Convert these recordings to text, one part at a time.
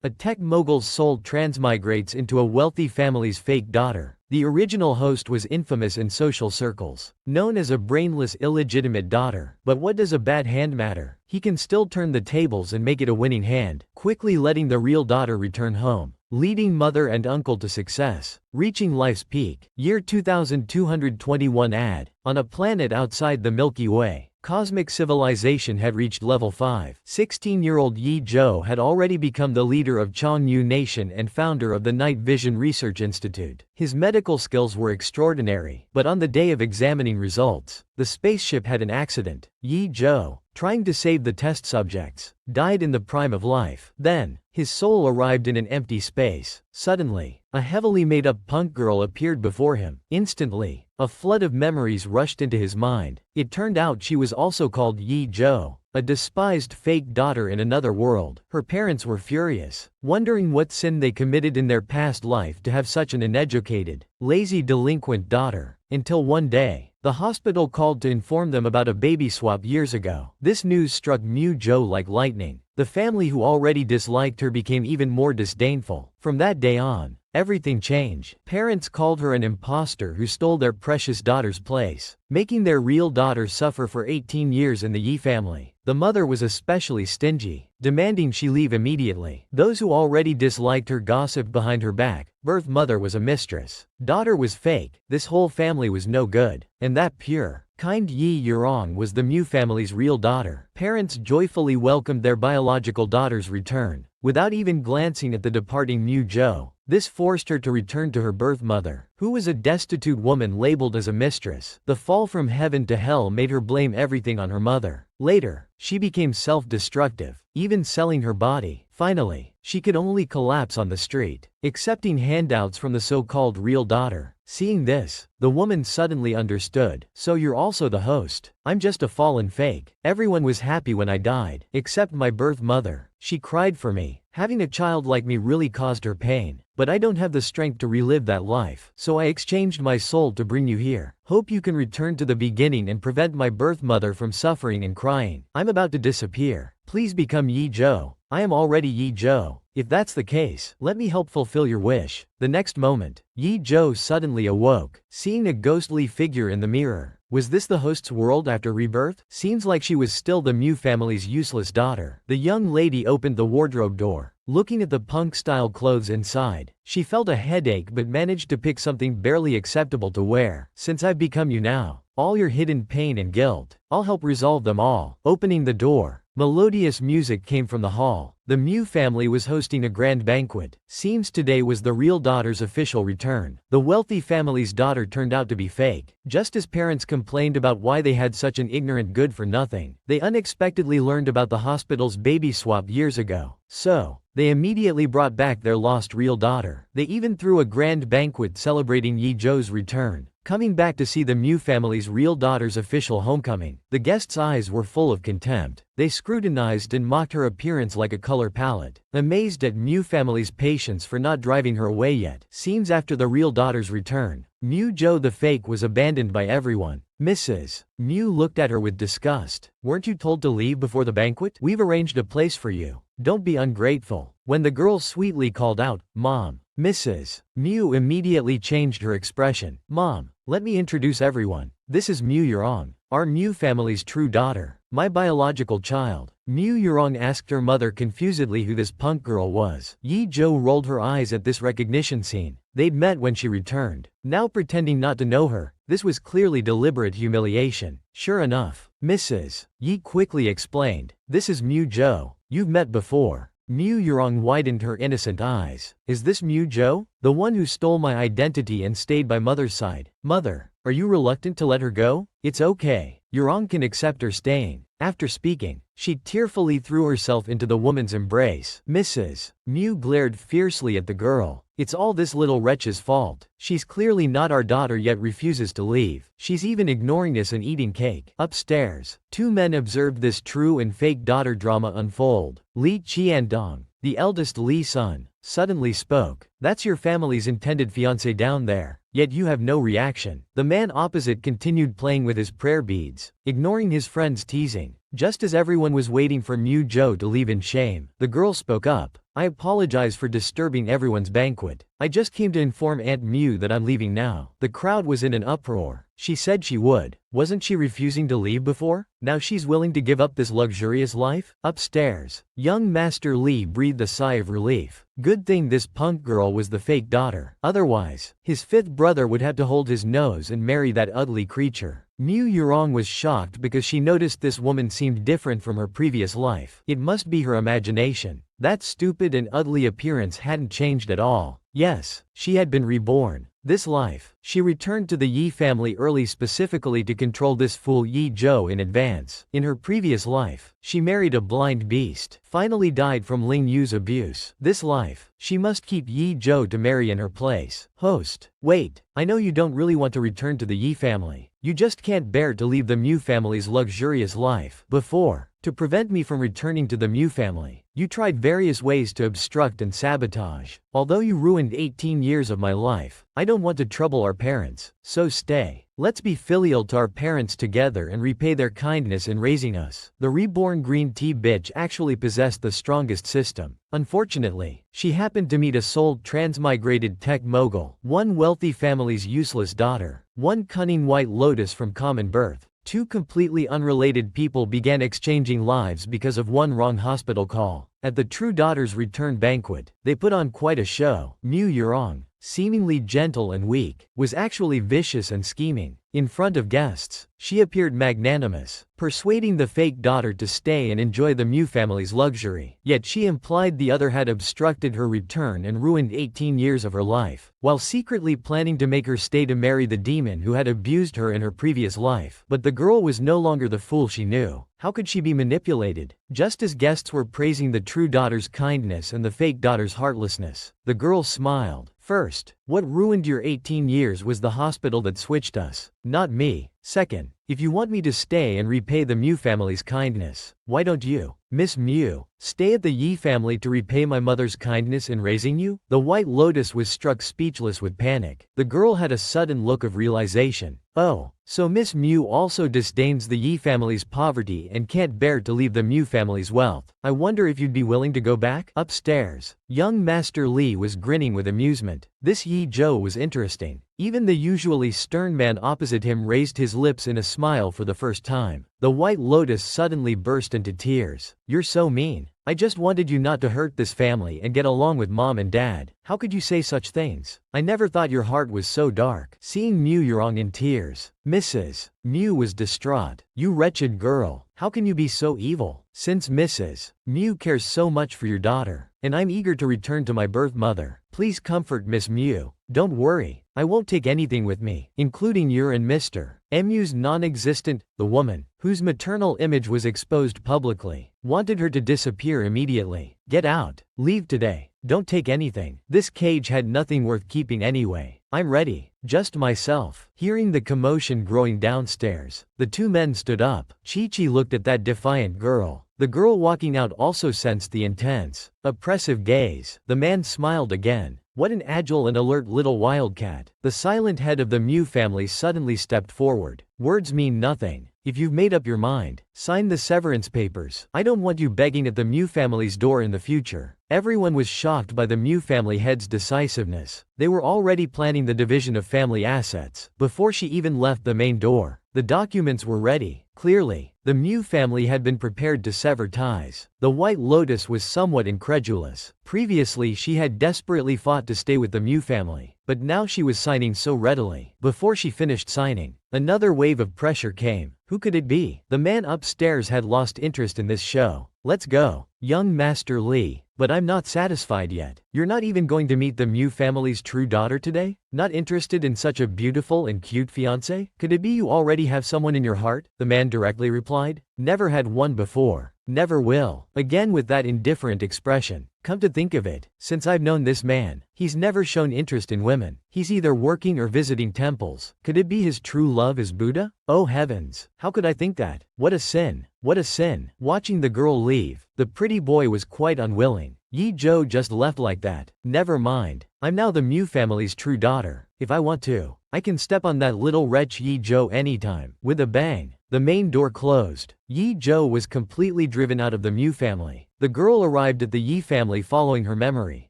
A tech mogul's soul transmigrates into a wealthy family's fake daughter. The original host was infamous in social circles, known as a brainless illegitimate daughter. But what does a bad hand matter? He can still turn the tables and make it a winning hand, quickly letting the real daughter return home, leading mother and uncle to success, reaching life's peak. Year 2221 ad. On a planet outside the Milky Way, cosmic civilization had reached level 5. 16-year-old Yi Zhou had already become the leader of Changyu Nation and founder of the Night Vision Research Institute. His medical skills were extraordinary, but on the day of examining results, the spaceship had an accident. Yi Zhou, trying to save the test subjects, died in the prime of life. Then, his soul arrived in an empty space. Suddenly, a heavily made-up punk girl appeared before him. Instantly, a flood of memories rushed into his mind. It turned out she was also called Yi Zhou, a despised fake daughter in another world. Her parents were furious, wondering what sin they committed in their past life to have such an uneducated, lazy delinquent daughter, until one day, the hospital called to inform them about a baby swap years ago. This news struck Mu Zhou like lightning. The family who already disliked her became even more disdainful. From that day on, everything changed. Parents called her an imposter who stole their precious daughter's place, making their real daughter suffer for 18 years in the Yi family. The mother was especially stingy, demanding she leave immediately. Those who already disliked her gossiped behind her back. Birth mother was a mistress. Daughter was fake. This whole family was no good. And that pure, kind Yi Yurong was the Mu family's real daughter. Parents joyfully welcomed their biological daughter's return, without even glancing at the departing Mu Zhou. This forced her to return to her birth mother, who was a destitute woman labeled as a mistress. The fall from heaven to hell made her blame everything on her mother. Later, she became self-destructive, even selling her body. Finally, she could only collapse on the street, accepting handouts from the so-called real daughter. Seeing this, the woman suddenly understood. So you're also the host. I'm just a fallen fake. Everyone was happy when I died, except my birth mother. She cried for me. Having a child like me really caused her pain, but I don't have the strength to relive that life. So I exchanged my soul to bring you here. Hope you can return to the beginning and prevent my birth mother from suffering and crying. I'm about to disappear. Please become Yi Zhou. I am already Yi Zhou. If that's the case, let me help fulfill your wish. The next moment, Yi Zhou suddenly awoke, seeing a ghostly figure in the mirror. Was this the host's world after rebirth? Seems like she was still the Mu family's useless daughter. The young lady opened the wardrobe door. Looking at the punk-style clothes inside, she felt a headache but managed to pick something barely acceptable to wear. Since I've become you now, all your hidden pain and guilt, I'll help resolve them all. Opening the door, melodious music came from the hall. The Mu family was hosting a grand banquet. Seems today was the real daughter's official return. The wealthy family's daughter turned out to be fake. Just as parents complained about why they had such an ignorant good-for-nothing, they unexpectedly learned about the hospital's baby swap years ago. So, they immediately brought back their lost real daughter. They even threw a grand banquet celebrating Yi Zhou's return, coming back to see the Mu family's real daughter's official homecoming. The guests' eyes were full of contempt. They scrutinized and mocked her appearance like a color palette, amazed at Mu family's patience for not driving her away yet. Scenes after the real daughter's return. Mu Zhou the fake was abandoned by everyone. Mrs. Mu looked at her with disgust. Weren't you told to leave before the banquet? We've arranged a place for you. Don't be ungrateful. When the girl sweetly called out, Mom, Mrs. Mu immediately changed her expression. Mom, let me introduce everyone. This is Mu Yurong, our Mu family's true daughter. My biological child. Mu Yurong asked her mother confusedly who this punk girl was. Yi Zhou rolled her eyes at this recognition scene. They'd met when she returned, now pretending not to know her. This was clearly deliberate humiliation. Sure enough, Mrs. Yi quickly explained, this is Mu Zhou. You've met before. Mu Yurong widened her innocent eyes. Is this Mu Zhou? The one who stole my identity and stayed by mother's side. Mother, are you reluctant to let her go? It's okay. Yurong can accept her staying. After speaking, she tearfully threw herself into the woman's embrace. Mrs. Mu glared fiercely at the girl. It's all this little wretch's fault. She's clearly not our daughter yet refuses to leave. She's even ignoring us and eating cake. Upstairs, two men observed this true and fake daughter drama unfold. Li Qiandong, the eldest Li son, suddenly spoke. That's your family's intended fiancé down there. yet you have no reaction. The man opposite continued playing with his prayer beads, ignoring his friend's teasing. Just as everyone was waiting for Mu Zhou to leave in shame, the girl spoke up. I apologize for disturbing everyone's banquet. I just came to inform Aunt Mu that I'm leaving now. The crowd was in an uproar. She said she would. Wasn't she refusing to leave before? Now she's willing to give up this luxurious life? Upstairs, young Master Li breathed a sigh of relief. Good thing this punk girl was the fake daughter. Otherwise, his fifth brother would have to hold his nose and marry that ugly creature. Mu Yurong was shocked because she noticed this woman seemed different from her previous life. It must be her imagination. That stupid and ugly appearance hadn't changed at all. Yes, she had been reborn. This life, she returned to the Yi family early specifically to control this fool Yi Zhou in advance. In her previous life, she married a blind beast, finally died from Ling Yu's abuse. This life, she must keep Yi Zhou to marry in her place. Host, wait, I know you don't really want to return to the Yi family. You just can't bear to leave the Mu family's luxurious life. Before, to prevent me from returning to the Mu family, you tried various ways to obstruct and sabotage. Although you ruined 18 years of my life, I don't want to trouble our parents, so stay. Let's be filial to our parents together and repay their kindness in raising us. The reborn green tea bitch actually possessed the strongest system. Unfortunately, she happened to meet a soul transmigrated tech mogul, one wealthy family's useless daughter, one cunning white lotus from common birth. Two completely unrelated people began exchanging lives because of one wrong hospital call. At the true daughter's return banquet, they put on quite a show. Mu Yurong, seemingly gentle and weak, was actually vicious and scheming. In front of guests, she appeared magnanimous, persuading the fake daughter to stay and enjoy the Mu family's luxury. Yet she implied the other had obstructed her return and ruined 18 years of her life, while secretly planning to make her stay to marry the demon who had abused her in her previous life. But the girl was no longer the fool she knew. How could she be manipulated? Just as guests were praising the true daughter's kindness and the fake daughter's heartlessness, the girl smiled. First, what ruined your 18 years was the hospital that switched us, not me. Second, if you want me to stay and repay the Mu family's kindness, why don't you, Miss Mu, stay at the Yi family to repay my mother's kindness in raising you? The White Lotus was struck speechless with panic. The girl had a sudden look of realization. Oh, so Miss Mu also disdains the Yi family's poverty and can't bear to leave the Mu family's wealth. I wonder if you'd be willing to go back? Upstairs, young Master Li was grinning with amusement. This Yi Zhou was interesting. Even the usually stern man opposite him raised his lips in a smile for the first time. The White Lotus suddenly burst into tears. You're so mean. I just wanted you not to hurt this family and get along with mom and dad. How could you say such things? I never thought your heart was so dark. Seeing Mu Yurong in tears, Mrs. Mu was distraught. You wretched girl. How can you be so evil? Since Mrs. Mu cares so much for your daughter, and I'm eager to return to my birth mother, please comfort Miss Mu. Don't worry, I won't take anything with me, including your and Mr. Mu's non-existent, the woman, whose maternal image was exposed publicly, wanted her to disappear immediately. Get out. Leave today. Don't take anything. This cage had nothing worth keeping anyway. I'm ready. Just myself. Hearing the commotion growing downstairs, the two men stood up. Chi-Chi looked at that defiant girl. The girl walking out also sensed the intense, oppressive gaze. The man smiled again. What an agile and alert little wildcat. The silent head of the Mu family suddenly stepped forward. Words mean nothing. If you've made up your mind, sign the severance papers. I don't want you begging at the Mu family's door in the future. Everyone was shocked by the Mu family head's decisiveness. They were already planning the division of family assets before she even left the main door. The documents were ready. Clearly, the Mu family had been prepared to sever ties. The White Lotus was somewhat incredulous. Previously she had desperately fought to stay with the Mu family, but now she was signing so readily. Before she finished signing, another wave of pressure came. Who could it be? The man upstairs had lost interest in this show. Let's go, young Master Li. But I'm not satisfied yet. You're not even going to meet the Mu family's true daughter today? Not interested in such a beautiful and cute fiancé? Could it be you already have someone in your heart? The man directly replied. Never had one before. Never will. Again with that indifferent expression. Come to think of it, since I've known this man, he's never shown interest in women. He's either working or visiting temples. Could it be his true love is Buddha? Oh heavens, how could I think that? What a sin. What a sin. Watching the girl leave, the pretty boy was quite unwilling. Yi Zhou just left like that. Never mind. I'm now the Mu family's true daughter. If I want to, I can step on that little wretch Yi Zhou anytime. With a bang, the main door closed. Yi Zhou was completely driven out of the Mu family. The girl arrived at the Yi family following her memory.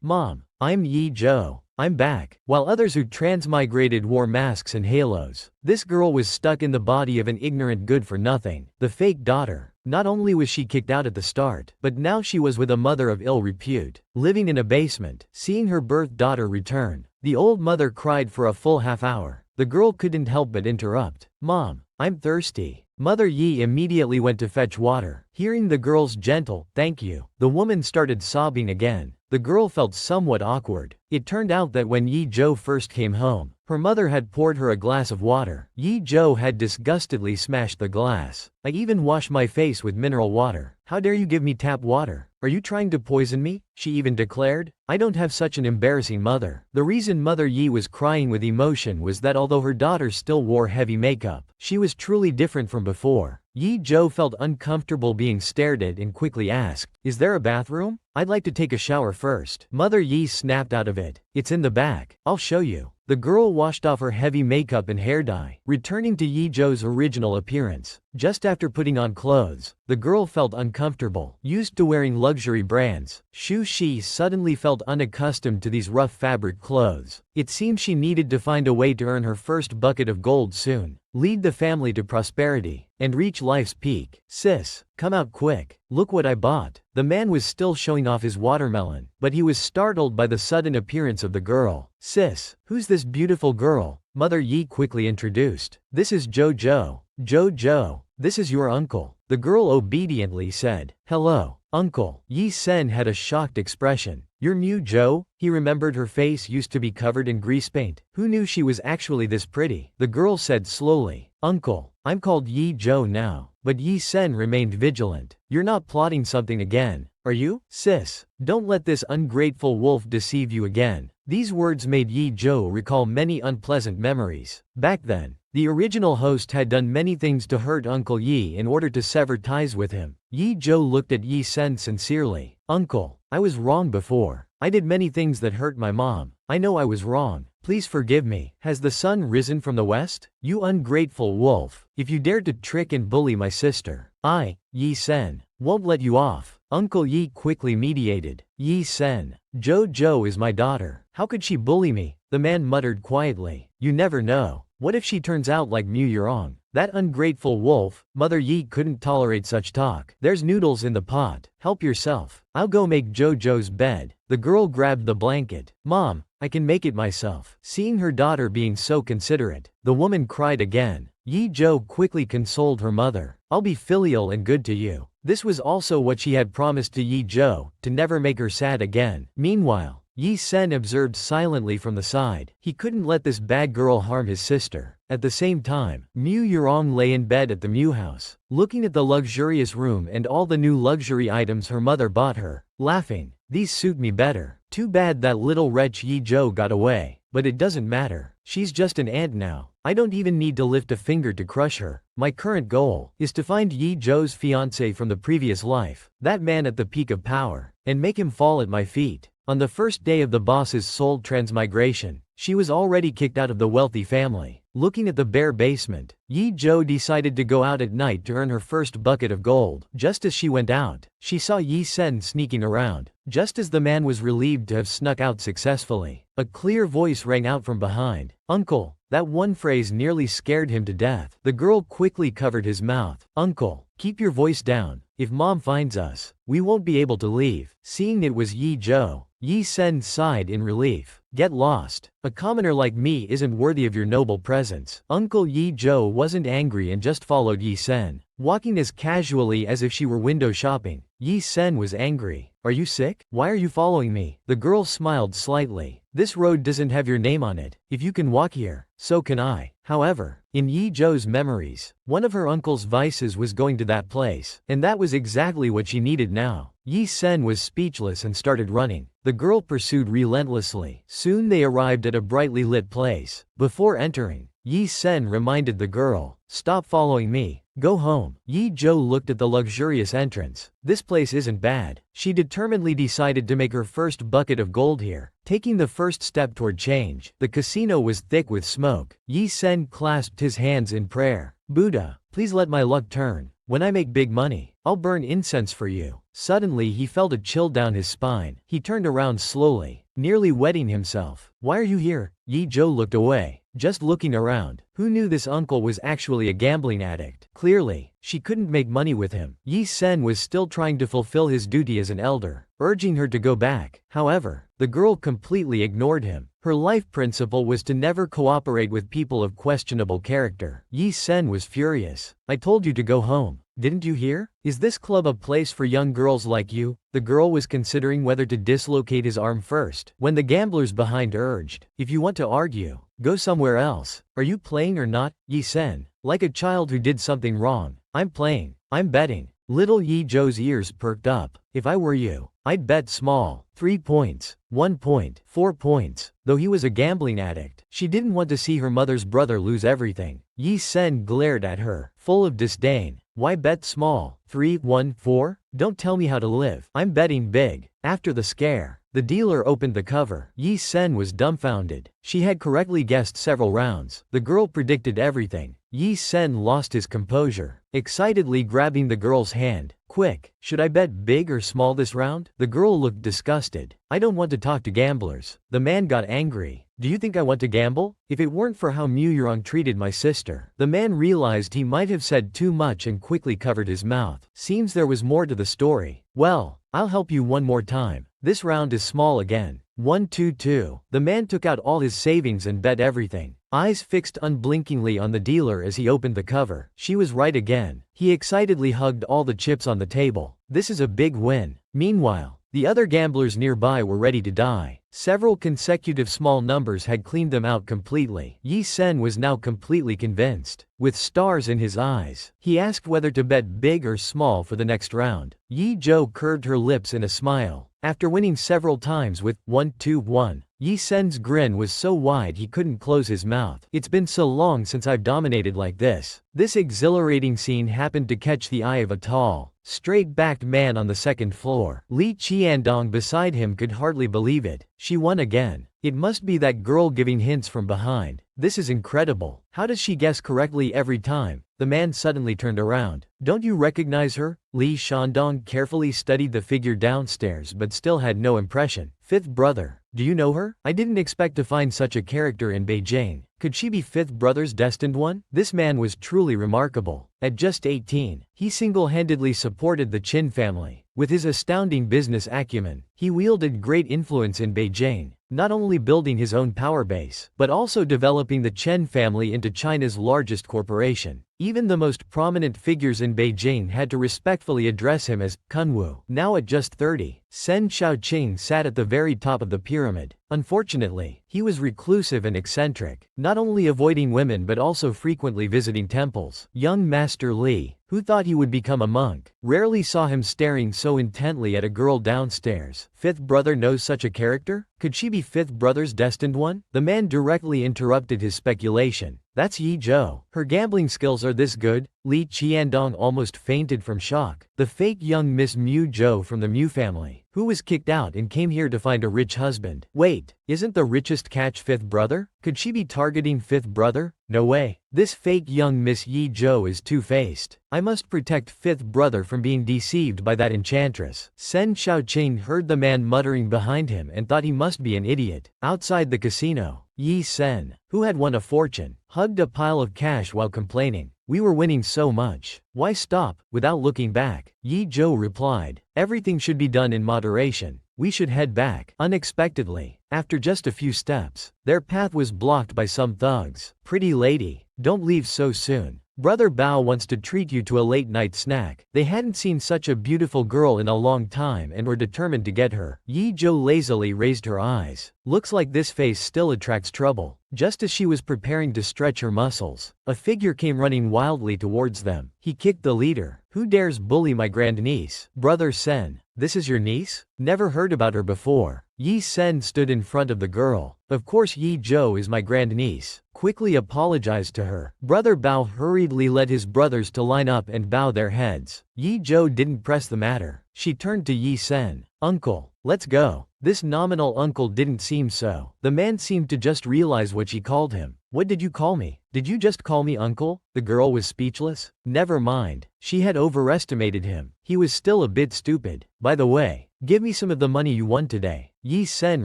Mom, I'm Yi Zhou. I'm back. While others who transmigrated wore masks and halos, this girl was stuck in the body of an ignorant good-for-nothing, the fake daughter. Not only was she kicked out at the start, but now she was with a mother of ill repute, living in a basement. Seeing her birth daughter return, the old mother cried for a full half hour. The girl couldn't help but interrupt. Mom, I'm thirsty. Mother Yi immediately went to fetch water. Hearing the girl's gentle, thank you, the woman started sobbing again. The girl felt somewhat awkward. It turned out that when Yi Zhou first came home, her mother had poured her a glass of water. Yi Zhou had disgustedly smashed the glass. I even wash my face with mineral water. How dare you give me tap water? Are you trying to poison me? She even declared. I don't have such an embarrassing mother. The reason Mother Yi was crying with emotion was that although her daughter still wore heavy makeup, she was truly different from before. Yi Zhou felt uncomfortable being stared at and quickly asked, is there a bathroom? I'd like to take a shower first. Mother Yi snapped out of it. It's in the back. I'll show you. The girl washed off her heavy makeup and hair dye, returning to Yi Zhou's original appearance. Just after putting on clothes, the girl felt uncomfortable. Used to wearing luxury brands, she suddenly felt unaccustomed to these rough fabric clothes. It seemed she needed to find a way to earn her first bucket of gold soon, lead the family to prosperity, and reach life's peak. Sis, come out quick. Look what I bought. The man was still showing off his watermelon, but he was startled by the sudden appearance of the girl. Sis, who's this beautiful girl? Mother Yi quickly introduced. This is Jojo. Jojo, this is your uncle. The girl obediently said, hello, uncle. Yi Sen had a shocked expression. You're Mu Zhou? He remembered her face used to be covered in grease paint. Who knew she was actually this pretty? The girl said slowly, Uncle, I'm called Yi Zhou now. But Yi Sen remained vigilant. You're not plotting something again, are you? Sis, don't let this ungrateful wolf deceive you again. These words made Yi Zhou recall many unpleasant memories. Back then, the original host had done many things to hurt Uncle Yi in order to sever ties with him. Yi Zhou looked at Yi Sen sincerely. Uncle, I was wrong before. I did many things that hurt my mom. I know I was wrong. Please forgive me. Has the sun risen from the west? You ungrateful wolf. If you dared to trick and bully my sister, I, Yi Sen, won't let you off. Uncle Yi quickly mediated. Yi Sen, Jojo is my daughter. How could she bully me? The man muttered quietly. You never know. What if she turns out like Mu Yurong? That ungrateful wolf. Mother Yi couldn't tolerate such talk. There's noodles in the pot. Help yourself. I'll go make Jojo's bed. The girl grabbed the blanket. Mom, I can make it myself. Seeing her daughter being so considerate, the woman cried again. Yi Zhou quickly consoled her mother. I'll be filial and good to you. This was also what she had promised to Yi Zhou, to never make her sad again. Meanwhile, Yi Sen observed silently from the side. He couldn't let this bad girl harm his sister. At the same time, Mu Yurong lay in bed at the Mu house, looking at the luxurious room and all the new luxury items her mother bought her, laughing. These suit me better. Too bad that little wretch Yi Zhou got away. But it doesn't matter. She's just an ant now. I don't even need to lift a finger to crush her. My current goal is to find Yi Zhou's fiancé from the previous life, that man at the peak of power, and make him fall at my feet. On the first day of the boss's soul transmigration, she was already kicked out of the wealthy family. Looking at the bare basement, Yi Zhou decided to go out at night to earn her first bucket of gold. Just as she went out, she saw Yi Sen sneaking around. Just as the man was relieved to have snuck out successfully, a clear voice rang out from behind. Uncle, that one phrase nearly scared him to death. The girl quickly covered his mouth. Uncle, keep your voice down. If mom finds us, we won't be able to leave. Seeing it was Yi Zhou, Yi Sen sighed in relief. Get lost. A commoner like me isn't worthy of your noble presence. Uncle Yi Zhou wasn't angry and just followed Yi Sen, walking as casually as if she were window shopping. Yi Sen was angry. Are you sick? Why are you following me? The girl smiled slightly. This road doesn't have your name on it. If you can walk here, so can I. However, in Yi Zhou's memories, one of her uncle's vices was going to that place, and that was exactly what she needed now. Yi Sen was speechless and started running. The girl pursued relentlessly. Soon they arrived at a brightly lit place. Before entering, Yi Sen reminded the girl, stop following me. Go home. Yi Zhou looked at the luxurious entrance. This place isn't bad. She determinedly decided to make her first bucket of gold here. taking the first step toward change. The casino was thick with smoke. Yi Sen clasped his hands in prayer. Buddha, please let my luck turn. When I make big money, I'll burn incense for you. Suddenly he felt a chill down his spine. He turned around slowly, nearly wetting himself. Why are you here? Yi Zhou looked away, just looking around. Who knew this uncle was actually a gambling addict? Clearly, she couldn't make money with him. Yi Sen was still trying to fulfill his duty as an elder, urging her to go back. However, the girl completely ignored him. Her life principle was to never cooperate with people of questionable character. Yi Sen was furious. I told you to go home. Didn't you hear? Is this club a place for young girls like you? The girl was considering whether to dislocate his arm first, when the gamblers behind urged, if you want to argue, go somewhere else. Are you playing or not? Yi Sen, like a child who did something wrong. I'm playing. I'm betting. Little Yi Zhou's ears perked up. If I were you, I'd bet small. 3 points, 1 point, 4 points. Though he was a gambling addict, she didn't want to see her mother's brother lose everything. Yi Sen glared at her, full of disdain. Why bet small? 3, 1, 4? Don't tell me how to live. I'm betting big. After the scare, the dealer opened the cover. Yi Sen was dumbfounded. She had correctly guessed several rounds. The girl predicted everything. Yi Sen lost his composure, excitedly grabbing the girl's hand. Quick, should I bet big or small this round? The girl looked disgusted. I don't want to talk to gamblers. The man got angry. Do you think I want to gamble? If it weren't for how Mu Yurong treated my sister. The man realized he might have said too much and quickly covered his mouth. Seems there was more to the story. Well, I'll help you one more time. This round is small again. 1, 2, 2. The man took out all his savings and bet everything. Eyes fixed unblinkingly on the dealer as he opened the cover. She was right again. He excitedly hugged all the chips on the table. This is a big win. Meanwhile, the other gamblers nearby were ready to die. Several consecutive small numbers had cleaned them out completely. Yi Sen was now completely convinced. With stars in his eyes, he asked whether to bet big or small for the next round. Yi Zhou curved her lips in a smile. After winning several times with 1, 2, 1, Yi Sen's grin was so wide he couldn't close his mouth. It's been so long since I've dominated like this. This exhilarating scene happened to catch the eye of a tall, straight-backed man on the second floor. Li Qiandong beside him could hardly believe it. She won again. It must be that girl giving hints from behind. This is incredible. How does she guess correctly every time? The man suddenly turned around. Don't you recognize her? Li Shandong carefully studied the figure downstairs but still had no impression. Fifth brother. Do you know her? I didn't expect to find such a character in Beijing. Could she be Fifth Brother's destined one? This man was truly remarkable. At just 18, he single-handedly supported the Qin family. With his astounding business acumen, he wielded great influence in Beijing, not only building his own power base, but also developing the Chen family into China's largest corporation. Even the most prominent figures in Beijing had to respectfully address him as Kunwu. Now at just 30, Sen Shaoqing sat at the very top of the pyramid. Unfortunately, he was reclusive and eccentric, not only avoiding women but also frequently visiting temples. Young Master Li, who thought he would become a monk, rarely saw him staring so intently at a girl downstairs. Fifth brother knows such a character? Could she be Fifth brother's destined one? The man directly interrupted his speculation. That's Yi Zhou. Her gambling skills are this good? Li Qiandong almost fainted from shock. The fake young Miss Mu Zhou from the Mu family, who was kicked out and came here to find a rich husband. Wait, isn't the richest catch Fifth brother? Could she be targeting Fifth brother? No way. This fake young Miss Yi Zhou is two-faced. I must protect Fifth brother from being deceived by that enchantress. Sen Shaoqing heard the man muttering behind him and thought he must be an idiot. Outside the casino, Yi Sen, who had won a fortune, hugged a pile of cash while complaining. We were winning so much. Why stop? Without looking back, Yi Zhou replied, everything should be done in moderation. We should head back. Unexpectedly, after just a few steps, their path was blocked by some thugs. Pretty lady, don't leave so soon. Brother Bao wants to treat you to a late-night snack. They hadn't seen such a beautiful girl in a long time and were determined to get her. Yi Zhou lazily raised her eyes. Looks like this face still attracts trouble. Just as she was preparing to stretch her muscles, a figure came running wildly towards them. He kicked the leader. Who dares bully my grandniece? Brother Sen, this is your niece? Never heard about her before. Yi Sen stood in front of the girl. Of course Yi Zhou is my grandniece. Quickly apologized to her. Brother Bao hurriedly led his brothers to line up and bow their heads. Yi Zhou didn't press the matter. She turned to Yi Sen. Uncle, let's go. This nominal uncle didn't seem so. The man seemed to just realize what she called him. What did you call me? Did you just call me uncle? The girl was speechless. Never mind. She had overestimated him. He was still a bit stupid. By the way, give me some of the money you won today. Yi Sen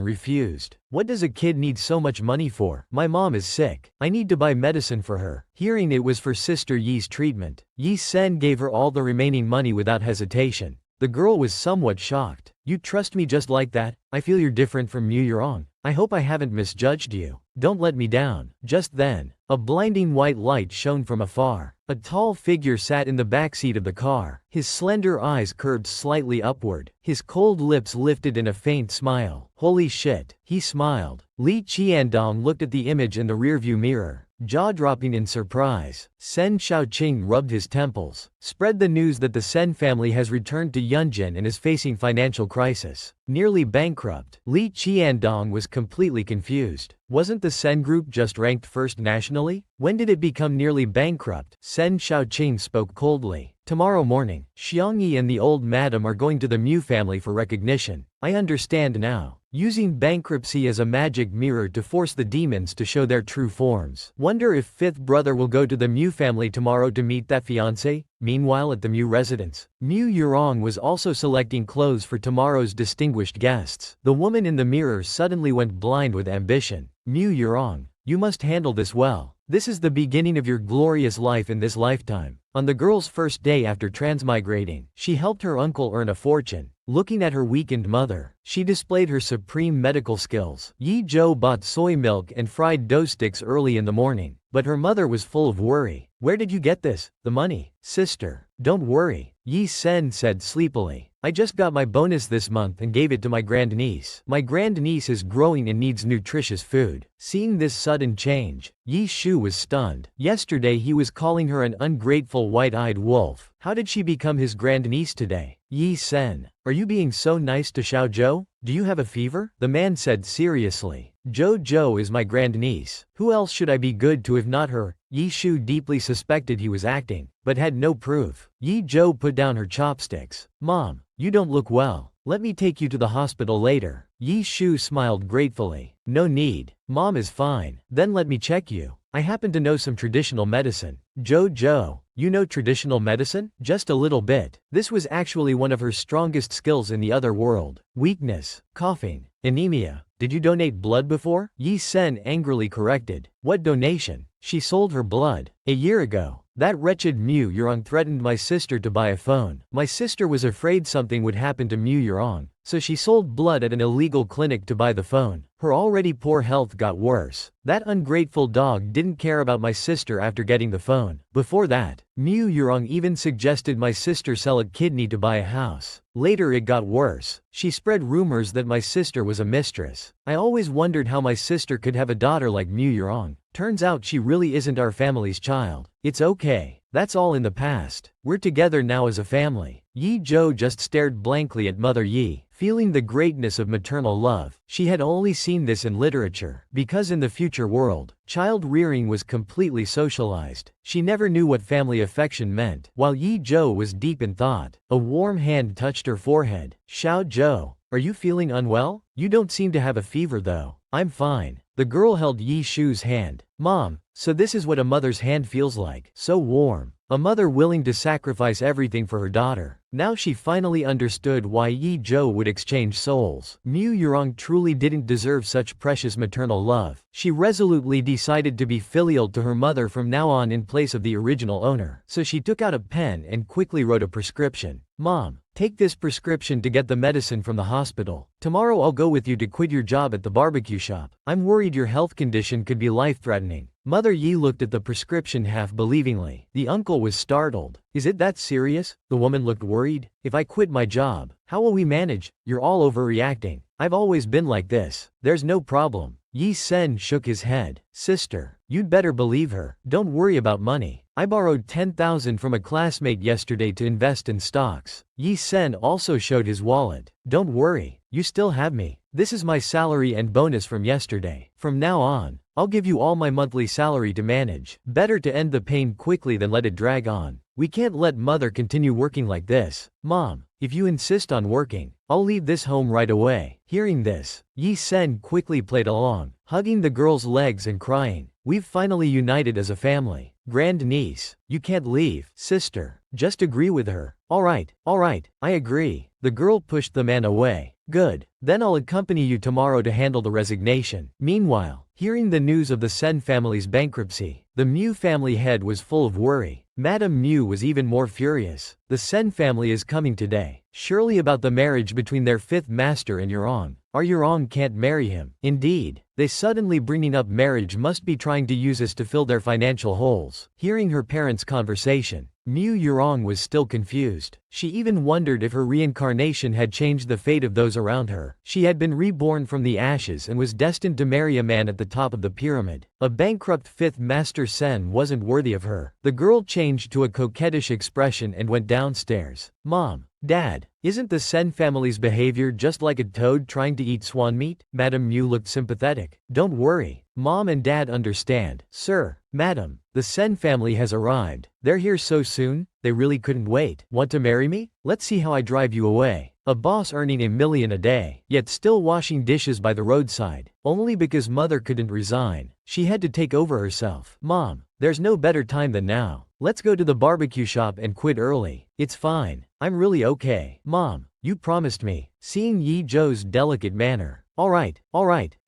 refused. What does a kid need so much money for? My mom is sick. I need to buy medicine for her. Hearing it was for Sister Yi's treatment, Yi Sen gave her all the remaining money without hesitation. The girl was somewhat shocked. You trust me just like that? I feel you're different from Mu Yurong. I hope I haven't misjudged you. Don't let me down. Just then, a blinding white light shone from afar. A tall figure sat in the backseat of the car. His slender eyes curved slightly upward. His cold lips lifted in a faint smile. Holy shit, he smiled. Li Qiandong looked at the image in the rearview mirror, jaw-dropping in surprise. Sen Shaoqing rubbed his temples. Spread the news that the Sen family has returned to Yunjin and is facing financial crisis. Nearly bankrupt. Li Qiandong was completely confused. Wasn't the Sen group just ranked first nationally? When did it become nearly bankrupt? Sen Shaoqing spoke coldly. Tomorrow morning, Xiangyi and the old madam are going to the Mu family for recognition. I understand now. Using bankruptcy as a magic mirror to force the demons to show their true forms. Wonder if fifth brother will go to the Mu family tomorrow to meet that fiancé? Meanwhile at the Mu residence, Mu Yurong was also selecting clothes for tomorrow's distinguished guests. The woman in the mirror suddenly went blind with ambition. Mu Yurong, you must handle this well. This is the beginning of your glorious life in this lifetime. On the girl's first day after transmigrating, she helped her uncle earn a fortune. Looking at her weakened mother, she displayed her supreme medical skills. Yi Zhou bought soy milk and fried dough sticks early in the morning, but her mother was full of worry. Where did you get this? The money? Sister, don't worry, Yi Sen said sleepily. I just got my bonus this month and gave it to my grandniece. My grandniece is growing and needs nutritious food. Seeing this sudden change, Yi Shu was stunned. Yesterday he was calling her an ungrateful white-eyed wolf. How did she become his grandniece today? Yi Sen, are you being so nice to Xiao Zhou? Do you have a fever? The man said seriously. Zhou Zhou is my grandniece. Who else should I be good to if not her? Yi Shu deeply suspected he was acting, but had no proof. Yi Zhou put down her chopsticks. Mom, you don't look well. Let me take you to the hospital later. Yi Shu smiled gratefully. No need. Mom is fine. Then let me check you. I happen to know some traditional medicine. Zhou Zhou, you know traditional medicine? Just a little bit. This was actually one of her strongest skills in the other world. Weakness, coughing, anemia. Did you donate blood before? Yi Sen angrily corrected. What donation? She sold her blood. A year ago. That wretched Mu Yurong threatened my sister to buy a phone. My sister was afraid something would happen to Mu Yurong, so she sold blood at an illegal clinic to buy the phone. Her already poor health got worse. That ungrateful dog didn't care about my sister after getting the phone. Before that, Mu Yurong even suggested my sister sell a kidney to buy a house. Later it got worse. She spread rumors that my sister was a mistress. I always wondered how my sister could have a daughter like Mu Yurong. Turns out she really isn't our family's child. It's okay. That's all in the past. We're together now as a family. Yi Zhou just stared blankly at Mother Yi, feeling the greatness of maternal love. She had only seen this in literature, because in the future world, child rearing was completely socialized. She never knew what family affection meant. While Yi Zhou was deep in thought, a warm hand touched her forehead. Xiao Zhou, are you feeling unwell? You don't seem to have a fever though. I'm fine. The girl held Yi Shu's hand. Mom, so this is what a mother's hand feels like. So warm. A mother willing to sacrifice everything for her daughter. Now she finally understood why Yi Zhou would exchange souls. Mu Yurong truly didn't deserve such precious maternal love. She resolutely decided to be filial to her mother from now on in place of the original owner. So she took out a pen and quickly wrote a prescription. Mom, take this prescription to get the medicine from the hospital. Tomorrow I'll go with you to quit your job at the barbecue shop. I'm worried your health condition could be life-threatening. Mother Yi looked at the prescription half-believingly. The uncle was startled. Is it that serious? The woman looked worried. If I quit my job, how will we manage? You're all overreacting. I've always been like this. There's no problem. Yi Sen shook his head. Sister, you'd better believe her. Don't worry about money. I borrowed 10,000 from a classmate yesterday to invest in stocks. Yi Sen also showed his wallet. Don't worry, you still have me. This is my salary and bonus from yesterday. From now on, I'll give you all my monthly salary to manage. Better to end the pain quickly than let it drag on. We can't let mother continue working like this. Mom, if you insist on working, I'll leave this home right away. Hearing this, Yi Sen quickly played along, hugging the girl's legs and crying. We've finally united as a family. Grand niece, you can't leave. Sister, just agree with her. Alright, I agree. The girl pushed the man away. Good, then I'll accompany you tomorrow to handle the resignation. Meanwhile, hearing the news of the Sen family's bankruptcy, the Mu family head was full of worry. Madame Mu was even more furious. The Sen family is coming today. Surely about the marriage between their fifth master and Yurong. Our Yurong can't marry him. Indeed, they suddenly bringing up marriage must be trying to use us to fill their financial holes. Hearing her parents' conversation, Mu Yurong was still confused. She even wondered if her reincarnation had changed the fate of those around her. She had been reborn from the ashes and was destined to marry a man at the top of the pyramid. A bankrupt fifth master Sen wasn't worthy of her. The girl changed to a coquettish expression and went downstairs. Mom, Dad, isn't the Sen family's behavior just like a toad trying to eat swan meat? Madame Mu looked sympathetic. Don't worry, Mom and Dad understand. Sir, Madam, the Sen family has arrived. They're here so soon, they really couldn't wait. Want to marry me? Let's see how I drive you away. A boss earning $1 million a day, yet still washing dishes by the roadside, only because mother couldn't resign. She had to take over herself. Mom, there's no better time than now. Let's go to the barbecue shop and quit early. It's fine. I'm really okay. Mom, you promised me. Seeing Yi Zhou's delicate manner. Alright,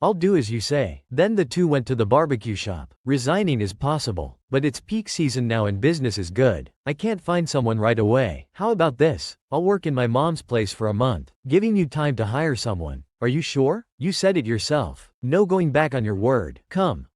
I'll do as you say. Then the two went to the barbecue shop. Resigning is possible, but it's peak season now and business is good. I can't find someone right away. How about this? I'll work in my mom's place for a month, giving you time to hire someone. Are you sure? You said it yourself. No going back on your word. Come,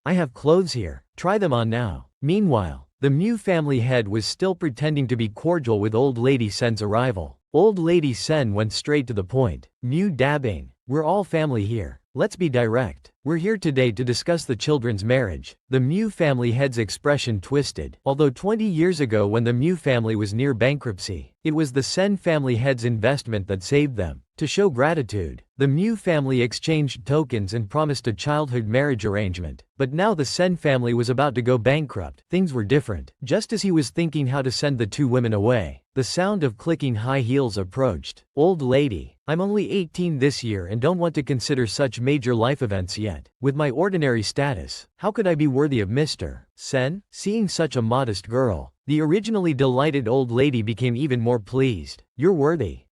I have clothes here. Try them on now. Meanwhile, the Mu family head was still pretending to be cordial with Old Lady Sen's arrival. Old Lady Sen went straight to the point. Mu dabbing. We're all family here. Let's be direct. We're here today to discuss the children's marriage. The Mu family head's expression twisted. Although 20 years ago when the Mu family was near bankruptcy, it was the Sen family head's investment that saved them. To show gratitude, the Mu family exchanged tokens and promised a childhood marriage arrangement. But now the Sen family was about to go bankrupt. Things were different. Just as he was thinking how to send the two women away, the sound of clicking high heels approached. Old lady, I'm only 18 this year and don't want to consider such major life events yet. With my ordinary status, how could I be worthy of Mr. Sen? Seeing such a modest girl, the originally delighted old lady became even more pleased. You're worthy.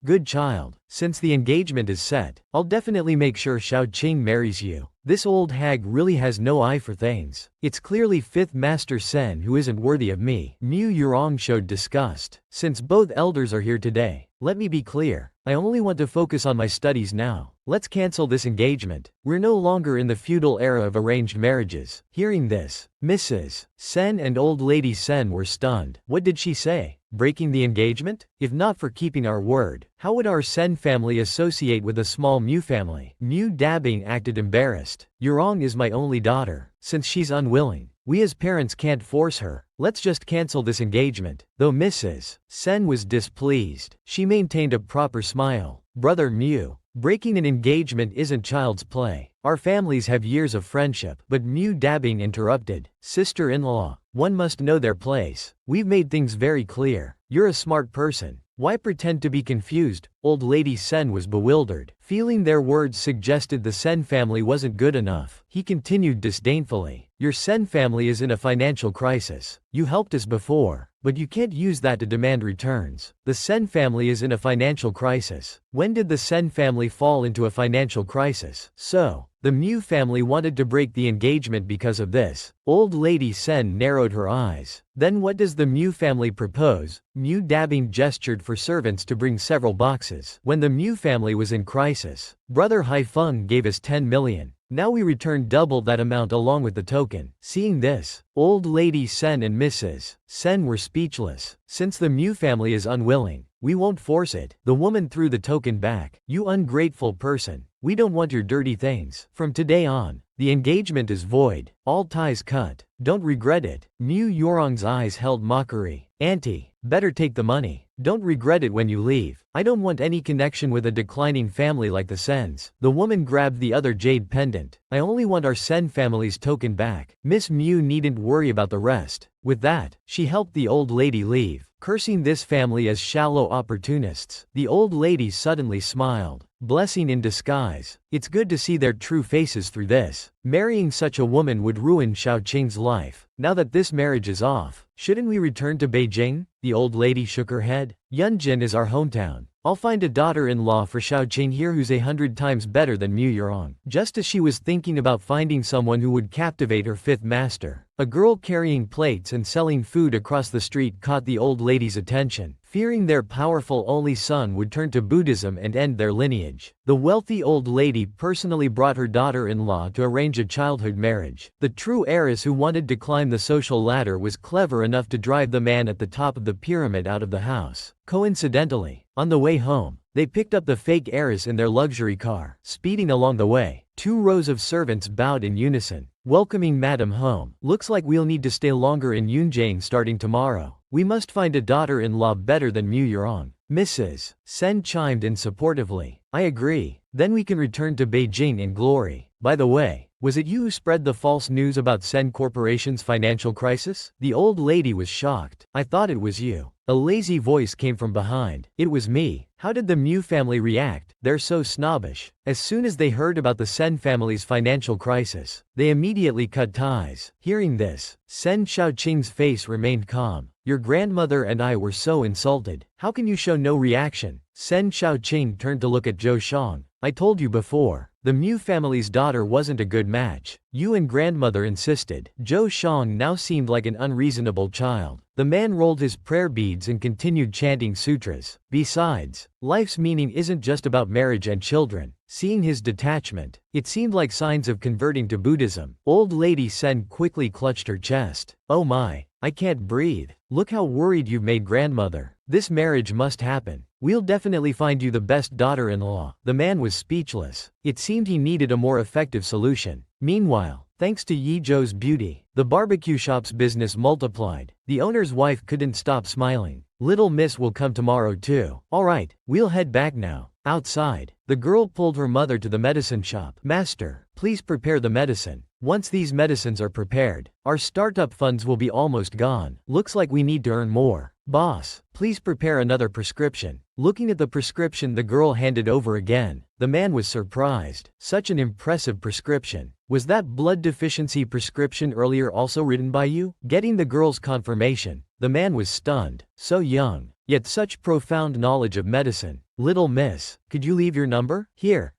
Good child. Since the engagement is set, I'll definitely make sure Xiao Qing marries you. This old hag really has no eye for things. It's clearly fifth master Sen who isn't worthy of me. Mu Yurong showed disgust. Since both elders are here today, let me be clear. I only want to focus on my studies now. Let's cancel this engagement. We're no longer in the feudal era of arranged marriages. Hearing this, Mrs. Sen and Old Lady Sen were stunned. What did she say? Breaking the engagement? If not for keeping our word, how would our Sen family associate with a small Mu family? Mu dabbing acted embarrassed. Yurong is my only daughter. Since she's unwilling, we as parents can't force her. Let's just cancel this engagement. Though Mrs. Sen was displeased, she maintained a proper smile. Brother Mu, breaking an engagement isn't child's play. Our families have years of friendship. But Mu dabbing interrupted. Sister-in-law, one must know their place. We've made things very clear. You're a smart person. Why pretend to be confused? Old Lady Sen was bewildered. Feeling their words suggested the Sen family wasn't good enough, he continued disdainfully. Your Sen family is in a financial crisis. You helped us before, but you can't use that to demand returns. The Sen family is in a financial crisis. When did the Sen family fall into a financial crisis? So, the Mu family wanted to break the engagement because of this. Old Lady Sen narrowed her eyes. Then what does the Mu family propose? Mu dabbing gestured for servants to bring several boxes. When the Mu family was in crisis, Brother Haifeng gave us 10 million. Now we return double that amount along with the token. Seeing this, Old Lady Sen and Mrs. Sen were speechless. Since the Mu family is unwilling, we won't force it. The woman threw the token back. You ungrateful person. We don't want your dirty things. From today on, the engagement is void. All ties cut. Don't regret it. Mu Yurong's eyes held mockery. Auntie, better take the money. Don't regret it when you leave. I don't want any connection with a declining family like the Sens. The woman grabbed the other jade pendant. I only want our Sen family's token back. Miss Mew needn't worry about the rest. With that, she helped the old lady leave, cursing this family as shallow opportunists. The old lady suddenly smiled. Blessing in disguise. It's good to see their true faces through this. Marrying such a woman would ruin Xiaoqing's life. Now that this marriage is off, shouldn't we return to Beijing? The old lady shook her head. Yunjin is our hometown. I'll find a daughter-in-law for Xiaoqing here who's 100 times better than Mu Yurong. Just as she was thinking about finding someone who would captivate her fifth master, a girl carrying plates and selling food across the street caught the old lady's attention. Fearing their powerful only son would turn to Buddhism and end their lineage, the wealthy old lady personally brought her daughter-in-law to arrange a childhood marriage. The true heiress who wanted to climb the social ladder was clever enough to drive the man at the top of the pyramid out of the house. Coincidentally, on the way home, they picked up the fake heiress in their luxury car. Speeding along the way, 2 rows of servants bowed in unison, welcoming Madam home. Looks like we'll need to stay longer in Yunjiang starting tomorrow. We must find a daughter-in-law better than Mu Yurong. Mrs. Sen chimed in supportively. I agree. Then we can return to Beijing in glory. By the way, was it you who spread the false news about Sen Corporation's financial crisis? The old lady was shocked. I thought it was you. A lazy voice came from behind. It was me. How did the Mu family react? They're so snobbish. As soon as they heard about the Sen family's financial crisis, they immediately cut ties. Hearing this, Sen Xiaoqing's face remained calm. Your grandmother and I were so insulted. How can you show no reaction? Sen Xiaoqing turned to look at Zhou Shang. I told you before, the Mu family's daughter wasn't a good match. You and grandmother insisted. Zhou Shang now seemed like an unreasonable child. The man rolled his prayer beads and continued chanting sutras. Besides, life's meaning isn't just about marriage and children. Seeing his detachment, it seemed like signs of converting to Buddhism. Old lady Sen quickly clutched her chest. Oh my, I can't breathe. Look how worried you've made grandmother. This marriage must happen. We'll definitely find you the best daughter-in-law. The man was speechless. It seemed he needed a more effective solution. Meanwhile, thanks to Yi Zhou's beauty, the barbecue shop's business multiplied. The owner's wife couldn't stop smiling. Little miss will come tomorrow too. Alright, we'll head back now. Outside, the girl pulled her mother to the medicine shop. Master, please prepare the medicine. Once these medicines are prepared, our startup funds will be almost gone. Looks like we need to earn more. Boss, please prepare another prescription. Looking at the prescription the girl handed over again, the man was surprised. Such an impressive prescription. Was that blood deficiency prescription earlier also written by you? Getting the girl's confirmation, the man was stunned. So young, yet such profound knowledge of medicine. Little miss, could you leave your number? Here,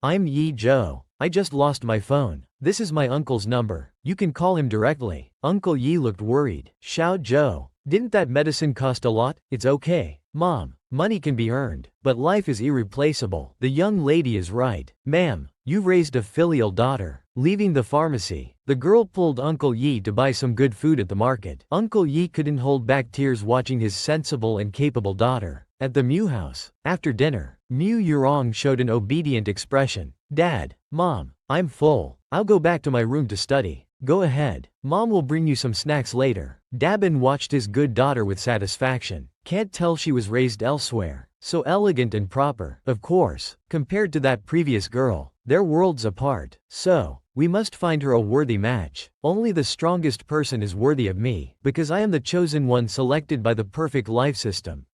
I'm Yi Zhou. I just lost my phone. This is my uncle's number. You can call him directly. Uncle Yi looked worried. Xiao Zhou, didn't that medicine cost a lot? It's okay, Mom. Money can be earned, but life is irreplaceable. The young lady is right. Ma'am, you've raised a filial daughter. Leaving the pharmacy, the girl pulled Uncle Yi to buy some good food at the market. Uncle Yi couldn't hold back tears watching his sensible and capable daughter. At the Mu house, after dinner, Mu Yurong showed an obedient expression. Dad, Mom, I'm full. I'll go back to my room to study. Go ahead. Mom will bring you some snacks later. Dabin watched his good daughter with satisfaction. Can't tell she was raised elsewhere. So elegant and proper. Of course, compared to that previous girl, they're worlds apart. So, we must find her a worthy match. Only the strongest person is worthy of me, because I am the chosen one selected by the perfect life system.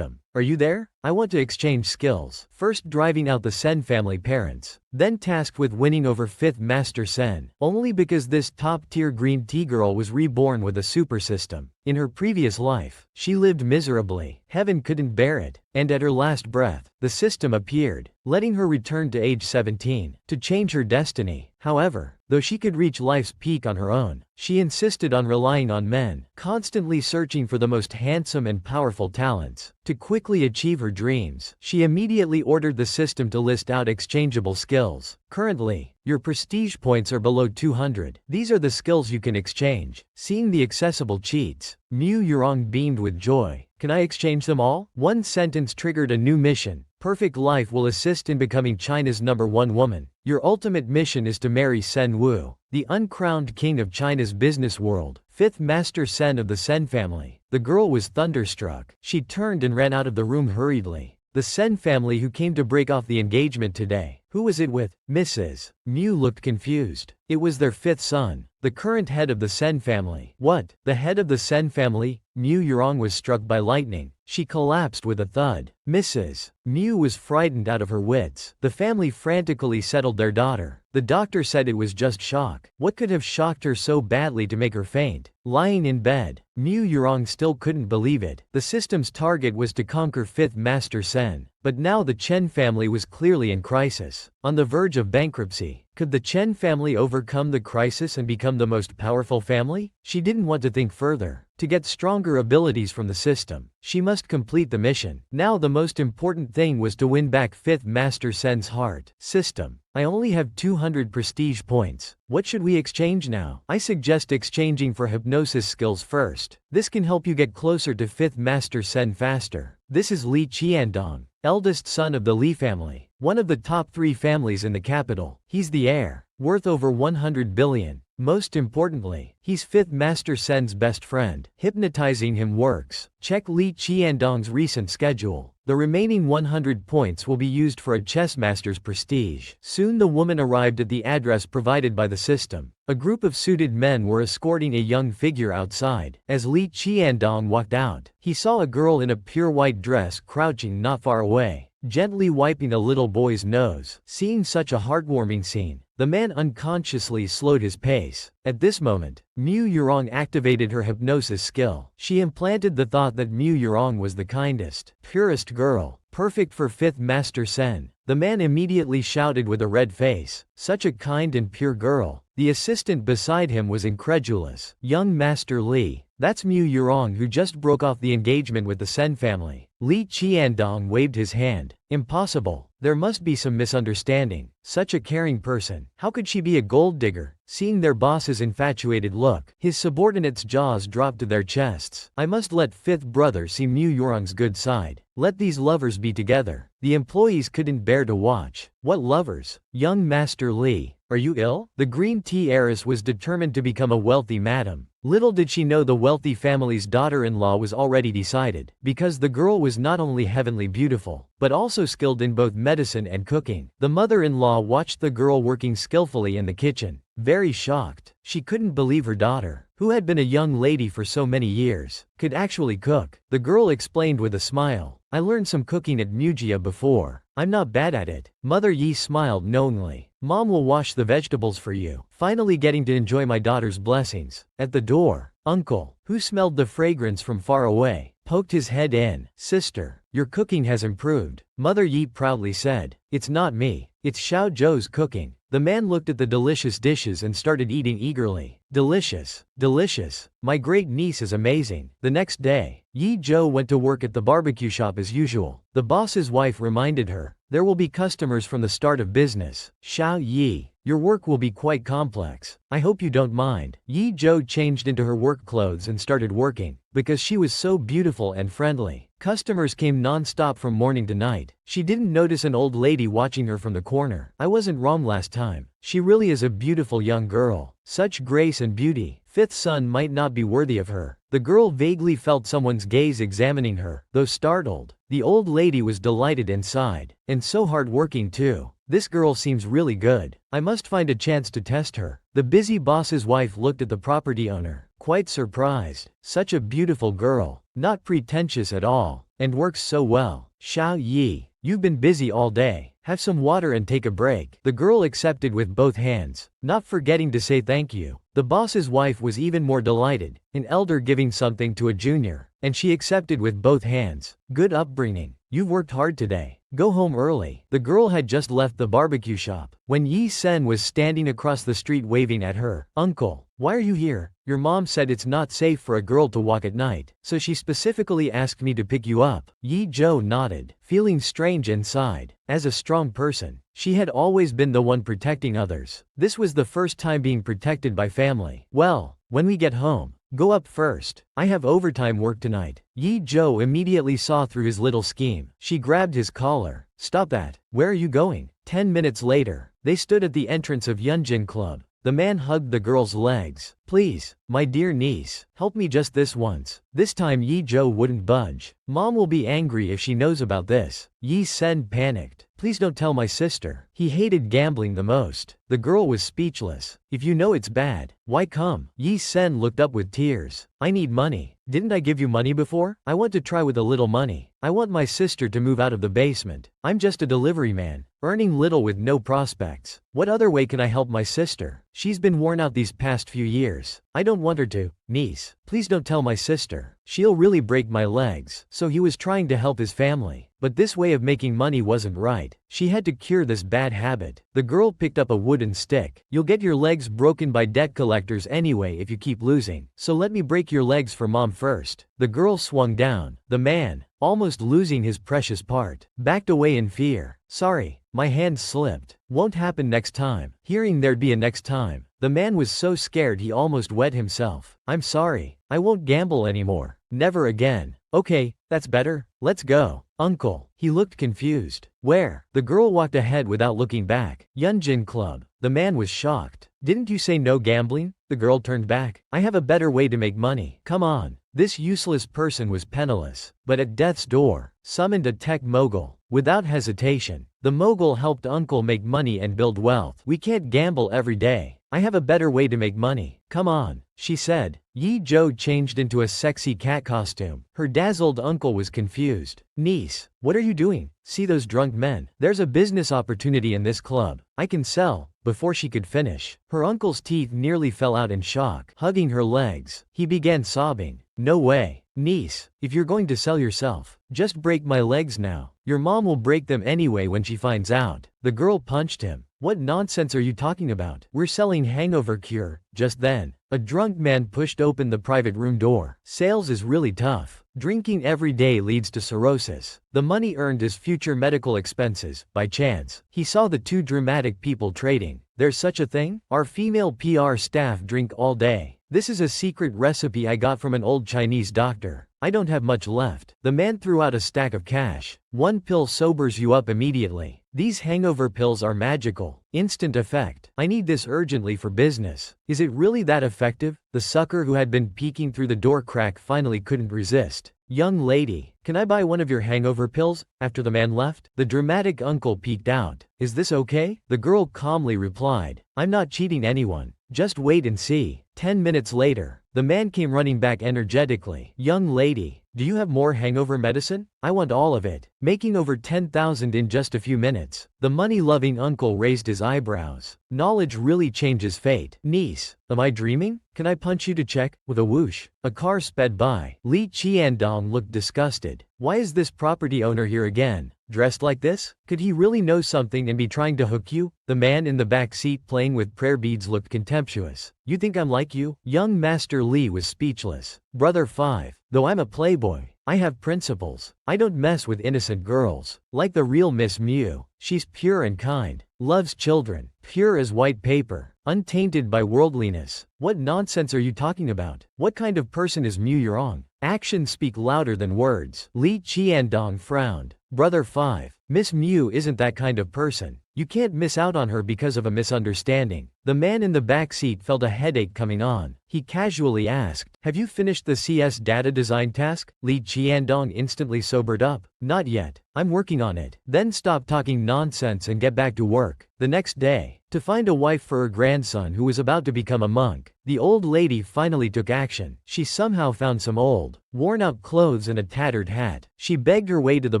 Are you there? I want to exchange skills. First driving out the Sen family parents, then tasked with winning over 5th Master Sen. Only because this top-tier green tea girl was reborn with a super system. In her previous life, she lived miserably. Heaven couldn't bear it. And at her last breath, the system appeared, letting her return to age 17, to change her destiny. However, though she could reach life's peak on her own, she insisted on relying on men, constantly searching for the most handsome and powerful talents. To quickly achieve her dreams, she immediately ordered the system to list out exchangeable skills. Currently, your prestige points are below 200. These are the skills you can exchange. Seeing the accessible cheats, Mu Yurong beamed with joy. Can I exchange them all? One sentence triggered a new mission. Perfect life will assist in becoming China's #1 woman. Your ultimate mission is to marry Sen Wu, the uncrowned king of China's business world. fifth master Sen of the Sen family. The girl was thunderstruck. She turned and ran out of the room hurriedly. The Sen family who came to break off the engagement today. Who was it with, Mrs. Mew looked confused. It was their fifth son, the current head of the Sen family. What? The head of the Sen family? Mew Yurong was struck by lightning. She collapsed with a thud. Mrs. Mew was frightened out of her wits. The family frantically settled their daughter. The doctor said it was just shock. What could have shocked her so badly to make her faint? Lying in bed, Mew Yurong still couldn't believe it. The system's target was to conquer fifth master Sen. But now the Chen family was clearly in crisis, on the verge of bankruptcy. Could the Chen family overcome the crisis and become the most powerful family? She didn't want to think further. To get stronger abilities from the system, she must complete the mission. Now the most important thing was to win back fifth master Sen's heart. System. I only have 200 prestige points. What should we exchange now? I suggest exchanging for hypnosis skills first. This can help you get closer to fifth master Sen faster. This is Li Qiandong, eldest son of the Li family, one of the top 3 families in the capital. He's the heir, worth over 100 billion. Most importantly, he's fifth master Sen's best friend. Hypnotizing him works. Check Li Qiandong's recent schedule. The remaining 100 points will be used for a chess master's prestige. Soon the woman arrived at the address provided by the system. A group of suited men were escorting a young figure outside. As Li Qiandong walked out, he saw a girl in a pure white dress crouching not far away, gently wiping a little boy's nose. Seeing such a heartwarming scene, the man unconsciously slowed his pace. At this moment, Mew Yurong activated her hypnosis skill. She implanted the thought that Mew Yurong was the kindest, purest girl, perfect for fifth master Sen. The man immediately shouted with a red face, "Such a kind and pure girl." The assistant beside him was incredulous. "Young Master Li, that's Mew Yurong who just broke off the engagement with the Sen family." Li Qiandong waved his hand. "Impossible. There must be some misunderstanding. Such a caring person. How could she be a gold digger?" Seeing their boss's infatuated look, his subordinates' jaws dropped to their chests. "I must let fifth brother see Mew Yurong's good side. Let these lovers be together." The employees couldn't bear to watch. "What lovers? Young Master Li, are you ill?" The green tea heiress was determined to become a wealthy madam. Little did she know the wealthy family's daughter-in-law was already decided, because the girl was not only heavenly beautiful, but also skilled in both medicine and cooking. The mother-in-law watched the girl working skillfully in the kitchen, very shocked. She couldn't believe her daughter, who had been a young lady for so many years, could actually cook. The girl explained with a smile, "I learned some cooking at Mujia before. I'm not bad at it." Mother Yi smiled knowingly. "Mom will wash the vegetables for you." Finally getting to enjoy my daughter's blessings. At the door, uncle, who smelled the fragrance from far away, poked his head in. "Sister, your cooking has improved," Mother Yi proudly said. "It's not me. It's Xiao Zhou's cooking." The man looked at the delicious dishes and started eating eagerly. "Delicious, delicious. My great niece is amazing." The next day, Yi Zhou went to work at the barbecue shop as usual. The boss's wife reminded her, "There will be customers from the start of business. Xiao Yi, your work will be quite complex. I hope you don't mind." Yi Zhou changed into her work clothes and started working. Because she was so beautiful and friendly, customers came non-stop from morning to night. She didn't notice an old lady watching her from the corner. "I wasn't wrong last time. She really is a beautiful young girl. Such grace and beauty. Fifth son might not be worthy of her." The girl vaguely felt someone's gaze examining her. Though startled, the old lady was delighted inside. "And so hard-working too. This girl seems really good. I must find a chance to test her." The busy boss's wife looked at the property owner, quite surprised. Such a beautiful girl, not pretentious at all, and works so well. "Xiao Yi, you've been busy all day. Have some water and take a break." The girl accepted with both hands, not forgetting to say thank you. The boss's wife was even more delighted, an elder giving something to a junior, and she accepted with both hands. "Good upbringing. You've worked hard today. Go home early." The girl had just left the barbecue shop, when Yi Sen was standing across the street waving at her. "Uncle, why are you here? Your mom said it's not safe for a girl to walk at night, so she specifically asked me to pick you up." Yi Zhou nodded, feeling strange inside. As a strong person, she had always been the one protecting others. This was the first time being protected by family. "Well, when we get home, go up first. I have overtime work tonight." Yi Zhou immediately saw through his little scheme. She grabbed his collar. "Stop that. Where are you going?" 10 minutes later, they stood at the entrance of Yunjin Club. The man hugged the girl's legs. Please, my dear niece, help me just this once. This time Yi Zhou wouldn't budge. Mom will be angry if she knows about this. Yi Sen panicked. Please don't tell my sister. He hated gambling the most. The girl was speechless. If you know it's bad, why come? Yi Sen looked up with tears. I need money. Didn't I give you money before? I want to try with a little money. I want my sister to move out of the basement. I'm just a delivery man, earning little with no prospects. What other way can I help my sister? She's been worn out these past few years. I don't want her to. Niece, please don't tell my sister. She'll really break my legs. So he was trying to help his family. But this way of making money wasn't right. She had to cure this bad habit. The girl picked up a wooden stick. You'll get your legs broken by debt collectors anyway if you keep losing. So let me break your legs for mom first. The girl swung down. The man, almost losing his precious part, backed away in fear. Sorry, my hand slipped. Won't happen next time. Hearing there'd be a next time, the man was so scared he almost wet himself. I'm sorry. I won't gamble anymore. Never again. Okay, that's better. Let's go. Uncle. He looked confused. Where? The girl walked ahead without looking back. Yunjin Club. The man was shocked. Didn't you say no gambling? The girl turned back. I have a better way to make money. Come on. This useless person was penniless, but at death's door, summoned a tech mogul. Without hesitation, the mogul helped uncle make money and build wealth. We can't gamble every day. I have a better way to make money. Come on, she said. Yi Zhou changed into a sexy cat costume. Her dazzled uncle was confused. Niece, what are you doing? See those drunk men? There's a business opportunity in this club. I can sell. Before she could finish, her uncle's teeth nearly fell out in shock, hugging her legs. He began sobbing. No way. Niece, if you're going to sell yourself, just break my legs now. Your mom will break them anyway when she finds out. The girl punched him. What nonsense are you talking about? We're selling hangover cure. Just then, a drunk man pushed open the private room door. Sales is really tough. Drinking every day leads to cirrhosis. The money earned is future medical expenses. By chance, he saw the two dramatic people trading. There's such a thing? Our female PR staff drink all day. This is a secret recipe I got from an old Chinese doctor. I don't have much left. The man threw out a stack of cash. One pill sobers you up immediately. These hangover pills are magical. Instant effect. I need this urgently for business. Is it really that effective? The sucker who had been peeking through the door crack finally couldn't resist. Young lady, can I buy one of your hangover pills? After the man left, the dramatic uncle peeked out. Is this okay? The girl calmly replied. I'm not cheating anyone. Just wait and see. 10 minutes later, the man came running back energetically. Young lady, do you have more hangover medicine? I want all of it. Making over 10,000 in just a few minutes. The money-loving uncle raised his eyebrows. Knowledge really changes fate. Niece, am I dreaming? Can I punch you to check? With a whoosh, a car sped by. Li Qiandong looked disgusted. Why is this property owner here again? Dressed like this? Could he really know something and be trying to hook you? The man in the back seat playing with prayer beads looked contemptuous. You think I'm like you? Young Master Li was speechless. Brother 5. Though I'm a playboy, I have principles. I don't mess with innocent girls. Like the real Miss Mew. She's pure and kind. Loves children. Pure as white paper. Untainted by worldliness. What nonsense are you talking about? What kind of person is Mew Yurong? Actions speak louder than words. Li Qiandong frowned. Brother 5. Miss Mew isn't that kind of person. You can't miss out on her because of a misunderstanding. The man in the back seat felt a headache coming on. He casually asked, have you finished the CS data design task? Li Qiandong instantly sobered up. Not yet. I'm working on it. Then stop talking nonsense and get back to work. The next day, to find a wife for her grandson who was about to become a monk, the old lady finally took action. She somehow found some old, worn-out clothes and a tattered hat. She begged her way to the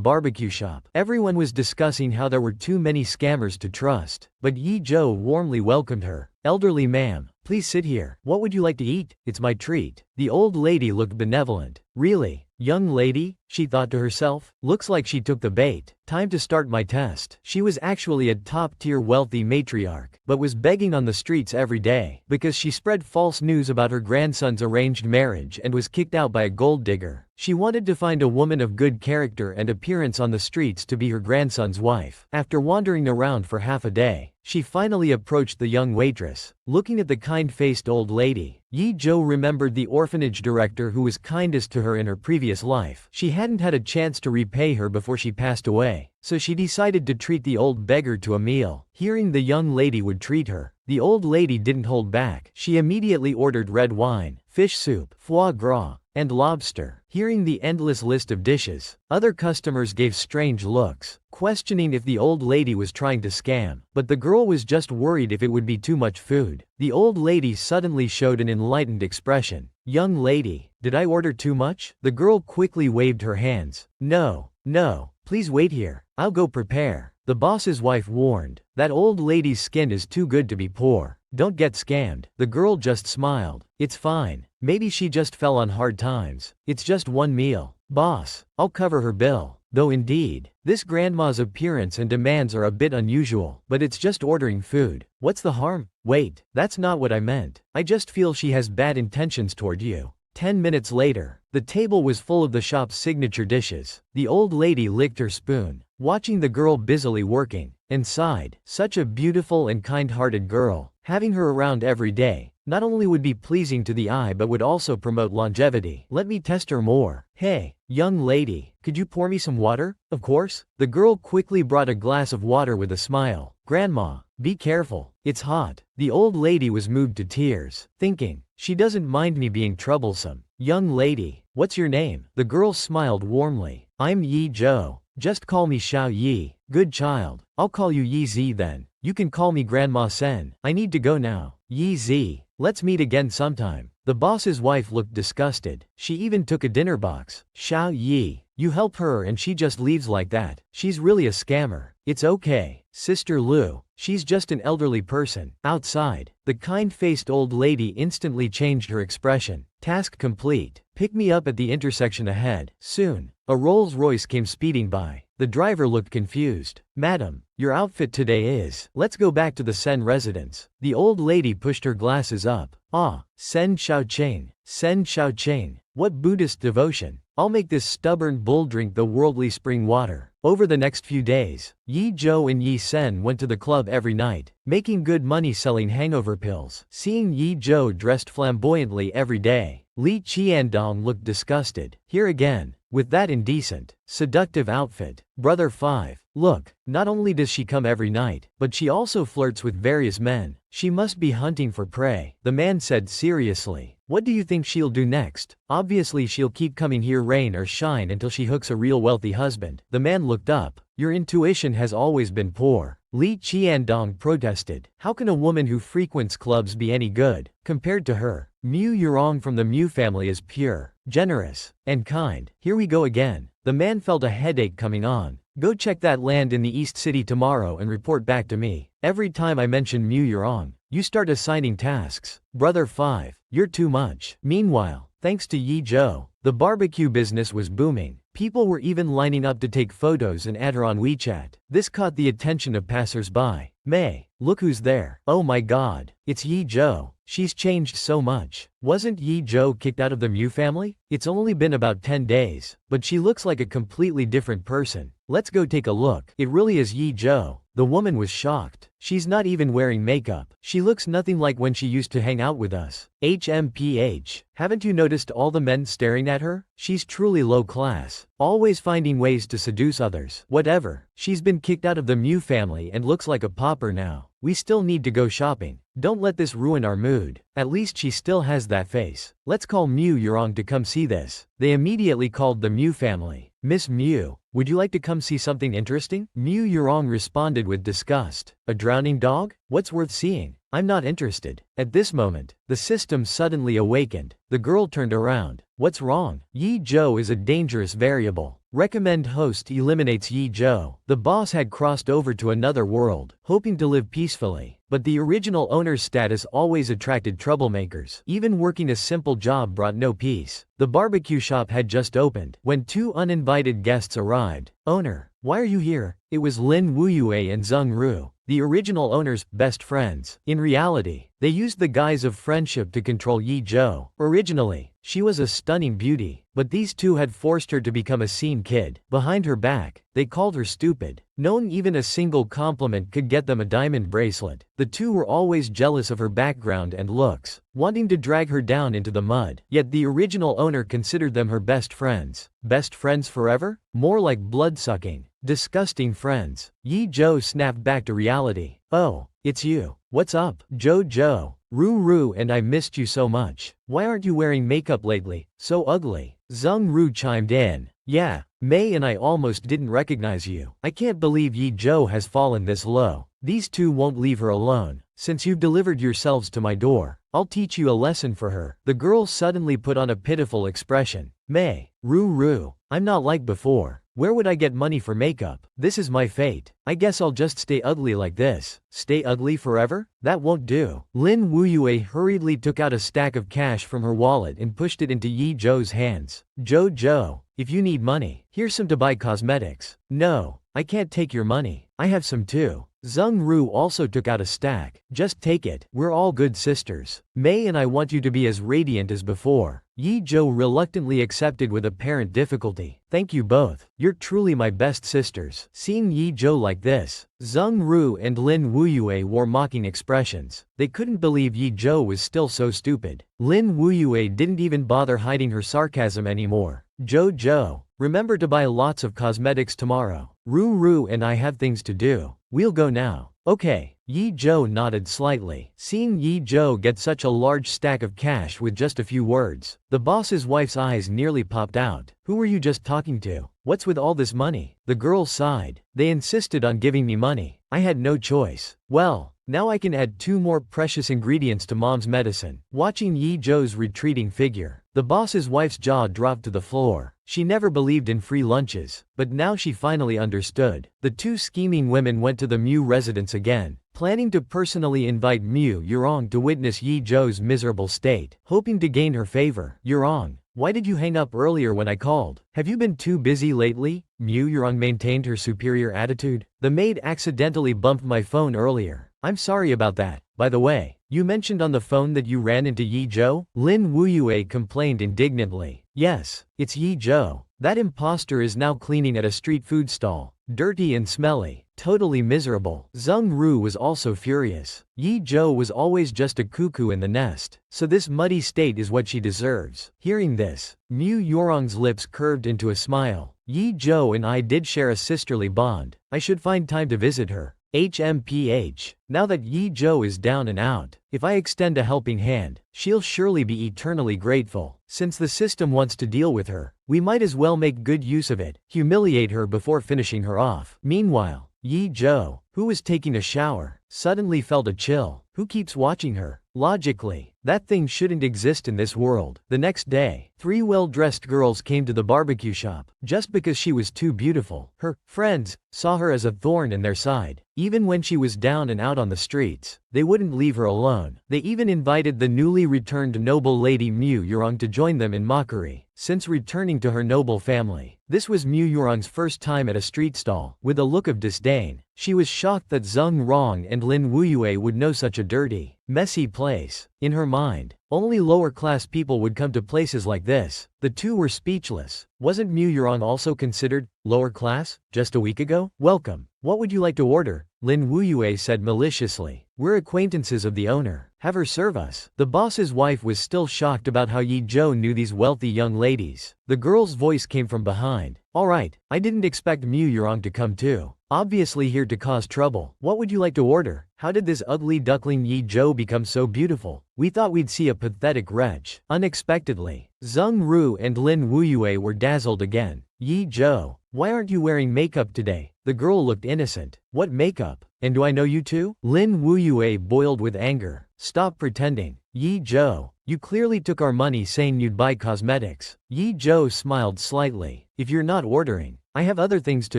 barbecue shop. Everyone was discussing how there were too many scammers to trust, but Yi Zhou warmly welcomed her. Elderly ma'am, please sit here. What would you like to eat? It's my treat. The old lady looked benevolent. Really? Young lady? She thought to herself. Looks like she took the bait. Time to start my test. She was actually a top-tier wealthy matriarch, but was begging on the streets every day because she spread false news about her grandson's arranged marriage and was kicked out by a gold digger. She wanted to find a woman of good character and appearance on the streets to be her grandson's wife. After wandering around for half a day, she finally approached the young waitress. Looking at the kind-faced old lady, Yi Zhou remembered the orphanage director who was kindest to her in her previous life. She hadn't had a chance to repay her before she passed away, so she decided to treat the old beggar to a meal. Hearing the young lady would treat her, The old lady didn't hold back. She immediately ordered red wine, fish soup, foie gras, and lobster. Hearing the endless list of dishes, other customers gave strange looks, questioning if the old lady was trying to scam, but the girl was just worried if it would be too much food. The old lady suddenly showed an enlightened expression. "Young lady, did I order too much?" The girl quickly waved her hands. "No, no, please wait here. I'll go prepare." The boss's wife warned. "That old lady's skin is too good to be poor. Don't get scammed." The girl just smiled. "It's fine. Maybe she just fell on hard times. It's just one meal. Boss, I'll cover her bill." Though indeed, this grandma's appearance and demands are a bit unusual, but it's just ordering food. What's the harm? Wait, that's not what I meant. I just feel she has bad intentions toward you. 10 minutes later, the table was full of the shop's signature dishes. The old lady licked her spoon, watching the girl busily working, and sighed. Such a beautiful and kind-hearted girl. Having her around every day not only would be pleasing to the eye but would also promote longevity. Let me test her more. "Hey, young lady, could you pour me some water?" "Of course." The girl quickly brought a glass of water with a smile. "Grandma, be careful. It's hot." The old lady was moved to tears, thinking, she doesn't mind me being troublesome. "Young lady, what's your name?" The girl smiled warmly. "I'm Yi Zhou. Just call me Xiao Yi." "Good child. I'll call you Yi Zi then. You can call me Grandma Sen. I need to go now." "Yi Zi, let's meet again sometime." The boss's wife looked disgusted. She even took a dinner box. "Xiao Yi, you help her and she just leaves like that. She's really a scammer." "It's okay, Sister Lu. She's just an elderly person." Outside, the kind-faced old lady instantly changed her expression. "Task complete. Pick me up at the intersection ahead." Soon, a Rolls-Royce came speeding by. The driver looked confused. "Madam, your outfit today is..." "Let's go back to the Sen residence." The old lady pushed her glasses up. "Ah, Sen Shaoqing. Sen Shaoqing. What Buddhist devotion. I'll make this stubborn bull drink the worldly spring water." Over the next few days, Yi Zhou and Yi Sen went to the club every night, making good money selling hangover pills. Seeing Yi Zhou dressed flamboyantly every day, Li Qiandong looked disgusted. Here again, with that indecent, seductive outfit. Brother 5. Look, not only does she come every night, but she also flirts with various men. She must be hunting for prey. The man said seriously. What do you think she'll do next? Obviously she'll keep coming here rain or shine until she hooks a real wealthy husband. The man looked up. Your intuition has always been poor. Li Qiandong protested. How can a woman who frequents clubs be any good, compared to her? Mu Yurong from the Mu family is pure, generous, and kind. Here we go again. The man felt a headache coming on. Go check that land in the East City tomorrow and report back to me. Every time I mention Mu Yurong, you start assigning tasks. Brother 5, you're too much. Meanwhile, thanks to Yi Zhou, the barbecue business was booming. People were even lining up to take photos and add her on WeChat. This caught the attention of passers-by. "May, look who's there. Oh my god, it's Yi Zhou. She's changed so much. Wasn't Yi Zhou kicked out of the Mu family? It's only been about 10 days, but she looks like a completely different person. Let's go take a look." It really is Yi Zhou. The woman was shocked. She's not even wearing makeup. She looks nothing like when she used to hang out with us. HMPH. Haven't you noticed all the men staring at her? She's truly low class, always finding ways to seduce others. Whatever. She's been kicked out of the Mu family and looks like a pauper now. We still need to go shopping. Don't let this ruin our mood. At least she still has that face. Let's call Mu Yurong to come see this. They immediately called the Mu family. "Miss Mu, would you like to come see something interesting?" Mu Yurong responded with disgust. "A drowning dog? What's worth seeing? I'm not interested." At this moment, the system suddenly awakened. The girl turned around. What's wrong? Yi Zhou is a dangerous variable. Recommend host eliminates Yi Zhou. The boss had crossed over to another world, hoping to live peacefully. But the original owner's status always attracted troublemakers. Even working a simple job brought no peace. The barbecue shop had just opened when two uninvited guests arrived. "Owner, why are you here?" It was Lin Wuyue and Zheng Ru, the original owner's best friends. In reality, they used the guise of friendship to control Yi Zhou. Originally, she was a stunning beauty, but these two had forced her to become a scene kid. Behind her back, they called her stupid. Knowing even a single compliment could get them a diamond bracelet, the two were always jealous of her background and looks, wanting to drag her down into the mud. Yet the original owner considered them her best friends. Best friends forever? More like blood-sucking. Disgusting friends. Yi Zhou snapped back to reality. Oh, it's you. What's up, Joe? Ru and I missed you so much. Why aren't you wearing makeup lately? So ugly. Zheng Ru chimed in. Yeah, Mei and I almost didn't recognize you. I can't believe Yi Zhou has fallen this low. These two won't leave her alone. Since you've delivered yourselves to my door, I'll teach you a lesson for her. The girl suddenly put on a pitiful expression. Mei, Ru, I'm not like before. Where would I get money for makeup? This is my fate. I guess I'll just stay ugly like this. Stay ugly forever? That won't do. Lin Wuyue hurriedly took out a stack of cash from her wallet and pushed it into Yi Zhou's hands. Joe, if you need money, here's some to buy cosmetics. No, I can't take your money. I have some too. Zheng Ru also took out a stack. Just take it. We're all good sisters. Mei and I want you to be as radiant as before. Yi Zhou reluctantly accepted with apparent difficulty. Thank you both. You're truly my best sisters. Seeing Yi Zhou like this, Zheng Ru and Lin Wuyue wore mocking expressions. They couldn't believe Yi Zhou was still so stupid. Lin Wuyue didn't even bother hiding her sarcasm anymore. Joe, remember to buy lots of cosmetics tomorrow. Ru and I have things to do. We'll go now. Okay. Yi Zhou nodded slightly. Seeing Yi Zhou get such a large stack of cash with just a few words, the boss's wife's eyes nearly popped out. Who were you just talking to? What's with all this money? The girl sighed. They insisted on giving me money. I had no choice. Well, now I can add 2 more precious ingredients to mom's medicine. Watching Yi Zhou's retreating figure, the boss's wife's jaw dropped to the floor. She never believed in free lunches, but now she finally understood. The 2 scheming women went to the Mu residence again, planning to personally invite Mu Yurong to witness Yi Zhou's miserable state, hoping to gain her favor. Yurong, why did you hang up earlier when I called? Have you been too busy lately? Mu Yurong maintained her superior attitude. The maid accidentally bumped my phone earlier. I'm sorry about that. By the way, you mentioned on the phone that you ran into Yi Zhou? Lin Wuyue complained indignantly. Yes, it's Yi Zhou. That imposter is now cleaning at a street food stall. Dirty and smelly. Totally miserable. Zheng Ru was also furious. Yi Zhou was always just a cuckoo in the nest, so this muddy state is what she deserves. Hearing this, Mu Yurong's lips curved into a smile. Yi Zhou and I did share a sisterly bond. I should find time to visit her. HMPH. Now that Yi Zhou is down and out, if I extend a helping hand, she'll surely be eternally grateful. Since the system wants to deal with her, we might as well make good use of it, humiliate her before finishing her off. Meanwhile, Yi Zhou, who was taking a shower, suddenly felt a chill. Who keeps watching her? Logically, that thing shouldn't exist in this world. The next day, 3 well-dressed girls came to the barbecue shop. Just because she was too beautiful, her friends saw her as a thorn in their side. Even when she was down and out on the streets, they wouldn't leave her alone. They even invited the newly returned noble lady Mu Yurong to join them in mockery. Since returning to her noble family, this was Mu Yurong's first time at a street stall. With a look of disdain, she was shocked that Zheng Rong and Lin Wuyue would know such a dirty, messy place. In her mind, only lower-class people would come to places like this. The two were speechless. Wasn't Mu Yurong also considered lower class just a week ago? Welcome. What would you like to order? Lin Wuyue said maliciously. We're acquaintances of the owner. Have her serve us. The boss's wife was still shocked about how Yi Zhou knew these wealthy young ladies. The girl's voice came from behind. Alright, I didn't expect Mu Yurong to come too. Obviously here to cause trouble. What would you like to order? How did this ugly duckling Yi Zhou become so beautiful? We thought we'd see a pathetic wretch. Unexpectedly, Zheng Ru and Lin Wuyue were dazzled again. Yi Zhou, why aren't you wearing makeup today? The girl looked innocent. What makeup? And do I know you too? Lin Wuyue boiled with anger. Stop pretending. Yi Zhou, you clearly took our money saying you'd buy cosmetics. Yi Zhou smiled slightly. If you're not ordering, I have other things to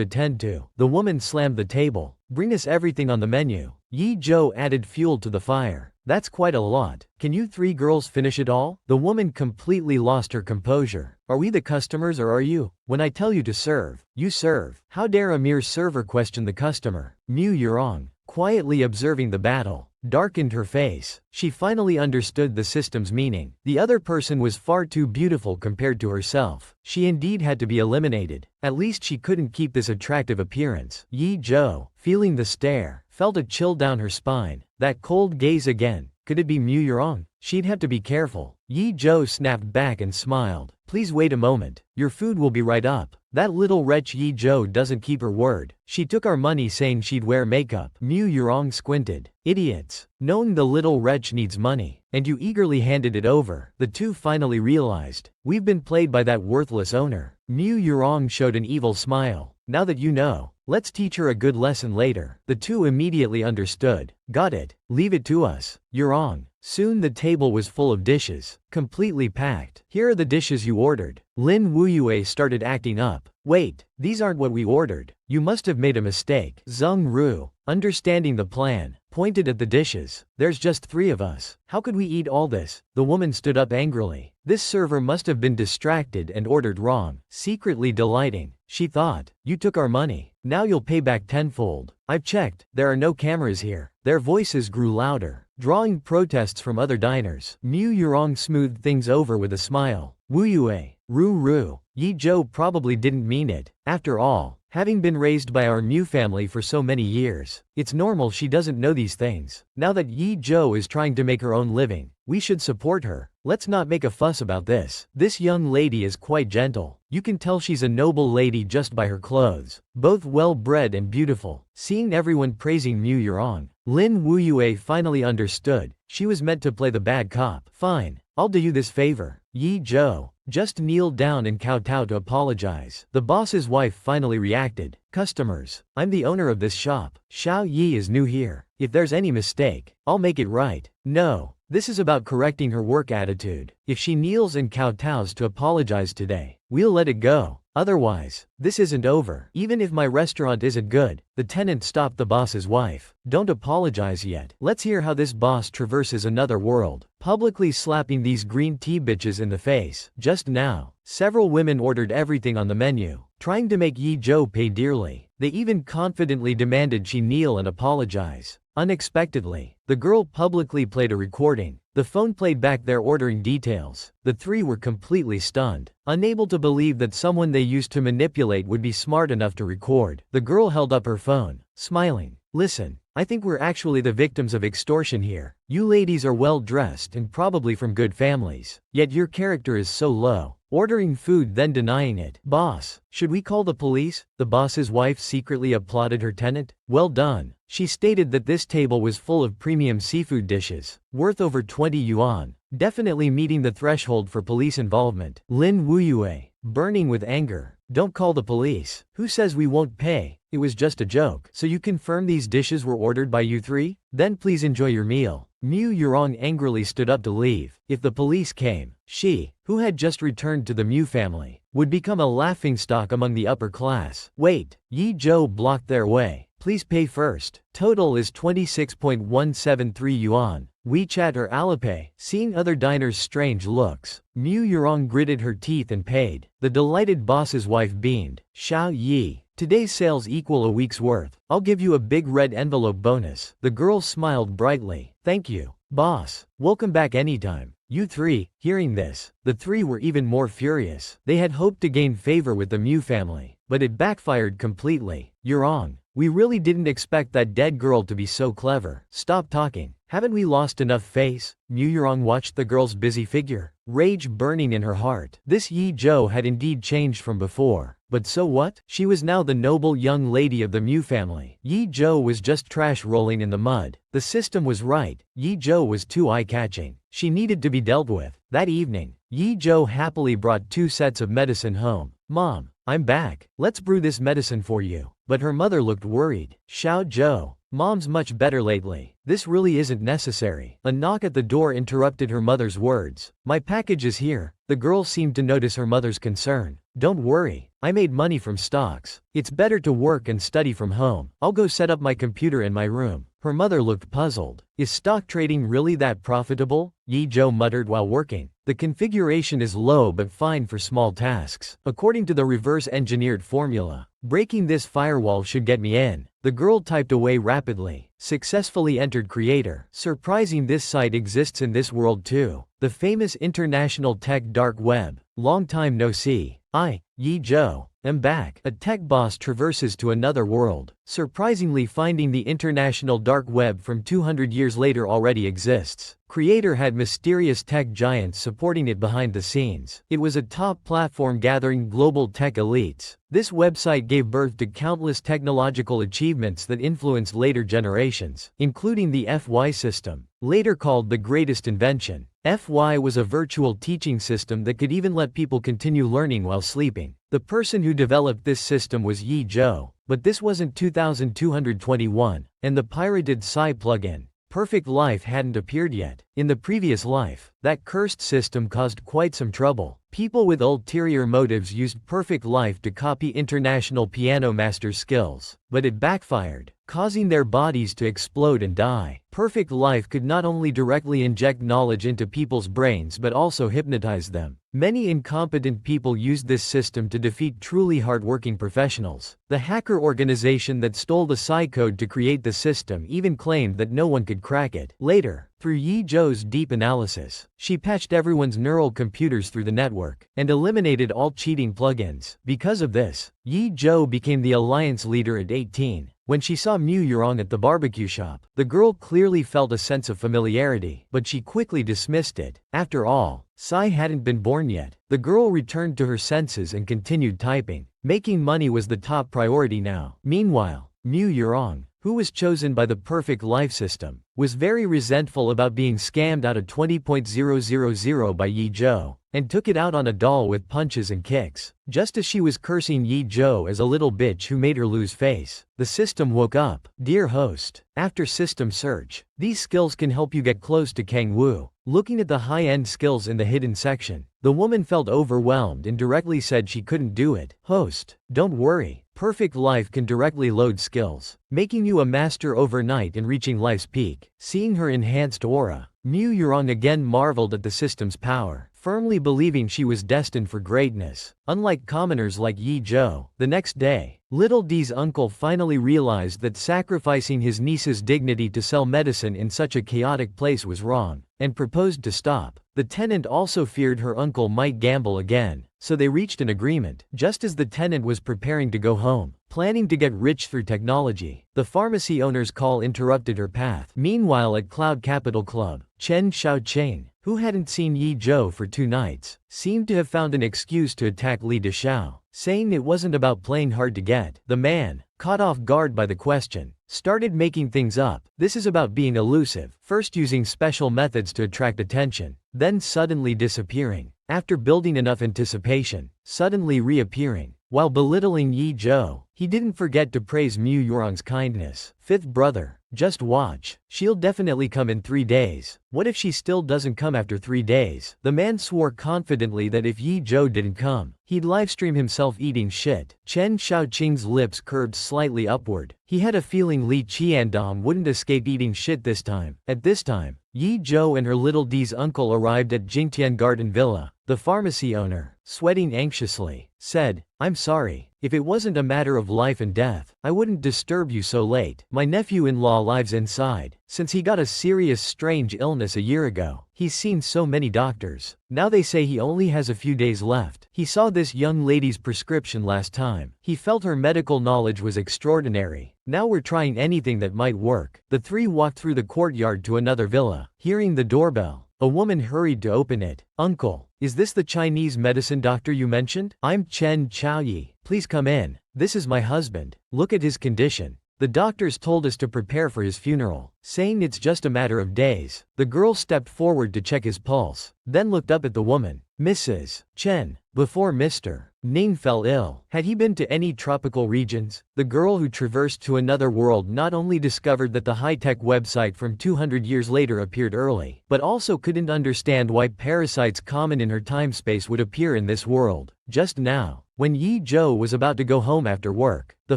attend to. The woman slammed the table. Bring us everything on the menu. Yi Zhou added fuel to the fire. That's quite a lot. Can you 3 girls finish it all? The woman completely lost her composure. Are we the customers or are you? When I tell you to serve, you serve. How dare a mere server question the customer? Mu Yurong, quietly observing the battle, darkened her face. She finally understood the system's meaning. The other person was far too beautiful compared to herself. She indeed had to be eliminated. At least she couldn't keep this attractive appearance. Yi Zhou, feeling the stare, felt a chill down her spine. That cold gaze again. Could it be Mu Yurong? she'd have to be careful. Yi Zhou snapped back and smiled. Please wait a moment. Your food will be right up. That little wretch Yi Zhou doesn't keep her word. She took our money saying she'd wear makeup. Mu Yurong squinted. Idiots. Knowing the little wretch needs money. And you eagerly handed it over. The two finally realized. We've been played by that worthless owner. Mu Yurong showed an evil smile. Now that you know, let's teach her a good lesson later. The two immediately understood. Got it. Leave it to us. Yurong. Soon the table was full of dishes, completely packed. Here are the dishes you ordered. Lin Wuyue started acting up. Wait, these aren't what we ordered. You must have made a mistake. Zheng Ru, understanding the plan, pointed at the dishes. There's just 3 of us. How could we eat all this? The woman stood up angrily. This server must have been distracted and ordered wrong. Secretly delighting, she thought. You took our money. Now you'll pay back tenfold. I've checked. There are no cameras here. Their voices grew louder, drawing protests from other diners. Mu Yurong smoothed things over with a smile. Wuyue, Ru. Yi Zhou probably didn't mean it. After all, having been raised by our Mu family for so many years, it's normal she doesn't know these things. Now that Yi Zhou is trying to make her own living, we should support her. Let's not make a fuss about this. This young lady is quite gentle. You can tell she's a noble lady just by her clothes. Both well-bred and beautiful. Seeing everyone praising Mu Yurong, Lin Wuyue finally understood. She was meant to play the bad cop. Fine, I'll do you this favor. Yi Zhou, just kneel down and kowtow to apologize. The boss's wife finally reacted. Customers, I'm the owner of this shop. Xiao Yi is new here. If there's any mistake, I'll make it right. No, this is about correcting her work attitude. If she kneels and kowtows to apologize today, we'll let it go. Otherwise, this isn't over. Even if my restaurant isn't good, the tenant stopped the boss's wife. Don't apologize yet. Let's hear how this boss traverses another world. Publicly slapping these green tea bitches in the face. Just now, several women ordered everything on the menu, trying to make Yi Zhou pay dearly. They even confidently demanded she kneel and apologize. Unexpectedly, the girl publicly played a recording. The phone played back their ordering details. The 3 were completely stunned, unable to believe that someone they used to manipulate would be smart enough to record. The girl held up her phone, smiling. Listen, I think we're actually the victims of extortion here. You ladies are well dressed and probably from good families. Yet your character is so low. Ordering food then denying it. Boss, should we call the police? The boss's wife secretly applauded her tenant. Well done. She stated that this table was full of premium seafood dishes, worth over 20 yuan, definitely meeting the threshold for police involvement. Lin Wuyue, burning with anger. Don't call the police. Who says we won't pay? It was just a joke. So you confirm these dishes were ordered by you 3? Then please enjoy your meal. Mu Yurong angrily stood up to leave. If the police came, she, who had just returned to the Mu family, would become a laughingstock among the upper class. Wait, Yi Zhou blocked their way. Please pay first. Total is 26.173 yuan. WeChat or Alipay. Seeing other diners' strange looks, Mu Yurong gritted her teeth and paid. The delighted boss's wife beamed. Xiao Yi, today's sales equal a week's worth. I'll give you a big red envelope bonus. The girl smiled brightly. Thank you, boss. Welcome back anytime. You 3, hearing this, the 3 were even more furious. They had hoped to gain favor with the Mu family, but it backfired completely. Yurong, we really didn't expect that dead girl to be so clever. Stop talking. Haven't we lost enough face? Mu Yurong watched the girl's busy figure, rage burning in her heart. This Yi Zhou had indeed changed from before. But so what? She was now the noble young lady of the Mu family. Yi Zhou was just trash rolling in the mud. The system was right. Yi Zhou was too eye-catching. She needed to be dealt with. That evening, Yi Zhou happily brought 2 sets of medicine home. Mom, I'm back. Let's brew this medicine for you. But her mother looked worried. Xiao Zhou, Mom's much better lately. This really isn't necessary. A knock at the door interrupted her mother's words. My package is here. The girl seemed to notice her mother's concern. Don't worry. I made money from stocks. It's better to work and study from home. I'll go set up my computer in my room. Her mother looked puzzled. Is stock trading really that profitable? Yi Zhou muttered while working. The configuration is low but fine for small tasks. According to the reverse-engineered formula, breaking this firewall should get me in. The girl typed away rapidly. Successfully entered Creator. Surprising, this site exists in this world too. The famous international tech dark web. Long time no see. Yi Zhou, I'm back. A tech boss traverses to another world, surprisingly finding the international dark web from 200 years later already exists. Creator had mysterious tech giants supporting it behind the scenes. It was a top platform gathering global tech elites. This website gave birth to countless technological achievements that influenced later generations, including the FY system, later called the greatest invention. FY was a virtual teaching system that could even let people continue learning while sleeping. The person who developed this system was Yi Zhou, but this wasn't 2221, and the pirated Psy plugin, Perfect Life, hadn't appeared yet. In the previous life, that cursed system caused quite some trouble. People with ulterior motives used Perfect Life to copy international piano master skills, but it backfired, causing their bodies to explode and die. Perfect Life could not only directly inject knowledge into people's brains but also hypnotize them. Many incompetent people used this system to defeat truly hardworking professionals. The hacker organization that stole the Psy code to create the system even claimed that no one could crack it. Later, through Yi Zhou's deep analysis, she patched everyone's neural computers through the network, and eliminated all cheating plugins. Because of this, Yi Zhou became the alliance leader at 18. When she saw Mu Yurong at the barbecue shop, the girl clearly felt a sense of familiarity, but she quickly dismissed it. After all, Psy hadn't been born yet. The girl returned to her senses and continued typing. Making money was the top priority now. Meanwhile, Mu Yurong, who was chosen by the Perfect Life system, was very resentful about being scammed out of 20,000 by Yi Zhou, and took it out on a doll with punches and kicks. Just as she was cursing Yi Zhou as a little bitch who made her lose face, the system woke up. Dear host, after system search, these skills can help you get close to Kang Wu. Looking at the high-end skills in the hidden section, the woman felt overwhelmed and directly said she couldn't do it. Host, don't worry. Perfect Life can directly load skills, making you a master overnight and reaching life's peak. Seeing her enhanced aura, Mu Yurong again marveled at the system's power, firmly believing she was destined for greatness. Unlike commoners like Yi Zhou, the next day, Little D's uncle finally realized that sacrificing his niece's dignity to sell medicine in such a chaotic place was wrong, and proposed to stop. The tenant also feared her uncle might gamble again, so they reached an agreement. Just as the tenant was preparing to go home, planning to get rich through technology, the pharmacy owner's call interrupted her path. Meanwhile, at Cloud Capital Club, Chen Xiaoqing, who hadn't seen Yi Zhou for 2 nights, seemed to have found an excuse to attack Li Dexiao, saying it wasn't about playing hard to get. The man, caught off guard by the question, started making things up. This is about being elusive, first using special methods to attract attention, then suddenly disappearing, after building enough anticipation, suddenly reappearing. While belittling Yi Zhou, he didn't forget to praise Mu Yurong's kindness. Fifth brother, just watch. She'll definitely come in 3 days. What if she still doesn't come after 3 days? The man swore confidently that if Yi Zhou didn't come, he'd livestream himself eating shit. Chen Xiaoqing's lips curved slightly upward. He had a feeling Li Qiandong wouldn't escape eating shit this time. At this time, Yi Zhou and her little D's uncle arrived at Jingtian Garden Villa. The pharmacy owner, sweating anxiously, said, "I'm sorry. If it wasn't a matter of life and death, I wouldn't disturb you so late. My nephew-in-law lives inside. Since he got a serious strange illness a year ago, he's seen so many doctors. Now they say he only has a few days left. He saw this young lady's prescription last time. He felt her medical knowledge was extraordinary. Now we're trying anything that might work." The three walked through the courtyard to another villa. Hearing the doorbell, a woman hurried to open it. "Uncle, is this the Chinese medicine doctor you mentioned? I'm Chen Chaoyi. Please come in. This is my husband. Look at his condition. The doctors told us to prepare for his funeral, saying it's just a matter of days." The girl stepped forward to check his pulse, then looked up at the woman. "Mrs. Chen, before Mr. Ning fell ill, had he been to any tropical regions?" The girl who traversed to another world not only discovered that the high-tech website from 200 years later appeared early, but also couldn't understand why parasites common in her time-space would appear in this world. Just now, when Yi Zhou was about to go home after work, the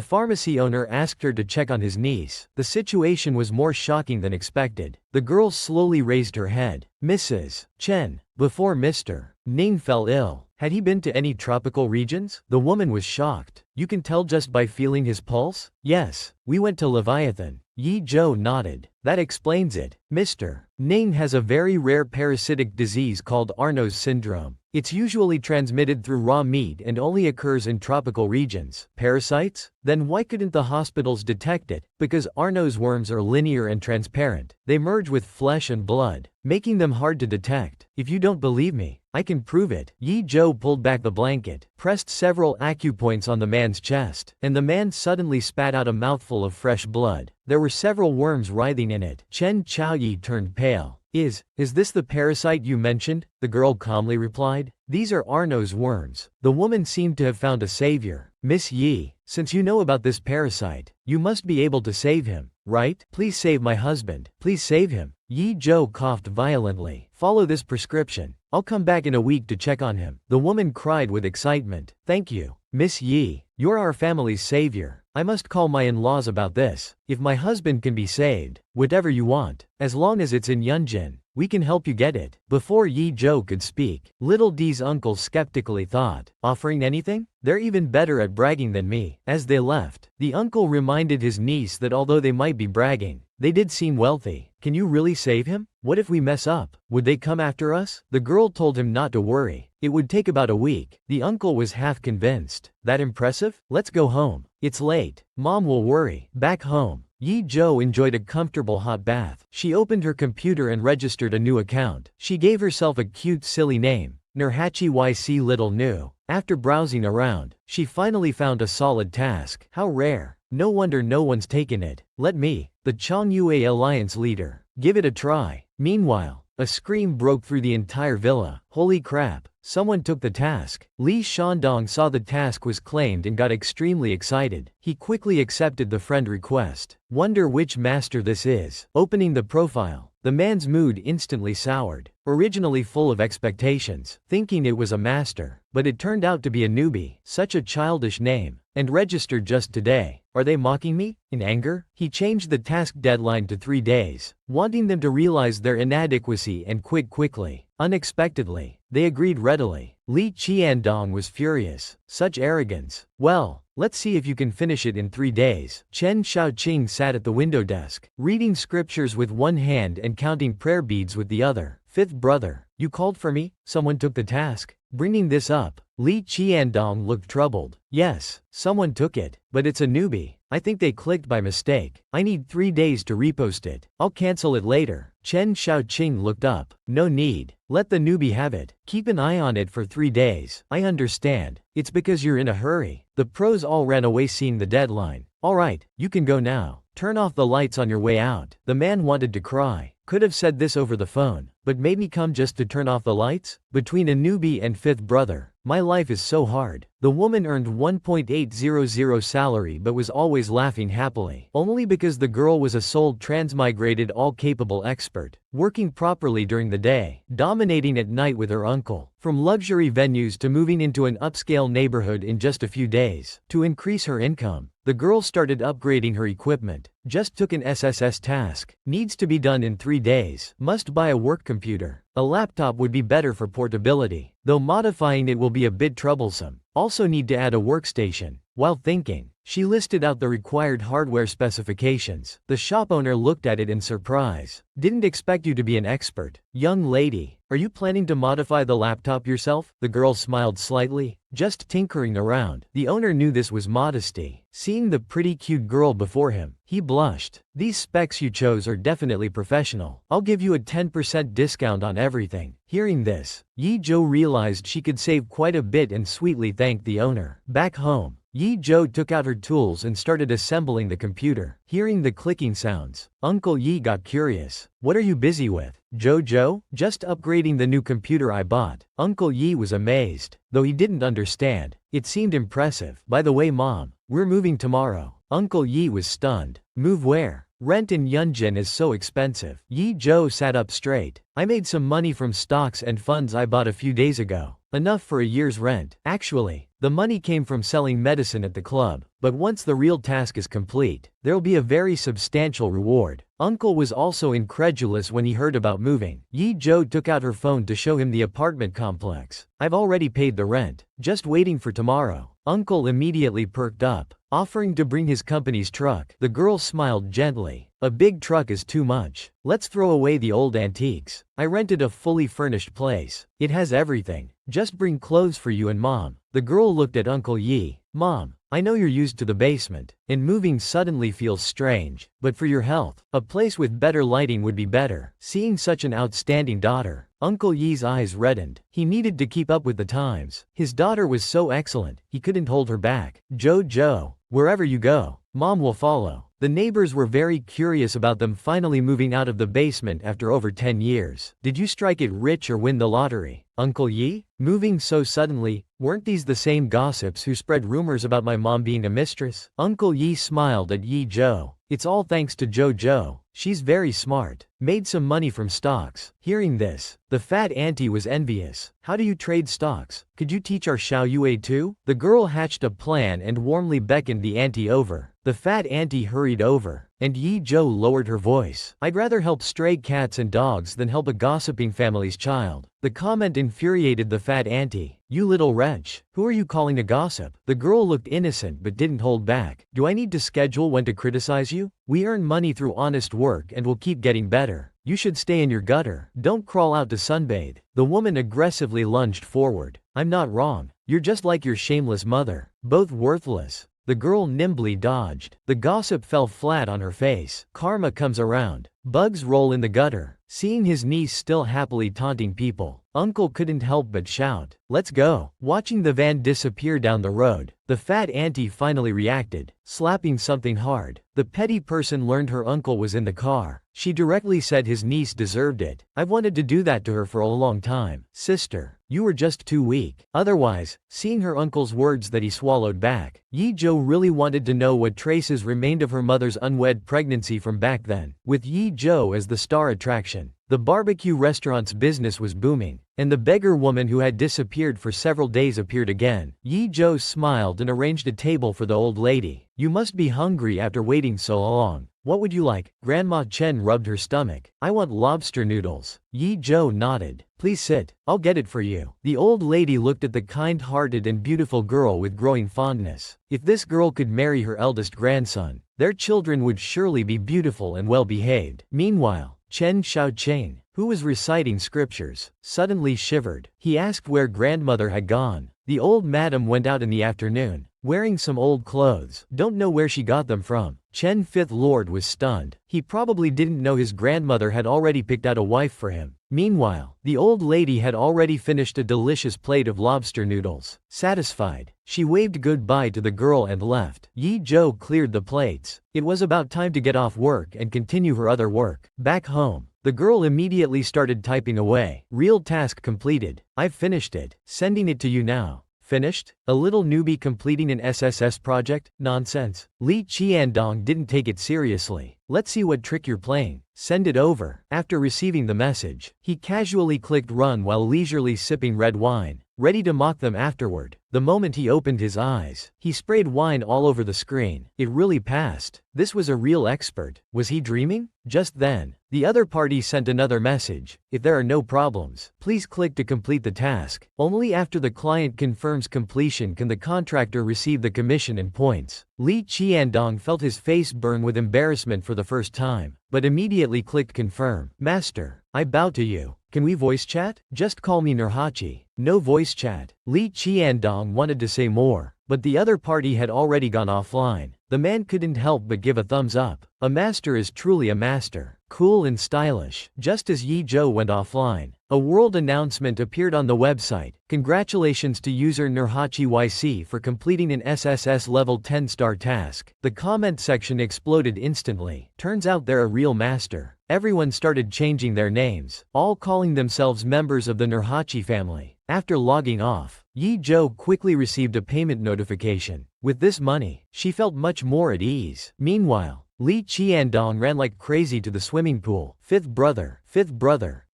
pharmacy owner asked her to check on his niece. The situation was more shocking than expected. The girl slowly raised her head. "Mrs. Chen, before Mr. Ning fell ill, had he been to any tropical regions?" The woman was shocked. "You can tell just by feeling his pulse?" "Yes, we went to Leviathan. Yi Zhou nodded. That explains it. Mr. Ning has a very rare parasitic disease called Arno's syndrome. It's usually transmitted through raw meat and only occurs in tropical regions. Parasites? Then why couldn't the hospitals detect it? Because Arno's worms are linear and transparent. They merge with flesh and blood, making them hard to detect. If you don't believe me, I can prove it. Yi Zhou pulled back the blanket, pressed several acupoints on the man's chest, and the man suddenly spat out a mouthful of fresh blood. There were several worms writhing in it. Chen Chaoyi turned pale. Is this the parasite you mentioned? The girl calmly replied. These are Arno's worms. The woman seemed to have found a savior. Miss Yi, since you know about this parasite, you must be able to save him, right? Please save my husband. Please save him. Yi Zhou coughed violently. Follow this prescription. I'll come back in a week to check on him. The woman cried with excitement. Thank you, Miss Yi. You're our family's savior. I must call my in-laws about this. If my husband can be saved, whatever you want, as long as it's in Yunjin, we can help you get it. Before Yi Zhou could speak, Little D's uncle skeptically thought, offering anything? They're even better at bragging than me. As they left, the uncle reminded his niece that although they might be bragging, they did seem wealthy. Can you really save him? What if we mess up? Would they come after us? The girl told him not to worry. It would take about a week. The uncle was half convinced. That impressive? Let's go home. It's late. Mom will worry. Back home, Yi Zhou enjoyed a comfortable hot bath. She opened her computer and registered a new account. She gave herself a cute silly name, Nurhachi YC Little New. After browsing around, she finally found a solid task. How rare. No wonder no one's taken it. Let me, the Changyue Alliance leader, give it a try. Meanwhile, a scream broke through the entire villa. Holy crap, someone took the task. Li Shandong saw the task was claimed and got extremely excited. He quickly accepted the friend request. Wonder which master this is. Opening the profile, the man's mood instantly soured. Originally full of expectations, thinking it was a master, but it turned out to be a newbie. Such a childish name. And registered just today. Are they mocking me? In anger, he changed the task deadline to 3 days, wanting them to realize their inadequacy and quit quickly. Unexpectedly, they agreed readily. Li Qiandong was furious. Such arrogance. Well, let's see if you can finish it in 3 days. Chen Shaoqing sat at the window desk, reading scriptures with one hand and counting prayer beads with the other. Fifth brother, you called for me? Someone took the task? Bringing this up, Li Qiandong looked troubled. Yes, someone took it, but it's a newbie. I think they clicked by mistake. I need 3 days to repost it. I'll cancel it later. Chen Shaoqing looked up. No need. Let the newbie have it. Keep an eye on it for 3 days. I understand. It's because you're in a hurry. The pros all ran away seeing the deadline. Alright, you can go now. Turn off the lights on your way out. The man wanted to cry. Could have said this over the phone, but made me come just to turn off the lights? Between a newbie and fifth brother, my life is so hard. The woman earned 1.800 salary but was always laughing happily. Only because the girl was a souled transmigrated all-capable expert, working properly during the day, dominating at night with her uncle. From luxury venues to moving into an upscale neighborhood in just a few days. To increase her income, the girl started upgrading her equipment. Just took an SSS task. Needs to be done in 3 days. Must buy a work computer. A laptop would be better for portability, though modifying it will be a bit troublesome. Also need to add a workstation. While thinking, she listed out the required hardware specifications. The shop owner looked at it in surprise. Didn't expect you to be an expert. Young lady, are you planning to modify the laptop yourself? The girl smiled slightly. Just tinkering around. The owner knew this was modesty. Seeing the pretty cute girl before him, he blushed. These specs you chose are definitely professional. I'll give you a 10% discount on everything. Hearing this, Yi Zhou realized she could save quite a bit and sweetly thanked the owner. Back home, Yi Zhou took out her tools and started assembling the computer. Hearing the clicking sounds, Uncle Yi got curious. What are you busy with, Jojo? Just upgrading the new computer I bought. Uncle Yi was amazed, though he didn't understand. It seemed impressive. By the way, Mom, we're moving tomorrow. Uncle Yi was stunned. Move where? Rent in Yunjin is so expensive. Yi Zhou sat up straight. I made some money from stocks and funds I bought a few days ago. Enough for a year's rent. Actually, the money came from selling medicine at the club. But once the real task is complete, there'll be a very substantial reward. Uncle was also incredulous when he heard about moving. Yi Zhou took out her phone to show him the apartment complex. I've already paid the rent. Just waiting for tomorrow. Uncle immediately perked up, offering to bring his company's truck. The girl smiled gently. A big truck is too much. Let's throw away the old antiques. I rented a fully furnished place. It has everything. Just bring clothes for you and Mom. The girl looked at Uncle Yi. Mom, I know you're used to the basement, and moving suddenly feels strange, but for your health, a place with better lighting would be better. Seeing such an outstanding daughter, Uncle Yi's eyes reddened. He needed to keep up with the times. His daughter was so excellent, he couldn't hold her back. Joe, wherever you go, Mom will follow. The neighbors were very curious about them finally moving out of the basement after over 10 years. Did you strike it rich or win the lottery, Uncle Yi? Moving so suddenly, weren't these the same gossips who spread rumors about my mom being a mistress? Uncle Yi smiled at Yi Zhou. It's all thanks to Joe. She's very smart. Made some money from stocks. Hearing this, the fat auntie was envious. How do you trade stocks? Could you teach our Xiao Yue too? The girl hatched a plan and warmly beckoned the auntie over. The fat auntie hurried over, and Yi Zhou lowered her voice. I'd rather help stray cats and dogs than help a gossiping family's child. The comment infuriated the fat auntie. You little wretch, who are you calling a gossip? The girl looked innocent but didn't hold back. Do I need to schedule when to criticize you? We earn money through honest work and will keep getting better. You should stay in your gutter. Don't crawl out to sunbathe. The woman aggressively lunged forward. I'm not wrong. You're just like your shameless mother. Both worthless. The girl nimbly dodged. The gossip fell flat on her face. Karma comes around. Bugs roll in the gutter. Seeing his niece still happily taunting people, Uncle couldn't help but shout, "Let's go!" Watching the van disappear down the road, the fat auntie finally reacted, slapping something hard. The petty person learned her uncle was in the car. She directly said his niece deserved it. I've wanted to do that to her for a long time. Sister, you were just too weak. Otherwise, seeing her uncle's words that he swallowed back, Yi Zhou really wanted to know what traces remained of her mother's unwed pregnancy from back then. With Yi Zhou as the star attraction, the barbecue restaurant's business was booming, and the beggar woman who had disappeared for several days appeared again. Yi Zhou smiled and arranged a table for the old lady. You must be hungry after waiting so long. What would you like? Grandma Chen rubbed her stomach. I want lobster noodles. Yi Zhou nodded. Please sit. I'll get it for you. The old lady looked at the kind-hearted and beautiful girl with growing fondness. If this girl could marry her eldest grandson, their children would surely be beautiful and well-behaved. Meanwhile, Chen Xiaoqing, who was reciting scriptures, suddenly shivered. He asked where grandmother had gone. The old madam went out in the afternoon, wearing some old clothes. Don't know where she got them from. Chen Fifth Lord was stunned. He probably didn't know his grandmother had already picked out a wife for him. Meanwhile, the old lady had already finished a delicious plate of lobster noodles. Satisfied, she waved goodbye to the girl and left. Yi Zhou cleared the plates. It was about time to get off work and continue her other work. Back home, the girl immediately started typing away. Real task completed. I've finished it. Sending it to you now. Finished? A little newbie completing an SSS project? Nonsense. Li Qiandong didn't take it seriously. Let's see what trick you're playing. Send it over. After receiving the message, he casually clicked run while leisurely sipping red wine, ready to mock them afterward. The moment he opened his eyes, he sprayed wine all over the screen. It really passed. This was a real expert. Was he dreaming? Just then, the other party sent another message. If there are no problems, please click to complete the task. Only after the client confirms completion can the contractor receive the commission and points. Li Qiandong felt his face burn with embarrassment for the first time, but immediately clicked confirm. Master, I bow to you. Can we voice chat? Just call me Nurhachi. No voice chat. Li Qiandong wanted to say more, but the other party had already gone offline. The man couldn't help but give a thumbs up. A master is truly a master. Cool and stylish. Just as Yi Zhou went offline, a world announcement appeared on the website. Congratulations to user Nurhachi YC for completing an SSS level 10-star task. The comment section exploded instantly. Turns out they're a real master. Everyone started changing their names, all calling themselves members of the Nurhachi family. After logging off, Yi Zhou quickly received a payment notification. With this money, she felt much more at ease. Meanwhile, Li Qiandong ran like crazy to the swimming pool. Fifth brother,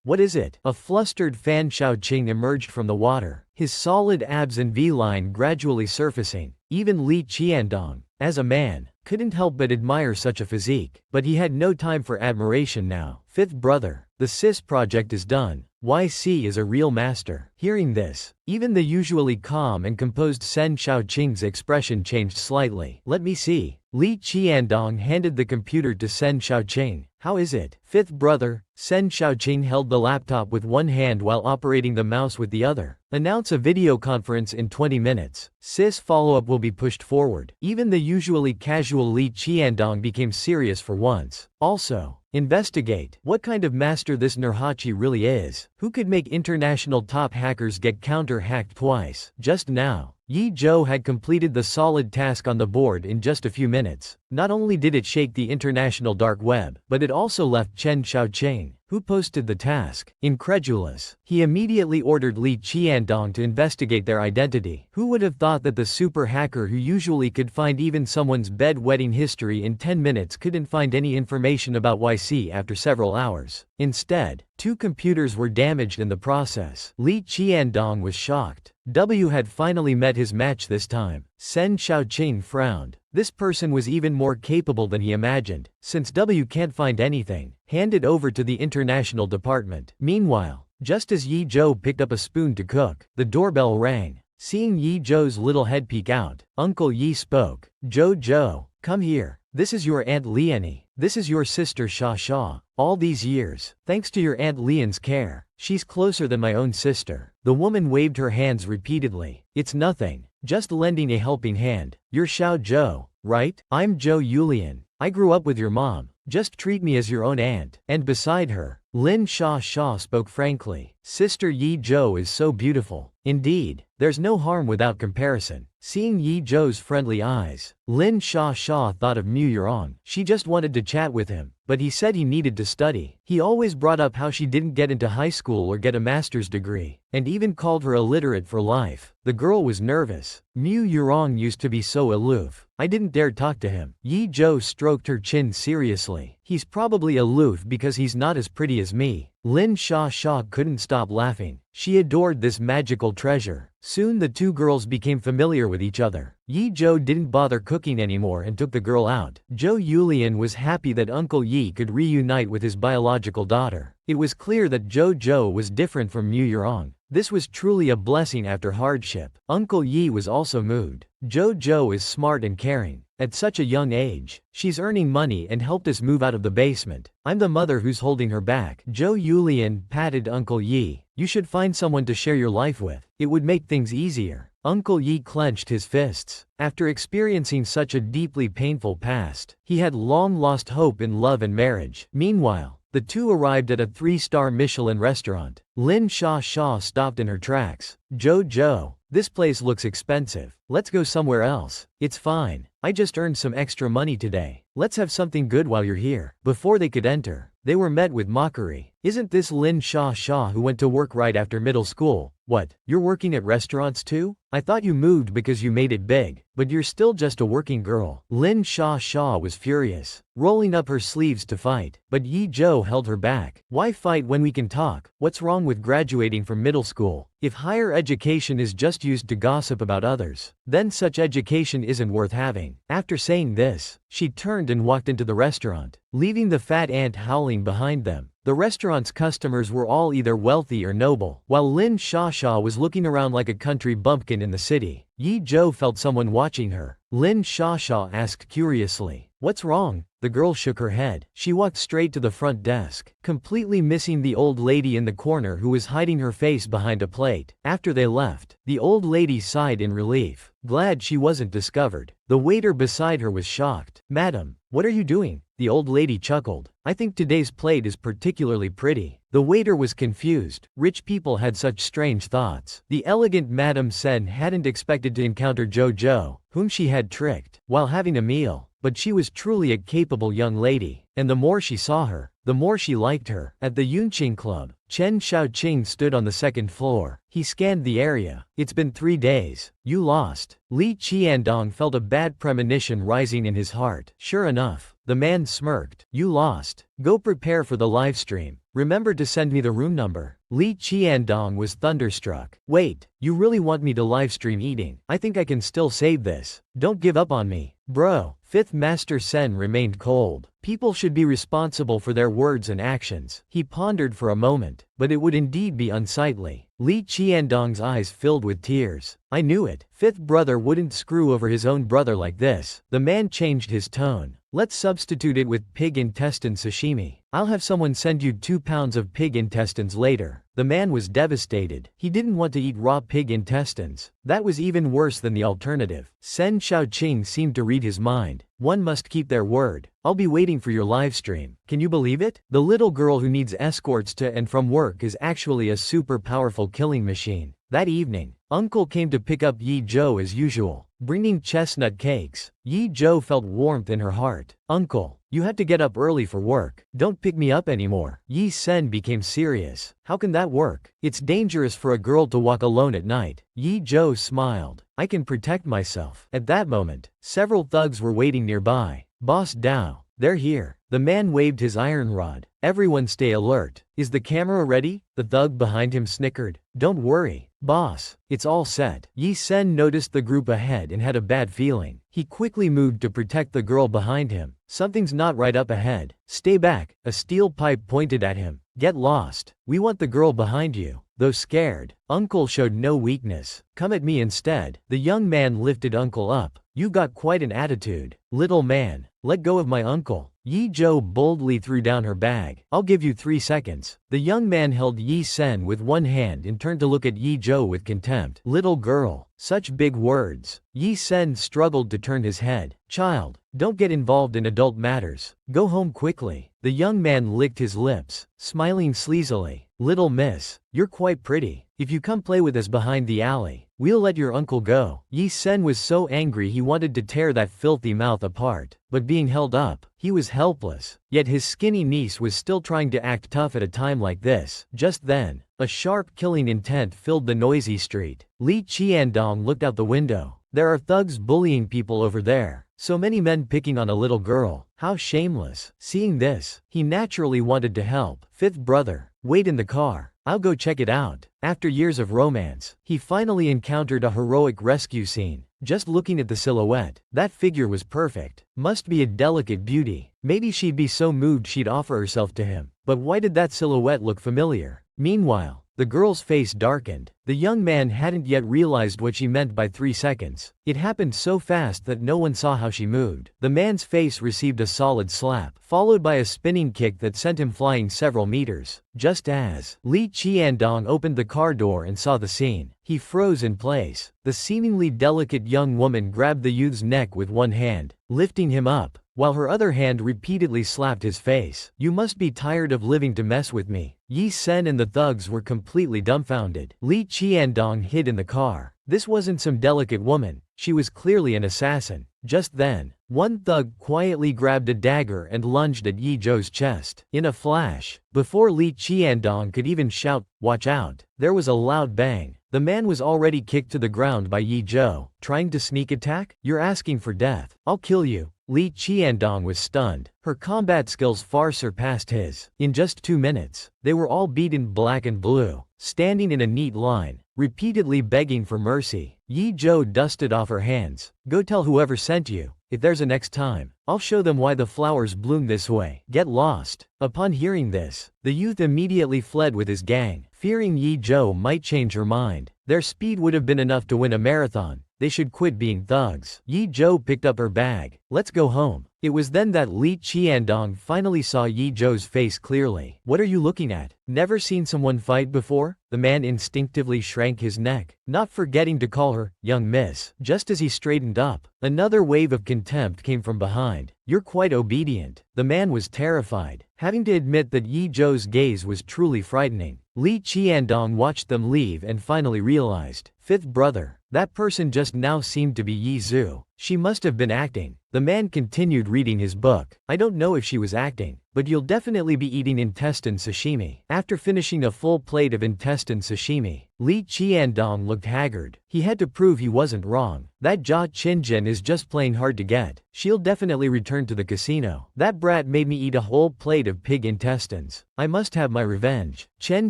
what is it? A flustered Fan Xiaoqing emerged from the water, his solid abs and V-line gradually surfacing. Even Li Qiandong, as a man, couldn't help but admire such a physique. But he had no time for admiration now. Fifth brother, the CIS project is done. YC is a real master. Hearing this, even the usually calm and composed Sen Xiaoqing's expression changed slightly. Let me see. Li Qiandong handed the computer to Sen Xiaoqing. How is it? Fifth brother, Sen Xiaoqing held the laptop with one hand while operating the mouse with the other. Announce a video conference in 20 minutes. Sis follow-up will be pushed forward. Even the usually casual Li Qiandong became serious for once. Also, investigate what kind of master this Nurhachi really is. Who could make international top hackers get counter-hacked twice? Just now, Yi Zhou had completed the solid task on the board in just a few minutes. Not only did it shake the international dark web, but it also left Chen Xiaoqing, who posted the task, incredulous. He immediately ordered Li Qiandong to investigate their identity. Who would have thought that the super hacker who usually could find even someone's bedwetting history in 10 minutes couldn't find any information about YC after several hours? Instead, 2 computers were damaged in the process. Li Qiandong was shocked. W had finally met his match this time. Sen Xiaoqing frowned. This person was even more capable than he imagined. Since W can't find anything, hand it over to the international department. Meanwhile, just as Yi Zhou picked up a spoon to cook, the doorbell rang. Seeing Yi Zhou's little head peek out, Uncle Yi spoke. Zhou, come here. This is your Aunt Liani. This is your sister Sha Sha. All these years, thanks to your Aunt Lian's care, she's closer than my own sister. The woman waved her hands repeatedly. It's nothing, just lending a helping hand. You're Xiao Zhou, right? I'm Zhou Yulian. I grew up with your mom. Just treat me as your own aunt. And beside her, Lin Sha Sha spoke frankly. Sister Yi Zhou is so beautiful. Indeed, there's no harm without comparison. Seeing Yi Zhou's friendly eyes, Lin Sha Sha thought of Mu Yurong. She just wanted to chat with him, but he said he needed to study. He always brought up how she didn't get into high school or get a master's degree, and even called her illiterate for life. The girl was nervous. Mu Yurong used to be so aloof. I didn't dare talk to him. Yi Zhou stroked her chin seriously. He's probably aloof because he's not as pretty as me. Lin Sha Sha couldn't stop laughing. She adored this magical treasure. Soon the 2 girls became familiar with each other. Yi Zhou didn't bother cooking anymore and took the girl out. Zhou Yulian was happy that Uncle Yi could reunite with his biological daughter. It was clear that Zhou was different from Mu Yurong. This was truly a blessing after hardship. Uncle Yi was also moved. Zhou is smart and caring. At such a young age, she's earning money and helped us move out of the basement. I'm the mother who's holding her back. Zhou Yulian patted Uncle Yi. You should find someone to share your life with. It would make things easier. Uncle Yi clenched his fists. After experiencing such a deeply painful past, he had long lost hope in love and marriage. Meanwhile, the 2 arrived at a 3-star Michelin restaurant. Lin Sha Sha stopped in her tracks. Zhou, this place looks expensive. Let's go somewhere else. It's fine. I just earned some extra money today. Let's have something good while you're here. Before they could enter, they were met with mockery. Isn't this Lin Sha Sha who went to work right after middle school? What, you're working at restaurants too? I thought you moved because you made it big, but you're still just a working girl. Lin Sha Sha was furious, rolling up her sleeves to fight, but Yi Zhou held her back. Why fight when we can talk? What's wrong with graduating from middle school? If higher education is just used to gossip about others, then such education isn't worth having. After saying this, she turned and walked into the restaurant, leaving the fat aunt howling behind them. The restaurant's customers were all either wealthy or noble, while Lin Sha Sha was looking around like a country bumpkin in the city. Yi Zhou felt someone watching her. Lin Sha Sha asked curiously, "What's wrong?" The girl shook her head. She walked straight to the front desk, completely missing the old lady in the corner who was hiding her face behind a plate. After they left, the old lady sighed in relief, glad she wasn't discovered. The waiter beside her was shocked. "Madam, what are you doing?" The old lady chuckled. "I think today's plate is particularly pretty." The waiter was confused. Rich people had such strange thoughts. The elegant Madame Sen hadn't expected to encounter Zhou, whom she had tricked, while having a meal. But she was truly a capable young lady, and the more she saw her, the more she liked her. At the Yunqing Club, Chen Xiaoqing stood on the 2nd floor. He scanned the area. It's been 3 days. You lost. Li Qiandong felt a bad premonition rising in his heart. Sure enough, the man smirked. You lost. Go prepare for the livestream. Remember to send me the room number. Li Qiandong was thunderstruck. Wait, you really want me to livestream eating? I think I can still save this. Don't give up on me. Bro. Fifth Master Sen remained cold. People should be responsible for their words and actions. He pondered for a moment, but it would indeed be unsightly. Li Qiandong's eyes filled with tears. I knew it. Fifth brother wouldn't screw over his own brother like this. The man changed his tone. Let's substitute it with pig intestine sashimi. I'll have someone send you 2 pounds of pig intestines later. The man was devastated. He didn't want to eat raw pig intestines. That was even worse than the alternative. Sen Shaoqing seemed to read his mind. One must keep their word. I'll be waiting for your livestream. Can you believe it? The little girl who needs escorts to and from work is actually a super powerful killing machine. That evening, Uncle came to pick up Yi Zhou as usual, bringing chestnut cakes. Yi Zhou felt warmth in her heart. Uncle, you had to get up early for work. Don't pick me up anymore. Yi Sen became serious. How can that work? It's dangerous for a girl to walk alone at night. Yi Zhou smiled. I can protect myself. At that moment, several thugs were waiting nearby. Boss Dao, they're here. The man waved his iron rod. Everyone stay alert. Is the camera ready? The thug behind him snickered. Don't worry, boss. It's all set. Yi Sen noticed the group ahead and had a bad feeling. He quickly moved to protect the girl behind him. Something's not right up ahead. Stay back. A steel pipe pointed at him. Get lost. We want the girl behind you. Though scared, Uncle showed no weakness. Come at me instead. The young man lifted Uncle up. You got quite an attitude. Little man, let go of my uncle. Yi Zhou boldly threw down her bag. I'll give you 3 seconds. The young man held Yi Sen with one hand and turned to look at Yi Zhou with contempt. Little girl, such big words. Yi Sen struggled to turn his head. Child, don't get involved in adult matters. Go home quickly. The young man licked his lips, smiling sleazily. Little miss, you're quite pretty. If you come play with us behind the alley, we'll let your uncle go. Yi Sen was so angry he wanted to tear that filthy mouth apart. But being held up, he was helpless. Yet his skinny niece was still trying to act tough at a time like this. Just then, a sharp killing intent filled the noisy street. Li Qiandong looked out the window. There are thugs bullying people over there. So many men picking on a little girl. How shameless. Seeing this, he naturally wanted to help. Fifth brother, wait in the car. I'll go check it out. After years of romance, he finally encountered a heroic rescue scene. Just looking at the silhouette, that figure was perfect. Must be a delicate beauty. Maybe she'd be so moved she'd offer herself to him. But why did that silhouette look familiar? Meanwhile, the girl's face darkened. The young man hadn't yet realized what she meant by 3 seconds. It happened so fast that no one saw how she moved. The man's face received a solid slap, followed by a spinning kick that sent him flying several meters. Just as Li Qiandong opened the car door and saw the scene, he froze in place. The seemingly delicate young woman grabbed the youth's neck with one hand, lifting him up, while her other hand repeatedly slapped his face. You must be tired of living to mess with me. Yi Sen and the thugs were completely dumbfounded. Li Qiandong hid in the car. This wasn't some delicate woman. She was clearly an assassin. Just then, one thug quietly grabbed a dagger and lunged at Yi Zhou's chest. In a flash, before Li Qiandong could even shout, "Watch out!" there was a loud bang. The man was already kicked to the ground by Yi Zhou. Trying to sneak attack? You're asking for death. I'll kill you. Li Qiandong was stunned. Her combat skills far surpassed his. In just 2 minutes, they were all beaten black and blue, standing in a neat line, repeatedly begging for mercy. Yi Zhou dusted off her hands. Go tell whoever sent you. If there's a next time, I'll show them why the flowers bloom this way. Get lost. Upon hearing this, the youth immediately fled with his gang, fearing Yi Zhou might change her mind. Their speed would have been enough to win a marathon. They should quit being thugs. Yi Zhou picked up her bag. Let's go home. It was then that Li Qiandong finally saw Yi Zhou's face clearly. What are you looking at? Never seen someone fight before? The man instinctively shrank his neck, not forgetting to call her, young miss. Just as he straightened up, another wave of contempt came from behind. You're quite obedient. The man was terrified, having to admit that Yi Zhou's gaze was truly frightening. Li Qiandong watched them leave and finally realized, fifth brother, that person just now seemed to be Yi Zhu. She must have been acting. The man continued reading his book. I don't know if she was acting, but you'll definitely be eating intestine sashimi. After finishing a full plate of intestine sashimi, Li Qiandong looked haggard. He had to prove he wasn't wrong. That Jia Qinzhen is just plain hard to get. She'll definitely return to the casino. That brat made me eat a whole plate of pig intestines. I must have my revenge. Chen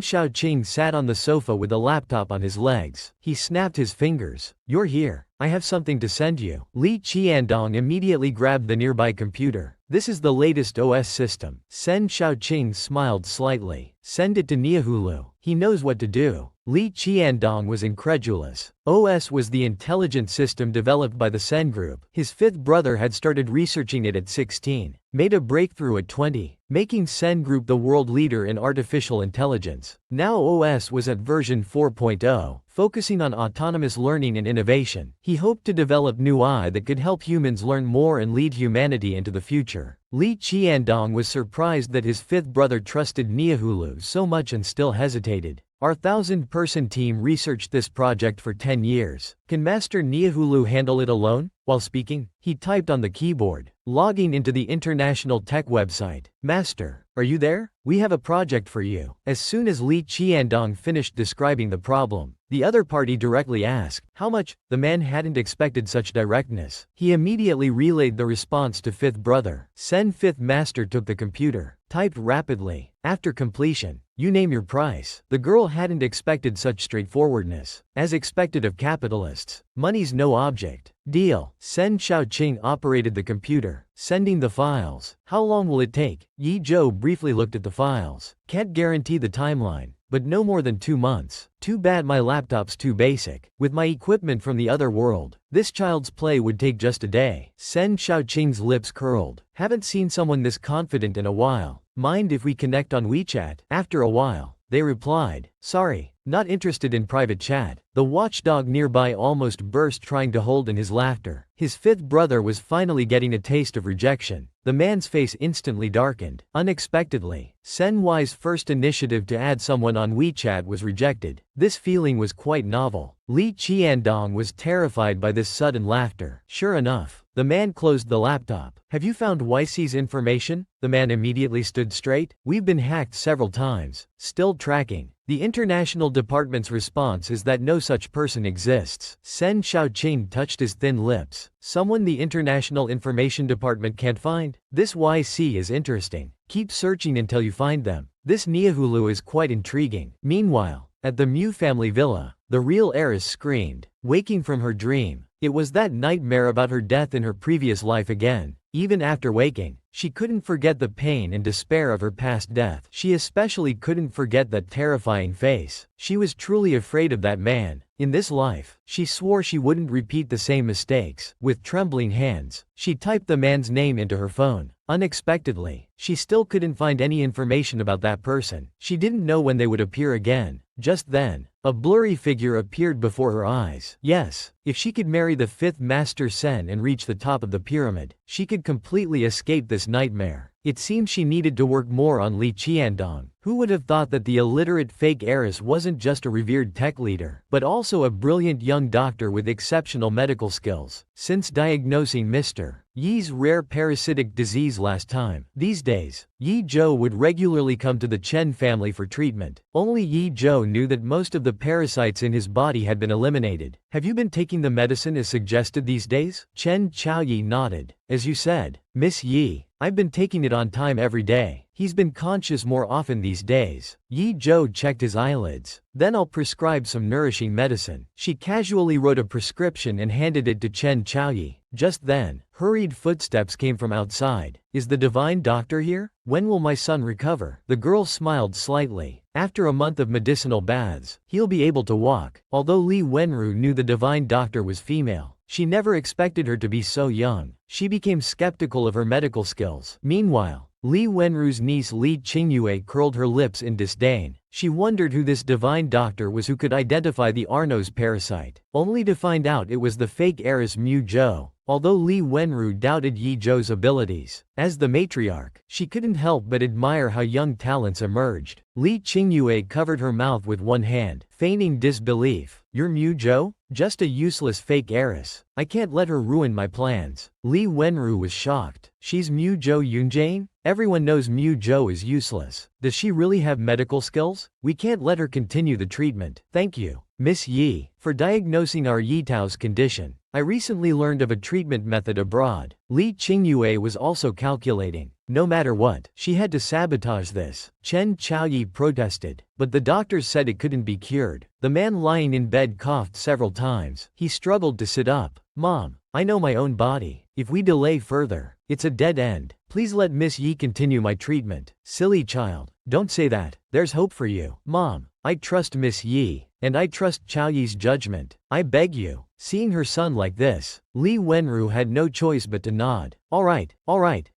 Xiaoqing sat on the sofa with a laptop on his legs. He snapped his fingers. You're here. I have something to send you. Li Qiandong immediately grabbed the nearby computer. This is the latest OS system. Sen Xiaoqing smiled slightly. Send it to Niahulu. He knows what to do. Li Qiandong was incredulous. OS was the intelligent system developed by the Sen Group. His fifth brother had started researching it at 16, made a breakthrough at 20, making Sen Group the world leader in artificial intelligence. Now OS was at version 4.0, focusing on autonomous learning and innovation. He hoped to develop new AI that could help humans learn more and lead humanity into the future. Li Qiandong was surprised that his fifth brother trusted Niahulu so much and still hesitated. Our 1,000-person team researched this project for 10 years. Can Master Niahulu handle it alone? While speaking, he typed on the keyboard, logging into the international tech website. Master, are you there? We have a project for you. As soon as Li Qiandong finished describing the problem, the other party directly asked, how much? The man hadn't expected such directness. He immediately relayed the response to fifth brother. Sen fifth master took the computer, typed rapidly. After completion, you name your price. The girl hadn't expected such straightforwardness. As expected of capitalists, money's no object. Deal. Sen Xiaoqing operated the computer, sending the files. How long will it take? Yi Zhou briefly looked at the files. Can't guarantee the timeline, but no more than 2 months. Too bad my laptop's too basic. With my equipment from the other world, this child's play would take just a day. Sen Xiaoqing's lips curled. Haven't seen someone this confident in a while. Mind if we connect on WeChat? After a while, they replied, sorry, not interested in private chat. The watchdog nearby almost burst trying to hold in his laughter. His fifth brother was finally getting a taste of rejection. The man's face instantly darkened. Unexpectedly, Sen Y's first initiative to add someone on WeChat was rejected. This feeling was quite novel. Li Qiandong was terrified by this sudden laughter. Sure enough, the man closed the laptop. Have you found YC's information? The man immediately stood straight. We've been hacked several times. Still tracking. The international department's response is that no such person exists. Sen Xiaoqing touched his thin lips. Someone the international information department can't find? This YC is interesting. Keep searching until you find them. This Niahulu is quite intriguing. Meanwhile, at the Mu family villa, the real heiress screamed, waking from her dream. It was that nightmare about her death in her previous life again. Even after waking, she couldn't forget the pain and despair of her past death. She especially couldn't forget that terrifying face. She was truly afraid of that man. In this life, she swore she wouldn't repeat the same mistakes. With trembling hands, she typed the man's name into her phone. Unexpectedly, she still couldn't find any information about that person. She didn't know when they would appear again. Just then, a blurry figure appeared before her eyes. Yes, if she could marry the fifth master Sen and reach the top of the pyramid, she could completely escape this nightmare. It seemed she needed to work more on Li Qiandong. Who would have thought that the illiterate fake heiress wasn't just a revered tech leader, but also a brilliant young doctor with exceptional medical skills? Since diagnosing Mr. Yi's rare parasitic disease last time, these days, Yi Zhou would regularly come to the Chen family for treatment. Only Yi Zhou knew that most of the parasites in his body had been eliminated. Have you been taking the medicine as suggested these days? Chen Chaoyi nodded. As you said, Miss Yi, I've been taking it on time every day. He's been conscious more often these days. Yi Zhou checked his eyelids. Then I'll prescribe some nourishing medicine. She casually wrote a prescription and handed it to Chen Chaoyi. Just then, hurried footsteps came from outside. Is the divine doctor here? When will my son recover? The girl smiled slightly. After a month of medicinal baths, he'll be able to walk. Although Li Wenru knew the divine doctor was female, she never expected her to be so young. She became skeptical of her medical skills. Meanwhile, Li Wenru's niece Li Qingyue curled her lips in disdain. She wondered who this divine doctor was who could identify the Arno's parasite, only to find out it was the fake heiress Mu Zhou. Although Li Wenru doubted Yi Zhou's abilities, as the matriarch, she couldn't help but admire how young talents emerged. Li Qingyue covered her mouth with one hand, feigning disbelief. You're Mu Zhou? Just a useless fake heiress. I can't let her ruin my plans. Lee Wenru was shocked. She's Mu Jo Yoonjane? Everyone knows Mu Jo is useless. Does she really have medical skills? We can't let her continue the treatment. Thank you, Miss Yi, for diagnosing our Yi Tao's condition. I recently learned of a treatment method abroad. Li Qingyue was also calculating. No matter what, she had to sabotage this. Chen Chaoyi protested, but the doctors said it couldn't be cured. The man lying in bed coughed several times. He struggled to sit up. Mom, I know my own body. If we delay further, it's a dead end. Please let Miss Yi continue my treatment. Silly child, don't say that. There's hope for you. Mom, I trust Miss Yi, and I trust Chaoyi's judgment. I beg you. Seeing her son like this, Li Wenru had no choice but to nod. All right,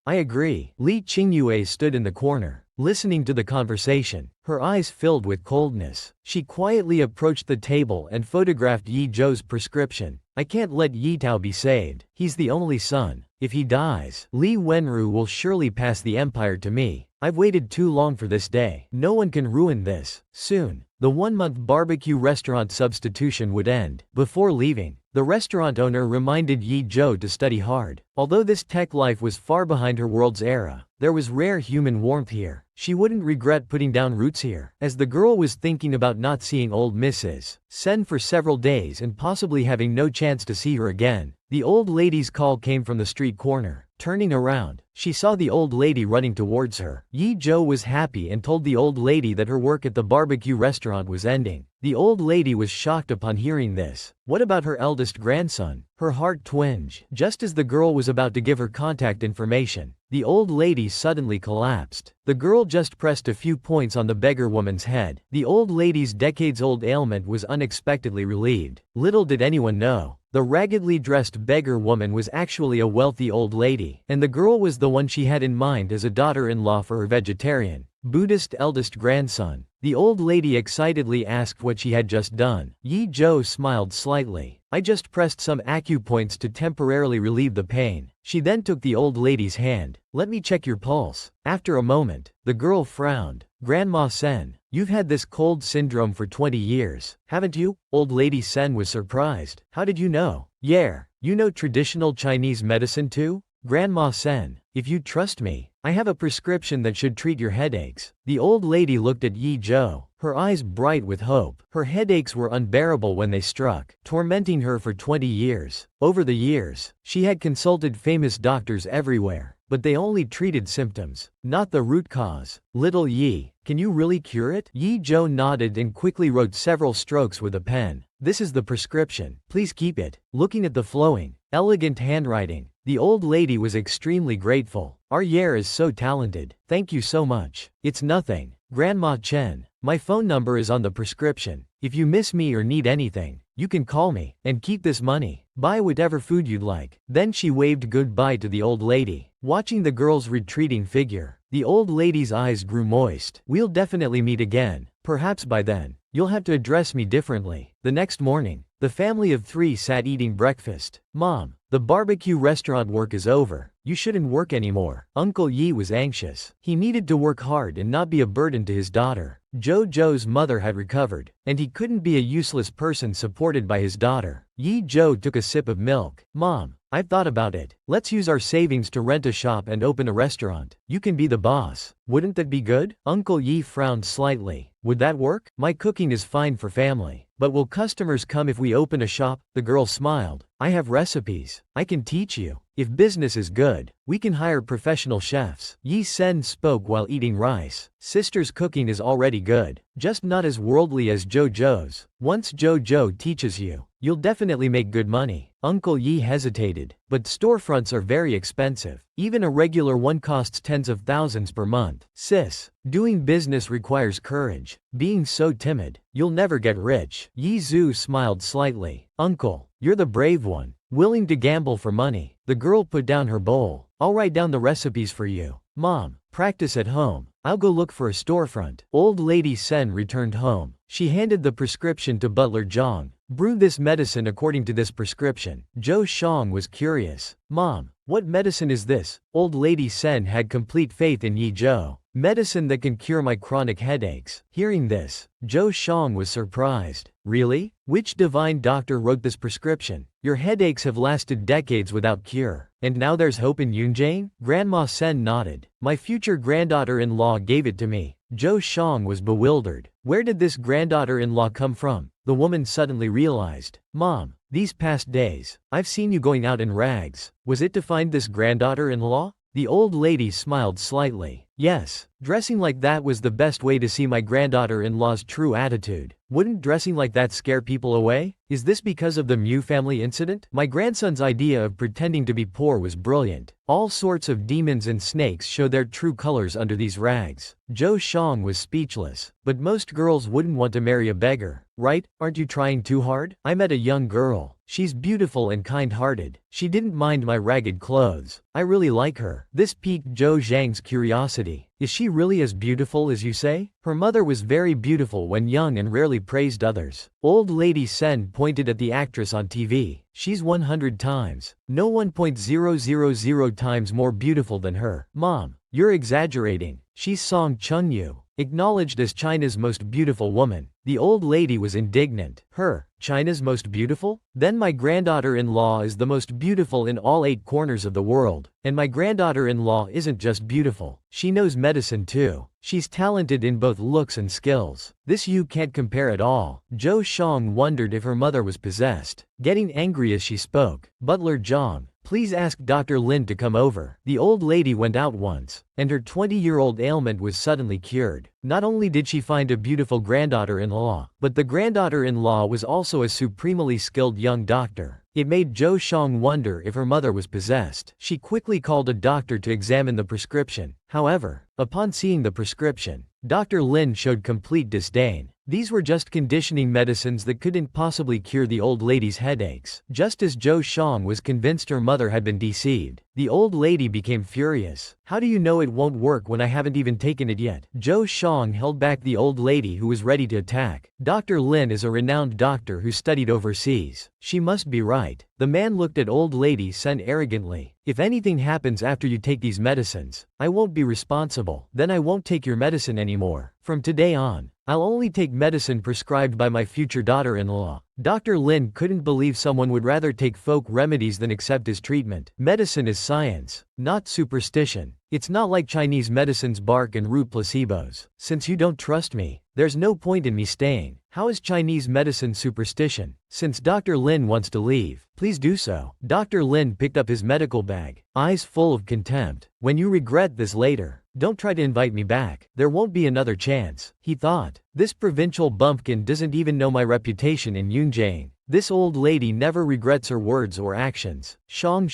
I agree. Li Qingyue stood in the corner, listening to the conversation. Her eyes filled with coldness. She quietly approached the table and photographed Yi Zhou's prescription. I can't let Yi Tao be saved. He's the only son. If he dies, Li Wenru will surely pass the empire to me. I've waited too long for this day. No one can ruin this. Soon, the 1-month barbecue restaurant substitution would end. Before leaving, the restaurant owner reminded Yi Zhou to study hard. Although this tech life was far behind her world's era, there was rare human warmth here. She wouldn't regret putting down roots here. As the girl was thinking about not seeing old Mrs. Sen for several days and possibly having no chance to see her again, the old lady's call came from the street corner. Turning around, she saw the old lady running towards her. Yi Zhou was happy and told the old lady that her work at the barbecue restaurant was ending. The old lady was shocked upon hearing this. What about her eldest grandson? Her heart twinged. Just as the girl was about to give her contact information, the old lady suddenly collapsed. The girl just pressed a few points on the beggar woman's head. The old lady's decades-old ailment was unexpectedly relieved. Little did anyone know, the raggedly dressed beggar woman was actually a wealthy old lady, and the girl was the one she had in mind as a daughter-in-law for her vegetarian, Buddhist eldest grandson. The old lady excitedly asked what she had just done. Yi Zhou smiled slightly. I just pressed some acupoints to temporarily relieve the pain. She then took the old lady's hand. Let me check your pulse. After a moment, the girl frowned. Grandma Sen, you've had this cold syndrome for 20 years, haven't you? Old lady Sen was surprised. How did you know? Yeah, you know traditional Chinese medicine too? Grandma Sen, if you trust me, I have a prescription that should treat your headaches. The old lady looked at Yi Zhou, her eyes bright with hope. Her headaches were unbearable when they struck, tormenting her for 20 years. Over the years, she had consulted famous doctors everywhere, but they only treated symptoms, not the root cause. Little Yi, can you really cure it? Yi Zhou nodded and quickly wrote several strokes with a pen. This is the prescription. Please keep it. Looking at the flowing, elegant handwriting, the old lady was extremely grateful. Our Heiress is so talented. Thank you so much. It's nothing. Grandma Chen, my phone number is on the prescription. If you miss me or need anything, you can call me, and keep this money. Buy whatever food you'd like. Then she waved goodbye to the old lady. Watching the girl's retreating figure, the old lady's eyes grew moist. We'll definitely meet again. Perhaps by then, you'll have to address me differently. The next morning, the family of 3 sat eating breakfast. Mom, the barbecue restaurant work is over. You shouldn't work anymore. Uncle Yi was anxious. He needed to work hard and not be a burden to his daughter. Zhou's mother had recovered, and he couldn't be a useless person supported by his daughter. Yi Zhou took a sip of milk. Mom, I've thought about it. Let's use our savings to rent a shop and open a restaurant. You can be the boss. Wouldn't that be good? Uncle Yi frowned slightly. Would that work? My cooking is fine for family. But will customers come if we open a shop? The girl smiled. I have recipes. I can teach you. If business is good, we can hire professional chefs. Yi Sen spoke while eating rice. Sister's cooking is already good, just not as worldly as Zhou's. Once Zhou teaches you, you'll definitely make good money. Uncle Yi hesitated, but storefronts are very expensive. Even a regular one costs tens of thousands per month. Sis, doing business requires courage. Being so timid, you'll never get rich. Yi Zhu smiled slightly. Uncle, you're the brave one, willing to gamble for money. The girl put down her bowl. I'll write down the recipes for you. Mom, practice at home. I'll go look for a storefront. Old lady Sen returned home. She handed the prescription to butler Zhang. Brew this medicine according to this prescription. Zhou Shang was curious. Mom, what medicine is this? Old lady Sen had complete faith in Yi Zhou. Medicine that can cure my chronic headaches. Hearing this, Zhou Shang was surprised. Really? Which divine doctor wrote this prescription? Your headaches have lasted decades without cure. And now there's hope in Yunjang? Grandma Sen nodded. My future granddaughter-in-law gave it to me. Zhou Shang was bewildered. Where did this granddaughter-in-law come from? The woman suddenly realized. Mom, these past days, I've seen you going out in rags. Was it to find this granddaughter-in-law? The old lady smiled slightly. Yes, dressing like that was the best way to see my granddaughter-in-law's true attitude. Wouldn't dressing like that scare people away? Is this because of the Mew family incident? My grandson's idea of pretending to be poor was brilliant. All sorts of demons and snakes show their true colors under these rags. Zhou Shang was speechless. But most girls wouldn't want to marry a beggar, right? Aren't you trying too hard? I met a young girl. She's beautiful and kind-hearted. She didn't mind my ragged clothes. I really like her. This piqued Zhou Zhang's curiosity. Is she really as beautiful as you say? Her mother was very beautiful when young and rarely praised others. Old Lady Sen pointed at the actress on TV. She's 100 times. No 1.000 times more beautiful than her. Mom, you're exaggerating. She's Song Chengyu, acknowledged as China's most beautiful woman. The old lady was indignant. Her, China's most beautiful? Then my granddaughter-in-law is the most beautiful in all 8 corners of the world. And my granddaughter-in-law isn't just beautiful. She knows medicine too. She's talented in both looks and skills. This you can't compare at all. Zhou Shang wondered if her mother was possessed. Getting angry as she spoke. Butler Zhang, please ask Dr. Lin to come over. The old lady went out once, and her 20-year-old ailment was suddenly cured. Not only did she find a beautiful granddaughter-in-law, but the granddaughter-in-law was also a supremely skilled young doctor. It made Zhou Shang wonder if her mother was possessed. She quickly called a doctor to examine the prescription. However, upon seeing the prescription, Dr. Lin showed complete disdain. These were just conditioning medicines that couldn't possibly cure the old lady's headaches. Just as Zhou Shang was convinced her mother had been deceived, the old lady became furious. How do you know it won't work when I haven't even taken it yet? Zhou Shang held back the old lady who was ready to attack. Dr. Lin is a renowned doctor who studied overseas. She must be right. The man looked at old lady Sen arrogantly. If anything happens after you take these medicines, I won't be responsible. Then I won't take your medicine anymore. From today on, I'll only take medicine prescribed by my future daughter-in-law. Dr. Lin couldn't believe someone would rather take folk remedies than accept his treatment. Medicine is science, not superstition. It's not like Chinese medicine's bark and root placebos. Since you don't trust me, there's no point in me staying. How is Chinese medicine superstition? Since Dr. Lin wants to leave, please do so. Dr. Lin picked up his medical bag, eyes full of contempt. When you regret this later, don't try to invite me back. There won't be another chance, he thought. This provincial bumpkin doesn't even know my reputation in Yunjang. This old lady never regrets her words or actions. Shang,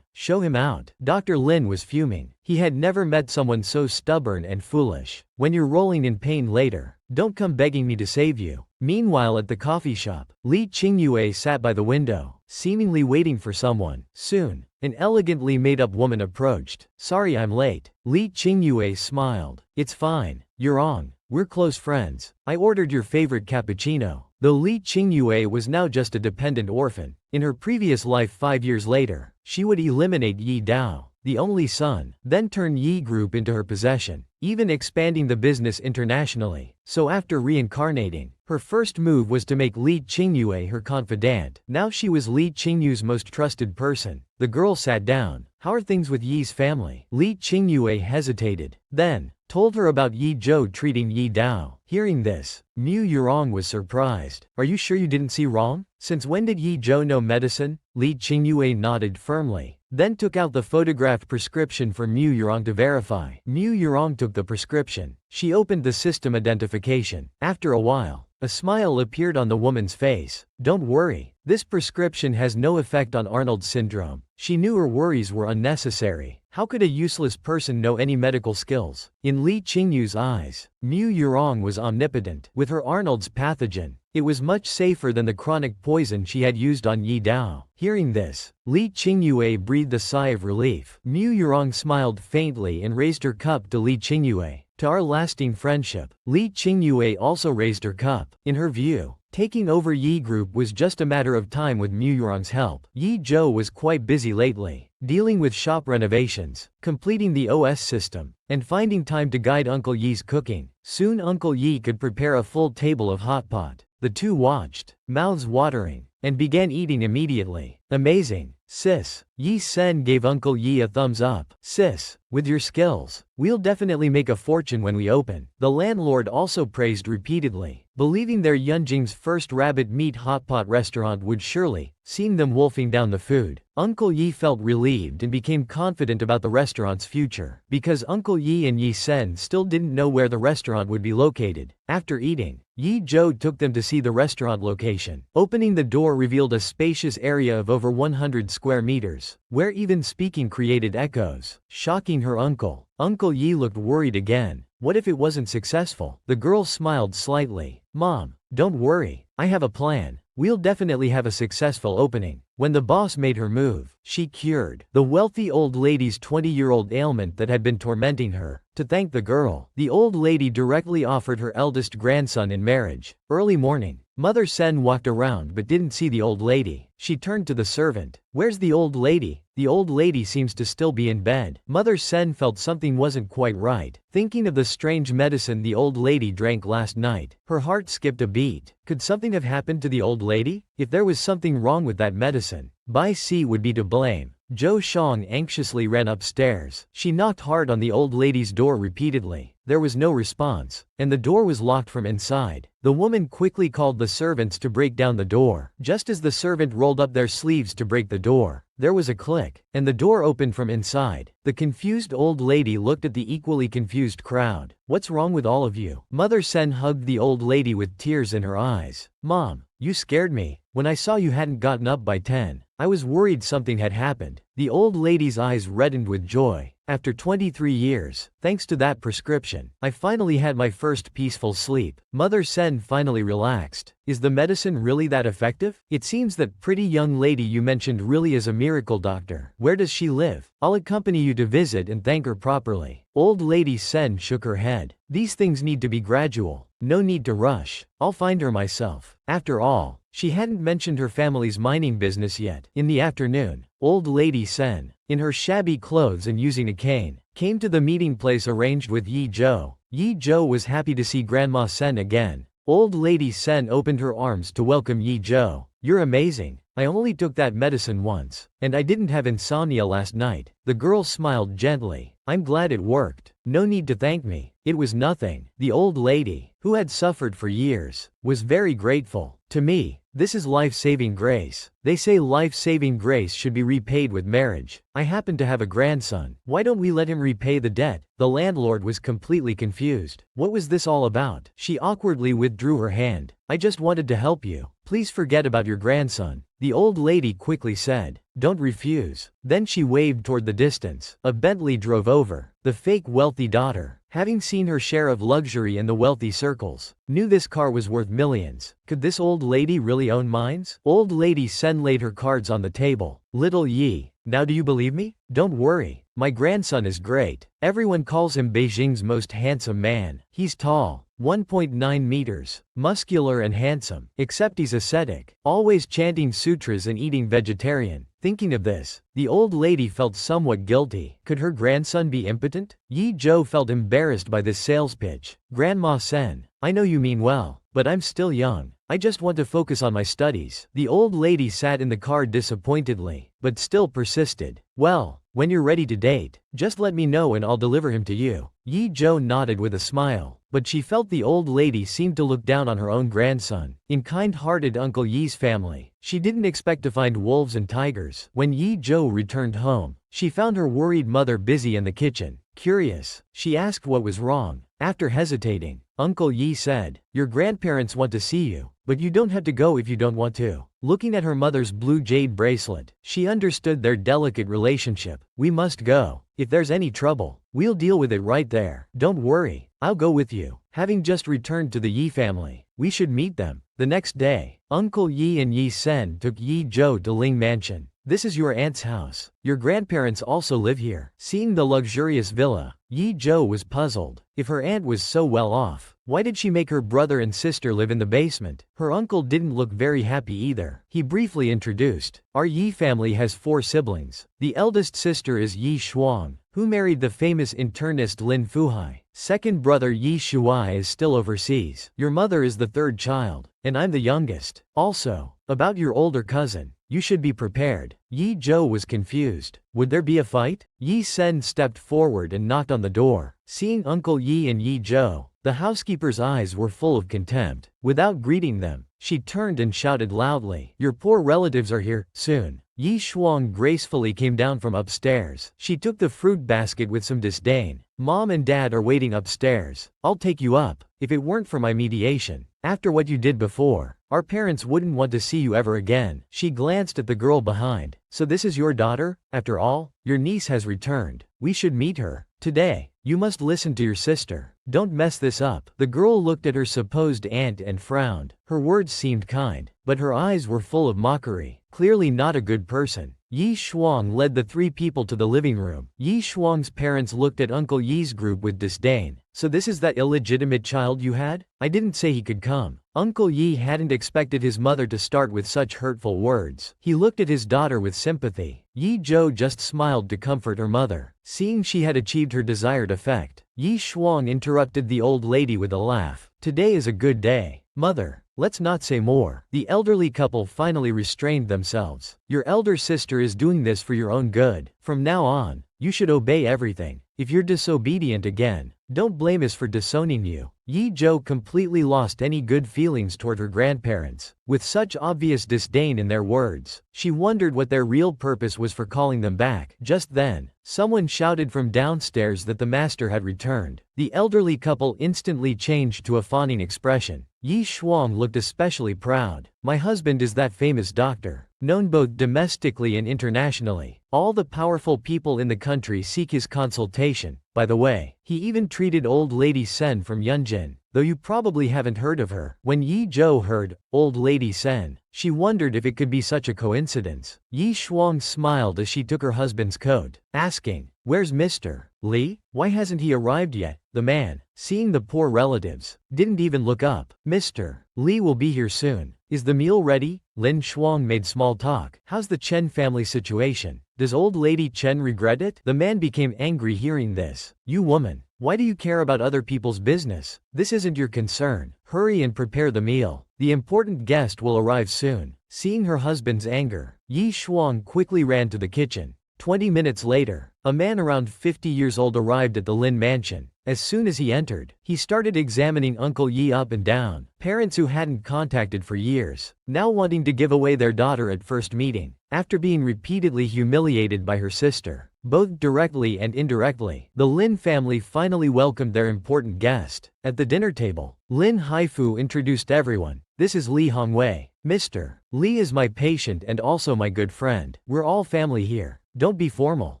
show him out. Dr. Lin was fuming. He had never met someone so stubborn and foolish. When you're rolling in pain later, don't come begging me to save you. Meanwhile at the coffee shop, Li Qingyue sat by the window, seemingly waiting for someone. Soon, an elegantly made-up woman approached. Sorry I'm late. Li Qingyue smiled. It's fine, Yurong. We're close friends. I ordered your favorite cappuccino. Though Li Qingyue was now just a dependent orphan, in her previous life 5 years later, she would eliminate Yi Dao, the only son, then turn Yi Group into her possession, even expanding the business internationally. So after reincarnating, her first move was to make Li Qingyue her confidant. Now she was Li Qingyue's most trusted person. The girl sat down. How are things with Yi's family? Li Qingyue hesitated, then told her about Yi Zhou treating Yi Dao. Hearing this, Mu Yurong was surprised. Are you sure you didn't see wrong? Since when did Yi Zhou know medicine? Li Qingyue nodded firmly, then took out the photographed prescription for Mu Yurong to verify. Mu Yurong took the prescription. She opened the system identification. After a while, a smile appeared on the woman's face. Don't worry, this prescription has no effect on Arnold's syndrome. She knew her worries were unnecessary. How could a useless person know any medical skills? In Li Qingyu's eyes, Mu Yurong was omnipotent. With her Arnold's pathogen, it was much safer than the chronic poison she had used on Yi Dao. Hearing this, Li Qingyue breathed a sigh of relief. Mu Yurong smiled faintly and raised her cup to Li Qingyue. To our lasting friendship. Li Qingyue also raised her cup. In her view, taking over Yi Group was just a matter of time with Mu Yurong's help. Yi Zhou was quite busy lately, dealing with shop renovations, completing the OS system, and finding time to guide Uncle Yi's cooking. Soon Uncle Yi could prepare a full table of hot pot. The two watched, mouths watering, and began eating immediately. Amazing, sis. Yi Sen gave Uncle Yi a thumbs up. Sis, with your skills, we'll definitely make a fortune when we open. The landlord also praised repeatedly, believing their Yunjing's first rabbit meat hot pot restaurant would surely, seeing them wolfing down the food. Uncle Yi felt relieved and became confident about the restaurant's future. Because Uncle Yi and Yi Sen still didn't know where the restaurant would be located. After eating, Yi Zhou took them to see the restaurant location. Opening the door revealed a spacious area of over 100 square meters, where even speaking created echoes. Shocking her uncle. Uncle Yi looked worried again. What if it wasn't successful? The girl smiled slightly. Mom, don't worry, I have a plan. We'll definitely have a successful opening. When the boss made her move, she cured the wealthy old lady's 20-year-old ailment that had been tormenting her. To thank the girl, the old lady directly offered her eldest grandson in marriage. Early morning, Mother Sen walked around but didn't see the old lady. She turned to the servant. Where's the old lady? The old lady seems to still be in bed. Mother Sen felt something wasn't quite right. Thinking of the strange medicine the old lady drank last night, her heart skipped a beat. Could something have happened to the old lady? If there was something wrong with that medicine, Bai Si would be to blame. Zhou Shang anxiously ran upstairs. She knocked hard on the old lady's door repeatedly. There was no response, and the door was locked from inside. The woman quickly called the servants to break down the door. Just as the servant rolled up their sleeves to break the door, there was a click, and the door opened from inside. The confused old lady looked at the equally confused crowd. What's wrong with all of you? Mother Sen hugged the old lady with tears in her eyes. Mom, you scared me. When I saw you hadn't gotten up by 10, I was worried something had happened. The old lady's eyes reddened with joy. After 23 years, thanks to that prescription, I finally had my first peaceful sleep. Mother Sen finally relaxed. Is the medicine really that effective? It seems that pretty young lady you mentioned really is a miracle doctor. Where does she live? I'll accompany you to visit and thank her properly. Old lady Sen shook her head. These things need to be gradual. No need to rush. I'll find her myself. After all, she hadn't mentioned her family's mining business yet. In the afternoon, old lady Sen, in her shabby clothes and using a cane, came to the meeting place arranged with Yi Zhou. Yi Zhou was happy to see Grandma Sen again. Old lady Sen opened her arms to welcome Yi Zhou. You're amazing. I only took that medicine once, and I didn't have insomnia last night. The girl smiled gently. I'm glad it worked. No need to thank me. It was nothing. The old lady, who had suffered for years, was very grateful. To me, this is life-saving grace. They say life-saving grace should be repaid with marriage. I happen to have a grandson. Why don't we let him repay the debt? The landlord was completely confused. What was this all about? She awkwardly withdrew her hand. I just wanted to help you. Please forget about your grandson. The old lady quickly said. Don't refuse. Then she waved toward the distance. A Bentley drove over. The fake wealthy daughter, having seen her share of luxury in the wealthy circles, knew this car was worth millions. Could this old lady really own mines? Old lady Sen laid her cards on the table. Little Yi, now do you believe me? Don't worry. My grandson is great. Everyone calls him Beijing's most handsome man. He's tall, 1.9 meters, muscular and handsome, except he's ascetic, always chanting sutras and eating vegetarian. Thinking of this, the old lady felt somewhat guilty. Could her grandson be impotent? Yi Zhou felt embarrassed by this sales pitch. Grandma Sen, I know you mean well, but I'm still young. I just want to focus on my studies. The old lady sat in the car disappointedly, but still persisted. Well, when you're ready to date, just let me know and I'll deliver him to you. Yi Zhou nodded with a smile, but she felt the old lady seemed to look down on her own grandson. In kind-hearted Uncle Yi's family, she didn't expect to find wolves and tigers. When Yi Zhou returned home, she found her worried mother busy in the kitchen. Curious, she asked what was wrong. After hesitating, Uncle Yi said, your grandparents want to see you, but you don't have to go if you don't want to. Looking at her mother's blue jade bracelet, she understood their delicate relationship. We must go. If there's any trouble, we'll deal with it right there. Don't worry, I'll go with you. Having just returned to the Yi family, we should meet them. The next day, Uncle Yi and Yi Sen took Yi Zhou to Ling Mansion. This is your aunt's house. Your grandparents also live here. Seeing the luxurious villa, Yi Zhou was puzzled. If her aunt was so well off, why did she make her brother and sister live in the basement? Her uncle didn't look very happy either. He briefly introduced. Our Yi family has 4 siblings. The eldest sister is Yi Shuang, who married the famous internist Lin Fuhai. Second brother Yi Shuai is still overseas. Your mother is the 3rd child, and I'm the youngest. Also, about your older cousin, you should be prepared. Yi Zhou was confused. Would there be a fight? Yi Sen stepped forward and knocked on the door. Seeing Uncle Yi and Yi Zhou, the housekeeper's eyes were full of contempt. Without greeting them, she turned and shouted loudly, "Your poor relatives are here, soon." Yi Shuang gracefully came down from upstairs. She took the fruit basket with some disdain. "Mom and Dad are waiting upstairs. I'll take you up. If it weren't for my mediation, after what you did before, our parents wouldn't want to see you ever again." She glanced at the girl behind. "So this is your daughter? After all, your niece has returned. We should meet her today. You must listen to your sister. Don't mess this up." The girl looked at her supposed aunt and frowned. Her words seemed kind, but her eyes were full of mockery. Clearly not a good person. Yi Shuang led the 3 people to the living room. Yi Shuang's parents looked at Uncle Yi's group with disdain. "So this is that illegitimate child you had? I didn't say he could come." Uncle Yi hadn't expected his mother to start with such hurtful words. He looked at his daughter with sympathy. Yi Zhou just smiled to comfort her mother, seeing she had achieved her desired effect. Yi Shuang interrupted the old lady with a laugh. "Today is a good day. Mother, let's not say more." The elderly couple finally restrained themselves. "Your elder sister is doing this for your own good. From now on, you should obey everything. If you're disobedient again, don't blame us for disowning you." Yi Zhou completely lost any good feelings toward her grandparents. With such obvious disdain in their words, she wondered what their real purpose was for calling them back. Just then, someone shouted from downstairs that the master had returned. The elderly couple instantly changed to a fawning expression. Yi Shuang looked especially proud. "My husband is that famous doctor, known both domestically and internationally. All the powerful people in the country seek his consultation. By the way, he even treated old lady Sen from Yunjin, though you probably haven't heard of her." When Yi Zhou heard old lady Sen, she wondered if it could be such a coincidence. Yi Shuang smiled as she took her husband's coat, asking, "Where's Mr. Li? Why hasn't he arrived yet?" The man, seeing the poor relatives, didn't even look up. "Mr. Li will be here soon. Is the meal ready?" Lin Shuang made small talk. "How's the Chen family situation? Does old lady Chen regret it?" The man became angry hearing this. "You woman, why do you care about other people's business? This isn't your concern. Hurry and prepare the meal. The important guest will arrive soon." Seeing her husband's anger, Yi Shuang quickly ran to the kitchen. 20 minutes later, a man around 50 years old arrived at the Lin mansion. As soon as he entered, he started examining Uncle Yi up and down. Parents who hadn't contacted for years, now wanting to give away their daughter at first meeting, after being repeatedly humiliated by her sister, both directly and indirectly. The Lin family finally welcomed their important guest. At the dinner table, Lin Haifu introduced everyone. "This is Li Hongwei. Mr. Li is my patient and also my good friend. We're all family here. Don't be formal.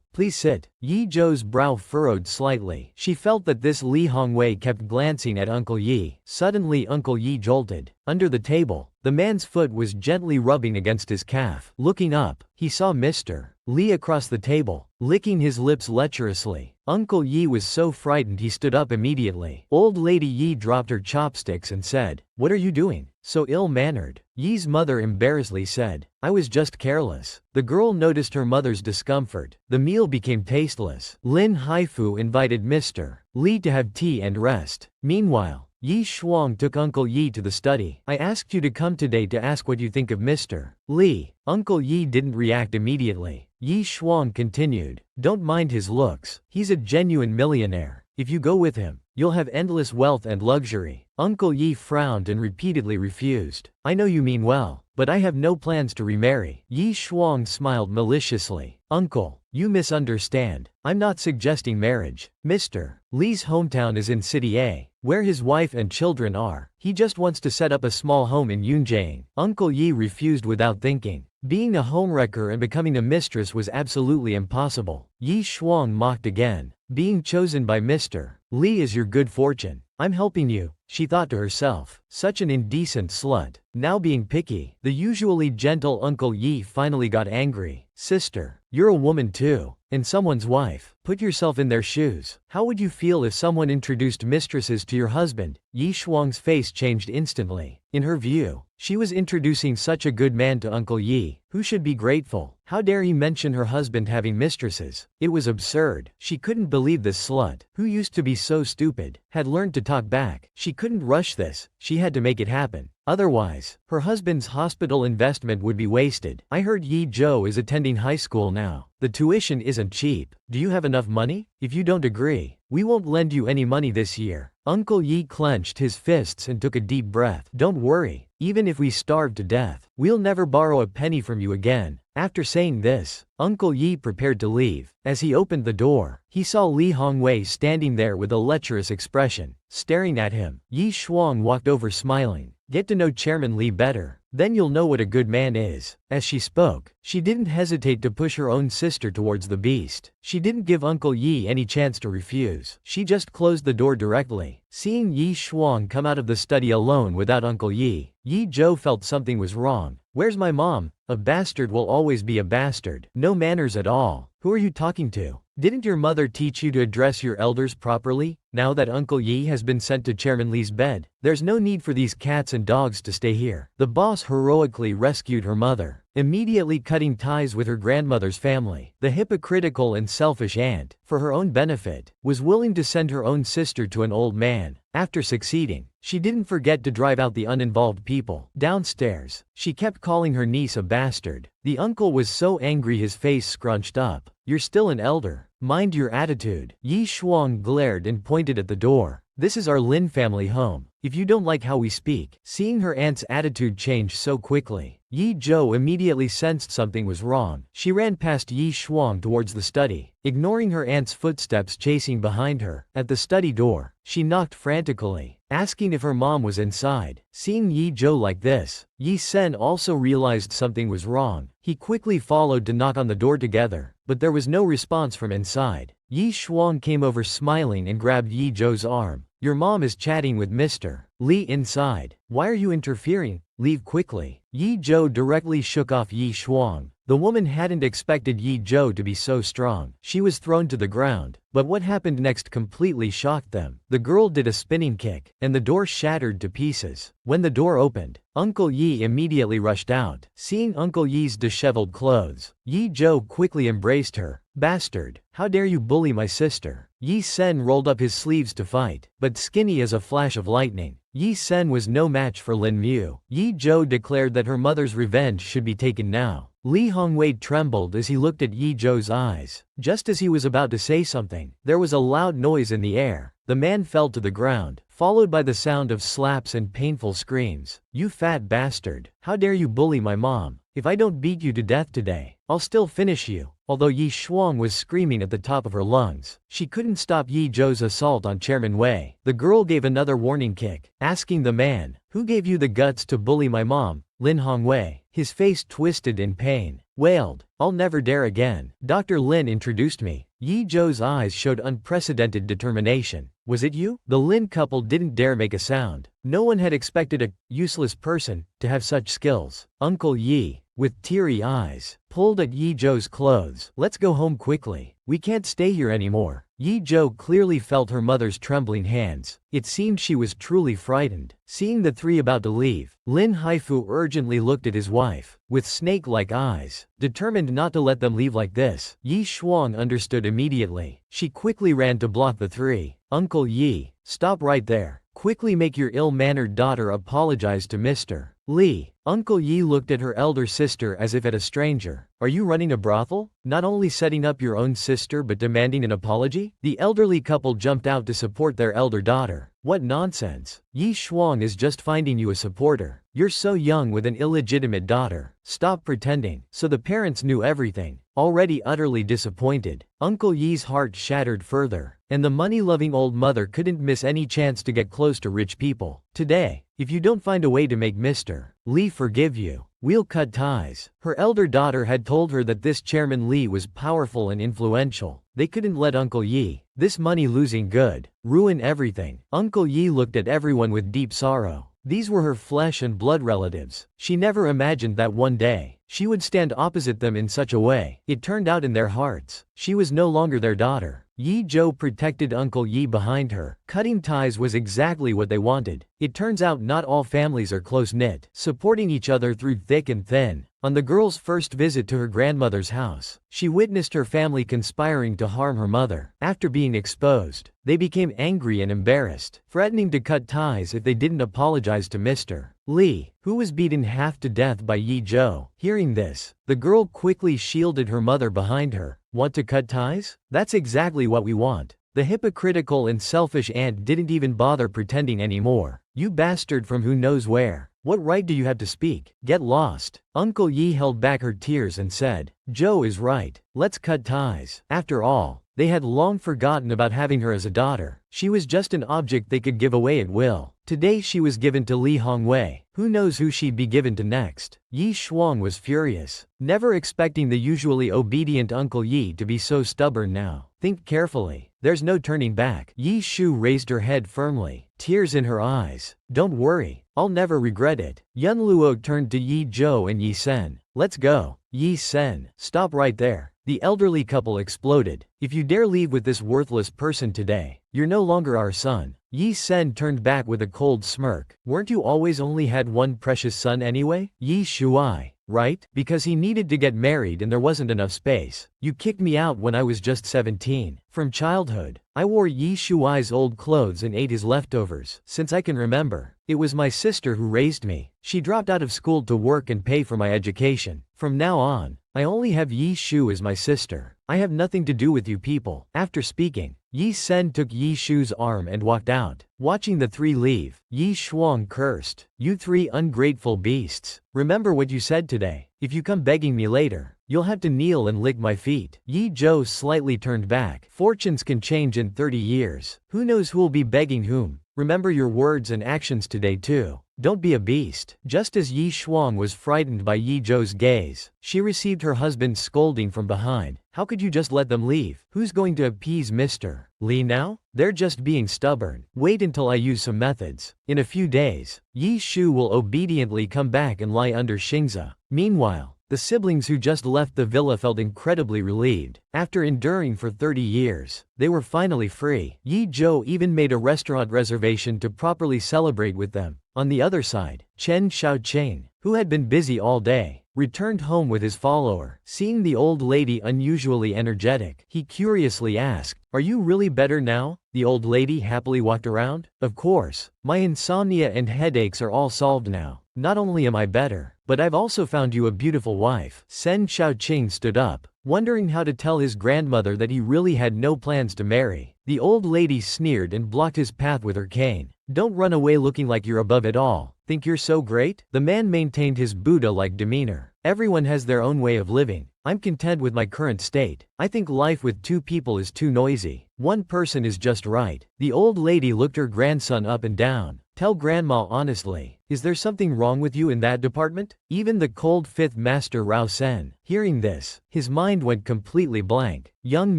Please sit." Yi Zhou's brow furrowed slightly. She felt that this Li Hongwei kept glancing at Uncle Yi. Suddenly Uncle Yi jolted. Under the table, the man's foot was gently rubbing against his calf. Looking up, he saw Mr. Li across the table, licking his lips lecherously. Uncle Yi was so frightened he stood up immediately. Old lady Yi dropped her chopsticks and said, "What are you doing? So ill-mannered." Yi's mother embarrassedly said, "I was just careless." The girl noticed her mother's discomfort. The meal became tasteless. Lin Haifu invited Mr. Li to have tea and rest. Meanwhile, Yi Shuang took Uncle Yi to the study. "I asked you to come today to ask what you think of Mr. Li." Uncle Yi didn't react immediately. Yi Shuang continued, "Don't mind his looks. He's a genuine millionaire. If you go with him, you'll have endless wealth and luxury." Uncle Yi frowned and repeatedly refused. "I know you mean well, but I have no plans to remarry." Yi Shuang smiled maliciously. "Uncle, you misunderstand. I'm not suggesting marriage. Mr. Li's hometown is in City A, where his wife and children are. He just wants to set up a small home in Yunjiang." Uncle Yi refused without thinking. Being a homewrecker and becoming a mistress was absolutely impossible. Yi Shuang mocked again. "Being chosen by Mr. Li is your good fortune. I'm helping you, she thought to herself. Such an indecent slut. Now being picky, the usually gentle Uncle Yi finally got angry. Sister, you're a woman too, and someone's wife. Put yourself in their shoes. How would you feel if someone introduced mistresses to your husband? Yi Shuang's face changed instantly. In her view, she was introducing such a good man to Uncle Yi, who should be grateful. How dare he mention her husband having mistresses? It was absurd. She couldn't believe this slut, who used to be so stupid, had learned to talk back. She couldn't rush this, she had to make it happen. Otherwise, her husband's hospital investment would be wasted. I heard Yi Zhou is attending high school now. The tuition isn't cheap. Do you have enough money? If you don't agree, we won't lend you any money this year. Uncle Yi clenched his fists and took a deep breath. Don't worry, even if we starve to death, we'll never borrow a penny from you again. After saying this, Uncle Yi prepared to leave. As he opened the door, he saw Li Hongwei standing there with a lecherous expression, staring at him. Yi Shuang walked over smiling. Get to know Chairman Li better, then you'll know what a good man is. As she spoke, she didn't hesitate to push her own sister towards the beast. She didn't give Uncle Yi any chance to refuse. She just closed the door directly. Seeing Yi Shuang come out of the study alone without Uncle Yi, Yi Zhou felt something was wrong. Where's my mom? A bastard will always be a bastard. No manners at all. Who are you talking to? Didn't your mother teach you to address your elders properly? Now that Uncle Yi has been sent to Chairman Li's bed, there's no need for these cats and dogs to stay here. The boss heroically rescued her mother, immediately cutting ties with her grandmother's family. The hypocritical and selfish aunt, for her own benefit, was willing to send her own sister to an old man. After succeeding, she didn't forget to drive out the uninvolved people. Downstairs, she kept calling her niece a bastard. The uncle was so angry his face scrunched up. You're still an elder. Mind your attitude. Yi Shuang glared and pointed at the door. This is our Lin family home. If you don't like how we speak. Seeing her aunt's attitude change so quickly, Yi Zhou immediately sensed something was wrong. She ran past Yi Shuang towards the study, ignoring her aunt's footsteps chasing behind her. At the study door, she knocked frantically, asking if her mom was inside. Seeing Yi Zhou like this, Yi Sen also realized something was wrong. He quickly followed to knock on the door together, but there was no response from inside. Yi Shuang came over smiling and grabbed Yi Zhou's arm. Your mom is chatting with Mr. Li inside. Why are you interfering? Leave quickly. Yi Zhou directly shook off Yi Shuang. The woman hadn't expected Yi Zhou to be so strong. She was thrown to the ground, but what happened next completely shocked them. The girl did a spinning kick, and the door shattered to pieces. When the door opened, Uncle Yi immediately rushed out. Seeing Uncle Yi's disheveled clothes, Yi Zhou quickly embraced her. Bastard, how dare you bully my sister? Yi Sen rolled up his sleeves to fight, but skinny as a flash of lightning. Yi Sen was no match for Lin Mu. Yi Zhou declared that her mother's revenge should be taken now. Li Hongwei trembled as he looked at Yi Zhou's eyes. Just as he was about to say something, there was a loud noise in the air. The man fell to the ground, followed by the sound of slaps and painful screams. You fat bastard, how dare you bully my mom? If I don't beat you to death today, I'll still finish you. Although Yi Shuang was screaming at the top of her lungs, she couldn't stop Yi Zhou's assault on Chairman Wei. The girl gave another warning kick, asking the man, who gave you the guts to bully my mom? Lin Hongwei, his face twisted in pain, wailed, I'll never dare again. Dr. Lin introduced me. Yi Zhou's eyes showed unprecedented determination. Was it you? The Lin couple didn't dare make a sound. No one had expected a useless person to have such skills. Uncle Yi, with teary eyes, pulled at Yi Zhou's clothes. Let's go home quickly. We can't stay here anymore. Yi Zhou clearly felt her mother's trembling hands. It seemed she was truly frightened. Seeing the three about to leave, Lin Haifu urgently looked at his wife, with snake-like eyes, determined not to let them leave like this. Yi Shuang understood immediately. She quickly ran to block the three. Uncle Yi, stop right there. Quickly make your ill-mannered daughter apologize to Mr. Li. Uncle Yi looked at her elder sister as if at a stranger. Are you running a brothel? Not only setting up your own sister but demanding an apology? The elderly couple jumped out to support their elder daughter. What nonsense. Yi Shuang is just finding you a supporter. You're so young with an illegitimate daughter. Stop pretending. So the parents knew everything. already utterly disappointed. Uncle Yi's heart shattered further, and the money-loving old mother couldn't miss any chance to get close to rich people. Today, if you don't find a way to make Mr. Lee forgive you, we'll cut ties. Her elder daughter had told her that this Chairman Lee was powerful and influential. They couldn't let Uncle Yi, this money-losing good, ruin everything. Uncle Yi looked at everyone with deep sorrow. These were her flesh and blood relatives. She never imagined that one day, she would stand opposite them in such a way. It turned out in their hearts, she was no longer their daughter. Yi Zhou protected Uncle Yi behind her. Cutting ties was exactly what they wanted. It turns out not all families are close-knit, supporting each other through thick and thin. On the girl's first visit to her grandmother's house, she witnessed her family conspiring to harm her mother. After being exposed, they became angry and embarrassed, threatening to cut ties if they didn't apologize to Mr. Lee, who was beaten half to death by Yi Zhou. Hearing this, the girl quickly shielded her mother behind her. Want to cut ties? That's exactly what we want. The hypocritical and selfish aunt didn't even bother pretending anymore. You bastard from who knows where. What right do you have to speak? Get lost. Uncle Yi held back her tears and said, Zhou is right. Let's cut ties. After all, they had long forgotten about having her as a daughter. She was just an object they could give away at will. Today she was given to Li Hongwei. Who knows who she'd be given to next? Yi Shuang was furious, never expecting the usually obedient Uncle Yi to be so stubborn now. Think carefully. There's no turning back. Yi Shu raised her head firmly, tears in her eyes. Don't worry, I'll never regret it. Yun Luo turned to Yi Zhou and Yi Sen. Let's go. Yi Sen, stop right there. The elderly couple exploded. If you dare leave with this worthless person today, you're no longer our son. Yi Sen turned back with a cold smirk. Weren't you always only had one precious son anyway? Yi Shuai, right? Because he needed to get married and there wasn't enough space. You kicked me out when I was just 17. From childhood, I wore Yi Shuai's old clothes and ate his leftovers. Since I can remember, it was my sister who raised me. She dropped out of school to work and pay for my education. From now on, I only have Yi Shu as my sister. I have nothing to do with you people. After speaking, Yi Sen took Yi Shu's arm and walked out. Watching the three leave, Yi Shuang cursed. You three ungrateful beasts. Remember what you said today. If you come begging me later, you'll have to kneel and lick my feet. Yi Zhou slightly turned back. Fortunes can change in 30 years. Who knows who'll be begging whom? Remember your words and actions today too. Don't be a beast. Just as Yi Shuang was frightened by Yi Zhou's gaze, she received her husband's scolding from behind. How could you just let them leave? Who's going to appease Mr. Lee now? They're just being stubborn. Wait until I use some methods. In a few days, Yi Shu will obediently come back and lie under Xingza. Meanwhile, the siblings who just left the villa felt incredibly relieved. After enduring for 30 years, they were finally free. Yi Zhou even made a restaurant reservation to properly celebrate with them. On the other side, Chen Xiaoqing, who had been busy all day, returned home with his follower. Seeing the old lady unusually energetic, he curiously asked, "Are you really better now?" The old lady happily walked around. "Of course, my insomnia and headaches are all solved now. Not only am I better, but I've also found you a beautiful wife." Sen Xiaoqing stood up, wondering how to tell his grandmother that he really had no plans to marry. The old lady sneered and blocked his path with her cane. "Don't run away looking like you're above it all. Think you're so great?" The man maintained his Buddha-like demeanor. "Everyone has their own way of living. I'm content with my current state. I think life with two people is too noisy. One person is just right." The old lady looked her grandson up and down. "Tell grandma honestly, is there something wrong with you in that department?" Even the cold fifth master Rao Sen, hearing this, his mind went completely blank. Young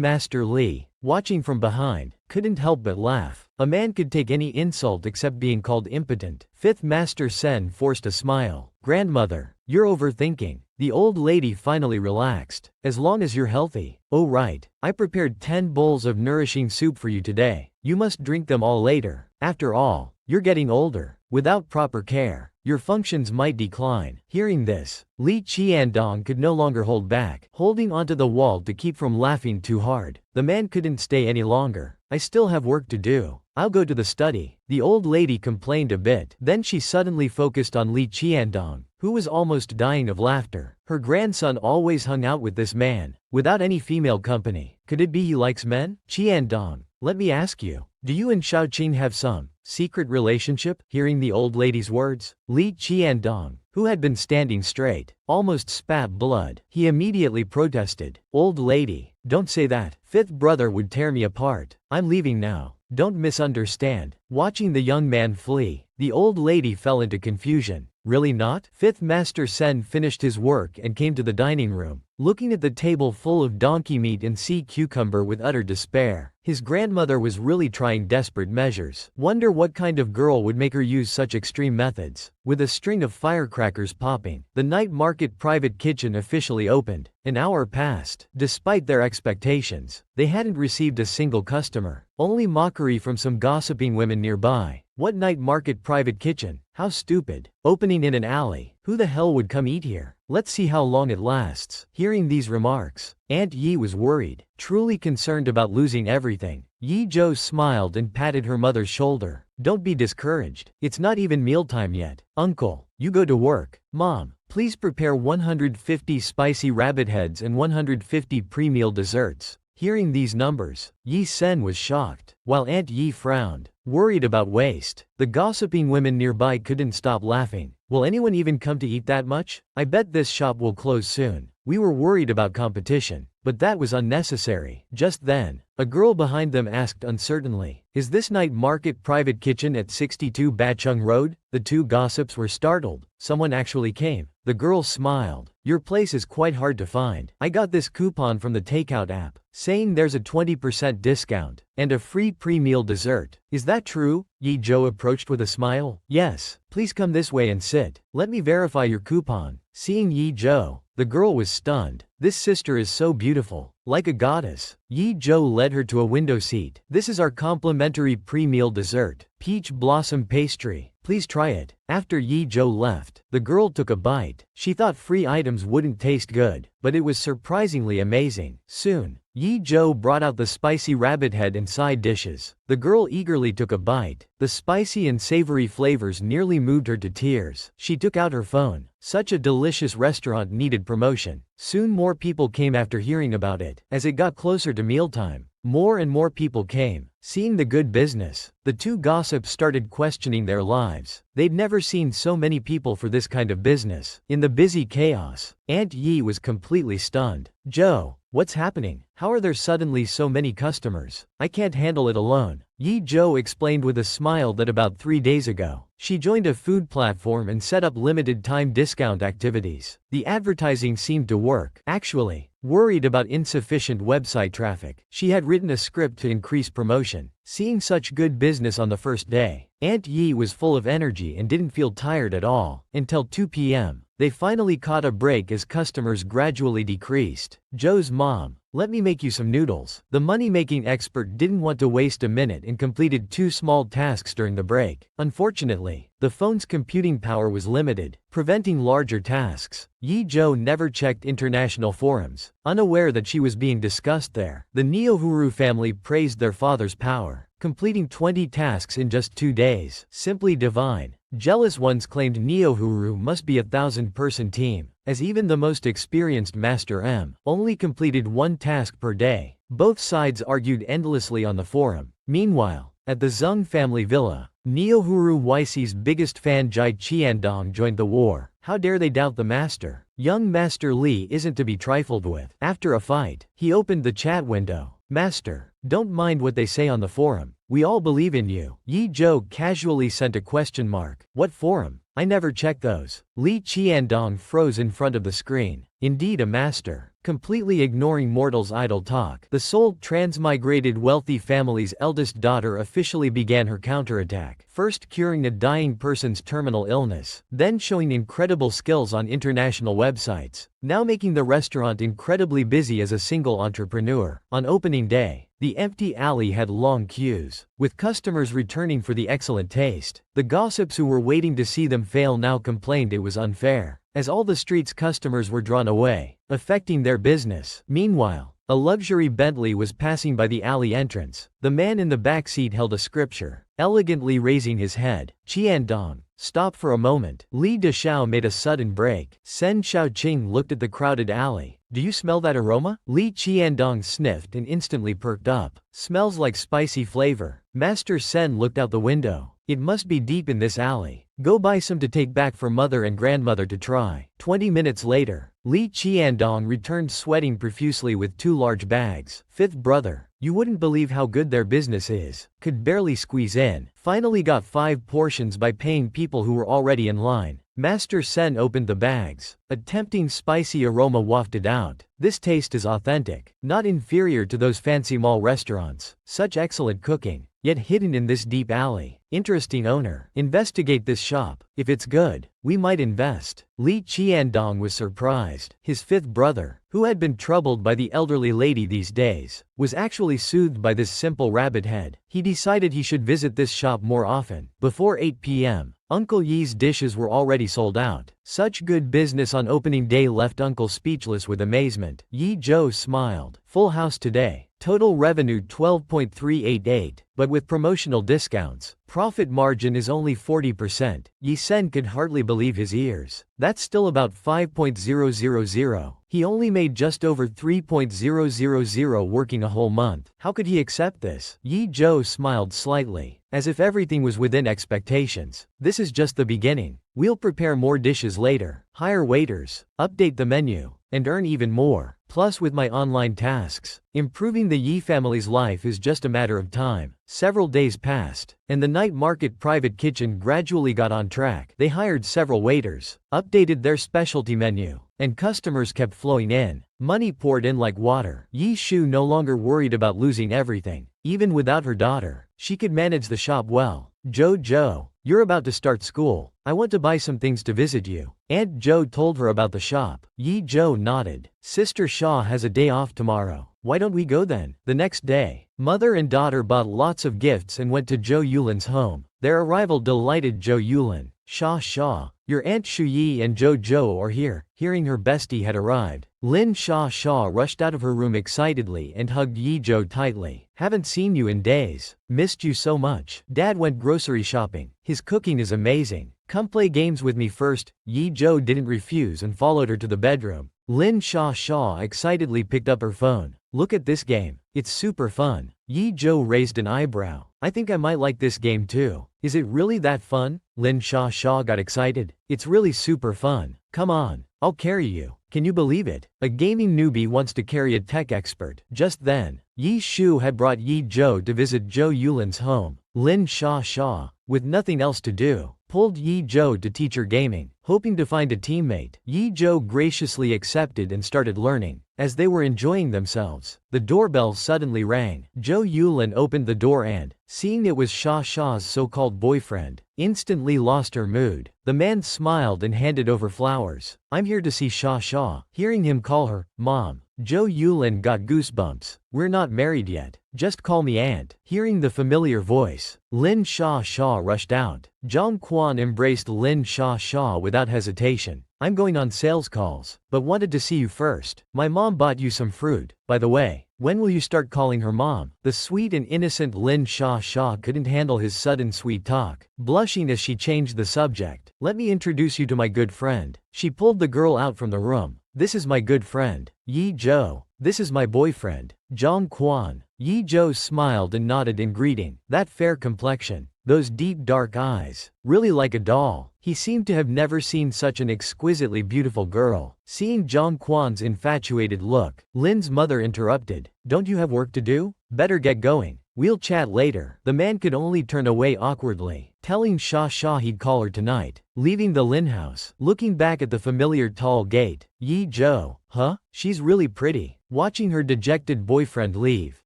Master Li, watching from behind, couldn't help but laugh. A man could take any insult except being called impotent. Fifth Master Sen forced a smile. "Grandmother, you're overthinking." The old lady finally relaxed. "As long as you're healthy." "Oh right, I prepared 10 bowls of nourishing soup for you today. You must drink them all later. After all, you're getting older. Without proper care, your functions might decline." Hearing this, Li Qiandong could no longer hold back, holding onto the wall to keep from laughing too hard. The man couldn't stay any longer. "I still have work to do. I'll go to the study." The old lady complained a bit. Then she suddenly focused on Li Qiandong, who was almost dying of laughter. Her grandson always hung out with this man, without any female company. Could it be he likes men? "Qiandong, let me ask you, Do you and Xiaoqing have some secret relationship? Hearing the old lady's words, Li Qiandong, who had been standing straight, almost spat blood. He immediately protested. Old lady, don't say that. Fifth brother would tear me apart. I'm leaving now. Don't misunderstand. Watching the young man flee, the old lady fell into confusion. Really not? Fifth Master Sen finished his work and came to the dining room, looking at the table full of donkey meat and sea cucumber with utter despair. His grandmother was really trying desperate measures. Wonder what kind of girl would make her use such extreme methods. With a string of firecrackers popping, the night market private kitchen officially opened. An hour passed. Despite their expectations, they hadn't received a single customer. Only mockery from some gossiping women nearby. What night market private kitchen? How stupid. Opening in an alley. Who the hell would come eat here? Let's see how long it lasts. Hearing these remarks, Aunt Yi was worried, truly concerned about losing everything. Yi Zhou smiled and patted her mother's shoulder. Don't be discouraged. It's not even mealtime yet. Uncle, you go to work. Mom, please prepare 150 spicy rabbit heads and 150 pre-meal desserts. Hearing these numbers, Yi Sen was shocked, while Aunt Yi frowned, worried about waste. The gossiping women nearby couldn't stop laughing. Will anyone even come to eat that much? I bet this shop will close soon. We were worried about competition, but that was unnecessary. Just then, a girl behind them asked uncertainly, "Is this night market private kitchen at 62 Bachung Road?" The two gossips were startled. Someone actually came. The girl smiled. Your place is quite hard to find. I got this coupon from the takeout app, saying there's a 20% discount and a free pre-meal dessert. Is that true? Yi Zhou approached with a smile. Yes, please come this way and sit. Let me verify your coupon. Seeing Yi Zhou, the girl was stunned. This sister is so beautiful, like a goddess. Yi Zhou led her to a window seat. This is our complimentary pre-meal dessert, peach blossom pastry. Please try it. After Yi Zhou left, the girl took a bite. She thought free items wouldn't taste good, but it was surprisingly amazing. Soon, Yi Zhou brought out the spicy rabbit head and side dishes. The girl eagerly took a bite. The spicy and savory flavors nearly moved her to tears. She took out her phone. Such a delicious restaurant needed promotion. Soon more people came after hearing about it. As it got closer to mealtime, more and more people came. Seeing the good business, the two gossips started questioning their lives. They'd never seen so many people for this kind of business. In the busy chaos, Aunt Yi was completely stunned. Zhou, what's happening? How are there suddenly so many customers? I can't handle it alone. Yi Zhou explained with a smile that about 3 days ago, she joined a food platform and set up limited time discount activities. The advertising seemed to work. Actually, worried about insufficient website traffic, she had written a script to increase promotion. Seeing such good business on the first day, Aunt Yi was full of energy and didn't feel tired at all. Until 2 p.m., they finally caught a break as customers gradually decreased. Zhou's mom, let me make you some noodles. The money-making expert didn't want to waste a minute and completed 2 small tasks during the break. Unfortunately, the phone's computing power was limited, preventing larger tasks. Yi Zhou never checked international forums, unaware that she was being discussed there. The Neohuru family praised their father's power, completing 20 tasks in just 2 days. Simply divine. Jealous ones claimed Neohuru must be a 1,000-person team, as even the most experienced Master M only completed 1 task per day. Both sides argued endlessly on the forum. Meanwhile, at the Zheng family villa, Neohuru Weixi's biggest fan Jai Qiandong joined the war. How dare they doubt the master? Young Master Li isn't to be trifled with. After a fight, he opened the chat window. Master, don't mind what they say on the forum. We all believe in you. Yi Zhou casually sent a question mark. What forum? I never check those. Li Qiandong froze in front of the screen. Indeed a master. Completely ignoring mortals' idle talk, the soul transmigrated wealthy family's eldest daughter officially began her counterattack. First curing a dying person's terminal illness, then showing incredible skills on international websites, now making the restaurant incredibly busy as a single entrepreneur. On opening day, the empty alley had long queues, with customers returning for the excellent taste. The gossips who were waiting to see them fail now complained it was unfair, as all the street's customers were drawn away, affecting their business. Meanwhile, a luxury Bentley was passing by the alley entrance. The man in the back seat held a scripture, elegantly raising his head. Qiandong, stop for a moment. Li Deshao made a sudden break. Sen Xiaoqing looked at the crowded alley. Do you smell that aroma? Li Qiandong sniffed and instantly perked up. Smells like spicy flavor. Master Sen looked out the window. It must be deep in this alley. Go buy some to take back for mother and grandmother to try. 20 minutes later, Li Qiandong returned sweating profusely with 2 large bags. Fifth brother, you wouldn't believe how good their business is. Could barely squeeze in. Finally got 5 portions by paying people who were already in line. Master Sen opened the bags. A tempting spicy aroma wafted out. This taste is authentic, not inferior to those fancy mall restaurants. Such excellent cooking, yet hidden in this deep alley. Interesting owner. Investigate this shop. If it's good, we might invest. Li Qiandong was surprised. His 5th brother, who had been troubled by the elderly lady these days, was actually soothed by this simple rabbit head. He decided he should visit this shop more often. Before 8 p.m., Uncle Yi's dishes were already sold out. Such good business on opening day left Uncle speechless with amazement. Yi Zhou smiled. Full house today. Total revenue 12.388, but with promotional discounts, profit margin is only 40%. Yi Sen could hardly believe his ears. That's still about 5.000. He only made just over 3.000 working a whole month. How could he accept this? Yi Zhou smiled slightly, as if everything was within expectations. This is just the beginning. We'll prepare more dishes later, hire waiters, update the menu, and earn even more. Plus with my online tasks, improving the Yi family's life is just a matter of time. Several days passed, and the night market private kitchen gradually got on track. They hired several waiters, updated their specialty menu, and customers kept flowing in. Money poured in like water. Yi Shu no longer worried about losing everything. Even without her daughter, she could manage the shop well. Zhou, you're about to start school. I want to buy some things to visit you. Aunt Zhou told her about the shop. Yi Zhou nodded. Sister Shaw has a day off tomorrow. Why don't we go then? The next day, mother and daughter bought lots of gifts and went to Zhou Yulin's home. Their arrival delighted Zhou Yulin. Shaw, your Aunt Shu Yi and Zhou are here. Hearing her bestie had arrived, Lin Shaw rushed out of her room excitedly and hugged Yi Zhou tightly. Haven't seen you in days. Missed you so much. Dad went grocery shopping. His cooking is amazing. Come play games with me first. Yi Zhou didn't refuse and followed her to the bedroom. Lin Shaw excitedly picked up her phone. Look at this game. It's super fun. Yi Zhou raised an eyebrow. I think I might like this game too. Is it really that fun? Lin Shaw got excited. It's really super fun. Come on, I'll carry you. Can you believe it? A gaming newbie wants to carry a tech expert. Just then, Yi Shu had brought Yi Zhou to visit Zhou Yulin's home. Lin Shaw, with nothing else to do, pulled Yi Zhou to teach her gaming, hoping to find a teammate. Yi Zhou graciously accepted and started learning. As they were enjoying themselves, the doorbell suddenly rang. Zhou Yulin opened the door and, seeing it was Shaw's so-called boyfriend, instantly lost her mood. The man smiled and handed over flowers. I'm here to see Shaw. Hearing him call her Mom, Zhou Yulin got goosebumps. We're not married yet. Just call me Aunt. Hearing the familiar voice, Lin Shaw rushed out. Zhang Quan embraced Lin Shaw without hesitation. I'm going on sales calls, but wanted to see you first. My mom bought you some fruit. By the way, when will you start calling her mom? The sweet and innocent Lin Shaw couldn't handle his sudden sweet talk. Blushing as she changed the subject. Let me introduce you to my good friend. She pulled the girl out from the room. This is my good friend, Yi Zhou. This is my boyfriend, Zhang Quan. Yi Zhou smiled and nodded in greeting. That fair complexion, those deep dark eyes, really like a doll. He seemed to have never seen such an exquisitely beautiful girl. Seeing Zhang Quan's infatuated look, Lin's mother interrupted. Don't you have work to do? Better get going. We'll chat later. The man could only turn away awkwardly, telling Shaw he'd call her tonight. Leaving the Lin house, looking back at the familiar tall gate, Yi Zhou, huh? She's really pretty. Watching her dejected boyfriend leave,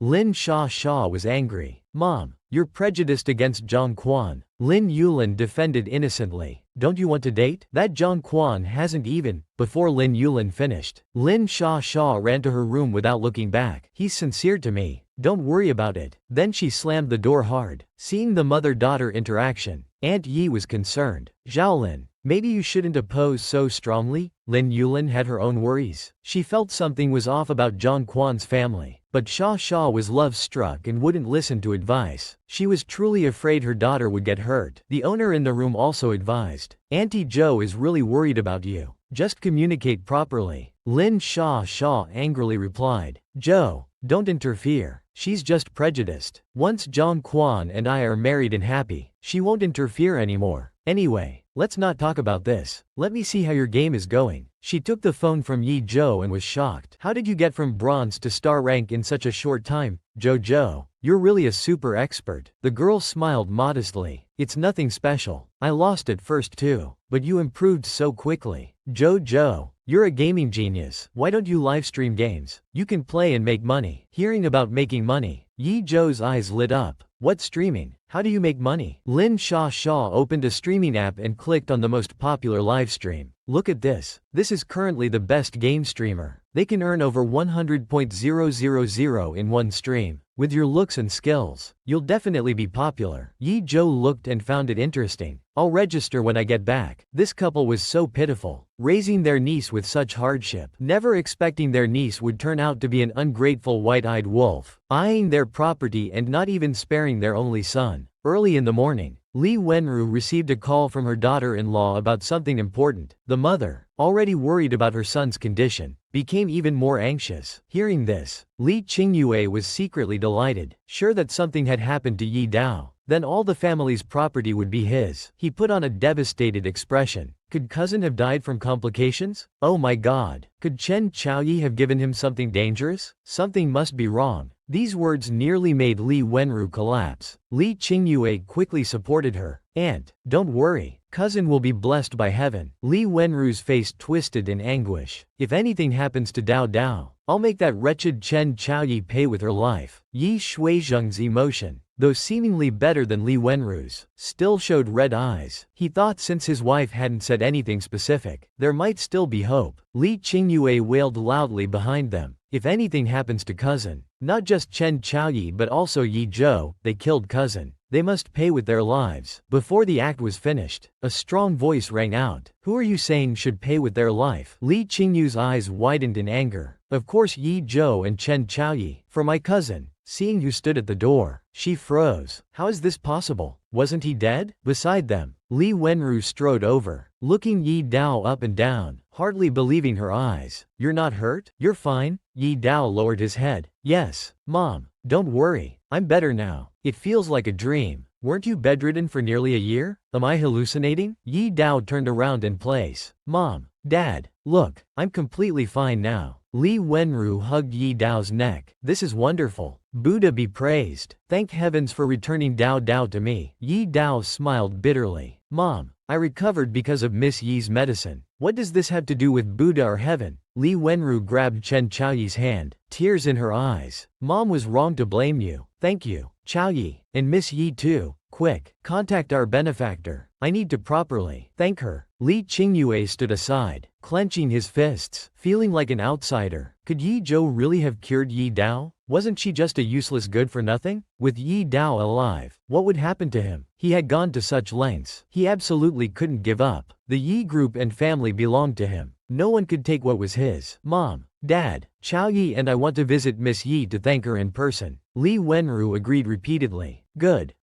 Lin Shaw was angry. Mom, you're prejudiced against Zhang Quan. Lin Yulin defended innocently. Don't you want to date? That Zhang Quan hasn't even. Before Lin Yulin finished, Lin Shaw ran to her room without looking back. He's sincere to me. Don't worry about it. Then she slammed the door hard. Seeing the mother-daughter interaction, Aunt Yi was concerned. Zhaolin, maybe you shouldn't oppose so strongly? Lin Yulin had her own worries. She felt something was off about Zhang Quan's family, but Shaw was love-struck and wouldn't listen to advice. She was truly afraid her daughter would get hurt. The owner in the room also advised. Auntie Zhou is really worried about you. Just communicate properly. Lin Shaw angrily replied. Zhou, Don't interfere. She's just prejudiced. Once Zhang Quan and I are married and happy, she won't interfere anymore. Anyway, let's not talk about this. Let me see how your game is going. She took the phone from Yi Zhou and was shocked. How did you get from bronze to star rank in such a short time, Zhou? You're really a super expert. The girl smiled modestly. It's nothing special. I lost at first too, but you improved so quickly. Zhou, you're a gaming genius. Why don't you live stream games? You can play and make money. Hearing about making money, Yi Zhou's eyes lit up. What streaming? How do you make money? Lin Sha opened a streaming app and clicked on the most popular live stream. Look at this. This is currently the best game streamer. They can earn over 100,000 in one stream. With your looks and skills, you'll definitely be popular. Yi Zhou looked and found it interesting. I'll register when I get back. This couple was so pitiful, raising their niece with such hardship, never expecting their niece would turn out to be an ungrateful white-eyed wolf, eyeing their property and not even sparing their only son. Early in the morning, Li Wenru received a call from her daughter-in-law about something important. The mother, already worried about her son's condition, became even more anxious. Hearing this, Li Qingyue was secretly delighted, sure that something had happened to Yi Dao. Then all the family's property would be his. He put on a devastated expression. Could cousin have died from complications? Oh my god. Could Chen Chaoyi have given him something dangerous? Something must be wrong. These words nearly made Li Wenru collapse. Li Qingyue quickly supported her. Aunt, don't worry. Cousin will be blessed by heaven. Li Wenru's face twisted in anguish. If anything happens to Dao, I'll make that wretched Chen Chaoyi pay with her life. Yi Shuizheng's emotion, though seemingly better than Li Wenru's, still showed red eyes. He thought since his wife hadn't said anything specific, there might still be hope. Li Qingyue wailed loudly behind them. If anything happens to cousin, not just Chen Chaoyi but also Yi Zhou, they killed cousin. They must pay with their lives. Before the act was finished, a strong voice rang out. Who are you saying should pay with their life? Li Qingyu's eyes widened in anger. Of course Yi Zhou and Chen Chaoyi. For my cousin. Seeing who stood at the door, she froze. How is this possible? Wasn't he dead? Beside them, Li Wenru strode over, looking Yi Dao up and down, hardly believing her eyes. You're not hurt? You're fine? Yi Dao lowered his head. Yes, Mom. Don't worry. I'm better now. It feels like a dream. Weren't you bedridden for nearly a year? Am I hallucinating? Yi Dao turned around in place. Mom. Dad. Look, I'm completely fine now. Li Wenru hugged Yi Dao's neck. This is wonderful. Buddha be praised. Thank heavens for returning Dao to me. Yi Dao smiled bitterly. Mom, I recovered because of Miss Yi's medicine. What does this have to do with Buddha or heaven? Li Wenru grabbed Chen Chaoyi's hand, tears in her eyes. Mom was wrong to blame you. Thank you, Chaoyi, and Miss Yi too. Quick, contact our benefactor. I need to properly thank her. Li Qingyue stood aside, clenching his fists, feeling like an outsider. Could Yi Zhou really have cured Yi Dao? Wasn't she just a useless good-for-nothing? With Yi Dao alive, what would happen to him? He had gone to such lengths. He absolutely couldn't give up. The Yi group and family belonged to him. No one could take what was his. Mom, Dad, Chaoyi and I want to visit Miss Yi to thank her in person. Li Wenru agreed repeatedly. Good.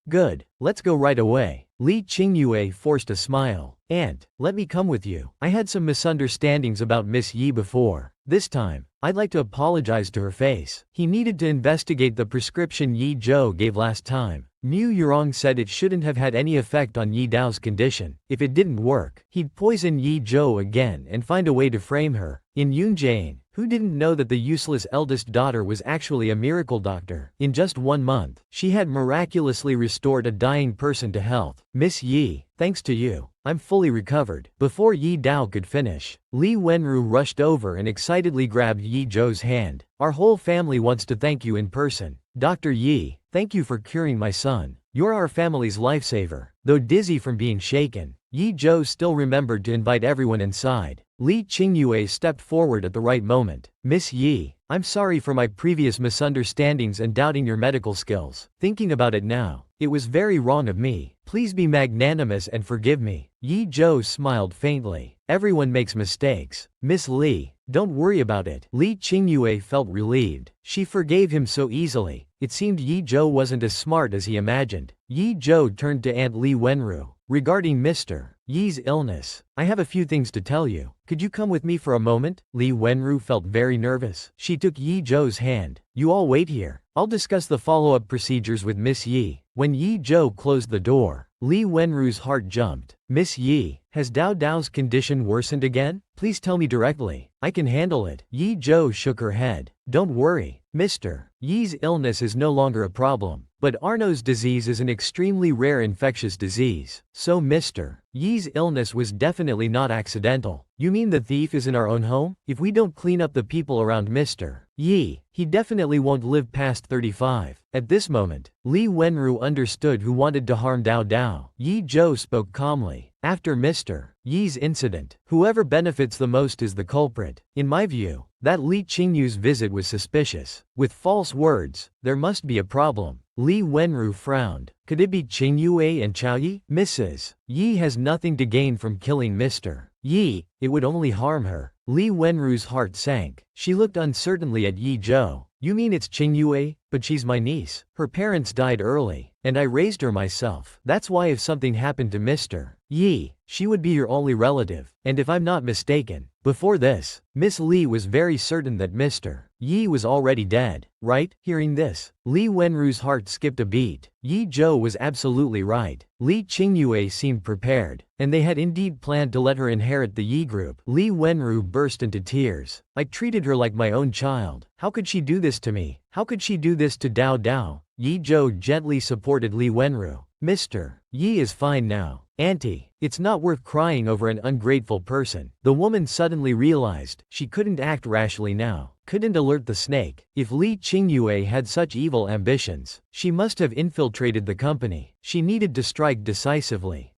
Let's go right away. Li Qingyue forced a smile. Aunt, let me come with you. I had some misunderstandings about Miss Yi before. This time, I'd like to apologize to her face. He needed to investigate the prescription Yi Zhou gave last time. Mu Yurong said it shouldn't have had any effect on Yi Dao's condition. If it didn't work, he'd poison Yi Zhou again and find a way to frame her. In Yunjane, who didn't know that the useless eldest daughter was actually a miracle doctor? In just 1 month, she had miraculously restored a dying person to health. Miss Yi, thanks to you, I'm fully recovered. Before Yi Dao could finish, Li Wenru rushed over and excitedly grabbed Yi Zhou's hand. Our whole family wants to thank you in person. Dr. Yi, thank you for curing my son. You're our family's lifesaver. Though dizzy from being shaken, Yi Zhou still remembered to invite everyone inside. Li Qingyue stepped forward at the right moment. Miss Yi, I'm sorry for my previous misunderstandings and doubting your medical skills. Thinking about it now, it was very wrong of me. Please be magnanimous and forgive me. Yi Zhou smiled faintly. Everyone makes mistakes. Miss Li, don't worry about it. Li Qingyue felt relieved. She forgave him so easily. It seemed Yi Zhou wasn't as smart as he imagined. Yi Zhou turned to Aunt Li Wenru. Regarding Mr. Yi's illness, I have a few things to tell you. Could you come with me for a moment? Li Wenru felt very nervous. She took Yi Zhou's hand. You all wait here. I'll discuss the follow-up procedures with Miss Yi. When Yi Zhou closed the door, Li Wenru's heart jumped. Miss Yi, has Dao Dao's condition worsened again? Please tell me directly. I can handle it. Yi Zhou shook her head. Don't worry, Mr. Yi's illness is no longer a problem. But Arno's disease is an extremely rare infectious disease. So Mr. Yi's illness was definitely not accidental. You mean the thief is in our own home? If we don't clean up the people around Mr. Yi, he definitely won't live past 35. At this moment, Li Wenru understood who wanted to harm Dao Dao. Yi Zhou spoke calmly. After Mr. Yi's incident, whoever benefits the most is the culprit. In my view, that Li Qingyu's visit was suspicious. With false words, there must be a problem. Li Wenru frowned. Could it be Qingyue and Chao Yi? Mrs. Yi has nothing to gain from killing Mr. Yi, it would only harm her. Li Wenru's heart sank. She looked uncertainly at Yi Zhou. You mean it's Qingyue? But she's my niece. Her parents died early, and I raised her myself. That's why if something happened to Mr. Yi, she would be your only relative. And if I'm not mistaken, before this, Miss Li was very certain that Mr. Yi was already dead, right? Hearing this, Li Wenru's heart skipped a beat. Yi Zhou was absolutely right. Li Qingyue seemed prepared, and they had indeed planned to let her inherit the Yi group. Li Wenru burst into tears. I treated her like my own child. How could she do this to me? How could she do this to Dao Dao? Yi Zhou gently supported Li Wenru. Mr. Yi is fine now. Auntie, it's not worth crying over an ungrateful person. The woman suddenly realized she couldn't act rashly now, couldn't alert the snake. If Li Qingyue had such evil ambitions, she must have infiltrated the company. She needed to strike decisively.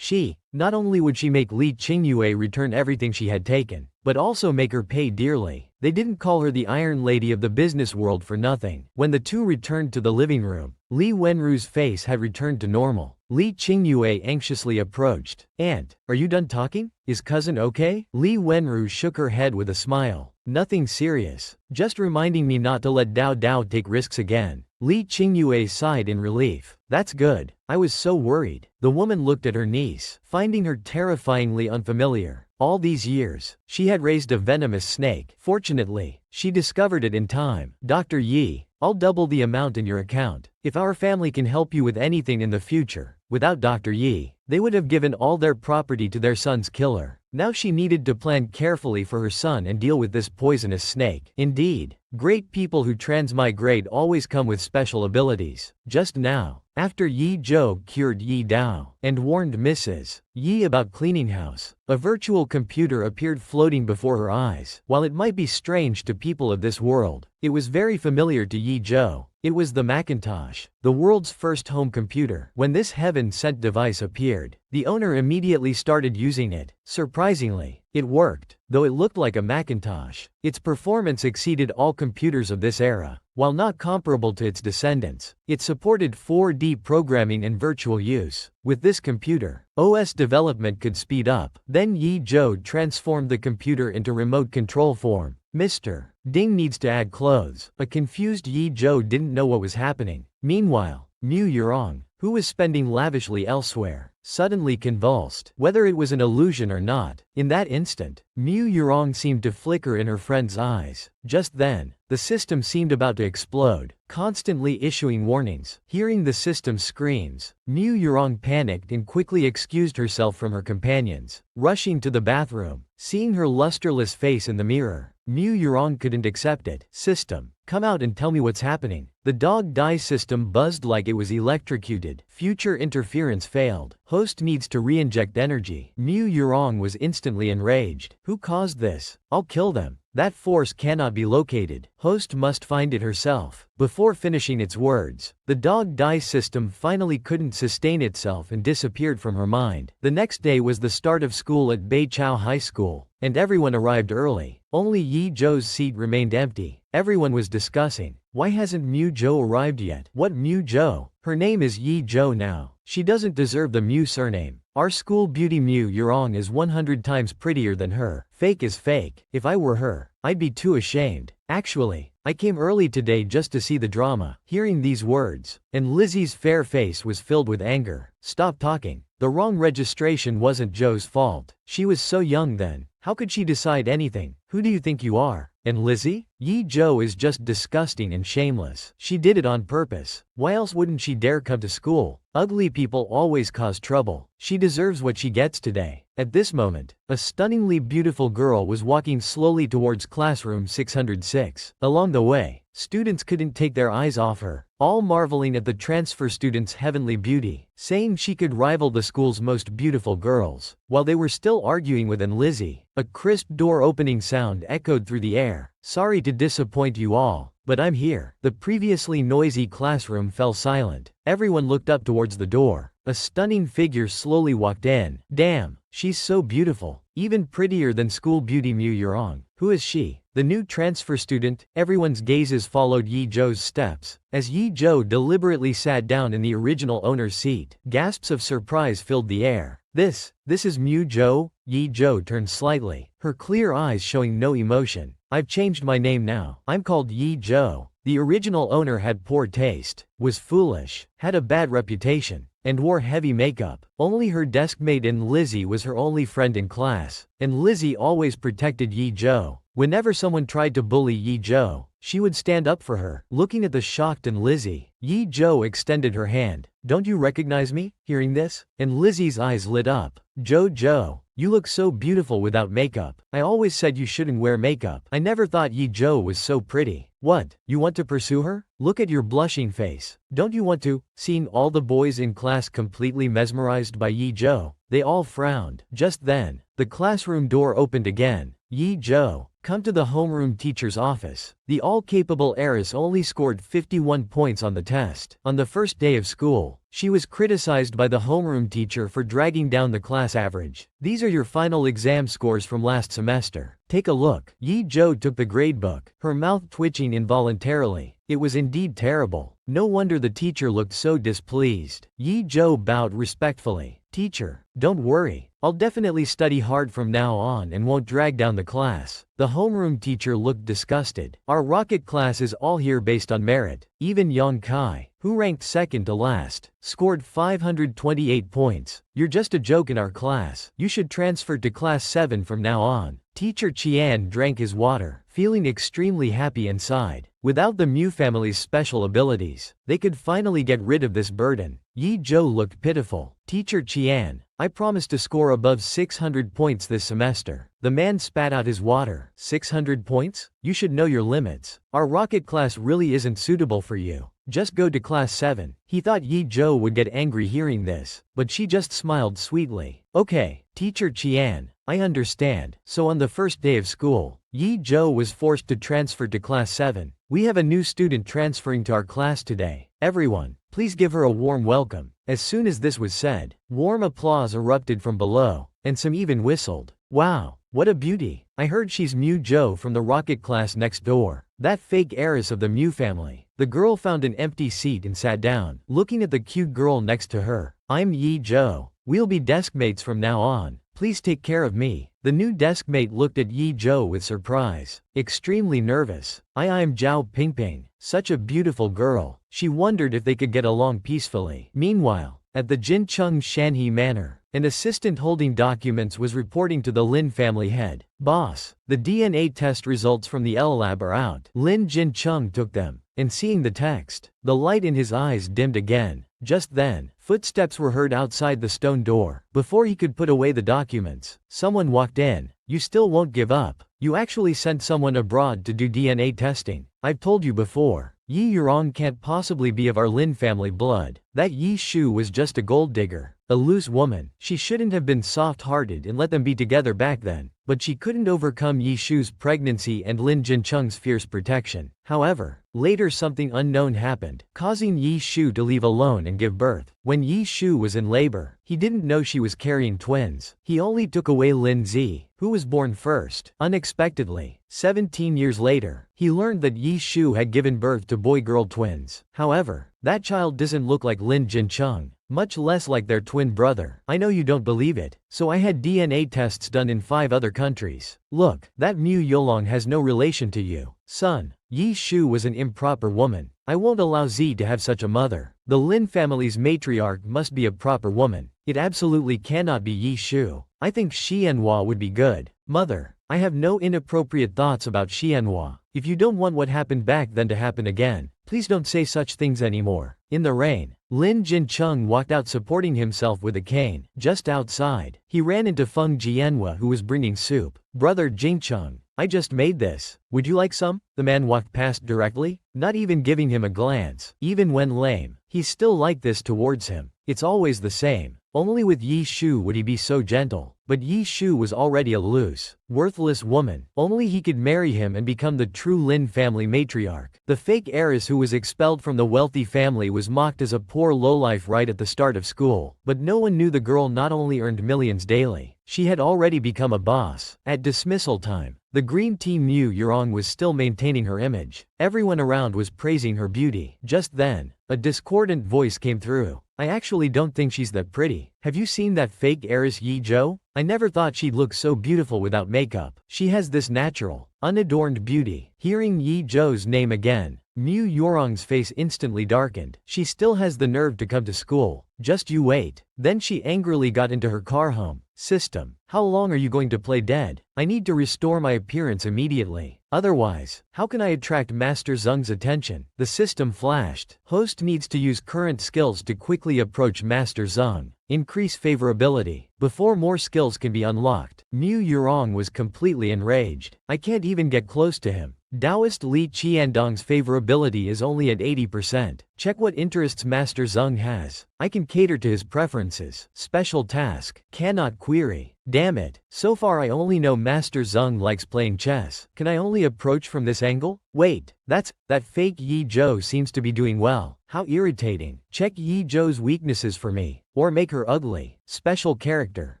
Not only would she make Li Qingyue return everything she had taken, but also make her pay dearly. They didn't call her the Iron Lady of the business world for nothing. When the two returned to the living room, Li Wenru's face had returned to normal. Li Qingyue anxiously approached. Aunt, are you done talking? Is cousin okay? Li Wenru shook her head with a smile. Nothing serious. Just reminding me not to let Dao Dao take risks again. Li Qingyue sighed in relief. That's good. I was so worried. The woman looked at her niece, finding her terrifyingly unfamiliar. All these years, she had raised a venomous snake. Fortunately, she discovered it in time. Dr. Yi, I'll double the amount in your account. If our family can help you with anything in the future, without Dr. Yi, they would have given all their property to their son's killer. Now she needed to plan carefully for her son and deal with this poisonous snake. Indeed, great people who transmigrate always come with special abilities. Just now, after Yi Zhou cured Yi Dao and warned Mrs. Yi about cleaning house, a virtual computer appeared floating before her eyes. While it might be strange to people of this world, it was very familiar to Yi Zhou. It was the Macintosh, the world's first home computer. When this heaven-sent device appeared, the owner immediately started using it. Surprisingly, it worked, though it looked like a Macintosh. Its performance exceeded all computers of this era. While not comparable to its descendants, it supported 4D programming and virtual use. With this computer, OS development could speed up. Then Yi Zhou transformed the computer into remote control form. Mr. Ding needs to add clothes. A confused Yi Zhou didn't know what was happening. Meanwhile, Mu Yurong, who was spending lavishly elsewhere, suddenly convulsed. Whether it was an illusion or not, in that instant, Mu Yurong seemed to flicker in her friend's eyes. Just then, the system seemed about to explode, constantly issuing warnings. Hearing the system's screams, Mu Yurong panicked and quickly excused herself from her companions. Rushing to the bathroom, seeing her lusterless face in the mirror, Mu Yurong couldn't accept it. System, come out and tell me what's happening. The dog die system buzzed like it was electrocuted. Future interference failed. Host needs to re-inject energy. Mu Yurong was instantly enraged. Who caused this? I'll kill them. That force cannot be located. Host must find it herself. Before finishing its words, the dog die system finally couldn't sustain itself and disappeared from her mind. The next day was the start of school at Beichao High School, and everyone arrived early. Only Yi Zhou's seat remained empty. Everyone was discussing, why hasn't Mu Zhou arrived yet? What Mu Zhou? Her name is Yi Zhou now. She doesn't deserve the Mu surname. Our school beauty Mu Yurong is 100 times prettier than her. Fake is fake. If I were her, I'd be too ashamed. Actually, I came early today just to see the drama. Hearing these words, and Lizzie's fair face was filled with anger. Stop talking. The wrong registration wasn't Joe's fault. She was so young then. How could she decide anything? Who do you think you are? And Lizzie? Yi Zhou is just disgusting and shameless. She did it on purpose. Why else wouldn't she dare come to school? Ugly people always cause trouble. She deserves what she gets today. At this moment, a stunningly beautiful girl was walking slowly towards classroom 606. Along the way, students couldn't take their eyes off her, all marveling at the transfer student's heavenly beauty, saying she could rival the school's most beautiful girls. While they were still arguing with Lizzie, a crisp door-opening sound echoed through the air. Sorry to disappoint you all, but I'm here. The previously noisy classroom fell silent. Everyone looked up towards the door. A stunning figure slowly walked in. Damn, she's so beautiful. Even prettier than school beauty Mu Yurong. Who is she? The new transfer student. Everyone's gazes followed Yi Zhou's steps, as Yi Zhou deliberately sat down in the original owner's seat. Gasps of surprise filled the air. This is Mu Zhou? Yi Zhou turned slightly, her clear eyes showing no emotion. I've changed my name now. I'm called Yi Zhou. The original owner had poor taste, was foolish, had a bad reputation, and wore heavy makeup. Only her deskmate Lizzie was her only friend in class, and Lizzie always protected Yi Zhou. Whenever someone tried to bully Yi Zhou, she would stand up for her. Looking at the shocked Lizzie, Yi Zhou extended her hand. Don't you recognize me? Hearing this, Lizzie's eyes lit up. Zhou, you look so beautiful without makeup. I always said you shouldn't wear makeup. I never thought Yi Zhou was so pretty. What, you want to pursue her? Look at your blushing face. Don't you want to? Seeing all the boys in class completely mesmerized by Yi Zhou, they all frowned. Just then, the classroom door opened again. Yi Zhou, come to the homeroom teacher's office. The all-capable heiress only scored 51 points on the test. On the first day of school, she was criticized by the homeroom teacher for dragging down the class average. These are your final exam scores from last semester. Take a look. Yi Zhou took the gradebook, her mouth twitching involuntarily. It was indeed terrible. No wonder the teacher looked so displeased. Yi Zhou bowed respectfully. Teacher, don't worry. I'll definitely study hard from now on and won't drag down the class. The homeroom teacher looked disgusted. Our rocket class is all here based on merit. Even Yang Kai, who ranked second to last, scored 528 points. You're just a joke in our class. You should transfer to class 7 from now on. Teacher Qian drank his water, feeling extremely happy inside. Without the Mu family's special abilities, they could finally get rid of this burden. Yi Zhou looked pitiful. Teacher Qian, I promise to score above 600 points this semester. The man spat out his water. 600 points? You should know your limits. Our rocket class really isn't suitable for you. Just go to class 7. He thought Yi Zhou would get angry hearing this, but she just smiled sweetly. Okay, Teacher Qian, I understand. So on the first day of school, Yi Zhou was forced to transfer to class 7. We have a new student transferring to our class today. Everyone, please give her a warm welcome. As soon as this was said, warm applause erupted from below, and some even whistled. Wow, what a beauty. I heard she's Mu Zhou from the rocket class next door. That fake heiress of the Mu family. The girl found an empty seat and sat down, looking at the cute girl next to her. I'm Yi Zhou. We'll be deskmates from now on. Please take care of me. The new deskmate looked at Yi Zhou with surprise, extremely nervous. I'm Zhao Pingping. Such a beautiful girl. She wondered if they could get along peacefully. Meanwhile, at the Jincheng Shanhe Manor, an assistant holding documents was reporting to the Lin family head. Boss, the DNA test results from the L lab are out. Lin Jincheng took them, and seeing the text, the light in his eyes dimmed again. Just then, footsteps were heard outside the stone door. Before he could put away the documents, someone walked in. You still won't give up. You actually sent someone abroad to do DNA testing. I've told you before. Yi Yurong can't possibly be of our Lin family blood. That Yi Shu was just a gold digger, a loose woman. She shouldn't have been soft-hearted and let them be together back then. But she couldn't overcome Yi Shu's pregnancy and Lin Jincheng's fierce protection. However, later something unknown happened, causing Yi Shu to leave alone and give birth. When Yi Shu was in labor, he didn't know she was carrying twins. He only took away Lin Zi, who was born first. Unexpectedly, 17 years later, he learned that Yi Shu had given birth to boy-girl twins. However, that child doesn't look like Lin Jincheng. much less like their twin brother. I know you don't believe it, so I had DNA tests done in 5 other countries. Look, that Mu Yolong has no relation to you, son. Yi Shu was an improper woman. I won't allow Z to have such a mother. The Lin family's matriarch must be a proper woman. It absolutely cannot be Yi Shu. I think Xianhua would be good. Mother, I have no inappropriate thoughts about Xianhua. If you don't want what happened back then to happen again, please don't say such things anymore. In the rain, Lin Jincheng walked out supporting himself with a cane. Just outside, he ran into Feng Jianhua who was bringing soup. Brother Jincheng, I just made this. Would you like some? The man walked past directly, not even giving him a glance. Even when lame, he's still like this towards him. It's always the same. Only with Yi Shu would he be so gentle. But Yi Shu was already a loose, worthless woman. Only he could marry him and become the true Lin family matriarch. The fake heiress who was expelled from the wealthy family was mocked as a poor lowlife right at the start of school. But no one knew the girl not only earned millions daily, she had already become a boss. At dismissal time, the green team Mu Yurong was still maintaining her image. Everyone around was praising her beauty. Just then, a discordant voice came through. I actually don't think she's that pretty. Have you seen that fake heiress Yi Zhou? I never thought she'd look so beautiful without makeup. She has this natural, unadorned beauty. Hearing Yi Zhou's name again, Mu Yurong's face instantly darkened. She still has the nerve to come to school. Just you wait. Then she angrily got into her car home. System, how long are you going to play dead? I need to restore my appearance immediately. Otherwise, how can I attract Master Zheng's attention? The system flashed. Host needs to use current skills to quickly approach Master Zheng. Increase favorability. Before more skills can be unlocked, Mu Yurong was completely enraged. I can't even get close to him. Taoist Li Qiandong's favorability is only at 80%. Check what interests Master Zheng has. I can cater to his preferences. Special task. Cannot query. Damn it. So far I only know Master Zheng likes playing chess. Can I only approach from this angle? Wait, that fake Yi Zhou seems to be doing well. How irritating. Check Yi Zhou's weaknesses for me. Or make her ugly. Special character.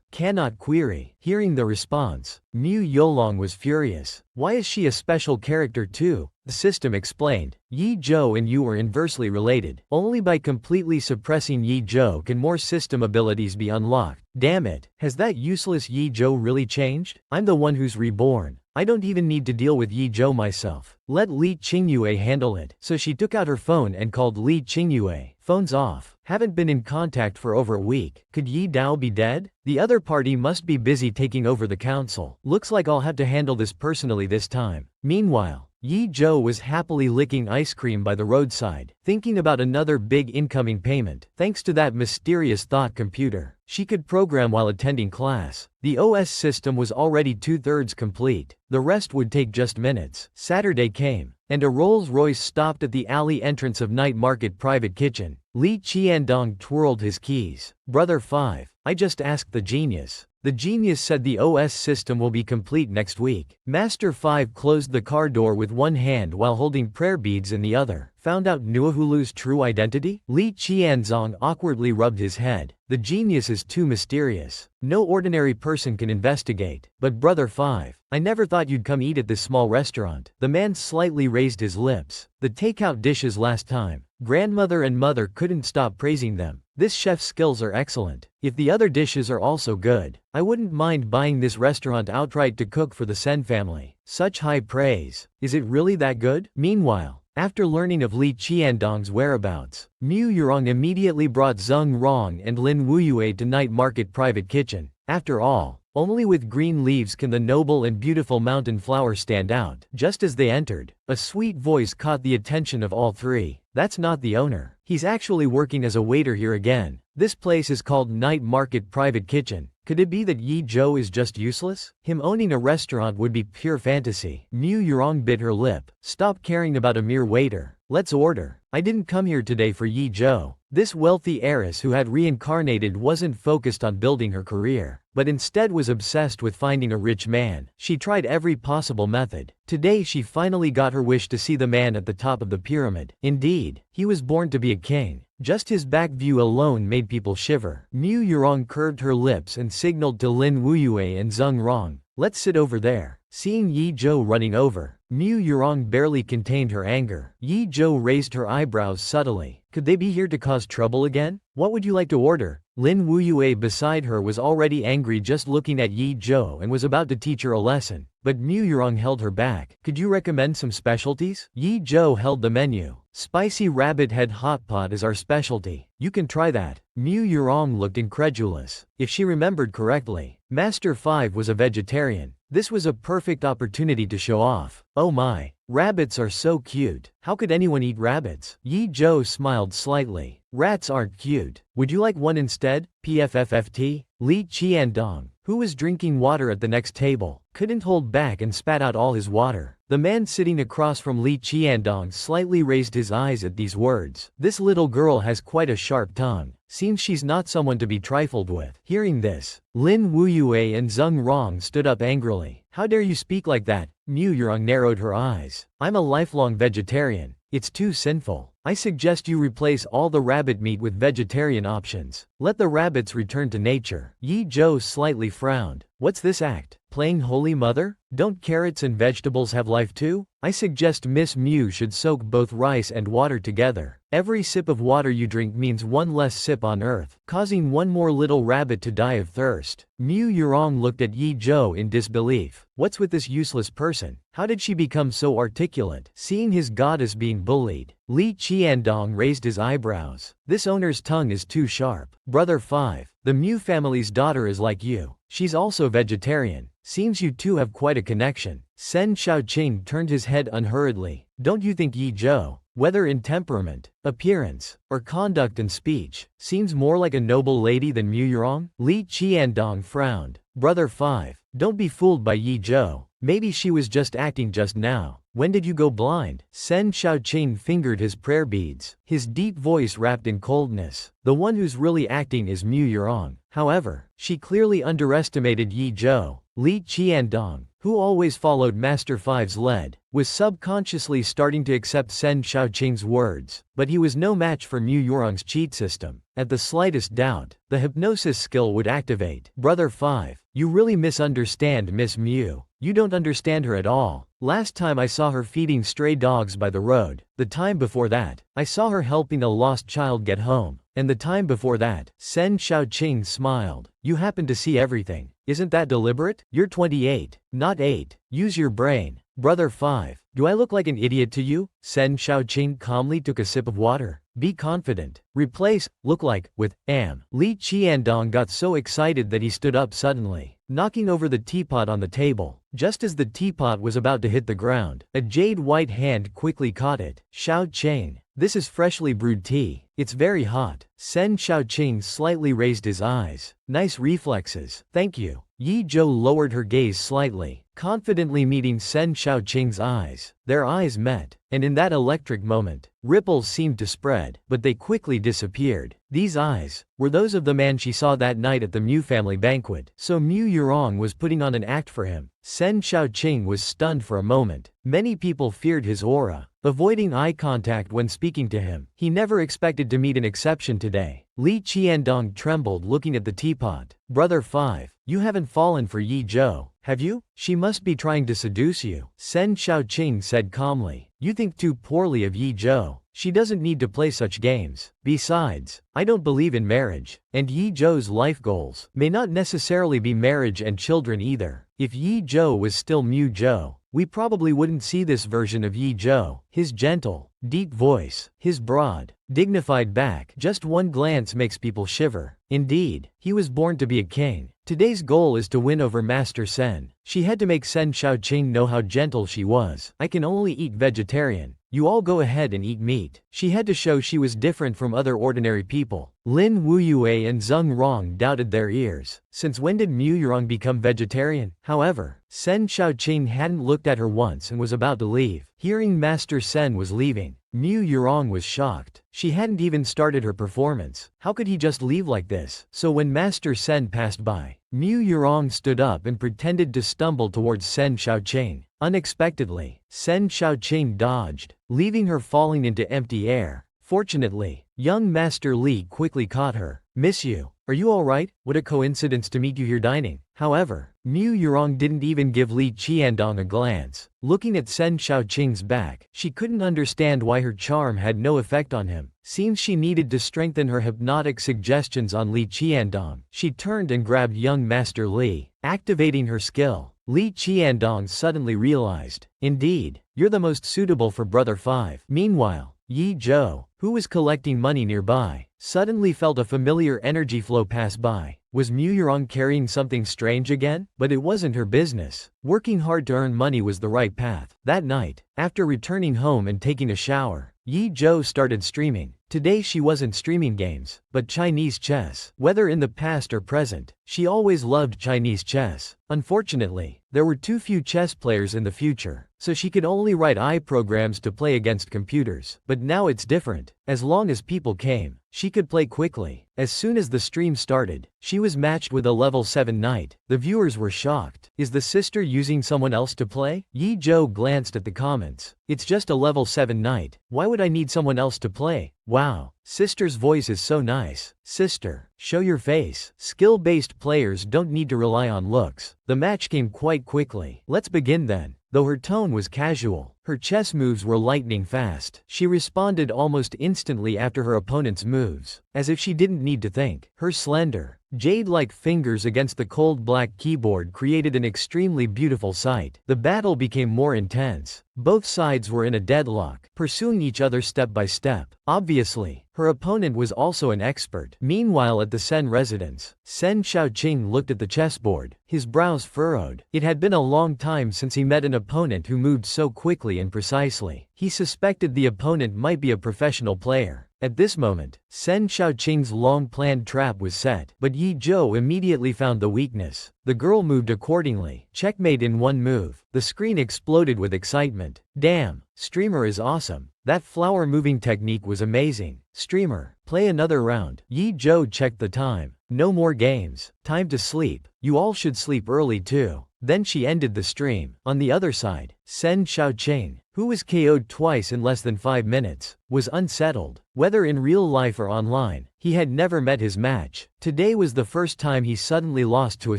Cannot query. Hearing the response, Mu Yolong was furious. Why is she a special character too? The system explained. Yi Zhou and you are inversely related. Only by completely suppressing Yi Zhou can more system abilities be unlocked. Damn it. Has that useless Yi Zhou really changed? I'm the one who's reborn. I don't even need to deal with Yi Zhou myself. Let Li Qingyue handle it. So she took out her phone and called Li Qingyue. Phone's off. Haven't been in contact for over a week. Could Yi Dao be dead? The other party must be busy taking over the council. Looks like I'll have to handle this personally this time. Meanwhile, Yi Zhou was happily licking ice cream by the roadside, thinking about another big incoming payment. Thanks to that mysterious thought computer, she could program while attending class. The OS system was already 2/3 complete. The rest would take just minutes. Saturday came, and a Rolls-Royce stopped at the alley entrance of Night Market Private Kitchen. Li Qiandong twirled his keys. Brother 5, I just asked the genius. The genius said the OS system will be complete next week. Master 5 closed the car door with one hand while holding prayer beads in the other. Found out Nuahulu's true identity? Li Qianzong awkwardly rubbed his head. The genius is too mysterious. No ordinary person can investigate. But Brother 5, I never thought you'd come eat at this small restaurant. The man slightly raised his lips. The takeout dishes last time, grandmother and mother couldn't stop praising them. This chef's skills are excellent. If the other dishes are also good, I wouldn't mind buying this restaurant outright to cook for the Sen family. Such high praise. Is it really that good? Meanwhile, after learning of Li Qiandong's whereabouts, Mu Yurong immediately brought Zheng Rong and Lin Wuyue to Night Market Private Kitchen. After all, only with green leaves can the noble and beautiful mountain flower stand out. Just as they entered, a sweet voice caught the attention of all three. That's not the owner. He's actually working as a waiter here again. This place is called Night Market Private Kitchen. Could it be that Yi Zhou is just useless? Him owning a restaurant would be pure fantasy. Mu Yurong bit her lip. Stop caring about a mere waiter. Let's order. I didn't come here today for Yi Zhou. This wealthy heiress who had reincarnated wasn't focused on building her career, but instead was obsessed with finding a rich man. She tried every possible method. Today she finally got her wish to see the man at the top of the pyramid. Indeed, he was born to be a king. Just his back view alone made people shiver. Mu Yurong curved her lips and signaled to Lin Wuyue and Zheng Rong. Let's sit over there. Seeing Yi Zhou running over, Mu Yurong barely contained her anger. Yi Zhou raised her eyebrows subtly. Could they be here to cause trouble again? What would you like to order? Lin Wuyue beside her was already angry just looking at Yi Zhou and was about to teach her a lesson, but Mu Yurong held her back. Could you recommend some specialties? Yi Zhou held the menu. Spicy rabbit head hot pot is our specialty. You can try that. Mu Yurong looked incredulous. If she remembered correctly, Master 5 was a vegetarian. This was a perfect opportunity to show off. Oh my, rabbits are so cute. How could anyone eat rabbits? Yi Zhou smiled slightly. Rats aren't cute. Would you like one instead? PFFFT? Li Qiandong, who was drinking water at the next table, couldn't hold back and spat out all his water. The man sitting across from Li Qiandong slightly raised his eyes at these words. This little girl has quite a sharp tongue. Seems she's not someone to be trifled with. Hearing this, Lin Wuyue and Zheng Rong stood up angrily. How dare you speak like that? Mu Yurong narrowed her eyes. I'm a lifelong vegetarian. It's too sinful. I suggest you replace all the rabbit meat with vegetarian options. Let the rabbits return to nature. Yi Zhou slightly frowned. What's this act? Playing Holy Mother? Don't carrots and vegetables have life too? I suggest Miss Mu should soak both rice and water together. Every sip of water you drink means one less sip on earth, causing one more little rabbit to die of thirst. Mu Yurong looked at Yi Zhou in disbelief. What's with this useless person? How did she become so articulate? Seeing his goddess being bullied, Li Qiandong raised his eyebrows. This owner's tongue is too sharp. Brother 5, the Mu family's daughter is like you. She's also vegetarian. Seems you two have quite a connection. Sen Shaoqing turned his head unhurriedly. Don't you think Yi Zhou, whether in temperament, appearance, or conduct and speech, seems more like a noble lady than Mu Yurong? Li Qiandong frowned. Brother 5, don't be fooled by Yi Zhou. Maybe she was just acting just now. When did you go blind? Sen Shaoqing fingered his prayer beads. His deep voice wrapped in coldness. The one who's really acting is Mu Yurong. However, she clearly underestimated Yi Zhou. Li Qiandong, who always followed Master 5's lead, was subconsciously starting to accept Sen Shaoqing's words, but he was no match for Mu Yurong's cheat system. At the slightest doubt, the hypnosis skill would activate. Brother 5, you really misunderstand Miss Mu. You don't understand her at all. Last time I saw her feeding stray dogs by the road. The time before that, I saw her helping a lost child get home. And the time before that, Sen Shaoqing smiled. You happen to see everything. Isn't that deliberate? You're 28, not 8. Use your brain. Brother 5, do I look like an idiot to you? Sen Shaoqing calmly took a sip of water. Be confident. Replace look like with am. Li Qiandong got so excited that he stood up suddenly, knocking over the teapot on the table. Just as the teapot was about to hit the ground, a jade white hand quickly caught it. Shaoqing, this is freshly brewed tea. It's very hot. Sen Shaoqing slightly raised his eyes. Nice reflexes. Thank you. Yi Zhou lowered her gaze slightly, confidently meeting Sen Shaoqing's eyes. Their eyes met, and in that electric moment, ripples seemed to spread, but they quickly disappeared. These eyes were those of the man she saw that night at the Mu family banquet. So Mu Yurong was putting on an act for him. Sen Shaoqing was stunned for a moment. Many people feared his aura, avoiding eye contact when speaking to him. He never expected to meet an exception today. Li Qiandong trembled looking at the teapot. Brother 5, you haven't fallen for Yi Zhou, have you? She must be trying to seduce you. Sen Shaoqing said calmly. You think too poorly of Yi Zhou. She doesn't need to play such games. Besides, I don't believe in marriage, and Yi Zhou's life goals may not necessarily be marriage and children either. If Yi Zhou was still Mu Zhou, we probably wouldn't see this version of Yi Zhou. His gentle, deep voice, his broad, dignified back. Just one glance makes people shiver. Indeed, he was born to be a king. Today's goal is to win over Master Sen. She had to make Sen Shaoqing know how gentle she was. I can only eat vegetarian. You all go ahead and eat meat. She had to show she was different from other ordinary people. Lin Wuyue and Zheng Rong doubted their ears. Since when did Mu Yurong become vegetarian? However, Sen Shaoqing hadn't looked at her once and was about to leave. Hearing Master Sen was leaving, Mu Yurong was shocked. She hadn't even started her performance. How could he just leave like this? So when Master Sen passed by, Mu Yurong stood up and pretended to stumble towards Sen Shaoqing. Unexpectedly, Sen Shaoqing dodged, leaving her falling into empty air. Fortunately, young Master Li quickly caught her. Miss you. Are you alright? What a coincidence to meet you here dining. However, Mu Yurong didn't even give Li Qiandong a glance. Looking at Sen Xiaoqing's back, she couldn't understand why her charm had no effect on him. Seems she needed to strengthen her hypnotic suggestions on Li Qiandong. She turned and grabbed young Master Li, activating her skill. Li Qiandong suddenly realized, indeed, you're the most suitable for Brother 5. Meanwhile, Yi Zhou, who was collecting money nearby, suddenly felt a familiar energy flow pass by. Was Mu Yurong carrying something strange again? But it wasn't her business. Working hard to earn money was the right path. That night, after returning home and taking a shower, Yi Zhou started streaming. Today she wasn't streaming games, but Chinese chess. Whether in the past or present, she always loved Chinese chess. Unfortunately, there were too few chess players in the future, so she could only write AI programs to play against computers. But now it's different. As long as people came, she could play quickly. As soon as the stream started, she was matched with a level 7 knight. The viewers were shocked. Is the sister using someone else to play? Yi Zhou glanced at the comments. It's just a level 7 knight. Why would I need someone else to play? Wow, sister's voice is so nice. Sister, show your face. Skill-based players don't need to rely on looks. The match came quite quickly. Let's begin then. Though her tone was casual, her chess moves were lightning fast. She responded almost instantly after her opponent's moves, as if she didn't need to think. Her slender, jade-like fingers against the cold black keyboard created an extremely beautiful sight. The battle became more intense. Both sides were in a deadlock, pursuing each other step by step. Obviously, her opponent was also an expert. Meanwhile at the Sen residence, Sen Xiaoqing looked at the chessboard, his brows furrowed. It had been a long time since he met an opponent who moved so quickly and precisely. He suspected the opponent might be a professional player. At this moment, Sen Xiaoqing's long-planned trap was set, but Yi Zhou immediately found the weakness. The girl moved accordingly. Checkmate in one move. The screen exploded with excitement. Damn, streamer is awesome. That flower moving technique was amazing. Streamer, play another round. Yi Zhou checked the time. No more games. Time to sleep. You all should sleep early too. Then she ended the stream. On the other side, Sen Xiaoqing, who was KO'd twice in less than 5 minutes, was unsettled. Whether in real life or online, he had never met his match. Today was the first time he suddenly lost to a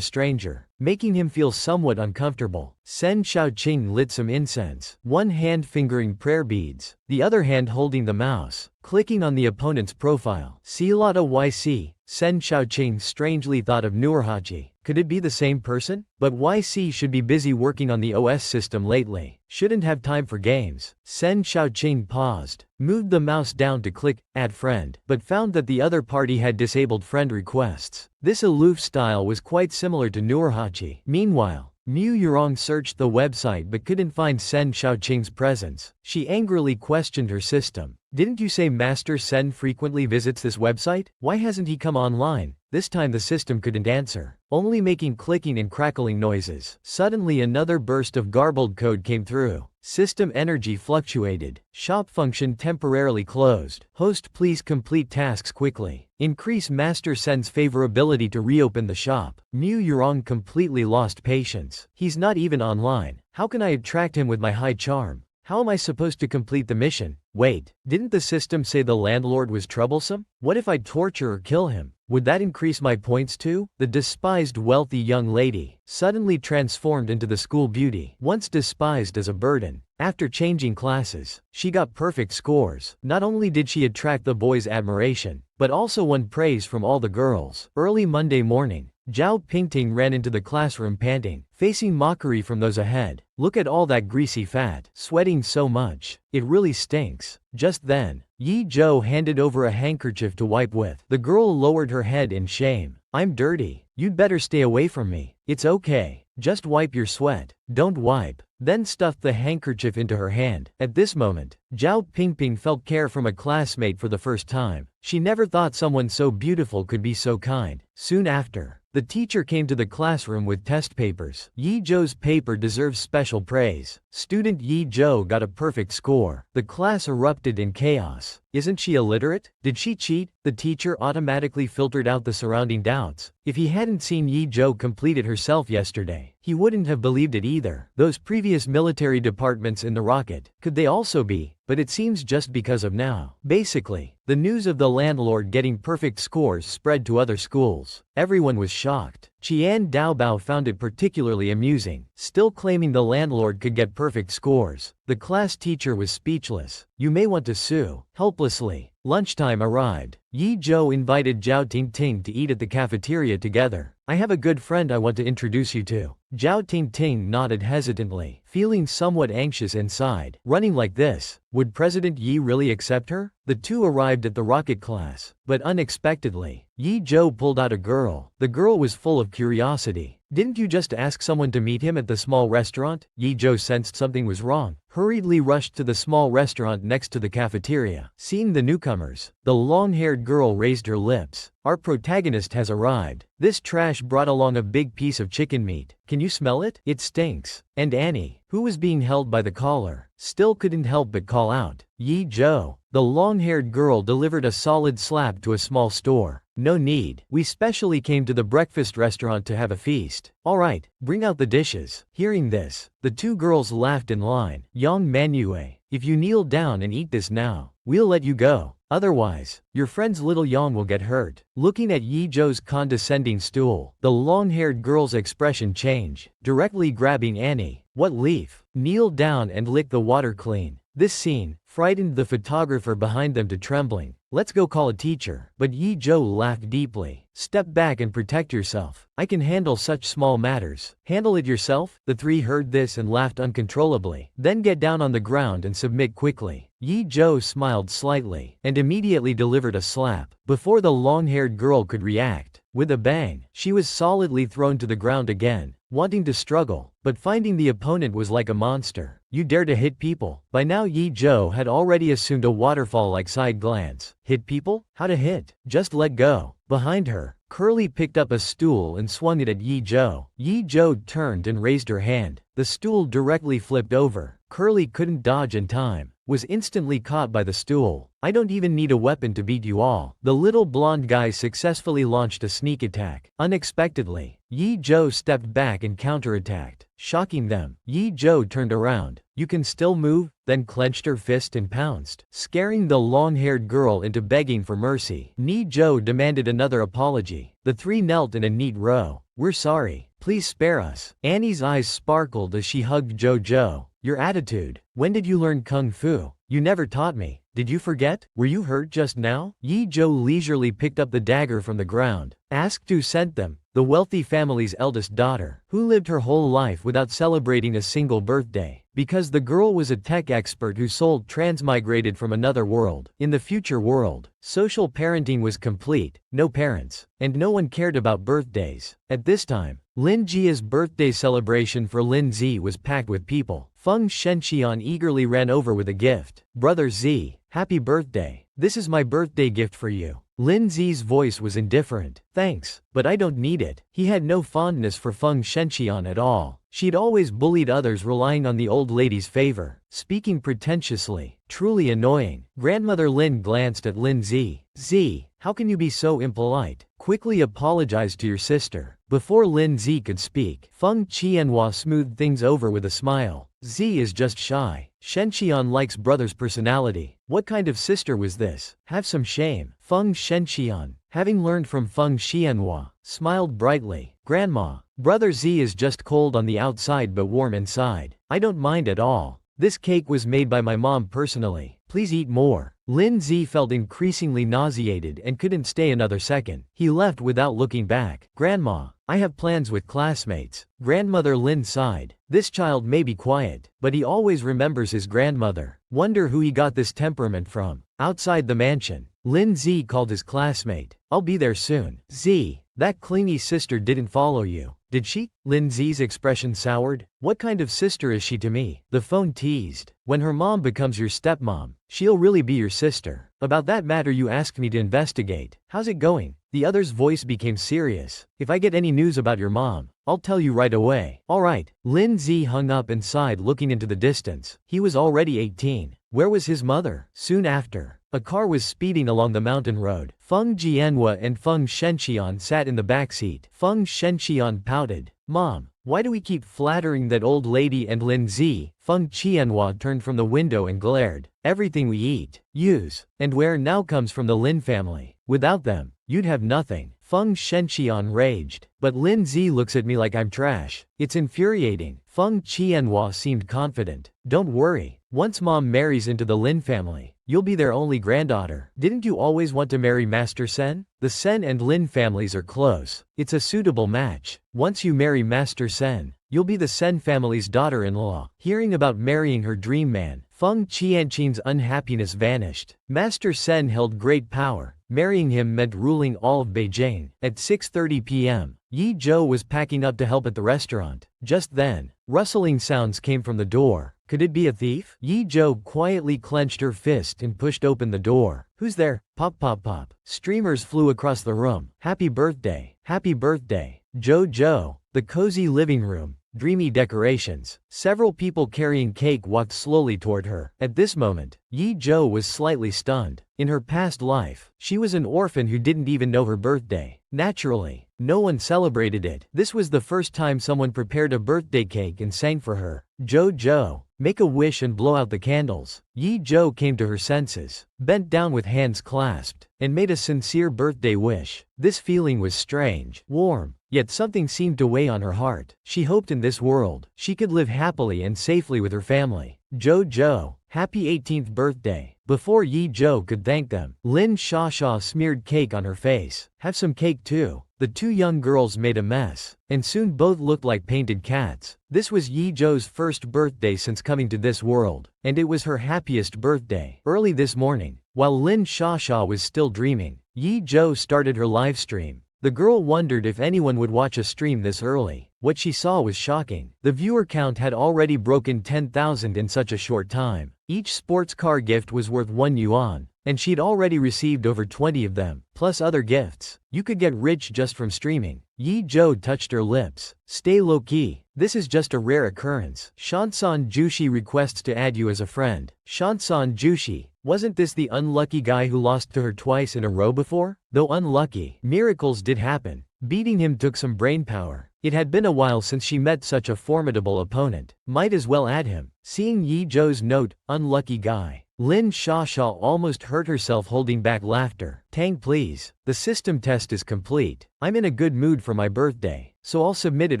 stranger, making him feel somewhat uncomfortable. Sen Xiaoqing lit some incense, one hand fingering prayer beads, the other hand holding the mouse, clicking on the opponent's profile. Silata YC, Sen Xiaoqing strangely thought of Nurhachi. Could it be the same person? But YC should be busy working on the OS system lately. Shouldn't have time for games. Sen Xiaoqing paused, moved the mouse down to click Add Friend, but found that the other party had disabled friend requests. This aloof style was quite similar to Nurhachi. Meanwhile, Mu Yurong searched the website but couldn't find Sen Xiaoqing's presence. She angrily questioned her system. Didn't you say Master Sen frequently visits this website? Why hasn't he come online? This time the system couldn't answer, only making clicking and crackling noises. Suddenly another burst of garbled code came through. System energy fluctuated. Shop function temporarily closed. Host, please complete tasks quickly. Increase Master Sen's favorability to reopen the shop. Mu Yurong completely lost patience. He's not even online. How can I attract him with my high charm? How am I supposed to complete the mission? Wait, didn't the system say the landlord was troublesome? What if I torture or kill him? Would that increase my points too? The despised wealthy young lady suddenly transformed into the school beauty. Once despised as a burden, after changing classes, she got perfect scores. Not only did she attract the boys' admiration, but also won praise from all the girls. Early Monday morning, Zhao Pingting ran into the classroom panting, facing mockery from those ahead. Look at all that greasy fat, sweating so much. It really stinks. Just then, Yi Zhou handed over a handkerchief to wipe with. The girl lowered her head in shame. I'm dirty. You'd better stay away from me. It's okay. Just wipe your sweat. Don't wipe. Then stuffed the handkerchief into her hand. At this moment, Zhao Pingping felt care from a classmate for the first time. She never thought someone so beautiful could be so kind. Soon after, the teacher came to the classroom with test papers. Yi Zhou's paper deserves special praise. Student Yi Zhou got a perfect score. The class erupted in chaos. Isn't she illiterate? Did she cheat? The teacher automatically filtered out the surrounding doubts. If he hadn't seen Yi Zhou complete it herself yesterday, he wouldn't have believed it either. Those previous military departments in the rocket, could they also be? But it seems just because of now. Basically, the news of the landlord getting perfect scores spread to other schools. Everyone was shocked. Qian Daobao found it particularly amusing, still claiming the landlord could get perfect scores. The class teacher was speechless. You may want to sue. Helplessly, lunchtime arrived. Yi Zhou invited Zhao Tingting to eat at the cafeteria together. I have a good friend I want to introduce you to. Zhao Tingting nodded hesitantly, feeling somewhat anxious inside. Running like this, would President Yi really accept her? The two arrived at the rocket class, but unexpectedly, Yi Zhou pulled out a girl. The girl was full of curiosity. Didn't you just ask someone to meet him at the small restaurant? Yi Zhou sensed something was wrong, hurriedly rushed to the small restaurant next to the cafeteria. Seeing the newcomers, the long-haired girl raised her lips. Our protagonist has arrived. This trash brought along a big piece of chicken meat. Can you smell it? It stinks. And Annie, who was being held by the collar, still couldn't help but call out, Yi Zhou. The long-haired girl delivered a solid slap to a small store. No need. We specially came to the breakfast restaurant to have a feast. Alright, bring out the dishes. Hearing this, the two girls laughed in line. Yang Manhwa, if you kneel down and eat this now, we'll let you go. Otherwise, your friend's little Yang will get hurt. Looking at Yi Zhou's condescending stool, the long-haired girl's expression changed, directly grabbing Annie. What leaf? Kneel down and lick the water clean. This scene frightened the photographer behind them to trembling. Let's go call a teacher. But Yi Zhou laughed deeply. Step back and protect yourself. I can handle such small matters. Handle it yourself? The three heard this and laughed uncontrollably. Then get down on the ground and submit quickly. Yi Zhou smiled slightly and immediately delivered a slap. Before the long-haired girl could react, with a bang, she was solidly thrown to the ground again, wanting to struggle, but finding the opponent was like a monster. You dare to hit people? By now Yi Zhou had already assumed a waterfall-like side glance. Hit people? How to hit? Just let go. Behind her, Curly picked up a stool and swung it at Yi Zhou. Yi Zhou turned and raised her hand. The stool directly flipped over. Curly couldn't dodge in time, was instantly caught by the stool. I don't even need a weapon to beat you all. The little blonde guy successfully launched a sneak attack. Unexpectedly, Yi Zhou stepped back and counterattacked, shocking them. Yi Zhou turned around. You can still move? Then clenched her fist and pounced, scaring the long-haired girl into begging for mercy. Yi Zhou demanded another apology. The three knelt in a neat row. We're sorry. Please spare us. Annie's eyes sparkled as she hugged Zhou. Your attitude. When did you learn Kung Fu? You never taught me. Did you forget? Were you hurt just now? Yi Zhou leisurely picked up the dagger from the ground. Asked who sent them. The wealthy family's eldest daughter, who lived her whole life without celebrating a single birthday. Because the girl was a tech expert who sold transmigrated from another world. In the future world, social parenting was complete, no parents, and no one cared about birthdays. At this time, Lin Jia's birthday celebration for Lin Zi was packed with people. Feng Shenxian eagerly ran over with a gift. Brother Zi, happy birthday. This is my birthday gift for you. Lin Zi's voice was indifferent. Thanks, but I don't need it. He had no fondness for Feng Shenxian at all. She'd always bullied others, relying on the old lady's favor, speaking pretentiously. Truly annoying. Grandmother Lin glanced at Lin Zi. Zi, how can you be so impolite? Quickly apologize to your sister. Before Lin Zi could speak, Feng Qianhua smoothed things over with a smile. Zi is just shy. Shenxian likes brother's personality. What kind of sister was this? Have some shame. Feng Shenxian, having learned from Feng Qianhua, smiled brightly. Grandma, brother Zi is just cold on the outside but warm inside. I don't mind at all. This cake was made by my mom personally. Please eat more. Lin Zi felt increasingly nauseated and couldn't stay another second. He left without looking back. Grandma, I have plans with classmates. Grandmother Lin sighed. This child may be quiet, but he always remembers his grandmother. Wonder who he got this temperament from. Outside the mansion, Lin Zi called his classmate. I'll be there soon. Zi, that clingy sister didn't follow you, did she? Lin Zi's expression soured. What kind of sister is she to me? The phone teased. When her mom becomes your stepmom, she'll really be your sister. About that matter you asked me to investigate. How's it going? The other's voice became serious. If I get any news about your mom, I'll tell you right away. Alright. Lin Zi hung up and sighed, looking into the distance. He was already 18. Where was his mother? Soon after, A car was speeding along the mountain road. Feng Jianhua and Feng Shenxian sat in the back seat. Feng Shenxian pouted. Mom, why do we keep flattering that old lady and Lin Zi? Feng Qianhua turned from the window and glared. Everything we eat, use, and wear now comes from the Lin family. Without them, you'd have nothing. Feng Shenxian raged. But Lin Zi looks at me like I'm trash. It's infuriating. Feng Qianhua seemed confident. Don't worry. Once mom marries into the Lin family, you'll be their only granddaughter. Didn't you always want to marry Master Sen? The Sen and Lin families are close. It's a suitable match. Once you marry Master Sen, you'll be the Sen family's daughter-in-law. Hearing about marrying her dream man, Feng Qianqin's unhappiness vanished. Master Sen held great power. Marrying him meant ruling all of Beijing. At 6:30 p.m., Yi Zhou was packing up to help at the restaurant. Just then, rustling sounds came from the door. Could it be a thief? Yi Zhou quietly clenched her fist and pushed open the door. Who's there? Pop pop pop. Streamers flew across the room. Happy birthday. Happy birthday. Zhou. The cozy living room. Dreamy decorations. Several people carrying cake walked slowly toward her. At this moment, Yi Zhou was slightly stunned. In her past life, she was an orphan who didn't even know her birthday. Naturally, no one celebrated it. This was the first time someone prepared a birthday cake and sang for her. Zhou, make a wish and blow out the candles. Yi Zhou came to her senses, bent down with hands clasped, and made a sincere birthday wish. This feeling was strange, warm, yet something seemed to weigh on her heart. She hoped in this world, she could live happily and safely with her family. Zhou, happy 18th birthday. Before Yi Zhou could thank them, Lin Shasha smeared cake on her face. Have some cake too. The two young girls made a mess, and soon both looked like painted cats. This was Yi Zhou's first birthday since coming to this world, and it was her happiest birthday. Early this morning, while Lin Shasha was still dreaming, Yi Zhou started her live stream. The girl wondered if anyone would watch a stream this early. What she saw was shocking. The viewer count had already broken 10,000 in such a short time. Each sports car gift was worth 1 yuan, and she'd already received over 20 of them, plus other gifts. You could get rich just from streaming. Yi Zhou touched her lips. Stay low-key. This is just a rare occurrence. Shansan Jushi requests to add you as a friend. Shansan Jushi, wasn't this the unlucky guy who lost to her twice in a row before? Though unlucky, miracles did happen. Beating him took some brainpower. It had been a while since she met such a formidable opponent. Might as well add him. Seeing Yi Zhou's note, unlucky guy, Lin Shasha almost hurt herself holding back laughter. Tang please. The system test is complete. I'm in a good mood for my birthday, so I'll submit it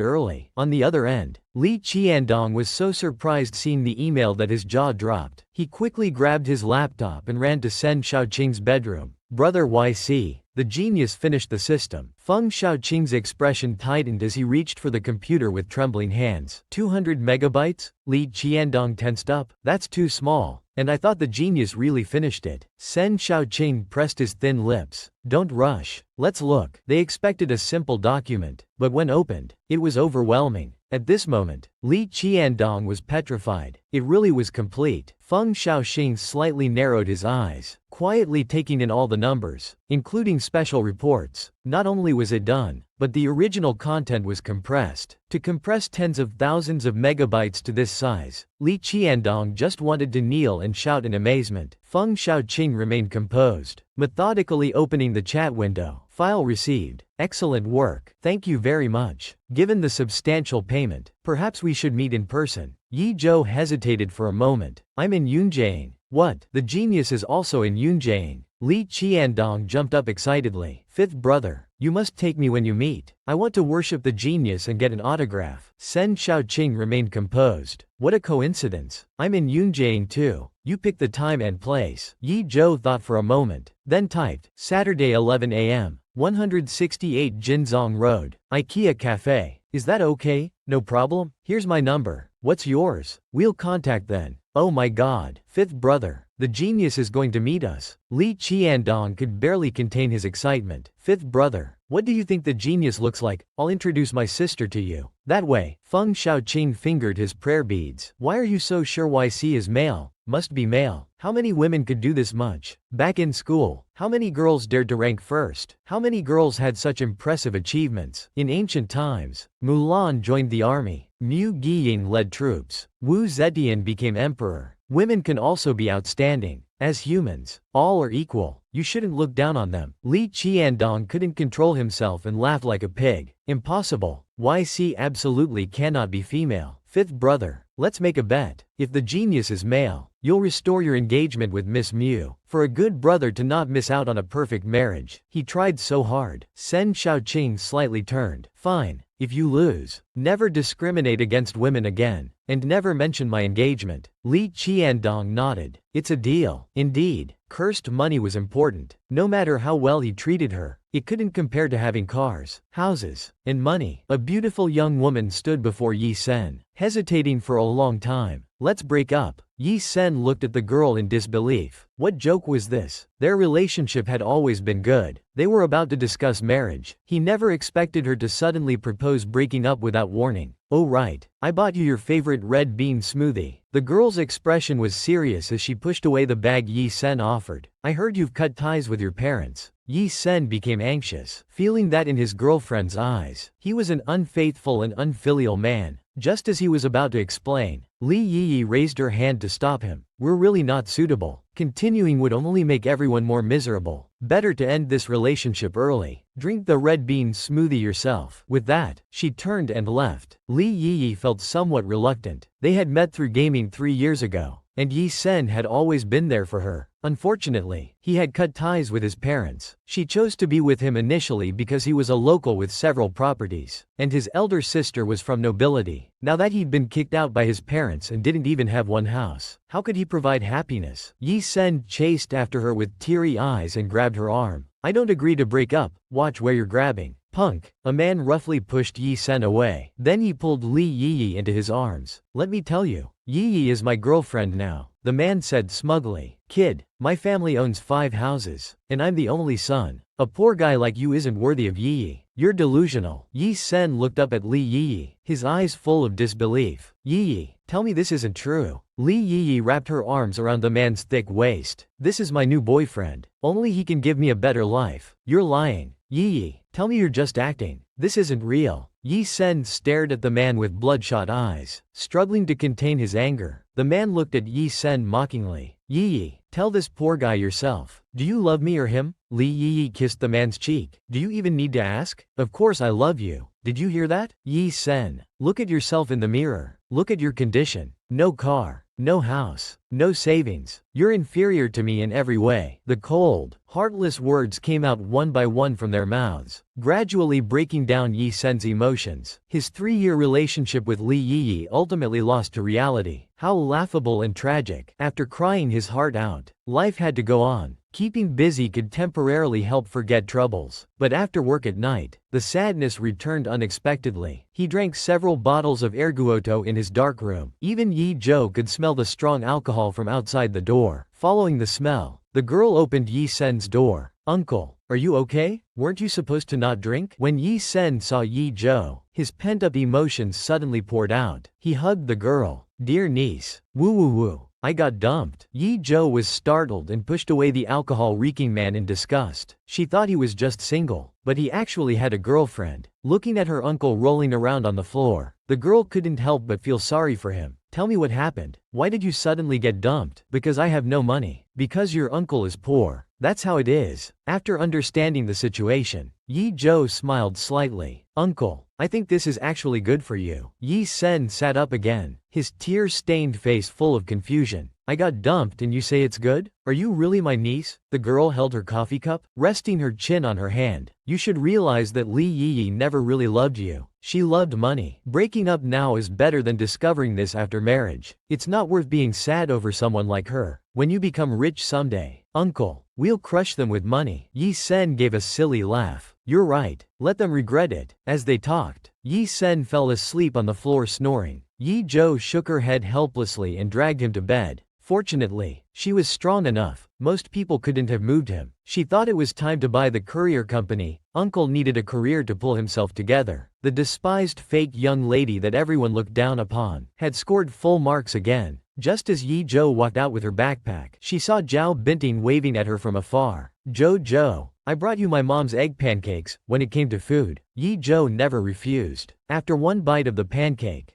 early. On the other end, Li Qiandong was so surprised seeing the email that his jaw dropped. He quickly grabbed his laptop and ran to Sen Shaoqing's bedroom. Brother YC, the genius finished the system. Feng Shaoqing's expression tightened as he reached for the computer with trembling hands. 200 megabytes? Li Qiandong tensed up. That's too small. And I thought the genius really finished it. Sen Shaoqing pressed his thin lips. Don't rush. Let's look. They expected a simple document, but when opened, it was overwhelming. At this moment, Li Qiandong was petrified. It really was complete. Feng Shaoqing slightly narrowed his eyes, quietly taking in all the numbers, including special reports. Not only was it done, but the original content was compressed. To compress tens of thousands of megabytes to this size, Li Qiandong just wanted to kneel and shout in amazement. Feng Shaoqing remained composed, methodically opening the chat window. File received. Excellent work. Thank you very much. Given the substantial payment, perhaps we should meet in person. Yi Zhou hesitated for a moment. I'm in Yunjiang. What? The genius is also in Yunjiang. Li Qiandong jumped up excitedly. Fifth brother, you must take me when you meet. I want to worship the genius and get an autograph. Sen Shaoqing remained composed. What a coincidence. I'm in Yunjiang too. You pick the time and place. Yi Zhou thought for a moment, then typed, Saturday 11 a.m., 168 Jinzong Road, IKEA Cafe. Is that okay? No problem? Here's my number. What's yours? We'll contact then. Oh my god. Fifth brother, the genius is going to meet us. Li Qiandong could barely contain his excitement. Fifth brother, what do you think the genius looks like? I'll introduce my sister to you. That way. Feng Shaoqing fingered his prayer beads. Why are you so sure YC is male? Must be male. How many women could do this much? Back in school, how many girls dared to rank first? How many girls had such impressive achievements? In ancient times, Mulan joined the army. Mu Guiying led troops. Wu Zetian became emperor. Women can also be outstanding. As humans, all are equal. You shouldn't look down on them. Li Qiandong couldn't control himself and laughed like a pig. Impossible. YC absolutely cannot be female. Fifth brother, let's make a bet. If the genius is male, you'll restore your engagement with Miss Mew. For a good brother to not miss out on a perfect marriage. He tried so hard. Sen Shaoqing slightly turned. Fine. If you lose, never discriminate against women again, and never mention my engagement. Li Qiandong nodded. It's a deal. Indeed, cursed money was important. No matter how well he treated her, it couldn't compare to having cars, houses, and money. A beautiful young woman stood before Yi Sen, hesitating for a long time. Let's break up. Yi Sen looked at the girl in disbelief. What joke was this? Their relationship had always been good. They were about to discuss marriage. He never expected her to suddenly propose breaking up without warning. Oh right, I bought you your favorite red bean smoothie. The girl's expression was serious as she pushed away the bag Yi Sen offered. I heard you've cut ties with your parents. Yi Sen became anxious, feeling that in his girlfriend's eyes. He was an unfaithful and unfilial man. Just as he was about to explain, Li Yi raised her hand to stop him. We're really not suitable. Continuing would only make everyone more miserable. Better to end this relationship early. Drink the red bean smoothie yourself. With that, she turned and left. Li Yi felt somewhat reluctant. They had met through gaming 3 years ago, and Yi Sen had always been there for her. Unfortunately, he had cut ties with his parents. She chose to be with him initially because he was a local with several properties, and his elder sister was from nobility. Now that he'd been kicked out by his parents and didn't even have one house, how could he provide happiness? Yi Sen chased after her with teary eyes and grabbed her arm. I don't agree to break up. Watch where you're grabbing. Punk. A man roughly pushed Yi Sen away. Then he pulled Li Yi into his arms. Let me tell you, Yi is my girlfriend now, the man said smugly. Kid, my family owns 5 houses, and I'm the only son. A poor guy like you isn't worthy of Yi. You're delusional. Yi Sen looked up at Li Yi, his eyes full of disbelief. Yi, tell me this isn't true. Li Yi wrapped her arms around the man's thick waist. This is my new boyfriend. Only he can give me a better life. You're lying. Yi, tell me you're just acting. This isn't real. Yi Sen stared at the man with bloodshot eyes, struggling to contain his anger. The man looked at Yi Sen mockingly. Yi, tell this poor guy yourself. Do you love me or him? Li Yi kissed the man's cheek. Do you even need to ask? Of course I love you. Did you hear that? Yi Sen, look at yourself in the mirror. Look at your condition. No car, no house, no savings. You're inferior to me in every way. The cold, heartless words came out one by one from their mouths, gradually breaking down Yi Sen's emotions. His 3-year relationship with Li Yi ultimately lost to reality. How laughable and tragic. After crying his heart out, life had to go on. Keeping busy could temporarily help forget troubles, but after work at night, the sadness returned unexpectedly. He drank several bottles of erguoto in his dark room. Even Yi Zhou could smell the strong alcohol from outside the door. Following the smell, the girl opened Yi Sen's door. Uncle, are you okay? Weren't you supposed to not drink? When Yi Sen saw Yi Zhou, his pent-up emotions suddenly poured out. He hugged the girl. Dear niece, woo woo woo. I got dumped. Yi Zhou was startled and pushed away the alcohol-reeking man in disgust. She thought he was just single, but he actually had a girlfriend. Looking at her uncle rolling around on the floor, the girl couldn't help but feel sorry for him. Tell me what happened. Why did you suddenly get dumped? Because I have no money. Because your uncle is poor. That's how it is. After understanding the situation, Yi Zhou smiled slightly. Uncle, I think this is actually good for you. Yi Sen sat up again, his tear-stained face full of confusion. I got dumped and you say it's good? Are you really my niece? The girl held her coffee cup, resting her chin on her hand. You should realize that Li Yi never really loved you. She loved money. Breaking up now is better than discovering this after marriage. It's not worth being sad over someone like her. When you become rich someday, uncle, we'll crush them with money. Yi Sen gave a silly laugh. You're right. Let them regret it. As they talked, Yi Sen fell asleep on the floor snoring. Yi Zhou shook her head helplessly and dragged him to bed. Fortunately, she was strong enough. Most people couldn't have moved him. She thought it was time to buy the courier company. Uncle needed a career to pull himself together. The despised fake young lady that everyone looked down upon had scored full marks again. Just as Yi Zhou walked out with her backpack, she saw Zhao Binting waving at her from afar. Zhou, I brought you my mom's egg pancakes. When it came to food, Yi Zhou never refused. After one bite of the pancake,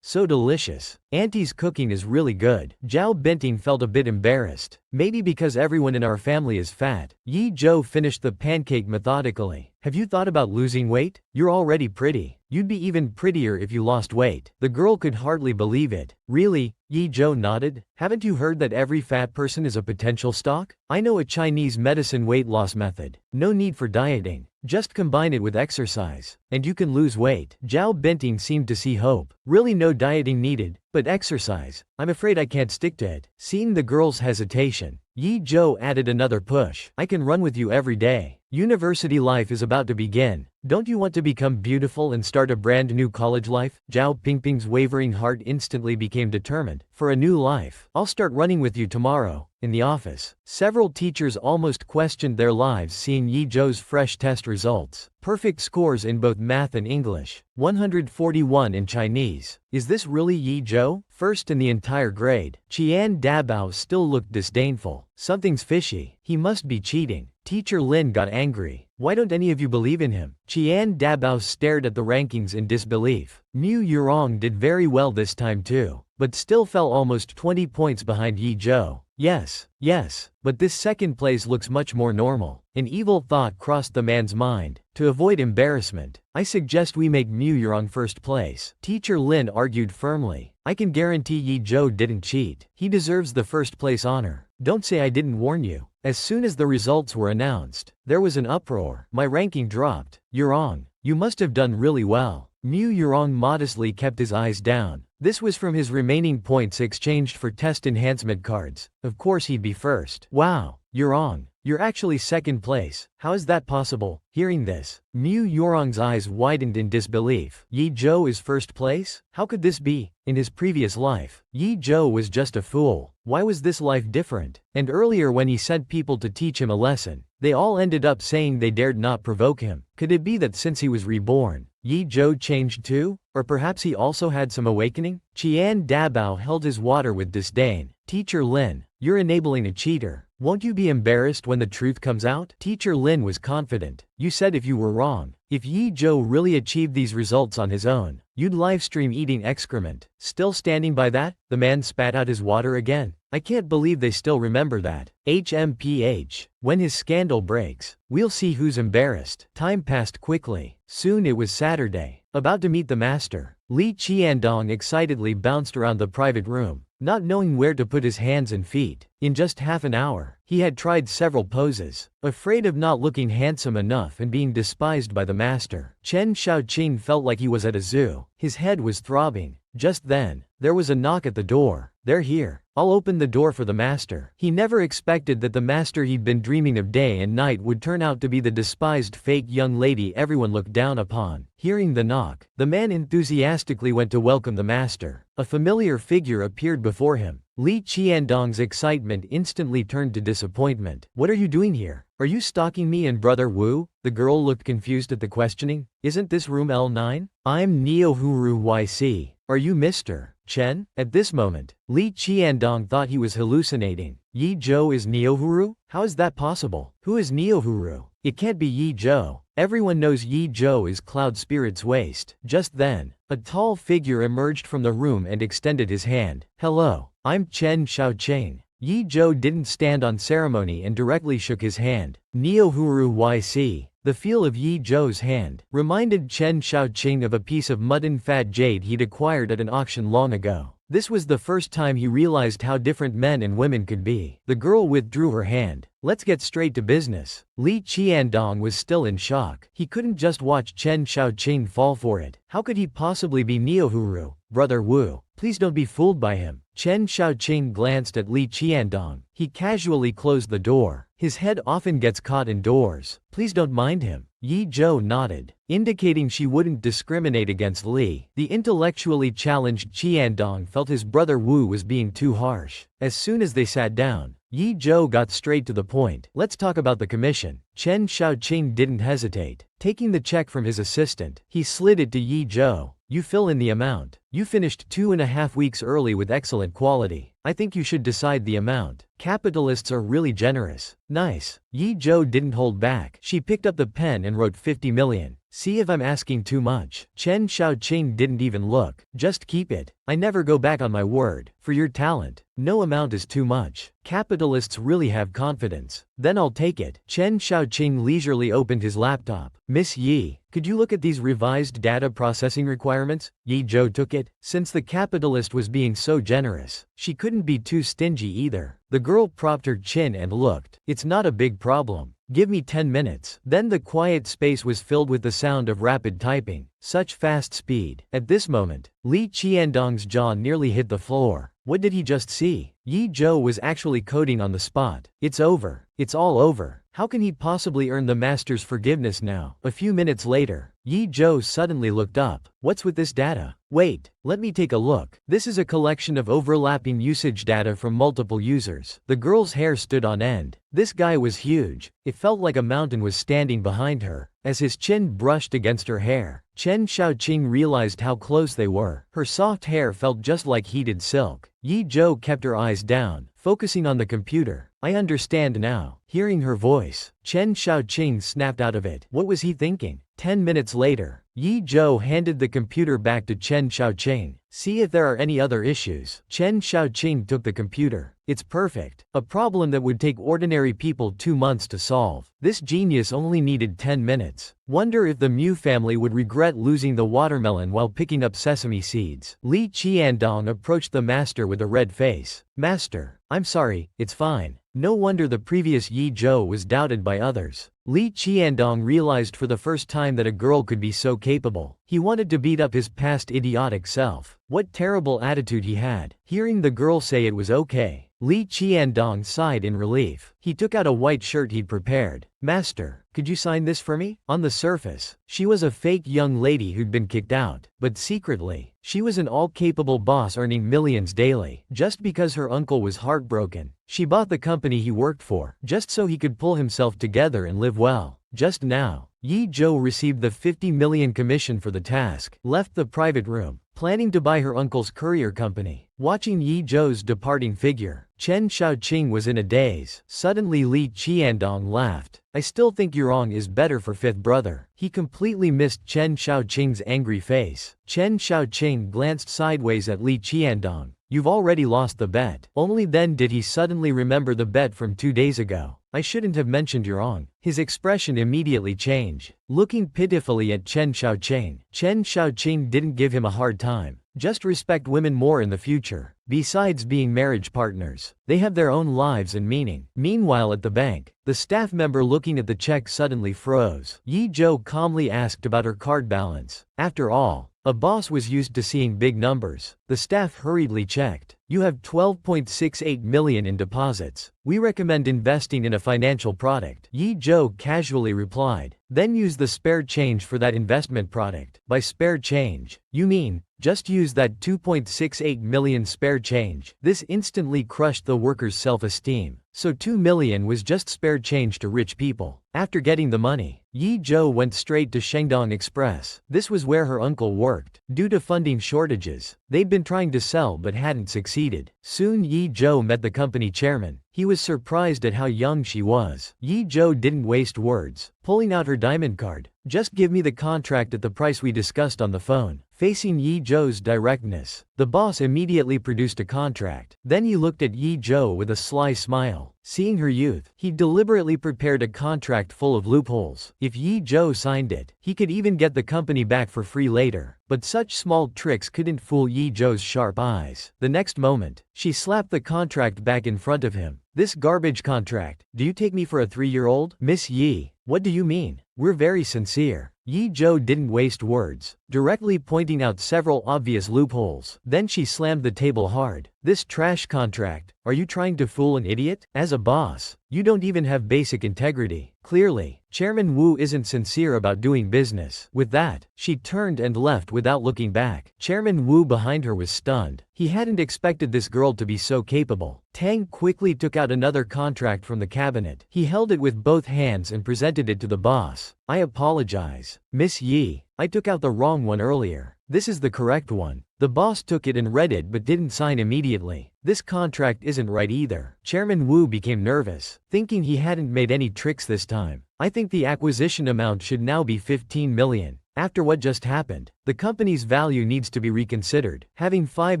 so delicious. Auntie's cooking is really good. Zhao Binting felt a bit embarrassed. Maybe because everyone in our family is fat. Yi Zhou finished the pancake methodically. Have you thought about losing weight? You're already pretty. You'd be even prettier if you lost weight. The girl could hardly believe it. Really? Yi Zhou nodded. Haven't you heard that every fat person is a potential stock? I know a Chinese medicine weight loss method. No need for dieting. Just combine it with exercise, and you can lose weight. Zhao Binting seemed to see hope. Really no dieting needed, but exercise. I'm afraid I can't stick to it. Seeing the girl's hesitation, Yi Zhou added another push. I can run with you every day. University life is about to begin. Don't you want to become beautiful and start a brand new college life? Zhao Pingping's wavering heart instantly became determined. For a new life. I'll start running with you tomorrow. In the office, several teachers almost questioned their lives seeing Yi Zhou's fresh test results. Perfect scores in both math and English. 141 in Chinese. Is this really Yi Zhou? First in the entire grade. Qian Dabao still looked disdainful. Something's fishy. He must be cheating. Teacher Lin got angry. Why don't any of you believe in him? Qian Dabao stared at the rankings in disbelief. Mu Yurong did very well this time too, but still fell almost 20 points behind Yi Zhou. Yes, but this second place looks much more normal. An evil thought crossed the man's mind. To avoid embarrassment, I suggest we make Mu Yurong first place. Teacher Lin argued firmly. I can guarantee Yi Zhou didn't cheat. He deserves the first place honor. Don't say I didn't warn you. As soon as the results were announced, there was an uproar. My ranking dropped. Yurong, you must have done really well. Mu Yurong modestly kept his eyes down. This was from his remaining points exchanged for test enhancement cards. Of course he'd be first. Wow, Yurong, you're actually second place. How is that possible? Hearing this, Mu Yurong's eyes widened in disbelief. Yi Zhou is first place? How could this be? In his previous life, Yi Zhou was just a fool. Why was this life different? And earlier when he sent people to teach him a lesson, they all ended up saying they dared not provoke him. Could it be that since he was reborn, Yi Zhou changed too? Or perhaps he also had some awakening? Qian Dabao held his water with disdain. Teacher Lin, you're enabling a cheater. Won't you be embarrassed when the truth comes out? Teacher Lin was confident. You said if you were wrong. If Yi Zhou really achieved these results on his own, you'd livestream eating excrement. Still standing by that? The man spat out his water again. I can't believe they still remember that. HMPH. When his scandal breaks, we'll see who's embarrassed. Time passed quickly. Soon it was Saturday. About to meet the master, Li Qiandong excitedly bounced around the private room, not knowing where to put his hands and feet. In just half an hour, he had tried several poses, afraid of not looking handsome enough and being despised by the master. Chen Shaoqing felt like he was at a zoo. His head was throbbing. Just then, there was a knock at the door. They're here. I'll open the door for the master. He never expected that the master he'd been dreaming of day and night would turn out to be the despised fake young lady everyone looked down upon. Hearing the knock, the man enthusiastically went to welcome the master. A familiar figure appeared before him. Li Qiandong's excitement instantly turned to disappointment. What are you doing here? Are you stalking me and Brother Wu? The girl looked confused at the questioning. Isn't this room L9? I'm Neohuru YC. Are you Mr. Chen? At this moment, Li Qiandong thought he was hallucinating. Yi Zhou is Neohuru? How is that possible? Who is Neohuru? It can't be Yi Zhou. Everyone knows Yi Zhou is Cloud Spirit's waist. Just then, a tall figure emerged from the room and extended his hand. Hello, I'm Chen Shaoqing. Yi Zhou didn't stand on ceremony and directly shook his hand. Neohuru YC. The feel of Yi Zhou's hand reminded Chen Shaoqing of a piece of mutton fat jade he'd acquired at an auction long ago. This was the first time he realized how different men and women could be. The girl withdrew her hand. Let's get straight to business. Li Qiandong was still in shock. He couldn't just watch Chen Shaoqing fall for it. How could he possibly be Neohuru? Brother Wu, please don't be fooled by him. Chen Shaoqing glanced at Li Qiandong. He casually closed the door. His head often gets caught in doors. Please don't mind him. Yi Zhou nodded, indicating she wouldn't discriminate against Li. The intellectually challenged Qiandong felt his brother Wu was being too harsh. As soon as they sat down, Yi Zhou got straight to the point. Let's talk about the commission. Chen Shaoqing didn't hesitate. Taking the check from his assistant, he slid it to Yi Zhou. You fill in the amount. You finished 2.5 weeks early with excellent quality. I think you should decide the amount. Capitalists are really generous. Nice. Yi Zhou didn't hold back. She picked up the pen and wrote 50 million. See if I'm asking too much. Chen Xiaoqing didn't even look. Just keep it. I never go back on my word. For your talent, no amount is too much. Capitalists really have confidence. Then I'll take it. Chen Xiaoqing leisurely opened his laptop. Miss Yi, could you look at these revised data processing requirements? Yi Zhou took it. Since the capitalist was being so generous, she couldn't be too stingy either. The girl propped her chin and looked. It's not a big problem. Give me 10 minutes. Then the quiet space was filled with the sound of rapid typing. Such fast speed. At this moment, Li Qiandong's jaw nearly hit the floor. What did he just see? Yi Zhou was actually coding on the spot. It's over. It's all over. How can he possibly earn the master's forgiveness now? A few minutes later, Yi Zhou suddenly looked up. What's with this data? Wait, let me take a look. This is a collection of overlapping usage data from multiple users. The girl's hair stood on end. This guy was huge. It felt like a mountain was standing behind her. As his chin brushed against her hair, Chen Xiaoqing realized how close they were. Her soft hair felt just like heated silk. Yi Zhou kept her eyes down, focusing on the computer. I understand now. Hearing her voice, Chen Xiaoqing snapped out of it. What was he thinking? 10 minutes later, Yi Zhou handed the computer back to Chen Xiaoqing. See if there are any other issues. Chen Xiaoqing took the computer. It's perfect. A problem that would take ordinary people 2 months to solve. This genius only needed 10 minutes. Wonder if the Mu family would regret losing the watermelon while picking up sesame seeds. Li Qiandong approached the master with a red face. Master, I'm sorry, it's fine. No wonder the previous Yi Zhou was doubted by others. Li Qiandong realized for the first time that a girl could be so capable. He wanted to beat up his past idiotic self. What terrible attitude he had. Hearing the girl say it was okay, Li Qiandong sighed in relief. He took out a white shirt he'd prepared. Master, could you sign this for me? On the surface, she was a fake young lady who'd been kicked out. But secretly, she was an all-capable boss earning millions daily. Just because her uncle was heartbroken, she bought the company he worked for, just so he could pull himself together and live well. Just now, Yi Zhou received the 50 million commission for the task, left the private room, planning to buy her uncle's courier company. Watching Yi Zhou's departing figure, Chen Xiaoqing was in a daze. Suddenly Li Qiandong laughed. I still think Yurong is better for fifth brother. He completely missed Chen Xiaoqing's angry face. Chen Xiaoqing glanced sideways at Li Qiandong. You've already lost the bet. Only then did he suddenly remember the bet from 2 days ago. I shouldn't have mentioned Yurong. His expression immediately changed. Looking pitifully at Chen Xiaoqing didn't give him a hard time. Just respect women more in the future. Besides being marriage partners, they have their own lives and meaning. Meanwhile at the bank, the staff member looking at the check suddenly froze. Yi Zhou calmly asked about her card balance. After all, a boss was used to seeing big numbers. The staff hurriedly checked. You have 12.68 million in deposits. We recommend investing in a financial product. Yi Zhou casually replied. Then use the spare change for that investment product. By spare change, you mean, just use that 2.68 million spare change. This instantly crushed the worker's self-esteem. So 2 million was just spare change to rich people. After getting the money, Yi Zhou went straight to Shengdong Express. This was where her uncle worked. Due to funding shortages, they'd been trying to sell but hadn't succeeded. Soon Yi Zhou met the company chairman. He was surprised at how young she was. Yi Zhou didn't waste words, pulling out her diamond card. Just give me the contract at the price we discussed on the phone. Facing Yi Zhou's directness, the boss immediately produced a contract. Then he looked at Yi Zhou with a sly smile. Seeing her youth, he deliberately prepared a contract full of loopholes. If Yi Zhou signed it, he could even get the company back for free later. But such small tricks couldn't fool Yi Zhou's sharp eyes. The next moment, she slapped the contract back in front of him. This garbage contract. Do you take me for a 3-year-old? Miss Yi, what do you mean? We're very sincere. Yi Zhou didn't waste words, directly pointing out several obvious loopholes. Then she slammed the table hard. This trash contract. Are you trying to fool an idiot? As a boss, you don't even have basic integrity. Clearly, Chairman Wu isn't sincere about doing business. With that, she turned and left without looking back. Chairman Wu behind her was stunned. He hadn't expected this girl to be so capable. Tang quickly took out another contract from the cabinet. He held it with both hands and presented it to the boss. I apologize, Miss Yi. I took out the wrong one earlier. This is the correct one. The boss took it and read it but didn't sign immediately. This contract isn't right either. Chairman Wu became nervous, thinking he hadn't made any tricks this time. I think the acquisition amount should now be 15 million. After what just happened, the company's value needs to be reconsidered, having 5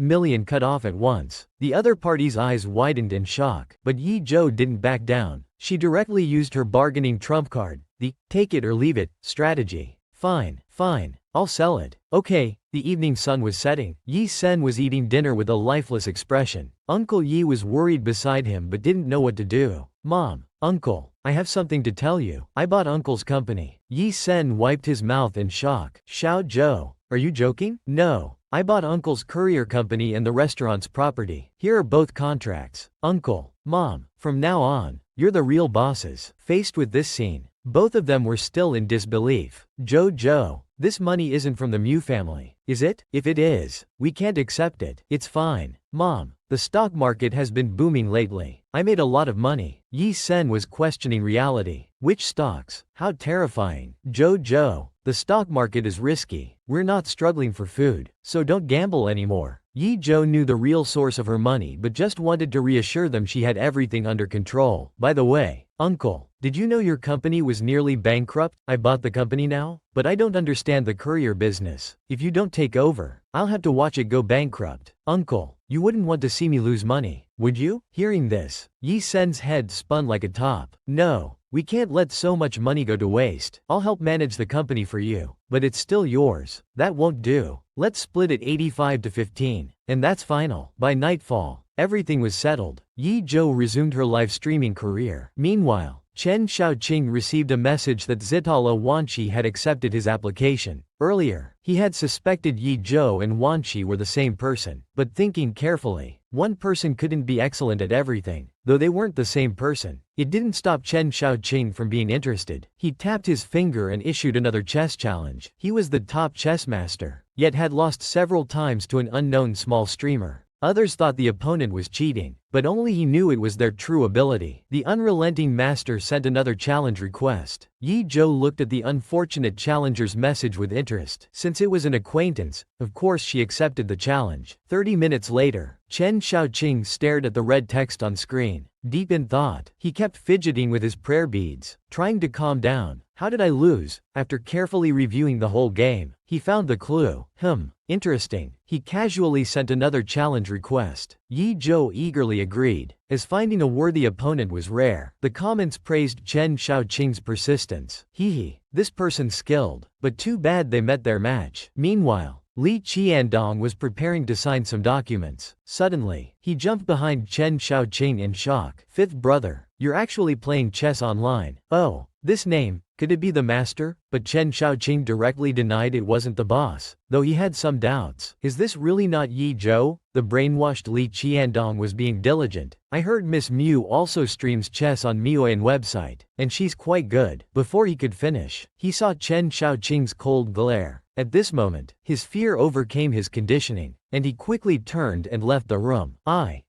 million cut off at once. The other party's eyes widened in shock, but Yi Zhou didn't back down. She directly used her bargaining trump card, the take it or leave it strategy. Fine, I'll sell it. Okay. The evening sun was setting. Yi Sen was eating dinner with a lifeless expression. Uncle Yi was worried beside him but didn't know what to do. Mom, Uncle, I have something to tell you. I bought Uncle's company. Yi Sen wiped his mouth in shock. Xiao Zhou, are you joking? No. I bought Uncle's courier company and the restaurant's property. Here are both contracts. Uncle, Mom, from now on, you're the real bosses. Faced with this scene, both of them were still in disbelief. Zhou, this money isn't from the Mu family, is it? If it is, we can't accept it. It's fine. Mom, the stock market has been booming lately. I made a lot of money. Yi Sen was questioning reality. Which stocks? How terrifying. Zhou, the stock market is risky. We're not struggling for food, so don't gamble anymore. Yi Zhou knew the real source of her money but just wanted to reassure them she had everything under control. By the way, Uncle, did you know your company was nearly bankrupt? I bought the company now, but I don't understand the courier business. If you don't take over, I'll have to watch it go bankrupt. Uncle, you wouldn't want to see me lose money, would you? Hearing this, Yi Sen's head spun like a top. No, we can't let so much money go to waste. I'll help manage the company for you, but it's still yours. That won't do. Let's split it 85 to 15, and that's final. By nightfall, everything was settled. Yi Zhou resumed her live streaming career. Meanwhile, Chen Xiaoqing received a message that Zitala Wanqi had accepted his application. Earlier, he had suspected Yi Zhou and Wanqi were the same person, but thinking carefully, one person couldn't be excellent at everything. Though they weren't the same person, it didn't stop Chen Xiaoqing from being interested. He tapped his finger and issued another chess challenge. He was the top chess master, yet had lost several times to an unknown small streamer. Others thought the opponent was cheating, but only he knew it was their true ability. The unrelenting master sent another challenge request. Yi Zhou looked at the unfortunate challenger's message with interest. Since it was an acquaintance, of course she accepted the challenge. 30 minutes later, Chen Xiaoqing stared at the red text on screen. Deep in thought, he kept fidgeting with his prayer beads, trying to calm down. How did I lose? After carefully reviewing the whole game, he found the clue. Interesting. He casually sent another challenge request. Yi Zhou eagerly agreed, as finding a worthy opponent was rare. The comments praised Chen Xiaoqing's persistence. This person's skilled, but too bad they met their match. Meanwhile, Li Qiandong was preparing to sign some documents. Suddenly, he jumped behind Chen Xiaoqing in shock. Fifth brother, you're actually playing chess online. Oh, this name, could it be the master? But Chen Xiaoqing directly denied it wasn't the boss, though he had some doubts. Is this really not Yi Zhou? The brainwashed Li Qiandong was being diligent. I heard Miss Mu also streams chess on Miuan website, and she's quite good. Before he could finish, he saw Chen Xiaoqing's cold glare. At this moment, his fear overcame his conditioning, and he quickly turned and left the room.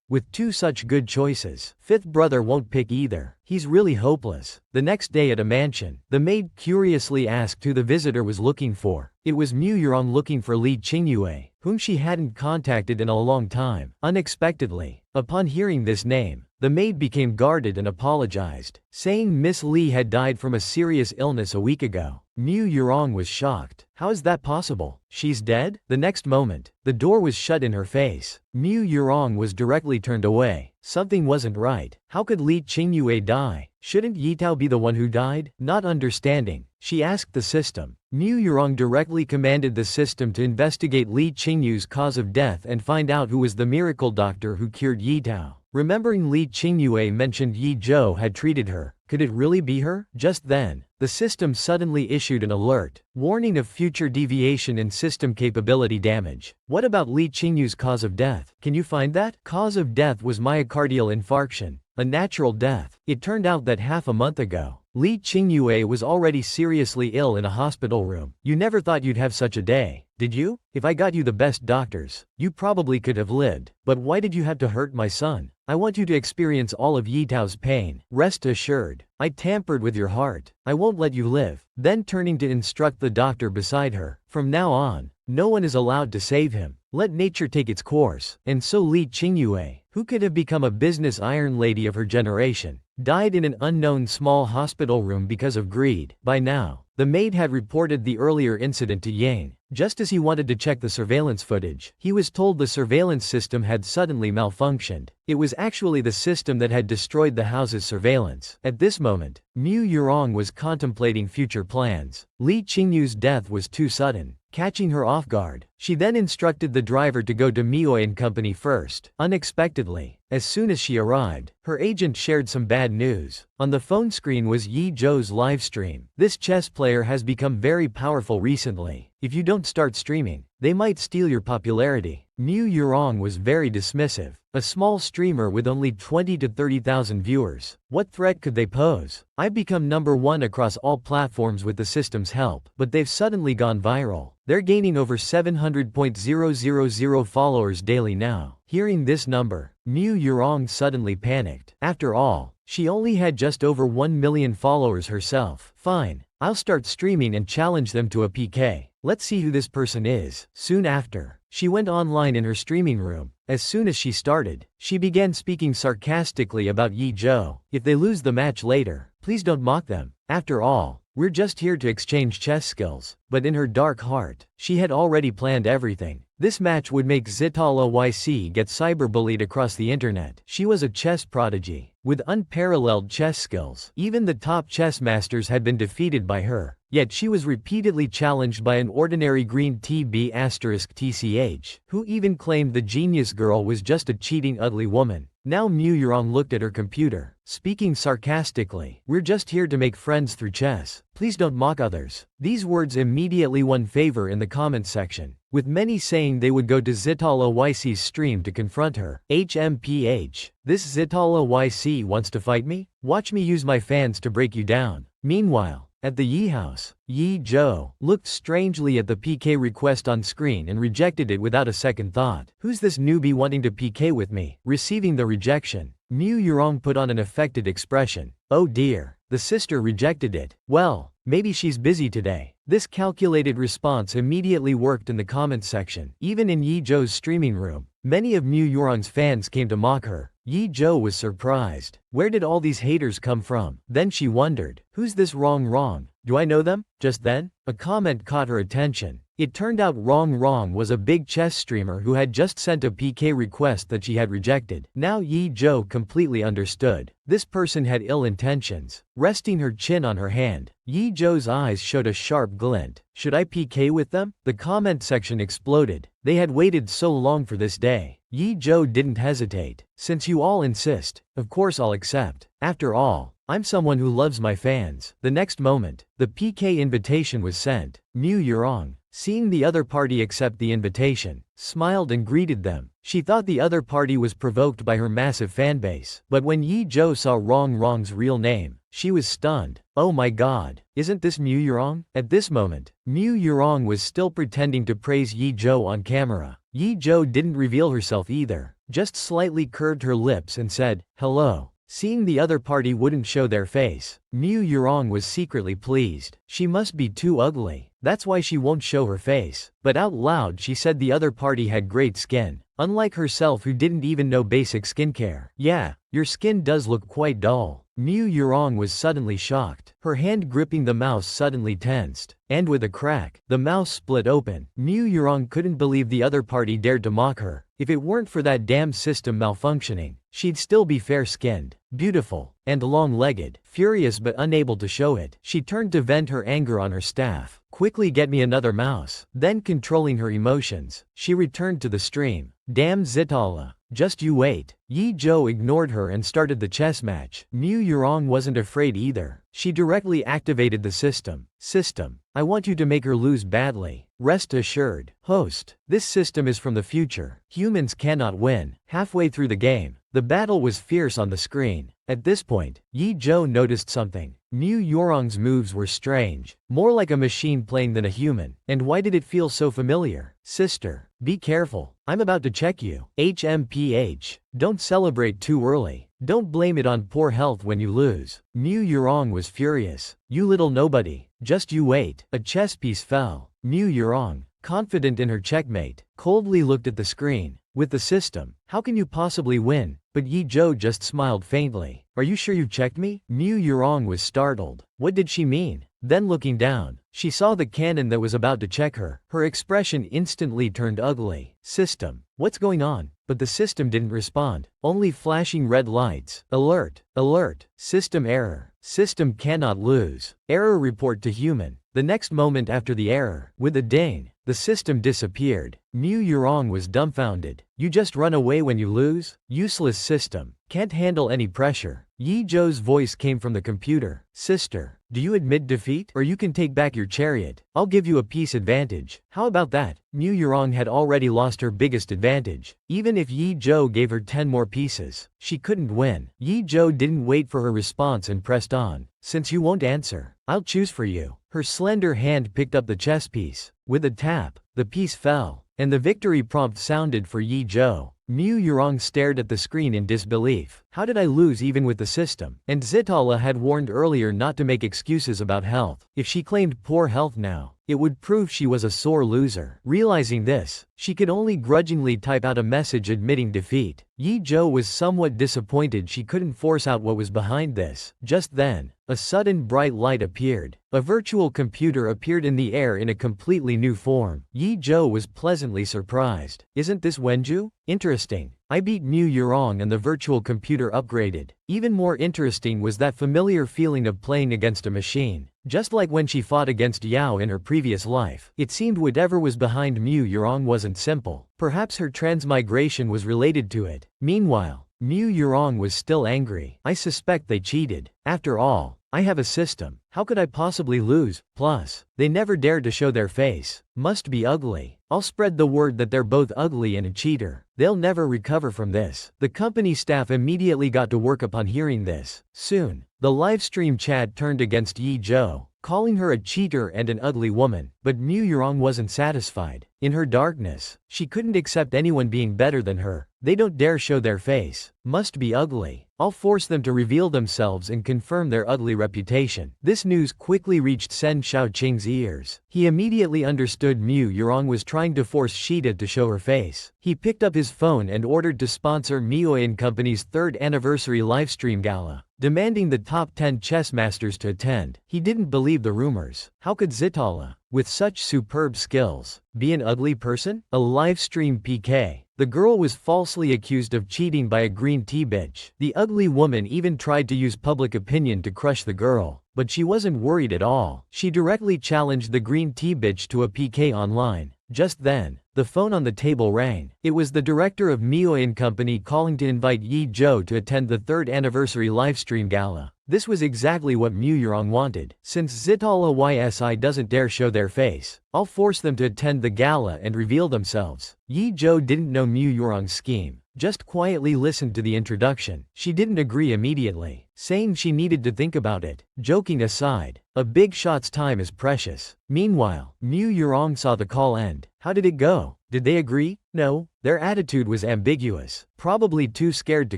With two such good choices, fifth brother won't pick either. He's really hopeless. The next day at a mansion, the maid curiously asked who the visitor was looking for. It was Mu Yurong looking for Li Qingyue, whom she hadn't contacted in a long time. Unexpectedly, upon hearing this name, the maid became guarded and apologized, saying Miss Li had died from a serious illness a week ago. Mu Yurong was shocked. How is that possible? She's dead? The next moment, the door was shut in her face. Mu Yurong was directly turned away. Something wasn't right. How could Li Qingyue die? Shouldn't Yitao be the one who died? Not understanding, she asked the system. Mu Yurong directly commanded the system to investigate Li Qingyue's cause of death and find out who was the miracle doctor who cured Yitao. Remembering Li Qingyue mentioned Yi Zhou had treated her, could it really be her? Just then, the system suddenly issued an alert, warning of future deviation in system capability damage. What about Li Qingyue's cause of death? Can you find that? Cause of death was myocardial infarction, a natural death. It turned out that half a month ago, Li Qingyue was already seriously ill in a hospital room. You never thought you'd have such a day. did you? If I got you the best doctors, you probably could have lived. But why did you have to hurt my son? I want you to experience all of Yi Tao's pain. Rest assured, I tampered with your heart. I won't let you live. Then turning to instruct the doctor beside her, from now on, no one is allowed to save him. Let nature take its course. And so Li Qingyue, who could have become a business iron lady of her generation, died in an unknown small hospital room because of greed. By now, the maid had reported the earlier incident to Yang. Just as he wanted to check the surveillance footage, he was told the surveillance system had suddenly malfunctioned. It was actually the system that had destroyed the house's surveillance. At this moment, Mu Yurong was contemplating future plans. Li Qingyu's death was too sudden, catching her off guard. She then instructed the driver to go to Mioi and Company first. Unexpectedly, as soon as she arrived, her agent shared some bad news. On the phone screen was Yi Zhou's live stream. This chess player has become very powerful recently. If you don't start streaming, they might steal your popularity. Mu Yurong was very dismissive. A small streamer with only 20 to 30,000 viewers. What threat could they pose? I've become #1 across all platforms with the system's help, but they've suddenly gone viral. They're gaining over 700,000 followers daily now. Hearing this number, Mu Yurong suddenly panicked. After all, she only had just over 1 million followers herself. Fine, I'll start streaming and challenge them to a PK. Let's see who this person is. Soon after, she went online in her streaming room. As soon as she started, she began speaking sarcastically about Yi Zhou. If they lose the match later, please don't mock them. After all, we're just here to exchange chess skills. But in her dark heart, she had already planned everything. This match would make Zitala YC get cyberbullied across the internet. She was a chess prodigy, with unparalleled chess skills. Even the top chess masters had been defeated by her. Yet she was repeatedly challenged by an ordinary green TB*TCH, who even claimed the genius girl was just a cheating ugly woman. Now Mu Yurong looked at her computer, speaking sarcastically. We're just here to make friends through chess. Please don't mock others. These words immediately won favor in the comments section, with many saying they would go to Zitala YC's stream to confront her. HMPH. This Zitala YC wants to fight me? Watch me use my fans to break you down. Meanwhile, at the Yi house, Yi Zhou looked strangely at the PK request on screen and rejected it without a second thought. Who's this newbie wanting to PK with me? Receiving the rejection, Mu Yurong put on an affected expression. Oh dear, the sister rejected it. Well, maybe she's busy today. This calculated response immediately worked in the comments section. Even in Yi Zhou's streaming room, many of Mu Yurong's fans came to mock her. Yi Zhou was surprised. Where did all these haters come from? Then she wondered, who's this Wrong? Do I know them? Just then, a comment caught her attention. It turned out Wrong was a big chess streamer who had just sent a PK request that she had rejected. Now Yi Zhou completely understood. This person had ill intentions. Resting her chin on her hand, Yi Zhou's eyes showed a sharp glint. Should I PK with them? The comment section exploded. They had waited so long for this day. Yi Zhou didn't hesitate. Since you all insist, of course I'll accept. After all, I'm someone who loves my fans. The next moment, the PK invitation was sent. Mu Yurong, seeing the other party accept the invitation, smiled and greeted them. She thought the other party was provoked by her massive fanbase. But when Yi Zhou saw Wrong's real name, she was stunned. Oh my god, isn't this Mu Yurong? At this moment, Mu Yurong was still pretending to praise Yi Zhou on camera. Yi Zhou didn't reveal herself either, just slightly curved her lips and said, hello. Seeing the other party wouldn't show their face, Mu Yurong was secretly pleased. She must be too ugly. That's why she won't show her face. But out loud she said the other party had great skin, unlike herself who didn't even know basic skincare. Yeah, your skin does look quite dull. Mu Yurong was suddenly shocked. Her hand gripping the mouse suddenly tensed, and with a crack, the mouse split open. Mu Yurong couldn't believe the other party dared to mock her. If it weren't for that damn system malfunctioning, she'd still be fair-skinned, beautiful, and long-legged. Furious but unable to show it, she turned to vent her anger on her staff. Quickly get me another mouse. Then controlling her emotions, she returned to the stream. Damn Zitala, just you wait. Yi Zhou ignored her and started the chess match. Mu Yurong wasn't afraid either. She directly activated the system. System, I want you to make her lose badly. Rest assured. Host, this system is from the future. Humans cannot win. Halfway through the game, the battle was fierce on the screen. At this point, Yi Zhou noticed something. Mu Yorong's moves were strange, more like a machine playing than a human. And why did it feel so familiar? Sister, be careful. I'm about to check you. HMPH. Don't celebrate too early. Don't blame it on poor health when you lose. Mu Yorong was furious. You little nobody. Just you wait. A chess piece fell. Mu Yorong, confident in her checkmate, coldly looked at the screen. With the system, how can you possibly win? But Yi Zhou just smiled faintly. Are you sure you checked me? Mu Yorong was startled. What did she mean? Then looking down, she saw the cannon that was about to check her. Her expression instantly turned ugly. System, what's going on? But the system didn't respond. Only flashing red lights. Alert, alert, system error. System cannot lose. Error report to human. The next moment after the error, with a ding, the system disappeared. Mu Yorong was dumbfounded. You just run away when you lose? Useless system. Can't handle any pressure. Yi Zhou's voice came from the computer. Sister, do you admit defeat? Or you can take back your chariot. I'll give you a piece advantage. How about that? Mu Yorong had already lost her biggest advantage. Even if Yi Zhou gave her 10 more pieces, she couldn't win. Yi Zhou didn't wait for her response and pressed on. Since you won't answer, I'll choose for you. Her slender hand picked up the chess piece. With a tap, the piece fell, and the victory prompt sounded for Yi Zhou. Mu Yorong stared at the screen in disbelief. How did I lose even with the system? And Zitala had warned earlier not to make excuses about health. If she claimed poor health now, it would prove she was a sore loser. Realizing this, she could only grudgingly type out a message admitting defeat. Yi Zhou was somewhat disappointed she couldn't force out what was behind this. Just then, a sudden bright light appeared. A virtual computer appeared in the air in a completely new form. Yi Zhou was pleasantly surprised. Isn't this Wenju? Interesting. I beat Mu Yorong and the virtual computer upgraded. Even more interesting was that familiar feeling of playing against a machine. Just like when she fought against Yao in her previous life. It seemed whatever was behind Mu Yorong wasn't simple. Perhaps her transmigration was related to it. Meanwhile, Mu Yorong was still angry. I suspect they cheated. After all, I have a system. How could I possibly lose? Plus, they never dared to show their face. Must be ugly. I'll spread the word that they're both ugly and a cheater. They'll never recover from this. The company staff immediately got to work upon hearing this. Soon, the livestream chat turned against Yi Zhou, calling her a cheater and an ugly woman. But Mu Yorong wasn't satisfied. In her darkness, she couldn't accept anyone being better than her. They don't dare show their face. Must be ugly. I'll force them to reveal themselves and confirm their ugly reputation. This news quickly reached Sen Shaoqing's ears. He immediately understood Mu Yorong was trying to force Shida to show her face. He picked up his phone and ordered to sponsor Mioyan Company's 3rd anniversary livestream gala, demanding the top 10 chess masters to attend. He didn't believe the rumors. How could Zitala, with such superb skills, be an ugly person? A livestream PK. The girl was falsely accused of cheating by a green tea bitch. The ugly woman even tried to use public opinion to crush the girl, but she wasn't worried at all. She directly challenged the green tea bitch to a PK online. Just then, the phone on the table rang. It was the director of Mioyan Company calling to invite Yi Zhou to attend the 3rd anniversary livestream gala. This was exactly what Mu Yorong wanted. Since Zitala YSI doesn't dare show their face, I'll force them to attend the gala and reveal themselves. Yi Zhou didn't know Mu Yorong's scheme, just quietly listened to the introduction. She didn't agree immediately, saying she needed to think about it. Joking aside, a big shot's time is precious. Meanwhile, Mu Yorong saw the call end. How did it go? Did they agree? No. Their attitude was ambiguous. Probably too scared to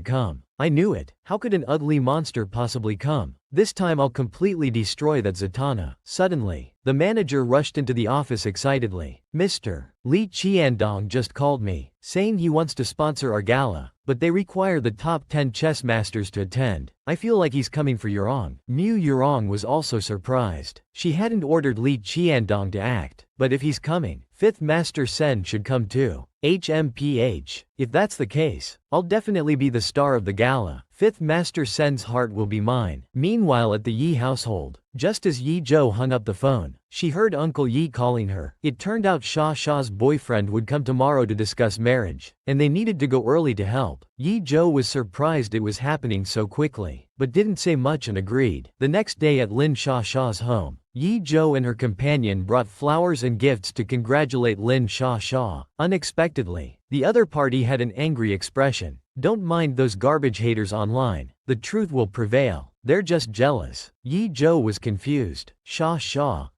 come. I knew it. How could an ugly monster possibly come? This time I'll completely destroy that Zatanna. Suddenly, the manager rushed into the office excitedly. Mr. Li Qiandong just called me, saying he wants to sponsor our gala, but they require the top 10 chess masters to attend. I feel like he's coming for Yorong. Mu Yorong was also surprised. She hadn't ordered Li Qiandong to act, but if he's coming, 5th Master Sen should come too. HMPH. If that's the case, I'll definitely be the star of the gala. 5th Master Sen's heart will be mine. Meanwhile at the Yi household, just as Yi Zhou hung up the phone, she heard Uncle Yi calling her. It turned out Sha's boyfriend would come tomorrow to discuss marriage, and they needed to go early to help. Yi Zhou was surprised it was happening so quickly, but didn't say much and agreed. The next day at Lin Sha's home, Yi Zhou and her companion brought flowers and gifts to congratulate Lin Sha. Unexpectedly, the other party had an angry expression. Don't mind those garbage haters online. The truth will prevail. They're just jealous. Yi Zhou was confused. Sha,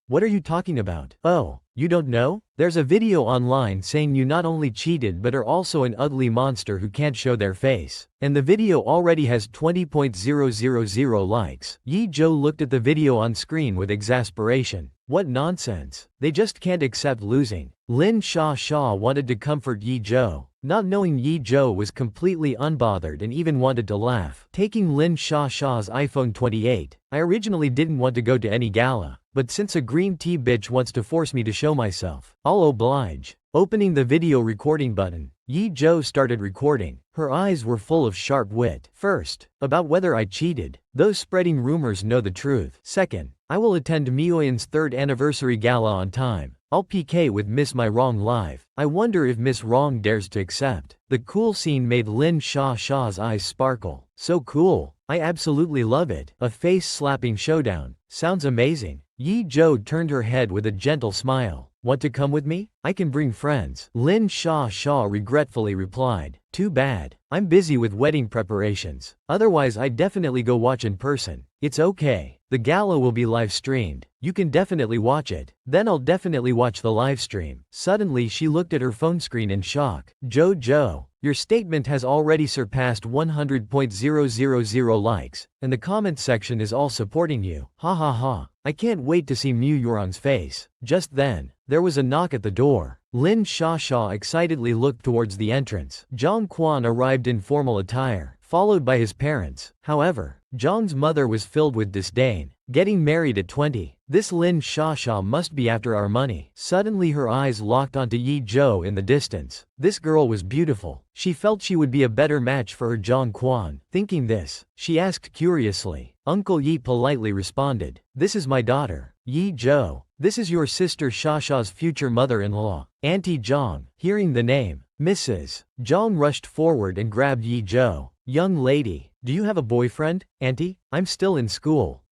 what are you talking about? Oh, you don't know? There's a video online saying you not only cheated but are also an ugly monster who can't show their face. And the video already has 20,000 likes. Yi Zhou looked at the video on screen with exasperation. What nonsense. They just can't accept losing. Lin Sha wanted to comfort Yi Zhou, not knowing Yi Zhou was completely unbothered and even wanted to laugh. Taking Lin Sha's iPhone 28, I originally didn't want to go to any gala, but since a green tea bitch wants to force me to show myself, I'll oblige. Opening the video recording button, Yi Zhou started recording. Her eyes were full of sharp wit. First, about whether I cheated. Those spreading rumors know the truth. Second, I will attend Mioyan's 3rd anniversary gala on time. I'll PK with Miss My Wrong live. I wonder if Miss Wrong dares to accept. The cool scene made Lin Sha's eyes sparkle. So cool. I absolutely love it. A face-slapping showdown. Sounds amazing. Yi Zhou turned her head with a gentle smile. Want to come with me? I can bring friends. Lin Sha regretfully replied. Too bad. I'm busy with wedding preparations. Otherwise I'd definitely go watch in person. It's okay. The gala will be live streamed. You can definitely watch it. Then I'll definitely watch the live stream. Suddenly she looked at her phone screen in shock. Zhou, your statement has already surpassed 100,000 likes, and the comment section is all supporting you. Ha. I can't wait to see Mu Yuran's face. Just then, there was a knock at the door. Lin Sha excitedly looked towards the entrance. Zhang Quan arrived in formal attire, followed by his parents. However, Zhang's mother was filled with disdain. Getting married at 20. This Lin Sha must be after our money. Suddenly her eyes locked onto Yi Zhou in the distance. This girl was beautiful. She felt she would be a better match for her Zhang Quan. Thinking this, she asked curiously. Uncle Yi politely responded. This is my daughter, Yi Zhou. This is your sister Sha's future mother-in-law, Auntie Zhang. Hearing the name, Mrs. Zhang rushed forward and grabbed Yi Zhou. Young lady, do you have a boyfriend, Auntie? I'm still in school.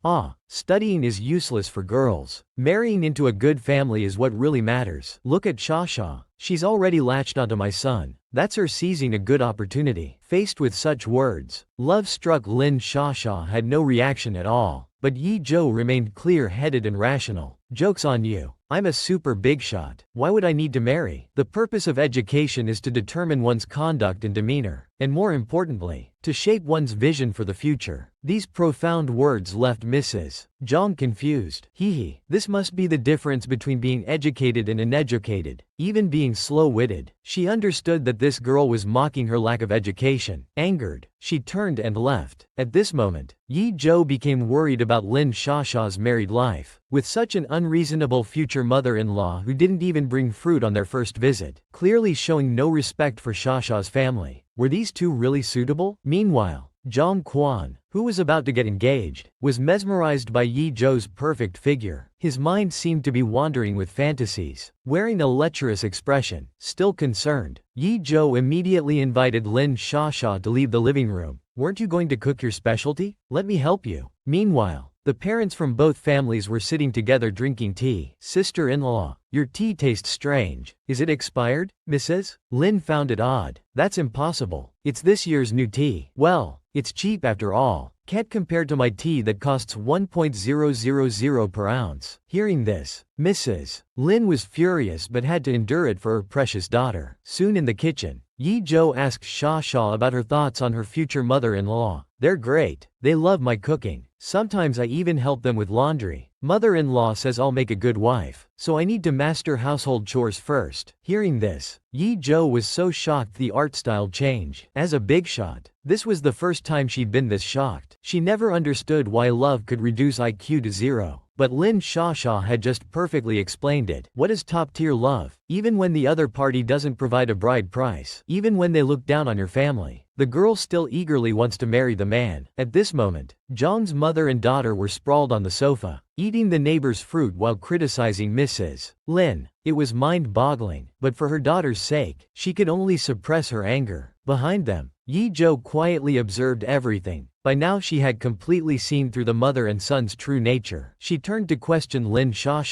Studying is useless for girls. Marrying into a good family is what really matters. Look at Sha. She's already latched onto my son. That's her seizing a good opportunity. Faced with such words, love-struck Lin Sha had no reaction at all. But Yi Zhou remained clear-headed and rational. Joke's on you. I'm a super big shot. Why would I need to marry? The purpose of education is to determine one's conduct and demeanor, and more importantly, to shape one's vision for the future. These profound words left Mrs. Zhang confused. This must be the difference between being educated and uneducated, even being slow-witted. She understood that this girl was mocking her lack of education. Angered, she turned and left. At this moment, Yi Zhou became worried about Lin Sha's married life. With such an unreasonable future mother-in-law who didn't even bring fruit on their first visit, clearly showing no respect for Sha's family. Were these two really suitable? Meanwhile, Zhang Quan, who was about to get engaged, was mesmerized by Yi Zhou's perfect figure. His mind seemed to be wandering with fantasies. Wearing a lecherous expression, still concerned, Yi Zhou immediately invited Lin Sha to leave the living room. Weren't you going to cook your specialty? Let me help you. Meanwhile, the parents from both families were sitting together drinking tea. Sister-in-law, your tea tastes strange. Is it expired, Mrs.? Lin found it odd. That's impossible. It's this year's new tea. Well, it's cheap after all. Can't compare to my tea that costs 1,000 per ounce. Hearing this, Mrs. Lin was furious but had to endure it for her precious daughter. Soon in the kitchen, Yi Zhou asked Sha about her thoughts on her future mother-in-law. They're great. They love my cooking. Sometimes I even help them with laundry. Mother-in-law says I'll make a good wife, so I need to master household chores first. Hearing this, Yi Zhou was so shocked the art style changed. As a big shot, this was the first time she'd been this shocked. She never understood why love could reduce IQ to 0. But Lin Sha had just perfectly explained it. What is top-tier love? Even when the other party doesn't provide a bride price, even when they look down on your family, the girl still eagerly wants to marry the man. At this moment, Zhang's mother and daughter were sprawled on the sofa, eating the neighbor's fruit while criticizing Mrs. Lin. It was mind-boggling, but for her daughter's sake, she could only suppress her anger. Behind them, Yi Zhou quietly observed everything. By now she had completely seen through the mother and son's true nature. She turned to question Lin Sha.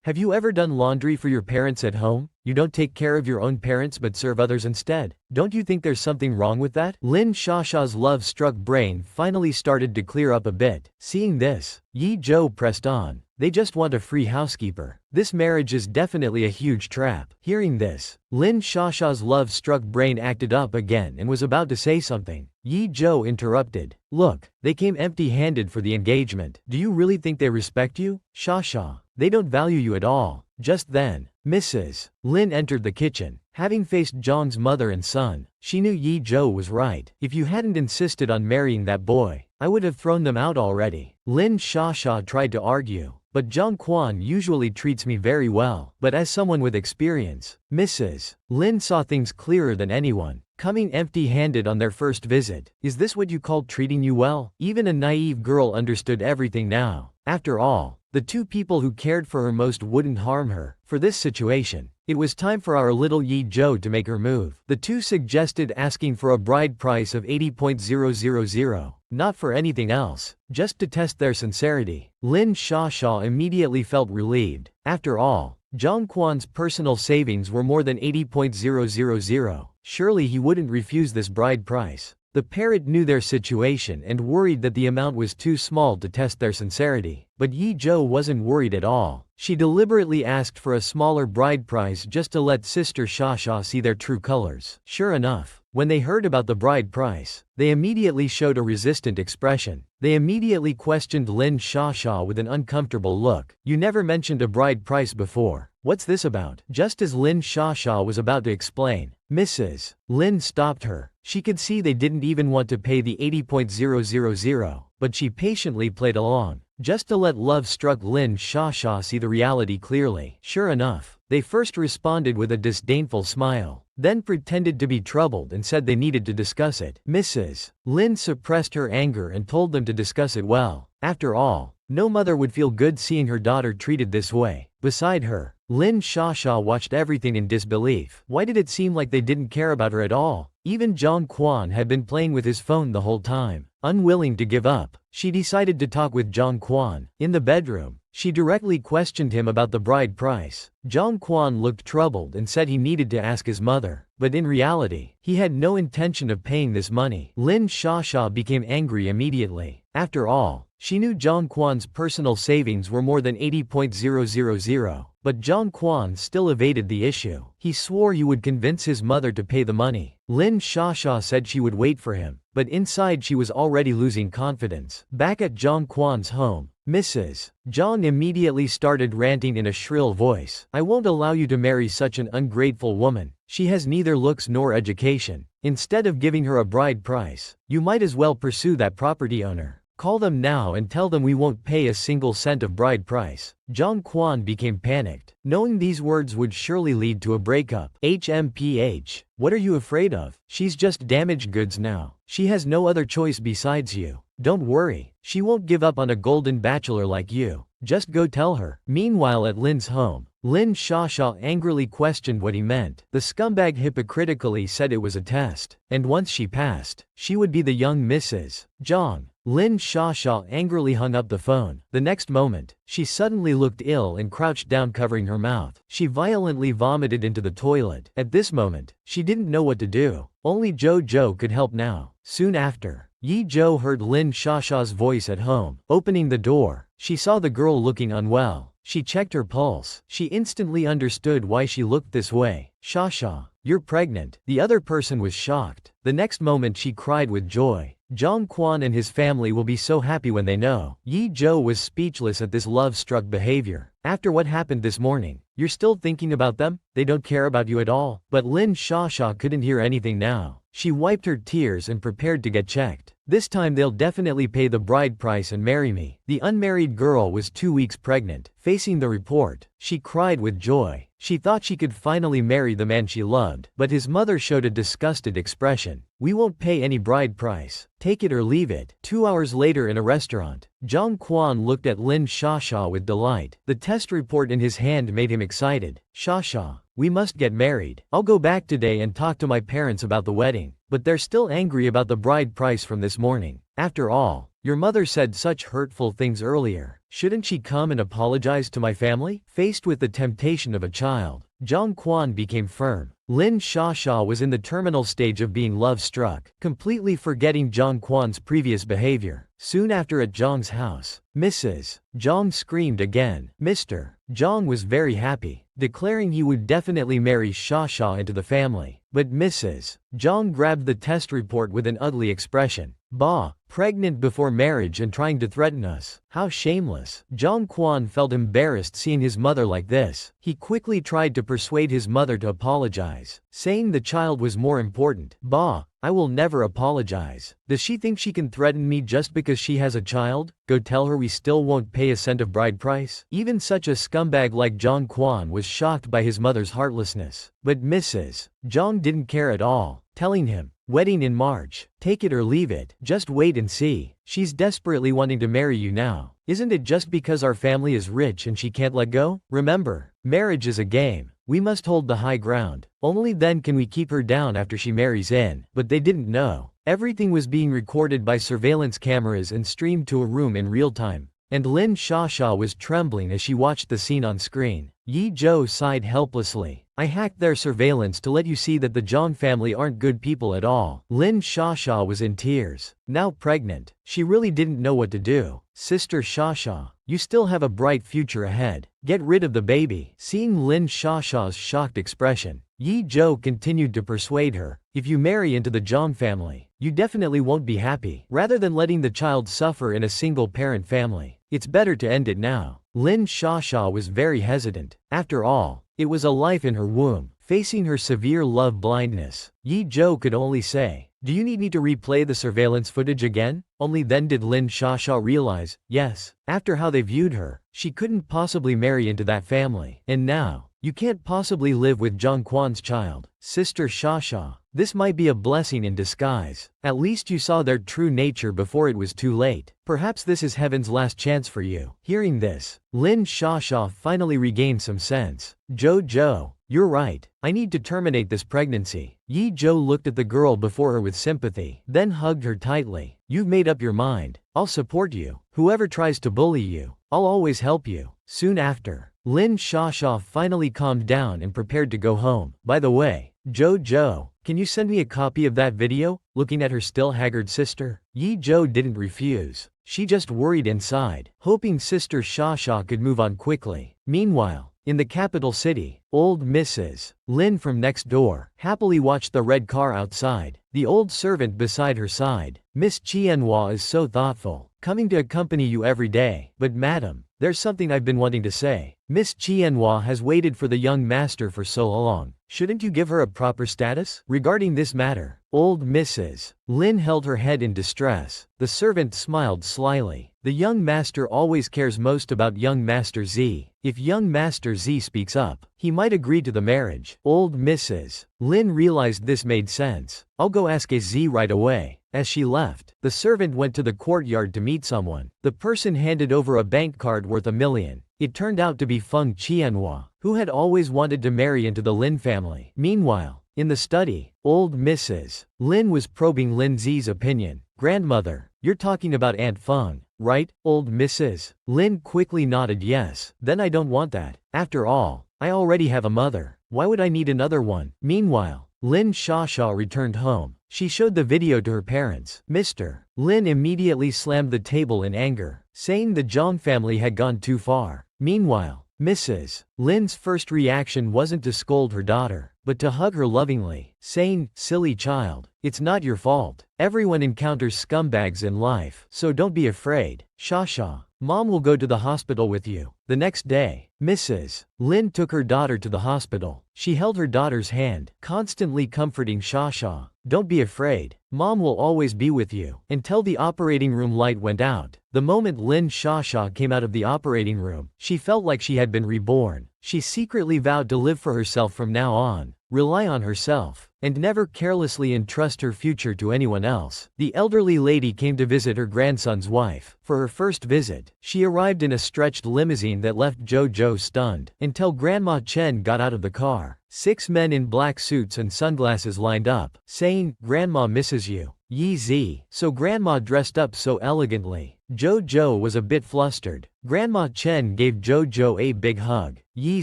Have you ever done laundry for your parents at home? You don't take care of your own parents but serve others instead. Don't you think there's something wrong with that? Lin Shasha's love-struck brain finally started to clear up a bit. Seeing this, Yi Zhou pressed on. They just want a free housekeeper. This marriage is definitely a huge trap. Hearing this, Lin Shasha's love-struck brain acted up again and was about to say something. Yi Zhou interrupted. Look, they came empty-handed for the engagement. Do you really think they respect you? Shasha, they don't value you at all. Just then, Mrs. Lin entered the kitchen. Having faced Zhang's mother and son, she knew Yi Zhou was right. If you hadn't insisted on marrying that boy, I would have thrown them out already. Lin Shasha tried to argue. But Zhang Quan usually treats me very well. But as someone with experience, Mrs. Lin saw things clearer than anyone. Coming empty-handed on their first visit. Is this what you called treating you well? Even a naive girl understood everything now. After all, the two people who cared for her most wouldn't harm her. For this situation, it was time for our little Yi Zhou to make her move. The two suggested asking for a bride price of 80,000, not for anything else, just to test their sincerity. Lin Shasha immediately felt relieved. After all, Zhang Quan's personal savings were more than 80,000. Surely he wouldn't refuse this bride price. The parrot knew their situation and worried that the amount was too small to test their sincerity. But Yi Zhou wasn't worried at all. She deliberately asked for a smaller bride price just to let Sister Shasha see their true colors. Sure enough, when they heard about the bride price, they immediately showed a resistant expression. They immediately questioned Lin Shasha with an uncomfortable look. You never mentioned a bride price before. What's this about? Just as Lin Shasha was about to explain, Mrs. Lin stopped her. She could see they didn't even want to pay the 80,000, but she patiently played along, just to let love-struck Lin Shasha see the reality clearly. Sure enough, they first responded with a disdainful smile, then pretended to be troubled and said they needed to discuss it. Mrs. Lin suppressed her anger and told them to discuss it well. After all, no mother would feel good seeing her daughter treated this way. Beside her, Lin Shasha watched everything in disbelief. Why did it seem like they didn't care about her at all? Even Zhang Quan had been playing with his phone the whole time. Unwilling to give up, she decided to talk with Zhang Quan. In the bedroom, she directly questioned him about the bride price. Zhang Quan looked troubled and said he needed to ask his mother. But in reality, he had no intention of paying this money. Lin Shasha became angry immediately. After all, she knew Zhang Quan's personal savings were more than 80,000, but Zhang Quan still evaded the issue. He swore he would convince his mother to pay the money. Lin Shasha said she would wait for him, but inside she was already losing confidence. Back at Zhang Quan's home, Mrs. Zhang immediately started ranting in a shrill voice. I won't allow you to marry such an ungrateful woman. She has neither looks nor education. Instead of giving her a bride price, you might as well pursue that property owner. Call them now and tell them we won't pay a single cent of bride price. Zhang Quan became panicked, knowing these words would surely lead to a breakup. HMPH, what are you afraid of? She's just damaged goods now. She has no other choice besides you. Don't worry, she won't give up on a golden bachelor like you. Just go tell her. Meanwhile at Lin's home, Lin Shasha angrily questioned what he meant. The scumbag hypocritically said it was a test, and once she passed, she would be the young Mrs. Zhang. Lin Shasha angrily hung up the phone. The next moment, she suddenly looked ill and crouched down covering her mouth. She violently vomited into the toilet. At this moment, she didn't know what to do. Only Zhou could help now. Soon after, Yi Zhou heard Lin Shasha's voice at home. Opening the door, she saw the girl looking unwell. She checked her pulse. She instantly understood why she looked this way. Shasha, you're pregnant. The other person was shocked. The next moment she cried with joy. Zhang Quan and his family will be so happy when they know. Yi Zhou was speechless at this love-struck behavior. After what happened this morning, you're still thinking about them? They don't care about you at all. But Lin Shasha couldn't hear anything now. She wiped her tears and prepared to get checked. This time they'll definitely pay the bride price and marry me. The unmarried girl was 2 weeks pregnant. Facing the report, she cried with joy. She thought she could finally marry the man she loved, but his mother showed a disgusted expression. We won't pay any bride price. Take it or leave it. 2 hours later in a restaurant, Zhang Quan looked at Lin Shasha with delight. The test report in his hand made him excited. Shasha, we must get married. I'll go back today and talk to my parents about the wedding. But they're still angry about the bride price from this morning. After all, your mother said such hurtful things earlier. Shouldn't she come and apologize to my family? Faced with the temptation of a child, Zhang Quan became firm. Lin Shasha was in the terminal stage of being love-struck, completely forgetting Zhang Quan's previous behavior. Soon after at Zhang's house, Mrs. Zhang screamed again. Mr. Zhang was very happy, declaring he would definitely marry Shasha into the family. But Mrs. Zhang grabbed the test report with an ugly expression. Bah, pregnant before marriage and trying to threaten us. How shameless. Zhang Quan felt embarrassed seeing his mother like this. He quickly tried to persuade his mother to apologize, saying the child was more important. Bah, I will never apologize. Does she think she can threaten me just because she has a child? Go tell her we still won't pay a cent of bride price. Even such a scumbag like Zhang Quan was shocked by his mother's heartlessness. But Mrs. Zhang didn't care at all, telling him, wedding in March. Take it or leave it. Just wait and see. She's desperately wanting to marry you now. Isn't it just because our family is rich and she can't let go? Remember, marriage is a game. We must hold the high ground. Only then can we keep her down after she marries in. But they didn't know. Everything was being recorded by surveillance cameras and streamed to a room in real time. And Lin Shasha was trembling as she watched the scene on screen. Yi Zhou sighed helplessly. I hacked their surveillance to let you see that the Zhang family aren't good people at all. Lin Shasha was in tears. Now pregnant, she really didn't know what to do. Sister Shasha, you still have a bright future ahead. Get rid of the baby. Seeing Lin Shasha's shocked expression, Yi Zhou continued to persuade her. If you marry into the Zhang family, you definitely won't be happy. Rather than letting the child suffer in a single-parent family, it's better to end it now. Lin Shasha was very hesitant. After all, it was a life in her womb. Facing her severe love blindness, Yi Zhou could only say, do you need me to replay the surveillance footage again? Only then did Lin Shasha realize, yes, after how they viewed her, she couldn't possibly marry into that family. And now, you can't possibly live with Zhang Quan's child. Sister Shasha, this might be a blessing in disguise. At least you saw their true nature before it was too late. Perhaps this is heaven's last chance for you. Hearing this, Lin Shasha finally regained some sense. Zhou, you're right. I need to terminate this pregnancy. Yi Zhou looked at the girl before her with sympathy, then hugged her tightly. You've made up your mind. I'll support you. Whoever tries to bully you, I'll always help you. Soon after, Lin Shasha finally calmed down and prepared to go home. By the way, Zhou, can you send me a copy of that video? Looking at her still haggard sister, Yi Zhou didn't refuse. She just worried inside, hoping Sister Shasha could move on quickly. Meanwhile, in the capital city, old Mrs. Lin from next door happily watched the red car outside. The old servant beside her sighed. Miss Qianhua is so thoughtful, coming to accompany you every day. But madam, there's something I've been wanting to say. Miss Qianhua has waited for the young master for so long. Shouldn't you give her a proper status? Regarding this matter, old Mrs. Lin held her head in distress. The servant smiled slyly. The young master always cares most about young Master Z. If young Master Z speaks up, he might agree to the marriage. Old Mrs. Lin realized this made sense. I'll go ask Z right away. As she left, the servant went to the courtyard to meet someone. The person handed over a bank card worth $1 million. It turned out to be Feng Qianhua, who had always wanted to marry into the Lin family. Meanwhile, in the study, old Mrs. Lin was probing Lin Zi's opinion. Grandmother, you're talking about Aunt Feng, right? Old Mrs. Lin quickly nodded yes. Then I don't want that. After all, I already have a mother. Why would I need another one? Meanwhile, Lin Shasha returned home. She showed the video to her parents. Mr. Lin immediately slammed the table in anger, saying the Zhang family had gone too far. Meanwhile, Mrs. Lin's first reaction wasn't to scold her daughter, but to hug her lovingly, saying, silly child, it's not your fault. Everyone encounters scumbags in life, so don't be afraid. Shasha, mom will go to the hospital with you. The next day, Mrs. Lin took her daughter to the hospital. She held her daughter's hand, constantly comforting Shasha. Don't be afraid. Mom will always be with you. Until the operating room light went out. The moment Lin Shasha came out of the operating room, she felt like she had been reborn. She secretly vowed to live for herself from now on, rely on herself, and never carelessly entrust her future to anyone else. The elderly lady came to visit her grandson's wife. For her first visit, she arrived in a stretched limousine that left Jojo stunned, until Grandma Chen got out of the car. 6 men in black suits and sunglasses lined up, saying, Grandma misses you. Yi Zi. So Grandma dressed up so elegantly. Jojo was a bit flustered. Grandma Chen gave Jojo a big hug. Yi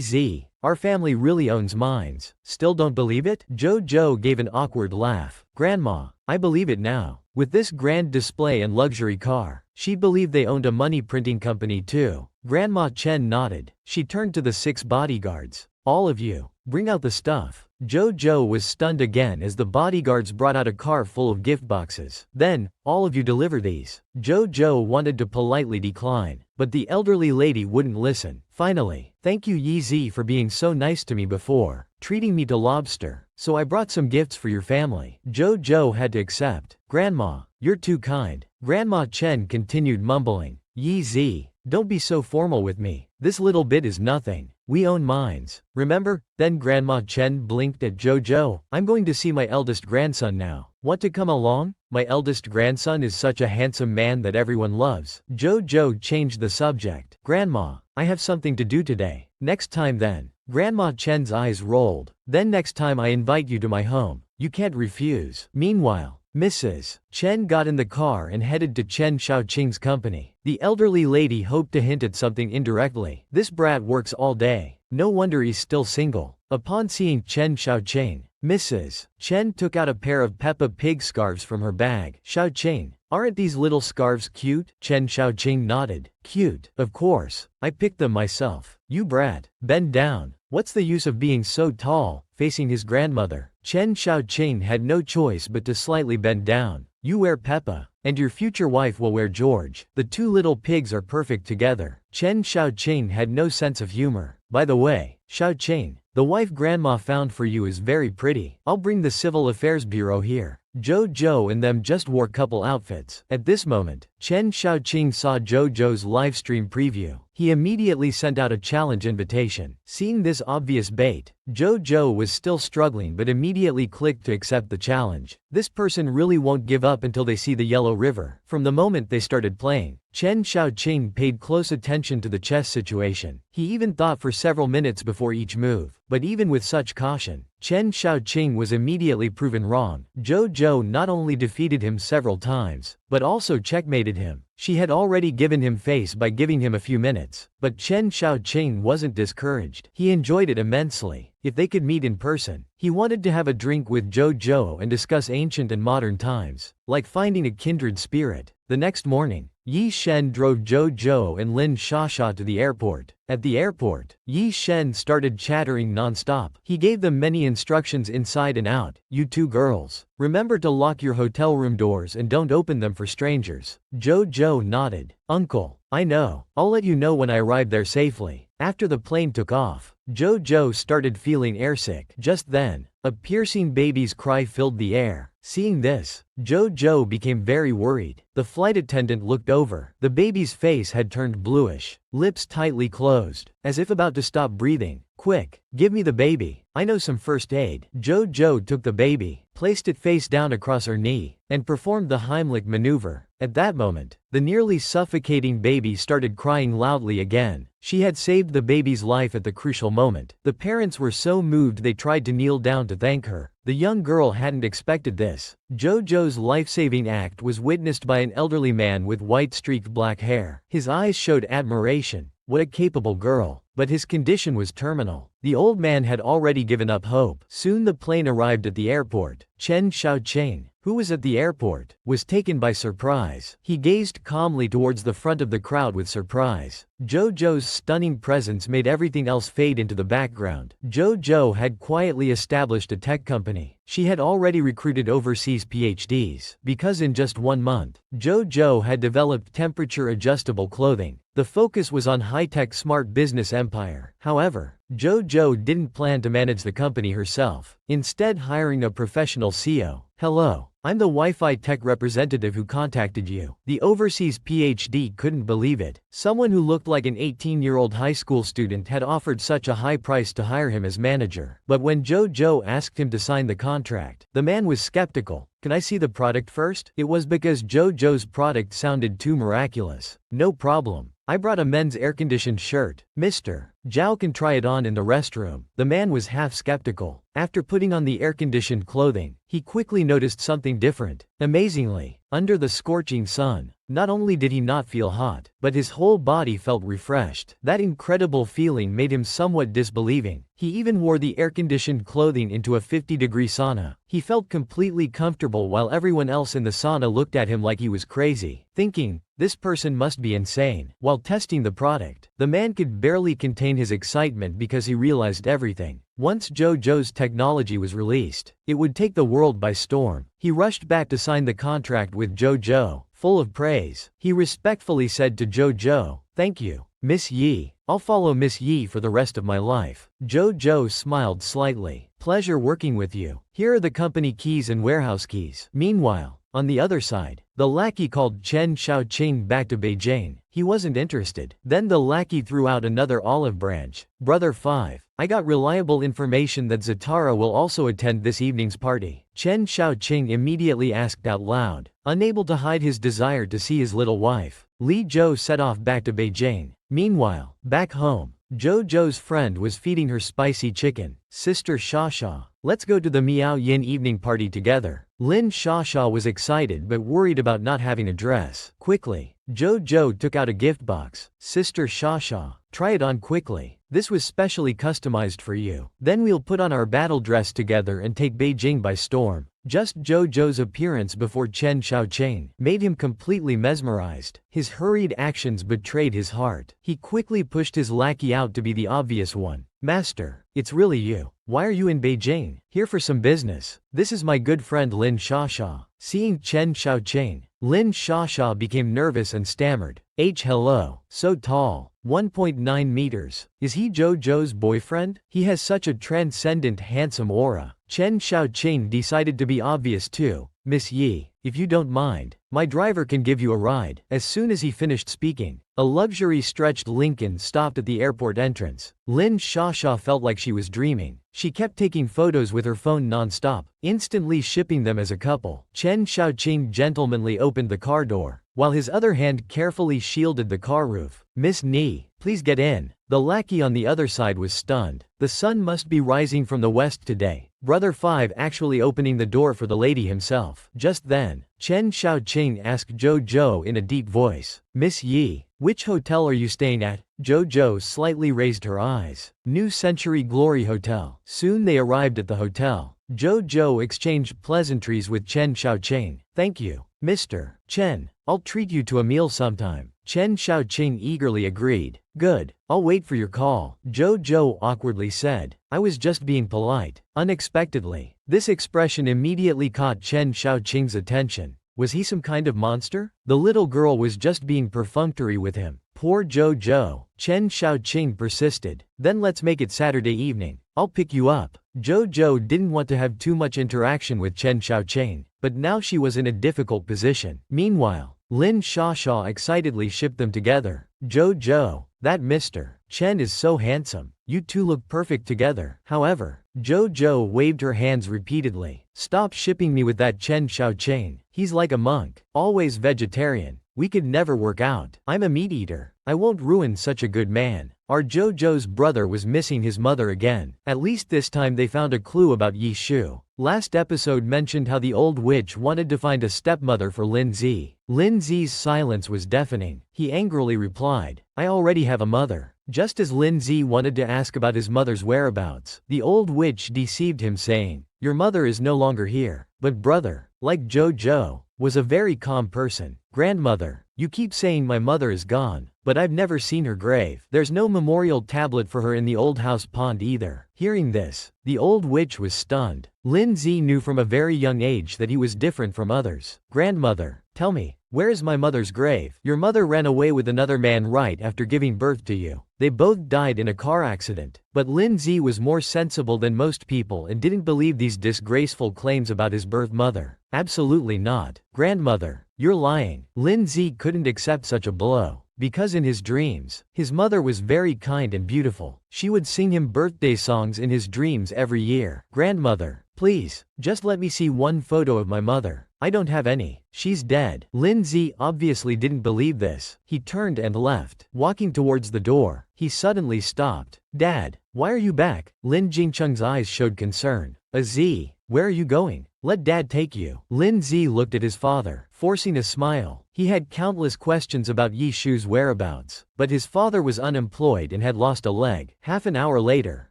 Zi, Our family really owns mines. Still don't believe it? Jojo gave an awkward laugh. Grandma, I believe it now. With this grand display and luxury car, she believed they owned a money printing company too. Grandma Chen nodded. She turned to the 6 bodyguards. All of you, bring out the stuff. Jojo was stunned again as the bodyguards brought out a car full of gift boxes. Then, all of you deliver these. Jojo wanted to politely decline, but the elderly lady wouldn't listen. Finally, thank you Yi for being so nice to me before, treating me to lobster. So I brought some gifts for your family. Jojo had to accept. Grandma, you're too kind. Grandma Chen continued mumbling. Yi, don't be so formal with me. This little bit is nothing. We own mines. Remember? Then Grandma Chen blinked at Jojo. I'm going to see my eldest grandson now. Want to come along? My eldest grandson is such a handsome man that everyone loves. Jojo changed the subject. Grandma, I have something to do today. Next time then. Grandma Chen's eyes rolled. Then next time I invite you to my home. You can't refuse. Meanwhile, Mrs. Chen got in the car and headed to Chen Xiaoqing's company. The elderly lady hoped to hint at something indirectly. This brat works all day. No wonder he's still single. Upon seeing Chen Xiaoqing, Mrs. Chen took out a pair of Peppa Pig scarves from her bag. Xiaoqing, aren't these little scarves cute? Chen Xiaoqing nodded. Cute. Of course. I picked them myself. You brat. Bend down. What's the use of being so tall? Facing his grandmother, Chen Xiaoqing had no choice but to slightly bend down. You wear Peppa, and your future wife will wear George. The 2 little pigs are perfect together. Chen Xiaoqing had no sense of humor. By the way, Xiaoqing, the wife grandma found for you is very pretty. I'll bring the Civil Affairs Bureau here. Jojo and them just wore couple outfits. At this moment, Chen Xiaoqing saw Jojo's livestream preview. He immediately sent out a challenge invitation. Seeing this obvious bait, Jojo was still struggling but immediately clicked to accept the challenge. This person really won't give up until they see the Yellow River. From the moment they started playing, Chen Xiaoqing paid close attention to the chess situation. He even thought for several minutes before each move. But even with such caution, Chen Xiaoqing was immediately proven wrong. Jojo not only defeated him several times, but also checkmated him. She had already given him face by giving him a few minutes. But Chen Xiaoqing wasn't discouraged. He enjoyed it immensely. If they could meet in person, he wanted to have a drink with Jojo and discuss ancient and modern times, like finding a kindred spirit. The next morning, Yi Shen drove Jojo and Lin Shasha to the airport. At the airport, Yi Shen started chattering non-stop. He gave them many instructions inside and out. You 2 girls, remember to lock your hotel room doors and don't open them for strangers. Jojo nodded. Uncle, I know. I'll let you know when I arrive there safely. After the plane took off, Jojo started feeling airsick. Just then, a piercing baby's cry filled the air. Seeing this, Jojo became very worried. The flight attendant looked over. The baby's face had turned bluish, lips tightly closed, as if about to stop breathing. Quick, give me the baby. I know some first aid. Jojo took the baby, placed it face down across her knee, and performed the Heimlich maneuver. At that moment, the nearly suffocating baby started crying loudly again. She had saved the baby's life at the crucial moment. The parents were so moved they tried to kneel down to thank her. The young girl hadn't expected this. Jojo's life-saving act was witnessed by an elderly man with white-streaked black hair. His eyes showed admiration. What a capable girl. But his condition was terminal. The old man had already given up hope. Soon the plane arrived at the airport. Chen Xiaoqing, who was at the airport, was taken by surprise. He gazed calmly towards the front of the crowd with surprise. Jojo's stunning presence made everything else fade into the background. Jojo had quietly established a tech company. She had already recruited overseas PhDs. Because in just 1 month, Jojo had developed temperature-adjustable clothing. The focus was on high-tech smart business empire. However, Jojo didn't plan to manage the company herself, instead hiring a professional CEO. Hello, I'm the Wi-Fi tech representative who contacted you. The overseas PhD couldn't believe it. Someone who looked like an 18-year-old high school student had offered such a high price to hire him as manager. But when Jojo asked him to sign the contract, the man was skeptical. Can I see the product first? It was because Jojo's product sounded too miraculous. No problem. I brought a men's air-conditioned shirt. Mr. Zhao can try it on in the restroom. The man was half skeptical. After putting on the air-conditioned clothing, he quickly noticed something different. Amazingly, under the scorching sun, not only did he not feel hot, but his whole body felt refreshed. That incredible feeling made him somewhat disbelieving. He even wore the air-conditioned clothing into a 50-degree sauna. He felt completely comfortable while everyone else in the sauna looked at him like he was crazy, thinking, this person must be insane. While testing the product, the man could barely contain his excitement because he realized everything. Once JoJo's technology was released, it would take the world by storm. He rushed back to sign the contract with JoJo. Full of praise, he respectfully said to JoJo, "Thank you, Miss Yi. I'll follow Miss Yi for the rest of my life." JoJo smiled slightly. "Pleasure working with you. Here are the company keys and warehouse keys." Meanwhile, on the other side, the lackey called Chen Xiaoqing back to Beijing. He wasn't interested. Then the lackey threw out another olive branch. "Brother 5, I got reliable information that Zatara will also attend this evening's party." Chen Xiaoqing immediately asked out loud, unable to hide his desire to see his little wife. Li Zhou set off back to Beijing. Meanwhile, back home, JoJo's friend was feeding her spicy chicken. "Sister Shasha, let's go to the Miao Yin evening party together." Lin Shasha was excited but worried about not having a dress. Quickly, JoJo took out a gift box. "Sister Shasha, try it on quickly. This was specially customized for you. Then we'll put on our battle dress together and take Beijing by storm." Just JoJo's appearance before Chen Xiaoqing made him completely mesmerized. His hurried actions betrayed his heart. He quickly pushed his lackey out to be the obvious one. "Master, it's really you. Why are you in Beijing?" "Here for some business. This is my good friend Lin Shasha." Seeing Chen Xiaoqing, Lin Shasha became nervous and stammered. Hello. So tall. 1.9 meters. Is he JoJo's boyfriend? He has such a transcendent handsome aura. Chen Xiaoqing decided to be obvious too. "Miss Yi, if you don't mind, my driver can give you a ride." As soon as he finished speaking, a luxury-stretched Lincoln stopped at the airport entrance. Lin Shasha felt like she was dreaming. She kept taking photos with her phone non-stop, instantly shipping them as a couple. Chen Xiaoqing gentlemanly opened the car door, while his other hand carefully shielded the car roof. "Miss Ni, please get in." The lackey on the other side was stunned. The sun must be rising from the west today. Brother 5 actually opening the door for the lady himself. Just then, Chen Xiaoqing asked JoJo in a deep voice, "Miss Yi, which hotel are you staying at?" JoJo slightly raised her eyes. "New Century Glory Hotel." Soon they arrived at the hotel. JoJo exchanged pleasantries with Chen Xiaoqing. "Thank you, Mr. Chen. I'll treat you to a meal sometime." Chen Xiaoqing eagerly agreed. "Good, I'll wait for your call," JoJo awkwardly said. "I was just being polite." Unexpectedly, this expression immediately caught Chen Xiaoqing's attention. Was he some kind of monster? The little girl was just being perfunctory with him. Poor JoJo. Chen Xiaoqing persisted. "Then let's make it Saturday evening. I'll pick you up." JoJo didn't want to have too much interaction with Chen Xiaoqing, but now she was in a difficult position. Meanwhile, Lin Shasha excitedly shipped them together. "JoJo, that Mr. Chen is so handsome. You two look perfect together." However, JoJo waved her hands repeatedly. "Stop shipping me with that Chen Xiaoqing. He's like a monk, always vegetarian. We could never work out. I'm a meat eater. I won't ruin such a good man." Our JoJo's brother was missing his mother again. At least this time they found a clue about Yi Shu. Last episode mentioned how the old witch wanted to find a stepmother for Lin Zi. Lin Zi's silence was deafening. He angrily replied, "I already have a mother." Just as Lin Zi wanted to ask about his mother's whereabouts, the old witch deceived him saying, "Your mother is no longer here." But brother, like JoJo, was a very calm person. "Grandmother, you keep saying my mother is gone, but I've never seen her grave. There's no memorial tablet for her in the old house pond either." Hearing this, the old witch was stunned. Lin Zi knew from a very young age that he was different from others. "Grandmother, tell me, where is my mother's grave?" "Your mother ran away with another man right after giving birth to you. They both died in a car accident." But Lin Zi was more sensible than most people and didn't believe these disgraceful claims about his birth mother. "Absolutely not. Grandmother, you're lying." Lin Zi couldn't accept such a blow. Because in his dreams, his mother was very kind and beautiful. She would sing him birthday songs in his dreams every year. "Grandmother, please, just let me see one photo of my mother." I don't have any. She's dead. Lin Zi obviously didn't believe this. He turned and left. Walking towards the door, he suddenly stopped. Dad, why are you back? Lin Jingcheng's eyes showed concern. Z, where are you going? Let Dad take you. Lin Zi looked at his father, forcing a smile. He had countless questions about Yi Shu's whereabouts, but his father was unemployed and had lost a leg. Half an hour later,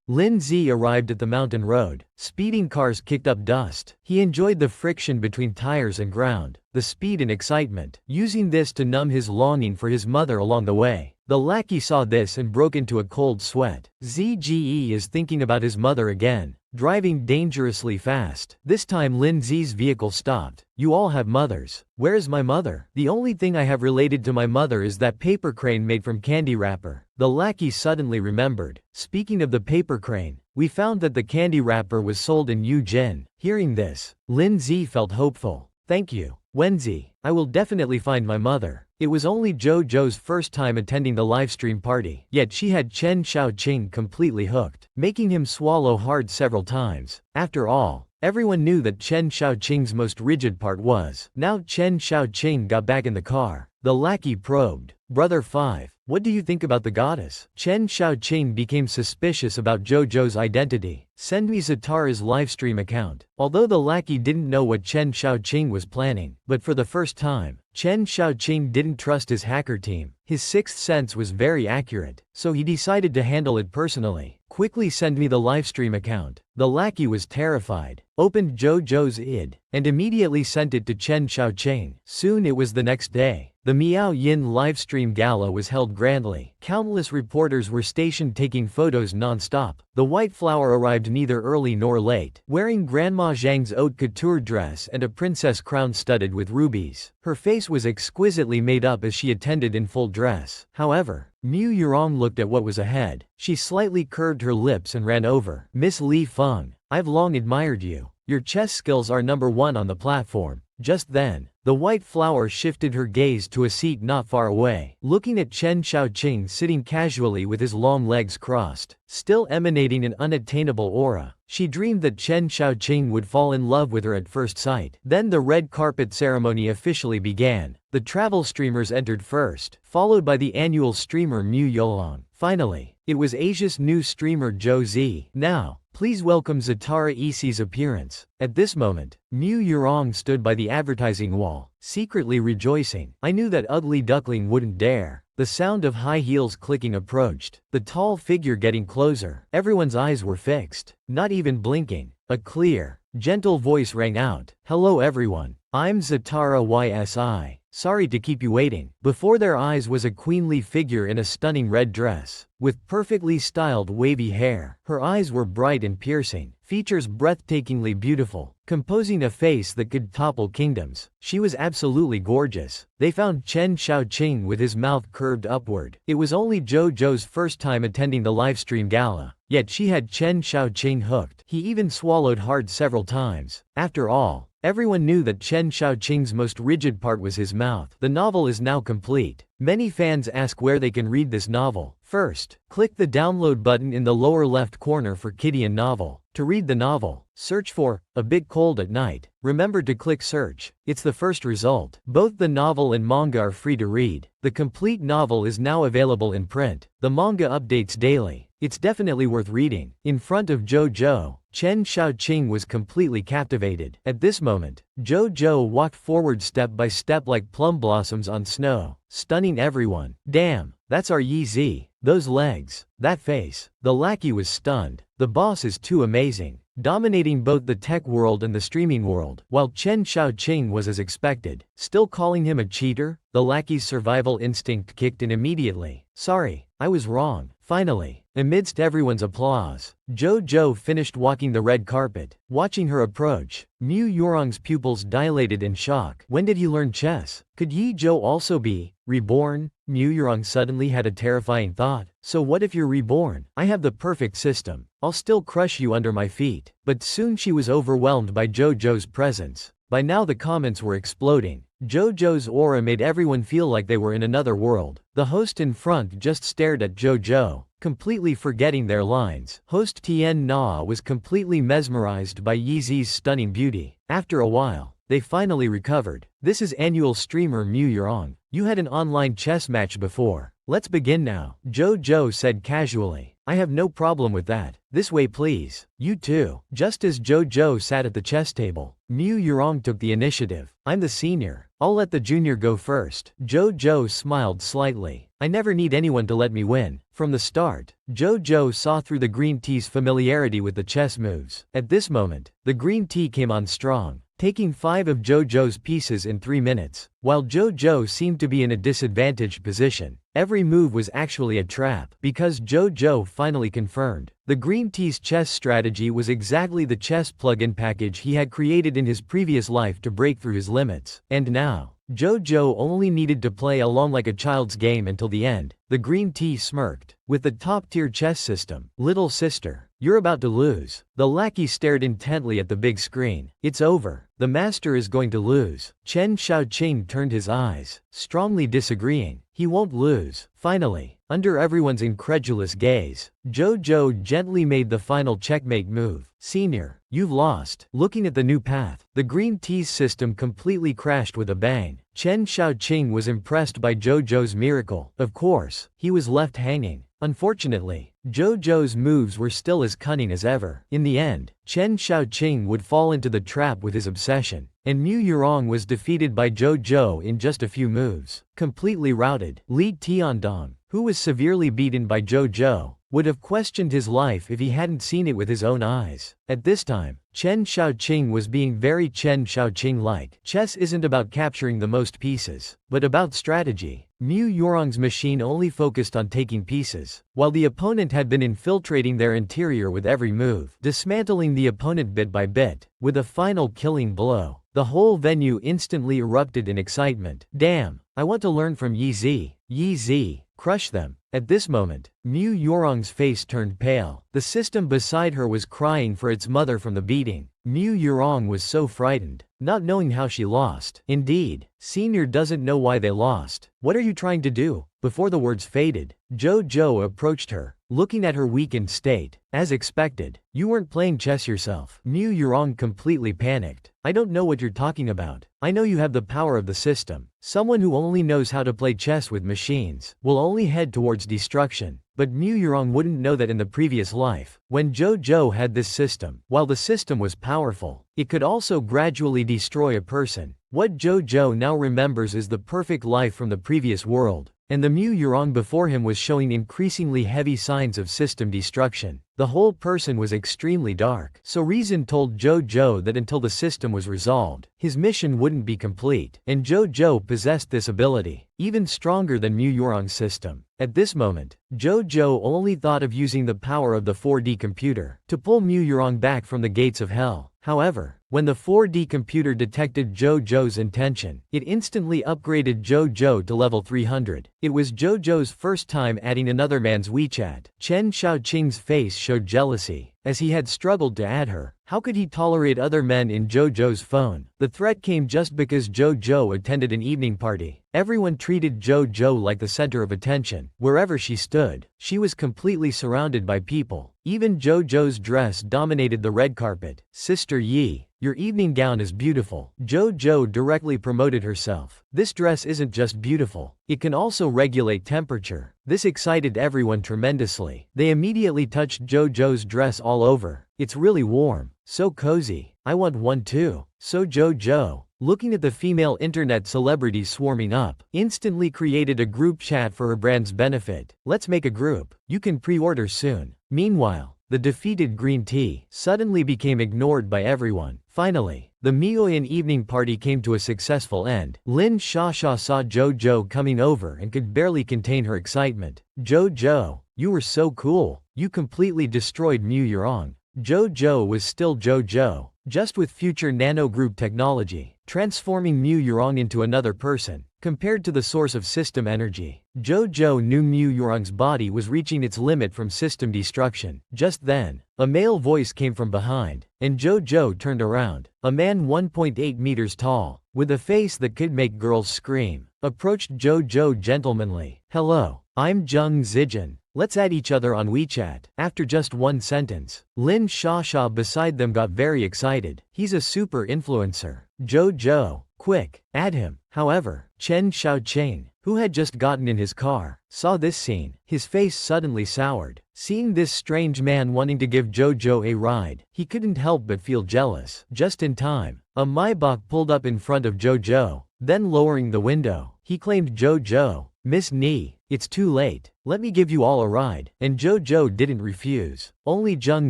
Lin Zi arrived at the mountain road. Speeding cars kicked up dust. He enjoyed the friction between tires and ground, the speed and excitement, using this to numb his longing for his mother along the way. The lackey saw this and broke into a cold sweat. Zge is thinking about his mother again, driving dangerously fast. This time Lin Zi's vehicle stopped. You all have mothers. Where is my mother? The only thing I have related to my mother is that paper crane made from candy wrapper. The lackey suddenly remembered. Speaking of the paper crane, we found that the candy wrapper was sold in Yujin. Hearing this, Lin Zi felt hopeful. Thank you, Wenzi. I will definitely find my mother. It was only Zhou's first time attending the livestream party, yet she had Chen Xiaoqing completely hooked, making him swallow hard several times. After all, everyone knew that Chen Xiaoqing's most rigid part was. Now Chen Xiaoqing got back in the car. The lackey probed. Brother 5, what do you think about the goddess? Chen Xiaoqing became suspicious about Zhou's identity. Send me Zatara's livestream account. Although the lackey didn't know what Chen Xiaoqing was planning, but for the first time, Chen Xiaoqing didn't trust his hacker team. His sixth sense was very accurate, so he decided to handle it personally. Quickly send me the livestream account. The lackey was terrified, opened Zhou's id, and immediately sent it to Chen Xiaoqing. Soon it was the next day. The Miao Yin livestream gala was held grandly. Countless reporters were stationed taking photos non-stop. The white flower arrived neither early nor late, wearing Grandma Zhang's haute couture dress and a princess crown studded with rubies. Her face was exquisitely made up as she attended in full dress. However, Mu Yurong looked at what was ahead. She slightly curved her lips and ran over. Miss Li Feng, I've long admired you. Your chess skills are #1 on the platform. Just then, the white flower shifted her gaze to a seat not far away, looking at Chen Xiaoqing sitting casually with his long legs crossed, still emanating an unattainable aura. She dreamed that Chen Xiaoqing would fall in love with her at first sight. Then the red carpet ceremony officially began. The travel streamers entered first, followed by the annual streamer Mu Yolong. Finally, it was Asia's new streamer Zhou Zi. Now, please welcome Zatara Isi's appearance. At this moment, Mu Yurong stood by the advertising wall, secretly rejoicing. I knew that ugly duckling wouldn't dare. The sound of high heels clicking approached, the tall figure getting closer. Everyone's eyes were fixed, not even blinking. A clear, gentle voice rang out. Hello everyone, I'm Zatara YSI. Sorry to keep you waiting. Before their eyes was a queenly figure in a stunning red dress, with perfectly styled wavy hair. Her eyes were bright and piercing, features breathtakingly beautiful, composing a face that could topple kingdoms. She was absolutely gorgeous. They found Chen Xiaoqing with his mouth curved upward. It was only Zhou's first time attending the livestream gala, yet she had Chen Xiaoqing hooked. He even swallowed hard several times. After all, everyone knew that Chen Xiaoqing's most rigid part was his mouth. The novel is now complete. Many fans ask where they can read this novel. First, click the download button in the lower left corner for Kidian novel. To read the novel, search for A Bit Cold at Night. Remember to click search. It's the first result. Both the novel and manga are free to read. The complete novel is now available in print. The manga updates daily. It's definitely worth reading. In front of Zhou, Chen Xiaoqing was completely captivated. At this moment, Zhou walked forward step by step like plum blossoms on snow, stunning everyone. Damn, that's our Yi Zi. Those legs, that face. The lackey was stunned. The boss is too amazing, dominating both the tech world and the streaming world. While Chen Xiaoqing was as expected, still calling him a cheater, the lackey's survival instinct kicked in immediately. Sorry, I was wrong. Finally, amidst everyone's applause, Zhou finished walking the red carpet. Watching her approach, Mu Yurong's pupils dilated in shock. When did he learn chess? Could Yi Zhou also be reborn? Mu Yurong suddenly had a terrifying thought. So what if you're reborn? I have the perfect system. I'll still crush you under my feet. But soon she was overwhelmed by Zhou's presence. By now the comments were exploding. Zhou's aura made everyone feel like they were in another world. The host in front just stared at Zhou, completely forgetting their lines. Host Tian Na was completely mesmerized by Yi Zi's stunning beauty. After a while, They finally recovered. This is annual streamer Mu Yurong. You had an online chess match before. Let's begin now, Jojo said casually. I have no problem with that. This way please. You too. Just as Jojo sat at the chess table, Mu Yurong took the initiative. I'm the senior. I'll let the junior go first. Jojo smiled slightly. I never need anyone to let me win. From the start, Jojo saw through the green tea's familiarity with the chess moves. At this moment, the green tea came on strong, taking 5 of Jojo's pieces in 3 minutes. While Jojo seemed to be in a disadvantaged position, every move was actually a trap, because Jojo finally confirmed. The green tea's chess strategy was exactly the chess plugin package he had created in his previous life to break through his limits. And now, Jojo only needed to play along like a child's game until the end. The green tea smirked. With the top-tier chess system, little sister, you're about to lose. The lackey stared intently at the big screen. It's over. The master is going to lose. Chen Shaoqing turned his eyes, strongly disagreeing. He won't lose. Finally, under everyone's incredulous gaze, Jojo gently made the final checkmate move. Senior, you've lost. Looking at the new path, the green tea's system completely crashed with a bang. Chen Shaoqing was impressed by Jojo's miracle. Of course, he was left hanging. Unfortunately, Jojo's moves were still as cunning as ever. In the end, Chen Shaoqing would fall into the trap with his obsession, and Mu Yurong was defeated by Jojo in just a few moves. Completely routed, Li Tiandong, who was severely beaten by Jojo, would have questioned his life if he hadn't seen it with his own eyes. At this time, Chen Shaoqing was being very Chen Shaoqing-like. Chess isn't about capturing the most pieces, but about strategy. Mu Yurong's machine only focused on taking pieces, while the opponent had been infiltrating their interior with every move, dismantling the opponent bit by bit. With a final killing blow, the whole venue instantly erupted in excitement. Damn, I want to learn from Yi Zi. Yi Zi, crush them. At this moment, Mu Yurong's face turned pale. The system beside her was crying for its mother from the beating. Mu Yurong was so frightened, not knowing how she lost. Indeed, Senior doesn't know why they lost. What are you trying to do? Before the words faded, Jojo approached her, looking at her weakened state. As expected, you weren't playing chess yourself. Mu Yurong completely panicked. I don't know what you're talking about. I know you have the power of the system. Someone who only knows how to play chess with machines will only head towards destruction. But Mu Yurong wouldn't know that in the previous life, when Jojo had this system, while the system was powerful, it could also gradually destroy a person. What Jojo now remembers is the perfect life from the previous world, and the Mu Yurong before him was showing increasingly heavy signs of system destruction. The whole person was extremely dark. So reason told Jojo that until the system was resolved, his mission wouldn't be complete, and Jojo possessed this ability, even stronger than Mu Yurong's system. At this moment, Jojo only thought of using the power of the 4D computer to pull Mu Yurong back from the gates of hell. However, when the 4D computer detected Jojo's intention, it instantly upgraded Jojo to level 300. It was Jojo's first time adding another man's WeChat. Chen Shaoqing's face showed jealousy, as he had struggled to add her. How could he tolerate other men in Jojo's phone? The threat came just because Jojo attended an evening party. Everyone treated Jojo like the center of attention. Wherever she stood, she was completely surrounded by people. Even Jojo's dress dominated the red carpet. Sister Yi, your evening gown is beautiful. Jojo directly promoted herself. This dress isn't just beautiful, it can also regulate temperature. This excited everyone tremendously. They immediately touched Jojo's dress all over. It's really warm, so cozy. I want one too. So Jojo, looking at the female internet celebrities swarming up, instantly created a group chat for her brand's benefit. Let's make a group. You can pre-order soon. Meanwhile, the defeated green tea suddenly became ignored by everyone. Finally, the Mioyan evening party came to a successful end. Lin Shasha saw Jojo coming over and could barely contain her excitement. Jojo, you were so cool. You completely destroyed Mu Yurong. Jojo was still Jojo, just with future nano-group technology, transforming Mu Yurong into another person. Compared to the source of system energy, Jojo knew Mu Yurong's body was reaching its limit from system destruction. Just then, a male voice came from behind, and Jojo turned around. A man 1.8 meters tall, with a face that could make girls scream, approached Jojo gentlemanly. Hello, I'm Zheng Zijin. Let's add each other on WeChat. After just one sentence, Lin Shasha beside them got very excited. He's a super influencer. Jojo, quick, add him. However, Chen Xiaoqing, who had just gotten in his car, saw this scene. His face suddenly soured. Seeing this strange man wanting to give Jojo a ride, he couldn't help but feel jealous. Just in time, a Maybach pulled up in front of Jojo. Then lowering the window, he claimed, "Jojo, Miss Ni, it's too late. Let me give you all a ride." And Jojo didn't refuse. Only Zheng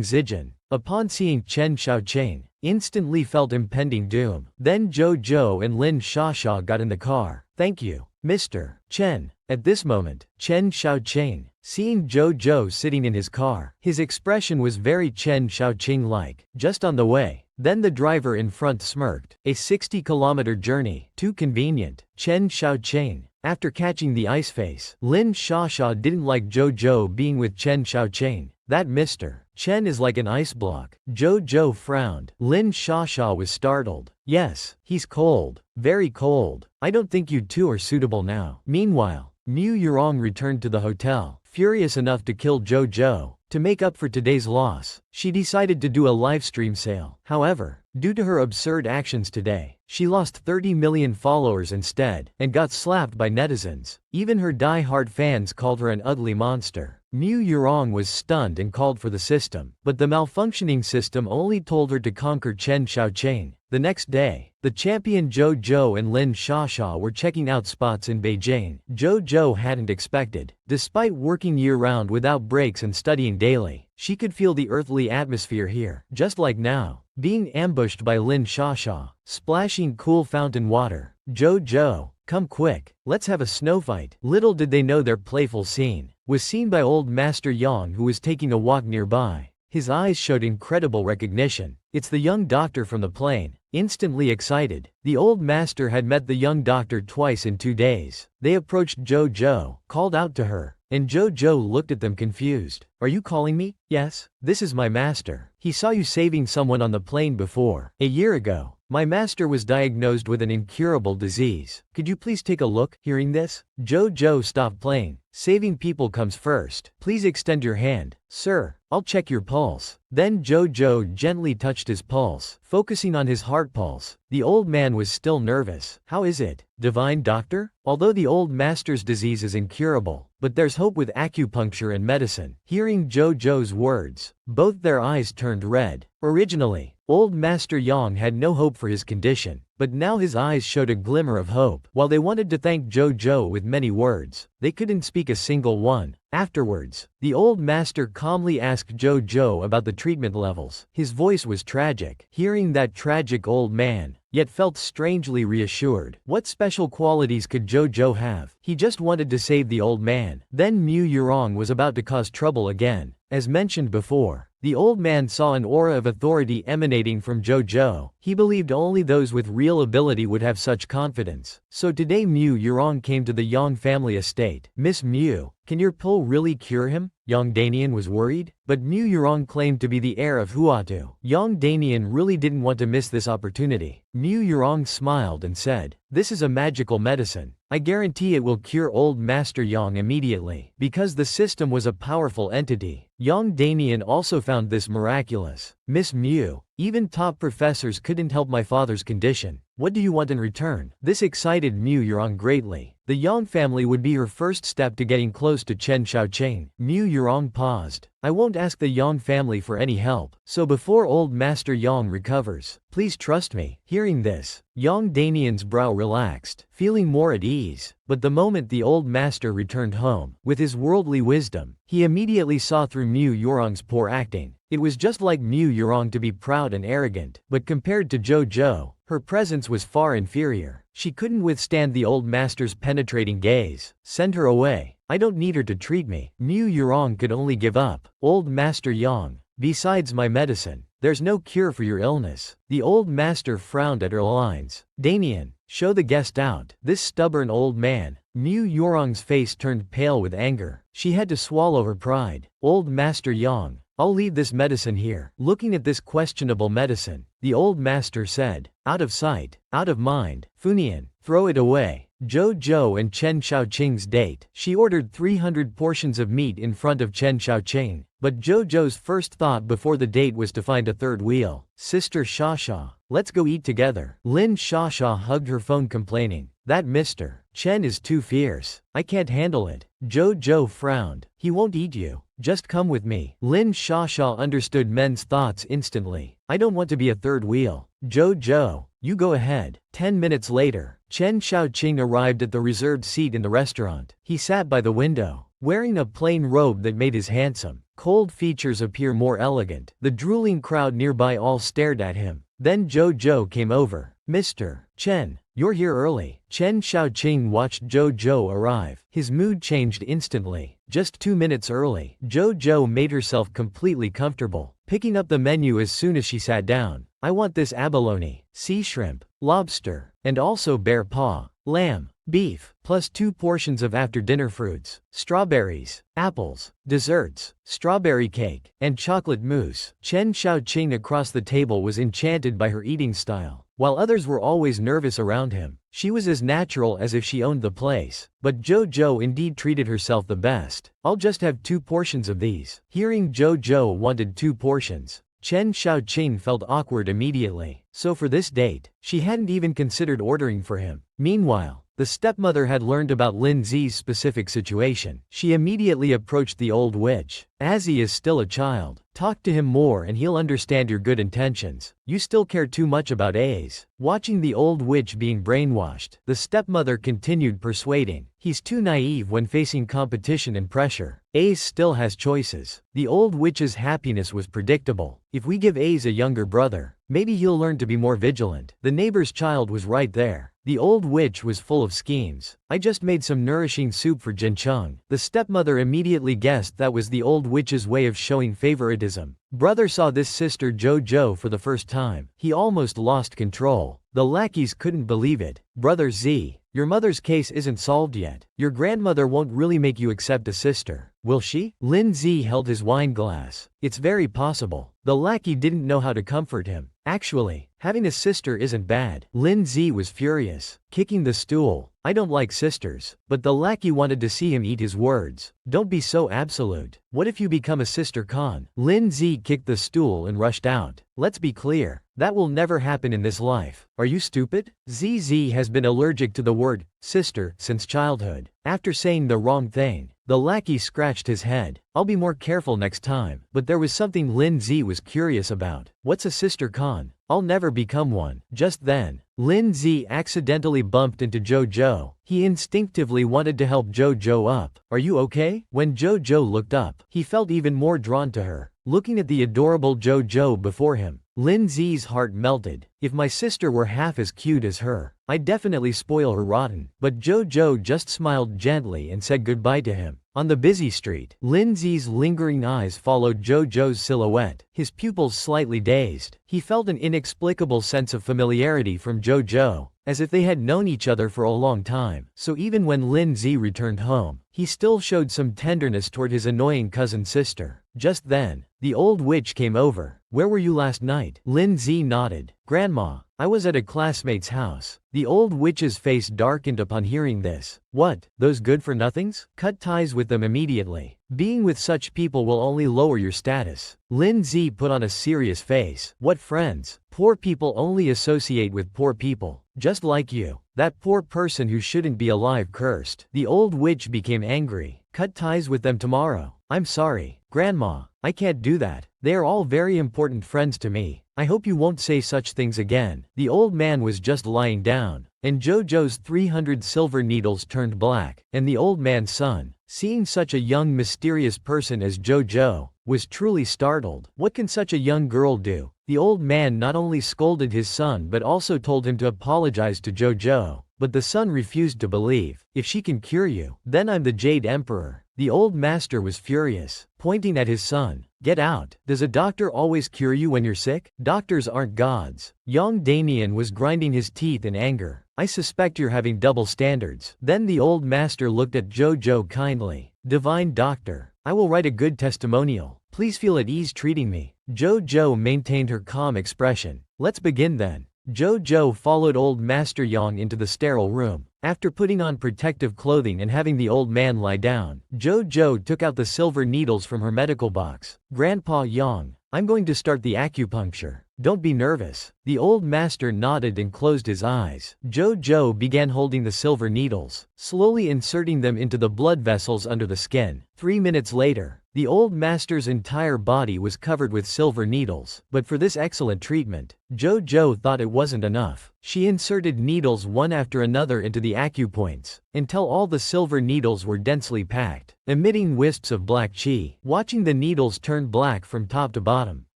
Zijin, upon seeing Chen Xiaoqing, instantly felt impending doom. Then Jojo and Lin Shasha got in the car. "Thank you, Mr. Chen." At this moment, Chen Xiaoqing, seeing Jojo sitting in his car, his expression was very Chen Xiaoqing-like. Just on the way, then the driver in front smirked. A 60-kilometer journey, too convenient. Chen Xiaoqing, after catching the ice face, Lin Shasha didn't like Jojo being with Chen Xiaoqing. That Mr. Chen is like an ice block. Jojo frowned. Lin Shasha was startled. Yes, he's cold. Very cold. I don't think you two are suitable now. Meanwhile, Mu Yurong returned to the hotel, furious enough to kill Jojo. To make up for today's loss, she decided to do a livestream sale. However, due to her absurd actions today, she lost 30 million followers instead, and got slapped by netizens. Even her die-hard fans called her an ugly monster. Mu Yurong was stunned and called for the system, but the malfunctioning system only told her to conquer Chen Xiaoqing. The next day, the champion Jojo and Lin Shasha were checking out spots in Beijing. Jojo hadn't expected. Despite working year-round without breaks and studying daily, she could feel the earthly atmosphere here. Just like now, being ambushed by Lin Shasha, splashing cool fountain water. "Jojo, come quick, let's have a snow fight." Little did they know their playful scene was seen by old Master Yang, who was taking a walk nearby. His eyes showed incredible recognition. It's the young doctor from the plane. Instantly excited, the old master had met the young doctor twice in 2 days. They approached Jojo, called out to her, and Jojo looked at them confused. "Are you calling me?" "Yes, this is my master. He saw you saving someone on the plane before. A year ago, my master was diagnosed with an incurable disease. Could you please take a look?" Hearing this, Jojo stopped playing. "Saving people comes first. Please extend your hand, sir. I'll check your pulse." Then Jojo gently touched his pulse, focusing on his heart pulse. The old man was still nervous. "How is it, divine doctor?" Although the old master's disease is incurable, but there's hope with acupuncture and medicine. Hearing Jojo's words, both their eyes turned red. Originally, old Master Yang had no hope for his condition, but now his eyes showed a glimmer of hope. While they wanted to thank Jojo with many words, they couldn't speak a single one. Afterwards, the old master calmly asked Jojo about the treatment levels. His voice was tragic. Hearing that tragic old man, yet felt strangely reassured. What special qualities could Jojo have? He just wanted to save the old man. Then Mu Yurong was about to cause trouble again. As mentioned before, the old man saw an aura of authority emanating from Jojo. He believed only those with real ability would have such confidence. So today Mu Yurong came to the Yang family estate. "Miss Mu, can your pill really cure him?" Yang Danian was worried, but Mu Yurong claimed to be the heir of Huatu. Yang Danian really didn't want to miss this opportunity. Mu Yurong smiled and said, "This is a magical medicine. I guarantee it will cure old Master Yang immediately." Because the system was a powerful entity, Yang Danian also found this miraculous. "Miss Mu, even top professors couldn't help my father's condition. What do you want in return?" This excited Mu Yurong greatly. The Yang family would be her first step to getting close to Chen Xiaoqing. Mu Yurong paused. "I won't ask the Yang family for any help. So before old Master Yang recovers, please trust me." Hearing this, Yang Danian's brow relaxed, feeling more at ease. But the moment the old master returned home, with his worldly wisdom, he immediately saw through Mu Yurong's poor acting. It was just like Mu Yurong to be proud and arrogant, but compared to Jojo, her presence was far inferior. She couldn't withstand the old master's penetrating gaze. "Send her away. I don't need her to treat me." Mu Yurong could only give up. "Old Master Yang, besides my medicine, there's no cure for your illness." The old master frowned at her lines. "Danian, show the guest out." This stubborn old man. Mu Yurong's face turned pale with anger. She had to swallow her pride. "Old Master Yang, I'll leave this medicine here." Looking at this questionable medicine, the old master said, "Out of sight, out of mind. Funian, throw it away." Jojo and Chen Xiaoqing's date. She ordered 300 portions of meat in front of Chen Xiaoqing, but Jojo's first thought before the date was to find a third wheel. "Sister Shasha, let's go eat together. Lin Shasha hugged her phone complaining. That Mr. Chen is too fierce. I can't handle it. Jojo frowned. He won't eat you. Just come with me. Lin Shasha understood men's thoughts instantly. I don't want to be a third wheel. Jojo, you go ahead. 10 minutes later, Chen Xiaoqing arrived at the reserved seat in the restaurant. He sat by the window, wearing a plain robe that made his handsome, cold features appear more elegant. The drooling crowd nearby all stared at him. Then Jojo came over. Mr. Chen, you're here early. Chen Xiaoqing watched Jojo arrive. His mood changed instantly. Just 2 minutes early, Jojo made herself completely comfortable, picking up the menu as soon as she sat down. I want this abalone, sea shrimp, lobster, and also bear paw, lamb, beef, plus 2 portions of after-dinner fruits, strawberries, apples, desserts, strawberry cake, and chocolate mousse. Chen Xiaoqing across the table was enchanted by her eating style. While others were always nervous around him, she was as natural as if she owned the place. But Jojo indeed treated herself the best. I'll just have 2 portions of these. Hearing Jojo wanted 2 portions, Chen Xiaoqing felt awkward immediately. So for this date, she hadn't even considered ordering for him. Meanwhile, the stepmother had learned about Lin Zi's specific situation. She immediately approached the old witch. As he is still a child, talk to him more and he'll understand your good intentions. You still care too much about A's. Watching the old witch being brainwashed, the stepmother continued persuading. He's too naive when facing competition and pressure. A's still has choices. The old witch's happiness was predictable. If we give A's a younger brother, maybe he'll learn to be more vigilant. The neighbor's child was right there. The old witch was full of schemes. I just made some nourishing soup for Jincheng. The stepmother immediately guessed that was the old witch's way of showing favoritism. Brother saw this sister Jojo for the first time. He almost lost control. The lackeys couldn't believe it. Brother Z, your mother's case isn't solved yet. Your grandmother won't really make you accept a sister, will she? Lin Z held his wine glass. It's very possible. The lackey didn't know how to comfort him. Actually, having a sister isn't bad. Lin Z was furious, kicking the stool. I don't like sisters. But the lackey wanted to see him eat his words. Don't be so absolute. What if you become a sister Khan? Lin Z kicked the stool and rushed out. Let's be clear. That will never happen in this life. Are you stupid? ZZ has been allergic to the word sister since childhood. After saying the wrong thing, the lackey scratched his head. I'll be more careful next time. But there was something Lin Z was curious about. What's a sister Khan? I'll never become one. Just then, Lin Z accidentally bumped into Jojo. He instinctively wanted to help Jojo up. Are you okay? When Jojo looked up, he felt even more drawn to her. Looking at the adorable Jojo before him, Lin Z's heart melted. If my sister were half as cute as her, I'd definitely spoil her rotten. But Jojo just smiled gently and said goodbye to him. On the busy street, Lin Z's lingering eyes followed Jojo's silhouette, his pupils slightly dazed. He felt an inexplicable sense of familiarity from Jojo, as if they had known each other for a long time. So even when Lin Z returned home, he still showed some tenderness toward his annoying cousin sister. Just then, the old witch came over. Where were you last night? Lin Z nodded. Grandma, I was at a classmate's house. The old witch's face darkened upon hearing this. What, those good-for-nothings? Cut ties with them immediately. Being with such people will only lower your status. Lin Z put on a serious face. What friends? Poor people only associate with poor people. Just like you. That poor person who shouldn't be alive cursed. The old witch became angry. Cut ties with them tomorrow. I'm sorry, Grandma. I can't do that. They are all very important friends to me. I hope you won't say such things again. The old man was just lying down, and Jojo's 300 silver needles turned black, and the old man's son, seeing such a young mysterious person as Jojo, was truly startled. What can such a young girl do? The old man not only scolded his son but also told him to apologize to Jojo. But the son refused to believe. If she can cure you, then I'm the Jade Emperor. The old master was furious, pointing at his son. Get out. Does a doctor always cure you when you're sick? Doctors aren't gods. Young Damien was grinding his teeth in anger. I suspect you're having double standards. Then the old master looked at Jojo kindly. Divine doctor, I will write a good testimonial. Please feel at ease treating me. Jojo maintained her calm expression. Let's begin then. Jojo followed old Master Yang into the sterile room. After putting on protective clothing and having the old man lie down, Jojo took out the silver needles from her medical box. Grandpa Yang, I'm going to start the acupuncture. Don't be nervous. The old master nodded and closed his eyes. Jojo began holding the silver needles, slowly inserting them into the blood vessels under the skin. 3 minutes later, the old master's entire body was covered with silver needles, but for this excellent treatment, Jojo thought it wasn't enough. She inserted needles one after another into the acupoints, until all the silver needles were densely packed, emitting wisps of black chi. Watching the needles turn black from top to bottom,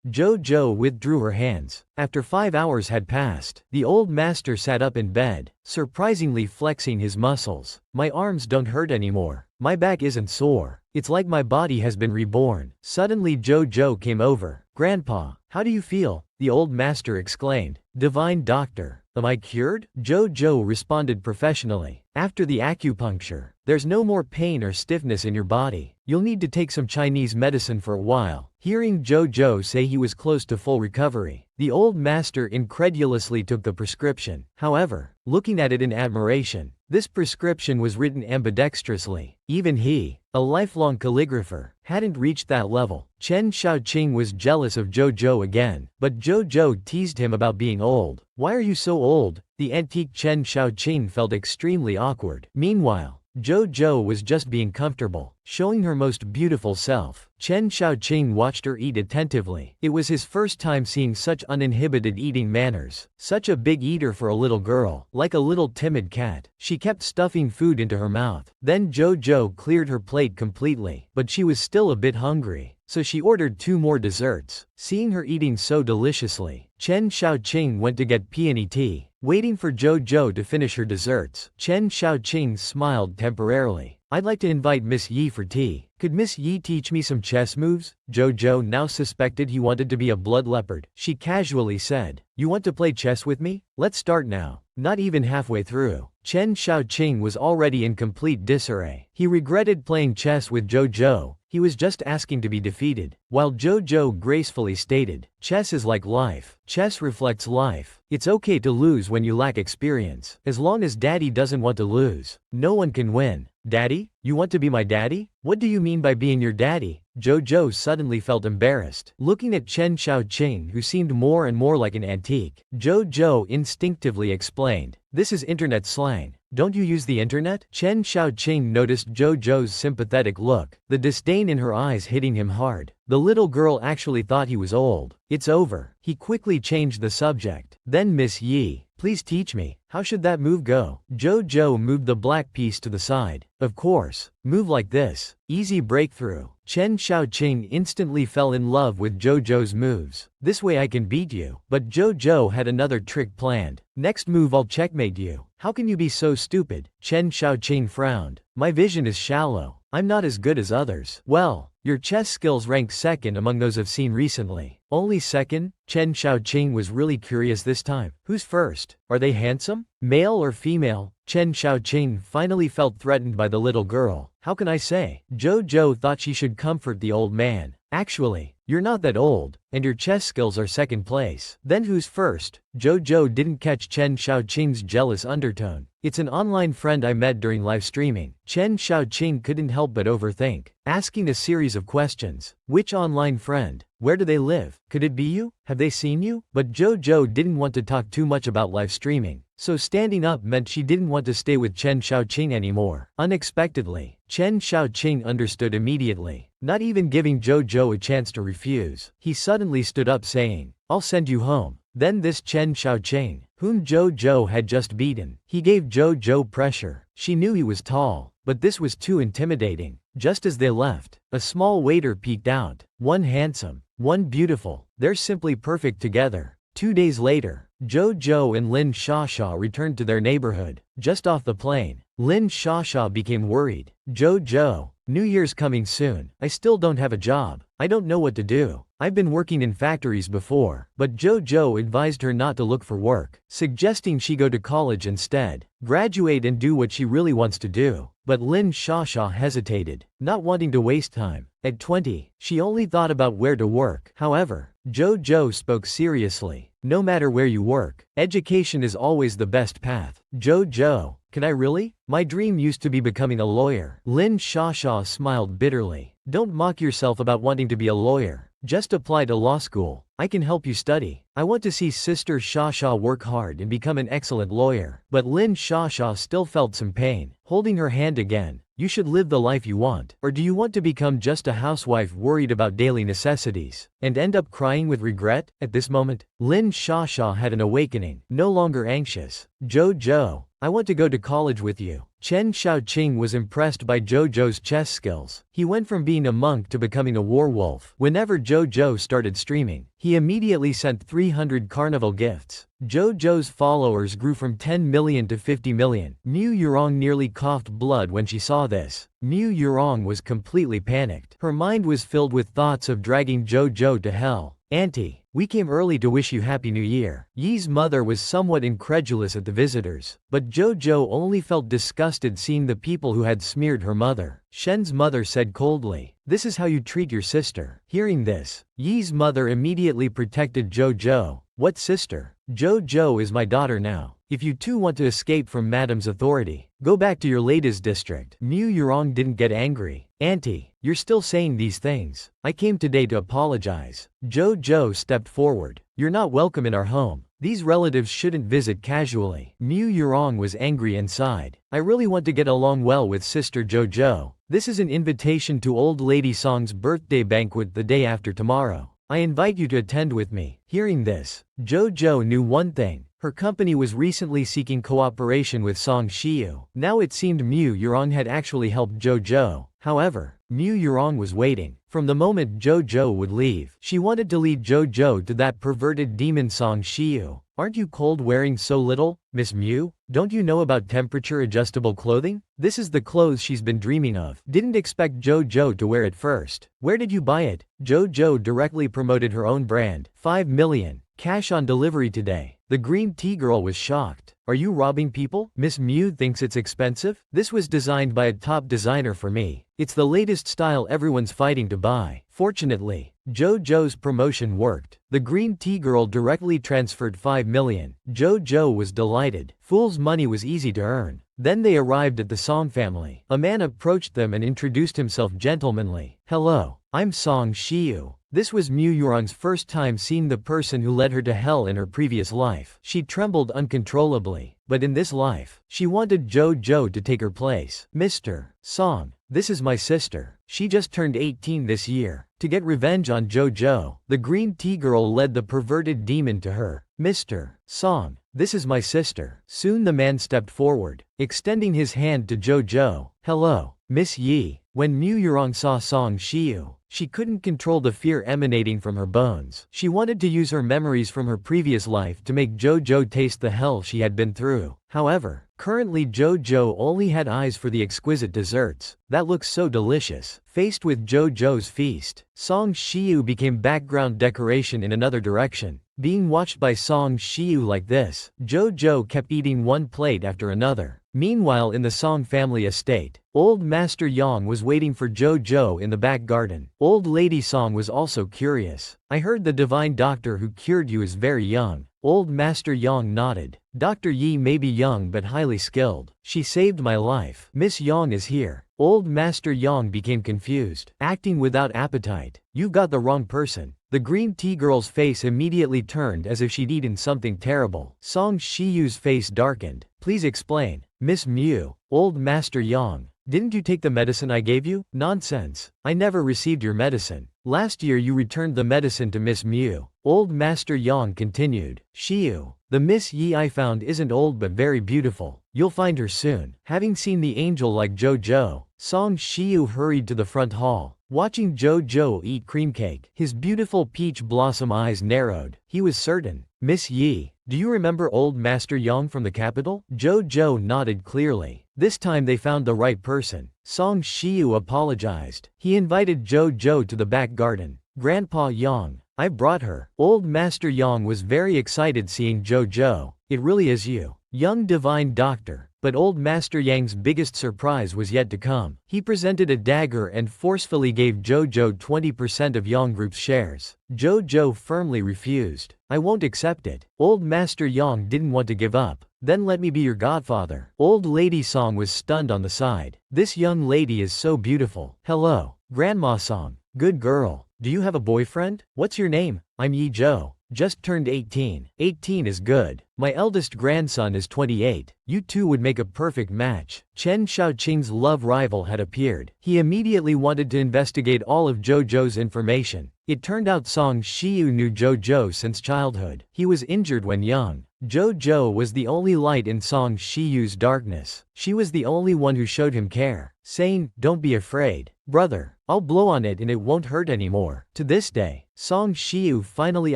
Jojo withdrew her hands. After 5 hours had passed, the old master sat up in bed, surprisingly flexing his muscles. My arms don't hurt anymore. My back isn't sore. It's like my body has been reborn. Suddenly Jojo came over. Grandpa, how do you feel? The old master exclaimed. Divine doctor, am I cured? Jojo responded professionally. After the acupuncture, there's no more pain or stiffness in your body. You'll need to take some Chinese medicine for a while. Hearing Jojo say he was close to full recovery, the old master incredulously took the prescription. However, looking at it in admiration, this prescription was written ambidextrously. Even he, a lifelong calligrapher, hadn't reached that level. Chen Shaoqing was jealous of Jojo again, but Jojo teased him about being old. Why are you so old? The antique Chen Shaoqing felt extremely awkward. Meanwhile, Jojo was just being comfortable, showing her most beautiful self. Chen Shaoqing watched her eat attentively. It was his first time seeing such uninhibited eating manners. Such a big eater for a little girl, like a little timid cat. She kept stuffing food into her mouth. Then Jojo cleared her plate completely, but she was still a bit hungry, so she ordered 2 more desserts. Seeing her eating so deliciously, Chen Shaoqing went to get peony tea. Waiting for Jojo to finish her desserts, Chen Shaoqing smiled temporarily. I'd like to invite Miss Yi for tea. Could Miss Yi teach me some chess moves? Jojo now suspected he wanted to be a blood leopard. She casually said, You want to play chess with me? Let's start now. Not even halfway through, Chen Shaoqing was already in complete disarray. He regretted playing chess with Jojo. He was just asking to be defeated. While Jojo gracefully stated, chess is like life. Chess reflects life. It's okay to lose when you lack experience. As long as daddy doesn't want to lose, no one can win. Daddy? You want to be my daddy? What do you mean by being your daddy? Jojo suddenly felt embarrassed. Looking at Chen Shaoqing, who seemed more and more like an antique, Jojo instinctively explained, This is internet slang. Don't you use the internet? Chen Shaoqing noticed Jojo's sympathetic look, the disdain in her eyes hitting him hard. The little girl actually thought he was old. It's over. He quickly changed the subject. Then Miss Yi, please teach me. How should that move go? Jojo moved the black piece to the side. Of course. Move like this. Easy breakthrough. Chen Shaoqing instantly fell in love with Jojo's moves. This way I can beat you. But Jojo had another trick planned. Next move I'll checkmate you. How can you be so stupid? Chen Shaoqing frowned. My vision is shallow. I'm not as good as others. Well, your chess skills rank second among those I've seen recently. Only second? Chen Shaoqing was really curious this time. Who's first? Are they handsome? Male or female? Chen Shaoqing finally felt threatened by the little girl. How can I say? Jojo thought she should comfort the old man. Actually, you're not that old, and your chess skills are second place. Then who's first? Jojo didn't catch Chen Shaoqing's jealous undertone. It's an online friend I met during live streaming. Chen Shaoqing couldn't help but overthink, asking a series of questions. Which online friend? Where do they live? Could it be you? Have they seen you? But Jojo didn't want to talk too much about live streaming, so standing up meant she didn't want to stay with Chen Shaoqing anymore. Unexpectedly, Chen Shaoqing understood immediately, not even giving Jojo a chance to refuse. He suddenly stood up saying, I'll send you home. Then this Chen Shaoqing, whom Jojo had just beaten, he gave Jojo pressure. She knew he was tall, but this was too intimidating. Just as they left, a small waiter peeked out. One handsome, one beautiful. They're simply perfect together. 2 days later, Jojo and Lin Shasha returned to their neighborhood. Just off the plane, Lin Shasha became worried. Jojo, New Year's coming soon. I still don't have a job. I don't know what to do. I've been working in factories before, but Jojo advised her not to look for work, suggesting she go to college instead, graduate and do what she really wants to do. But Lin Shasha hesitated, not wanting to waste time. At 20, she only thought about where to work. However, Jojo spoke seriously. No matter where you work, education is always the best path. Jojo, can I really? My dream used to be becoming a lawyer. Lin Shasha smiled bitterly. Don't mock yourself about wanting to be a lawyer. Just apply to law school. I can help you study. I want to see Sister Shasha work hard and become an excellent lawyer. But Lin Shasha still felt some pain, holding her hand again. You should live the life you want. Or do you want to become just a housewife worried about daily necessities, and end up crying with regret? At this moment, Lin Shasha had an awakening, no longer anxious. Jojo, I want to go to college with you. Chen Xiaoqing was impressed by Jojo's chess skills. He went from being a monk to becoming a werewolf. Whenever Jojo started streaming, he immediately sent 300 carnival gifts. Jojo's followers grew from 10 million to 50 million. Mu Yurong nearly coughed blood when she saw this. Mu Yurong was completely panicked. Her mind was filled with thoughts of dragging Jojo to hell. Auntie, we came early to wish you Happy New Year. Yi's mother was somewhat incredulous at the visitors, but Jojo only felt disgusted seeing the people who had smeared her mother. Shen's mother said coldly, "This is how you treat your sister." Hearing this, Yi's mother immediately protected Jojo. What sister? Jojo is my daughter now. If you two want to escape from Madam's authority, go back to your latest district. Mu Yurong didn't get angry. Auntie, you're still saying these things. I came today to apologize. Jojo stepped forward. You're not welcome in our home. These relatives shouldn't visit casually. Mu Yurong was angry inside. I really want to get along well with Sister Jojo. This is an invitation to Old Lady Song's birthday banquet the day after tomorrow. I invite you to attend with me. Hearing this, Jojo knew one thing. Her company was recently seeking cooperation with Song Shiyu. Now it seemed Mu Yurong had actually helped Jojo. However, Mu Yurong was waiting. From the moment Jojo would leave, she wanted to lead Jojo to that perverted demon Song Shiyu. Aren't you cold wearing so little, Miss Mu? Don't you know about temperature-adjustable clothing? This is the clothes she's been dreaming of. Didn't expect Jojo to wear it first. Where did you buy it? Jojo directly promoted her own brand. 5 million. Cash on delivery today. The green tea girl was shocked. Are you robbing people? Miss Mu thinks it's expensive? This was designed by a top designer for me. It's the latest style everyone's fighting to buy. Fortunately, Jojo's promotion worked. The green tea girl directly transferred 5 million. Jojo was delighted. Fool's money was easy to earn. Then they arrived at the Song family. A man approached them and introduced himself gentlemanly. Hello, I'm Song Shiyu. This was Mu Yurong's first time seeing the person who led her to hell in her previous life. She trembled uncontrollably, but in this life, she wanted Jojo to take her place. Mr. Song, this is my sister. She just turned 18 this year. To get revenge on Jojo, the green tea girl led the perverted demon to her. Mr. Song, this is my sister. Soon the man stepped forward, extending his hand to Jojo. Hello, Miss Yi. When Mu Yurong saw Song Shiyu, she couldn't control the fear emanating from her bones. She wanted to use her memories from her previous life to make Jojo taste the hell she had been through. However, currently Jojo only had eyes for the exquisite desserts. That looks so delicious. Faced with Jojo's feast, Song Shiyu became background decoration in another direction. Being watched by Song Shiyu like this, Jojo kept eating one plate after another. Meanwhile in the Song family estate, Old Master Yang was waiting for Jojo in the back garden. Old Lady Song was also curious. I heard the divine doctor who cured you is very young. Old Master Yang nodded. Dr. Yi may be young but highly skilled. She saved my life. Miss Yang is here. Old Master Yang became confused, acting without appetite. You got the wrong person. The green tea girl's face immediately turned as if she'd eaten something terrible. Song Shiyu's face darkened. Please explain. Miss Mu, Old Master Yang, didn't you take the medicine I gave you? Nonsense. I never received your medicine. Last year you returned the medicine to Miss Mu. Old Master Yang continued. Shiyu, the Miss Yi I found isn't old but very beautiful. You'll find her soon. Having seen the angel like Jojo, Song Shiyu hurried to the front hall. Watching Jojo eat cream cake, his beautiful peach blossom eyes narrowed. He was certain. Miss Yi, do you remember Old Master Yang from the capital? Jojo nodded clearly. This time they found the right person. Song Shiyu apologized. He invited Jojo to the back garden. Grandpa Yang, I brought her. Old Master Yang was very excited seeing Jojo. It really is you, young divine doctor. But Old Master Yang's biggest surprise was yet to come. He presented a dagger and forcefully gave Jojo 20% of Yang Group's shares. Jojo firmly refused. I won't accept it. Old Master Yang didn't want to give up. Then let me be your godfather. Old Lady Song was stunned on the side. This young lady is so beautiful. Hello, Grandma Song. Good girl. Do you have a boyfriend? What's your name? I'm Yi Zhou. Just turned 18. 18 is good. My eldest grandson is 28. You two would make a perfect match. Chen Xiaoqing's love rival had appeared. He immediately wanted to investigate all of Zhou's information. It turned out Song Xiu knew Zhou since childhood. He was injured when young. Zhou was the only light in Song Xiu's darkness. She was the only one who showed him care, saying, "Don't be afraid, brother. I'll blow on it and it won't hurt anymore." To this day, Song Xiu finally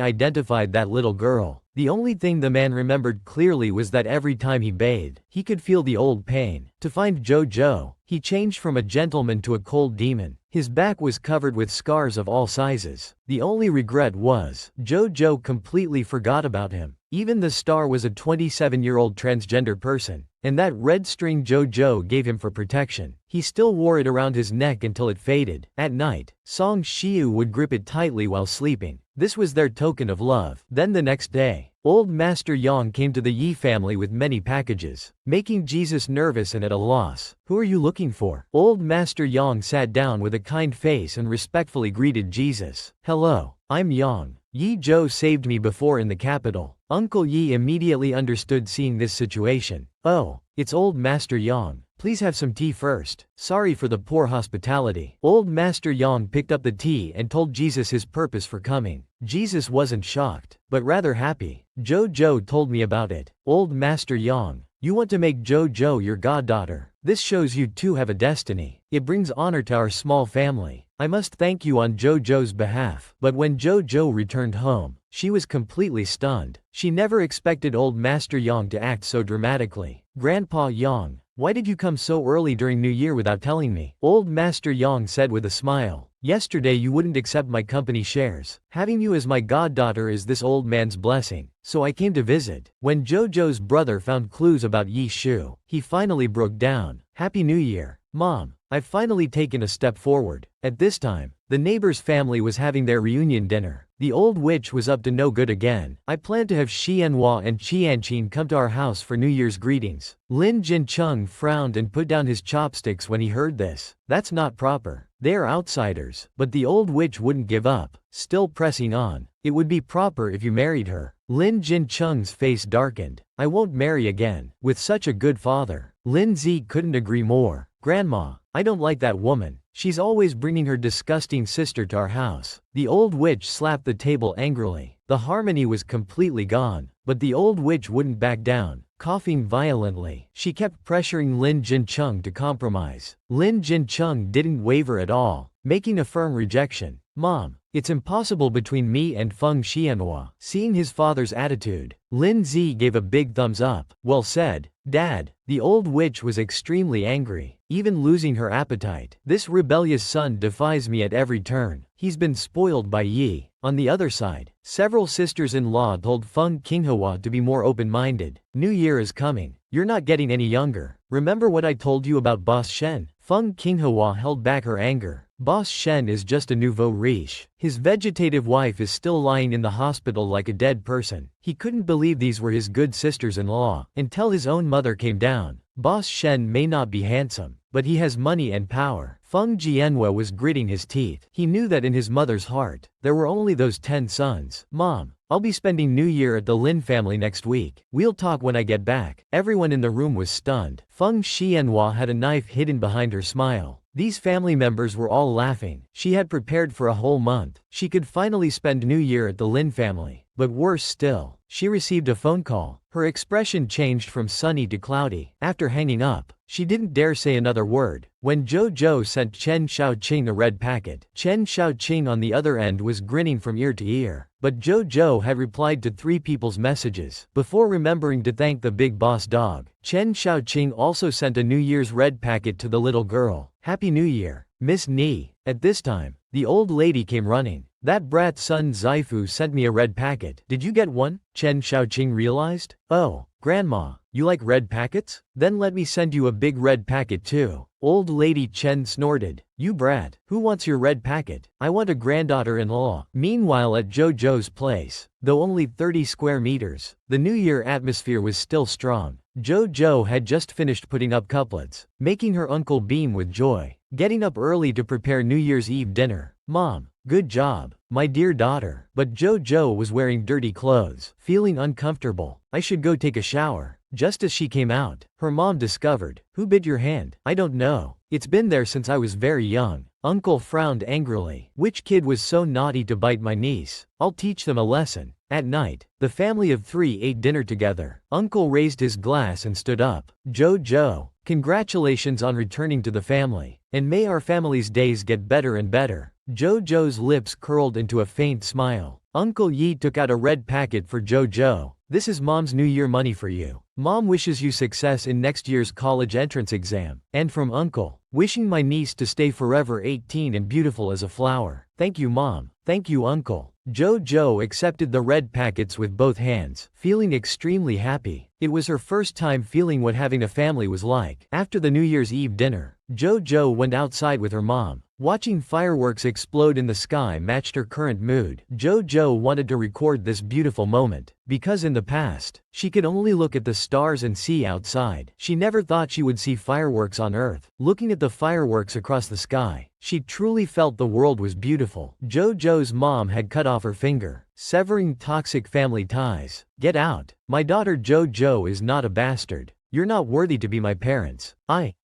identified that little girl. The only thing the man remembered clearly was that every time he bathed, he could feel the old pain. To find Zhou, he changed from a gentleman to a cold demon. His back was covered with scars of all sizes. The only regret was, Zhou completely forgot about him. Even the star was a 27-year-old transgender person, and that red string Zhou gave him for protection. He still wore it around his neck until it faded. At night, Song Xiu would grip it tightly while sleeping. This was their token of love. Then the next day, old Master Yang came to the Yi family with many packages, making Jesus nervous and at a loss. "Who are you looking for?" Old Master Yang sat down with a kind face and respectfully greeted Jesus. "Hello, I'm Yang. Yi Zhou saved me before in the capital." Uncle Yi immediately understood seeing this situation. "Oh, it's old Master Yang. Please have some tea first. Sorry for the poor hospitality." Old Master Yang picked up the tea and told Jesus his purpose for coming. Jesus wasn't shocked, but rather happy. Zhou told me about it. Old Master Yang, you want to make Zhou your goddaughter. This shows you two have a destiny. It brings honor to our small family. I must thank you on Zhou's behalf. But when Zhou returned home, she was completely stunned. She never expected old Master Yang to act so dramatically. "Grandpa Yang, why did you come so early during New Year without telling me?" Old Master Yang said with a smile. "Yesterday you wouldn't accept my company shares. Having you as my goddaughter is this old man's blessing, so I came to visit." When Zhou's brother found clues about Yi Shu, he finally broke down. "Happy New Year, Mom. I've finally taken a step forward." At this time, the neighbor's family was having their reunion dinner. The old witch was up to no good again. "I plan to have Xianhua and Qianqing come to our house for New Year's greetings." Lin Jincheng frowned and put down his chopsticks when he heard this. "That's not proper. They are outsiders." But the old witch wouldn't give up, still pressing on. "It would be proper if you married her." Lin Jincheng's face darkened. "I won't marry again. With such a good father." Lin Zi couldn't agree more. "Grandma, I don't like that woman. She's always bringing her disgusting sister to our house." The old witch slapped the table angrily. The harmony was completely gone, but the old witch wouldn't back down. Coughing violently, she kept pressuring Lin Jincheng to compromise. Lin Jincheng didn't waver at all, making a firm rejection. "Mom, it's impossible between me and Feng Xianhua." Seeing his father's attitude, Lin Zi gave a big thumbs up. "Well said, Dad." The old witch was extremely angry, even losing her appetite. "This rebellious son defies me at every turn. He's been spoiled by Yi." On the other side, several sisters-in-law told Feng Qinghua to be more open-minded. "New Year is coming. You're not getting any younger. Remember what I told you about Boss Shen?" Feng Qinghua held back her anger. Boss Shen is just a nouveau riche. His vegetative wife is still lying in the hospital like a dead person. He couldn't believe these were his good sisters-in-law, until his own mother came down. Boss Shen may not be handsome, but he has money and power. Feng Jianhua was gritting his teeth. He knew that in his mother's heart, there were only those 10 sons. "Mom, I'll be spending New Year at the Lin family next week. We'll talk when I get back." Everyone in the room was stunned. Feng Xianhua had a knife hidden behind her smile. These family members were all laughing. She had prepared for a whole month. She could finally spend New Year at the Lin family. But worse still, she received a phone call. Her expression changed from sunny to cloudy. After hanging up, she didn't dare say another word. When Zhou sent Chen Xiaoqing a red packet, Chen Xiaoqing on the other end was grinning from ear to ear. But Zhou had replied to 3 people's messages, before remembering to thank the big boss dog. Chen Xiaoqing also sent a New Year's red packet to the little girl. "Happy New Year, Miss Ni." At this time, the old lady came running. "That brat son Zaifu sent me a red packet. Did you get one?" Chen Xiaoqing realized. "Oh, Grandma, you like red packets? Then let me send you a big red packet too." Old lady Chen snorted. "You brat, who wants your red packet? I want a granddaughter-in-law." Meanwhile at Zhou's place, though only 30 square meters, the New Year atmosphere was still strong. Zhou had just finished putting up couplets, making her uncle beam with joy. getting up early to prepare New Year's Eve dinner. Mom, good job, my dear daughter. But JoJo was wearing dirty clothes, feeling uncomfortable. I should go take a shower. Just as she came out, her mom discovered, "Who bit your hand?" "I don't know. It's been there since I was very young." Uncle frowned angrily. "Which kid was so naughty to bite my niece? I'll teach them a lesson." At night, the family of 3 ate dinner together. Uncle raised his glass and stood up. "JoJo, congratulations on returning to the family. And may our family's days get better and better." JoJo's lips curled into a faint smile. Uncle Yi took out a red packet for JoJo. "This is Mom's New Year money for you. Mom wishes you success in next year's college entrance exam." And from Uncle, "Wishing my niece to stay forever 18 and beautiful as a flower." "Thank you, Mom." "Thank you, Uncle." JoJo accepted the red packets with both hands, feeling extremely happy. It was her first time feeling what having a family was like. After the New Year's Eve dinner, JoJo went outside with her mom. Watching fireworks explode in the sky matched her current mood. JoJo wanted to record this beautiful moment, because in the past, she could only look at the stars and sea outside. She never thought she would see fireworks on Earth. Looking at the fireworks across the sky, she truly felt the world was beautiful. JoJo's mom had cut off her finger, severing toxic family ties. "Get out. My daughter JoJo is not a bastard. You're not worthy to be my parents.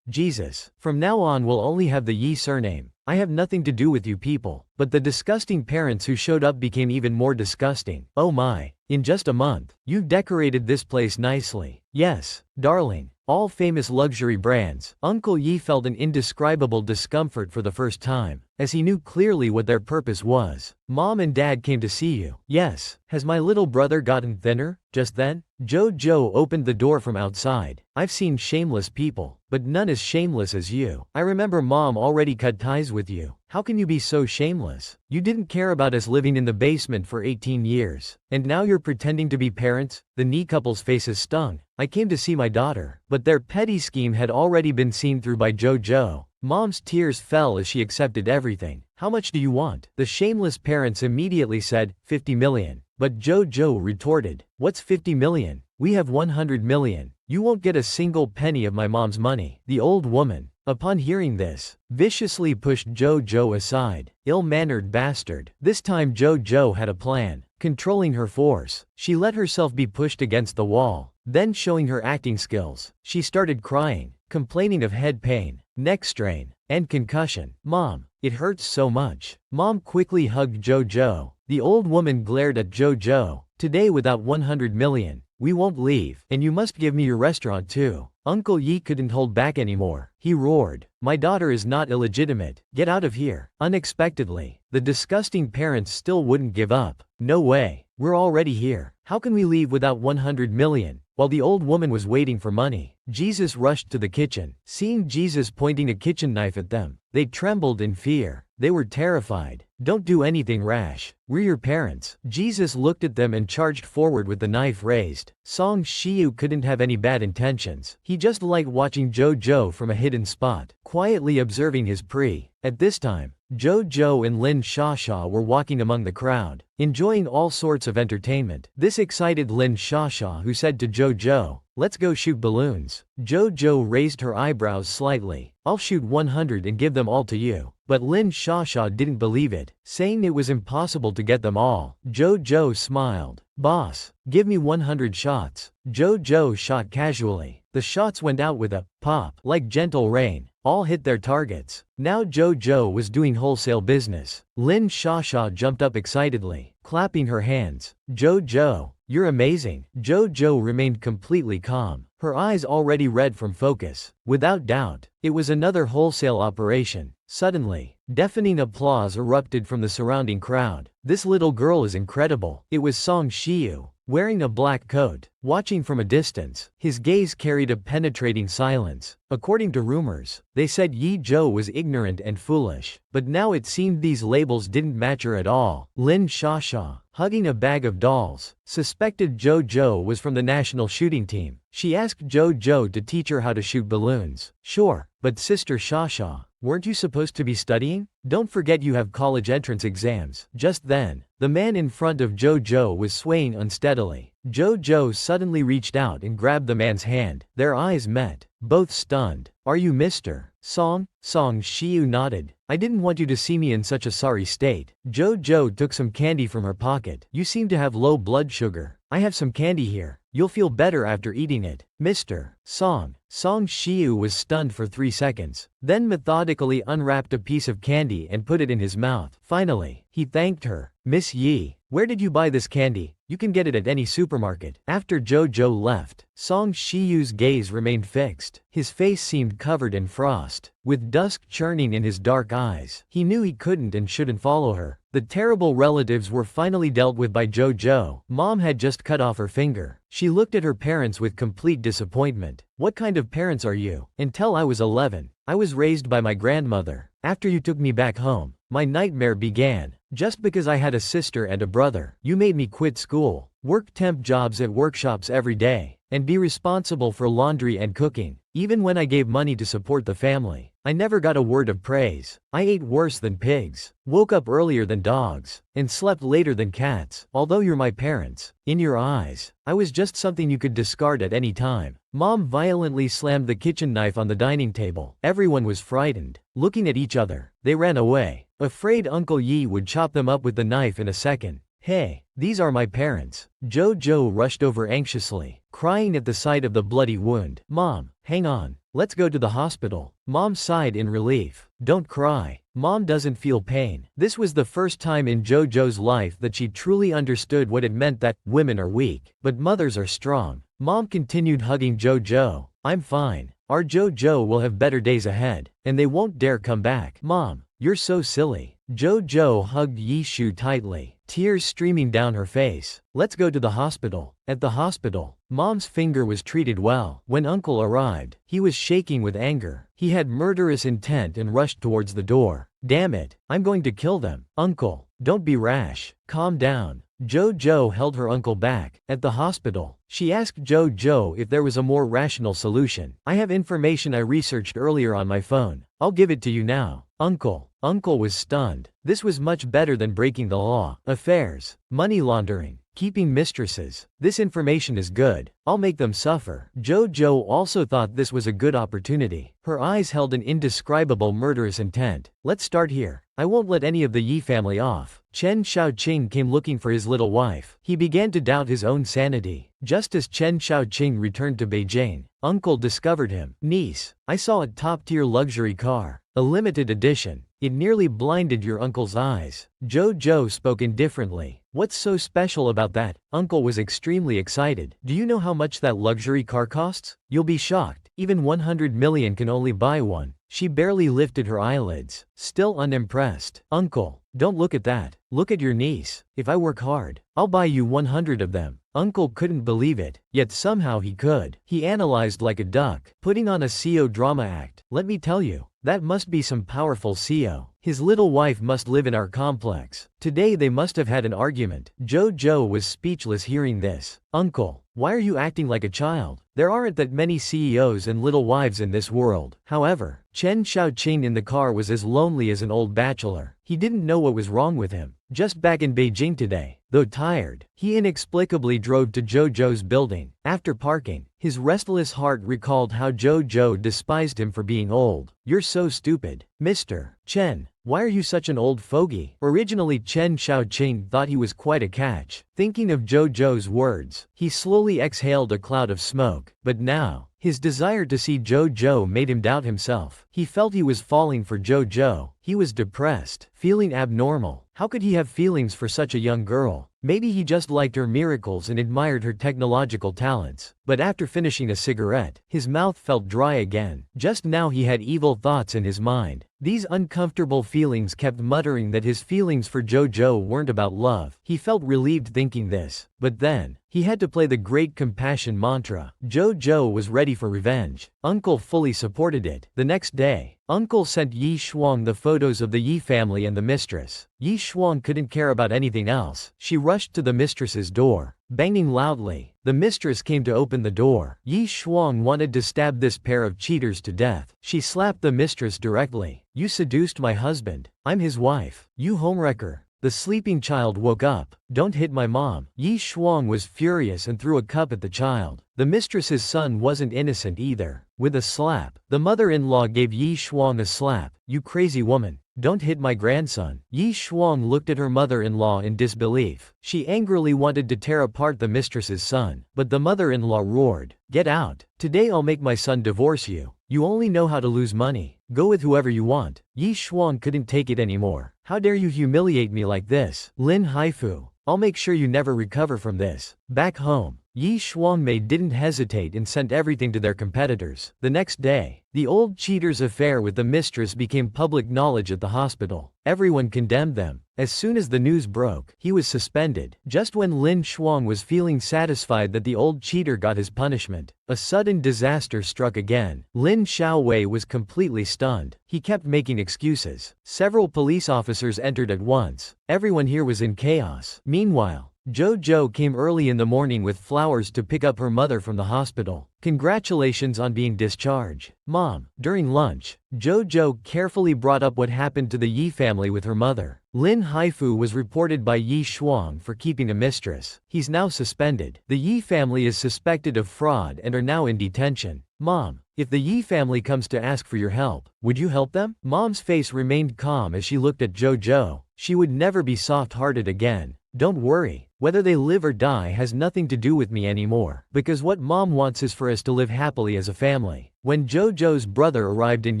Jesus. From now on we'll only have the Yi surname. I have nothing to do with you people." But the disgusting parents who showed up became even more disgusting. "Oh my. In just a month, you've decorated this place nicely." "Yes, darling. All famous luxury brands." Uncle Yi felt an indescribable discomfort for the first time, as he knew clearly what their purpose was. "Mom and Dad came to see you." "Yes. Has my little brother gotten thinner?" Just then, JoJo opened the door from outside. "I've seen shameless people, but none as shameless as you. I remember Mom already cut ties with you. How can you be so shameless? You didn't care about us living in the basement for 18 years. And now you're pretending to be parents?" The Ni couple's faces stung. "I came to see my daughter." But their petty scheme had already been seen through by JoJo. Mom's tears fell as she accepted everything. "How much do you want?" The shameless parents immediately said, 50 million. But JoJo retorted, "What's 50 million? We have 100 million. You won't get a single penny of my mom's money." The old woman, upon hearing this, viciously pushed JoJo aside. "Ill-mannered bastard." This time JoJo had a plan. Controlling her force, she let herself be pushed against the wall. Then, showing her acting skills, she started crying, complaining of head pain, neck strain, and concussion. "Mom, it hurts so much." Mom quickly hugged JoJo. The old woman glared at JoJo. "Today without 100 million, we won't leave. And you must give me your restaurant too." Uncle Yi couldn't hold back anymore. He roared, "My daughter is not illegitimate. Get out of here." Unexpectedly, the disgusting parents still wouldn't give up. "No way. We're already here. How can we leave without 100 million? While the old woman was waiting for money, Jesus rushed to the kitchen. Seeing Jesus pointing a kitchen knife at them, they trembled in fear. They were terrified. "Don't do anything rash. We're your parents." Jesus looked at them and charged forward with the knife raised. Song Shiu couldn't have any bad intentions. He just liked watching JoJo from a hidden spot, quietly observing his pre. At this time, JoJo and Lin Shasha were walking among the crowd, enjoying all sorts of entertainment. This excited Lin Shasha, who said to JoJo, "Let's go shoot balloons." JoJo raised her eyebrows slightly. "I'll shoot 100 and give them all to you." But Lin Shasha didn't believe it, saying it was impossible to get them all. JoJo smiled. "Boss, give me 100 shots." JoJo shot casually. The shots went out with a pop, like gentle rain. All hit their targets. Now JoJo was doing wholesale business. Lin Shasha jumped up excitedly, clapping her hands. "JoJo, you're amazing." JoJo remained completely calm, her eyes already red from focus. Without doubt, it was another wholesale operation. Suddenly, deafening applause erupted from the surrounding crowd. "This little girl is incredible." It was Song Shiu, wearing a black coat, watching from a distance. His gaze carried a penetrating silence. According to rumors, they said Yi Zhou was ignorant and foolish. But now it seemed these labels didn't match her at all. Lin Shasha, hugging a bag of dolls, suspected JoJo was from the national shooting team. She asked JoJo to teach her how to shoot balloons. "Sure, but Sister Shasha, weren't you supposed to be studying? Don't forget you have college entrance exams." Just then, the man in front of JoJo was swaying unsteadily. Jojo suddenly reached out and grabbed the man's hand. Their eyes met, both stunned. Are you Mr. Song? Song Shiu nodded. I didn't want you to see me in such a sorry state. Jojo took some candy from her pocket. You seem to have low blood sugar. I have some candy here. You'll feel better after eating it. Mr. Song. Song Shiu was stunned for 3 seconds, then methodically unwrapped a piece of candy and put it in his mouth. Finally, he thanked her. Miss Yi, where did you buy this candy? You can get it at any supermarket. After Jojo left, Song Shiu's gaze remained fixed. His face seemed covered in frost, with dusk churning in his dark eyes. He knew he couldn't and shouldn't follow her. The terrible relatives were finally dealt with by Jojo. Mom had just cut off her finger. She looked at her parents with complete disappointment. What kind of parents are you? Until I was 11, I was raised by my grandmother. After you took me back home, my nightmare began. Just because I had a sister and a brother, you made me quit school, work temp jobs at workshops every day, and be responsible for laundry and cooking. Even when I gave money to support the family, I never got a word of praise. I ate worse than pigs, woke up earlier than dogs, and slept later than cats. Although you're my parents, in your eyes, I was just something you could discard at any time. Mom violently slammed the kitchen knife on the dining table. Everyone was frightened. Looking at each other, they ran away, afraid Uncle Yi would chop them up with the knife in a second. Hey, these are my parents. Jojo rushed over anxiously, crying at the sight of the bloody wound. Mom, hang on, let's go to the hospital. Mom sighed in relief. Don't cry. Mom doesn't feel pain. This was the first time in Jojo's life that she truly understood what it meant that women are weak, but mothers are strong. Mom continued hugging Jojo. I'm fine. Our Jojo will have better days ahead, and they won't dare come back. Mom, you're so silly. Jojo hugged Yishu tightly, tears streaming down her face. Let's go to the hospital. At the hospital, Mom's finger was treated well. When Uncle arrived, he was shaking with anger. He had murderous intent and rushed towards the door. Damn it, I'm going to kill them. Uncle, don't be rash. Calm down. Jojo held her uncle back. At the hospital, she asked Jojo if there was a more rational solution. I have information I researched earlier on my phone. I'll give it to you now. Uncle was stunned. This was much better than breaking the law. Affairs, money laundering, keeping mistresses. This information is good. I'll make them suffer. Jojo also thought this was a good opportunity. Her eyes held an indescribable murderous intent. Let's start here. I won't let any of the Yi family off. Chen Shaoqing came looking for his little wife. He began to doubt his own sanity. Just as Chen Shaoqing returned to Beijing, Uncle discovered him. Niece, I saw a top-tier luxury car, a limited edition. It nearly blinded your uncle's eyes. Jojo spoke indifferently. What's so special about that? Uncle was extremely excited. Do you know how much that luxury car costs? You'll be shocked. Even 100 million can only buy one. She barely lifted her eyelids, still unimpressed. Uncle, don't look at that. Look at your niece. If I work hard, I'll buy you 100 of them. Uncle couldn't believe it, yet somehow he could. He analyzed like a duck, putting on a CO drama act. Let me tell you, that must be some powerful CO. His little wife must live in our complex. Today they must have had an argument. Jojo was speechless hearing this. Uncle, why are you acting like a child? There aren't that many CEOs and little wives in this world. However, Chen Shaoqing in the car was as lonely as an old bachelor. He didn't know what was wrong with him. Just back in Beijing today, though tired, he inexplicably drove to Jojo's building. After parking, his restless heart recalled how Jojo despised him for being old. You're so stupid. Mr. Chen, why are you such an old fogey? Originally Chen Shaoqing thought he was quite a catch. Thinking of Jojo's words, he slowly exhaled a cloud of smoke. But now, his desire to see Jojo made him doubt himself. He felt he was falling for Jojo. He was depressed, feeling abnormal. How could he have feelings for such a young girl? Maybe he just liked her miracles and admired her technological talents. But after finishing a cigarette, his mouth felt dry again. Just now he had evil thoughts in his mind. These uncomfortable feelings kept muttering that his feelings for Jojo weren't about love. He felt relieved thinking this. But then, he had to play the great compassion mantra. Jojo was ready for revenge. Uncle fully supported it. The next day, Uncle sent Yi Shuang the photos of the Yi family and the mistress. Yi Shuang couldn't care about anything else. She rushed to the mistress's door, banging loudly. The mistress came to open the door. Yi Shuang wanted to stab this pair of cheaters to death. She slapped the mistress directly. You seduced my husband. I'm his wife. You homewrecker. The sleeping child woke up. Don't hit my mom. Yi Shuang was furious and threw a cup at the child. The mistress's son wasn't innocent either. With a slap, the mother-in-law gave Yi Shuang a slap. You crazy woman. Don't hit my grandson. Yi Shuang looked at her mother-in-law in disbelief. She angrily wanted to tear apart the mistress's son, but the mother-in-law roared, "Get out. Today I'll make my son divorce you. You only know how to lose money. Go with whoever you want." Yi Shuang couldn't take it anymore. How dare you humiliate me like this? Lin Haifu, I'll make sure you never recover from this. Back home, Yi Shuangmei didn't hesitate and sent everything to their competitors. The next day, the old cheater's affair with the mistress became public knowledge at the hospital. Everyone condemned them. As soon as the news broke, he was suspended. Just when Lin Shuang was feeling satisfied that the old cheater got his punishment, a sudden disaster struck again. Lin Xiaowei was completely stunned. He kept making excuses. Several police officers entered at once. Everyone here was in chaos. Meanwhile, Jojo came early in the morning with flowers to pick up her mother from the hospital. Congratulations on being discharged, Mom. During lunch, Jojo carefully brought up what happened to the Yi family with her mother. Lin Haifu was reported by Yi Shuang for keeping a mistress. He's now suspended. The Yi family is suspected of fraud and are now in detention. Mom, if the Yi family comes to ask for your help, would you help them? Mom's face remained calm as she looked at Jojo. She would never be soft-hearted again. Don't worry, whether they live or die has nothing to do with me anymore, because what Mom wants is for us to live happily as a family. When Jojo's brother arrived in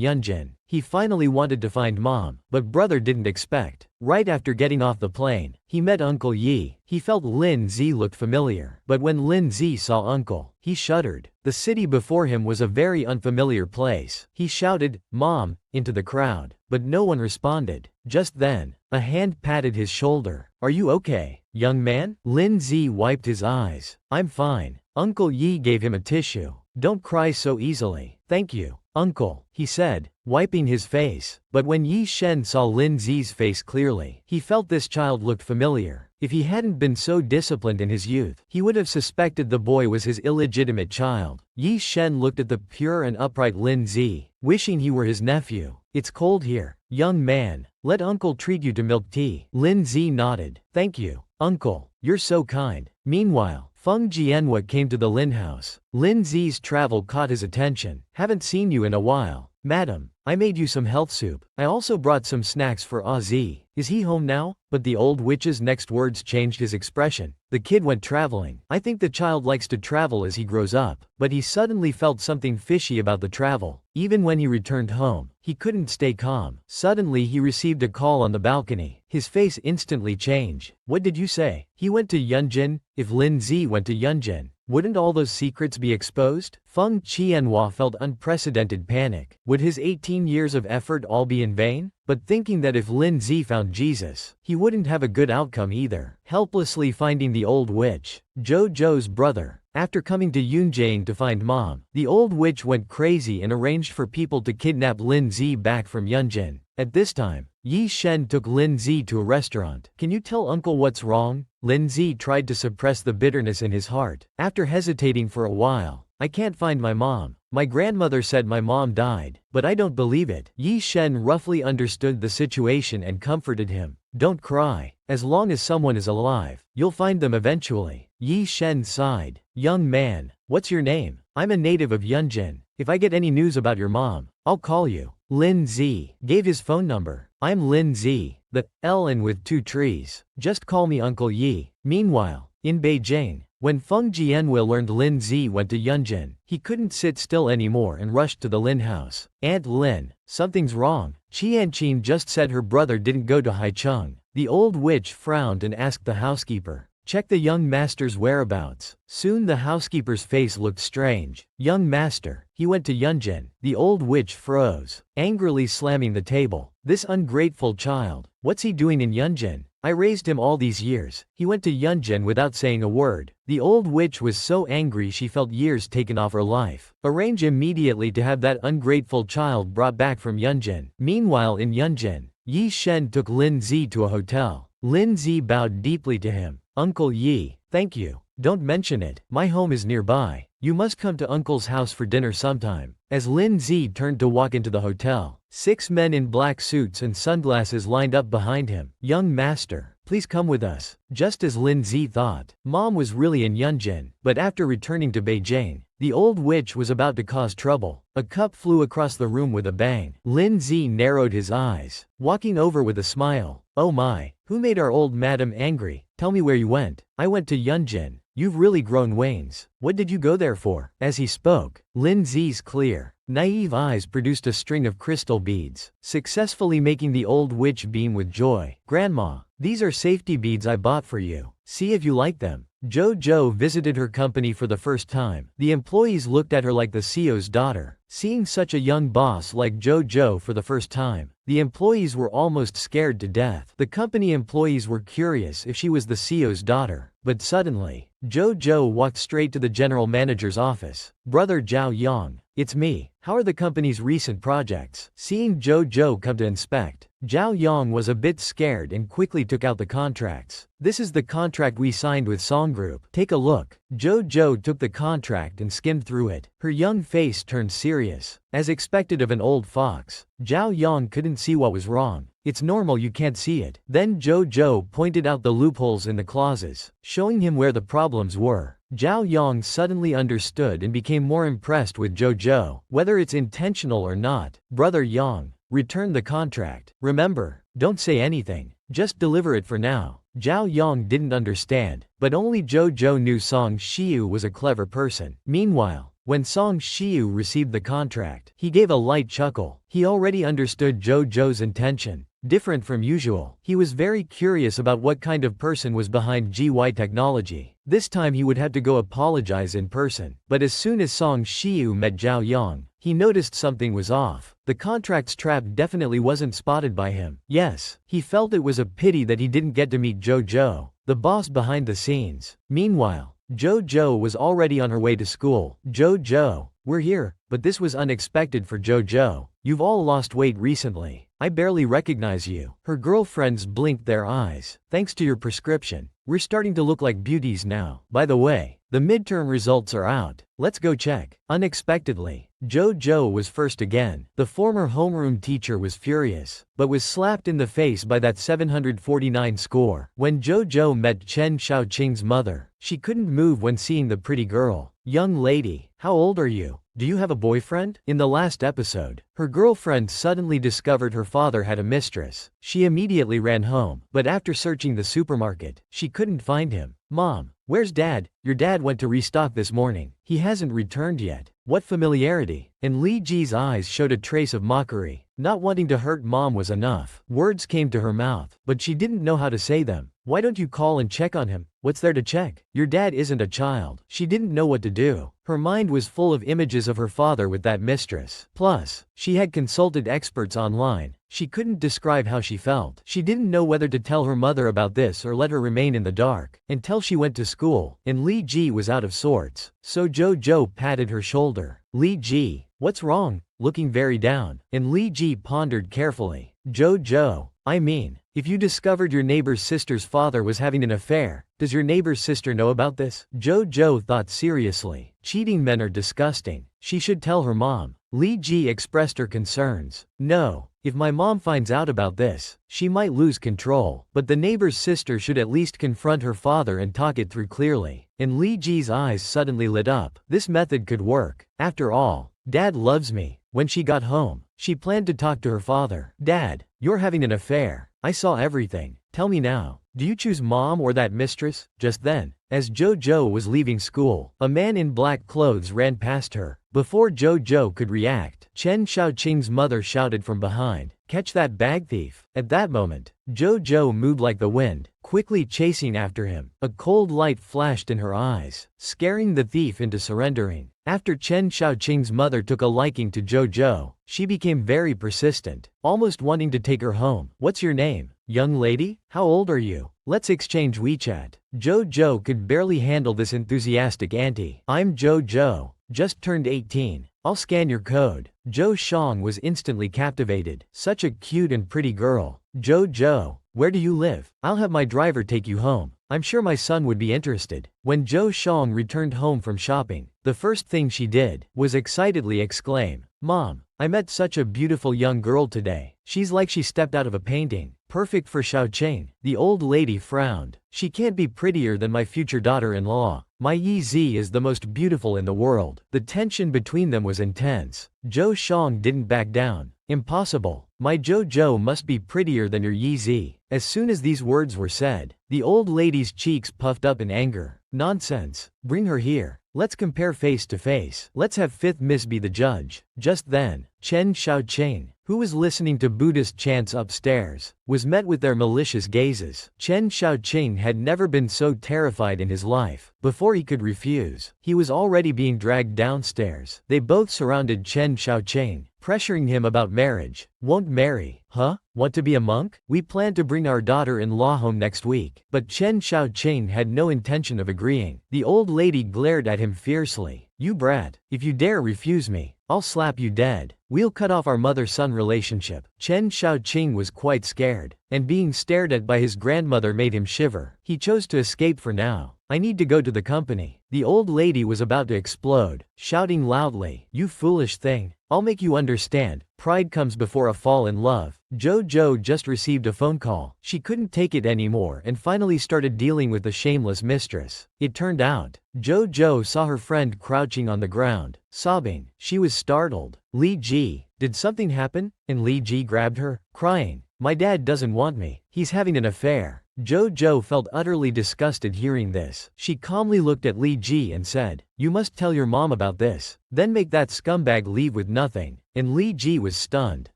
Yunjin, he finally wanted to find Mom, but brother didn't expect. Right after getting off the plane, he met Uncle Yi. He felt Lin Zi looked familiar, but when Lin Zi saw Uncle, he shuddered. The city before him was a very unfamiliar place. He shouted, "Mom," into the crowd, but no one responded. Just then, a hand patted his shoulder. Are you okay, young man? Lin Zi wiped his eyes. I'm fine. Uncle Yi gave him a tissue. Don't cry so easily. Thank you, Uncle, he said, wiping his face. But when Yi Shen saw Lin Zi's face clearly, he felt this child looked familiar. If he hadn't been so disciplined in his youth, he would have suspected the boy was his illegitimate child. Yi Shen looked at the pure and upright Lin Zi, wishing he were his nephew. It's cold here, young man. Let Uncle treat you to milk tea. Lin Zi nodded. Thank you, Uncle. You're so kind. Meanwhile, Feng Jianhua came to the Lin house. Lin Zi's travel caught his attention. Haven't seen you in a while. Madam, I made you some health soup. I also brought some snacks for Zi. Is he home now? But the old witch's next words changed his expression. The kid went traveling. I think the child likes to travel as he grows up. But he suddenly felt something fishy about the travel. Even when he returned home, he couldn't stay calm. Suddenly he received a call on the balcony. His face instantly changed. What did you say? He went to Yunjin. If Lin Zi went to Yunjin, wouldn't all those secrets be exposed? Feng Qianhua felt unprecedented panic. Would his 18 years of effort all be in vain? But thinking that if Lin Zi found Jesus, he wouldn't have a good outcome either. Helplessly finding the old witch, Jojo's brother. After coming to Yunjing to find Mom, the old witch went crazy and arranged for people to kidnap Lin Zi back from Yunjin. At this time, Yi Shen took Lin Zi to a restaurant. Can you tell Uncle what's wrong? Lin Zi tried to suppress the bitterness in his heart. After hesitating for a while, I can't find my mom. My grandmother said my mom died, but I don't believe it. Yi Shen roughly understood the situation and comforted him. Don't cry. As long as someone is alive, you'll find them eventually. Yi Shen sighed. Young man, what's your name? I'm a native of Yunjin. If I get any news about your mom, I'll call you. Lin Zi gave his phone number. I'm Lin Zi, the Ellen with 2 trees. Just call me Uncle Yi. Meanwhile, in Beijing, when Feng Jianhua learned Lin Zi went to Yunjin, he couldn't sit still anymore and rushed to the Lin house. Aunt Lin, something's wrong. Qianqin just said her brother didn't go to Haicheng. The old witch frowned and asked the housekeeper, check the young master's whereabouts. Soon the housekeeper's face looked strange. Young master, he went to Yunjin. The old witch froze, angrily slamming the table. This ungrateful child, what's he doing in Yunjin? I raised him all these years. He went to Yunjin without saying a word. The old witch was so angry she felt years taken off her life. Arrange immediately to have that ungrateful child brought back from Yunjin. Meanwhile in Yunjin, Yi Shen took Lin Zi to a hotel. Lin Zi bowed deeply to him. Uncle Yi, thank you. Don't mention it. My home is nearby. You must come to Uncle's house for dinner sometime. As Lin Zi turned to walk into the hotel, 6 men in black suits and sunglasses lined up behind him. Young master, please come with us. Just as Lin Zi thought, Mom was really in Yunjin, but after returning to Beijing, the old witch was about to cause trouble. A cup flew across the room with a bang. Lin Zi narrowed his eyes, walking over with a smile. Oh my, who made our old madam angry? Tell me where you went. I went to Yunjin. You've really grown wings. What did you go there for? As he spoke, Lin Zi's clear, naive eyes produced a string of crystal beads, successfully making the old witch beam with joy. Grandma, these are safety beads I bought for you. See if you like them. Jojo visited her company for the first time. The employees looked at her like the CEO's daughter. Seeing such a young boss like Jojo for the first time, the employees were almost scared to death. The company employees were curious if she was the CEO's daughter. But suddenly, Jojo walked straight to the general manager's office. Brother Zhao Yang, it's me. How are the company's recent projects? Seeing Jojo come to inspect, Zhao Yang was a bit scared and quickly took out the contracts. This is the contract we signed with Song Group. Take a look. Jojo took the contract and skimmed through it. Her young face turned serious. As expected of an old fox, Zhao Yang couldn't see what was wrong. It's normal you can't see it. Then Jojo pointed out the loopholes in the clauses, showing him where the problems were. Zhao Yang suddenly understood and became more impressed with Jojo. Whether it's intentional or not, Brother Yang, return the contract. Remember, don't say anything. Just deliver it for now. Zhao Yang didn't understand, but only Jojo knew Song Shiyu was a clever person. Meanwhile, when Song Shiyu received the contract, he gave a light chuckle. He already understood Jojo's intention. Different from usual, he was very curious about what kind of person was behind GY Technology. This time he would have to go apologize in person. But as soon as Song Shiyu met Zhao Yang, he noticed something was off. The contract's trap definitely wasn't spotted by him. Yes, he felt it was a pity that he didn't get to meet Jojo, the boss behind the scenes. Meanwhile, Jojo was already on her way to school. Jojo, we're here, but this was unexpected for Jojo. You've all lost weight recently. I barely recognize you. Her girlfriends blinked their eyes. Thanks to your prescription, we're starting to look like beauties now. By the way, the midterm results are out. Let's go check. Unexpectedly, Jojo was first again. The former homeroom teacher was furious, but was slapped in the face by that 749 score. When Jojo met Chen Xiaoqing's mother, she couldn't move when seeing the pretty girl. Young lady, how old are you? Do you have a boyfriend? In the last episode, her girlfriend suddenly discovered her father had a mistress. She immediately ran home, but after searching the supermarket, she couldn't find him. Mom, where's Dad? Your dad went to restock this morning. He hasn't returned yet. What familiarity? And Li Ji's eyes showed a trace of mockery. Not wanting to hurt Mom was enough. Words came to her mouth, but she didn't know how to say them. Why don't you call and check on him? What's there to check? Your dad isn't a child. She didn't know what to do. Her mind was full of images of her father with that mistress. Plus, she had consulted experts online. She couldn't describe how she felt. She didn't know whether to tell her mother about this or let her remain in the dark until she went to school, and Li Ji was out of sorts. So Jojo patted her shoulder. Li Ji, what's wrong? Looking very down, and Li Ji pondered carefully. Jojo, I mean, if you discovered your neighbor's sister's father was having an affair, does your neighbor's sister know about this? Jojo thought seriously. Cheating men are disgusting. She should tell her mom. Li Ji expressed her concerns. No, if my mom finds out about this, she might lose control. But the neighbor's sister should at least confront her father and talk it through clearly. And Li Ji's eyes suddenly lit up. This method could work. After all, Dad loves me. When she got home, she planned to talk to her father. Dad, you're having an affair. I saw everything. Tell me now, do you choose Mom or that mistress? Just then, as Jojo was leaving school, a man in black clothes ran past her. Before Jojo could react, Chen Xiaoqing's mother shouted from behind, "Catch that bag thief!" At that moment, Jojo moved like the wind, quickly chasing after him. A cold light flashed in her eyes, scaring the thief into surrendering. After Chen Xiaoqing's mother took a liking to Jojo, she became very persistent, almost wanting to take her home. What's your name, young lady? How old are you? Let's exchange WeChat. Jojo could barely handle this enthusiastic auntie. I'm Jojo, just turned 18. I'll scan your code. Zhou Shang was instantly captivated. Such a cute and pretty girl. Jojo, where do you live? I'll have my driver take you home. I'm sure my son would be interested. When Zhou Shang returned home from shopping, the first thing she did was excitedly exclaim, "Mom, I met such a beautiful young girl today. She's like she stepped out of a painting. Perfect for Xiaoqing. The old lady frowned. She can't be prettier than my future daughter-in-law. My Yi Zi is the most beautiful in the world. The tension between them was intense. Zhou Shang didn't back down. Impossible. My Zhou must be prettier than your Yi Zi. As soon as these words were said, the old lady's cheeks puffed up in anger. Nonsense. Bring her here. Let's compare face to face. Let's have fifth miss be the judge. Just then, Chen Xiaoqing, who was listening to Buddhist chants upstairs, was met with their malicious gazes. Chen Xiaoqing had never been so terrified in his life. Before he could refuse, he was already being dragged downstairs. They both surrounded Chen Xiaoqing, pressuring him about marriage. Won't marry, huh? Want to be a monk? We plan to bring our daughter-in-law home next week. But Chen Xiaoqing had no intention of agreeing. The old lady glared at him fiercely. You brat, if you dare refuse me, I'll slap you dead. We'll cut off our mother-son relationship. Chen Xiaoqing was quite scared, and being stared at by his grandmother made him shiver. He chose to escape for now. I need to go to the company. The old lady was about to explode, shouting loudly, You foolish thing. I'll make you understand. Pride comes before a fall in love. Zhou just received a phone call. She couldn't take it anymore and finally started dealing with the shameless mistress. It turned out, Zhou saw her friend crouching on the ground, sobbing. She was startled. Li Ji, did something happen? And Li Ji grabbed her, crying, My dad doesn't want me. He's having an affair. Zhou felt utterly disgusted hearing this. She calmly looked at Li Ji and said, You must tell your mom about this. Then make that scumbag leave with nothing. And Li Ji was stunned.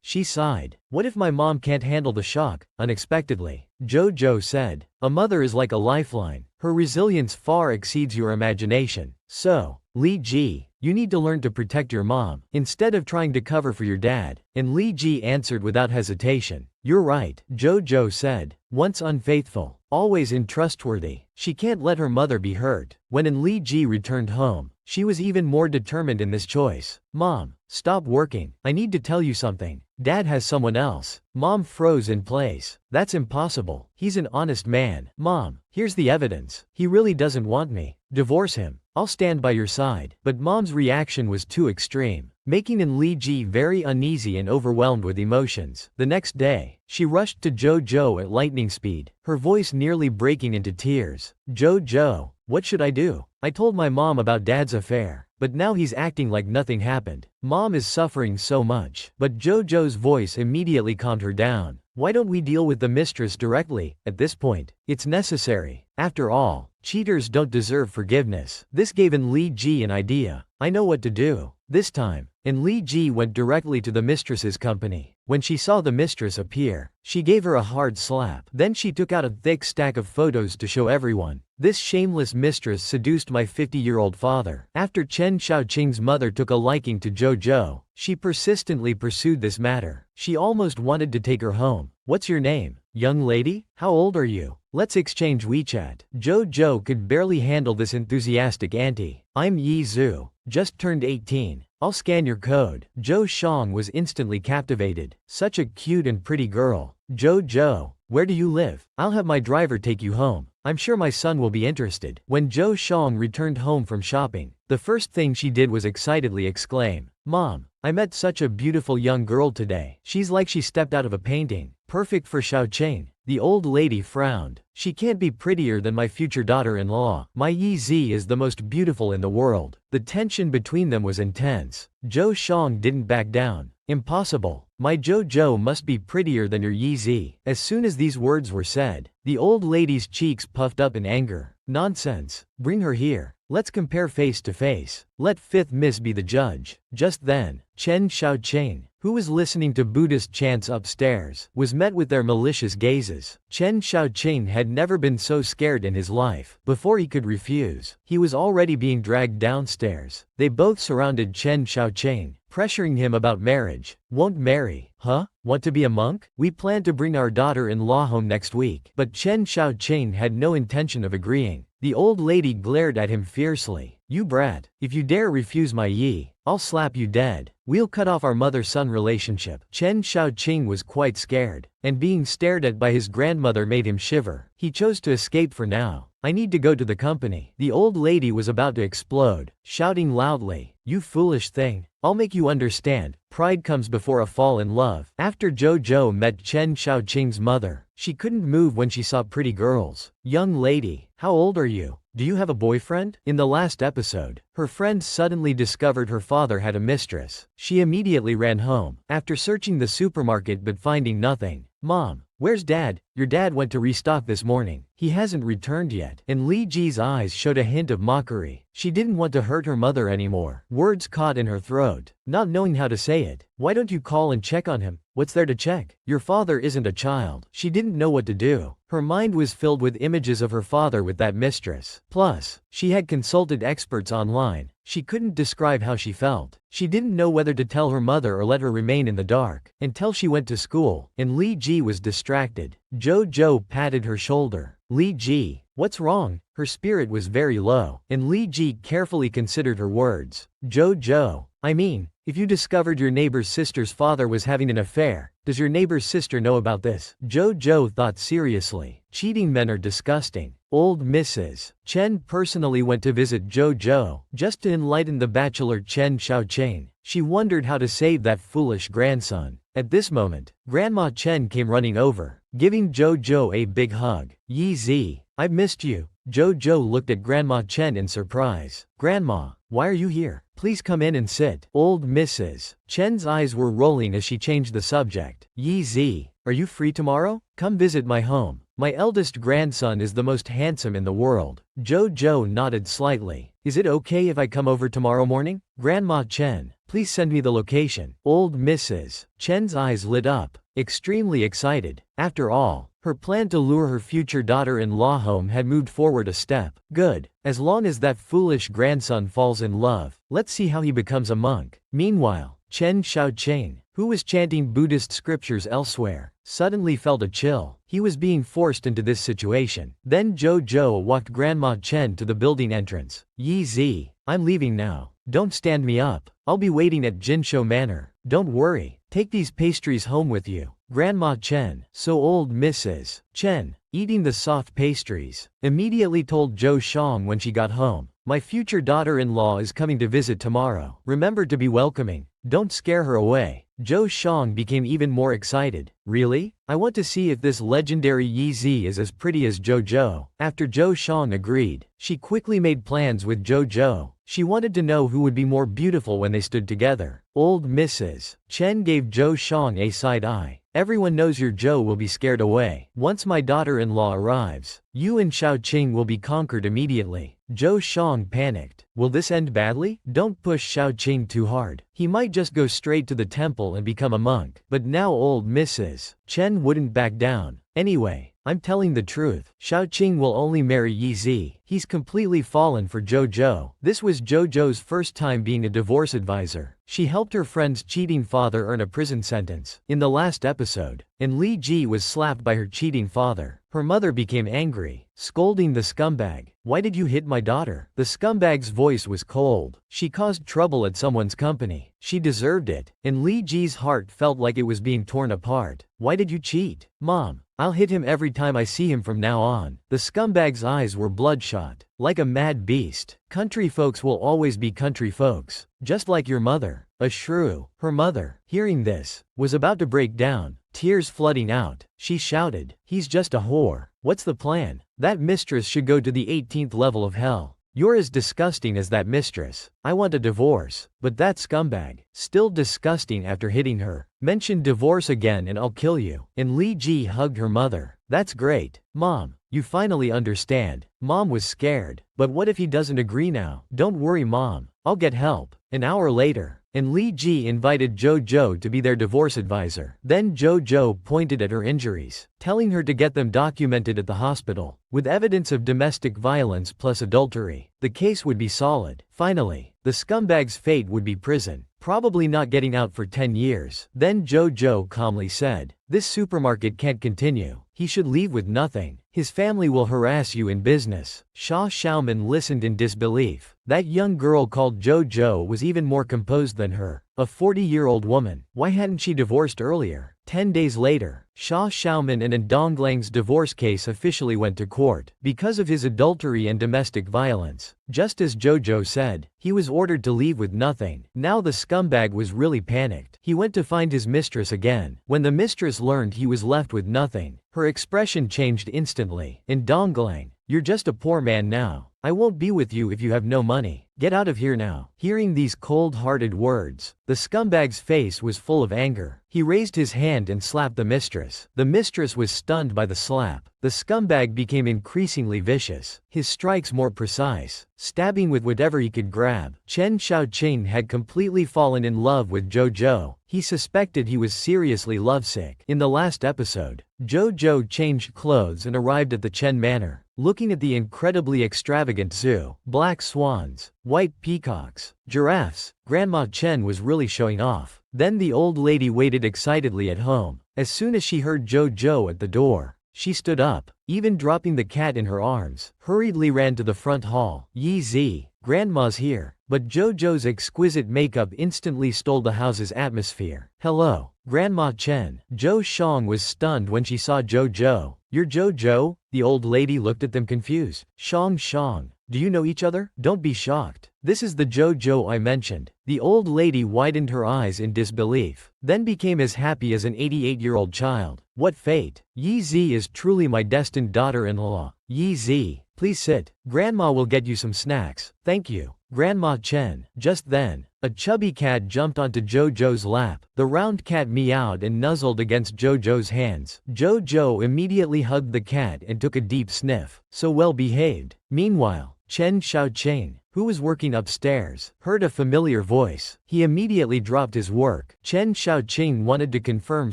She sighed. What if my mom can't handle the shock? Unexpectedly, Zhou said, A mother is like a lifeline. Her resilience far exceeds your imagination. So, Li Ji, you need to learn to protect your mom, instead of trying to cover for your dad. And Li Ji answered without hesitation. You're right, Zhou said. Once unfaithful, always untrustworthy. She can't let her mother be hurt. When Li Ji returned home, she was even more determined in this choice. Mom, stop working. I need to tell you something. Dad has someone else. Mom froze in place. That's impossible. He's an honest man. Mom, here's the evidence. He really doesn't want me. Divorce him. I'll stand by your side. But Mom's reaction was too extreme, making Li Ji very uneasy and overwhelmed with emotions. The next day, she rushed to Zhou at lightning speed, her voice nearly breaking into tears. Zhou, what should I do? I told my mom about Dad's affair, but now he's acting like nothing happened. Mom is suffering so much. But Zhou's voice immediately calmed her down. Why don't we deal with the mistress directly? At this point, it's necessary. After all, cheaters don't deserve forgiveness. This gave Li Ji an idea. I know what to do. This time, Li Ji went directly to the mistress's company. When she saw the mistress appear, she gave her a hard slap. Then she took out a thick stack of photos to show everyone. This shameless mistress seduced my 50-year-old father. After Chen Xiaoqing's mother took a liking to Zhou, she persistently pursued this matter. She almost wanted to take her home. What's your name, young lady? How old are you? Let's exchange WeChat. Zhou could barely handle this enthusiastic auntie. I'm Yi Zhu. Just turned 18. I'll scan your code. Zhou Shang was instantly captivated. Such a cute and pretty girl. Zhou, where do you live? I'll have my driver take you home. I'm sure my son will be interested. When Zhou Shang returned home from shopping, the first thing she did was excitedly exclaim, Mom, I met such a beautiful young girl today. She's like she stepped out of a painting. Perfect for Xiaoqing. The old lady frowned. She can't be prettier than my future daughter-in-law. My Yi Zi is the most beautiful in the world. The tension between them was intense. Zhou Shang didn't back down. Impossible. My Zhou must be prettier than your Yi Zi. As soon as these words were said, the old lady's cheeks puffed up in anger. Nonsense. Bring her here. Let's compare face to face. Let fifth miss be the judge. Just then, Chen Xiaoqing, who was listening to Buddhist chants upstairs, was met with their malicious gazes. Chen Xiaoqing had never been so scared in his life. Before he could refuse, he was already being dragged downstairs. They both surrounded Chen Xiaoqing, pressuring him about marriage. Won't marry, huh? Want to be a monk? We plan to bring our daughter-in-law home next week. But Chen Xiaoqing had no intention of agreeing. The old lady glared at him fiercely. You brat. If you dare refuse my yi, I'll slap you dead. We'll cut off our mother-son relationship. Chen Xiaoqing was quite scared, and being stared at by his grandmother made him shiver. He chose to escape for now. I need to go to the company. The old lady was about to explode, shouting loudly, "You foolish thing. I'll make you understand. Pride comes before a fall in love." After Jojo met Chen Xiaoqing's mother, she couldn't move when she saw pretty girls. "Young lady, how old are you? Do you have a boyfriend?" In the last episode, her friend suddenly discovered her father had a mistress. She immediately ran home, after searching the supermarket but finding nothing. "Mom, where's Dad? Your dad went to restock this morning. He hasn't returned yet." And Li Ji's eyes showed a hint of mockery. She didn't want to hurt her mother anymore. Words caught in her throat, not knowing how to say it. "Why don't you call and check on him? What's there to check? Your father isn't a child." She didn't know what to do. Her mind was filled with images of her father with that mistress. Plus, she had consulted experts online. She couldn't describe how she felt. She didn't know whether to tell her mother or let her remain in the dark until she went to school, and Li Ji was distracted. Jojo patted her shoulder. "Li Ji, what's wrong?" Her spirit was very low, and Li Ji carefully considered her words. "Jojo, I mean, if you discovered your neighbor's sister's father was having an affair, does your neighbor's sister know about this?" Jojo thought seriously. Cheating men are disgusting. Old Mrs. Chen personally went to visit Jojo, just to enlighten the bachelor Chen Xiaoqing. She wondered how to save that foolish grandson. At this moment, Grandma Chen came running over, giving Jojo a big hug. "Yi Zi, I've missed you." Jojo looked at Grandma Chen in surprise. "Grandma, why are you here? Please come in and sit." Old Mrs. Chen's eyes were rolling as she changed the subject. "Yi Zi, are you free tomorrow? Come visit my home. My eldest grandson is the most handsome in the world." Jojo nodded slightly. "Is it okay if I come over tomorrow morning? Grandma Chen, please send me the location." Old Mrs. Chen's eyes lit up, extremely excited. After all, her plan to lure her future daughter-in-law home had moved forward a step. Good. As long as that foolish grandson falls in love, let's see how he becomes a monk. Meanwhile, Chen Xiaoqing, who was chanting Buddhist scriptures elsewhere, suddenly felt a chill. He was being forced into this situation. Then Jojo walked Grandma Chen to the building entrance. "Yi Zi, I'm leaving now. Don't stand me up. I'll be waiting at Jinsho Manor. Don't worry. Take these pastries home with you." Grandma Chen, so old Mrs. Chen, eating the soft pastries, immediately told Zhou Shang when she got home, "My future daughter-in-law is coming to visit tomorrow. Remember to be welcoming. Don't scare her away." Zhou Shang became even more excited. "Really? I want to see if this legendary Yi Zi is as pretty as Jojo." After Zhou Shang agreed, she quickly made plans with Jojo. She wanted to know who would be more beautiful when they stood together. Old Mrs. Chen gave Zhou Shang a side eye. "Everyone knows your Zhou will be scared away. Once my daughter-in-law arrives, you and Xiaoqing will be conquered immediately." Zhou Shang panicked. "Will this end badly? Don't push Xiaoqing too hard. He might just go straight to the temple and become a monk." But now old Mrs. Chen wouldn't back down. "Anyway, I'm telling the truth. Xiaoqing will only marry Yi Zi. He's completely fallen for Jojo." This was Jojo's first time being a divorce advisor. She helped her friend's cheating father earn a prison sentence. In the last episode, and Li Ji was slapped by her cheating father. Her mother became angry, scolding the scumbag. "Why did you hit my daughter?" The scumbag's voice was cold. "She caused trouble at someone's company. She deserved it." And Li Ji's heart felt like it was being torn apart. "Why did you cheat? Mom, I'll hit him every time I see him from now on." The scumbag's eyes were bloodshot. Like a mad beast. Country folks will always be country folks. Just like your mother. A shrew. Her mother, hearing this, was about to break down, tears flooding out. She shouted, "He's just a whore. What's the plan? That mistress should go to the 18th level of hell. You're as disgusting as that mistress. I want a divorce." But that scumbag, still disgusting after hitting her, mentioned divorce again and I'll kill you. And Li Ji hugged her mother. "That's great. Mom, you finally understand." Mom was scared. "But what if he doesn't agree now?" "Don't worry Mom, I'll get help." An hour later, and Li Ji invited Jojo to be their divorce advisor. Then Jojo pointed at her injuries, telling her to get them documented at the hospital, with evidence of domestic violence plus adultery. The case would be solid. Finally, The scumbag's fate would be prison, probably not getting out for 10 years. Then Jojo calmly said, "This supermarket can't continue. He should leave with nothing. His family will harass you in business." Sha Xiaoman listened in disbelief. That young girl called Jojo was even more composed than her, a 40-year-old woman. Why hadn't she divorced earlier? 10 days later, Sha Xiaoman and Donglang's divorce case officially went to court because of his adultery and domestic violence. Just as Jojo said, he was ordered to leave with nothing. Now the scumbag was really panicked. He went to find his mistress again. When the mistress learned he was left with nothing, her expression changed instantly. "In Donglang, you're just a poor man now. I won't be with you if you have no money. Get out of here now." Hearing these cold-hearted words, the scumbag's face was full of anger. He raised his hand and slapped the mistress. The mistress was stunned by the slap. The scumbag became increasingly vicious, his strikes more precise, stabbing with whatever he could grab. Chen Xiaoqing had completely fallen in love with Jojo. He suspected he was seriously lovesick. In the last episode, Jojo changed clothes and arrived at the Chen Manor. Looking at the incredibly extravagant zoo, black swans, white peacocks, giraffes, Grandma Chen was really showing off. Then the old lady waited excitedly at home. As soon as she heard Jojo at the door, she stood up, even dropping the cat in her arms, hurriedly ran to the front hall. "Yi Zi, Grandma's here." But Jojo's exquisite makeup instantly stole the house's atmosphere. "Hello, Grandma Chen." Zhou Shang was stunned when she saw Jojo. "You're Jojo?" The old lady looked at them confused. Shang, do you know each other?" "Don't be shocked. This is the Jojo I mentioned." The old lady widened her eyes in disbelief, then became as happy as an 88-year-old child. "What fate! Yi Zi is truly my destined daughter-in-law." "Yi Zi, please sit. Grandma will get you some snacks." "Thank you, Grandma Chen." Just then, a chubby cat jumped onto Jojo's lap. The round cat meowed and nuzzled against Jojo's hands. Jojo immediately hugged the cat and took a deep sniff. So well behaved. Meanwhile, Chen Xiaoqing, who was working upstairs, heard a familiar voice. He immediately dropped his work. Chen Xiaoqing wanted to confirm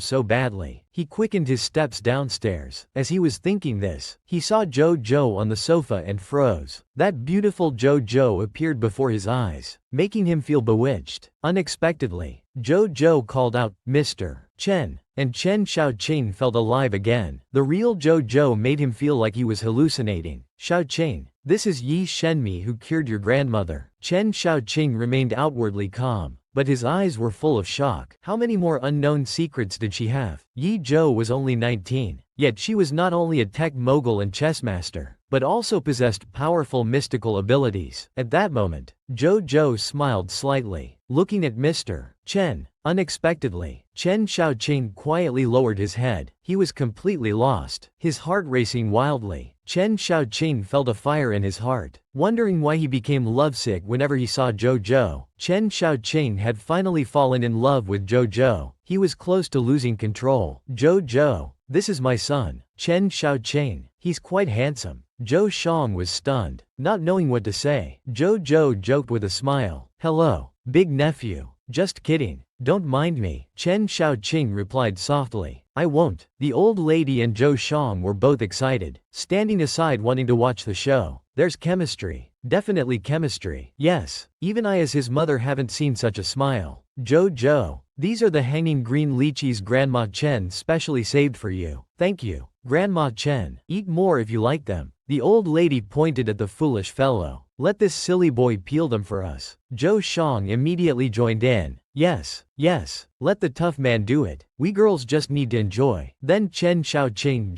so badly. He quickened his steps downstairs. As he was thinking this, he saw Jojo on the sofa and froze. That beautiful Jojo appeared before his eyes, making him feel bewitched. Unexpectedly, Jojo called out, "Mr. Chen," and Chen Xiaoqing felt alive again. The real Jojo made him feel like he was hallucinating. "Xiaoqing, this is Yi Shenmi who cured your grandmother." Chen Xiaoqing remained outwardly calm, but his eyes were full of shock. How many more unknown secrets did she have? Yi Zhou was only 19, yet she was not only a tech mogul and chess master, but also possessed powerful mystical abilities. At that moment, Jojo smiled slightly, looking at Mr. Chen. Unexpectedly, Chen Xiaoqing quietly lowered his head. He was completely lost, his heart racing wildly. Chen Xiaoqing felt a fire in his heart, wondering why he became lovesick whenever he saw Jojo. Chen Xiaoqing had finally fallen in love with Jojo. He was close to losing control. "Jojo, this is my son, Chen Xiaoqing. He's quite handsome." Zhou Shang was stunned, not knowing what to say. Jojo joked with a smile. "Hello, big nephew. Just kidding. Don't mind me." Chen Xiaoqing replied softly. "I won't." The old lady and Zhou Shang were both excited, standing aside wanting to watch the show. "There's chemistry. Definitely chemistry. Yes, even I as his mother haven't seen such a smile." "Jojo, these are the hanging green lychees Grandma Chen specially saved for you." "Thank you, Grandma Chen. Eat more if you like them." The old lady pointed at the foolish fellow. "Let this silly boy peel them for us." Zhou Shang immediately joined in. Yes, let the tough man do it. We girls just need to enjoy." Then Chen Xiaoqing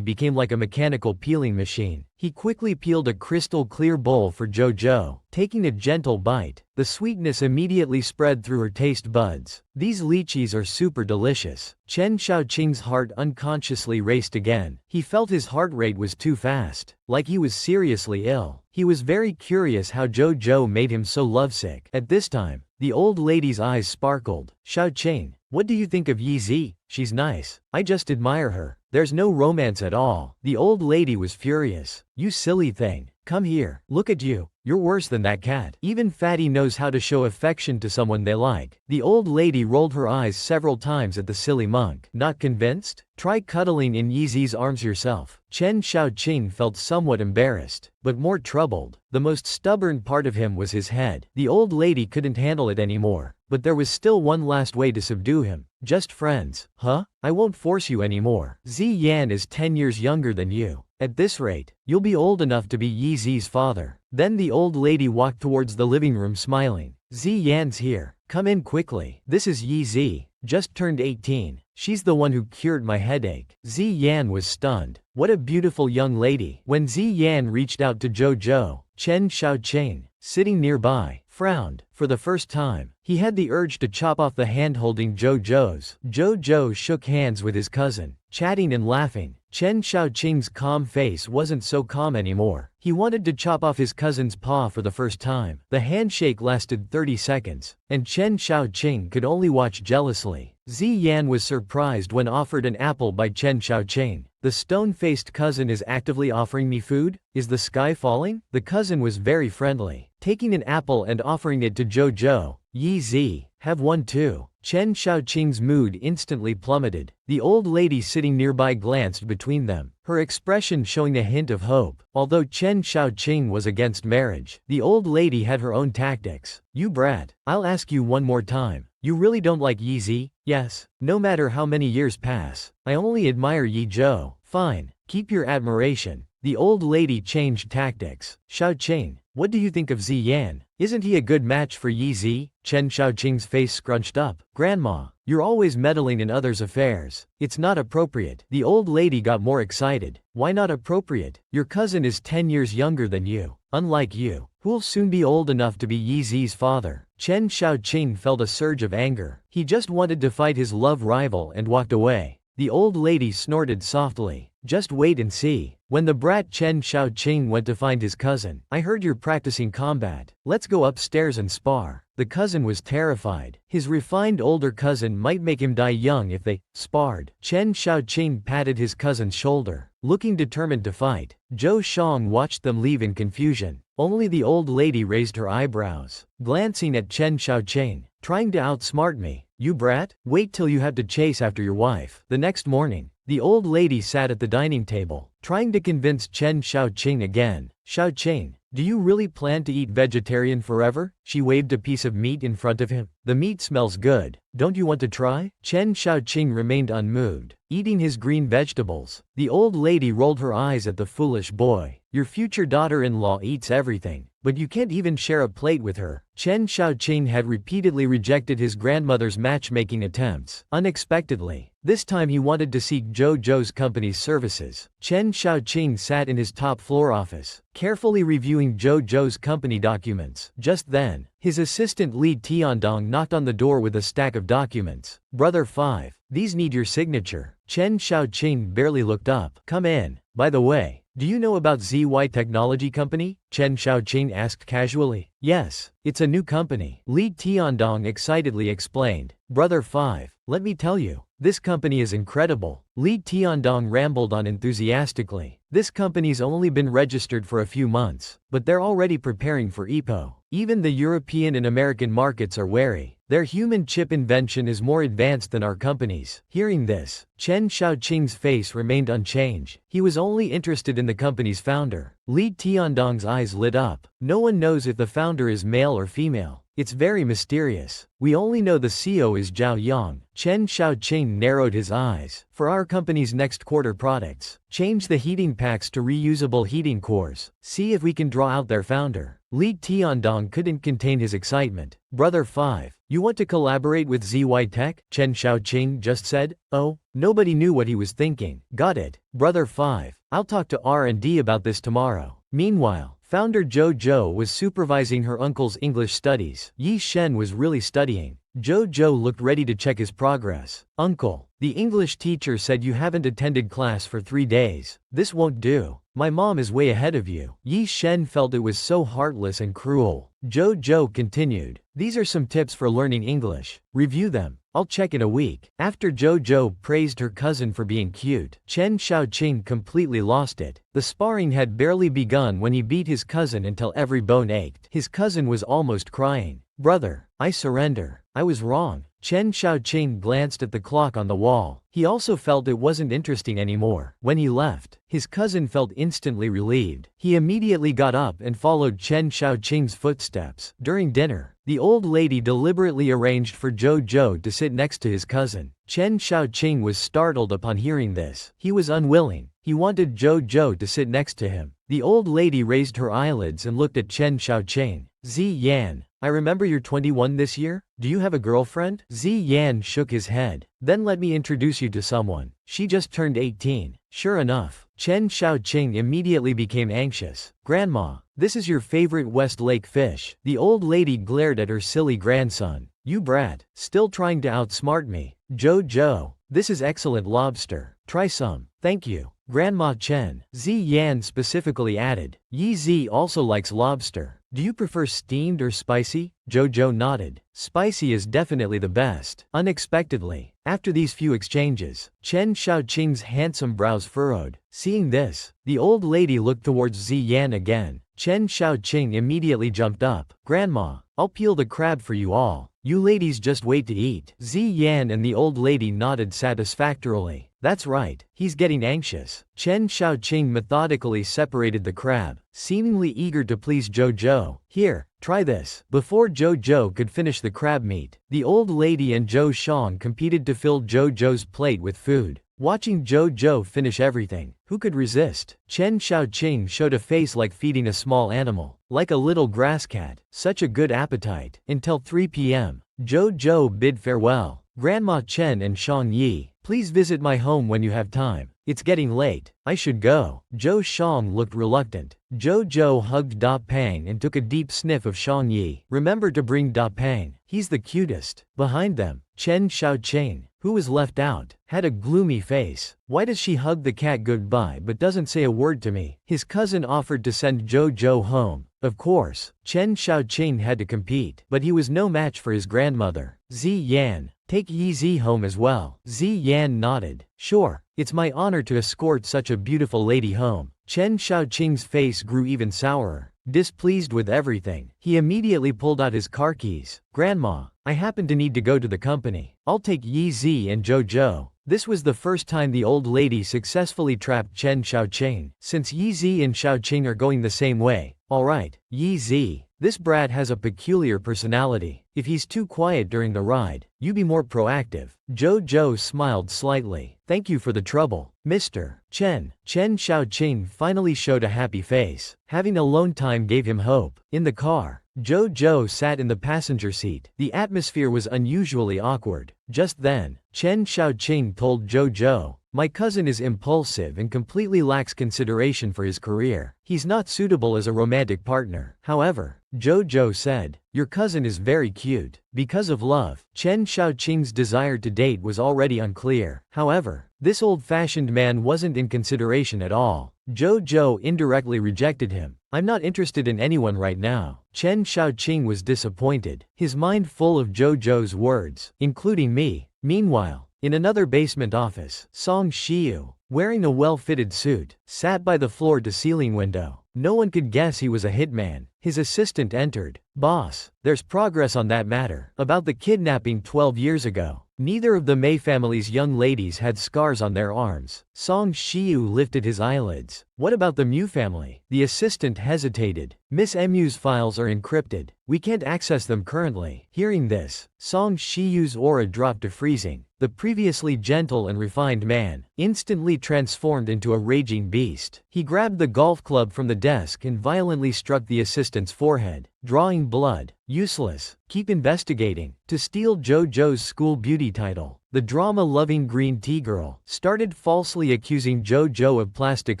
became like a mechanical peeling machine. He quickly peeled a crystal clear bowl for Jojo. Taking a gentle bite, the sweetness immediately spread through her taste buds. "These lychees are super delicious." Chen Xiaoqing's heart unconsciously raced again. He felt his heart rate was too fast, like he was seriously ill. He was very curious how Jojo made him so lovesick. At this time, the old lady's eyes sparkled. "Xiaoqing, what do you think of Yi Zi? She's nice. I just admire her. There's no romance at all." The old lady was furious. "You silly thing. Come here. Look at you. You're worse than that cat. Even Fatty knows how to show affection to someone they like. The old lady rolled her eyes several times at the silly monk. Not convinced? Try cuddling in Yeezy's arms yourself. Chen Xiaoqing felt somewhat embarrassed, but more troubled. The most stubborn part of him was his head. The old lady couldn't handle it anymore. But there was still one last way to subdue him. Just friends. Huh? I won't force you anymore. Zi Yan is 10 years younger than you. At this rate, you'll be old enough to be Yi Zi's father. Then the old lady walked towards the living room smiling. Zi Yan's here. Come in quickly. This is Yi Zi. Just turned 18. She's the one who cured my headache. Zi Yan was stunned. What a beautiful young lady. When Zi Yan reached out to Jojo, Chen Xiaoqing, sitting nearby, frowned. For the first time, he had the urge to chop off the hand holding Jojo's. Jojo shook hands with his cousin, chatting and laughing. Chen Xiaoqing's calm face wasn't so calm anymore. He wanted to chop off his cousin's paw for the first time. The handshake lasted 30 seconds, and Chen Xiaoqing could only watch jealously. Zi Yan was surprised when offered an apple by Chen Xiaoqing. The stone-faced cousin is actively offering me food? Is the sky falling? The cousin was very friendly, taking an apple and offering it to Jojo. Yi Zi, have one too. Chen Xiaoqing's mood instantly plummeted. The old lady sitting nearby glanced between them, her expression showing a hint of hope. Although Chen Xiaoqing was against marriage, the old lady had her own tactics. You brat, I'll ask you one more time. You really don't like Yi Zi? Yes. No matter how many years pass, I only admire Yi Zhou. Fine, keep your admiration. The old lady changed tactics. Xiaoqing, what do you think of Zi Yan? Isn't he a good match for Yi Zi? Chen Xiaoqing's face scrunched up. Grandma, you're always meddling in others' affairs. It's not appropriate. The old lady got more excited. Why not appropriate? Your cousin is 10 years younger than you. Unlike you, who'll soon be old enough to be Yi Zi's father. Chen Xiaoqing felt a surge of anger. He just wanted to fight his love rival and walked away. The old lady snorted softly. Just wait and see. When the brat Chen Xiaoqing went to find his cousin, I heard you're practicing combat. Let's go upstairs and spar. The cousin was terrified. His refined older cousin might make him die young if they sparred. Chen Xiaoqing patted his cousin's shoulder, looking determined to fight. Zhou Shang watched them leave in confusion. Only the old lady raised her eyebrows, glancing at Chen Xiaoqing. Trying to outsmart me, you brat? Wait till you have to chase after your wife. The next morning, the old lady sat at the dining table, trying to convince Chen Xiaoqing again. Xiaoqing, do you really plan to eat vegetarian forever? She waved a piece of meat in front of him. The meat smells good. Don't you want to try? Chen Xiaoqing remained unmoved, eating his green vegetables. The old lady rolled her eyes at the foolish boy. Your future daughter-in-law eats everything, but you can't even share a plate with her. Chen Xiaoqing had repeatedly rejected his grandmother's matchmaking attempts. Unexpectedly, this time he wanted to seek Jojo's company's services. Chen Xiaoqing sat in his top-floor office, carefully reviewing Jojo's company documents. Just then, his assistant Li Tiandong knocked on the door with a stack of documents. Brother 5, these need your signature. Chen Xiaoqing barely looked up. Come in. By the way, do you know about ZY Technology Company? Chen Xiaoqing asked casually. Yes, it's a new company. Li Tiandong excitedly explained. Brother 5, let me tell you, this company is incredible. Li Tiandong rambled on enthusiastically. This company's only been registered for a few months, but they're already preparing for IPO. Even the European and American markets are wary. Their human chip invention is more advanced than our company's. Hearing this, Chen Xiaoqing's face remained unchanged. He was only interested in the company's founder. Li Tiandong's eyes lit up. No one knows if the founder is male or female. It's very mysterious. We only know the CEO is Zhao Yang. Chen Xiaoqing narrowed his eyes. For our company's next quarter products, change the heating packs to reusable heating cores. See if we can draw out their founder. Li Tiandong couldn't contain his excitement. Brother 5, you want to collaborate with ZY Tech? Chen Xiaoqing just said. Oh, nobody knew what he was thinking. Got it. Brother 5, I'll talk to R&D about this tomorrow. Meanwhile, founder Jojo was supervising her uncle's English studies. Yi Shen was really studying. Jojo looked ready to check his progress. Uncle, the English teacher said you haven't attended class for 3 days. This won't do. My mom is way ahead of you. Yi Shen felt it was so heartless and cruel. Jojo continued. These are some tips for learning English. Review them. I'll check in a week. After Jojo praised her cousin for being cute, Chen Xiaoqing completely lost it. The sparring had barely begun when he beat his cousin until every bone ached. His cousin was almost crying. Brother, I surrender. I was wrong. Chen Xiaoqing glanced at the clock on the wall. He also felt it wasn't interesting anymore. When he left, his cousin felt instantly relieved. He immediately got up and followed Chen Xiaoqing's footsteps. During dinner, the old lady deliberately arranged for Jojo to sit next to his cousin. Chen Xiaoqing was startled upon hearing this. He was unwilling. He wanted Jojo to sit next to him. The old lady raised her eyelids and looked at Chen Xiaoqing. Zi Yan, I remember you're 21 this year? Do you have a girlfriend? Zi Yan shook his head. Then let me introduce you to someone. She just turned 18. Sure enough, Chen Xiaoqing immediately became anxious. Grandma, this is your favorite Westlake fish. The old lady glared at her silly grandson. You brat, still trying to outsmart me. Jojo, this is excellent lobster. Try some. Thank you. Grandma Chen. Zi Yan specifically added. Yi Zi also likes lobster. Do you prefer steamed or spicy? Jojo nodded. Spicy is definitely the best. Unexpectedly, after these few exchanges, Chen Xiaoqing's handsome brows furrowed. Seeing this, the old lady looked towards Zi Yan again. Chen Xiaoqing immediately jumped up. Grandma, I'll peel the crab for you all. You ladies just wait to eat. Zi Yan and the old lady nodded satisfactorily. That's right, he's getting anxious. Chen Xiaoqing methodically separated the crab, seemingly eager to please Jojo. Here, try this. Before Jojo could finish the crab meat, the old lady and Zhou Shang competed to fill Jojo's plate with food. Watching Jojo finish everything, who could resist? Chen Xiaoqing showed a face like feeding a small animal, like a little grass cat. Such a good appetite. Until 3 p.m., Jojo bid farewell. Grandma Chen and Shang Yi, please visit my home when you have time. It's getting late. I should go. Zhou Shang looked reluctant. Jojo hugged Da Pang and took a deep sniff of Shang Yi. Remember to bring Da Pang. He's the cutest. Behind them, Chen Xiaoqing, who was left out, had a gloomy face. Why does she hug the cat goodbye but doesn't say a word to me? His cousin offered to send Jojo home. Of course, Chen Xiaoqing had to compete, but he was no match for his grandmother. Zi Yan, take Yi Zi home as well. Zi Yan nodded. Sure, it's my honor to escort such a beautiful lady home. Chen Xiaoqing's face grew even sourer. Displeased with everything, he immediately pulled out his car keys. Grandma, I happen to need to go to the company. I'll take Yi Zi and Jojo. This was the first time the old lady successfully trapped Chen Xiaoqing. Since Yi Zi and Xiaoqing are going the same way, alright, Yi Zi, this brat has a peculiar personality. If he's too quiet during the ride, you be more proactive. Jojo smiled slightly. Thank you for the trouble, Mr. Chen. Chen Xiaoqing finally showed a happy face. Having alone time gave him hope. In the car, Jojo sat in the passenger seat. The atmosphere was unusually awkward. Just then, Chen Xiaoqing told Jojo, my cousin is impulsive and completely lacks consideration for his career. He's not suitable as a romantic partner. However, Jojo said, your cousin is very cute. Because of love, Chen Xiaoqing's desire to date was already unclear. However, this old-fashioned man wasn't in consideration at all. Jojo indirectly rejected him. I'm not interested in anyone right now. Chen Xiaoqing was disappointed, his mind full of Jojo's words, including me. Meanwhile, in another basement office, Song Shiyu, wearing a well-fitted suit, sat by the floor-to-ceiling window. No one could guess he was a hitman. His assistant entered. Boss, there's progress on that matter. About the kidnapping 12 years ago. Neither of the Mei family's young ladies had scars on their arms. Song Shiyu lifted his eyelids. What about the Mu family? The assistant hesitated. Miss Mu's files are encrypted. We can't access them currently. Hearing this, Song Shiyu's aura dropped to freezing. The previously gentle and refined man instantly transformed into a raging beast. He grabbed the golf club from the desk and violently struck the assistant's forehead, drawing blood. Useless. Keep investigating. To steal JoJo's school beauty title, the drama-loving green tea girl started falsely accusing JoJo of plastic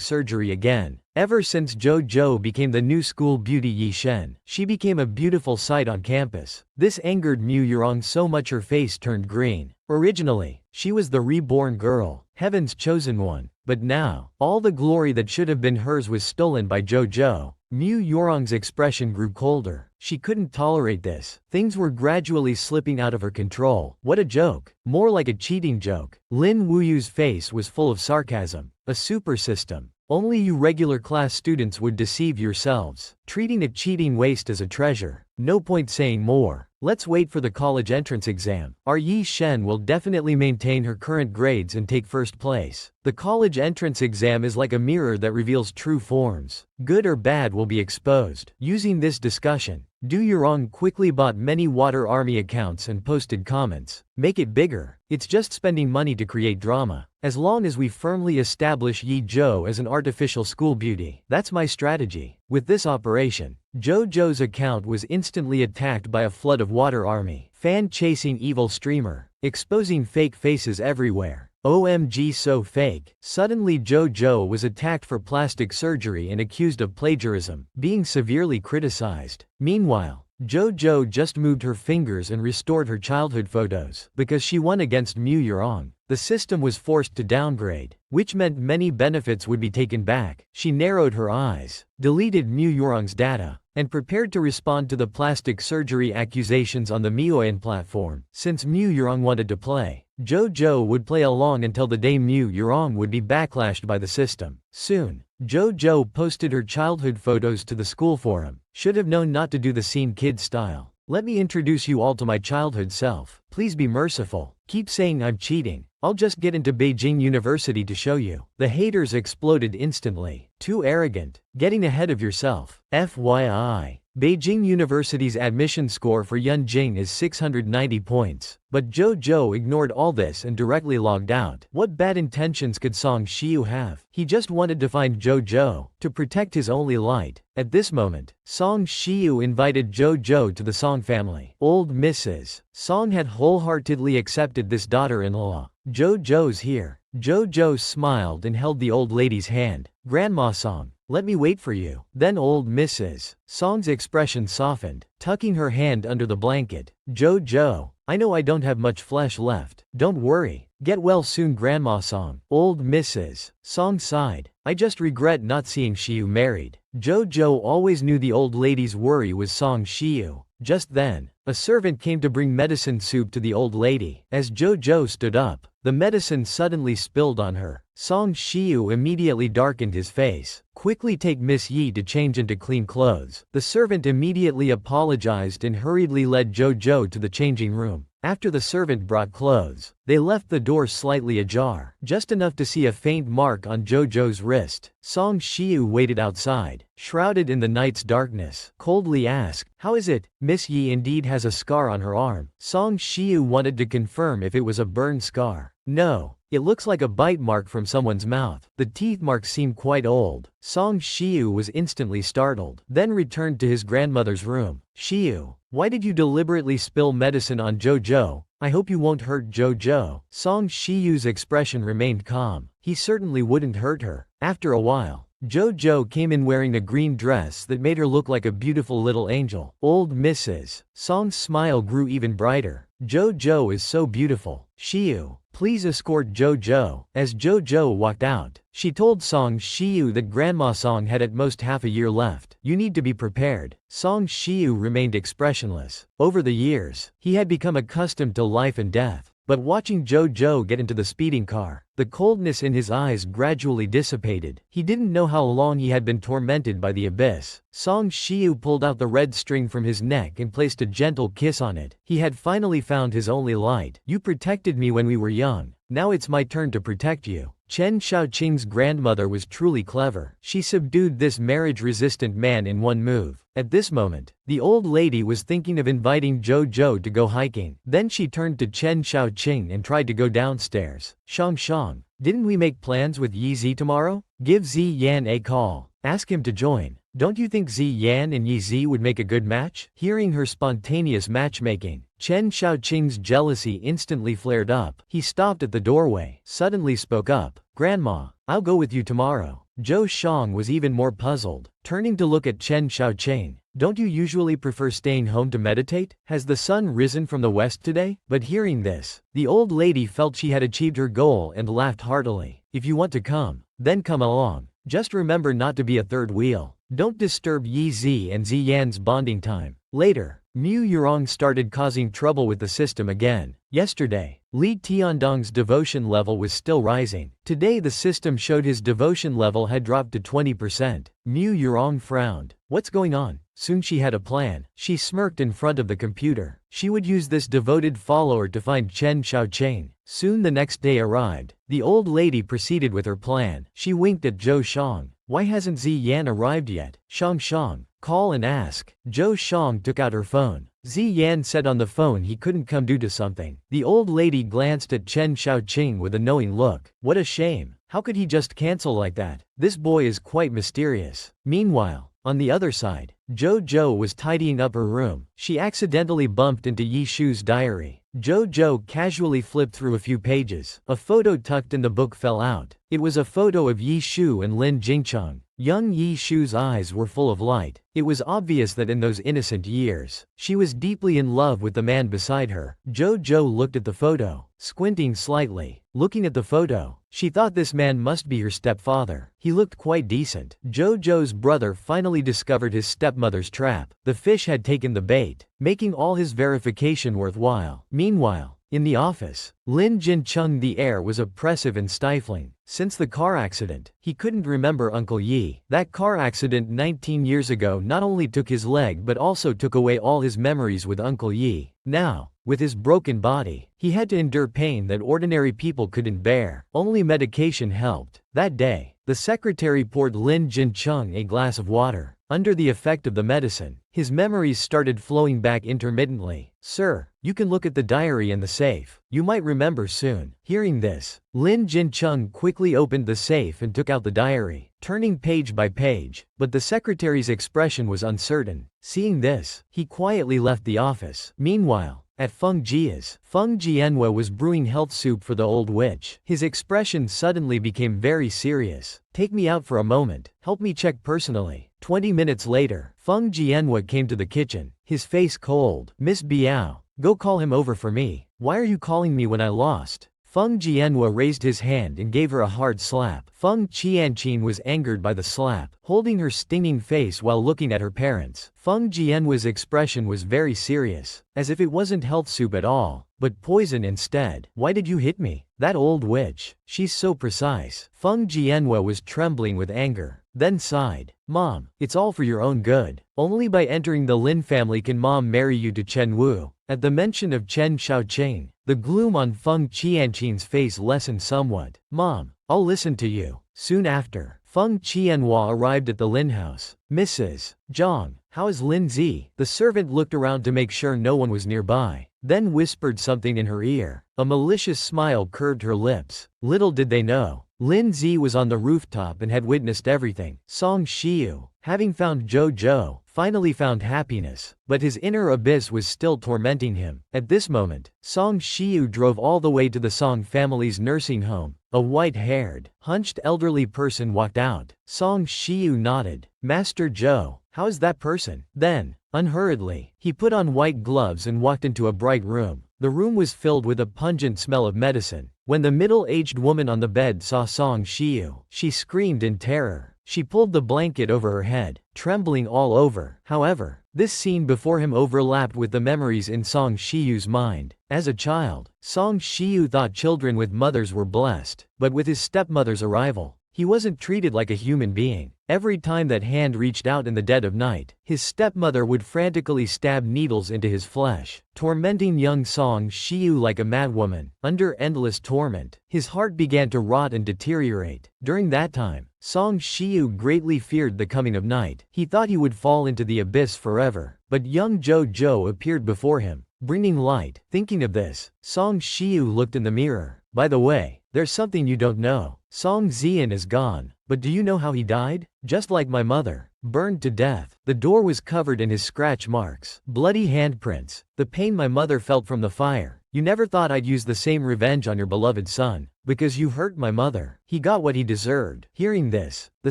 surgery again. Ever since JoJo became the new school beauty Yi Shen, she became a beautiful sight on campus. This angered Mu Yurong so much her face turned green. Originally, she was the reborn girl, heaven's chosen one, but now, all the glory that should have been hers was stolen by JoJo. Mu Yurong's expression grew colder. She couldn't tolerate this. Things were gradually slipping out of her control. What a joke. More like a cheating joke. Lin Wuyu's face was full of sarcasm. A super system. Only you regular class students would deceive yourselves, treating a cheating waste as a treasure. No point saying more. Let's wait for the college entrance exam. Our Yi Shen will definitely maintain her current grades and take first place. The college entrance exam is like a mirror that reveals true forms. Good or bad will be exposed. Using this discussion, Du Yurong quickly bought many Water Army accounts and posted comments. Make it bigger. It's just spending money to create drama. As long as we firmly establish Yi Zhou as an artificial school beauty, that's my strategy. With this operation, JoJo's account was instantly attacked by a flood of Water Army, fan-chasing evil streamer, exposing fake faces everywhere. OMG, so fake. Suddenly JoJo was attacked for plastic surgery and accused of plagiarism, being severely criticized. Meanwhile, JoJo just moved her fingers and restored her childhood photos. Because she won against Mu Yurong, the system was forced to downgrade, which meant many benefits would be taken back. She narrowed her eyes, deleted Mu Yurong's data, and prepared to respond to the plastic surgery accusations on the Mioan platform. Since Mu Yurong wanted to play, JoJo would play along until the day Mu Yurong would be backlashed by the system. Soon, JoJo posted her childhood photos to the school forum. Should have known not to do the scene kid style. Let me introduce you all to my childhood self. Please be merciful. Keep saying I'm cheating. I'll just get into Beijing University to show you. The haters exploded instantly. Too arrogant. Getting ahead of yourself. FYI. Beijing University's admission score for Yunjing is 690 points. But JoJo ignored all this and directly logged out. What bad intentions could Song Shiyu have? He just wanted to find JoJo, to protect his only light. At this moment, Song Shiyu invited JoJo to the Song family. Old Mrs. Song had wholeheartedly accepted this daughter-in-law. JoJo's here. JoJo smiled and held the old lady's hand. Grandma Song, let me wait for you. Then old Mrs. Song's expression softened, tucking her hand under the blanket. JoJo, I know I don't have much flesh left. Don't worry. Get well soon, Grandma Song. Old Mrs. Song sighed. I just regret not seeing Shiyu married. JoJo always knew the old lady's worry was Song Shiyu. Just then, a servant came to bring medicine soup to the old lady. As JoJo stood up, the medicine suddenly spilled on her. Song Shiyu immediately darkened his face. Quickly take Miss Yi to change into clean clothes. The servant immediately apologized and hurriedly led JoJo to the changing room. After the servant brought clothes, they left the door slightly ajar, just enough to see a faint mark on JoJo's wrist. Song Shiyu waited outside, shrouded in the night's darkness, coldly asked, "How is it? Miss Yi indeed has a scar on her arm." Song Shiyu wanted to confirm if it was a burn scar. No, it looks like a bite mark from someone's mouth. The teeth marks seem quite old. Song Shiyu was instantly startled, then returned to his grandmother's room. Shiyu, why did you deliberately spill medicine on JoJo? I hope you won't hurt JoJo. Song Shiyu's expression remained calm. He certainly wouldn't hurt her. After a while, JoJo came in wearing a green dress that made her look like a beautiful little angel. Old Mrs. Song's smile grew even brighter. JoJo is so beautiful. Shiyu, please escort JoJo. As JoJo walked out, she told Song Shiyu that Grandma Song had at most half a year left. You need to be prepared. Song Shiyu remained expressionless. Over the years, he had become accustomed to life and death. But watching JoJo get into the speeding car, the coldness in his eyes gradually dissipated. He didn't know how long he had been tormented by the abyss. Song Shiyu pulled out the red string from his neck and placed a gentle kiss on it. He had finally found his only light. You protected me when we were young. Now it's my turn to protect you. Chen Shaoqing's grandmother was truly clever. She subdued this marriage-resistant man in one move. At this moment, the old lady was thinking of inviting JoJo to go hiking. Then she turned to Chen Shaoqing and tried to go downstairs. Shang, didn't we make plans with Yi Zi tomorrow? Give Zi Yan a call. Ask him to join. Don't you think Zi Yan and Yi Zi would make a good match? Hearing her spontaneous matchmaking, Chen Xiaoqing's jealousy instantly flared up. He stopped at the doorway, suddenly spoke up. Grandma, I'll go with you tomorrow. Zhou Shang was even more puzzled, turning to look at Chen Xiaoqing. Don't you usually prefer staying home to meditate? Has the sun risen from the west today? But hearing this, the old lady felt she had achieved her goal and laughed heartily. If you want to come, then come along. Just remember not to be a third wheel. Don't disturb Yi Zi and Zi Yan's bonding time. Later, Mu Yurong started causing trouble with the system again. Yesterday, Li Tiandong's devotion level was still rising. Today the system showed his devotion level had dropped to 20%. Mu Yurong frowned. What's going on? Soon she had a plan. She smirked in front of the computer. She would use this devoted follower to find Chen Xiaoqing. Soon the next day arrived. The old lady proceeded with her plan. She winked at Zhou Shang. Why hasn't Zi Yan arrived yet? Shang, call and ask. Zhou Shang took out her phone. Zi Yan said on the phone he couldn't come due to something. The old lady glanced at Chen Xiaoqing with a knowing look. What a shame. How could he just cancel like that? This boy is quite mysterious. Meanwhile, on the other side, Zhou was tidying up her room. She accidentally bumped into Yi Shu's diary. Zhou casually flipped through a few pages. A photo tucked in the book fell out. It was a photo of Yi Shu and Lin Jingcheng. Young Yi Shu's eyes were full of light. It was obvious that in those innocent years, she was deeply in love with the man beside her. Zhou looked at the photo, squinting slightly. Looking at the photo, she thought this man must be her stepfather. He looked quite decent. Zhou's brother finally discovered his stepmother's trap. The fish had taken the bait, making all his verification worthwhile. Meanwhile, in the office, Lin Jincheng, the air was oppressive and stifling. Since the car accident, he couldn't remember Uncle Yi. That car accident 19 years ago not only took his leg but also took away all his memories with Uncle Yi. Now, with his broken body, he had to endure pain that ordinary people couldn't bear. Only medication helped. That day, the secretary poured Lin Jincheng a glass of water. Under the effect of the medicine, his memories started flowing back intermittently. Sir, you can look at the diary in the safe. You might remember soon. Hearing this, Lin Jincheng quickly opened the safe and took out the diary, turning page by page, but the secretary's expression was uncertain. Seeing this, he quietly left the office. Meanwhile, at Feng Jia's, Feng Jianhua was brewing health soup for the old witch. His expression suddenly became very serious. Take me out for a moment. Help me check personally. 20 minutes later, Feng Jianhua came to the kitchen, his face cold. Miss Biao, go call him over for me. Why are you calling me when I lost? Feng Jianhua raised his hand and gave her a hard slap. Feng Qianqin was angered by the slap, holding her stinging face while looking at her parents. Feng Jianhua's expression was very serious, as if it wasn't health soup at all, but poison instead. Why did you hit me? That old witch. She's so precise. Feng Jianhua was trembling with anger, then sighed. Mom, it's all for your own good. Only by entering the Lin family can Mom marry you to Chen Wu. At the mention of Chen Xiaoqing, the gloom on Feng Qianqin's face lessened somewhat. Mom, I'll listen to you. Soon after, Feng Qianhua arrived at the Lin house. Mrs. Zhang, how is Lin Zi? The servant looked around to make sure no one was nearby, then whispered something in her ear. A malicious smile curved her lips. Little did they know, Lin Zi was on the rooftop and had witnessed everything. Song Shiyu, having found Zhou, finally found happiness, but his inner abyss was still tormenting him. At this moment, Song Shiyu drove all the way to the Song family's nursing home. A white-haired, hunched elderly person walked out. Song Shiyu nodded. Master Zhou, how is that person? Then, unhurriedly, he put on white gloves and walked into a bright room. The room was filled with a pungent smell of medicine. When the middle-aged woman on the bed saw Song Shiyu, she screamed in terror. She pulled the blanket over her head, trembling all over. However, this scene before him overlapped with the memories in Song Shiyu's mind. As a child, Song Shiyu thought children with mothers were blessed, but with his stepmother's arrival, he wasn't treated like a human being. Every time that hand reached out in the dead of night, his stepmother would frantically stab needles into his flesh, tormenting young Song Shiyu like a madwoman. Under endless torment, his heart began to rot and deteriorate. During that time, Song Shiyu greatly feared the coming of night. He thought he would fall into the abyss forever, but young Zhou appeared before him, bringing light. Thinking of this, Song Shiyu looked in the mirror. By the way, there's something you don't know. Song Zian is gone. But do you know how he died? Just like my mother. Burned to death. The door was covered in his scratch marks. Bloody handprints. The pain my mother felt from the fire. You never thought I'd use the same revenge on your beloved son. Because you hurt my mother. He got what he deserved. Hearing this, the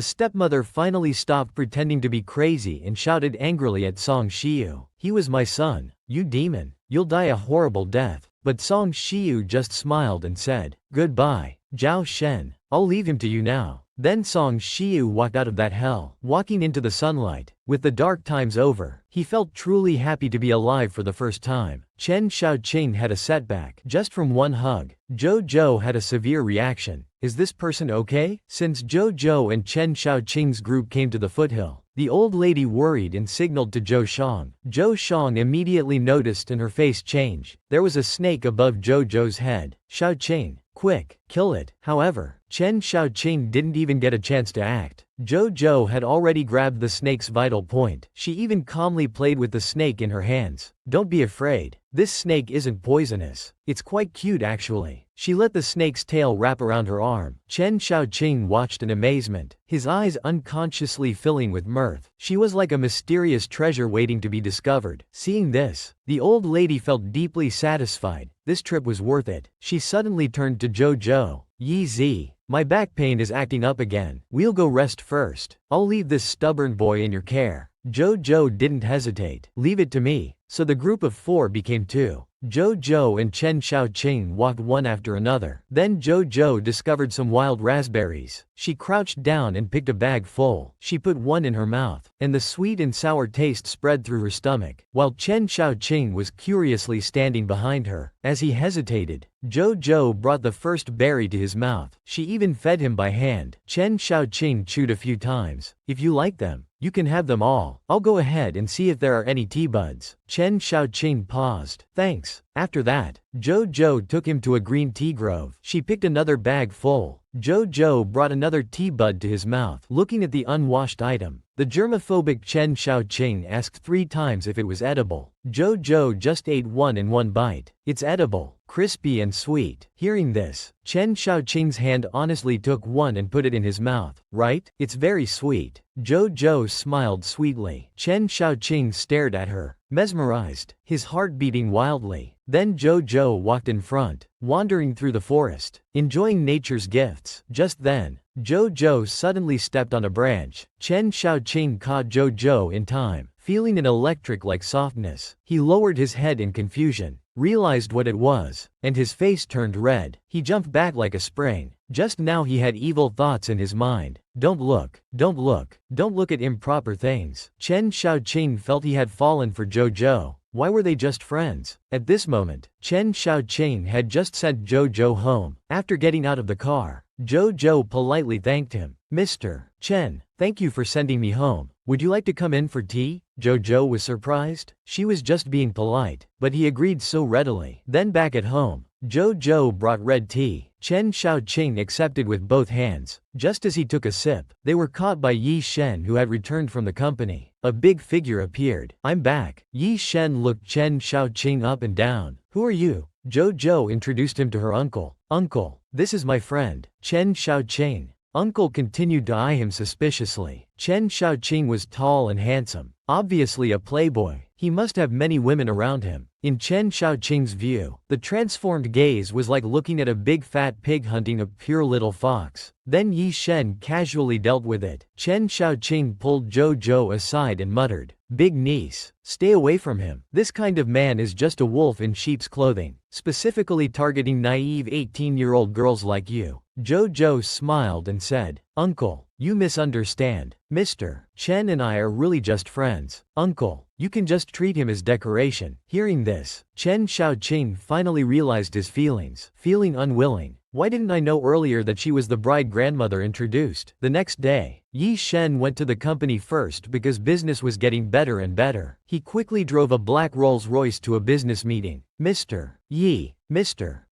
stepmother finally stopped pretending to be crazy and shouted angrily at Song Shiyu. He was my son. You demon. You'll die a horrible death. But Song Shiyu just smiled and said, "Goodbye, Zhao Shen. I'll leave him to you now." Then Song Shiyu walked out of that hell, walking into the sunlight. With the dark times over, he felt truly happy to be alive for the first time. Chen Xiaoqing had a setback. Just from one hug, Zhou had a severe reaction. Is this person okay? Since Zhou and Chen Xiaoqing's group came to the foothill, the old lady worried and signaled to Zhou Shang. Zhou Shang immediately noticed and her face changed. There was a snake above Zhou's head. Xiaoqing, quick, kill it. However, Chen Xiaoqing didn't even get a chance to act. Zhou had already grabbed the snake's vital point. She even calmly played with the snake in her hands. Don't be afraid. This snake isn't poisonous. It's quite cute actually. She let the snake's tail wrap around her arm. Chen Xiaoqing watched in amazement, his eyes unconsciously filling with mirth. She was like a mysterious treasure waiting to be discovered. Seeing this, the old lady felt deeply satisfied. This trip was worth it. She suddenly turned to Zhou. Yi Zi, my back pain is acting up again. We'll go rest first. I'll leave this stubborn boy in your care. Zhou didn't hesitate. Leave it to me. So the group of 4 became 2. Zhou and Chen Xiaoqing walked one after another. Then Zhou discovered some wild raspberries. She crouched down and picked a bag full. She put one in her mouth, and the sweet and sour taste spread through her stomach, while Chen Xiaoqing was curiously standing behind her. As he hesitated, Zhou brought the first berry to his mouth. She even fed him by hand. Chen Xiaoqing chewed a few times. If you like them, you can have them all. I'll go ahead and see if there are any tea buds. Chen Xiaoqing paused. Thanks. After that, Zhou took him to a green tea grove. She picked another bag full. Zhou brought another tea bud to his mouth. Looking at the unwashed item, the germophobic Chen Xiaoqing asked 3 times if it was edible. Zhou just ate one in one bite. It's edible, crispy and sweet. Hearing this, Chen Xiaoqing's hand honestly took one and put it in his mouth. Right? It's very sweet. Zhou smiled sweetly. Chen Xiaoqing stared at her, mesmerized, his heart beating wildly. Then Zhou walked in front, wandering through the forest, enjoying nature's gifts. Just then, Zhou suddenly stepped on a branch. Chen Xiaoqing caught Zhou in time, feeling an electric-like softness. He lowered his head in confusion, realized what it was, and his face turned red. He jumped back like a spring. Just now he had evil thoughts in his mind. Don't look, don't look, don't look at improper things. Chen Xiaoqing felt he had fallen for Zhou. Why were they just friends? At this moment, Chen Xiaoqing had just sent Zhou home. After getting out of the car, Zhou politely thanked him. Mr. Chen, thank you for sending me home. Would you like to come in for tea? Zhou was surprised. She was just being polite, but he agreed so readily. Then back at home, Zhou brought red tea. Chen Xiaoqing accepted with both hands. Just as he took a sip, they were caught by Yi Shen, who had returned from the company. A big figure appeared. I'm back. Yi Shen looked Chen Xiaoqing up and down. Who are you? Zhou introduced him to her uncle. Uncle, this is my friend, Chen Xiaoqing. Uncle continued to eye him suspiciously. Chen Xiaoqing was tall and handsome, obviously a playboy. He must have many women around him. In Chen Xiaoqing's view, the transformed gaze was like looking at a big fat pig hunting a pure little fox. Then Yi Shen casually dealt with it. Chen Xiaoqing pulled Zhou aside and muttered, "Big niece, stay away from him. This kind of man is just a wolf in sheep's clothing, specifically targeting naive 18-year-old girls like you." Zhou smiled and said, "Uncle, you misunderstand. Mr. Chen and I are really just friends. Uncle, you can just treat him as decoration." Hearing this, Chen Xiaoqing finally realized his feelings, feeling unwilling. Why didn't I know earlier that she was the bride grandmother introduced? The next day, Yi Shen went to the company first because business was getting better and better. He quickly drove a black Rolls-Royce to a business meeting. Mr.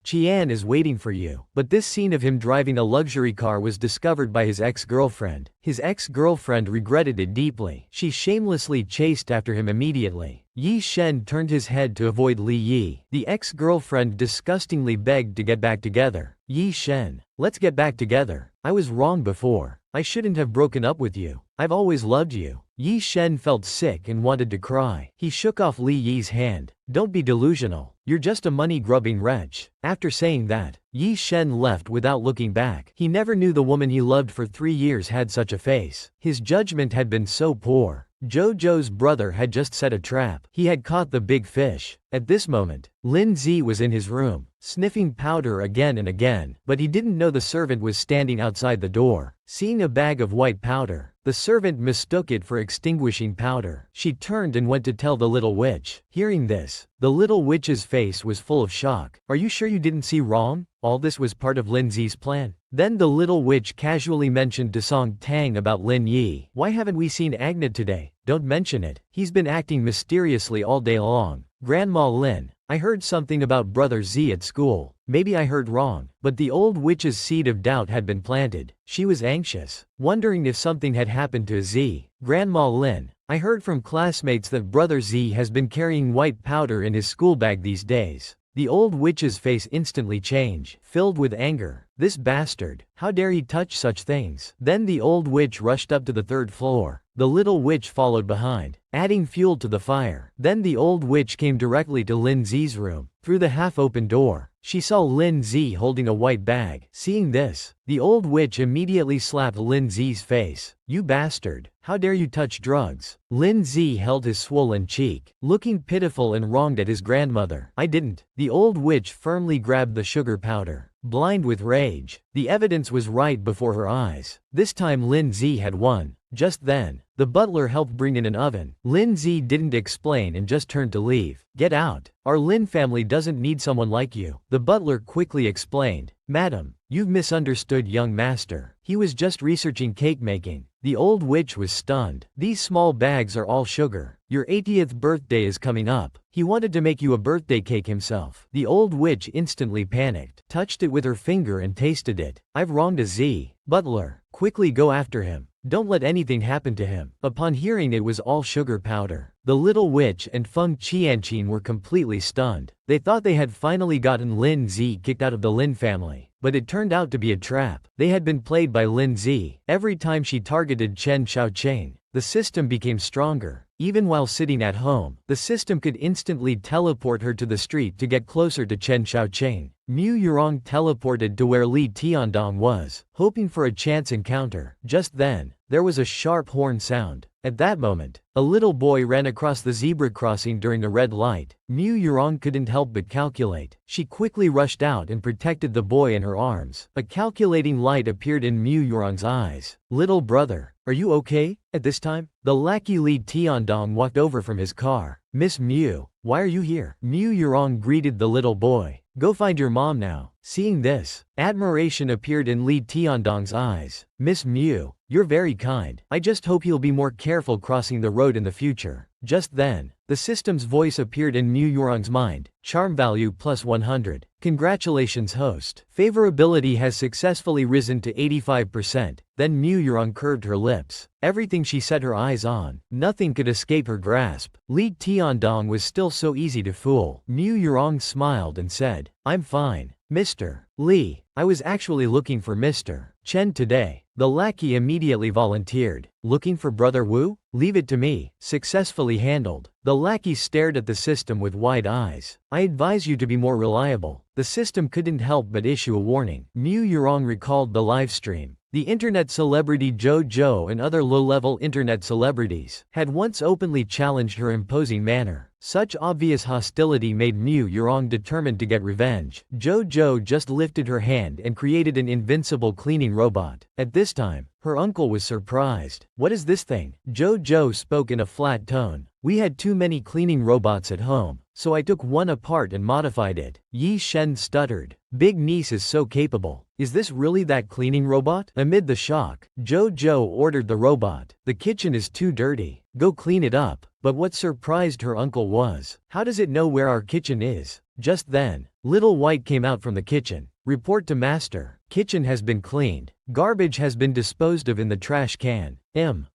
Qian is waiting for you. But this scene of him driving a luxury car was discovered by his ex-girlfriend. His ex-girlfriend regretted it deeply. She shamelessly chased after him immediately. Yi Shen turned his head to avoid Li Yi. The ex-girlfriend disgustingly begged to get back together. Yi Shen, let's get back together. I was wrong before. I shouldn't have broken up with you. I've always loved you. Yi Shen felt sick and wanted to cry. He shook off Li Yi's hand. Don't be delusional. You're just a money-grubbing wretch. After saying that, Yi Shen left without looking back. He never knew the woman he loved for 3 years had such a face. His judgment had been so poor. Jojo's brother had just set a trap. He had caught the big fish. At this moment, Lin Zi was in his room, sniffing powder again and again, but he didn't know the servant was standing outside the door. Seeing a bag of white powder, the servant mistook it for extinguishing powder. She turned and went to tell the little witch. Hearing this, the little witch's face was full of shock. Are you sure you didn't see wrong? All this was part of Lin Zi's plan? Then the little witch casually mentioned to Song Tang about Lin Yi. Why haven't we seen Agnes today? Don't mention it. He's been acting mysteriously all day long. Grandma Lin, I heard something about Brother Z at school. Maybe I heard wrong, but the old witch's seed of doubt had been planted. She was anxious, wondering if something had happened to Z. Grandma Lin, I heard from classmates that Brother Z has been carrying white powder in his school bag these days. The old witch's face instantly changed, filled with anger. This bastard, how dare he touch such things? Then the old witch rushed up to the 3rd floor. The little witch followed behind, adding fuel to the fire. Then the old witch came directly to Lin Zi's room. Through the half-open door, she saw Lin Zi holding a white bag. Seeing this, the old witch immediately slapped Lin Zi's face. You bastard, how dare you touch drugs? Lin Zi held his swollen cheek, looking pitiful and wronged at his grandmother. I didn't. The old witch firmly grabbed the sugar powder. Blind with rage, the evidence was right before her eyes. This time Lin Zi had won. Just then, the butler helped bring in an oven. Lin Zi didn't explain and just turned to leave. Get out. Our Lin family doesn't need someone like you. The butler quickly explained. Madam, you've misunderstood young master. He was just researching cake making. The old witch was stunned. These small bags are all sugar. Your 80th birthday is coming up. He wanted to make you a birthday cake himself. The old witch instantly panicked, touched it with her finger and tasted it. I've wronged a Z. Butler, quickly go after him. Don't let anything happen to him. Upon hearing it was all sugar powder, the little witch and Feng Qianqin were completely stunned. They thought they had finally gotten Lin Zi kicked out of the Lin family, but it turned out to be a trap. They had been played by Lin Zi. Every time she targeted Chen Xiaoqing, the system became stronger. Even while sitting at home, the system could instantly teleport her to the street to get closer to Chen Xiaoqing. Mu Yurong teleported to where Li Tiandong was, hoping for a chance encounter. Just then, there was a sharp horn sound. At that moment, a little boy ran across the zebra crossing during a red light. Mu Yurong couldn't help but calculate. She quickly rushed out and protected the boy in her arms. A calculating light appeared in Mu Yurong's eyes. Little brother, are you okay? At this time, the lackey Li Tiandong walked over from his car. Miss Mu, why are you here? Mu Yurong greeted the little boy. Go find your mom now. Seeing this, admiration appeared in Li Tiandong's eyes. Miss Mu, you're very kind. I just hope he'll be more careful crossing the road in the future. Just then, the system's voice appeared in Mu Yurong's mind. Charm value plus 100. Congratulations host. Favorability has successfully risen to 85%. Then Mu Yurong curved her lips. Everything she set her eyes on, nothing could escape her grasp. Li Tiandong was still so easy to fool. Mu Yurong smiled and said, I'm fine. Mr. Li, I was actually looking for Mr. Chen today. The lackey immediately volunteered. Looking for Brother Wu? Leave it to me. Successfully handled. The lackey stared at the system with wide eyes. I advise you to be more reliable. The system couldn't help but issue a warning. Mu Yurong recalled the live stream. The internet celebrity JoJo and other low-level internet celebrities had once openly challenged her imposing manner. Such obvious hostility made Mu Yurong determined to get revenge. JoJo just lifted her hand and created an invincible cleaning robot. At this time, her uncle was surprised. What is this thing? JoJo spoke in a flat tone. We had too many cleaning robots at home, so I took one apart and modified it. Yi Shen stuttered. Big niece is so capable. Is this really that cleaning robot? Amid the shock, JoJo ordered the robot. The kitchen is too dirty. Go clean it up. But what surprised her uncle was, how does it know where our kitchen is? Just then, Little White came out from the kitchen. Report to master. Kitchen has been cleaned. Garbage has been disposed of in the trash can.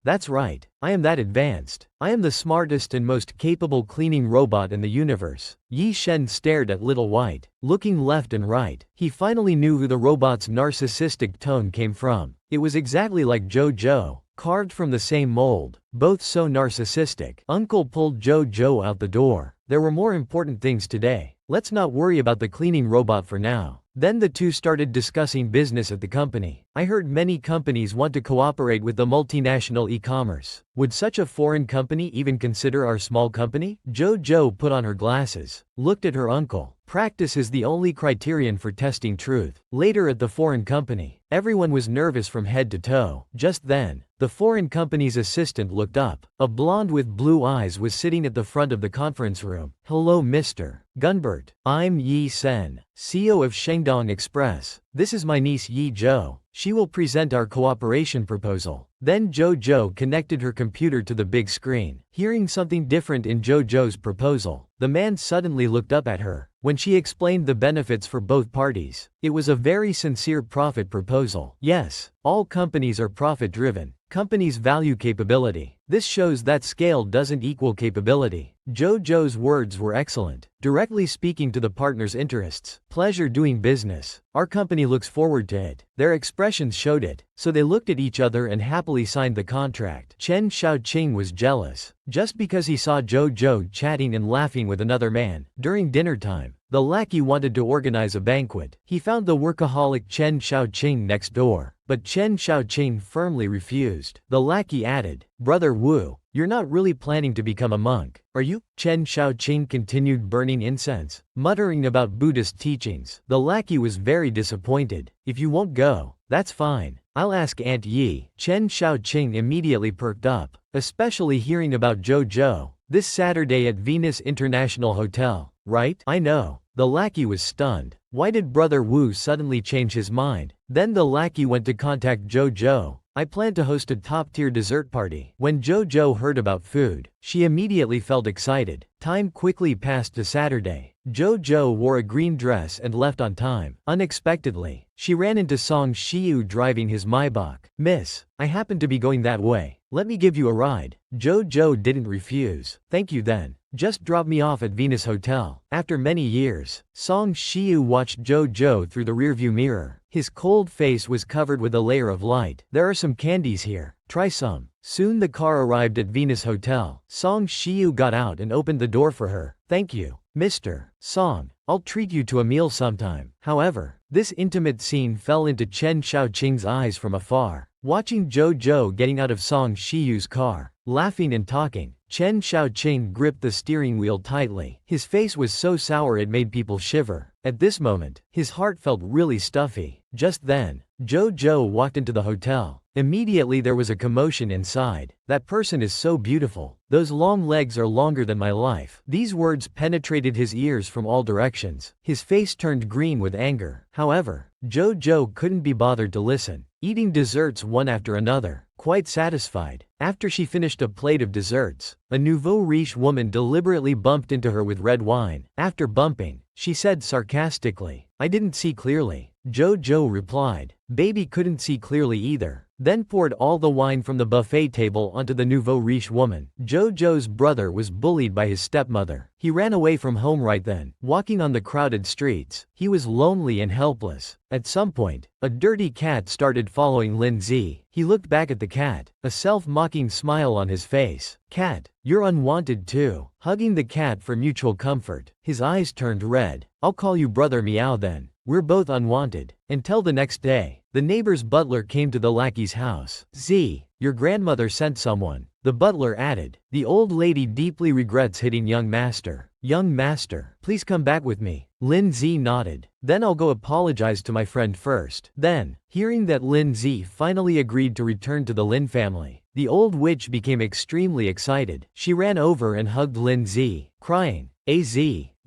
That's right. I am that advanced. I am the smartest and most capable cleaning robot in the universe. Yi Shen stared at Little White, looking left and right. He finally knew who the robot's narcissistic tone came from. It was exactly like JoJo, carved from the same mold, both so narcissistic. Uncle pulled JoJo out the door. There were more important things today. Let's not worry about the cleaning robot for now. Then the two started discussing business at the company. I heard many companies want to cooperate with the multinational e-commerce. Would such a foreign company even consider our small company? JoJo put on her glasses, looked at her uncle. Practice is the only criterion for testing truth. Later at the foreign company, everyone was nervous from head to toe. Just then, the foreign company's assistant looked up. A blonde with blue eyes was sitting at the front of the conference room. Hello, Mr. Gunbert. I'm Yi Sen, CEO of Shengdong Express. This is my niece Yi Zhou. She will present our cooperation proposal. Then JoJo connected her computer to the big screen. Hearing something different in JoJo's proposal, the man suddenly looked up at her. When she explained the benefits for both parties, it was a very sincere profit proposal. Yes, all companies are profit-driven. Companies value capability. This shows that scale doesn't equal capability. JoJo's words were excellent, directly speaking to the partner's interests. Pleasure doing business. Our company looks forward to it. Their expressions showed it, so they looked at each other and happily signed the contract. Chen Xiaoqing was jealous, just because he saw JoJo chatting and laughing with another man. During dinner time, the lackey wanted to organize a banquet. He found the workaholic Chen Xiaoqing next door, but Chen Xiaoqing firmly refused. The lackey added, "Brother Wu, you're not really planning to become a monk, are you?" Chen Xiaoqing continued burning incense, muttering about Buddhist teachings. The lackey was very disappointed. "If you won't go, that's fine. I'll ask Aunt Yi." Chen Xiaoqing immediately perked up, especially hearing about JoJo. This Saturday at Venus International Hotel, right? I know. The lackey was stunned. Why did Brother Wu suddenly change his mind? Then the lackey went to contact JoJo. I plan to host a top-tier dessert party. When JoJo heard about food, she immediately felt excited. Time quickly passed to Saturday. JoJo wore a green dress and left on time. Unexpectedly, she ran into Song Shiyu driving his Maybach. "Miss, I happen to be going that way. Let me give you a ride." JoJo didn't refuse. "Thank you then. Just drop me off at Venus Hotel." After many years, Song Shiyu watched JoJo through the rearview mirror. His cold face was covered with a layer of light. "There are some candies here. Try some." Soon the car arrived at Venus Hotel. Song Shiyu got out and opened the door for her. "Thank you, Mr. Song. I'll treat you to a meal sometime." However, this intimate scene fell into Chen Xiaoqing's eyes from afar. Watching JoJo getting out of Song Shiyu's car, laughing and talking, Chen Xiaoqing gripped the steering wheel tightly. His face was so sour it made people shiver. At this moment, his heart felt really stuffy. Just then, JoJo walked into the hotel. Immediately there was a commotion inside. "That person is so beautiful. Those long legs are longer than my life." These words penetrated his ears from all directions. His face turned green with anger. However, JoJo couldn't be bothered to listen, eating desserts one after another, quite satisfied. After she finished a plate of desserts, a nouveau riche woman deliberately bumped into her with red wine. After bumping, she said sarcastically, "I didn't see clearly." JoJo replied, "Baby couldn't see clearly either." Then poured all the wine from the buffet table onto the nouveau riche woman. JoJo's brother was bullied by his stepmother. He ran away from home right then. Walking on the crowded streets, he was lonely and helpless. At some point, a dirty cat started following Lin Zi. He looked back at the cat, a self-mocking smile on his face. "Cat, you're unwanted too." Hugging the cat for mutual comfort, his eyes turned red. "I'll call you Brother Meow then. We're both unwanted." Until the next day, the neighbor's butler came to the lackey's house. "Z, your grandmother sent someone." The butler added, "The old lady deeply regrets hitting young master." "Young master, please come back with me." Lin Zi nodded. "Then I'll go apologize to my friend first." Then, hearing that Lin Zi finally agreed to return to the Lin family, the old witch became extremely excited. She ran over and hugged Lin Zi, crying, "Az,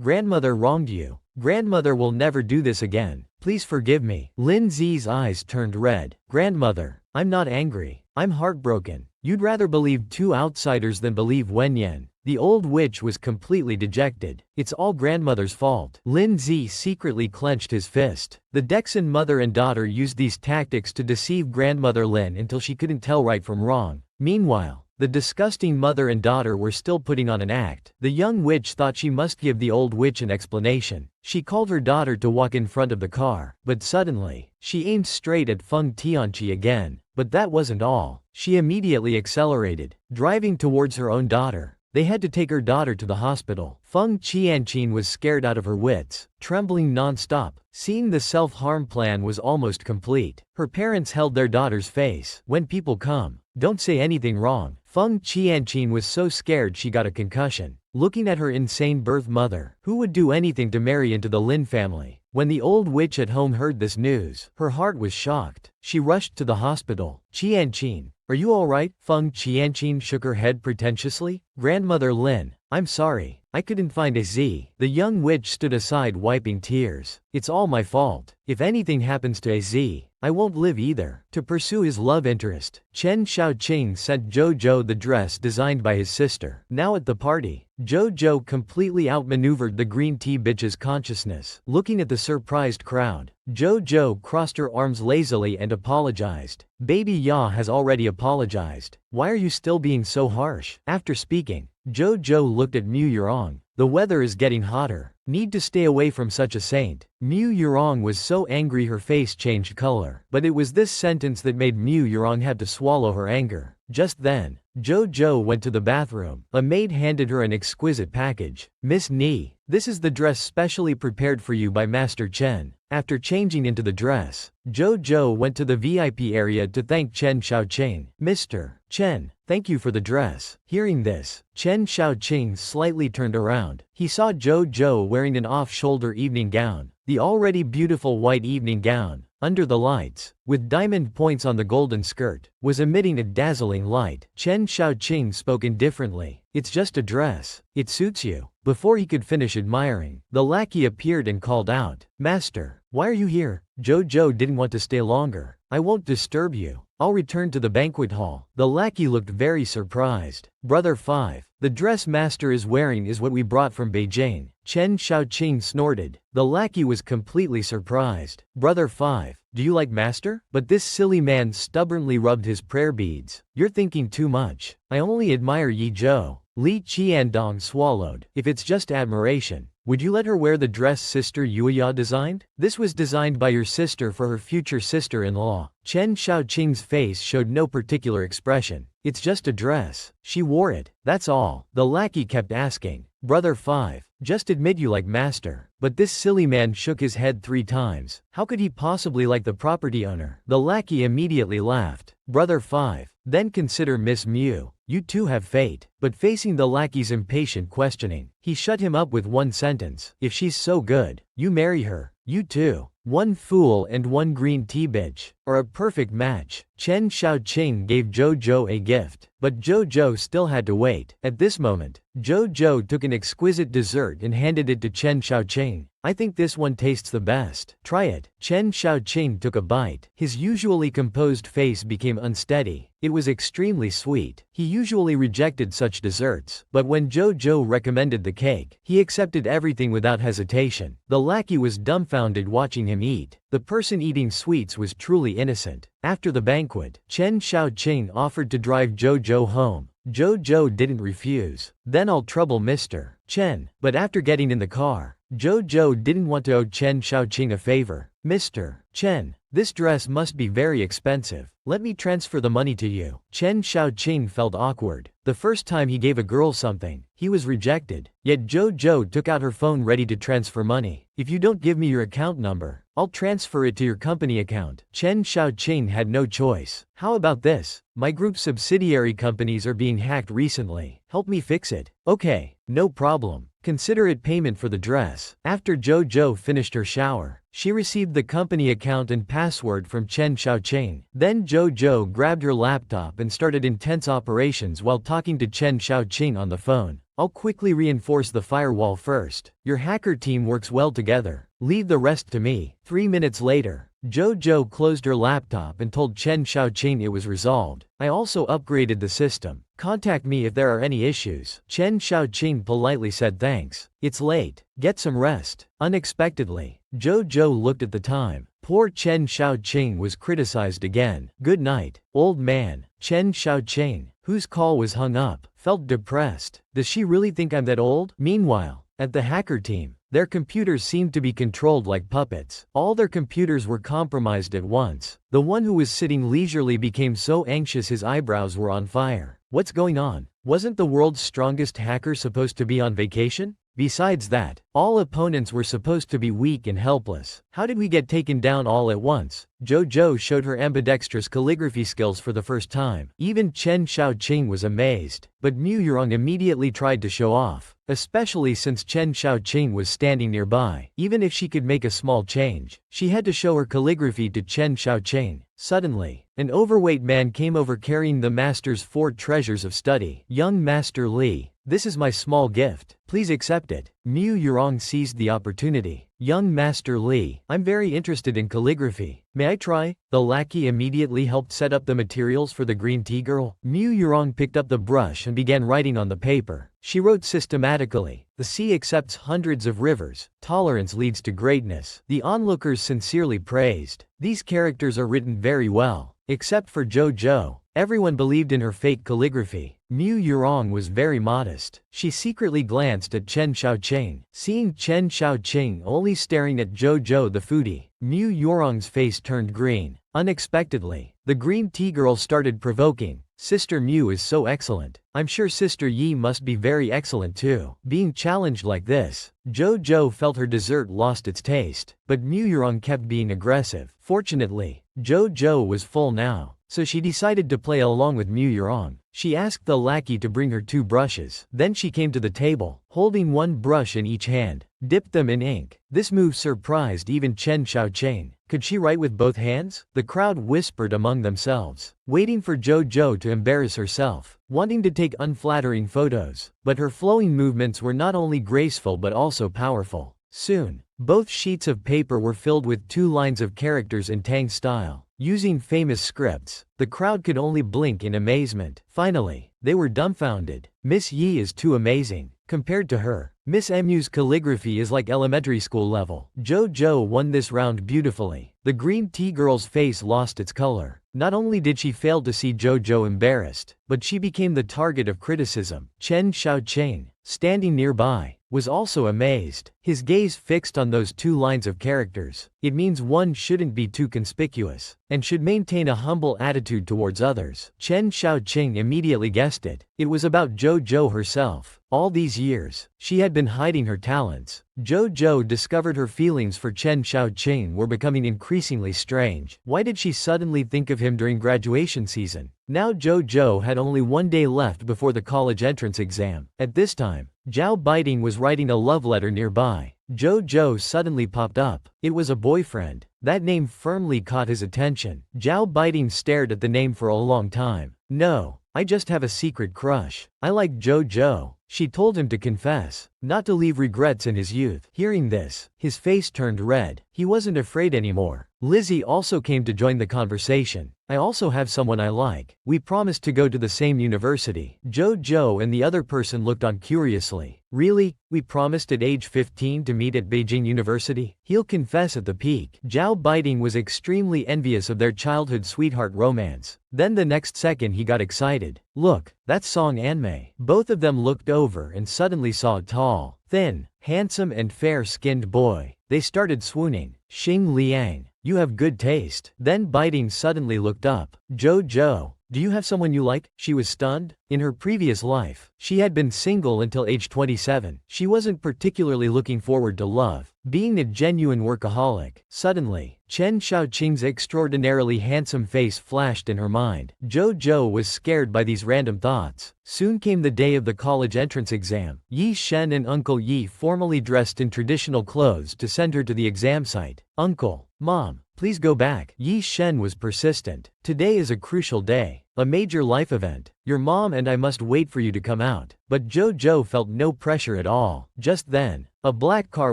grandmother wronged you. Grandmother will never do this again. Please forgive me." Lin Zi's eyes turned red. "Grandmother, I'm not angry. I'm heartbroken. You'd rather believe two outsiders than believe Wenyan. The old witch was completely dejected. It's all grandmother's fault. Lin Zi secretly clenched his fist. The Dexon mother and daughter used these tactics to deceive grandmother Lin until she couldn't tell right from wrong. Meanwhile, the disgusting mother and daughter were still putting on an act. The young witch thought she must give the old witch an explanation. She called her daughter to walk in front of the car, but suddenly, she aimed straight at Feng Tianqi again. But that wasn't all. She immediately accelerated, driving towards her own daughter. They had to take her daughter to the hospital. Feng Tianqi was scared out of her wits, trembling non-stop. Seeing the self-harm plan was almost complete. Her parents held their daughter's face. When people come, don't say anything wrong. Feng Tianqi was so scared she got a concussion. Looking at her insane birth mother, who would do anything to marry into the Lin family. When the old witch at home heard this news, her heart was shocked. She rushed to the hospital. Qianqin, are you alright? Feng Qianqin shook her head pretentiously. Grandmother Lin, I'm sorry, I couldn't find a Z. The young witch stood aside wiping tears. It's all my fault. If anything happens to a Z, I won't live either. To pursue his love interest, Chen Xiaoqing sent Jojo the dress designed by his sister. Now at the party, Jojo completely outmaneuvered the green tea bitch's consciousness. Looking at the surprised crowd, Jojo crossed her arms lazily and apologized. Baby Ya has already apologized. Why are you still being so harsh? After speaking, Jojo looked at Mu Yurong. The weather is getting hotter. Need to stay away from such a saint. Mu Yurong was so angry her face changed color. But it was this sentence that made Mu Yurong have to swallow her anger. Just then, Jojo went to the bathroom. A maid handed her an exquisite package. Miss Ni, this is the dress specially prepared for you by Master Chen. After changing into the dress, Jojo went to the VIP area to thank Chen Xiaoqing. Mr. Chen, thank you for the dress. Hearing this, Chen Xiaoqing slightly turned around. He saw Jojo wearing an off-shoulder evening gown. The already beautiful white evening gown, under the lights, with diamond points on the golden skirt, was emitting a dazzling light. Chen Xiaoqing spoke indifferently. It's just a dress. It suits you. Before he could finish admiring, the lackey appeared and called out, Master, why are you here? Jojo didn't want to stay longer. I won't disturb you. I'll return to the banquet hall. The lackey looked very surprised. Brother 5. The dress master is wearing is what we brought from Beijing. Chen Xiaoqing snorted. The lackey was completely surprised. Brother 5. Do you like master? But this silly man stubbornly rubbed his prayer beads. You're thinking too much. I only admire Yi Zhou. Li Qiandong swallowed. If it's just admiration, would you let her wear the dress sister Yuya designed? This was designed by your sister for her future sister-in-law. Chen Xiaoqing's face showed no particular expression. It's just a dress. She wore it. That's all. The lackey kept asking. Brother 5. Just admit you like master. But this silly man shook his head 3 times. How could he possibly like the property owner? The lackey immediately laughed. Brother 5. Then consider Miss Mu. You too have fate. But facing the lackey's impatient questioning, he shut him up with one sentence. If she's so good, you marry her. You too. One fool and one green tea bitch are a perfect match. Chen Xiaoqing gave Jojo a gift, but Jojo still had to wait. At this moment, Jojo took an exquisite dessert and handed it to Chen Xiaoqing. I think this one tastes the best. Try it. Chen Xiaoqing took a bite. His usually composed face became unsteady. It was extremely sweet. He usually rejected such desserts, but when Jojo recommended the cake, he accepted everything without hesitation. The lackey was dumbfounded watching him eat. The person eating sweets was truly innocent. After the banquet, Chen Xiaoqing offered to drive Jojo home. Jojo didn't refuse. Then I'll trouble Mr. Chen. But after getting in the car, Jojo didn't want to owe Chen Xiaoqing a favor. Mr. Chen, this dress must be very expensive. Let me transfer the money to you. Chen Xiaoqing felt awkward. The first time he gave a girl something, he was rejected. Yet Jojo took out her phone ready to transfer money. If you don't give me your account number, I'll transfer it to your company account. Chen Xiaoqing had no choice. How about this? My group's subsidiary companies are being hacked recently. Help me fix it. Okay, no problem. Consider it payment for the dress. After Jojo finished her shower, she received the company account and password from Chen Xiaoqing. Then Jojo grabbed her laptop and started intense operations while talking to Chen Xiaoqing on the phone. I'll quickly reinforce the firewall first. Your hacker team works well together. Leave the rest to me. 3 minutes later, Jojo closed her laptop and told Chen Xiaoqing it was resolved. I also upgraded the system. Contact me if there are any issues. Chen Xiaoqing politely said thanks. It's late. Get some rest. Unexpectedly, Jojo looked at the time. Poor Chen Xiaoqing was criticized again. Good night, old man. Chen Xiaoqing, whose call was hung up, felt depressed. Does she really think I'm that old? Meanwhile, at the hacker team, their computers seemed to be controlled like puppets. All their computers were compromised at once. The one who was sitting leisurely became so anxious his eyebrows were on fire. What's going on? Wasn't the world's strongest hacker supposed to be on vacation? Besides that, all opponents were supposed to be weak and helpless. How did we get taken down all at once? Jojo showed her ambidextrous calligraphy skills for the first time. Even Chen Xiaoqing was amazed, but Mu Yurong immediately tried to show off, especially since Chen Xiaoqing was standing nearby. Even if she could make a small change, she had to show her calligraphy to Chen Xiaoqing. Suddenly, an overweight man came over carrying the master's 4 treasures of study. Young Master Li, this is my small gift. Please accept it. Mu Yurong seized the opportunity. Young Master Li, I'm very interested in calligraphy. May I try? The lackey immediately helped set up the materials for the green tea girl. Mu Yurong picked up the brush and began writing on the paper. She wrote systematically. The sea accepts hundreds of rivers. Tolerance leads to greatness. The onlookers sincerely praised. These characters are written very well. Except for Jojo. Everyone believed in her fake calligraphy. Mu Yurong was very modest. She secretly glanced at Chen Xiaoqing. Seeing Chen Xiaoqing only staring at Jojo the foodie, Mu Yurong's face turned green. Unexpectedly, the green tea girl started provoking. Sister Mu is so excellent. I'm sure Sister Yi must be very excellent too. Being challenged like this, Jojo felt her dessert lost its taste. But Mu Yurong kept being aggressive. Fortunately, Jojo was full now, so she decided to play along with Mu Yurong. She asked the lackey to bring her 2 brushes. Then she came to the table, holding 1 brush in each hand, dipped them in ink. This move surprised even Chen Xiaoqing. Could she write with both hands? The crowd whispered among themselves, waiting for Jojo to embarrass herself, wanting to take unflattering photos. But her flowing movements were not only graceful but also powerful. Soon, both sheets of paper were filled with 2 lines of characters in Tang style. Using famous scripts, the crowd could only blink in amazement. Finally, they were dumbfounded. Miss Yi is too amazing. Compared to her, Miss Mu's calligraphy is like elementary school level. Jojo won this round beautifully. The green tea girl's face lost its color. Not only did she fail to see Jojo embarrassed, but she became the target of criticism. Chen Xiaoqing, standing nearby, was also amazed. His gaze fixed on those 2 lines of characters. It means one shouldn't be too conspicuous, and should maintain a humble attitude towards others. Chen Xiaoqing immediately guessed it. It was about Jojo herself. All these years, she had been hiding her talents. Jojo discovered her feelings for Chen Xiaoqing were becoming increasingly strange. Why did she suddenly think of him during graduation season? Now Jojo had only 1 day left before the college entrance exam. At this time, Zhao Baiting was writing a love letter nearby. Jojo suddenly popped up. It was a boyfriend. That name firmly caught his attention. Zhao Baiting stared at the name for a long time. No, I just have a secret crush. I like Jojo. She told him to confess, not to leave regrets in his youth. Hearing this, his face turned red. He wasn't afraid anymore. Lizzie also came to join the conversation. I also have someone I like. We promised to go to the same university. Jojo and the other person looked on curiously. Really? We promised at age 15 to meet at Beijing University? He'll confess at the peak. Zhao Baiting was extremely envious of their childhood sweetheart romance. Then the next second he got excited. Look, that's Song Anmei. Both of them looked over and suddenly saw a tall, thin, handsome and fair-skinned boy. They started swooning. Xing Liang, you have good taste. Then Baiting suddenly looked up. Jojo, do you have someone you like? She was stunned. In her previous life, she had been single until age 27. She wasn't particularly looking forward to love, being a genuine workaholic. Suddenly, Chen Xiaoqing's extraordinarily handsome face flashed in her mind. Jojo was scared by these random thoughts. Soon came the day of the college entrance exam. Yi Shen and Uncle Yi formally dressed in traditional clothes to send her to the exam site. Uncle, Mom, please go back. Yi Shen was persistent. Today is a crucial day. A major life event. Your mom and I must wait for you to come out. But Jojo felt no pressure at all. Just then, A black car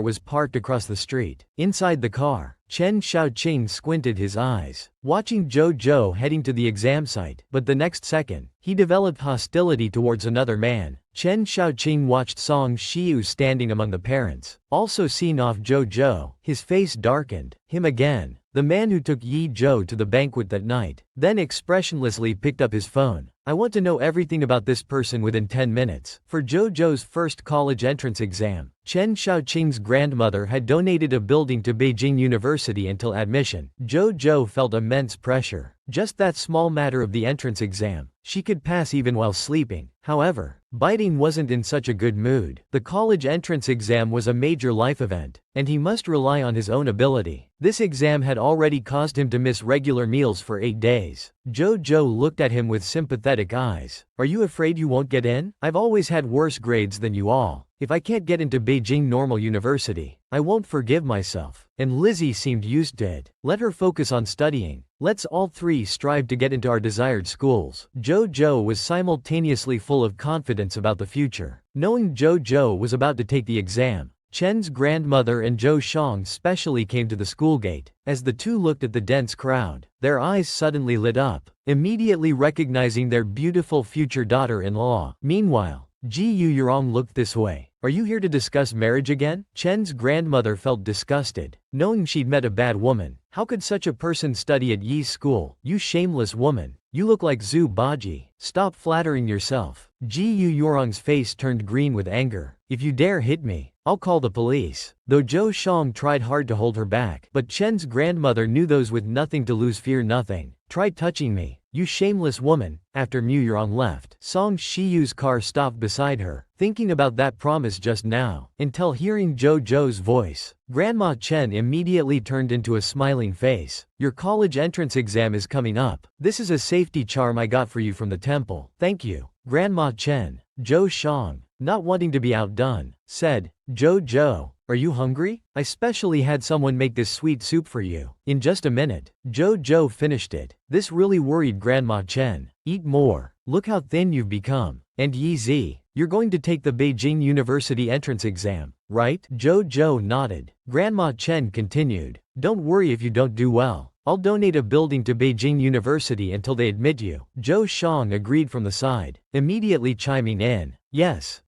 was parked across the street. Inside the car, Chen Xiaoqing squinted his eyes, watching Zhou heading to the exam site, but the next second, he developed hostility towards another man. Chen Xiaoqing watched Song Shiyu standing among the parents, also seeing off Zhou. His face darkened. Him again. The man who took Yi Zhou to the banquet that night, then expressionlessly picked up his phone. I want to know everything about this person within 10 minutes. For Zhou's first college entrance exam, Chen Xiaoqing's grandmother had donated a building to Beijing University until admission. Zhou felt immense pressure. Just that small matter of the entrance exam, she could pass even while sleeping. However, Biting wasn't in such a good mood. The college entrance exam was a major life event, and he must rely on his own ability. This exam had already caused him to miss regular meals for 8 days. Zhou looked at him with sympathetic eyes. Are you afraid you won't get in? I've always had worse grades than you all. If I can't get into Beijing Normal University, I won't forgive myself. And Lizzie seemed used to it. Let her focus on studying. Let's all three strive to get into our desired schools. Zhou was simultaneously full of confidence about the future. Knowing Zhou was about to take the exam, Chen's grandmother and Zhou Shang specially came to the school gate. As the two looked at the dense crowd, their eyes suddenly lit up, immediately recognizing their beautiful future daughter-in-law. Meanwhile, Ji Yurong looked this way. Are you here to discuss marriage again? Chen's grandmother felt disgusted, knowing she'd met a bad woman. How could such a person study at Yi's school? You shameless woman. You look like Zhu Baji. Stop flattering yourself. Ji Yurong's face turned green with anger. If you dare hit me, I'll call the police. Though Zhou Shang tried hard to hold her back, but Chen's grandmother knew those with nothing to lose fear nothing. Try touching me, you shameless woman. After Mu Yurong left, Song Shiyu's car stopped beside her, thinking about that promise just now, until hearing Zhou's voice. Grandma Chen immediately turned into a smiling face. Your college entrance exam is coming up. This is a safety charm I got for you from the temple. Thank you, Grandma Chen. Zhou Shang, not wanting to be outdone, said, Zhou, are you hungry? I specially had someone make this sweet soup for you. In just a minute, Zhou finished it. This really worried Grandma Chen. Eat more. Look how thin you've become. And Yi Zi, you're going to take the Beijing University entrance exam, right? Zhou nodded. Grandma Chen continued. Don't worry if you don't do well. I'll donate a building to Beijing University until they admit you. Zhou Shang agreed from the side, immediately chiming in. Yes.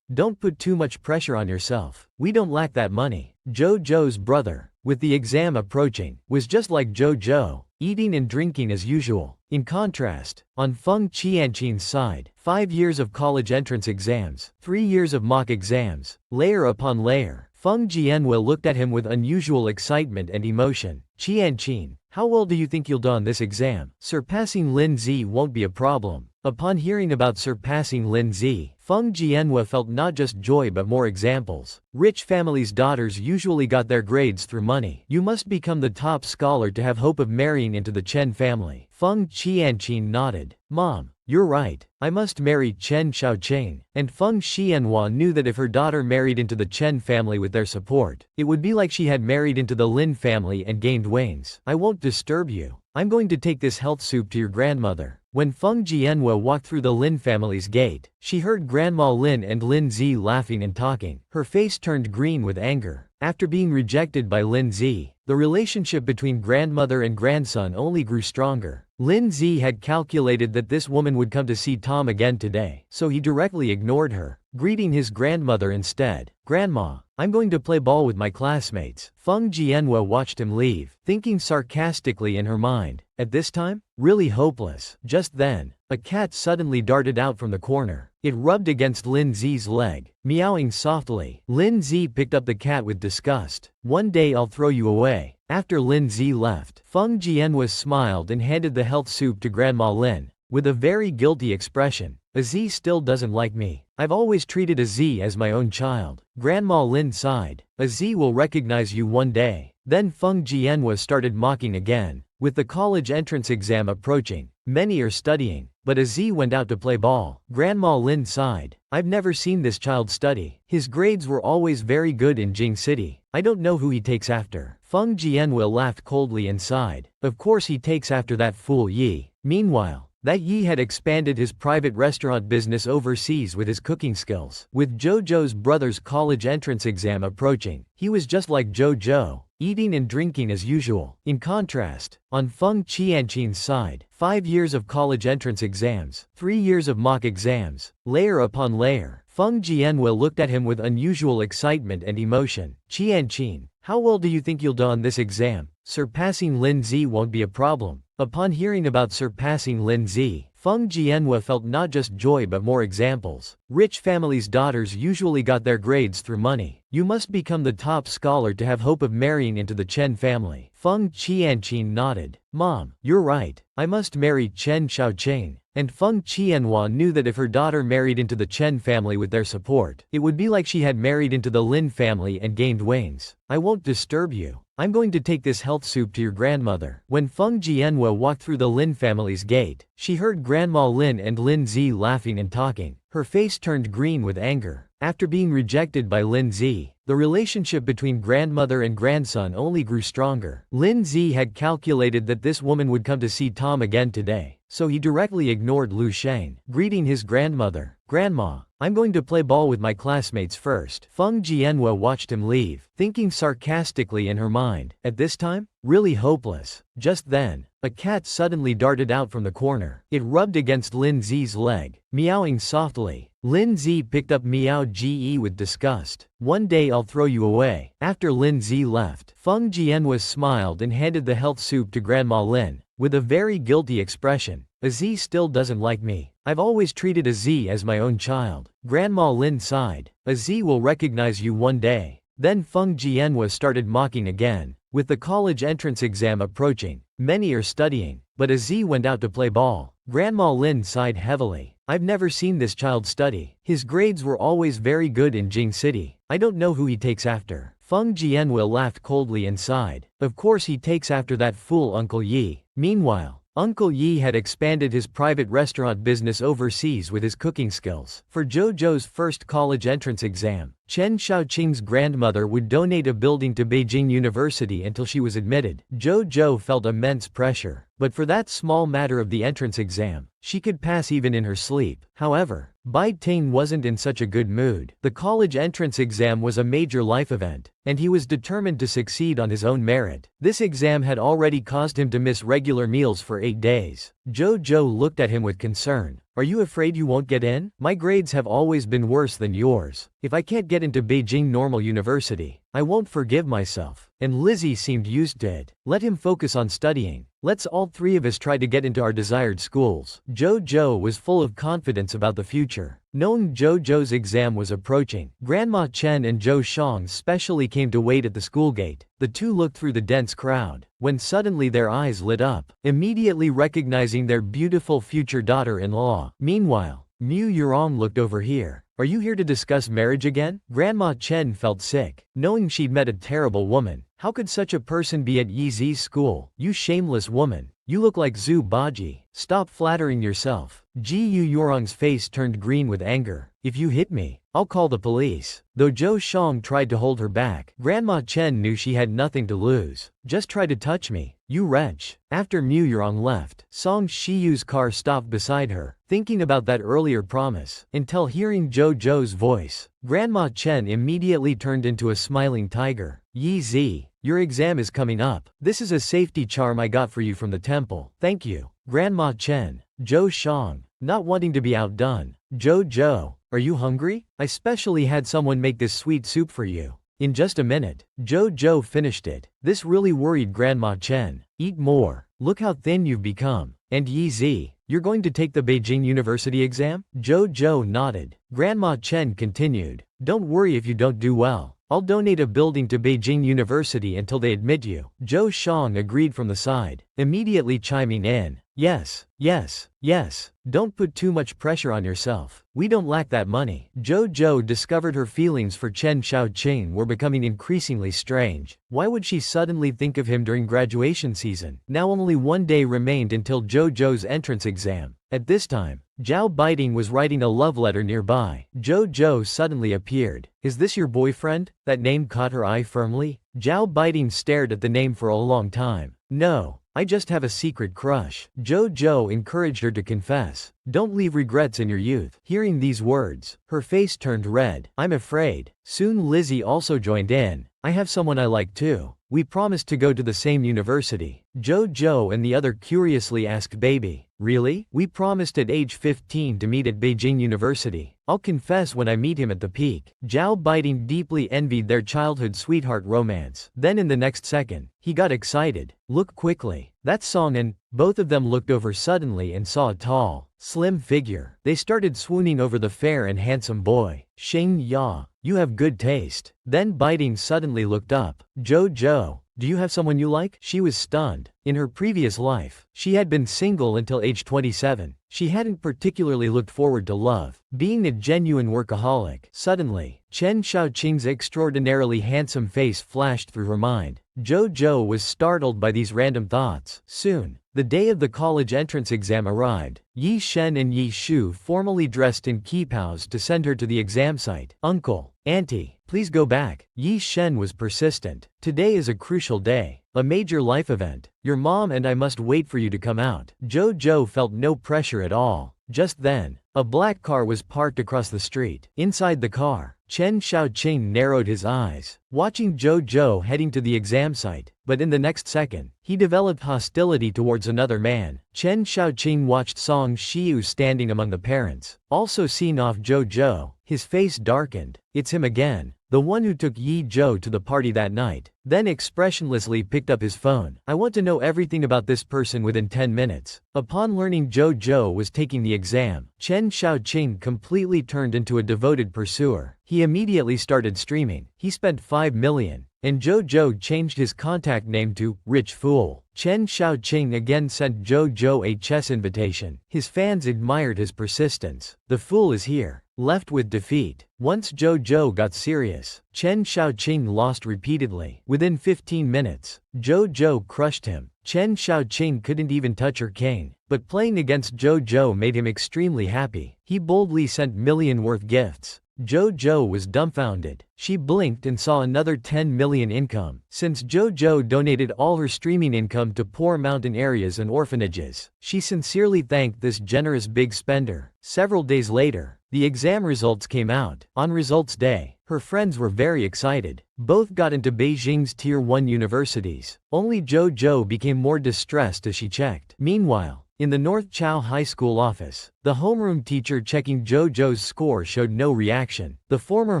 Don't put too much pressure on yourself. We don't lack that money. Zhou's brother, with the exam approaching, was just like Zhou, eating and drinking as usual. In contrast, on Feng Qianqin's side, 5 years of college entrance exams, 3 years of mock exams, layer upon layer. Feng Jianhua looked at him with unusual excitement and emotion. Qianqin, how well do you think you'll do on this exam? Surpassing Lin Zi won't be a problem. Upon hearing about surpassing Lin Zi, Feng Jianhua felt not just joy but more examples. Rich families' daughters usually got their grades through money. You must become the top scholar to have hope of marrying into the Chen family. Feng Qianqin nodded. Mom, you're right. I must marry Chen Xiaoqing. And Feng Xianhua knew that if her daughter married into the Chen family with their support, it would be like she had married into the Lin family and gained wings. I won't disturb you. I'm going to take this health soup to your grandmother. When Feng Jianhua walked through the Lin family's gate, she heard Grandma Lin and Lin Zi laughing and talking. Her face turned green with anger. After being rejected by Lin Zi, the relationship between grandmother and grandson only grew stronger. Lin Zi had calculated that this woman would come to see Tom again today, so he directly ignored her, greeting his grandmother instead. Grandma, I'm going to play ball with my classmates. Feng Jianhua watched him leave, thinking sarcastically in her mind. At this time? Really hopeless. Just then, a cat suddenly darted out from the corner. It rubbed against Lin Zi's leg, meowing softly. Lin Zi picked up the cat with disgust. One day I'll throw you away. After Lin Zi left, Feng Jianhua smiled and handed the health soup to Grandma Lin, with a very guilty expression. A Z still doesn't like me. I've always treated a Z as my own child. Grandma Lin sighed. A Z will recognize you one day. Then Feng Jianhua started mocking again. With the college entrance exam approaching, many are studying, but a Z went out to play ball. Grandma Lin sighed. I've never seen this child study. His grades were always very good in Jing City. I don't know who he takes after. Feng Jianhua laughed coldly and sighed. Of course he takes after that fool Yi. Meanwhile, that Yi had expanded his private restaurant business overseas with his cooking skills. With JoJo's brother's college entrance exam approaching, he was just like JoJo, eating and drinking as usual. In contrast, on Feng Qianqin's side, 5 years of college entrance exams, 3 years of mock exams, layer upon layer. Feng Jianhua looked at him with unusual excitement and emotion. Qianqin, how well do you think you'll do on this exam? Surpassing Lin Zi won't be a problem. Upon hearing about surpassing Lin Zi, Feng Jianhua felt not just joy but more examples. Rich families' daughters usually got their grades through money. You must become the top scholar to have hope of marrying into the Chen family. Feng Qianqin nodded. Mom, you're right. I must marry Chen Shaoqing. And Feng Qianhua knew that if her daughter married into the Chen family with their support, it would be like she had married into the Lin family and gained wings. I won't disturb you. I'm going to take this health soup to your grandmother. When Feng Jianhua walked through the Lin family's gate, she heard Grandma Lin and Lin Zi laughing and talking. Her face turned green with anger. After being rejected by Lin Zi, the relationship between grandmother and grandson only grew stronger. Lin Zi had calculated that this woman would come to see Tom again today, so he directly ignored Lu Sheng, greeting his grandmother. Grandma, I'm going to play ball with my classmates first. Feng Jianhua watched him leave, thinking sarcastically in her mind, at this time? Really hopeless. Just then, a cat suddenly darted out from the corner. It rubbed against Lin Zi's leg, meowing softly. Lin Zi picked up Meow Ge with disgust. One day I'll throw you away. After Lin Zi left, Feng Jianhua smiled and handed the health soup to Grandma Lin, with a very guilty expression. A Z still doesn't like me. I've always treated a Z as my own child. Grandma Lin sighed. A Z will recognize you one day. Then Feng Jianhua started mocking again. With the college entrance exam approaching, many are studying, but a Z went out to play ball. Grandma Lin sighed heavily. I've never seen this child study. His grades were always very good in Jing City. I don't know who he takes after. Feng Jianhua laughed coldly and sighed. Of course he takes after that fool Uncle Yi. Meanwhile, Uncle Yi had expanded his private restaurant business overseas with his cooking skills. For JoJo's first college entrance exam, Chen Shaoqing's grandmother would donate a building to Beijing University until she was admitted. JoJo felt immense pressure, but for that small matter of the entrance exam, she could pass even in her sleep. However, Bai Ting wasn't in such a good mood. The college entrance exam was a major life event, and he was determined to succeed on his own merit. This exam had already caused him to miss regular meals for 8 days. JoJo looked at him with concern. Are you afraid you won't get in? My grades have always been worse than yours. If I can't get into Beijing Normal University, I won't forgive myself. And Lizzie seemed used to it. Let him focus on studying. Let's all 3 of us try to get into our desired schools. JoJo was full of confidence about the future. Knowing JoJo's exam was approaching, Grandma Chen and Zhou Shang specially came to wait at the school gate. The two looked through the dense crowd, when suddenly their eyes lit up, immediately recognizing their beautiful future daughter-in-law. Meanwhile, Mu Yurong looked over here. Are you here to discuss marriage again? Grandma Chen felt sick, knowing she'd met a terrible woman. How could such a person be at Yi Zi's school? You shameless woman. You look like Zhu Baji. Stop flattering yourself. Ji Yurong's face turned green with anger. If you hit me, I'll call the police. Though Zhou Shang tried to hold her back, Grandma Chen knew she had nothing to lose. Just try to touch me, you wretch. After Mu Yurong left, Song Shiyu's car stopped beside her, thinking about that earlier promise, until hearing JoJo's voice. Grandma Chen immediately turned into a smiling tiger. Yi Zi, your exam is coming up. This is a safety charm I got for you from the temple. Thank you. Grandma Chen. Zhou Shang, not wanting to be outdone. JoJo, are you hungry? I specially had someone make this sweet soup for you. In just a minute, JoJo finished it. This really worried Grandma Chen. Eat more. Look how thin you've become. And Yi Zi, you're going to take the Beijing University exam? JoJo nodded. Grandma Chen continued. Don't worry if you don't do well. I'll donate a building to Beijing University until they admit you. Zhou Shang agreed from the side, immediately chiming in. Yes, yes, yes. Don't put too much pressure on yourself. We don't lack that money. JoJo discovered her feelings for Chen Shaoqing were becoming increasingly strange. Why would she suddenly think of him during graduation season? Now only 1 day remained until JoJo's entrance exam. At this time, Zhao Baiting was writing a love letter nearby. JoJo suddenly appeared. Is this your boyfriend? That name caught her eye firmly. Zhao Baiting stared at the name for a long time. No, I just have a secret crush. Jojo encouraged her to confess. Don't leave regrets in your youth. Hearing these words, her face turned red. I'm afraid. Soon Lizzie also joined in. I have someone I like too. We promised to go to the same university. Jojo and the other curiously asked Baby, really? We promised at age 15 to meet at Beijing University. I'll confess when I meet him at the peak. Zhao Baiting deeply envied their childhood sweetheart romance. Then in the next second, he got excited. Look quickly. That's Song and both of them looked over suddenly and saw a tall, slim figure. They started swooning over the fair and handsome boy. Sheng Ya, you have good taste. Then Baiting suddenly looked up. Jojo, do you have someone you like? She was stunned. In her previous life, she had been single until age 27. She hadn't particularly looked forward to love, being a genuine workaholic. Suddenly, Chen Xiaoqing's extraordinarily handsome face flashed through her mind. Jojo was startled by these random thoughts. Soon, the day of the college entrance exam arrived. Yi Shen and Yi Shu formally dressed in kipows to send her to the exam site. Uncle, Auntie, please go back. Yi Shen was persistent. Today is a crucial day, a major life event. Your mom and I must wait for you to come out. Jojo felt no pressure at all. Just then, a black car was parked across the street. Inside the car, Chen Xiaoqing narrowed his eyes, watching Jojo heading to the exam site, but in the next second, he developed hostility towards another man. Chen Xiaoqing watched Song Xiu standing among the parents, also seeing off Jojo. His face darkened. It's him again, the one who took Yi Zhou to the party that night. Then expressionlessly picked up his phone. I want to know everything about this person within 10 minutes. Upon learning Jojo was taking the exam, Chen Xiaoqing completely turned into a devoted pursuer. He immediately started streaming. He spent 5 million. And Jojo changed his contact name to Rich Fool. Chen Xiaoqing again sent Jojo a chess invitation. His fans admired his persistence. The fool is here. Left with defeat. Once Jojo got serious, Chen Xiaoqing lost repeatedly. Within 15 minutes, Jojo crushed him. Chen Xiaoqing couldn't even touch her cane, but playing against Jojo made him extremely happy. He boldly sent million-worth gifts. Jojo was dumbfounded. She blinked and saw another 10 million income. Since Jojo donated all her streaming income to poor mountain areas and orphanages, she sincerely thanked this generous big spender. Several days later, the exam results came out. On results day, her friends were very excited. Both got into Beijing's Tier 1 universities. Only Jojo became more distressed as she checked. Meanwhile, in the North Chao High School office, the homeroom teacher checking Jojo's score showed no reaction. The former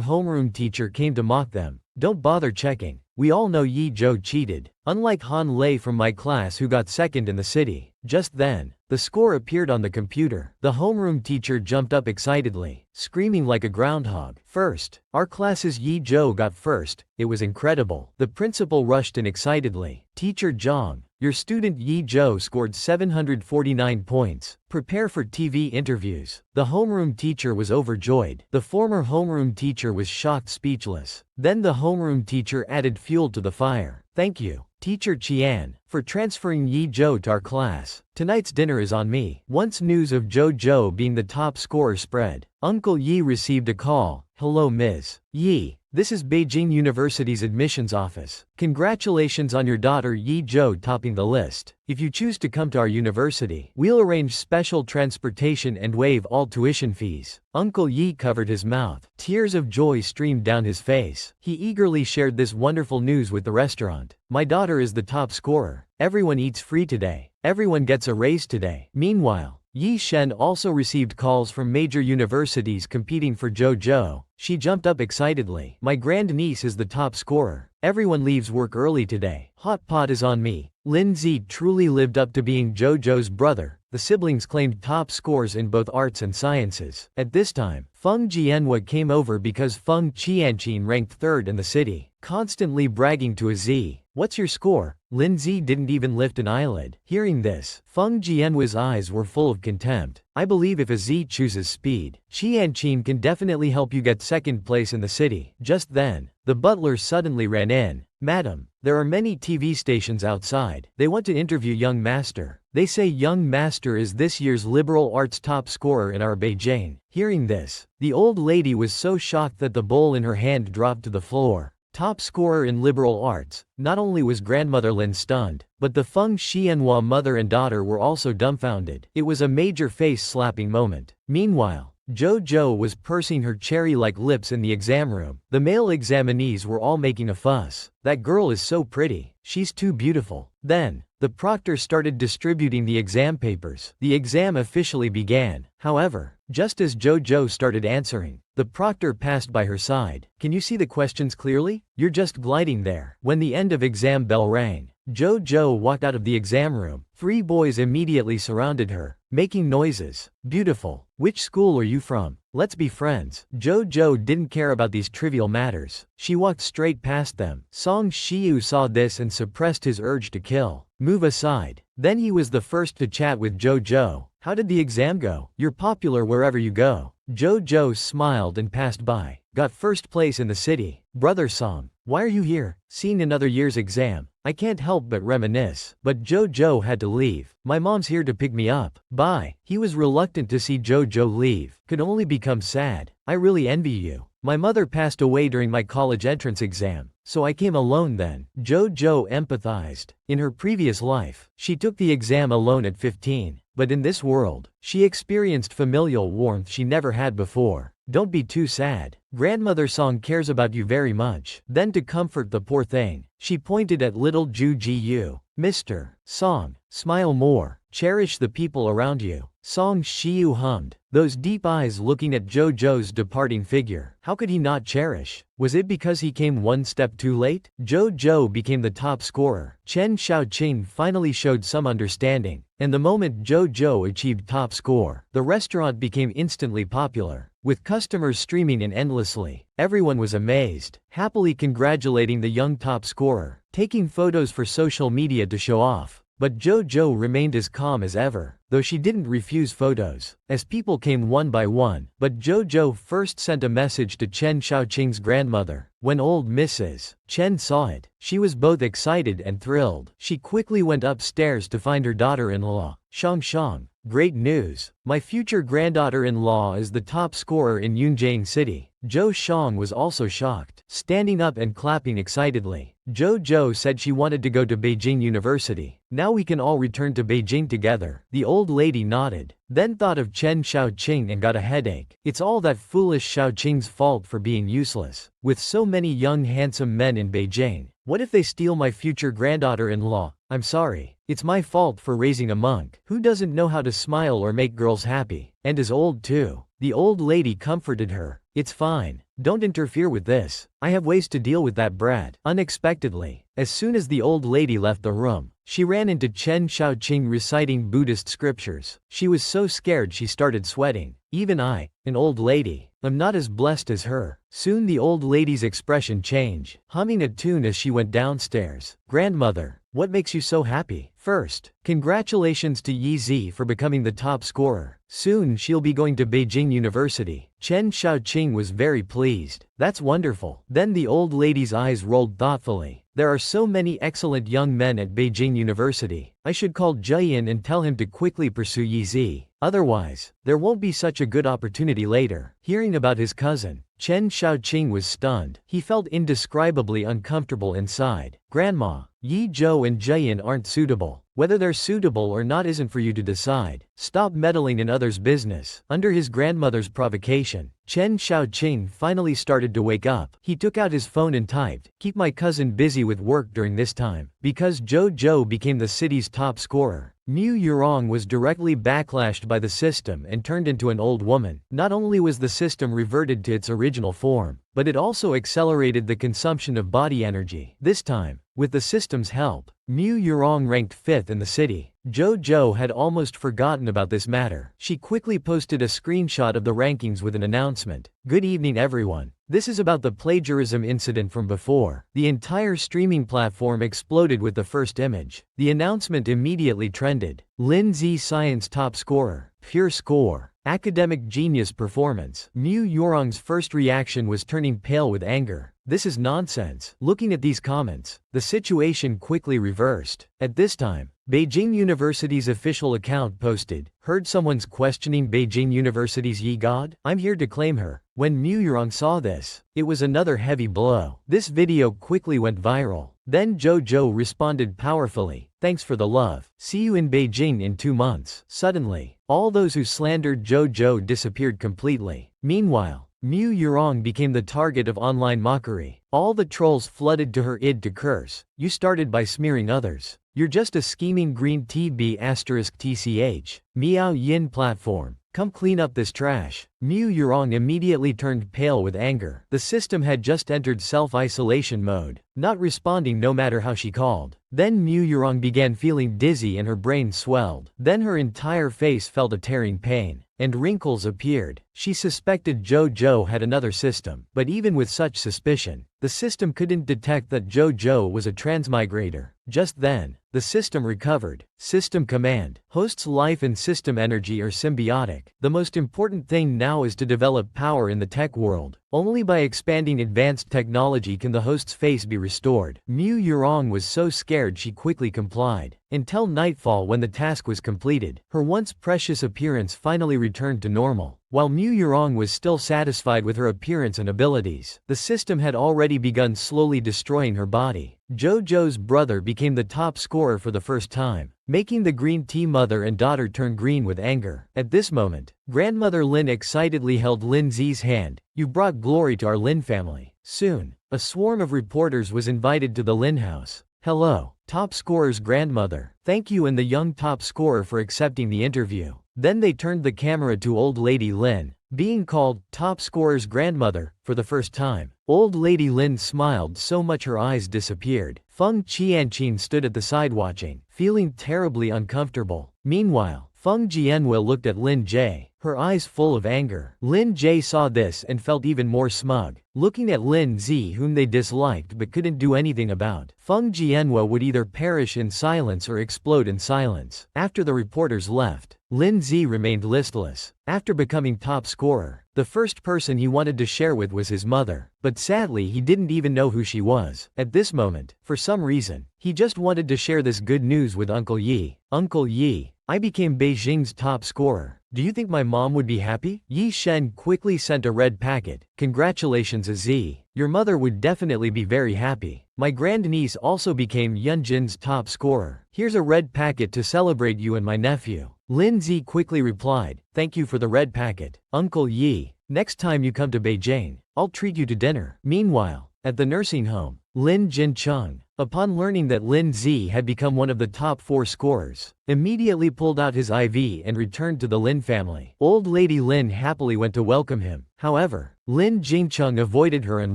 homeroom teacher came to mock them. Don't bother checking. We all know Yi Zhou cheated. Unlike Han Lei from my class who got second in the city. Just then, the score appeared on the computer. The homeroom teacher jumped up excitedly, screaming like a groundhog. First, our class's Yi Zhou got first. It was incredible. The principal rushed in excitedly. Teacher Zhang, your student Yi Zhou scored 749 points. Prepare for TV interviews. The homeroom teacher was overjoyed. The former homeroom teacher was shocked speechless. Then the homeroom teacher added fuel to the fire. Thank you, Teacher Qian, for transferring Yi Zhou to our class. Tonight's dinner is on me. Once news of Jojo being the top scorer spread, Uncle Yi received a call. Hello Ms. Yi. This is Beijing University's admissions office. Congratulations on your daughter Yi Zhou topping the list. If you choose to come to our university, we'll arrange special transportation and waive all tuition fees. Uncle Yi covered his mouth. Tears of joy streamed down his face. He eagerly shared this wonderful news with the restaurant. My daughter is the top scorer. Everyone eats free today. Everyone gets a raise today. Meanwhile, Yi Shen also received calls from major universities competing for Jojo. She jumped up excitedly. My grandniece is the top scorer. Everyone leaves work early today. Hot pot is on me. Lin Zi truly lived up to being Jojo's brother. The siblings claimed top scores in both arts and sciences. At this time, Feng Jianhua came over because Feng Qianqin ranked third in the city, constantly bragging to a Z. What's your score? Lin Zi didn't even lift an eyelid. Hearing this, Feng Jianhua's eyes were full of contempt. I believe if a Z chooses speed, Qianqin can definitely help you get second place in the city. Just then, the butler suddenly ran in. Madam, there are many TV stations outside. They want to interview young master. They say young master is this year's liberal arts top scorer in our Beijing. Hearing this, the old lady was so shocked that the bowl in her hand dropped to the floor. top scorer in liberal arts. Not only was grandmother Lin stunned, but the Feng Xianhua mother and daughter were also dumbfounded. It was a major face-slapping moment. Meanwhile, Jojo was pursing her cherry-like lips in the exam room. The male examinees were all making a fuss. That girl is so pretty. She's too beautiful. Then, the proctor started distributing the exam papers. The exam officially began. However, just as Jojo started answering, the proctor passed by her side. Can you see the questions clearly? You're just gliding there. When the end of exam bell rang, Jojo walked out of the exam room. 3 boys immediately surrounded her, making noises. Beautiful. Which school are you from? Let's be friends. Jojo didn't care about these trivial matters. She walked straight past them. Song Shiu saw this and suppressed his urge to kill. Move aside. Then he was the first to chat with Jojo. How did the exam go? You're popular wherever you go. Jojo smiled and passed by. Got first place in the city. Brother Song, why are you here? Seen another year's exam. I can't help but reminisce. But Jojo had to leave. My mom's here to pick me up. Bye. He was reluctant to see Jojo leave. Could only become sad. I really envy you. My mother passed away during my college entrance exam, so I came alone then. Jojo empathized. In her previous life, she took the exam alone at 15. But in this world, she experienced familial warmth she never had before. Don't be too sad. Grandmother Song cares about you very much. Then to comfort the poor thing, she pointed at little Ju Ji. Mr. Song, smile more. Cherish the people around you. Song Shiu hummed, those deep eyes looking at Jojo's departing figure. How could he not cherish? Was it because he came one step too late? Jojo became the top scorer. Chen Xiaoqing finally showed some understanding, and the moment Jojo achieved top score, the restaurant became instantly popular. With customers streaming in endlessly, everyone was amazed, happily congratulating the young top scorer, taking photos for social media to show off. But Jojo remained as calm as ever, though she didn't refuse photos, as people came one by one. But Jojo first sent a message to Chen Xiaoqing's grandmother. When old Mrs. Chen saw it, she was both excited and thrilled. She quickly went upstairs to find her daughter-in-law, Shang. Great news! My future granddaughter-in-law is the top scorer in Yunjiang City. Zhou Shang was also shocked, standing up and clapping excitedly. Jojo said she wanted to go to Beijing University. Now we can all return to Beijing together. The old lady nodded, then thought of Chen Xiaoqing and got a headache. It's all that foolish Xiaoqing's fault for being useless. With so many young handsome men in Beijing, what if they steal my future granddaughter-in-law? I'm sorry. It's my fault for raising a monk who doesn't know how to smile or make girls happy, and is old too. The old lady comforted her. It's fine. Don't interfere with this. I have ways to deal with that brat. Unexpectedly, as soon as the old lady left the room, she ran into Chen Xiaoqing reciting Buddhist scriptures. She was so scared she started sweating. Even I, an old lady, am not as blessed as her. Soon the old lady's expression changed, humming a tune as she went downstairs. Grandmother, what makes you so happy? First, congratulations to Yi Zi for becoming the top scorer. Soon she'll be going to Beijing University. Chen Xiaoqing was very pleased. That's wonderful. Then the old lady's eyes rolled thoughtfully. There are so many excellent young men at Beijing University. I should call Jian and tell him to quickly pursue Yi Zi. Otherwise, there won't be such a good opportunity later. Hearing about his cousin, Chen Xiaoqing was stunned. He felt indescribably uncomfortable inside. Grandma, Yi Zhou and Jian aren't suitable. Whether they're suitable or not isn't for you to decide. Stop meddling in others' business. Under his grandmother's provocation, Chen Xiaoqing finally started to wake up. He took out his phone and typed, "Keep my cousin busy with work during this time." Because Jojo became the city's top scorer, Mu Yurong was directly backlashed by the system and turned into an old woman. Not only was the system reverted to its original form, but it also accelerated the consumption of body energy. This time, with the system's help, Mu Yurong ranked 5th in the city. Jojo had almost forgotten about this matter. She quickly posted a screenshot of the rankings with an announcement. Good evening everyone. This is about the plagiarism incident from before. The entire streaming platform exploded with the first image. The announcement immediately trended. Lin Zi Science top scorer. Pure score. Academic genius performance. Mu Yorong's first reaction was turning pale with anger. This is nonsense. Looking at these comments, the situation quickly reversed. At this time, Beijing University's official account posted, "Heard someone's questioning Beijing University's Yi God? I'm here to claim her." When Mu Yorong saw this, it was another heavy blow. This video quickly went viral. Then JoJo responded powerfully, "Thanks for the love. See you in Beijing in 2 months." Suddenly, all those who slandered JoJo disappeared completely. Meanwhile, Mu Yorong became the target of online mockery. All the trolls flooded to her id to curse. "You started by smearing others. You're just a scheming green TB*TCH. Miao Yin platform. Come clean up this trash." Mu Yorong immediately turned pale with anger. The system had just entered self-isolation mode, not responding no matter how she called. Then Mu Yorong began feeling dizzy and her brain swelled. Then her entire face felt a tearing pain, and wrinkles appeared. She suspected JoJo had another system, but even with such suspicion, the system couldn't detect that JoJo was a transmigrator. Just then, the system recovered. System command. Host's life and system energy are symbiotic. The most important thing now is to develop power in the tech world. Only by expanding advanced technology can the host's face be restored. Mu Yorong was so scared she quickly complied. Until nightfall, when the task was completed, her once precious appearance finally returned to normal. While Mu Yorong was still satisfied with her appearance and abilities, the system had already begun slowly destroying her body. JoJo's brother became the top scorer for the first time, making the green tea mother and daughter turn green with anger. At this moment, grandmother Lin excitedly held Lin Zi's hand. "You brought glory to our Lin family." Soon, a swarm of reporters was invited to the Lin house. "Hello, top scorer's grandmother. Thank you and the young top scorer for accepting the interview." Then they turned the camera to old lady Lin, being called top scorer's grandmother for the first time. Old lady Lin smiled so much her eyes disappeared. Feng Qianqin stood at the side watching, feeling terribly uncomfortable. Meanwhile, Feng Jianhua looked at Lin Jie, her eyes full of anger. Lin Jie saw this and felt even more smug, looking at Lin Zi, whom they disliked but couldn't do anything about. Feng Jianhua would either perish in silence or explode in silence. After the reporters left, Lin Zi remained listless. After becoming top scorer, the first person he wanted to share with was his mother, but sadly he didn't even know who she was. At this moment, for some reason, he just wanted to share this good news with Uncle Yi. "Uncle Yi, I became Beijing's top scorer. Do you think my mom would be happy?" Yi Shen quickly sent a red packet. "Congratulations Aziz. Your mother would definitely be very happy. My grandniece also became Yunjin's top scorer. Here's a red packet to celebrate you and my nephew." Lin Zi quickly replied, "Thank you for the red packet, Uncle Yi. Next time you come to Beijing, I'll treat you to dinner." Meanwhile, at the nursing home, Lin Jincheng, upon learning that Lin Zi had become one of the top 4 scorers, immediately pulled out his IV and returned to the Lin family. Old lady Lin happily went to welcome him. However, Lin Jingcheng avoided her and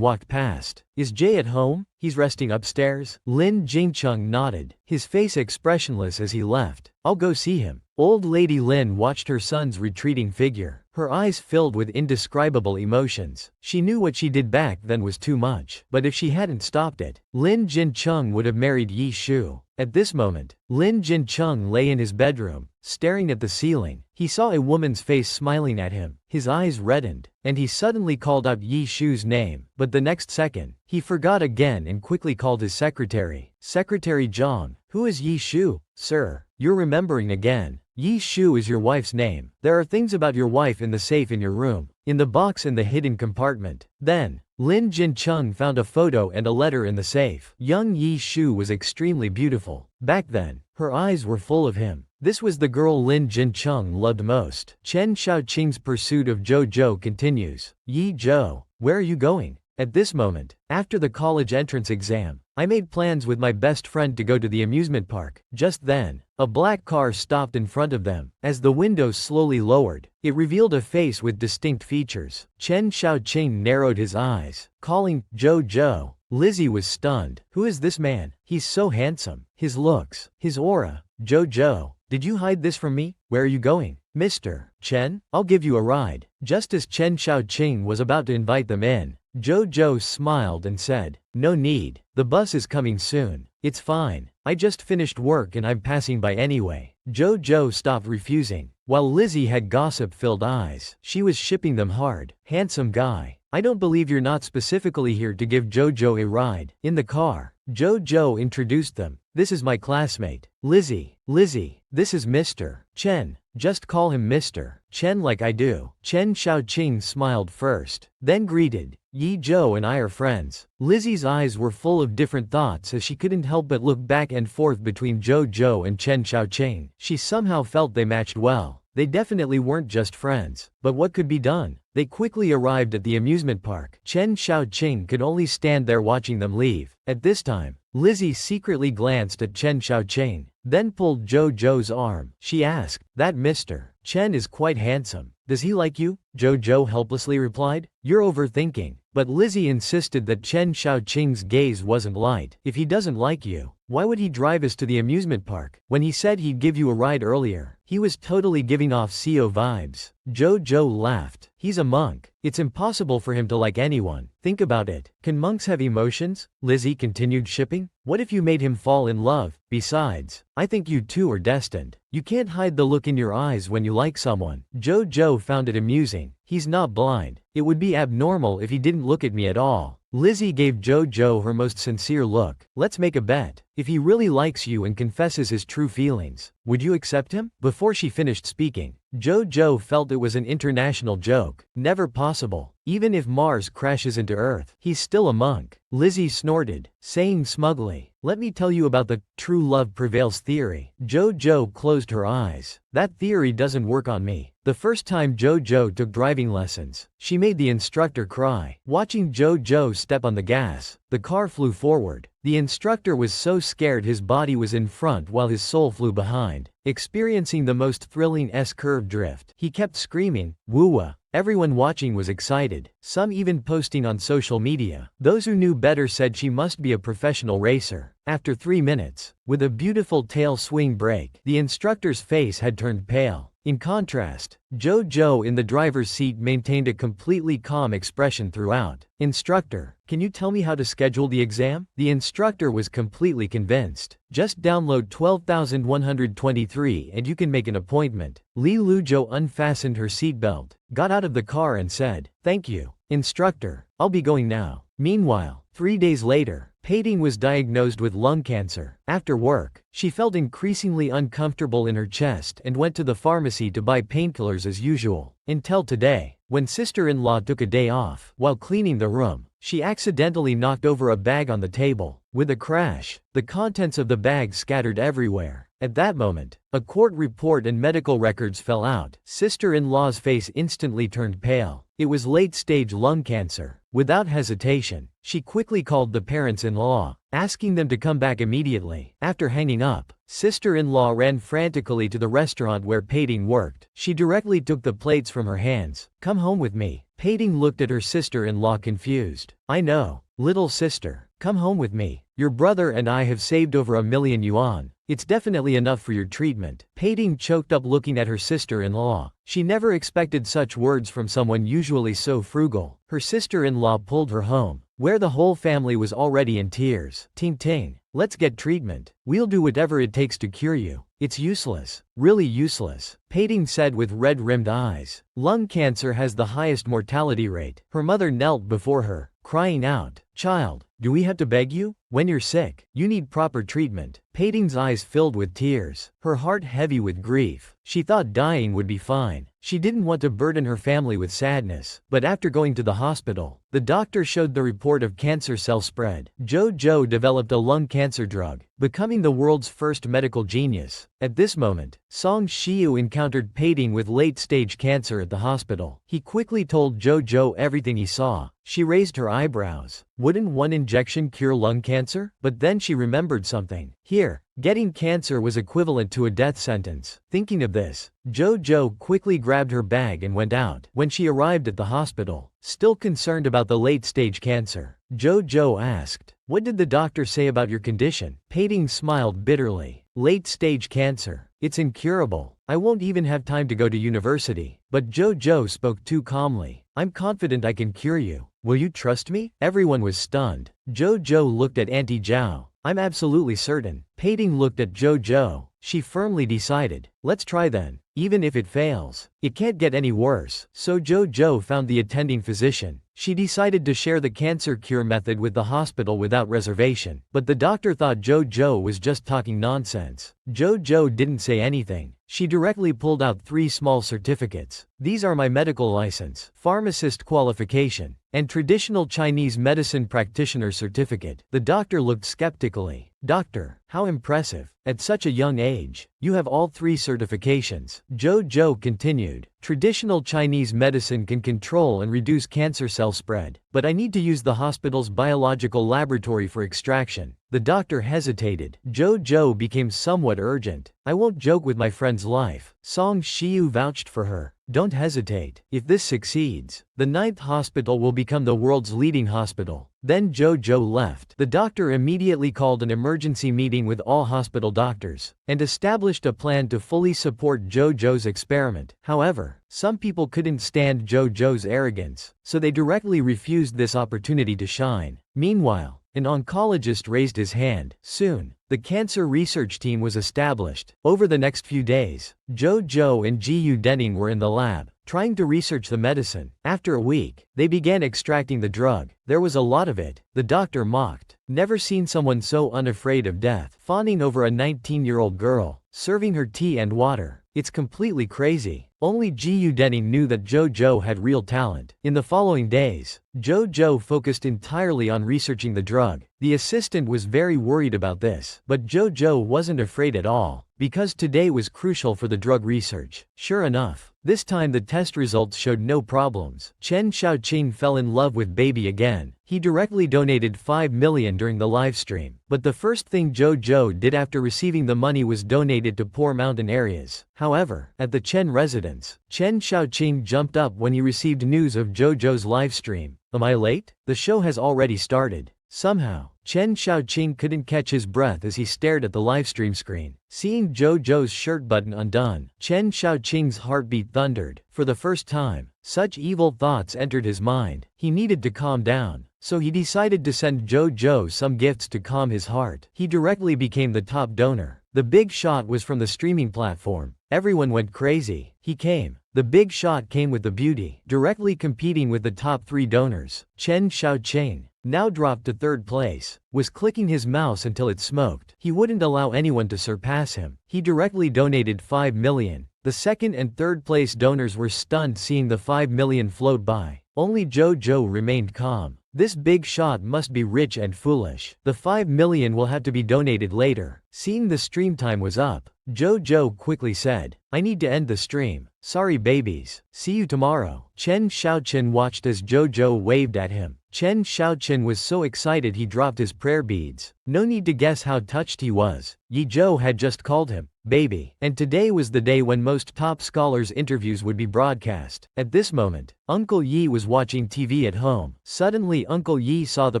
walked past. "Is Jay at home? He's resting upstairs." Lin Jingcheng nodded, his face expressionless as he left. "I'll go see him." Old lady Lin watched her son's retreating figure, her eyes filled with indescribable emotions. She knew what she did back then was too much, but if she hadn't stopped it, Lin Jincheng would have married Yi Shu. At this moment, Lin Jincheng lay in his bedroom, staring at the ceiling. He saw a woman's face smiling at him. His eyes reddened, and he suddenly called out Yi Shu's name, but the next second, he forgot again and quickly called his secretary. "Secretary Zhang, who is Yi Shu?" "Sir, you're remembering again. Yi Shu is your wife's name. There are things about your wife in the safe in your room, in the box in the hidden compartment." Then, Lin Jincheng found a photo and a letter in the safe. Young Yi Shu was extremely beautiful. Back then, her eyes were full of him. This was the girl Lin Jincheng loved most. Chen Xiaoqing's pursuit of JoJo continues. "Yi Zhou, where are you going?" At this moment, after the college entrance exam, I made plans with my best friend to go to the amusement park. Just then, a black car stopped in front of them. As the windows slowly lowered, it revealed a face with distinct features. Chen Xiaoqing narrowed his eyes, calling, "JoJo." Lizzie was stunned. "Who is this man? He's so handsome. His looks, his aura. JoJo, did you hide this from me? Where are you going?" "Mr. Chen, I'll give you a ride." Just as Chen Xiaoqing was about to invite them in, JoJo smiled and said, "No need. The bus is coming soon. It's fine. I just finished work and I'm passing by anyway." JoJo stopped refusing. while Lizzie had gossip-filled eyes. She was shipping them hard. Handsome guy. I don't believe you're not specifically here to give JoJo a ride. In the car, JoJo introduced them. This is my classmate, Lizzie. Lizzie, this is Mr. Chen. Just call him Mr. Chen like I do. Chen Xiaoqing smiled first, then greeted, Yi Zhou and I are friends. Lizzie's eyes were full of different thoughts as she couldn't help but look back and forth between JoJo and Chen Xiaoqing. She somehow felt they matched well. They definitely weren't just friends. But what could be done? They quickly arrived at the amusement park. Chen Xiaoqing could only stand there watching them leave. At this time, Lizzie secretly glanced at Chen Xiaoqing, then pulled JoJo's arm. She asked, that Mr. Chen is quite handsome. Does he like you? JoJo helplessly replied, you're overthinking. But Lizzie insisted that Chen Xiaoqing's gaze wasn't light. If he doesn't like you, why would he drive us to the amusement park? When he said he'd give you a ride earlier, he was totally giving off CO vibes. JoJo laughed. He's a monk. It's impossible for him to like anyone. Think about it. Can monks have emotions? Lizzie continued shipping. What if you made him fall in love? Besides, I think you two are destined. You can't hide the look in your eyes when you like someone. JoJo found it amusing. He's not blind. It would be abnormal if he didn't look at me at all. Lizzie gave JoJo her most sincere look. Let's make a bet. If he really likes you and confesses his true feelings, would you accept him? Before she finished speaking, JoJo felt it was an international joke. Never possible. Even if Mars crashes into Earth, he's still a monk. Lizzie snorted, saying smugly, let me tell you about the true love prevails theory. JoJo closed her eyes. That theory doesn't work on me. The first time JoJo took driving lessons, she made the instructor cry. Watching JoJo step on the gas, the car flew forward. The instructor was so scared his body was in front while his soul flew behind, experiencing the most thrilling S-curve drift. He kept screaming, woo-wah. Everyone watching was excited, some even posting on social media. Those who knew better said she must be a professional racer. After 3 minutes, with a beautiful tail swing brake, the instructor's face had turned pale. In contrast, JoJo in the driver's seat maintained a completely calm expression throughout. Instructor, can you tell me how to schedule the exam? The instructor was completely convinced. Just download 12,123 and you can make an appointment. Li Luzhou unfastened her seatbelt, got out of the car and said, thank you, instructor, I'll be going now. Meanwhile, 3 days later, Peiting was diagnosed with lung cancer. After work, she felt increasingly uncomfortable in her chest and went to the pharmacy to buy painkillers as usual. Until today, when sister-in-law took a day off. While cleaning the room, she accidentally knocked over a bag on the table. With a crash, the contents of the bag scattered everywhere. At that moment, a court report and medical records fell out. Sister-in-law's face instantly turned pale. It was late-stage lung cancer. Without hesitation, she quickly called the parents-in-law, asking them to come back immediately. After hanging up, sister-in-law ran frantically to the restaurant where Peiting worked. She directly took the plates from her hands. Come home with me. Peiting looked at her sister-in-law confused. I know, little sister. Come home with me. Your brother and I have saved over 1,000,000 yuan. It's definitely enough for your treatment. Peiting choked up looking at her sister-in-law. She never expected such words from someone usually so frugal. Her sister-in-law pulled her home, where the whole family was already in tears. Ting Ting, let's get treatment. We'll do whatever it takes to cure you. It's useless. Really useless. Peiting said with red-rimmed eyes. Lung cancer has the highest mortality rate. Her mother knelt before her, crying out, child, do we have to beg you? When you're sick, you need proper treatment. Peiting's eyes filled with tears, her heart heavy with grief. She thought dying would be fine. She didn't want to burden her family with sadness. But after going to the hospital, the doctor showed the report of cancer cell spread. JoJo developed a lung cancer drug, becoming the world's first medical genius. At this moment, Song Shiu encountered Peiting with late-stage cancer at the hospital. He quickly told JoJo everything he saw. She raised her eyebrows. Wouldn't one injection cure lung cancer? But then she remembered something. Here, getting cancer was equivalent to a death sentence. Thinking of this, JoJo quickly grabbed her bag and went out. When she arrived at the hospital, still concerned about the late-stage cancer, JoJo asked, what did the doctor say about your condition? Peiting smiled bitterly. Late-stage cancer. It's incurable. I won't even have time to go to university. But JoJo spoke too calmly. I'm confident I can cure you. Will you trust me? Everyone was stunned. JoJo looked at Auntie Zhao. I'm absolutely certain. Peiting looked at JoJo. She firmly decided. Let's try then. even if it fails. It can't get any worse. So Jojo found the attending physician. She decided to share the cancer cure method with the hospital without reservation. But the doctor thought Jojo was just talking nonsense. Jojo didn't say anything. She directly pulled out 3 small certificates. These are my medical license, pharmacist qualification, and traditional Chinese medicine practitioner certificate. The doctor looked skeptically. Doctor, how impressive. At such a young age, you have all 3 certifications. Jojo continued. Traditional Chinese medicine can control and reduce cancer cell spread, but I need to use the hospital's biological laboratory for extraction. The doctor hesitated. Jojo became somewhat urgent. I won't joke with my friend's life. Song Shiu vouched for her. Don't hesitate. If this succeeds, the 9th hospital will become the world's leading hospital. Then Jojo left. The doctor immediately called an emergency meeting with all hospital doctors, and established a plan to fully support Jojo's experiment. However, some people couldn't stand Jojo's arrogance, so they directly refused this opportunity to shine. Meanwhile, an oncologist raised his hand. Soon, the cancer research team was established. Over the next few days, Jojo and Jiyu Denning were in the lab, trying to research the medicine. After a week, they began extracting the drug. There was a lot of it. The doctor mocked. Never seen someone so unafraid of death. Fawning over a 19-year-old girl, serving her tea and water. It's completely crazy. Only Jiyu Denning knew that Jojo had real talent. In the following days, Jojo focused entirely on researching the drug. The assistant was very worried about this, but Jojo wasn't afraid at all, because today was crucial for the drug research. Sure enough, this time the test results showed no problems. Chen Xiaoqing fell in love with baby again. He directly donated 5 million during the livestream. But the first thing Jojo did after receiving the money was donated to poor mountain areas. However, at the Chen residence, Chen Xiaoqing jumped up when he received news of Jojo's livestream. Am I late? The show has already started. Somehow, Chen Xiaoqing couldn't catch his breath as he stared at the livestream screen. Seeing Jojo's shirt button undone, Chen Xiaoqing's heartbeat thundered. For the first time, such evil thoughts entered his mind. He needed to calm down, so he decided to send Jojo some gifts to calm his heart. He directly became the top donor. The big shot was from the streaming platform. Everyone went crazy. He came. The big shot came with the beauty, directly competing with the top 3 donors. Chen Xiaoqing, now dropped to 3rd place, was clicking his mouse until it smoked. He wouldn't allow anyone to surpass him. He directly donated 5 million. The 2nd and 3rd place donors were stunned seeing the 5 million float by. Only Jojo remained calm. This big shot must be rich and foolish. The 5 million will have to be donated later. Seeing the stream time was up, Jojo quickly said, I need to end the stream. Sorry babies. See you tomorrow. Chen Xiaoqing watched as Jojo waved at him. Chen Xiaoqing was so excited he dropped his prayer beads. No need to guess how touched he was. Yi Zhou had just called him baby, and today was the day when most top scholars' interviews would be broadcast. At this moment, Uncle Yi was watching TV at home. Suddenly Uncle Yi saw the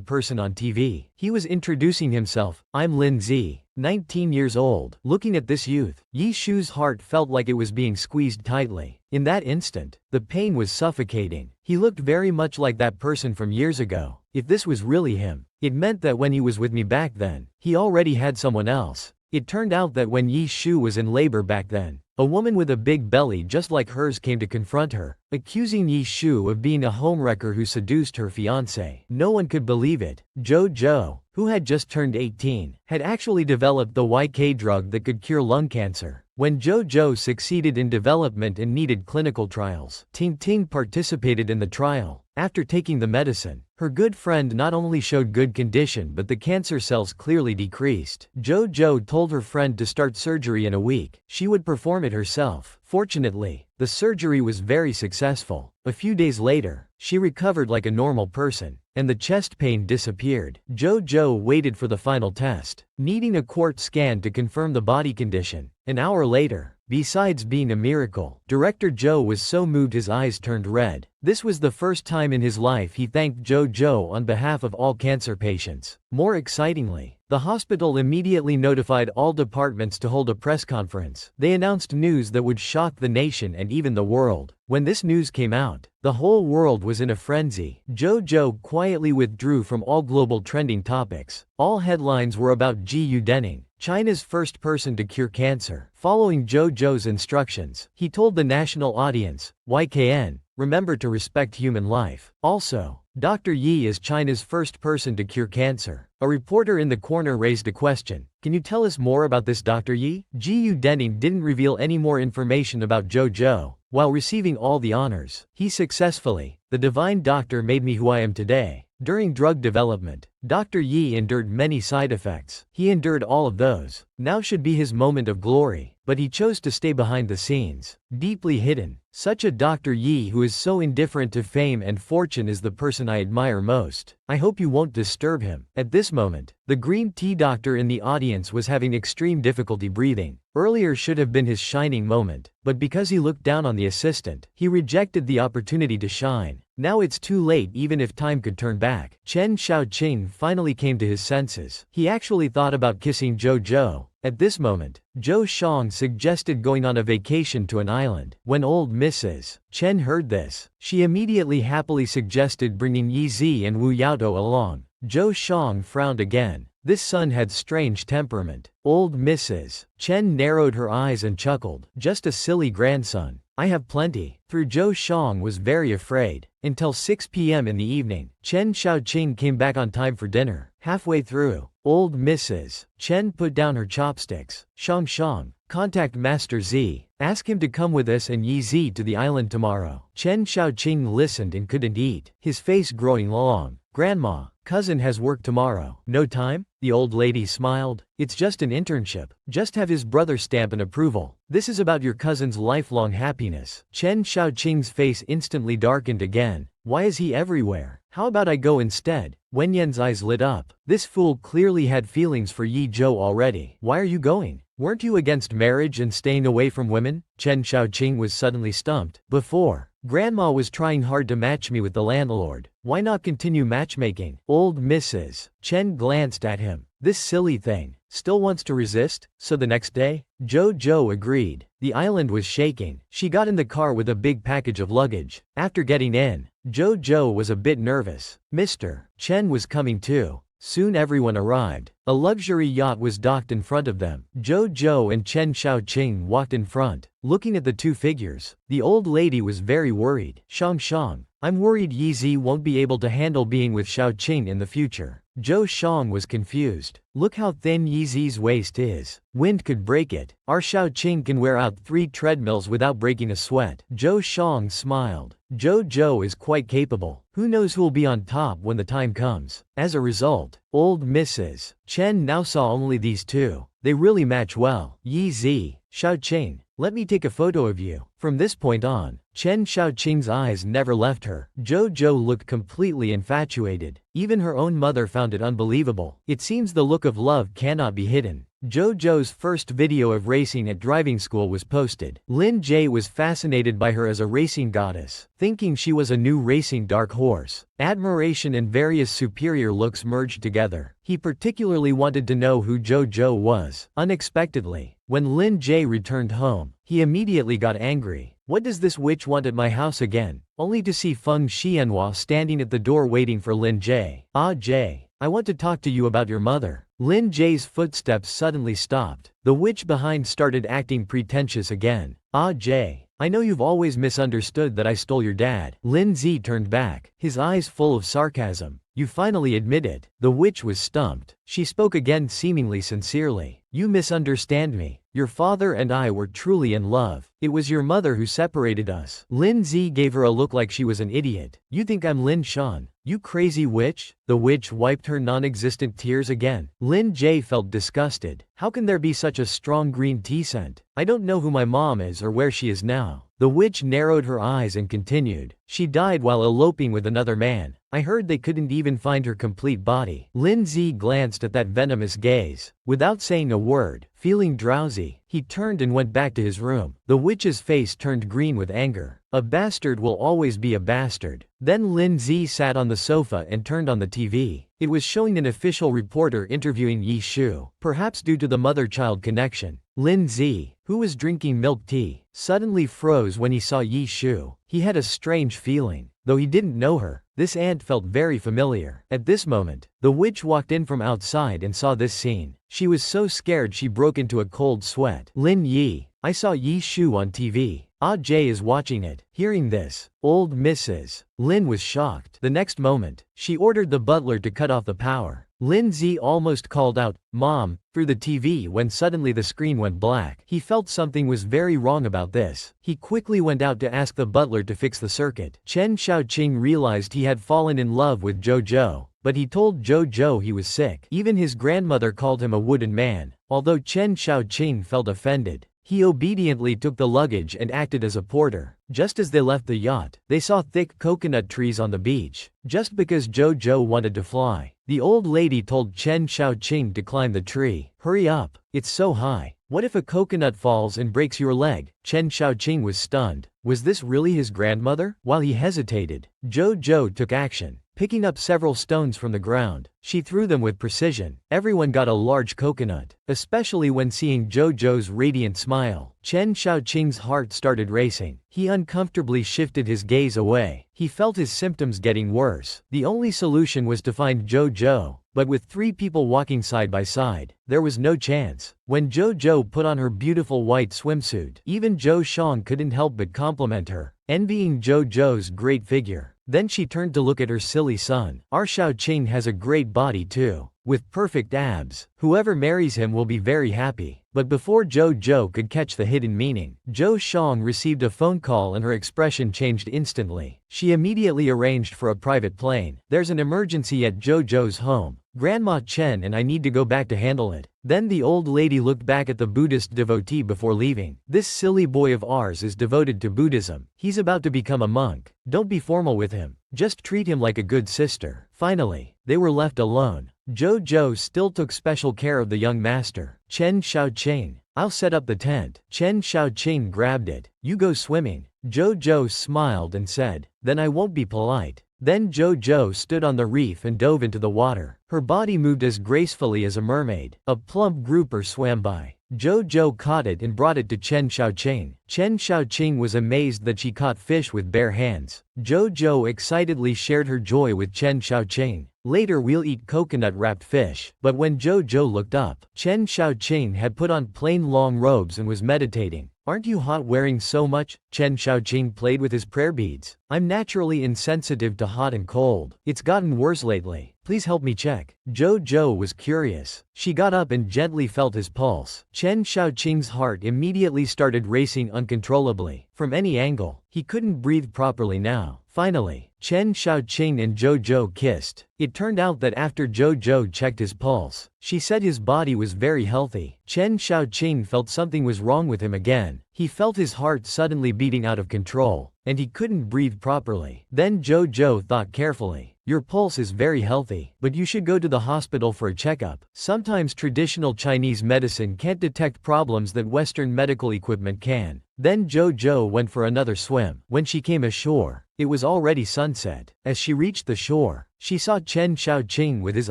person on TV. He was introducing himself. I'm Lin Zi, 19 years old. Looking at this youth, Yi Shu's heart felt like it was being squeezed tightly. In that instant, the pain was suffocating. He looked very much like that person from years ago. If this was really him, it meant that when he was with me back then, he already had someone else. It turned out that when Yi Shu was in labor back then, a woman with a big belly just like hers came to confront her, accusing Yi Shu of being a homewrecker who seduced her fiancé. No one could believe it. Jojo, who had just turned 18, had actually developed the YK drug that could cure lung cancer. When Jojo succeeded in development and needed clinical trials, Ting Ting participated in the trial. After taking the medicine, her good friend not only showed good condition but the cancer cells clearly decreased. Jojo told her friend to start surgery in a week. She would perform it herself. Fortunately, the surgery was very successful. A few days later, she recovered like a normal person, and the chest pain disappeared. Jojo waited for the final test, needing a quartz scan to confirm the body condition. An hour later, besides being a miracle, Director Joe was so moved his eyes turned red. This was the first time in his life he thanked Jojo on behalf of all cancer patients. More excitingly, The hospital immediately notified all departments to hold a press conference. They announced news that would shock the nation and even the world. When this news came out, the whole world was in a frenzy. JoJo quietly withdrew from all global trending topics. All headlines were about Ji Denning, China's first person to cure cancer. Following JoJo's instructions, he told the national audience, YKN, remember to respect human life. Also, Dr. Yi is China's first person to cure cancer. A reporter in the corner raised a question. Can you tell us more about this Dr. Yi? Ji Denning didn't reveal any more information about JoJo. While receiving all the honors, he successfully, the divine doctor made me who I am today. During drug development, Dr. Yi endured many side effects. He endured all of those. Now should be his moment of glory, but he chose to stay behind the scenes, deeply hidden. Such a Dr. Yi who is so indifferent to fame and fortune is the person I admire most. I hope you won't disturb him. At this moment, the green tea doctor in the audience was having extreme difficulty breathing. Earlier should have been his shining moment, but because he looked down on the assistant, he rejected the opportunity to shine. Now it's too late even if time could turn back. Chen Xiaoqing finally came to his senses. He actually thought about kissing JoJo. At this moment, Zhou Shang suggested going on a vacation to an island. When old Mrs. Chen heard this, she immediately happily suggested bringing Yi Zi and Wu Yaotou along. Zhou Shang frowned again. This son had strange temperament. Old Mrs. Chen narrowed her eyes and chuckled. Just a silly grandson. I have plenty. Through Zhou Shang was very afraid. Until 6 p.m. in the evening, Chen Xiaoqing came back on time for dinner. Halfway through, old Mrs. Chen put down her chopsticks. Shang, contact Master Z. Ask him to come with us and Yi Zi to the island tomorrow. Chen Xiaoqing listened and couldn't eat, his face growing long. Grandma, cousin has work tomorrow. No time? The old lady smiled. It's just an internship. Just have his brother stamp an approval. This is about your cousin's lifelong happiness. Chen Xiaoqing's face instantly darkened again. Why is he everywhere? How about I go instead? Wen Yan's eyes lit up. This fool clearly had feelings for Yi Zhou already. Why are you going? Weren't you against marriage and staying away from women? Chen Xiaoqing was suddenly stumped. Before, Grandma was trying hard to match me with the landlord. Why not continue matchmaking? Old Mrs. Chen glanced at him. This silly thing. Still wants to resist? So the next day? JoJo agreed. The island was shaking. She got in the car with a big package of luggage. After getting in, JoJo was a bit nervous. Mr. Chen was coming too. Soon everyone arrived. A luxury yacht was docked in front of them. JoJo and Chen Xiaoqing walked in front, looking at the two figures. The old lady was very worried. Shang, I'm worried Yi Zi won't be able to handle being with Xiaoqing in the future. Zhou Shang was confused. Look how thin Yi Zi's waist is. Wind could break it. Our Xiaoqing can wear out 3 treadmills without breaking a sweat. Zhou Shang smiled. JoJo is quite capable. Who knows who'll be on top when the time comes. As a result, old Mrs. Chen now saw only these two. They really match well. Yi Zi, Xiaoqing, let me take a photo of you. From this point on, Chen Xiaoqing's eyes never left her. JoJo looked completely infatuated. Even her own mother found it unbelievable. It seems the look of love cannot be hidden. JoJo's first video of racing at driving school was posted. Lin Jie was fascinated by her as a racing goddess, thinking she was a new racing dark horse. Admiration and various superior looks merged together. He particularly wanted to know who JoJo was. Unexpectedly, when Lin Jie returned home, he immediately got angry. What does this witch want at my house again? Only to see Feng Xianhua standing at the door waiting for Lin Jie. Ah Jie, I want to talk to you about your mother. Lin Jie's footsteps suddenly stopped. The witch behind started acting pretentious again. Ah Jie, I know you've always misunderstood that I stole your dad. Lin Zi turned back, his eyes full of sarcasm. You finally admit it. The witch was stumped. She spoke again seemingly sincerely. You misunderstand me. Your father and I were truly in love. It was your mother who separated us. Lin Zi gave her a look like she was an idiot. You think I'm Lin Shan? You crazy witch? The witch wiped her non-existent tears again. Lin Jie felt disgusted. How can there be such a strong green tea scent? I don't know who my mom is or where she is now. The witch narrowed her eyes and continued. She died while eloping with another man. I heard they couldn't even find her complete body. Lin Zi glanced at that venomous gaze. Without saying a word, feeling drowsy, he turned and went back to his room. The witch's face turned green with anger. A bastard will always be a bastard. Then Lin Zi sat on the sofa and turned on the TV. It was showing an official reporter interviewing Yi Shu. Perhaps due to the mother-child connection, Lin Zi, who was drinking milk tea, suddenly froze when he saw Yi Shu. He had a strange feeling. Though he didn't know her, this aunt felt very familiar. At this moment, the witch walked in from outside and saw this scene. She was so scared she broke into a cold sweat. Lin Yi, I saw Yi Shu on TV. Ah Jay is watching it. Hearing this, old Mrs. Lin was shocked. The next moment, she ordered the butler to cut off the power. Lin Zi almost called out, "Mom," through the TV when suddenly the screen went black. He felt something was very wrong about this. He quickly went out to ask the butler to fix the circuit. Chen Xiaoqing realized he had fallen in love with Jojo, but he told Jojo he was sick. Even his grandmother called him a wooden man. Although Chen Xiaoqing felt offended, he obediently took the luggage and acted as a porter. Just as they left the yacht, they saw thick coconut trees on the beach. Just because Jojo wanted to fly, the old lady told Chen Xiaoqing to climb the tree. Hurry up, it's so high. What if a coconut falls and breaks your leg? Chen Xiaoqing was stunned. Was this really his grandmother? While he hesitated, Jojo took action. Picking up several stones from the ground, she threw them with precision. Everyone got a large coconut, especially when seeing Jojo's radiant smile. Chen Xiaoqing's heart started racing. He uncomfortably shifted his gaze away. He felt his symptoms getting worse. The only solution was to find Jojo, but with 3 people walking side by side, there was no chance. When Jojo put on her beautiful white swimsuit, even Zhou Shang couldn't help but compliment her, envying Jojo's great figure. Then she turned to look at her silly son. Our Xiaoqing has a great body too, with perfect abs. Whoever marries him will be very happy. But before Jojo could catch the hidden meaning, Zhou Shang received a phone call and her expression changed instantly. She immediately arranged for a private plane. There's an emergency at Jojo's home. Grandma Chen and I need to go back to handle it. Then the old lady looked back at the Buddhist devotee before leaving. This silly boy of ours is devoted to Buddhism. He's about to become a monk. Don't be formal with him. Just treat him like a good sister. Finally, they were left alone. Jojo still took special care of the young master. Chen Xiaoqing, I'll set up the tent. Chen Xiaoqing grabbed it. You go swimming. Jojo smiled and said, then I won't be polite. Then Jojo stood on the reef and dove into the water. Her body moved as gracefully as a mermaid. A plump grouper swam by. Jojo caught it and brought it to Chen Xiaoqing. Chen Xiaoqing was amazed that she caught fish with bare hands. Jojo excitedly shared her joy with Chen Xiaoqing. Later we'll eat coconut-wrapped fish. But when Jojo looked up, Chen Xiaoqing had put on plain long robes and was meditating. Aren't you hot wearing so much? Chen Xiaoqing played with his prayer beads. I'm naturally insensitive to hot and cold. It's gotten worse lately. Please help me check. Jojo was curious. She got up and gently felt his pulse. Chen Xiaoqing's heart immediately started racing uncontrollably. From any angle, he couldn't breathe properly now. Finally, Chen Xiaoqing and Jojo kissed. It turned out that after Jojo checked his pulse, she said his body was very healthy. Chen Xiaoqing felt something was wrong with him again. He felt his heart suddenly beating out of control, and he couldn't breathe properly. Then Jojo thought carefully. Your pulse is very healthy, but you should go to the hospital for a checkup. Sometimes traditional Chinese medicine can't detect problems that Western medical equipment can. Then Jojo went for another swim. When she came ashore, it was already sunset. As she reached the shore, she saw Chen Xiaoqing with his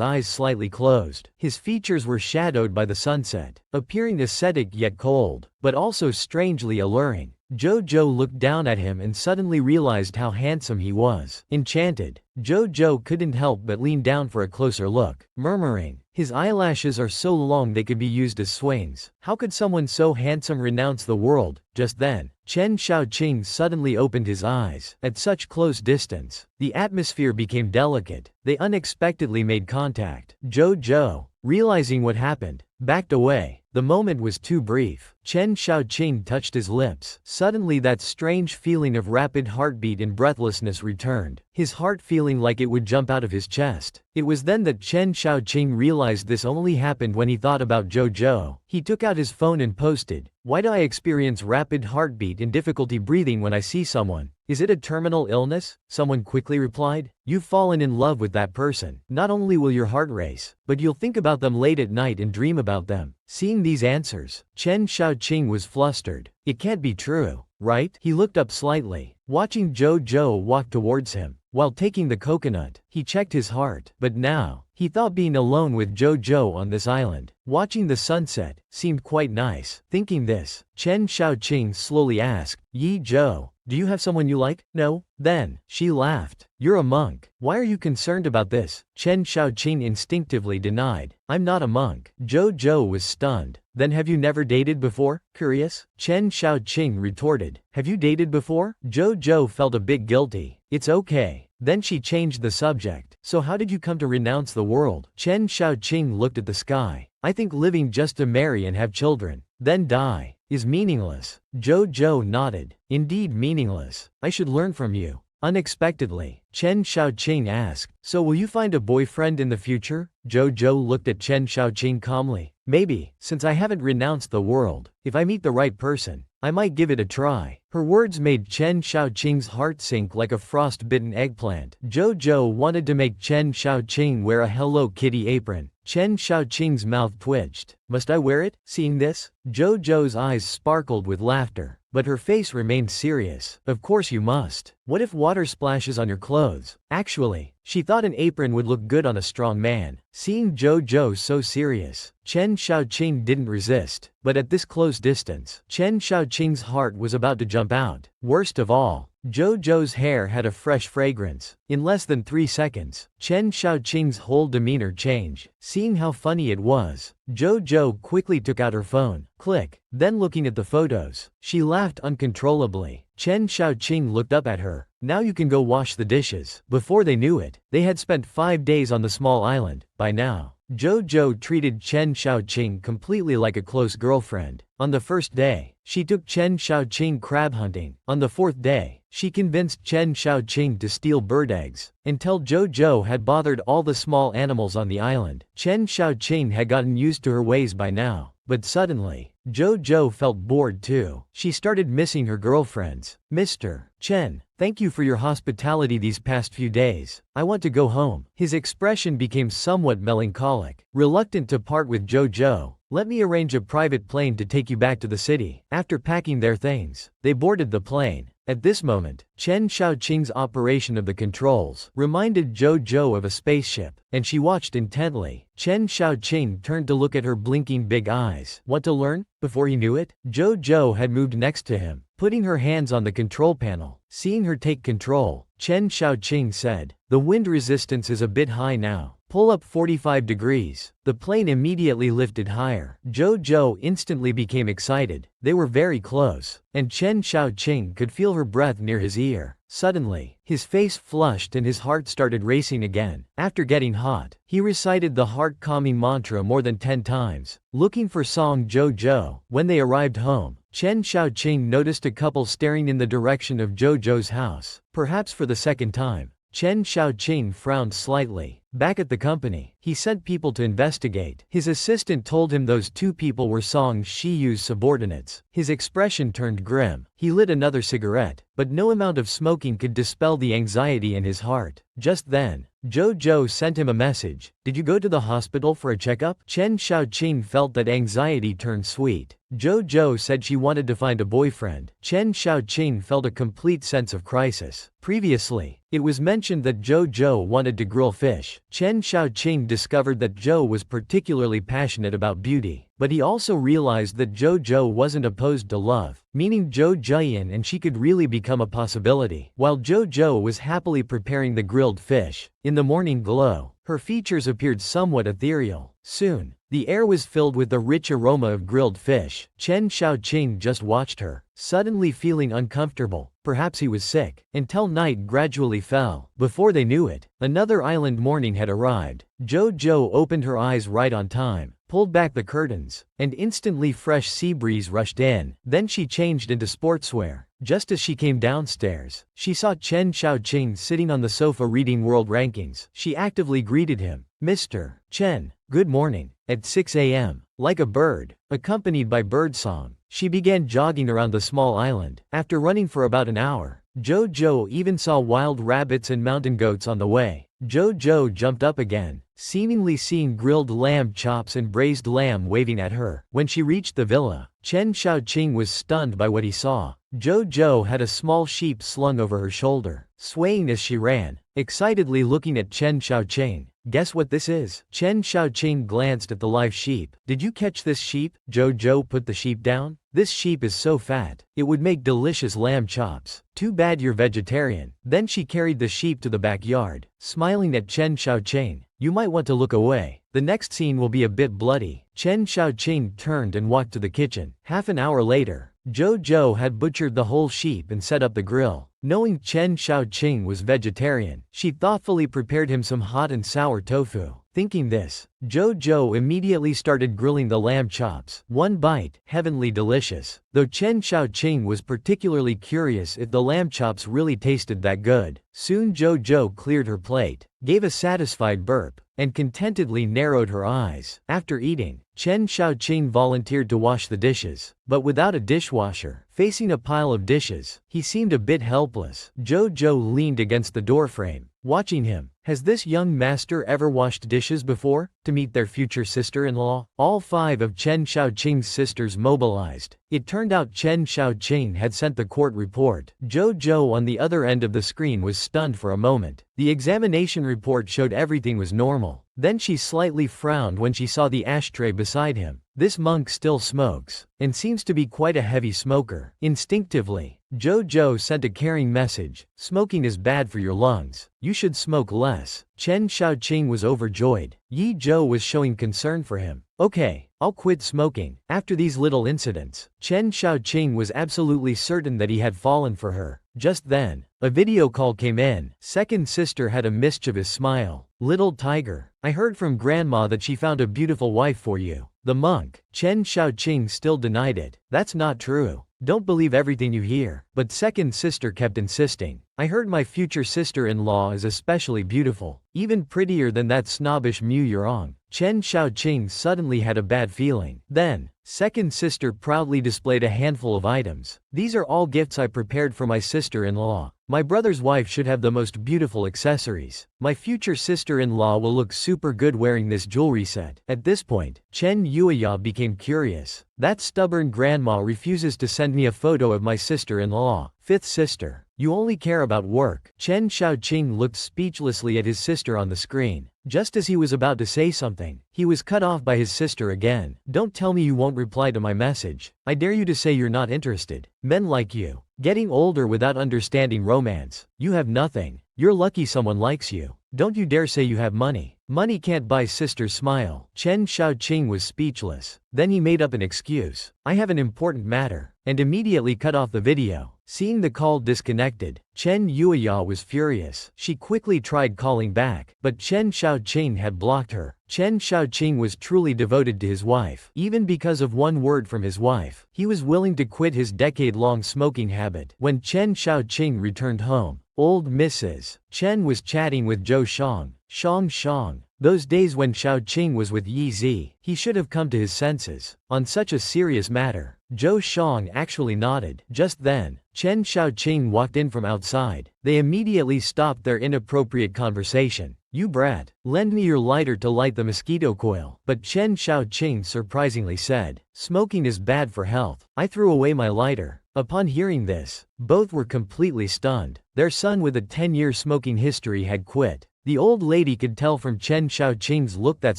eyes slightly closed. His features were shadowed by the sunset, appearing ascetic yet cold, but also strangely alluring. Jojo looked down at him and suddenly realized how handsome he was. Enchanted, Jojo couldn't help but lean down for a closer look, murmuring, his eyelashes are so long they could be used as swings. How could someone so handsome renounce the world? Just then, Chen Xiaoqing suddenly opened his eyes. At such close distance, the atmosphere became delicate. They unexpectedly made contact. Jojo, realizing what happened, backed away. The moment was too brief. Chen Xiaoqing touched his lips. Suddenly that strange feeling of rapid heartbeat and breathlessness returned, his heart feeling like it would jump out of his chest. It was then that Chen Xiaoqing realized this only happened when he thought about Jojo. He took out his phone and posted, "Why do I experience rapid heartbeat and difficulty breathing when I see someone? Is it a terminal illness?" Someone quickly replied, "You've fallen in love with that person. Not only will your heart race, but you'll think about them late at night and dream about them." Seeing these answers, Chen Xiaoqing was flustered. It can't be true, right? He looked up slightly, watching Jojo walk towards him. While taking the coconut, he checked his heart, but now, He thought being alone with Jojo on this island, watching the sunset, seemed quite nice. Thinking this, Chen Xiaoqing slowly asked, Yi Zhou, do you have someone you like? No? Then, she laughed. You're a monk. Why are you concerned about this? Chen Xiaoqing instinctively denied. I'm not a monk. Jojo was stunned. Then have you never dated before? Curious? Chen Xiaoqing retorted. Have you dated before? Jojo felt a bit guilty. It's okay. Then she changed the subject. So how did you come to renounce the world? Chen Xiaoqing looked at the sky. I think living just to marry and have children, then die, is meaningless. Jojo nodded. Indeed meaningless. I should learn from you. Unexpectedly, Chen Xiaoqing asked, so will you find a boyfriend in the future? Jojo looked at Chen Xiaoqing calmly. Maybe, since I haven't renounced the world, if I meet the right person, I might give it a try. Her words made Chen Xiaoqing's heart sink like a frost-bitten eggplant. Jojo wanted to make Chen Xiaoqing wear a Hello Kitty apron. Chen Xiaoqing's mouth twitched. Must I wear it? Seeing this, Jojo's eyes sparkled with laughter, but her face remained serious. Of course you must. What if water splashes on your clothes? Actually, she thought an apron would look good on a strong man. Seeing Jojo so serious, Chen Xiaoqing didn't resist, but at this close distance, Chen Xiaoqing's heart was about to jump out. Worst of all, Jojo's hair had a fresh fragrance. In less than 3 seconds, Chen Xiaoqing's whole demeanor changed. Seeing how funny it was, Jojo quickly took out her phone. Click. Then looking at the photos, she laughed uncontrollably. Chen Xiaoqing looked up at her. Now you can go wash the dishes. Before they knew it, they had spent 5 days on the small island. By now, Jojo treated Chen Xiaoqing completely like a close girlfriend. On the first day, she took Chen Xiaoqing crab hunting. On the 4th day, she convinced Chen Xiaoqing to steal bird eggs. Until Jojo had bothered all the small animals on the island, Chen Xiaoqing had gotten used to her ways by now. But suddenly, Jojo felt bored too. She started missing her girlfriends. Mr. Chen, thank you for your hospitality these past few days. I want to go home. His expression became somewhat melancholic. Reluctant to part with Jojo, let me arrange a private plane to take you back to the city. After packing their things, they boarded the plane. At this moment, Chen Xiaoqing's operation of the controls reminded Jojo of a spaceship, and she watched intently. Chen Xiaoqing turned to look at her blinking big eyes. Want to learn? Before he knew it, Jojo had moved next to him, putting her hands on the control panel. Seeing her take control, Chen Xiaoqing said, the wind resistance is a bit high now. Pull up 45 degrees. The plane immediately lifted higher. Jojo instantly became excited. They were very close, and Chen Xiaoqing could feel her breath near his ear. Suddenly, his face flushed and his heart started racing again. After getting hot, he recited the heart-calming mantra more than 10 times, looking for Song Jojo. When they arrived home, Chen Xiaoqing noticed a couple staring in the direction of Jojo's house. Perhaps for the second time, Chen Xiaoqing frowned slightly. Back at the company, he sent people to investigate. His assistant told him those 2 people were Song Shiyu's subordinates. His expression turned grim. He lit another cigarette, but no amount of smoking could dispel the anxiety in his heart. Just then, Jojo sent him a message. Did you go to the hospital for a checkup? Chen Xiaoqing felt that anxiety turned sweet. Jojo said she wanted to find a boyfriend. Chen Xiaoqing felt a complete sense of crisis. Previously, it was mentioned that Jojo wanted to grill fish. Chen Xiaoqing discovered that Zhou was particularly passionate about beauty, but he also realized that Jojo wasn't opposed to love, meaning Zhou Jian and she could really become a possibility. While Jojo was happily preparing the grilled fish, in the morning glow, her features appeared somewhat ethereal. Soon, the air was filled with the rich aroma of grilled fish. Chen Xiaoqing just watched her, suddenly feeling uncomfortable. Perhaps he was sick, until night gradually fell. Before they knew it, another island morning had arrived. Jojo opened her eyes right on time, pulled back the curtains, and instantly fresh sea breeze rushed in. Then she changed into sportswear. Just as she came downstairs, she saw Chen Xiaoqing sitting on the sofa reading world rankings. She actively greeted him. Mr. Chen, good morning. At 6 a.m., like a bird, accompanied by birdsong, she began jogging around the small island. After running for about an hour, Jojo even saw wild rabbits and mountain goats on the way. Jojo jumped up again, seemingly seeing grilled lamb chops and braised lamb waving at her. When she reached the villa, Chen Xiaoqing was stunned by what he saw. Jojo had a small sheep slung over her shoulder, swaying as she ran, excitedly looking at Chen Xiaoqing. guess what this is? Chen Xiaoqing glanced at the live sheep. Did you catch this sheep? Jojo put the sheep down. This sheep is so fat. It would make delicious lamb chops. Too bad you're vegetarian. Then she carried the sheep to the backyard, smiling at Chen Xiaoqing. You might want to look away. The next scene will be a bit bloody. Chen Xiaoqing turned and walked to the kitchen. Half an hour later, Jojo had butchered the whole sheep and set up the grill. Knowing Chen Xiaoqing was vegetarian, she thoughtfully prepared him some hot and sour tofu. Thinking this, Jojo immediately started grilling the lamb chops. One bite, heavenly delicious. Though Chen Xiaoqing was particularly curious if the lamb chops really tasted that good. Soon Jojo cleared her plate, gave a satisfied burp, and contentedly narrowed her eyes. After eating, Chen Xiaoqing volunteered to wash the dishes, but without a dishwasher. Facing a pile of dishes, he seemed a bit helpless. Jojo leaned against the doorframe, watching him. Has this young master ever washed dishes before? To meet their future sister-in-law? All 5 of Chen Xiaoqing's sisters mobilized. It turned out Chen Xiaoqing had sent the court report. Jojo on the other end of the screen was stunned for a moment. The examination report showed everything was normal. Then she slightly frowned when she saw the ashtray beside him. This monk still smokes, and seems to be quite a heavy smoker. Instinctively, Jojo sent a caring message. Smoking is bad for your lungs. You should smoke less. Chen Xiaoqing was overjoyed. Yi Zhou was showing concern for him. Okay, I'll quit smoking. After these little incidents, Chen Xiaoqing was absolutely certain that he had fallen for her. Just then, a video call came in. Second sister had a mischievous smile. Little tiger, I heard from grandma that she found a beautiful wife for you. The monk, Chen Xiaoqing, still denied it. That's not true. Don't believe everything you hear. But second sister kept insisting. I heard my future sister-in-law is especially beautiful, even prettier than that snobbish Mu Yurong. Chen Xiaoqing suddenly had a bad feeling. Then, second sister proudly displayed a handful of items. These are all gifts I prepared for my sister-in-law. My brother's wife should have the most beautiful accessories. My future sister-in-law will look super good wearing this jewelry set. At this point, Chen Yuya became curious. That stubborn grandma refuses to send me a photo of my sister-in-law. Fifth sister, you only care about work. Chen Xiaoqing looked speechlessly at his sister on the screen. Just as he was about to say something, he was cut off by his sister again. Don't tell me you won't reply to my message. I dare you to say you're not interested. Men like you, getting older without understanding romance. You have nothing. You're lucky someone likes you. Don't you dare say you have money. Money can't buy sister's smile. Chen Xiaoqing was speechless. Then he made up an excuse. I have an important matter, and immediately cut off the video. Seeing the call disconnected, Chen Yuya was furious. She quickly tried calling back, but Chen Xiaoqing had blocked her. Chen Xiaoqing was truly devoted to his wife. Even because of one word from his wife, he was willing to quit his decade-long smoking habit. When Chen Xiaoqing returned home, old Mrs. Chen was chatting with Zhou Shang. Shang. Those days when Xiaoqing was with Yi Zi, he should have come to his senses. On such a serious matter, Zhou Shang actually nodded. Just then, Chen Xiaoqing walked in from outside. They immediately stopped their inappropriate conversation. You brat, lend me your lighter to light the mosquito coil. But Chen Xiaoqing surprisingly said, smoking is bad for health. I threw away my lighter. Upon hearing this, both were completely stunned. Their son with a 10-year smoking history had quit. The old lady could tell from Chen Xiaoqing's look that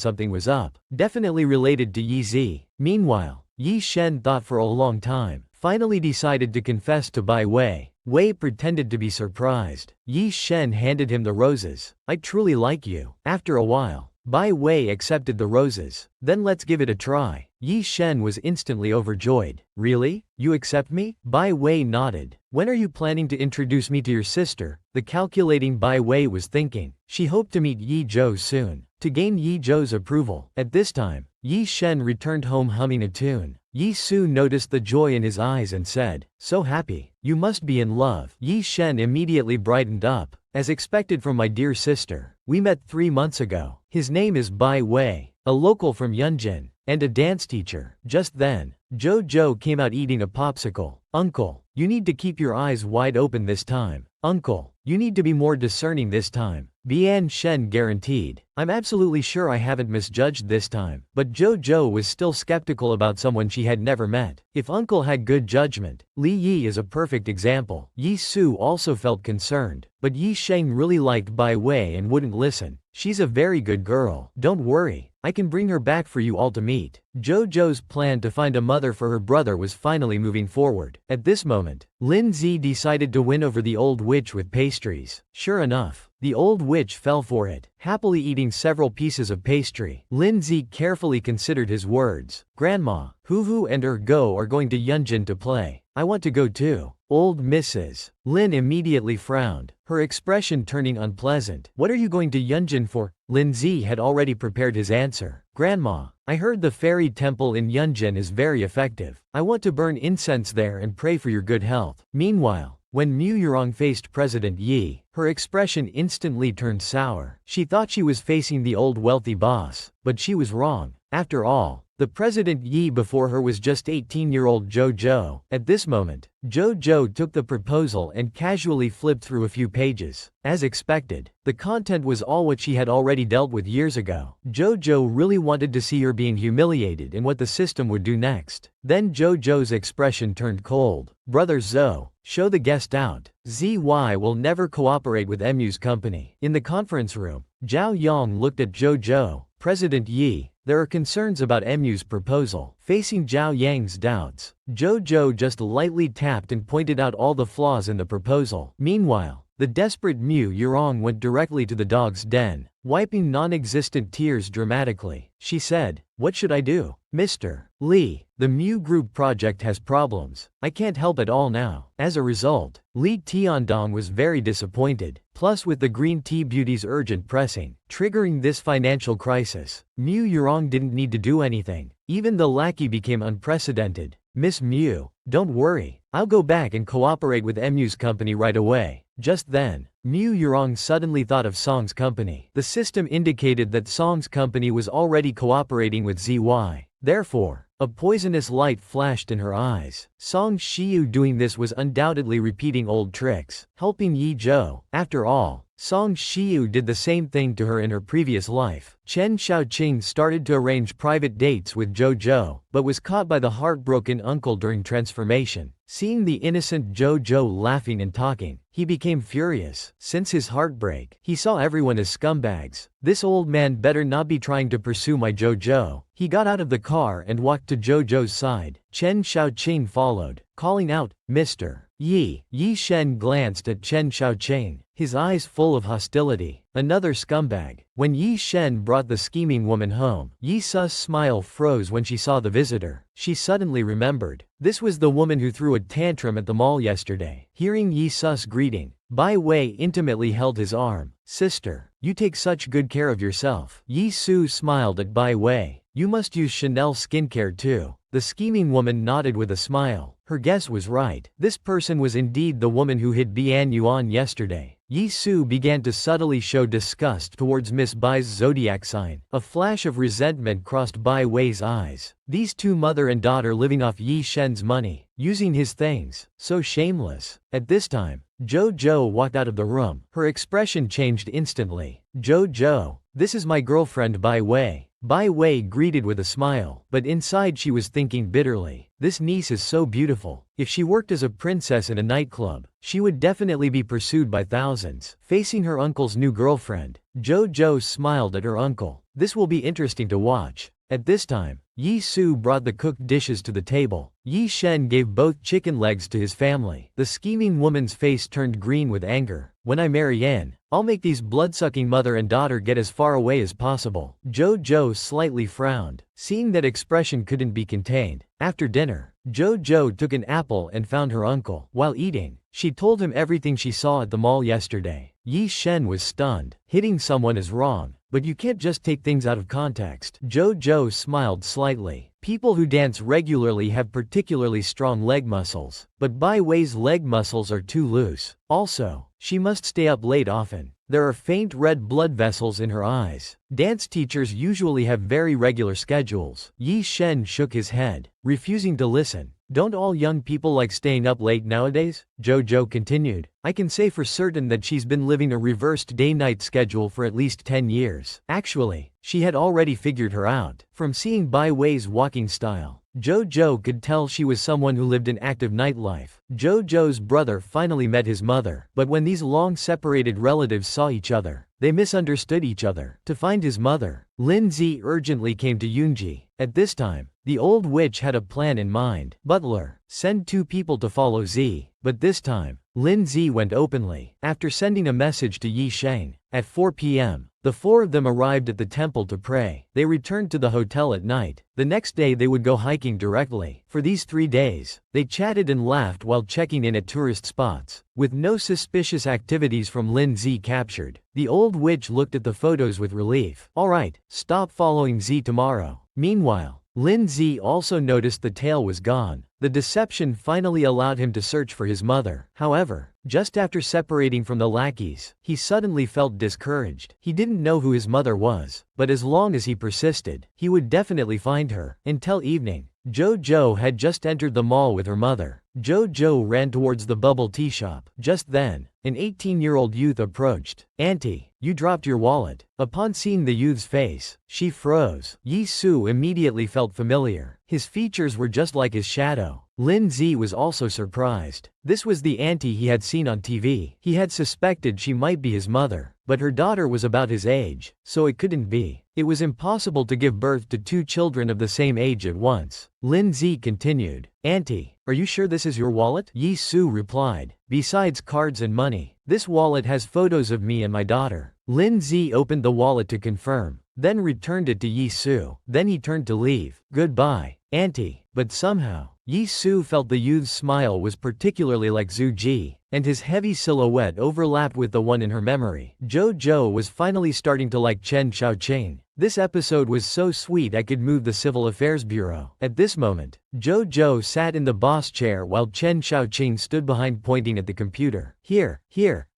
something was up, definitely related to Yi Zi. Meanwhile, Yi Shen thought for a long time, finally decided to confess to Bai Wei. Wei pretended to be surprised. Yi Shen handed him the roses. I truly like you. After a while, Bai Wei accepted the roses. Then let's give it a try. Yi Shen was instantly overjoyed. Really? You accept me? Bai Wei nodded. When are you planning to introduce me to your sister? The calculating Bai Wei was thinking. She hoped to meet Yi Zhou soon, to gain Yi Zhou's approval. At this time, Yi Shen returned home humming a tune. Yi Su noticed the joy in his eyes and said, so happy. You must be in love. Yi Shen immediately brightened up. As expected from my dear sister. We met 3 months ago. His name is Bai Wei, a local from Yunjin, and a dance teacher. Just then, Jojo came out eating a popsicle. Uncle, you need to keep your eyes wide open this time. Uncle, you need to be more discerning this time. Bian Shen guaranteed. I'm absolutely sure I haven't misjudged this time. But Jojo was still skeptical about someone she had never met. If uncle had good judgment, Li Yi is a perfect example. Yi Su also felt concerned. But Yi Sheng really liked Bai Wei and wouldn't listen. She's a very good girl. Don't worry, I can bring her back for you all to meet. Jojo's plan to find a mother for her brother was finally moving forward. At this moment, Lin Zi decided to win over the old witch with pastries. Sure enough, the old witch fell for it, happily eating several pieces of pastry. Lin Zi carefully considered his words. Grandma, Hu and Go are going to Yunjin to play. I want to go too. Old Mrs. Lin immediately frowned, her expression turning unpleasant. What are you going to Yunjin for? Lin Zi had already prepared his answer. Grandma, I heard the fairy temple in Yunjin is very effective. I want to burn incense there and pray for your good health. Meanwhile, when Mu Yurong faced President Yi, her expression instantly turned sour. She thought she was facing the old wealthy boss, but she was wrong. After all, the President Yi before her was just 18-year-old Jojo. At this moment, Jojo took the proposal and casually flipped through a few pages. As expected, the content was all what she had already dealt with years ago. Jojo really wanted to see her being humiliated and what the system would do next. Then Jojo's expression turned cold. Brother Zhou, show the guest out. ZY will never cooperate with Mu's company. In the conference room, Zhao Yang looked at Jojo. President Yi, there are concerns about Mu's proposal. Facing Zhao Yang's doubts, Jojo just lightly tapped and pointed out all the flaws in the proposal. Meanwhile, the desperate Mu Yurong went directly to the dog's den, wiping non-existent tears dramatically. She said, "What should I do? Mr. Li, the Mu Group project has problems. I can't help at all now." As a result, Li Tiandong was very disappointed. Plus with the green tea beauty's urgent pressing, triggering this financial crisis, Mu Yurong didn't need to do anything. Even the lackey became unprecedented. Miss Mu, don't worry, I'll go back and cooperate with Mu's company right away. Just then, Mu Yurong suddenly thought of Song's company. The system indicated that Song's company was already cooperating with ZY. Therefore, a poisonous light flashed in her eyes. Song Shiyu doing this was undoubtedly repeating old tricks, helping Yi Zhou. After all, Song Shiyu did the same thing to her in her previous life. Chen Xiaoqing started to arrange private dates with Jojo, but was caught by the heartbroken uncle during transformation. Seeing the innocent Jojo laughing and talking, he became furious. Since his heartbreak, he saw everyone as scumbags. This old man better not be trying to pursue my Jojo. He got out of the car and walked to Jojo's side. Chen Xiaoqing followed, calling out, "Mr. Yi." Yi Shen glanced at Chen Xiaoqing, his eyes full of hostility. Another scumbag. When Yi Shen brought the scheming woman home, Yi Su's smile froze when she saw the visitor. She suddenly remembered. This was the woman who threw a tantrum at the mall yesterday. Hearing Yi Su's greeting, Bai Wei intimately held his arm. "Sister, you take such good care of yourself." Yi Su smiled at Bai Wei. "You must use Chanel skincare too." The scheming woman nodded with a smile. Her guess was right. This person was indeed the woman who hid Bian Yuan yesterday. Yi Su began to subtly show disgust towards Miss Bai's zodiac sign. A flash of resentment crossed Bai Wei's eyes. These two mother and daughter living off Yi Shen's money, using his things, so shameless. At this time, Jojo walked out of the room. Her expression changed instantly. "Jojo, this is my girlfriend Bai Wei." Bai Wei greeted with a smile, but inside she was thinking bitterly. This niece is so beautiful. If she worked as a princess in a nightclub, she would definitely be pursued by thousands. Facing her uncle's new girlfriend, Jojo smiled at her uncle. This will be interesting to watch. At this time, Yi Su brought the cooked dishes to the table. Yi Shen gave both chicken legs to his family. The scheming woman's face turned green with anger. "When I marry in, I'll make these blood-sucking mother and daughter get as far away as possible." Jojo slightly frowned, seeing that expression couldn't be contained. After dinner, Jojo took an apple and found her uncle. While eating, she told him everything she saw at the mall yesterday. Yi Shen was stunned. Hitting someone is wrong, but you can't just take things out of context. Jojo smiled slightly. People who dance regularly have particularly strong leg muscles, but Bai Wei's leg muscles are too loose. Also, she must stay up late often. There are faint red blood vessels in her eyes. Dance teachers usually have very regular schedules. Yi Shen shook his head, refusing to listen. Don't all young people like staying up late nowadays? Jojo continued. I can say for certain that she's been living a reversed day-night schedule for at least 10 years. Actually, she had already figured her out. From seeing Bai Wei's walking style, Jojo could tell she was someone who lived an active nightlife. Jojo's brother finally met his mother, but when these long-separated relatives saw each other, they misunderstood each other. To find his mother, Lin Zi urgently came to Yoonji. At this time, the old witch had a plan in mind. Butler, send 2 people to follow Z. But this time, Lin Zi went openly. After sending a message to Yi Sheng, at 4 p.m., the 4 of them arrived at the temple to pray. They returned to the hotel at night. The next day they would go hiking directly. For these 3 days, they chatted and laughed while checking in at tourist spots. With no suspicious activities from Lin Zi captured, the old witch looked at the photos with relief. Alright, stop following Z tomorrow. Meanwhile, Lin Zi also noticed the tail was gone. The deception finally allowed him to search for his mother. However, just after separating from the lackeys, he suddenly felt discouraged. He didn't know who his mother was, but as long as he persisted, he would definitely find her. Until evening, Jojo had just entered the mall with her mother. Jojo ran towards the bubble tea shop. Just then, an 18-year-old youth approached. Auntie, you dropped your wallet. Upon seeing the youth's face, she froze. Yi Su immediately felt familiar. His features were just like his shadow. Lin Zi was also surprised. This was the auntie he had seen on TV. He had suspected she might be his mother, but her daughter was about his age, so it couldn't be. It was impossible to give birth to 2 children of the same age at once. Lin Zi continued. Auntie, are you sure this is your wallet? Yi Su replied. Besides cards and money, this wallet has photos of me and my daughter. Lin Zi opened the wallet to confirm, then returned it to Yi Su. Then he turned to leave. Goodbye, auntie. But somehow, Yi Su felt the youth's smile was particularly like Zhu Ji, and his heavy silhouette overlapped with the one in her memory. Jojo was finally starting to like Chen Xiaoqing. This episode was so sweet I could move the Civil Affairs Bureau. At this moment, Jojo sat in the boss chair while Chen Xiaoqing stood behind pointing at the computer. Here,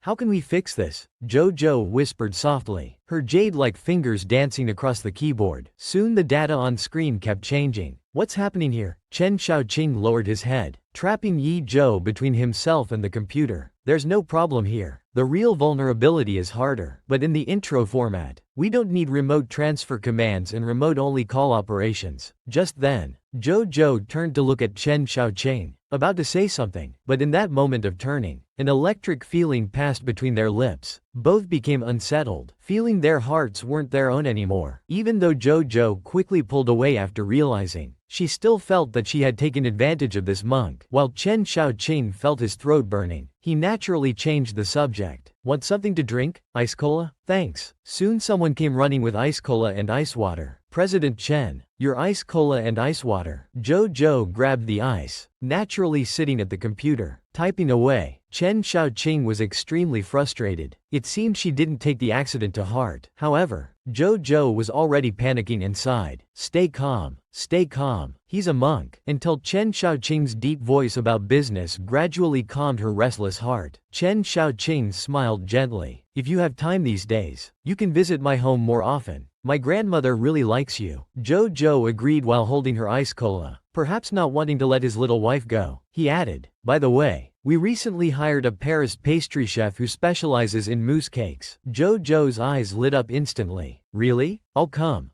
how can we fix this? Jojo whispered softly, her jade-like fingers dancing across the keyboard. Soon the data on screen kept changing. What's happening here? Chen Xiaoqing lowered his head, trapping Yi Zhou between himself and the computer. There's no problem here. The real vulnerability is harder. But in the intro format, we don't need remote transfer commands and remote-only call operations. Just then, Jojo turned to look at Chen Xiaoqing, about to say something, but in that moment of turning, an electric feeling passed between their lips. Both became unsettled, feeling their hearts weren't their own anymore. Even though Jojo quickly pulled away after realizing, she still felt that she had taken advantage of this monk. While Chen Xiaoqing felt his throat burning, he naturally changed the subject. Want something to drink? Ice cola? Thanks. Soon someone came running with ice cola and ice water. President Chen, your ice cola and ice water. Jojo grabbed the ice, naturally sitting at the computer, typing away. Chen Xiaoqing was extremely frustrated. It seemed she didn't take the accident to heart. However, Jojo was already panicking inside. Stay calm, he's a monk. Until Chen Xiaoqing's deep voice about business gradually calmed her restless heart. Chen Xiaoqing smiled gently. If you have time these days, you can visit my home more often. My grandmother really likes you. Jojo agreed while holding her ice cola, perhaps not wanting to let his little wife go. He added, by the way, we recently hired a Paris pastry chef who specializes in mousse cakes. Jojo's eyes lit up instantly. Really? I'll come.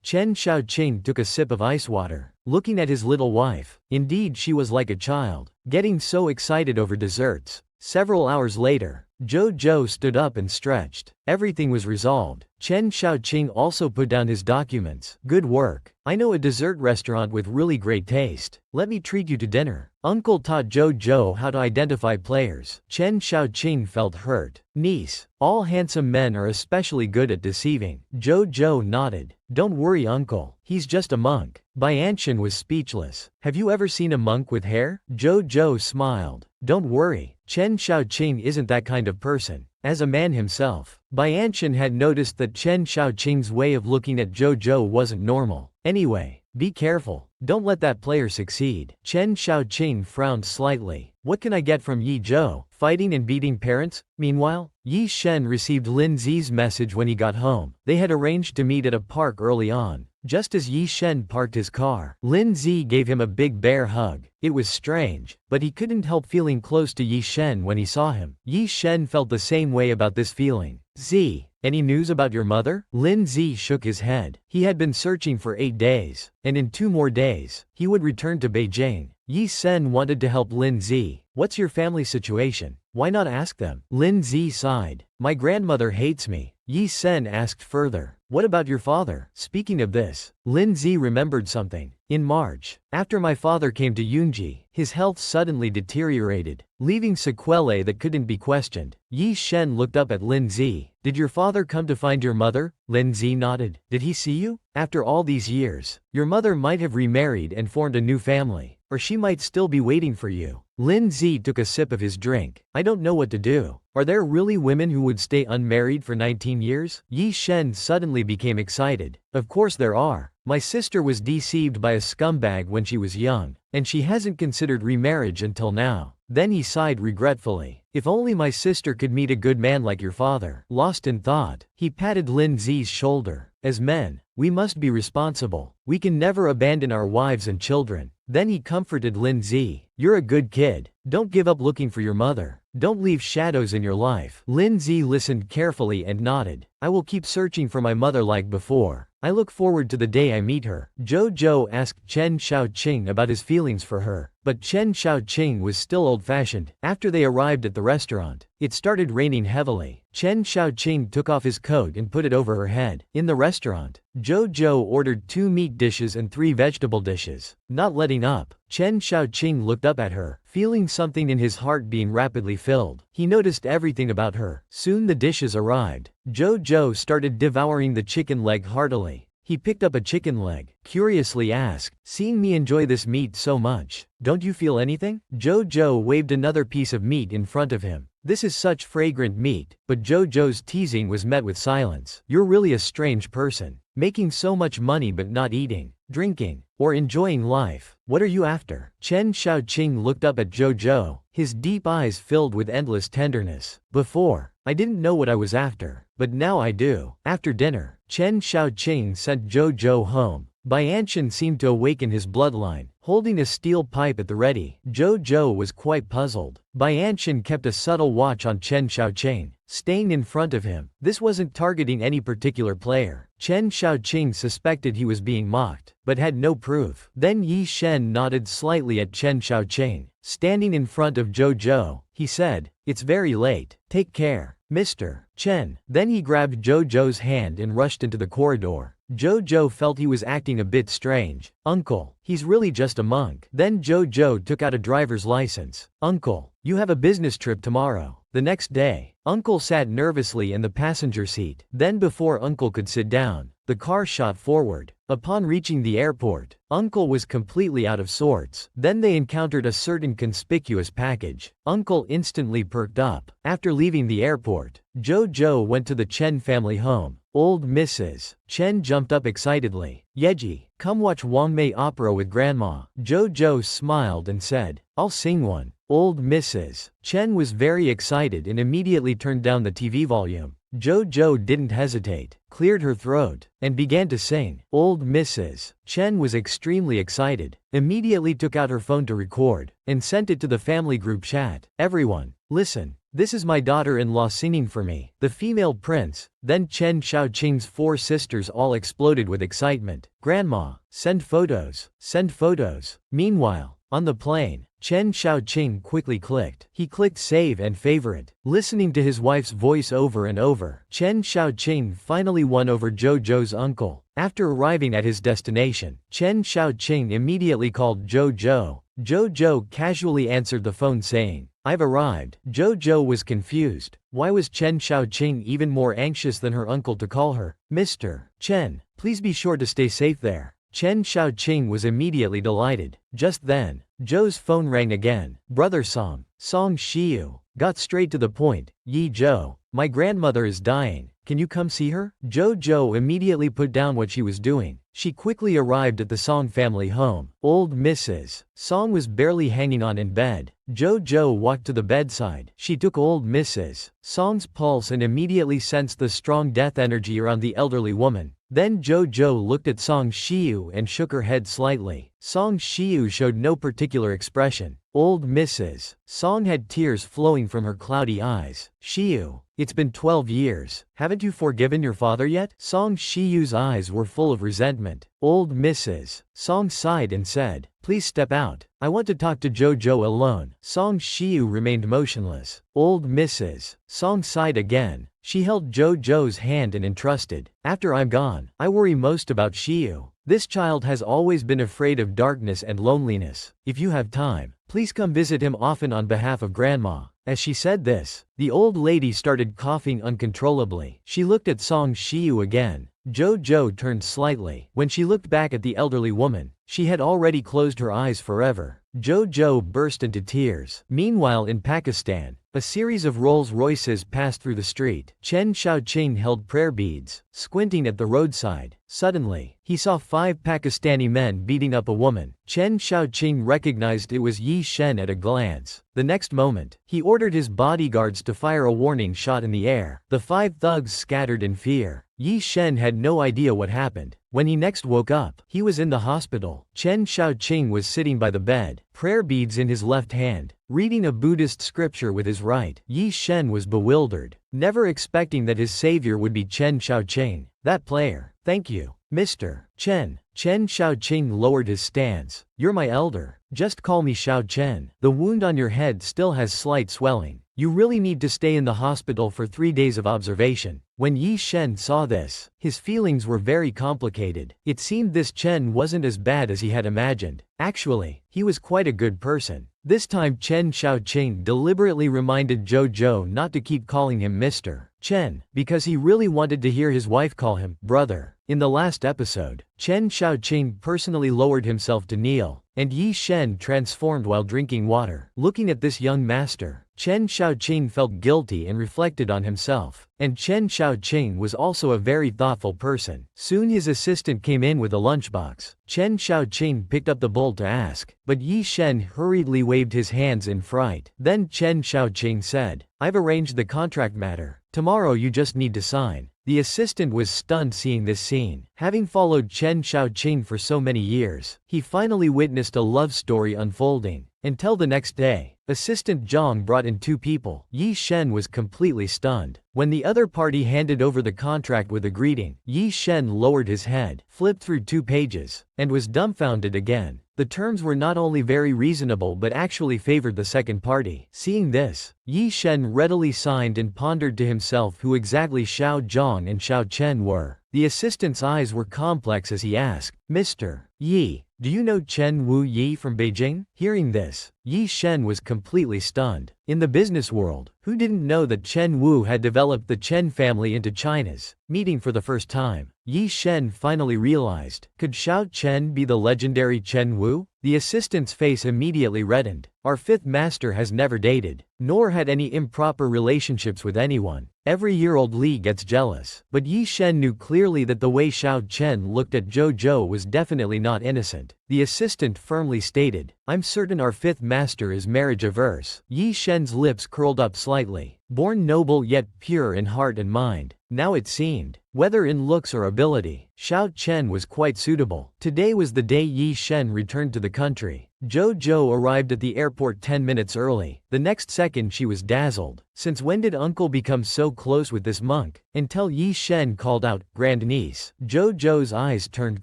Chen Xiaoqing took a sip of ice water, looking at his little wife. Indeed, she was like a child, getting so excited over desserts. Several hours later, Jojo stood up and stretched. Everything was resolved. Chen Xiaoqing also put down his documents. Good work. I know a dessert restaurant with really great taste. Let me treat you to dinner. Uncle taught Jojo how to identify players. Chen Xiaoqing felt hurt. Niece, all handsome men are especially good at deceiving. Jojo nodded. Don't worry, uncle. He's just a monk. Bianshan was speechless. Have you ever seen a monk with hair? Jojo smiled. Don't worry. Chen Xiaoqing isn't that kind of person. As a man himself, Bianshan had noticed that Chen Xiaoqing's way of looking at Jojo wasn't normal. Anyway, be careful. Don't let that player succeed. Chen Xiaoqing frowned slightly. What can I get from Yi Zhou? Fighting and beating parents? Meanwhile, Yi Shen received Lin Zi's message when he got home. They had arranged to meet at a park early on. Just as Yi Shen parked his car, Lin Zi gave him a big bear hug. It was strange, but he couldn't help feeling close to Yi Shen when he saw him. Yi Shen felt the same way about this feeling. Z, any news about your mother? Lin Zi shook his head. He had been searching for 8 days, and in 2 more days, he would return to Beijing. Yi Shen wanted to help Lin Zi. What's your family situation? Why not ask them? Lin Zi sighed. My grandmother hates me. Yi Shen asked further. What about your father? Speaking of this, Lin Zi remembered something. In March, after my father came to Yunji, his health suddenly deteriorated, leaving sequelae that couldn't be questioned. Yi Shen looked up at Lin Zi. Did your father come to find your mother? Lin Zi nodded. Did he see you? After all these years, your mother might have remarried and formed a new family, or she might still be waiting for you. Lin Zi took a sip of his drink. I don't know what to do. Are there really women who would stay unmarried for 19 years? Yi Shen suddenly became excited. Of course there are. My sister was deceived by a scumbag when she was young, and she hasn't considered remarriage until now. Then he sighed regretfully. If only my sister could meet a good man like your father. Lost in thought, he patted Lin Zi's shoulder. As men, we must be responsible. We can never abandon our wives and children. Then he comforted Lin Zi. You're a good kid. Don't give up looking for your mother. Don't leave shadows in your life. Lin Zi listened carefully and nodded. I will keep searching for my mother like before. I look forward to the day I meet her. Zhou asked Chen Xiaoqing about his feelings for her, but Chen Xiaoqing was still old-fashioned. After they arrived at the restaurant, it started raining heavily. Chen Xiaoqing took off his coat and put it over her head. In the restaurant, Zhou ordered 2 meat dishes and 3 vegetable dishes. Not letting up, Chen Xiaoqing looked up at her, feeling something in his heart being rapidly filled. He noticed everything about her. Soon the dishes arrived. Zhou started devouring the chicken leg heartily. He picked up a chicken leg, curiously asked, seeing me enjoy this meat so much, don't you feel anything? Zhou waved another piece of meat in front of him. This is such fragrant meat, but Zhou's teasing was met with silence. You're really a strange person, making so much money but not eating, drinking, or enjoying life. What are you after? Chen Xiaoqing looked up at Zhou, his deep eyes filled with endless tenderness. Before, I didn't know what I was after, but now I do. After dinner, Chen Xiaoqing sent Zhou home. Bianshan seemed to awaken his bloodline, holding a steel pipe at the ready. Zhou was quite puzzled. Bianshan kept a subtle watch on Chen Xiaoqing, staying in front of him. This wasn't targeting any particular player. Chen Xiaoqing suspected he was being mocked, but had no proof. Then Yi Shen nodded slightly at Chen Xiaoqing. Standing in front of Zhou, he said, it's very late. Take care, Mr. Chen. Then he grabbed Zhou's hand and rushed into the corridor. Zhou felt he was acting a bit strange. Uncle, he's really just a monk. Then Zhou took out a driver's license. Uncle, you have a business trip tomorrow. The next day, Uncle sat nervously in the passenger seat. Then before Uncle could sit down, the car shot forward. Upon reaching the airport, Uncle was completely out of sorts. Then they encountered a certain conspicuous package. Uncle instantly perked up. After leaving the airport, Zhou went to the Chen family home. Old Mrs. Chen jumped up excitedly. Yeji, come watch Wang Mei opera with Grandma. Zhou smiled and said, I'll sing one. Old Mrs. Chen was very excited and immediately turned down the TV volume. Zhou didn't hesitate, cleared her throat, and began to sing. Old Mrs. Chen was extremely excited, immediately took out her phone to record, and sent it to the family group chat. Everyone, listen. This is my daughter-in-law singing for me. The female prince. Then Chen Xiaoqing's 4 sisters all exploded with excitement. Grandma, send photos. Send photos. Meanwhile, on the plane, Chen Xiaoqing quickly clicked. He clicked save and favorite. Listening to his wife's voice over and over, Chen Xiaoqing finally won over Zhou's uncle. After arriving at his destination, Chen Xiaoqing immediately called Zhou. Zhou casually answered the phone saying, I've arrived. Zhou was confused. Why was Chen Xiaoqing even more anxious than her uncle to call her? Mr. Chen, please be sure to stay safe there. Chen Xiaoqing was immediately delighted. Just then, Zhou's phone rang again. Brother Song Shiyu, got straight to the point. Yi Zhou, my grandmother is dying. Can you come see her? Zhou immediately put down what she was doing. She quickly arrived at the Song family home. Old Mrs. Song was barely hanging on in bed. Zhou walked to the bedside. She took old Mrs. Song's pulse and immediately sensed the strong death energy around the elderly woman. Then Jojo looked at Song Shiu and shook her head slightly. Song Shiu showed no particular expression. Old Mrs. Song had tears flowing from her cloudy eyes. Shiu, it's been 12 years. Haven't you forgiven your father yet? Song Shiu's eyes were full of resentment. Old Mrs. Song sighed and said, please step out. I want to talk to Jojo alone. Song Shiu remained motionless. Old Mrs. Song sighed again. She held Jojo's hand and entrusted, after I'm gone, I worry most about Shiu. This child has always been afraid of darkness and loneliness. If you have time, please come visit him often on behalf of Grandma. As she said this, the old lady started coughing uncontrollably. She looked at Song Shiu again. Jojo turned slightly. When she looked back at the elderly woman, she had already closed her eyes forever. Jojo burst into tears. Meanwhile in Pakistan, a series of Rolls Royces passed through the street. Chen Xiaoqing held prayer beads, squinting at the roadside. Suddenly, he saw 5 Pakistani men beating up a woman. Chen Xiaoqing recognized it was Yi Shen at a glance. The next moment, he ordered his bodyguards to fire a warning shot in the air. The 5 thugs scattered in fear. Yi Shen had no idea what happened. When he next woke up, he was in the hospital. Chen Xiaoqing was sitting by the bed, prayer beads in his left hand, reading a Buddhist scripture with his right. Yi Shen was bewildered, never expecting that his savior would be Chen Xiaoqing. That player. Thank you, Mr. Chen. Chen Xiaoqing lowered his stance. You're my elder. Just call me Xiao Chen. The wound on your head still has slight swelling. You really need to stay in the hospital for 3 days of observation. When Yi Shen saw this, his feelings were very complicated. It seemed this Chen wasn't as bad as he had imagined. Actually, he was quite a good person. This time Chen Xiaoqing deliberately reminded Jojo not to keep calling him Mr. Chen, because he really wanted to hear his wife call him brother. In the last episode, Chen Xiaoqing personally lowered himself to kneel, and Yi Shen transformed while drinking water. Looking at this young master, Chen Xiaoqing felt guilty and reflected on himself. And Chen Xiaoqing was also a very thoughtful person. Soon his assistant came in with a lunchbox. Chen Xiaoqing picked up the bowl to ask, but Yi Shen hurriedly waved his hands in fright. Then Chen Xiaoqing said, I've arranged the contract matter. Tomorrow you just need to sign. The assistant was stunned seeing this scene. Having followed Chen Xiaoqing for so many years, he finally witnessed a love story unfolding. Until the next day, Assistant Zhang brought in 2 people. Yi Shen was completely stunned. When the other party handed over the contract with a greeting, Yi Shen lowered his head, flipped through 2 pages, and was dumbfounded again. The terms were not only very reasonable but actually favored the second party. Seeing this, Yi Shen readily signed and pondered to himself who exactly Xiao Zhang and Xiao Chen were. The assistant's eyes were complex as he asked, Mr. Yi, do you know Chen Wu Yi from Beijing? Hearing this, Yi Shen was completely stunned. In the business world, who didn't know that Chen Wu had developed the Chen family into China's meeting for the first time? Yi Shen finally realized, could Xiao Chen be the legendary Chen Wu? The assistant's face immediately reddened. Our 5th master has never dated, nor had any improper relationships with anyone. Every year old Li gets jealous. But Yi Shen knew clearly that the way Xiao Chen looked at Jojo was definitely not innocent. The assistant firmly stated, I'm certain our 5th master is marriage averse. Yi Shen's lips curled up slightly. Born noble yet pure in heart and mind. Now it seemed, whether in looks or ability, Xiao Chen was quite suitable. Today was the day Yi Shen returned to the country. Jojo arrived at the airport 10 minutes early. The next second she was dazzled. Since when did uncle become so close with this monk? Until Yi Shen called out, grandniece. Jojo's eyes turned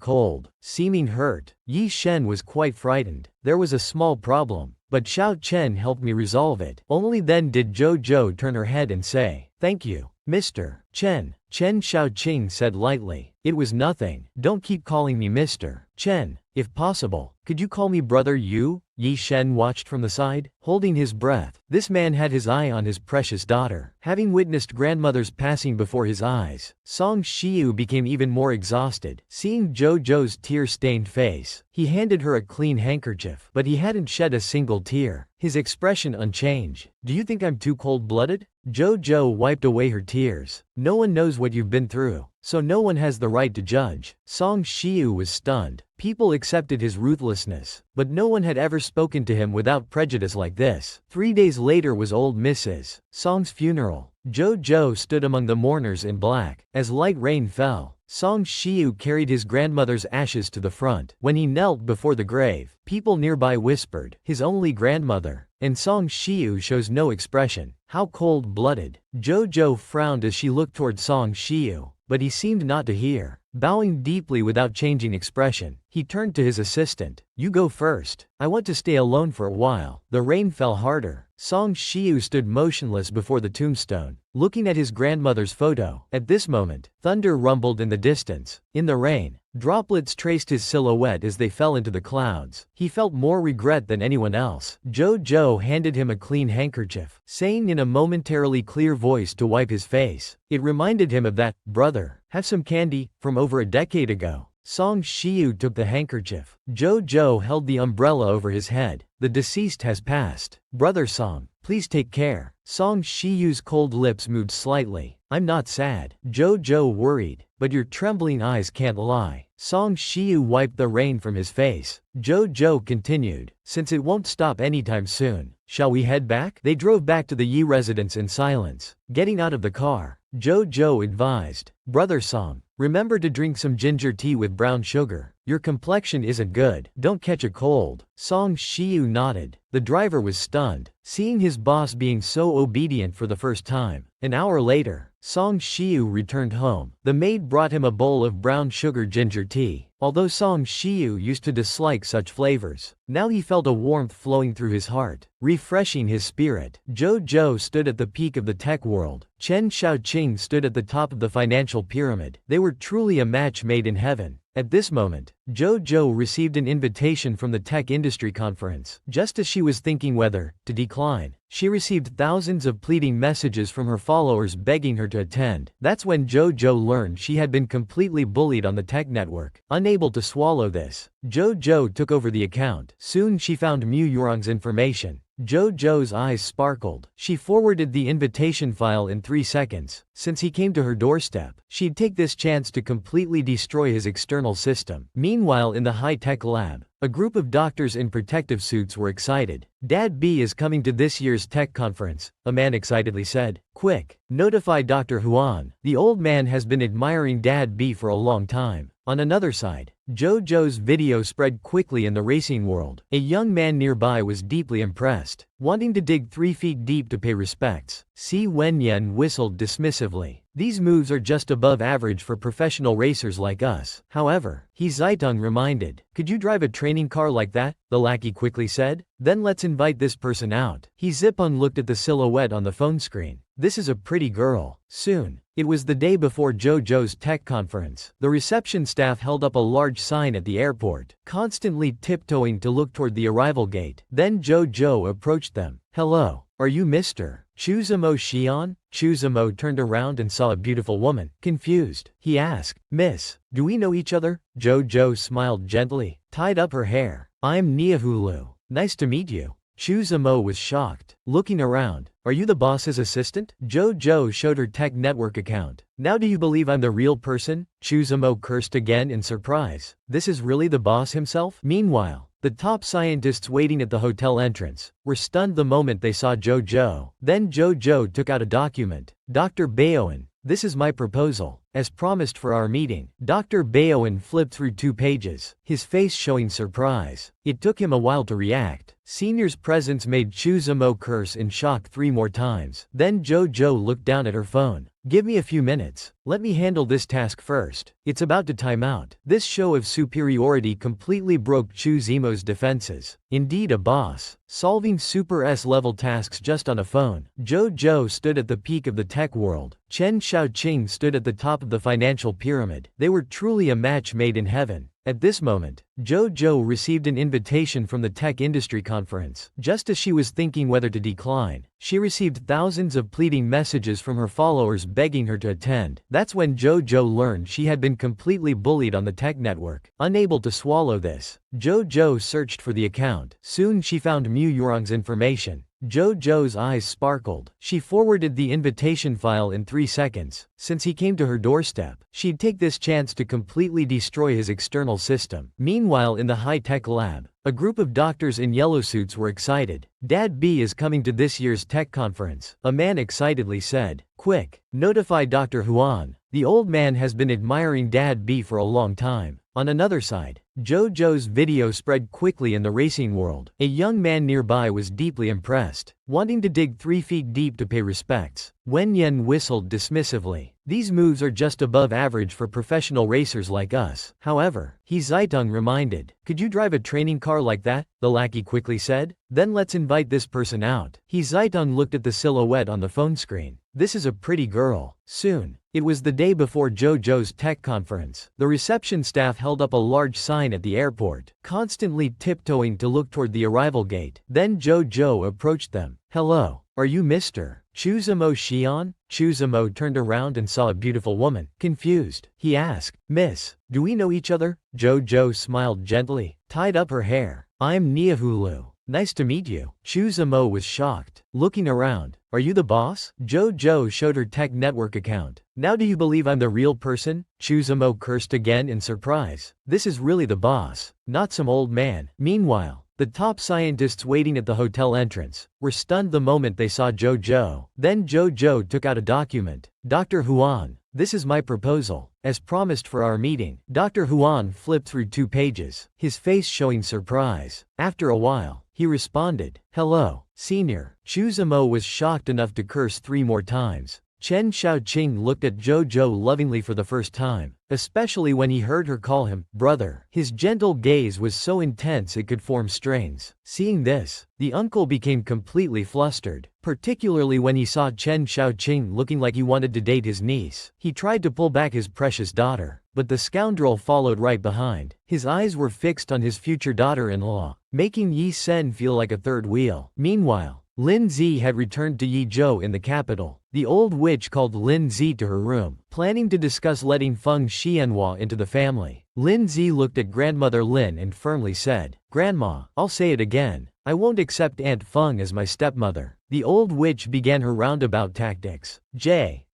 cold, seeming hurt. Yi Shen was quite frightened. There was a small problem, but Xiao Chen helped me resolve it. Only then did Jojo turn her head and say, thank you, Mr. Chen. Chen Xiaoqing said lightly, it was nothing. Don't keep calling me Mr. Chen. If possible, could you call me Brother Yu? Yi Shen watched from the side, holding his breath. This man had his eye on his precious daughter. Having witnessed grandmother's passing before his eyes, Song Shiu became even more exhausted. Seeing Jojo's tear-stained face, he handed her a clean handkerchief, but he hadn't shed a single tear. His expression unchanged. Do you think I'm too cold-blooded? Jojo wiped away her tears. No one knows what you've been through, so no one has the right to judge. Song Shiu was stunned. People accepted his ruthlessness, but no one had ever spoken to him without prejudice like this. 3 days later was old Mrs. Song's funeral. Jojo stood among the mourners in black. As light rain fell, Song Shiu carried his grandmother's ashes to the front. When he knelt before the grave, people nearby whispered, "His only grandmother." And Song Shiu shows no expression. How cold-blooded. Jojo frowned as she looked toward Song Shiu, but he seemed not to hear. Bowing deeply without changing expression, he turned to his assistant. "You go first. I want to stay alone for a while." The rain fell harder. Song Shiu stood motionless before the tombstone, looking at his grandmother's photo. At this moment, thunder rumbled in the distance. In the rain, droplets traced his silhouette as they fell into the clouds. He felt more regret than anyone else. Jojo handed him a clean handkerchief, saying in a momentarily clear voice to wipe his face. It reminded him of that, "Brother, have some candy," from over a decade ago. Song Shiu took the handkerchief. Jojo held the umbrella over his head. "The deceased has passed. Brother Song, please take care." Song Shiu's cold lips moved slightly. "I'm not sad." Jojo worried, "But your trembling eyes can't lie." Song Shiu wiped the rain from his face. Jojo continued, "Since it won't stop anytime soon, shall we head back?" They drove back to the Yi residence in silence. Getting out of the car, Jojo advised, "Brother Song, remember to drink some ginger tea with brown sugar. Your complexion isn't good. Don't catch a cold." Song Shiu nodded. The driver was stunned, seeing his boss being so obedient for the first time. An hour later, Song Shiu returned home. The maid brought him a bowl of brown sugar ginger tea. Although Song Shiu used to dislike such flavors, now he felt a warmth flowing through his heart, refreshing his spirit. Jojo stood at the peak of the tech world. Chen Xiaoqing stood at the top of the financial pyramid. They were truly a match made in heaven. At this moment, Jojo received an invitation from the tech industry conference. Just as she was thinking whether to decline, she received thousands of pleading messages from her followers begging her to attend. That's when Jojo learned she had been completely bullied on the tech network. Unable to swallow this, Jojo took over the account. Soon she found Mu Yurong's information. Jojo's eyes sparkled. She forwarded the invitation file in 3 seconds. Since he came to her doorstep, she'd take this chance to completely destroy his external system. Meanwhile, in the high-tech lab, a group of doctors in protective suits were excited. "Dad B is coming to this year's tech conference," a man excitedly said. "Quick, notify Dr. Huan. The old man has been admiring Dad B for a long time." On another side, Jojo's video spread quickly in the racing world. A young man nearby was deeply impressed, wanting to dig 3 feet deep to pay respects. Si Wenyan whistled dismissively. "These moves are just above average for professional racers like us." However, He Zaitung reminded, "Could you drive a training car like that?" The lackey quickly said. "Then let's invite this person out." He Zipun looked at the silhouette on the phone screen. "This is a pretty girl." Soon, it was the day before Jojo's tech conference. The reception staff held up a large sign at the airport, constantly tiptoeing to look toward the arrival gate. Then Jojo approached them. "Hello, are you Mr. Chuzamo Xian?" Chuzamo turned around and saw a beautiful woman. Confused, he asked, "Miss, do we know each other?" Jojo smiled gently, tied up her hair. "I'm Niahulu. Nice to meet you." Chuzamo was shocked. Looking around, "Are you the boss's assistant?" Jojo showed her tech network account. "Now do you believe I'm the real person?" Chuzamo cursed again in surprise. "This is really the boss himself?" Meanwhile, the top scientists waiting at the hotel entrance were stunned the moment they saw Jojo. Then Jojo took out a document. "Dr. Baoen, this is my proposal, as promised for our meeting." Dr. Baoen flipped through 2 pages, his face showing surprise. It took him a while to react. Senior's presence made Chuzamo curse in shock 3 more times. Then Jojo looked down at her phone. "Give me a few minutes. Let me handle this task first. It's about to time out." This show of superiority completely broke Chuzimo's defenses. Indeed a boss, solving Super S-level tasks just on a phone. Jojo stood at the peak of the tech world. Chen Xiaoqing stood at the top of the financial pyramid. They were truly a match made in heaven. At this moment, Jojo received an invitation from the tech industry conference. Just as she was thinking whether to decline, she received thousands of pleading messages from her followers begging her to attend. That's when Jojo learned she had been completely bullied on the tech network. Unable to swallow this, Jojo searched for the account. Soon she found Mu Yurong's information. Jojo's eyes sparkled. She forwarded the invitation file in 3 seconds. Since he came to her doorstep, she'd take this chance to completely destroy his external system. Meanwhile, in the high-tech lab, a group of doctors in yellow suits were excited. "Dad B is coming to this year's tech conference," a man excitedly said. "Quick, notify Dr. Huan. The old man has been admiring Dad B for a long time. On another side, JoJo's video spread quickly in the racing world. A young man nearby was deeply impressed, wanting to dig 3 feet deep to pay respects. Wen Yen whistled dismissively. These moves are just above average for professional racers like us. However, He Zaitung reminded, could you drive a training car like that? The lackey quickly said. Then let's invite this person out. He Zaitung looked at the silhouette on the phone screen. This is a pretty girl. Soon. It was the day before JoJo's tech conference. The reception staff held up a large sign at the airport, constantly tiptoeing to look toward the arrival gate. Then JoJo approached them. Hello, are you Mr. Chuzamo Shion? Chuzamo turned around and saw a beautiful woman. Confused, he asked, Miss, do we know each other? JoJo smiled gently, tied up her hair. I'm Niahulu. Nice to meet you. Chuzamo was shocked, looking around. Are you the boss? JoJo showed her tech network account. Now do you believe I'm the real person? Chuzamo cursed again in surprise. This is really the boss, not some old man. Meanwhile, the top scientists waiting at the hotel entrance were stunned the moment they saw JoJo. Then JoJo took out a document. Dr. Huan, this is my proposal, as promised for our meeting. Dr. Huan flipped through 2 pages, his face showing surprise. After a while, he responded, hello, senior. Chuzamo was shocked enough to curse 3 more times. Chen Xiaoqing looked at JoJo lovingly for the first time, especially when he heard her call him brother. His gentle gaze was so intense it could form strains. Seeing this, the uncle became completely flustered, particularly when he saw Chen Xiaoqing looking like he wanted to date his niece. He tried to pull back his precious daughter, but the scoundrel followed right behind. His eyes were fixed on his future daughter-in-law, making Yi Sen feel like a third wheel. Meanwhile, Lin Zi had returned to Yizhou in the capital. The old witch called Lin Zi to her room, planning to discuss letting Feng Xianhua into the family. Lin Zi looked at grandmother Lin and firmly said, Grandma, I'll say it again, I won't accept Aunt Feng as my stepmother. The old witch began her roundabout tactics.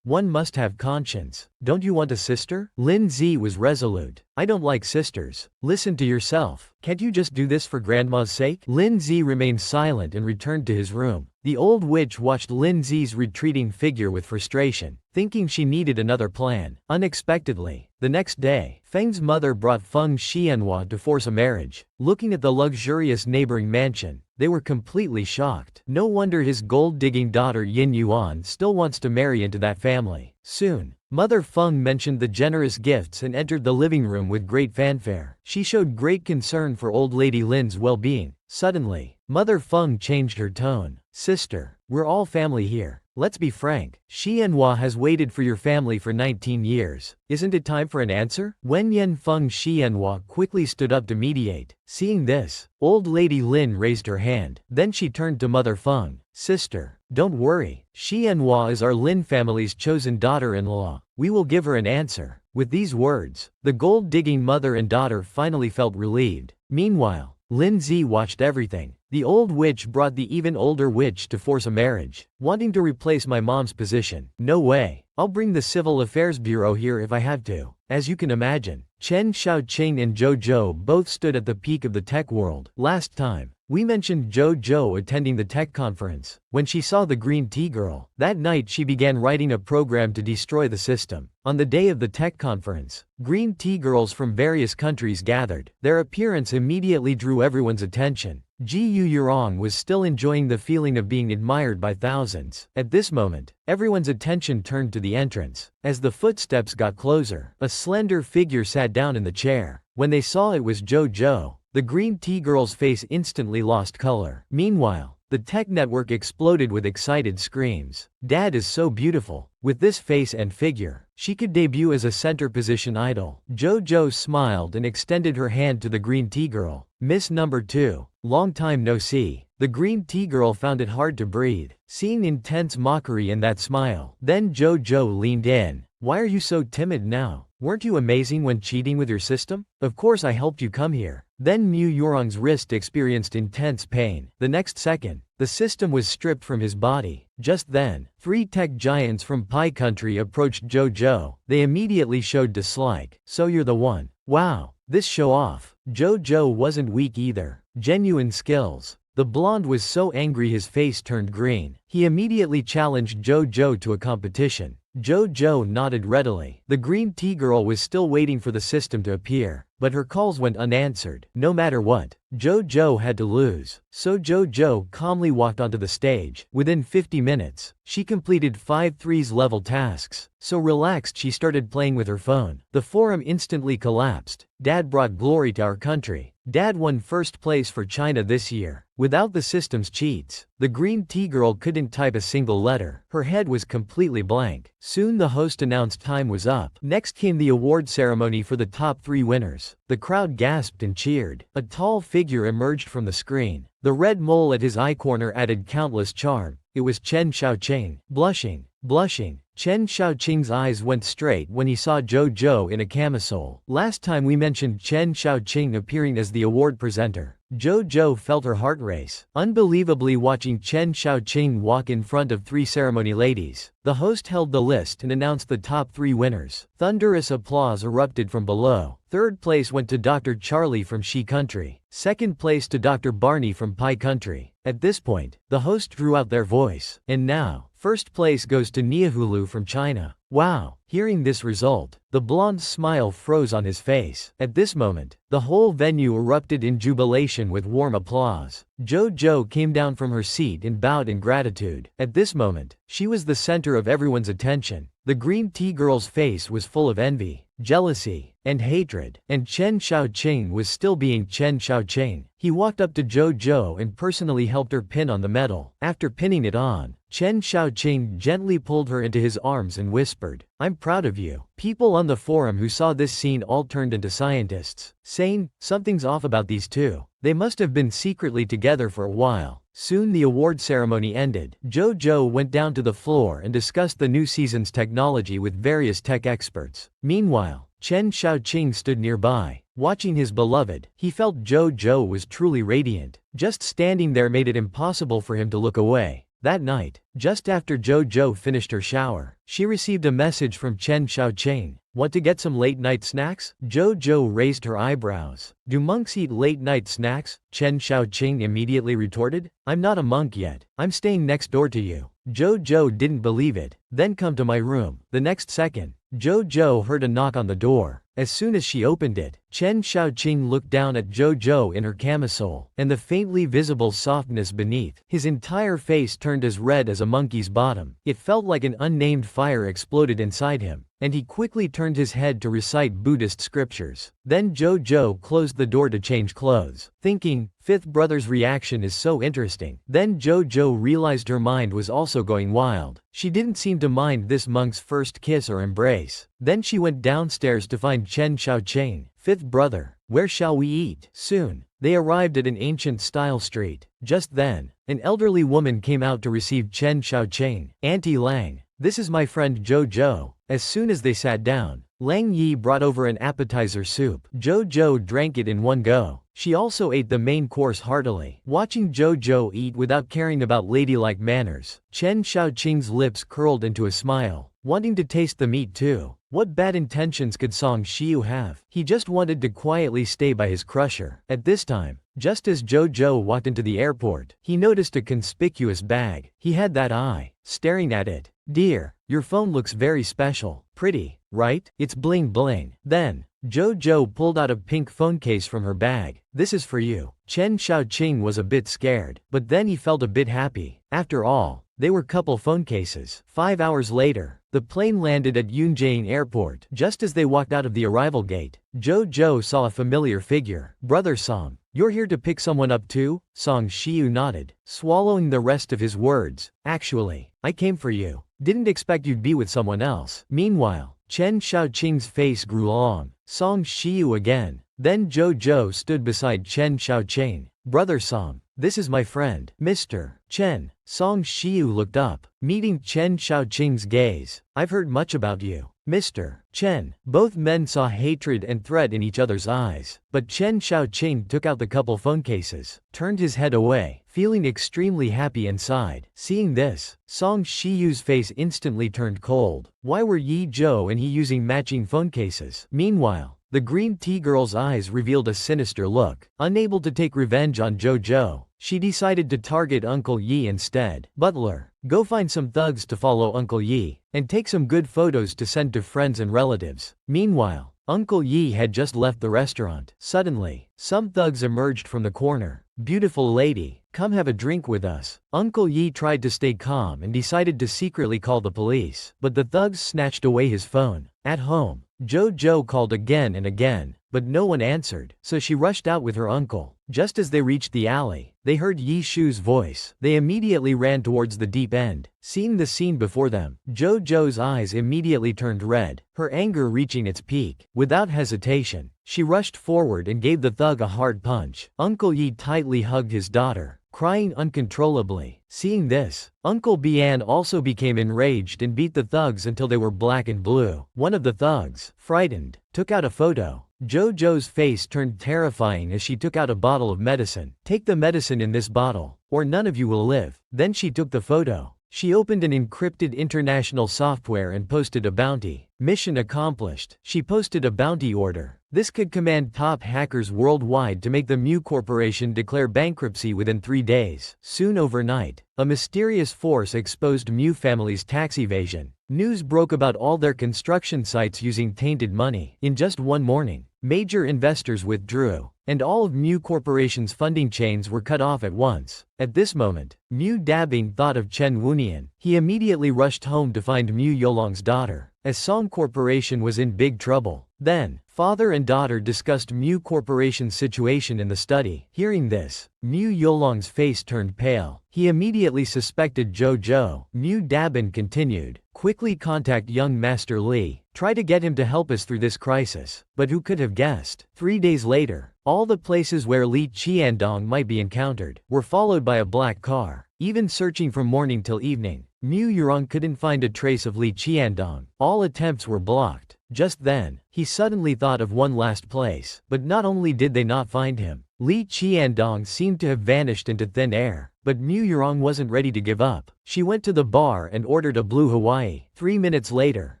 One must have conscience. Don't you want a sister? Lin Zi was resolute. I don't like sisters. Listen to yourself. Can't you just do this for grandma's sake? Lin Zi remained silent and returned to his room. The old witch watched Lin Zi's retreating figure with frustration, thinking she needed another plan. Unexpectedly, the next day, Feng's mother brought Feng Xianhua to force a marriage. Looking at the luxurious neighboring mansion, they were completely shocked. No wonder his gold-digging daughter Yin Yuan still wants to marry into that family. Soon, Mother Feng mentioned the generous gifts and entered the living room with great fanfare. She showed great concern for old lady Lin's well-being. Suddenly, Mother Feng changed her tone. Sister, we're all family here. Let's be frank. Xianhua has waited for your family for 19 years. Isn't it time for an answer? Wenyan Feng Xianhua quickly stood up to mediate. Seeing this, old lady Lin raised her hand. Then she turned to Mother Feng. Sister, don't worry. Xianhua is our Lin family's chosen daughter-in-law. We will give her an answer. With these words, the gold-digging mother and daughter finally felt relieved. Meanwhile, Lin Zi watched everything. The old witch brought the even older witch to force a marriage, wanting to replace my mom's position. No way. I'll bring the Civil Affairs Bureau here if I have to. As you can imagine, Chen Xiaoqing and JoJo both stood at the peak of the tech world. Last time, we mentioned JoJo attending the tech conference. When she saw the green tea girl, that night she began writing a program to destroy the system. On the day of the tech conference, green tea girls from various countries gathered. Their appearance immediately drew everyone's attention. Ji Yurong was still enjoying the feeling of being admired by thousands. At this moment, everyone's attention turned to the entrance. As the footsteps got closer, a slender figure sat down in the chair. When they saw it was JoJo, the green tea girl's face instantly lost color. Meanwhile, the tech network exploded with excited screams. Dad is so beautiful. With this face and figure, she could debut as a center position idol. JoJo smiled and extended her hand to the green tea girl. Miss number 2, long time no see. The green tea girl found it hard to breathe, seeing intense mockery in that smile. Then JoJo leaned in. Why are you so timid now? Weren't you amazing when cheating with your system? Of course I helped you come here. Then Mu Yurong's wrist experienced intense pain. The next second, the system was stripped from his body. Just then, 3 tech giants from Pi Country approached JoJo. They immediately showed dislike. So you're the one. Wow, this show off. JoJo wasn't weak either. Genuine skills. The blonde was so angry his face turned green. He immediately challenged JoJo to a competition. Jojo nodded readily. The green tea girl was still waiting for the system to appear, but her calls went unanswered. No matter what, Jojo had to lose. So Jojo calmly walked onto the stage. Within 50 minutes, she completed 5 threes level tasks. So relaxed she started playing with her phone. The forum instantly collapsed. Dad brought glory to our country. Dad won first place for China this year. Without the system's cheats, the green tea girl couldn't type a single letter. Her head was completely blank. Soon the host announced time was up. Next came the award ceremony for the top 3 winners. The crowd gasped and cheered. A tall figure emerged from the screen. The red mole at his eye corner added countless charm. It was Chen Xiaoqing. Blushing, Chen Xiaoqing's eyes went straight when he saw Jojo in a camisole. Last time we mentioned Chen Xiaoqing appearing as the award presenter. Jojo felt her heart race. Unbelievably watching Chen Xiaoqing walk in front of 3 ceremony ladies. The host held the list and announced the top 3 winners. Thunderous applause erupted from below. Third place went to Dr. Charlie from Shi Country. Second place to Dr. Barney from Pi Country. At this point, the host drew out their voice. And now, first place goes to Niahulu from China. Wow! Hearing this result, the blonde's smile froze on his face. At this moment, the whole venue erupted in jubilation with warm applause. Jojo came down from her seat and bowed in gratitude. At this moment, she was the center of everyone's attention. The green tea girl's face was full of envy, jealousy, and hatred, and Chen Xiaoqing was still being Chen Xiaoqing. He walked up to Jojo and personally helped her pin on the medal. After pinning it on, Chen Xiaoqing gently pulled her into his arms and whispered, "I'm proud of you." People on the forum who saw this scene all turned into scientists, saying, "Something's off about these two. They must have been secretly together for a while." Soon the award ceremony ended. Jojo went down to the floor and discussed the new season's technology with various tech experts. Meanwhile, Chen Xiaoqing stood nearby, watching his beloved. He felt Jojo was truly radiant. Just standing there made it impossible for him to look away. That night, just after Jojo finished her shower, she received a message from Chen Xiaoqing. "Want to get some late-night snacks?" Jojo raised her eyebrows. "Do monks eat late-night snacks?" Chen Xiaoqing immediately retorted. "I'm not a monk yet. I'm staying next door to you." Jojo didn't believe it. "Then come to my room." The next second, Jojo heard a knock on the door. As soon as she opened it, Chen Xiaoqing looked down at Jojo in her camisole, and the faintly visible softness beneath. His entire face turned as red as a monkey's bottom. It felt like an unnamed fire exploded inside him, and he quickly turned his head to recite Buddhist scriptures. Then Jojo closed the door to change clothes, thinking, "Fifth brother's reaction is so interesting." Then Jojo realized her mind was also going wild. She didn't seem to mind this monk's first kiss or embrace. Then she went downstairs to find Chen Xiaoqing. "Fifth brother, where shall we eat?" Soon, they arrived at an ancient-style street. Just then, an elderly woman came out to receive Chen Xiaoqing. "Auntie Lang, this is my friend Jojo." As soon as they sat down, Lang Yi brought over an appetizer soup. Jojo drank it in one go. She also ate the main course heartily. Watching Jojo eat without caring about ladylike manners, Chen Xiaoqing's lips curled into a smile, wanting to taste the meat too. What bad intentions could Song Shiyu have? He just wanted to quietly stay by his crusher. At this time, just as Jojo walked into the airport, he noticed a conspicuous bag. He had that eye, staring at it. "Dear, your phone looks very special. Pretty, right? It's bling bling." Then, Jojo pulled out a pink phone case from her bag. "This is for you." Chen Xiaoqing was a bit scared, but then he felt a bit happy. After all, they were couple phone cases. 5 hours later, the plane landed at Yunjiang Airport. Just as they walked out of the arrival gate, Jojo saw a familiar figure. "Brother Song, you're here to pick someone up too?" Song Shiyu nodded, swallowing the rest of his words. "Actually, I came for you. Didn't expect you'd be with someone else." Meanwhile, Chen Xiaoqing's face grew long. Song Shiyu again. Then Jojo stood beside Chen Xiaoqing. "Brother Song, this is my friend, Mr. Chen." Song Shiyu looked up, meeting Chen Xiaoqing's gaze. "I've heard much about you, Mr. Chen." Both men saw hatred and threat in each other's eyes, but Chen Xiaoqing took out the couple phone cases, turned his head away, feeling extremely happy inside. Seeing this, Song Shiyu's face instantly turned cold. Why were Yi Zhou and he using matching phone cases? Meanwhile, the green tea girl's eyes revealed a sinister look. Unable to take revenge on Jojo, she decided to target Uncle Yi instead. Butler, go find some thugs to follow Uncle Yi, and take some good photos to send to friends and relatives. Meanwhile, Uncle Yi had just left the restaurant. Suddenly, some thugs emerged from the corner. Beautiful lady, come have a drink with us. Uncle Yi tried to stay calm and decided to secretly call the police, but the thugs snatched away his phone. At home, Jojo called again and again, but no one answered, so she rushed out with her uncle. Just as they reached the alley, they heard Yi Shu's voice. They immediately ran towards the deep end. Seeing the scene before them, Jojo's eyes immediately turned red, her anger reaching its peak. Without hesitation, she rushed forward and gave the thug a hard punch. Uncle Yi tightly hugged his daughter, crying uncontrollably. Seeing this, Uncle Bian also became enraged and beat the thugs until they were black and blue. One of the thugs, frightened, took out a photo. Jojo's face turned terrifying as she took out a bottle of medicine. Take the medicine in this bottle, or none of you will live. Then she took the photo. She opened an encrypted international software and posted a bounty. Mission accomplished. She posted a bounty order. This could command top hackers worldwide to make the Mu Corporation declare bankruptcy within 3 days. Soon overnight, a mysterious force exposed Mu family's tax evasion. News broke about all their construction sites using tainted money. In just one morning, major investors withdrew, and all of Mu Corporation's funding chains were cut off at once. At this moment, Mu Dabing thought of Chen Wunian. He immediately rushed home to find Mu Yolong's daughter, as Song Corporation was in big trouble. Then, father and daughter discussed Mu Corporation's situation in the study. Hearing this, Mu Yolong's face turned pale. He immediately suspected Jojo. Mu Dabin continued, quickly contact young Master Li. Try to get him to help us through this crisis. But who could have guessed? 3 days later, all the places where Li Qiandong might be encountered were followed by a black car. Even searching from morning till evening, Mu Yurong couldn't find a trace of Li Qiandong. All attempts were blocked. Just then, he suddenly thought of one last place. But not only did they not find him, Li Qiandong seemed to have vanished into thin air. But Mu Yurong wasn't ready to give up. She went to the bar and ordered a blue Hawaii. 3 minutes later,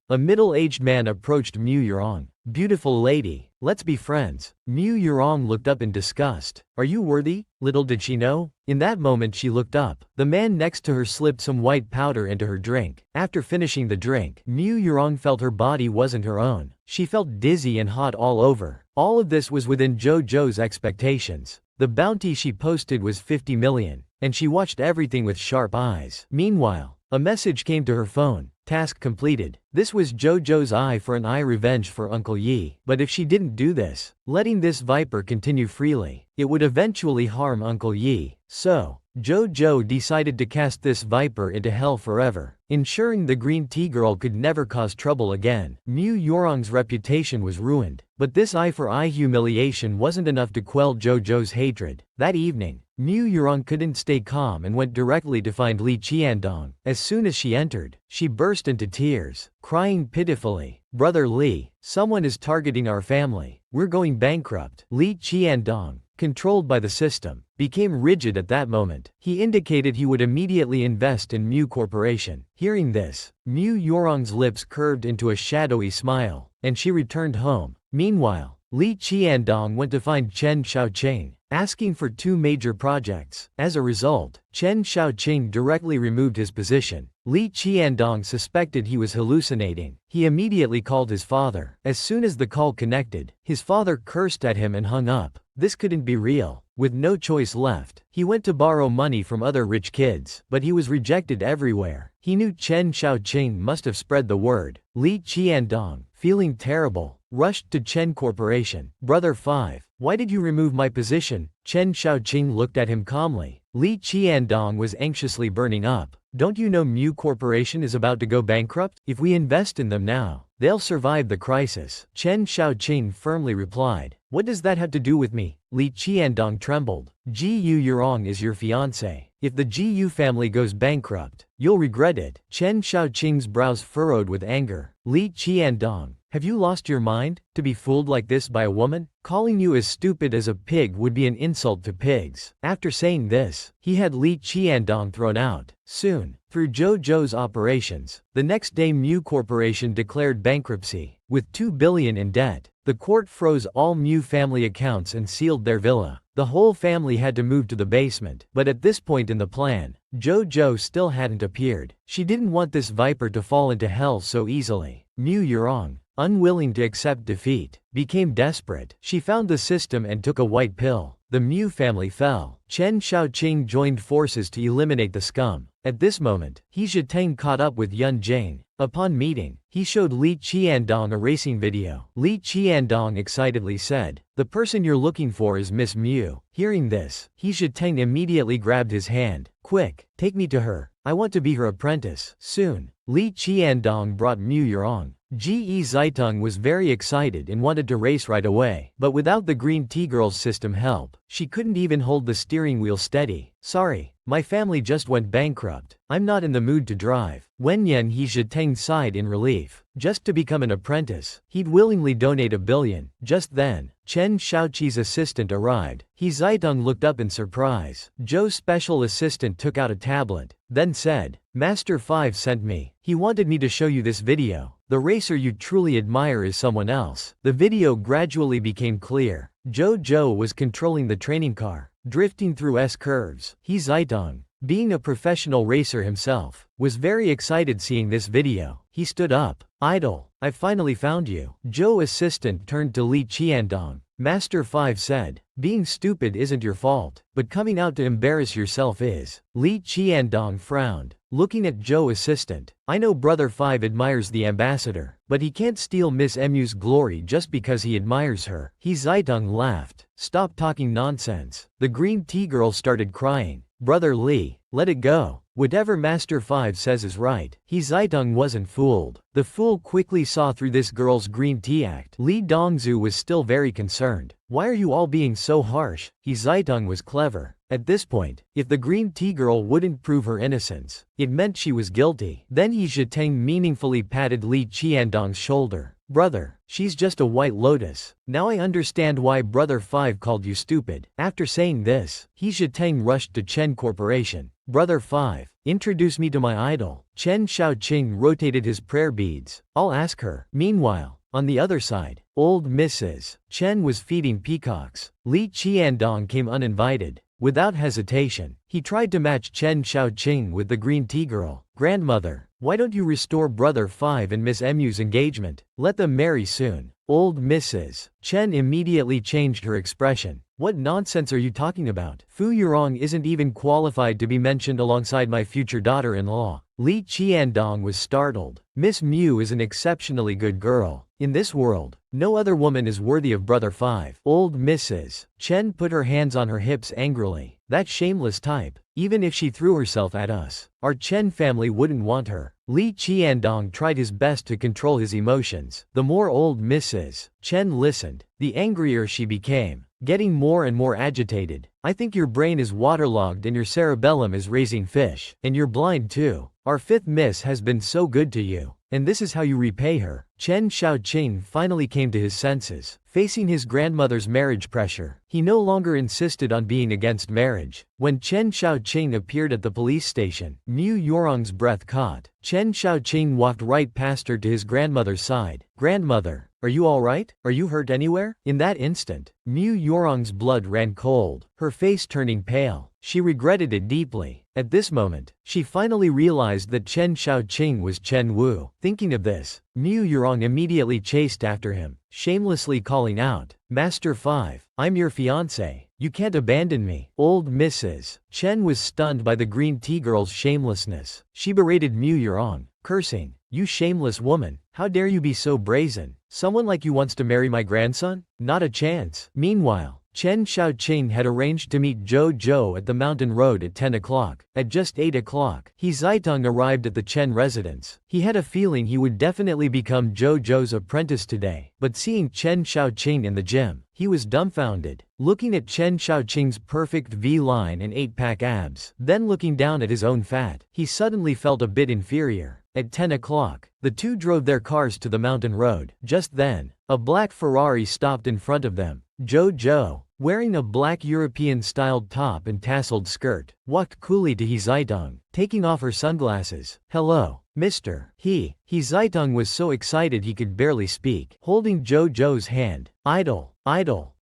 a middle-aged man approached Mu Yurong. Beautiful lady, let's be friends. Mu Yurong looked up in disgust. Are you worthy? Little did she know. In that moment she looked up. The man next to her slipped some white powder into her drink. After finishing the drink, Mu Yurong felt her body wasn't her own. She felt dizzy and hot all over. All of this was within Jojo's expectations. The bounty she posted was 50 million, and she watched everything with sharp eyes. Meanwhile, a message came to her phone. Task completed. This was Jojo's eye for an eye revenge for Uncle Yi. But if she didn't do this, letting this viper continue freely, it would eventually harm Uncle Yi. So, Jojo decided to cast this viper into hell forever, ensuring the green tea girl could never cause trouble again. Mu Yorong's reputation was ruined. But this eye for eye humiliation wasn't enough to quell Jojo's hatred. That evening, Mu Yurong couldn't stay calm and went directly to find Li Qiandong. As soon as she entered, she burst into tears, crying pitifully. Brother Li, someone is targeting our family. We're going bankrupt. Li Qiandong, controlled by the system, became rigid at that moment. He indicated he would immediately invest in Mu Corporation. Hearing this, Mu Yorong's lips curved into a shadowy smile, and she returned home. Meanwhile, Li Qiandong went to find Chen Shaoqing, asking for 2 major projects. As a result, Chen Shaoqing directly removed his position. Li Qiandong suspected he was hallucinating. He immediately called his father. As soon as the call connected, his father cursed at him and hung up. This couldn't be real. With no choice left, he went to borrow money from other rich kids, but he was rejected everywhere. He knew Chen Shaoqing must have spread the word. Li Qiandong, feeling terrible, rushed to Chen Corporation. Brother 5, why did you remove my position? Chen Shaoqing looked at him calmly. Li Qiandong was anxiously burning up. Don't you know Mu Corporation is about to go bankrupt? If we invest in them now, they'll survive the crisis. Chen Shaoqing firmly replied. What does that have to do with me? Li Qiandong trembled. Gu Yurong is your fiancé. If the Gu family goes bankrupt, you'll regret it. Chen Shaoqing's brows furrowed with anger. Li Qiandong, have you lost your mind? To be fooled like this by a woman? Calling you as stupid as a pig would be an insult to pigs. After saying this, he had Li Qiandong thrown out. Soon, through Jojo's operations, the next day Mu Corporation declared bankruptcy. With 2 billion in debt, The court froze all Mew family accounts and sealed their villa. The whole family had to move to the basement, but at this point in the plan, JoJo still hadn't appeared. She didn't want this viper to fall into hell so easily. Mew Yurong, unwilling to accept defeat, became desperate. She found the system and took a white pill. The Mew family fell. Chen Shaoqing joined forces to eliminate the scum. At this moment, He Zhetang caught up with Yun Jing. Upon meeting, he showed Li Qiandong a racing video. Li Qiandong excitedly said, "The person you're looking for is Miss Mew." Hearing this, He Zhetang immediately grabbed his hand. "Quick, take me to her. I want to be her apprentice." Soon, Li Qiandong brought Mew Yurong. Ge Zaitung was very excited and wanted to race right away. But without the Green Tea Girl's system help, she couldn't even hold the steering wheel steady. "Sorry, my family just went bankrupt. I'm not in the mood to drive." Wenyan He Zhetang sighed in relief. Just to become an apprentice, he'd willingly donate $1 billion. Just then, Chen Shaoqi's assistant arrived. He Zaitung looked up in surprise. Zhou's special assistant took out a tablet, then said, "Master 5 sent me. He wanted me to show you this video. The racer you truly admire is someone else." The video gradually became clear. Zhou was controlling the training car, drifting through S-curves. He Zaitung, being a professional racer himself, was very excited seeing this video. He stood up. "Idol, I finally found you." Zhou assistant turned to Li Qiandong. Master 5 said, "Being stupid isn't your fault, but coming out to embarrass yourself is." Li Qiandong frowned, looking at Zhou assistant. "I know Brother 5 admires the ambassador, but he can't steal Miss Mu's glory just because he admires her." He Zaitung laughed. "Stop talking nonsense." The Green Tea Girl started crying. "Brother Li, let it go. Whatever Master 5 says is right." He Zaitung wasn't fooled. The fool quickly saw through this girl's green tea act. Li Dongzhu was still very concerned. "Why are you all being so harsh?" He Zaitung was clever. At this point, if the Green Tea Girl wouldn't prove her innocence, it meant she was guilty. Then He Zhetang meaningfully patted Li Qiandong's shoulder. "Brother, she's just a white lotus. Now I understand why Brother 5 called you stupid." After saying this, He Zhetang rushed to Chen Corporation. "Brother 5, introduce me to my idol." Chen Shaoqing rotated his prayer beads. "I'll ask her." Meanwhile, on the other side, old Mrs. Chen was feeding peacocks. Li Qiandong came uninvited. Without hesitation, he tried to match Chen Shaoqing with the Green Tea Girl. "Grandmother, why don't you restore Brother 5 and Miss Mu's engagement? Let them marry soon." Old Mrs. Chen immediately changed her expression. "What nonsense are you talking about? Fu Yurong isn't even qualified to be mentioned alongside my future daughter-in-law." Li Qiandong was startled. Miss Mew is an exceptionally good girl. In this world, no other woman is worthy of Brother 5. Old Mrs. Chen put her hands on her hips angrily. "That shameless type. Even if she threw herself at us, our Chen family wouldn't want her." Li Qiandong tried his best to control his emotions. The more old Mrs. Chen listened, the angrier she became, getting more and more agitated. "I think your brain is waterlogged and your cerebellum is raising fish. And you're blind too. Our 5th miss has been so good to you, and this is how you repay her." Chen Shaoqing finally came to his senses. Facing his grandmother's marriage pressure, he no longer insisted on being against marriage. When Chen Shaoqing appeared at the police station, Mew Yurong's breath caught. Chen Shaoqing walked right past her to his grandmother's side. "Grandmother, are you all right? Are you hurt anywhere?" In that instant, Mew Yurong's blood ran cold, her face turning pale. She regretted it deeply. At this moment, she finally realized that Chen Shaoqing was Chen Wu. Thinking of this, Mew Yurong immediately chased after him, shamelessly calling out, "Master 5, I'm your fiancé. You can't abandon me." Old Mrs. Chen was stunned by the Green Tea Girl's shamelessness. She berated Mew Yurong, cursing, "You shameless woman, how dare you be so brazen? Someone like you wants to marry my grandson? Not a chance." Meanwhile, Chen Shaoqing had arranged to meet Zhou at the mountain road at 10 o'clock. At just 8 o'clock, He Zaitung arrived at the Chen residence. He had a feeling he would definitely become Zhou's apprentice today, but seeing Chen Shaoqing in the gym, he was dumbfounded. Looking at Chen Shaoqing's perfect V-line and 8-pack abs, then looking down at his own fat, he suddenly felt a bit inferior. At 10 o'clock, the two drove their cars to the mountain road. Just then, a black Ferrari stopped in front of them. "Zhou, wearing a black European-styled top and tasseled skirt, walked coolly to He Zaitung, taking off her sunglasses. "Hello, Mr. He Zaitung was so excited he could barely speak, holding Jojo's hand. Idol,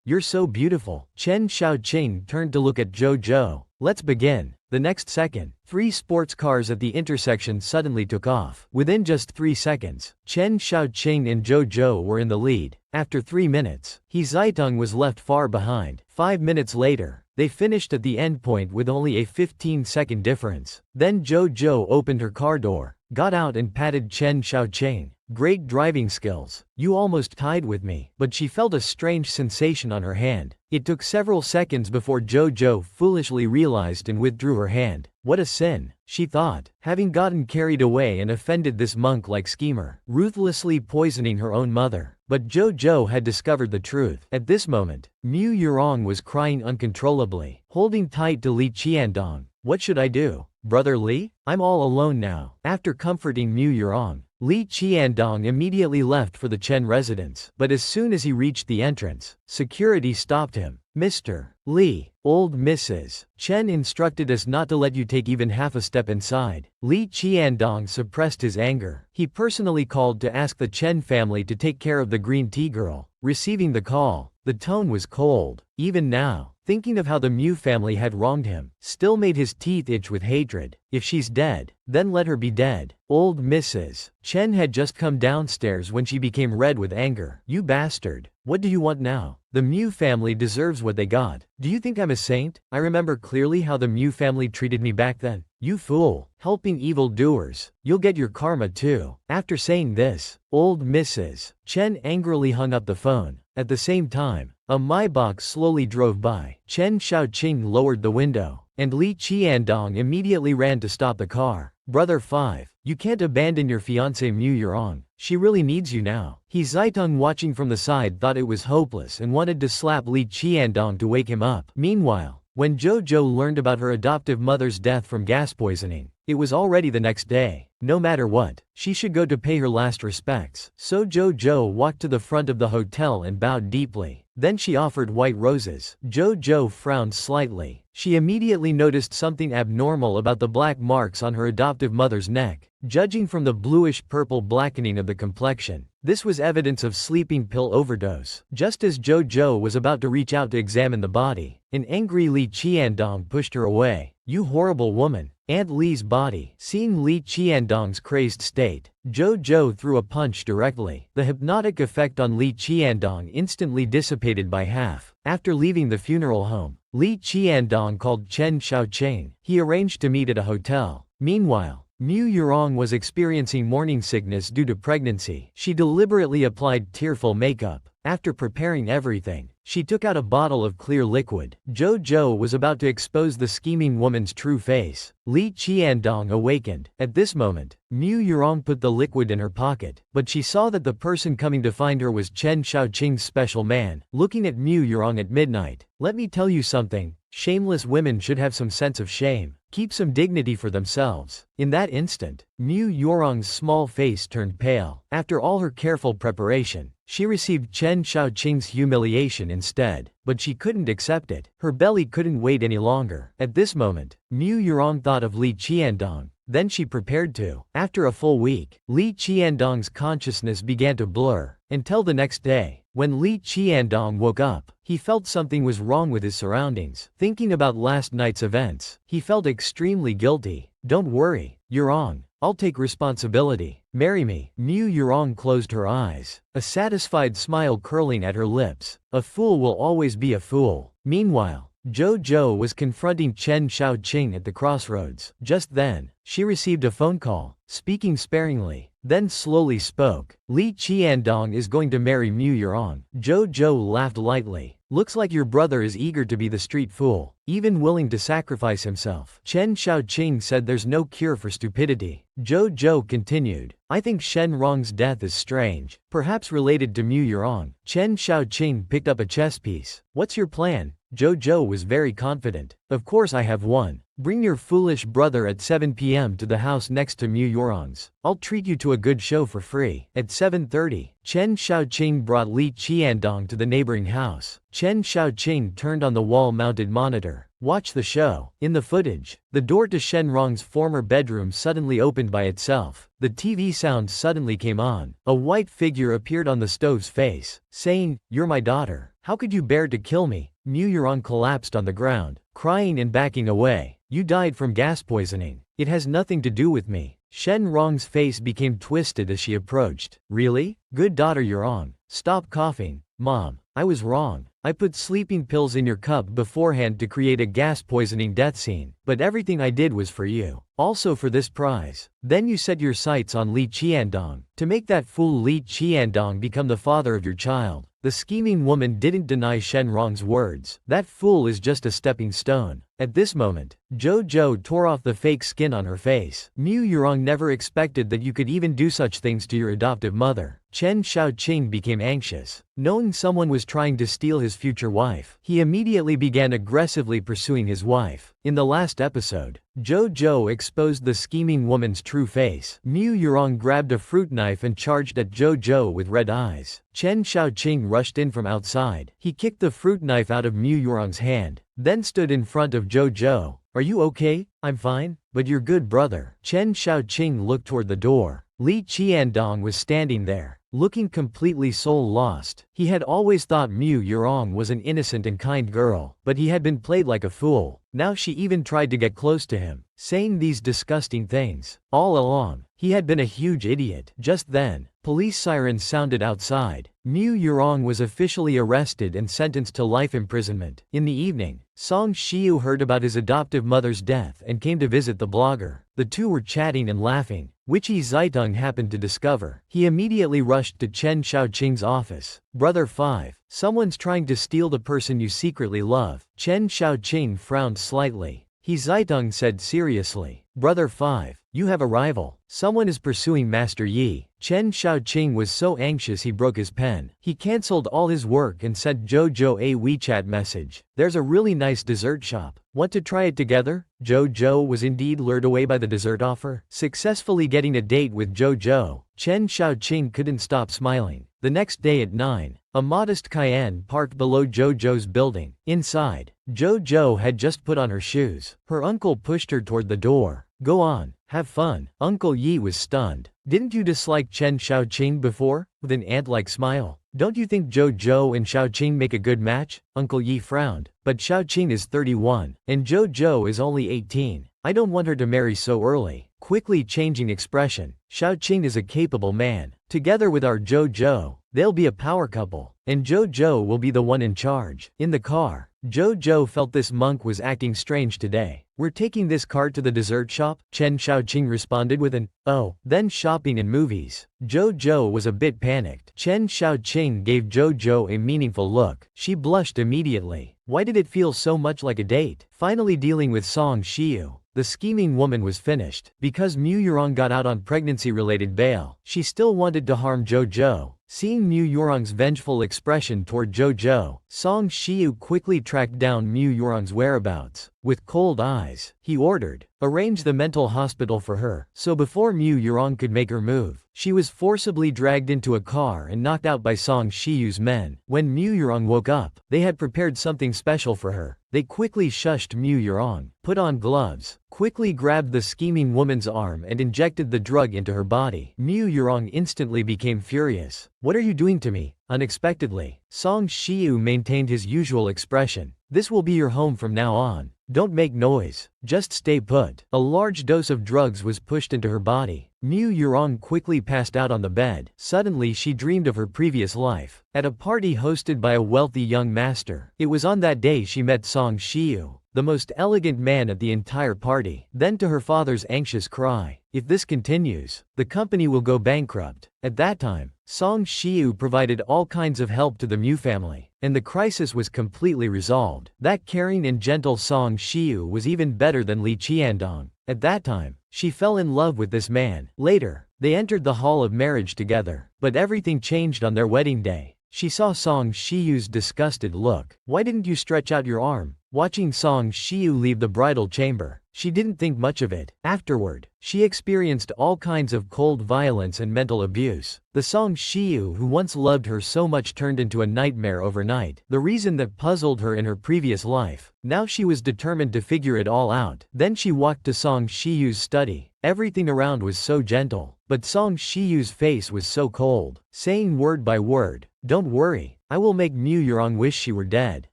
you're so beautiful." Chen Xiaoqing turned to look at Jojo. "Let's begin." The next second, 3 sports cars at the intersection suddenly took off. Within just 3 seconds, Chen Xiaoqing and Jojo were in the lead. After 3 minutes, He Zaitung was left far behind. 5 minutes later, they finished at the endpoint with only a 15-second difference. Then Jojo opened her car door, got out and patted Chen Xiaoqing. "Great driving skills. You almost tied with me." But she felt a strange sensation on her hand. It took several seconds before Jojo foolishly realized and withdrew her hand. What a sin, she thought, having gotten carried away and offended this monk-like schemer, ruthlessly poisoning her own mother. But Jojo had discovered the truth. At this moment, Mu Yurong was crying uncontrollably, holding tight to Li Qiandong. "What should I do, Brother Li? I'm all alone now." After comforting Mu Yurong, Li Qiandong immediately left for the Chen residence. But as soon as he reached the entrance, security stopped him. "Mr. Li, old Mrs. Chen instructed us not to let you take even half a step inside." Li Qiandong suppressed his anger. He personally called to ask the Chen family to take care of the green tea girl. Receiving the call, the tone was cold. Even now, thinking of how the Mu family had wronged him, still made his teeth itch with hatred. If she's dead, then let her be dead. Old Mrs. Chen had just come downstairs when she became red with anger. "You bastard. What do you want now? The Mu family deserves what they got. Do you think I'm a saint? I remember clearly how the Mu family treated me back then. You fool, helping evildoers. You'll get your karma too." After saying this, old Mrs. Chen angrily hung up the phone. At the same time, a Maybach slowly drove by. Chen Xiaoqing lowered the window, and Li Qiandong immediately ran to stop the car. "Brother 5, you can't abandon your fiancée Mu Yurong. She really needs you now." He Zaitung, watching from the side, thought it was hopeless and wanted to slap Li Qiandong to wake him up. Meanwhile, when Jojo learned about her adoptive mother's death from gas poisoning, it was already the next day. No matter what, she should go to pay her last respects. So Jojo walked to the front of the hotel and bowed deeply. Then she offered white roses. Jojo frowned slightly. She immediately noticed something abnormal about the black marks on her adoptive mother's neck. Judging from the bluish-purple blackening of the complexion, this was evidence of sleeping pill overdose. Just as Jojo was about to reach out to examine the body, an angry Li Qiandong pushed her away. "You horrible woman." Aunt Li's body. Seeing Li Qiandong's crazed state, Jojo threw a punch directly. The hypnotic effect on Li Qiandong instantly dissipated by half. After leaving the funeral home, Li Qiandong called Chen Xiaoqing. He arranged to meet at a hotel. Meanwhile, Mu Yurong was experiencing morning sickness due to pregnancy. She deliberately applied tearful makeup. After preparing everything, she took out a bottle of clear liquid. Jojo was about to expose the scheming woman's true face. Li Qiandong awakened. At this moment, Mu Yurong put the liquid in her pocket, but she saw that the person coming to find her was Chen Xiaoqing's special man. Looking at Mu Yurong at midnight, "Let me tell you something. Shameless women should have some sense of shame. Keep some dignity for themselves." In that instant, Mu Yurong's small face turned pale. After all her careful preparation, she received Chen Xiaoqing's humiliation instead, but she couldn't accept it. Her belly couldn't wait any longer. At this moment, Mu Yurong thought of Li Qiandong. Then she prepared to. After a full week, Li Qiandong's consciousness began to blur, until the next day. When Li Qiandong woke up, he felt something was wrong with his surroundings. Thinking about last night's events, he felt extremely guilty. "Don't worry, Yurong. I'll take responsibility. Marry me." Mu Yurong closed her eyes, a satisfied smile curling at her lips. A fool will always be a fool. Meanwhile, Jojo was confronting Chen Xiaoqing at the crossroads. Just then, she received a phone call. Speaking sparingly, then slowly spoke. "Li Qiandong is going to marry Mu Yurong." Jojo laughed lightly. "Looks like your brother is eager to be the street fool, even willing to sacrifice himself." Chen Xiaoqing said there's no cure for stupidity. Jojo continued, "I think Shen Rong's death is strange, perhaps related to Mu Yurong." Chen Xiaoqing picked up a chess piece. "What's your plan?" Jojo was very confident. Of course I have one. Bring your foolish brother at 7 p.m. to the house next to Mu Yurong's. I'll treat you to a good show for free. At 7:30, Chen Xiaoqing brought Li Qiandong to the neighboring house. Chen Xiaoqing turned on the wall-mounted monitor. Watch the show. In the footage, the door to Shenrong's former bedroom suddenly opened by itself. The TV sound suddenly came on. A white figure appeared on the stove's face, saying, "You're my daughter. How could you bear to kill me?" Mu Yurong collapsed on the ground, crying and backing away. "You died from gas poisoning. It has nothing to do with me." Shenrong's face became twisted as she approached. "Really? Good daughter Yurong. Stop coughing. Mom, I was wrong. I put sleeping pills in your cup beforehand to create a gas poisoning death scene, but everything I did was for you. Also for this prize. Then you set your sights on Li Qiandong, to make that fool Li Qiandong become the father of your child." The scheming woman didn't deny Shenrong's words. "That fool is just a stepping stone." At this moment, Jojo tore off the fake skin on her face. Mu Yurong never expected that you could even do such things to your adoptive mother. Chen Xiaoqing became anxious, knowing someone was trying to steal his future wife. He immediately began aggressively pursuing his wife. In the last episode, Jojo exposed the scheming woman's true face. Mu Yurong grabbed a fruit knife and charged at Jojo with red eyes. Chen Xiaoqing rushed in from outside. He kicked the fruit knife out of Mu Yurong's hand, then stood in front of Jojo. "Are you okay?" "I'm fine, but your good brother." Chen Xiaoqing looked toward the door. Li Qiandong was standing there, looking completely soul-lost. He had always thought Mu Yurong was an innocent and kind girl, but he had been played like a fool. Now she even tried to get close to him, saying these disgusting things. All along, he had been a huge idiot. Just then, police sirens sounded outside. Mu Yurong was officially arrested and sentenced to life imprisonment. In the evening, Song Shiu heard about his adoptive mother's death and came to visit the blogger. The two were chatting and laughing, which He Zaitung happened to discover. He immediately rushed to Chen Xiaoqing's office. "Brother 5, someone's trying to steal the person you secretly love." Chen Xiaoqing frowned slightly. He Zaitung said seriously, "Brother 5, you have a rival. Someone is pursuing Master Yi." Chen Xiaoqing was so anxious he broke his pen. He cancelled all his work and sent Jojo a WeChat message. "There's a really nice dessert shop. Want to try it together?" Jojo was indeed lured away by the dessert offer. Successfully getting a date with Jojo, Chen Xiaoqing couldn't stop smiling. The next day at 9, a modest Cayenne parked below Jojo's building. Inside, Jojo had just put on her shoes. Her uncle pushed her toward the door. "Go on, have fun." Uncle Yi was stunned. "Didn't you dislike Chen Xiaoqing before?" With an ant-like smile. "Don't you think Jojo and Xiaoqing make a good match?" Uncle Yi frowned. "But Xiaoqing is 31, and Jojo is only 18. I don't want her to marry so early." Quickly changing expression, "Xiaoqing is a capable man. Together with our Jojo, they'll be a power couple, and Jojo will be the one in charge." In the car, Jojo felt this monk was acting strange today. "We're taking this cart to the dessert shop?" Chen Xiaoqing responded with an, "Oh, then shopping and movies." Jojo was a bit panicked. Chen Xiaoqing gave Jojo a meaningful look. She blushed immediately. Why did it feel so much like a date? Finally dealing with Song Shiu, the scheming woman was finished. Because Mu Yurong got out on pregnancy-related bail, she still wanted to harm Jojo. Seeing Mu Yurong's vengeful expression toward Jojo, Song Shiu quickly tracked down Mu Yurong's whereabouts. With cold eyes, he ordered, "Arrange the mental hospital for her." So before Mu Yurong could make her move, she was forcibly dragged into a car and knocked out by Song Shiu's men. When Mu Yurong woke up, they had prepared something special for her. They quickly shushed Mu Yurong, put on gloves, quickly grabbed the scheming woman's arm and injected the drug into her body. Mu Yurong instantly became furious. "What are you doing to me?" Unexpectedly, Song Shiu maintained his usual expression. "This will be your home from now on. Don't make noise. Just stay put." A large dose of drugs was pushed into her body. Mu Yurong quickly passed out on the bed. Suddenly she dreamed of her previous life, at a party hosted by a wealthy young master. It was on that day she met Song Shiu, the most elegant man at the entire party. Then to her father's anxious cry, "If this continues, the company will go bankrupt." At that time, Song Shiu provided all kinds of help to the Mu family, and the crisis was completely resolved. That caring and gentle Song Shiu was even better than Li Qiandong. At that time, she fell in love with this man. Later, they entered the hall of marriage together, but everything changed on their wedding day. She saw Song Shiyu's disgusted look. "Why didn't you stretch out your arm?" Watching Song Shiyu leave the bridal chamber, she didn't think much of it. Afterward, she experienced all kinds of cold violence and mental abuse. The Song Shiyu who once loved her so much turned into a nightmare overnight. The reason that puzzled her in her previous life. Now she was determined to figure it all out. Then she walked to Song Shiyu's study. Everything around was so gentle, but Song Shiyu's face was so cold, saying word by word, "Don't worry, I will make Mu Yurong wish she were dead."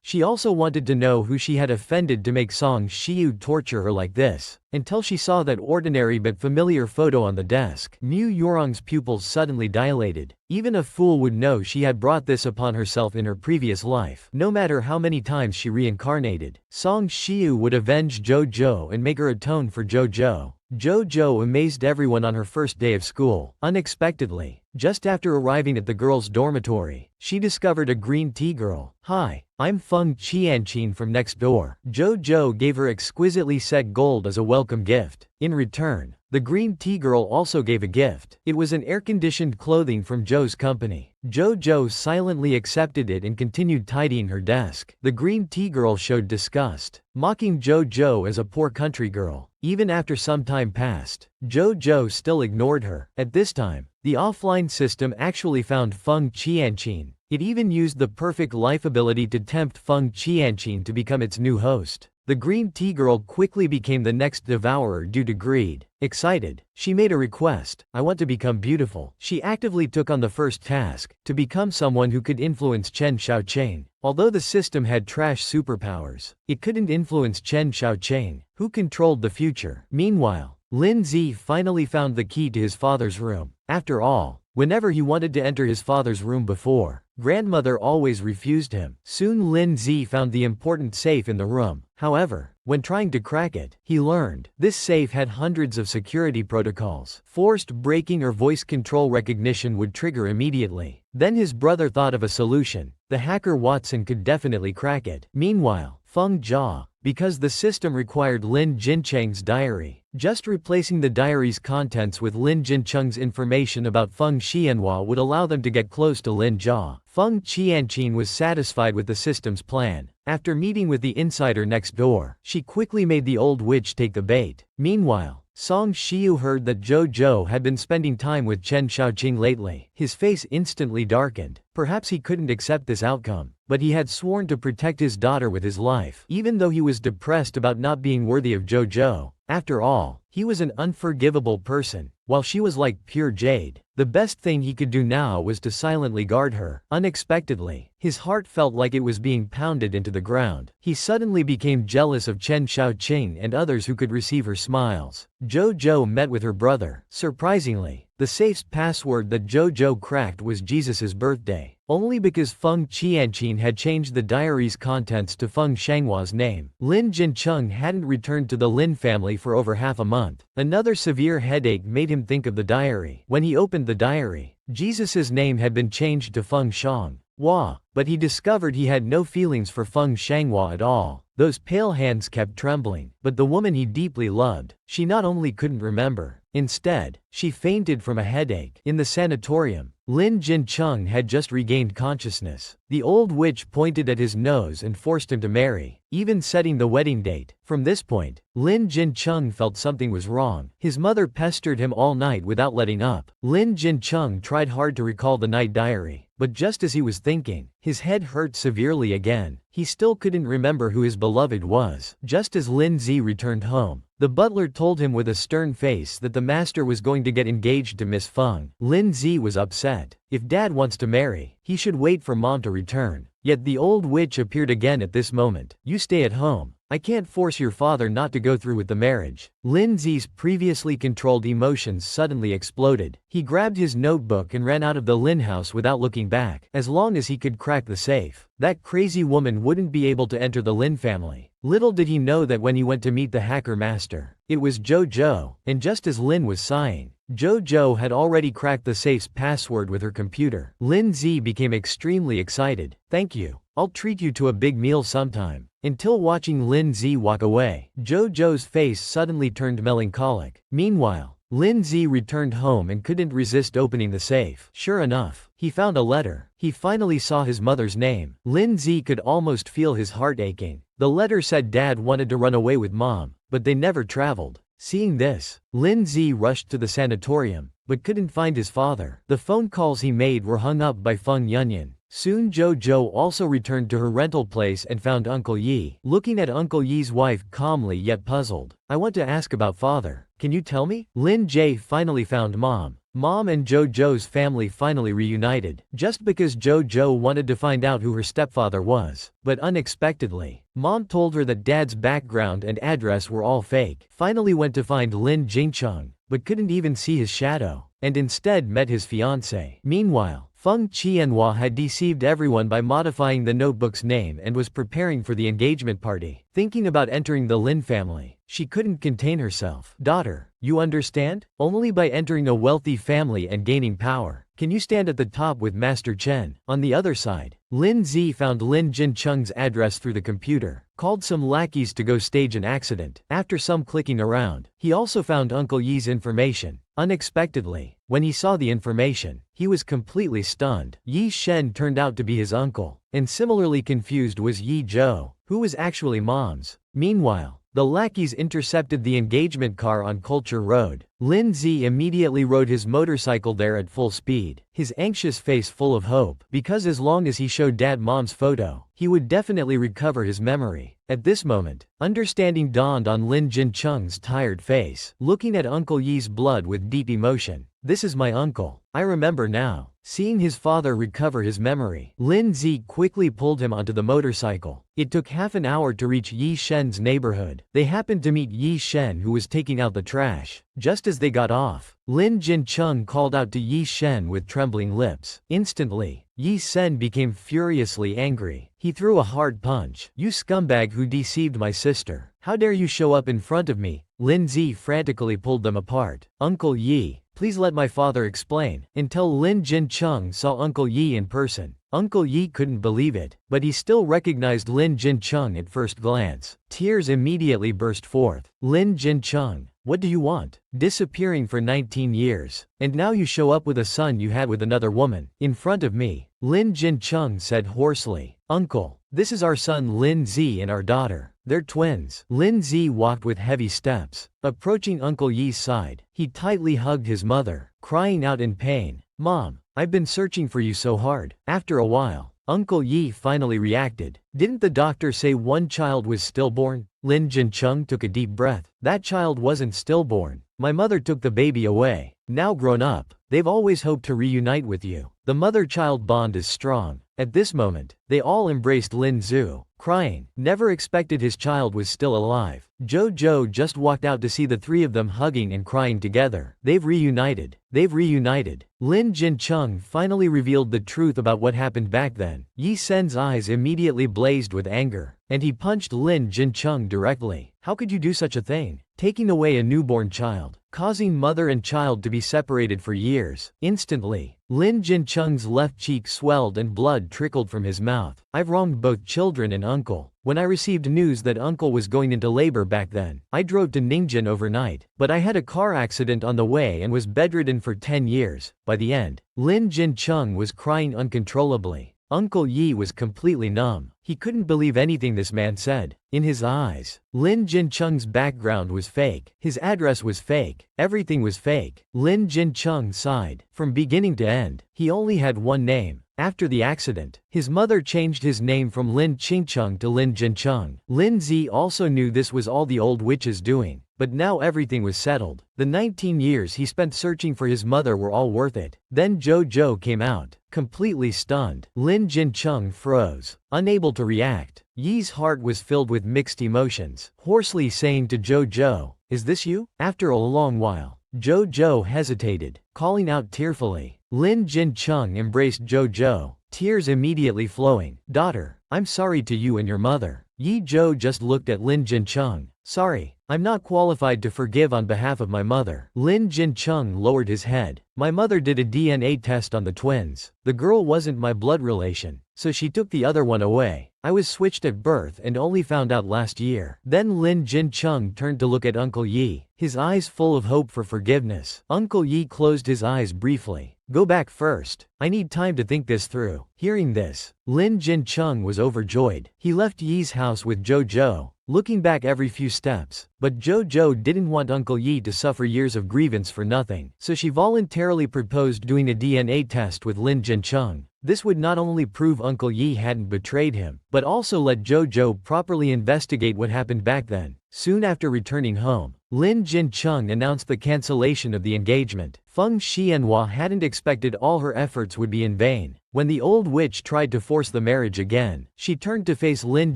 She also wanted to know who she had offended to make Song Shiyu torture her like this, until she saw that ordinary but familiar photo on the desk. Mu Yurong's pupils suddenly dilated. Even a fool would know she had brought this upon herself in her previous life. No matter how many times she reincarnated, Song Shiyu would avenge Jojo and make her atone for Jojo. Jojo amazed everyone on her first day of school. Unexpectedly, just after arriving at the girls' dormitory, she discovered a green tea girl. "Hi, I'm Feng Qianqin from next door." Jojo gave her exquisitely set gold as a welcome gift. In return, the green tea girl also gave a gift. It was an air-conditioned clothing from Joe's company. Jojo silently accepted it and continued tidying her desk. The green tea girl showed disgust, mocking Jojo as a poor country girl. Even after some time passed, Jojo still ignored her. At this time, the offline system actually found Feng Qianqin. It even used the perfect life ability to tempt Feng Qianqin to become its new host. The green tea girl quickly became the next devourer due to greed. Excited, she made a request, "I want to become beautiful." She actively took on the first task, to become someone who could influence Chen Xiaocheng. Although the system had trash superpowers, it couldn't influence Chen Xiaocheng, who controlled the future. Meanwhile, Lin Zi finally found the key to his father's room. After all, whenever he wanted to enter his father's room before, grandmother always refused him. Soon Lin Zi found the important safe in the room. However, when trying to crack it, he learned this safe had hundreds of security protocols. Forced breaking or voice control recognition would trigger immediately. Then his brother thought of a solution. The hacker Watson could definitely crack it. Meanwhile, Feng Jia, because the system required Lin Jincheng's diary, just replacing the diary's contents with Lin Jincheng's information about Feng Xianhua would allow them to get close to Lin Jia. Feng Qianqin was satisfied with the system's plan. After meeting with the insider next door, she quickly made the old witch take the bait. Meanwhile, Song Shiyu heard that Jojo had been spending time with Chen Xiaoqing lately. His face instantly darkened. Perhaps he couldn't accept this outcome, but he had sworn to protect his daughter with his life. Even though he was depressed about not being worthy of Jojo, after all, he was an unforgivable person, while she was like pure jade. The best thing he could do now was to silently guard her. Unexpectedly, his heart felt like it was being pounded into the ground. He suddenly became jealous of Chen Xiaoqing and others who could receive her smiles. Jojo met with her brother. Surprisingly, the safe's password that Jojo cracked was Jesus' birthday. Only because Feng Qianqin had changed the diary's contents to Feng Shanghua's name. Lin Jincheng hadn't returned to the Lin family for over half a month. Another severe headache made him think of the diary. When he opened the diary, Jesus' name had been changed to Feng Shanghua, but he discovered he had no feelings for Feng Shanghua at all. Those pale hands kept trembling, but the woman he deeply loved, she not only couldn't remember, instead, she fainted from a headache. In the sanatorium, Lin Jincheng had just regained consciousness. The old witch pointed at his nose and forced him to marry, even setting the wedding date. From this point, Lin Jincheng felt something was wrong. His mother pestered him all night without letting up. Lin Jincheng tried hard to recall the night diary, but just as he was thinking, his head hurt severely again. He still couldn't remember who his beloved was. Just as Lin Zi returned home, the butler told him with a stern face that the master was going to get engaged to Miss Feng. Lin Zi was upset. If dad wants to marry, he should wait for mom to return. Yet the old witch appeared again at this moment. "You stay at home. I can't force your father not to go through with the marriage." Lin Zi's previously controlled emotions suddenly exploded. He grabbed his notebook and ran out of the Lin house without looking back. As long as he could crack the safe, that crazy woman wouldn't be able to enter the Lin family. Little did he know that when he went to meet the hacker master, it was Jojo, and just as Lin was sighing, Jojo had already cracked the safe's password with her computer. Lin Zi became extremely excited. "Thank you. I'll treat you to a big meal sometime." Until watching Lin Zi walk away, Jojo's face suddenly turned melancholic. Meanwhile, Lin Zi returned home and couldn't resist opening the safe. Sure enough, he found a letter. He finally saw his mother's name. Lin Zi could almost feel his heart aching. The letter said Dad wanted to run away with Mom, but they never traveled. Seeing this, Lin Zi rushed to the sanatorium, but couldn't find his father. The phone calls he made were hung up by Feng Yunyan. Soon Jojo also returned to her rental place and found Uncle Yi. Looking at Uncle Yi's wife calmly yet puzzled. I want to ask about father. Can you tell me? Lin Jie finally found Mom. Mom and Jojo's family finally reunited, just because Jojo wanted to find out who her stepfather was. But unexpectedly, Mom told her that Dad's background and address were all fake. Finally went to find Lin Jingcheng, but couldn't even see his shadow, and instead met his fiancée. Meanwhile, Feng Qianhua had deceived everyone by modifying the notebook's name and was preparing for the engagement party. Thinking about entering the Lin family, she couldn't contain herself. Daughter, you understand? Only by entering a wealthy family and gaining power can you stand at the top with Master Chen. On the other side, Lin Zi found Lin Jincheng's address through the computer, called some lackeys to go stage an accident. After some clicking around, he also found Uncle Yi's information. Unexpectedly, when he saw the information, he was completely stunned. Yi Shen turned out to be his uncle, and similarly confused was Yi Zhou, who was actually Mom's. Meanwhile, the lackeys intercepted the engagement car on Culture Road. Lin Zi immediately rode his motorcycle there at full speed, his anxious face full of hope, because as long as he showed Dad Mom's photo, he would definitely recover his memory. At this moment, understanding dawned on Lin Jincheng's tired face, looking at Uncle Yi's blood with deep emotion. This is my uncle. I remember now. Seeing his father recover his memory, Lin Zi quickly pulled him onto the motorcycle. It took half an hour to reach Yi Shen's neighborhood. They happened to meet Yi Shen, who was taking out the trash. Just as they got off, Lin Jincheng called out to Yi Shen with trembling lips. Instantly, Yi Shen became furiously angry. He threw a hard punch. You scumbag who deceived my sister. How dare you show up in front of me? Lin Zi frantically pulled them apart. Uncle Yi, please let my father explain. Until Lin Jincheng saw Uncle Yi in person, Uncle Yi couldn't believe it, but he still recognized Lin Jincheng at first glance. Tears immediately burst forth. Lin Jincheng, what do you want? Disappearing for 19 years, and now you show up with a son you had with another woman, in front of me. Lin Jincheng said hoarsely. Uncle, this is our son Lin Zi and our daughter. They're twins. Lin Zi walked with heavy steps, approaching Uncle Yi's side. He tightly hugged his mother, crying out in pain. Mom, I've been searching for you so hard. After a while, Uncle Yi finally reacted. Didn't the doctor say one child was stillborn? Lin Jincheng took a deep breath. That child wasn't stillborn. My mother took the baby away. Now grown up, they've always hoped to reunite with you. The mother-child bond is strong. At this moment, they all embraced Lin Zhu, crying. Never expected his child was still alive. Jojo just walked out to see the three of them hugging and crying together. They've reunited. They've reunited. Lin Jincheng finally revealed the truth about what happened back then. Yi Sen's eyes immediately blazed with anger, and he punched Lin Jincheng directly. How could you do such a thing? Taking away a newborn child, causing mother and child to be separated for years. Instantly, Lin Jincheng's left cheek swelled and blood trickled from his mouth. I've wronged both children and uncle. When I received news that uncle was going into labor back then, I drove to Ningjian overnight, but I had a car accident on the way and was bedridden for 10 years. By the end, Lin Jincheng was crying uncontrollably. Uncle Yi was completely numb. He couldn't believe anything this man said. In his eyes, Lin Jincheng's background was fake. His address was fake. Everything was fake. Lin Jincheng sighed. From beginning to end, he only had one name. After the accident, his mother changed his name from Lin Qingcheng to Lin Jincheng. Lin Zi also knew this was all the old witch's doing, but now everything was settled. The 19 years he spent searching for his mother were all worth it. Then Jojo came out, completely stunned. Lin Jincheng froze, unable to react. Yi's heart was filled with mixed emotions, hoarsely saying to Jojo, "Is this you?" After a long while, Jojo hesitated, calling out tearfully. Lin Jincheng embraced Jojo, tears immediately flowing. Daughter, I'm sorry to you and your mother. Yi Zhou just looked at Lin Jincheng. Sorry, I'm not qualified to forgive on behalf of my mother. Lin Jincheng lowered his head. My mother did a DNA test on the twins. The girl wasn't my blood relation, so she took the other one away. I was switched at birth and only found out last year. Then Lin Jin-chung turned to look at Uncle Yi, his eyes full of hope for forgiveness. Uncle Yi closed his eyes briefly. Go back first. I need time to think this through. Hearing this, Lin Jin-chung was overjoyed. He left Yi's house with Jojo, looking back every few steps. But Jojo didn't want Uncle Yi to suffer years of grievance for nothing, so she voluntarily proposed doing a DNA test with Lin Jin-chung. This would not only prove Uncle Yi hadn't betrayed him, but also let Jojo properly investigate what happened back then. Soon after returning home, Lin Jin-chung announced the cancellation of the engagement. Feng Xianhua hadn't expected all her efforts would be in vain. When the old witch tried to force the marriage again, she turned to face Lin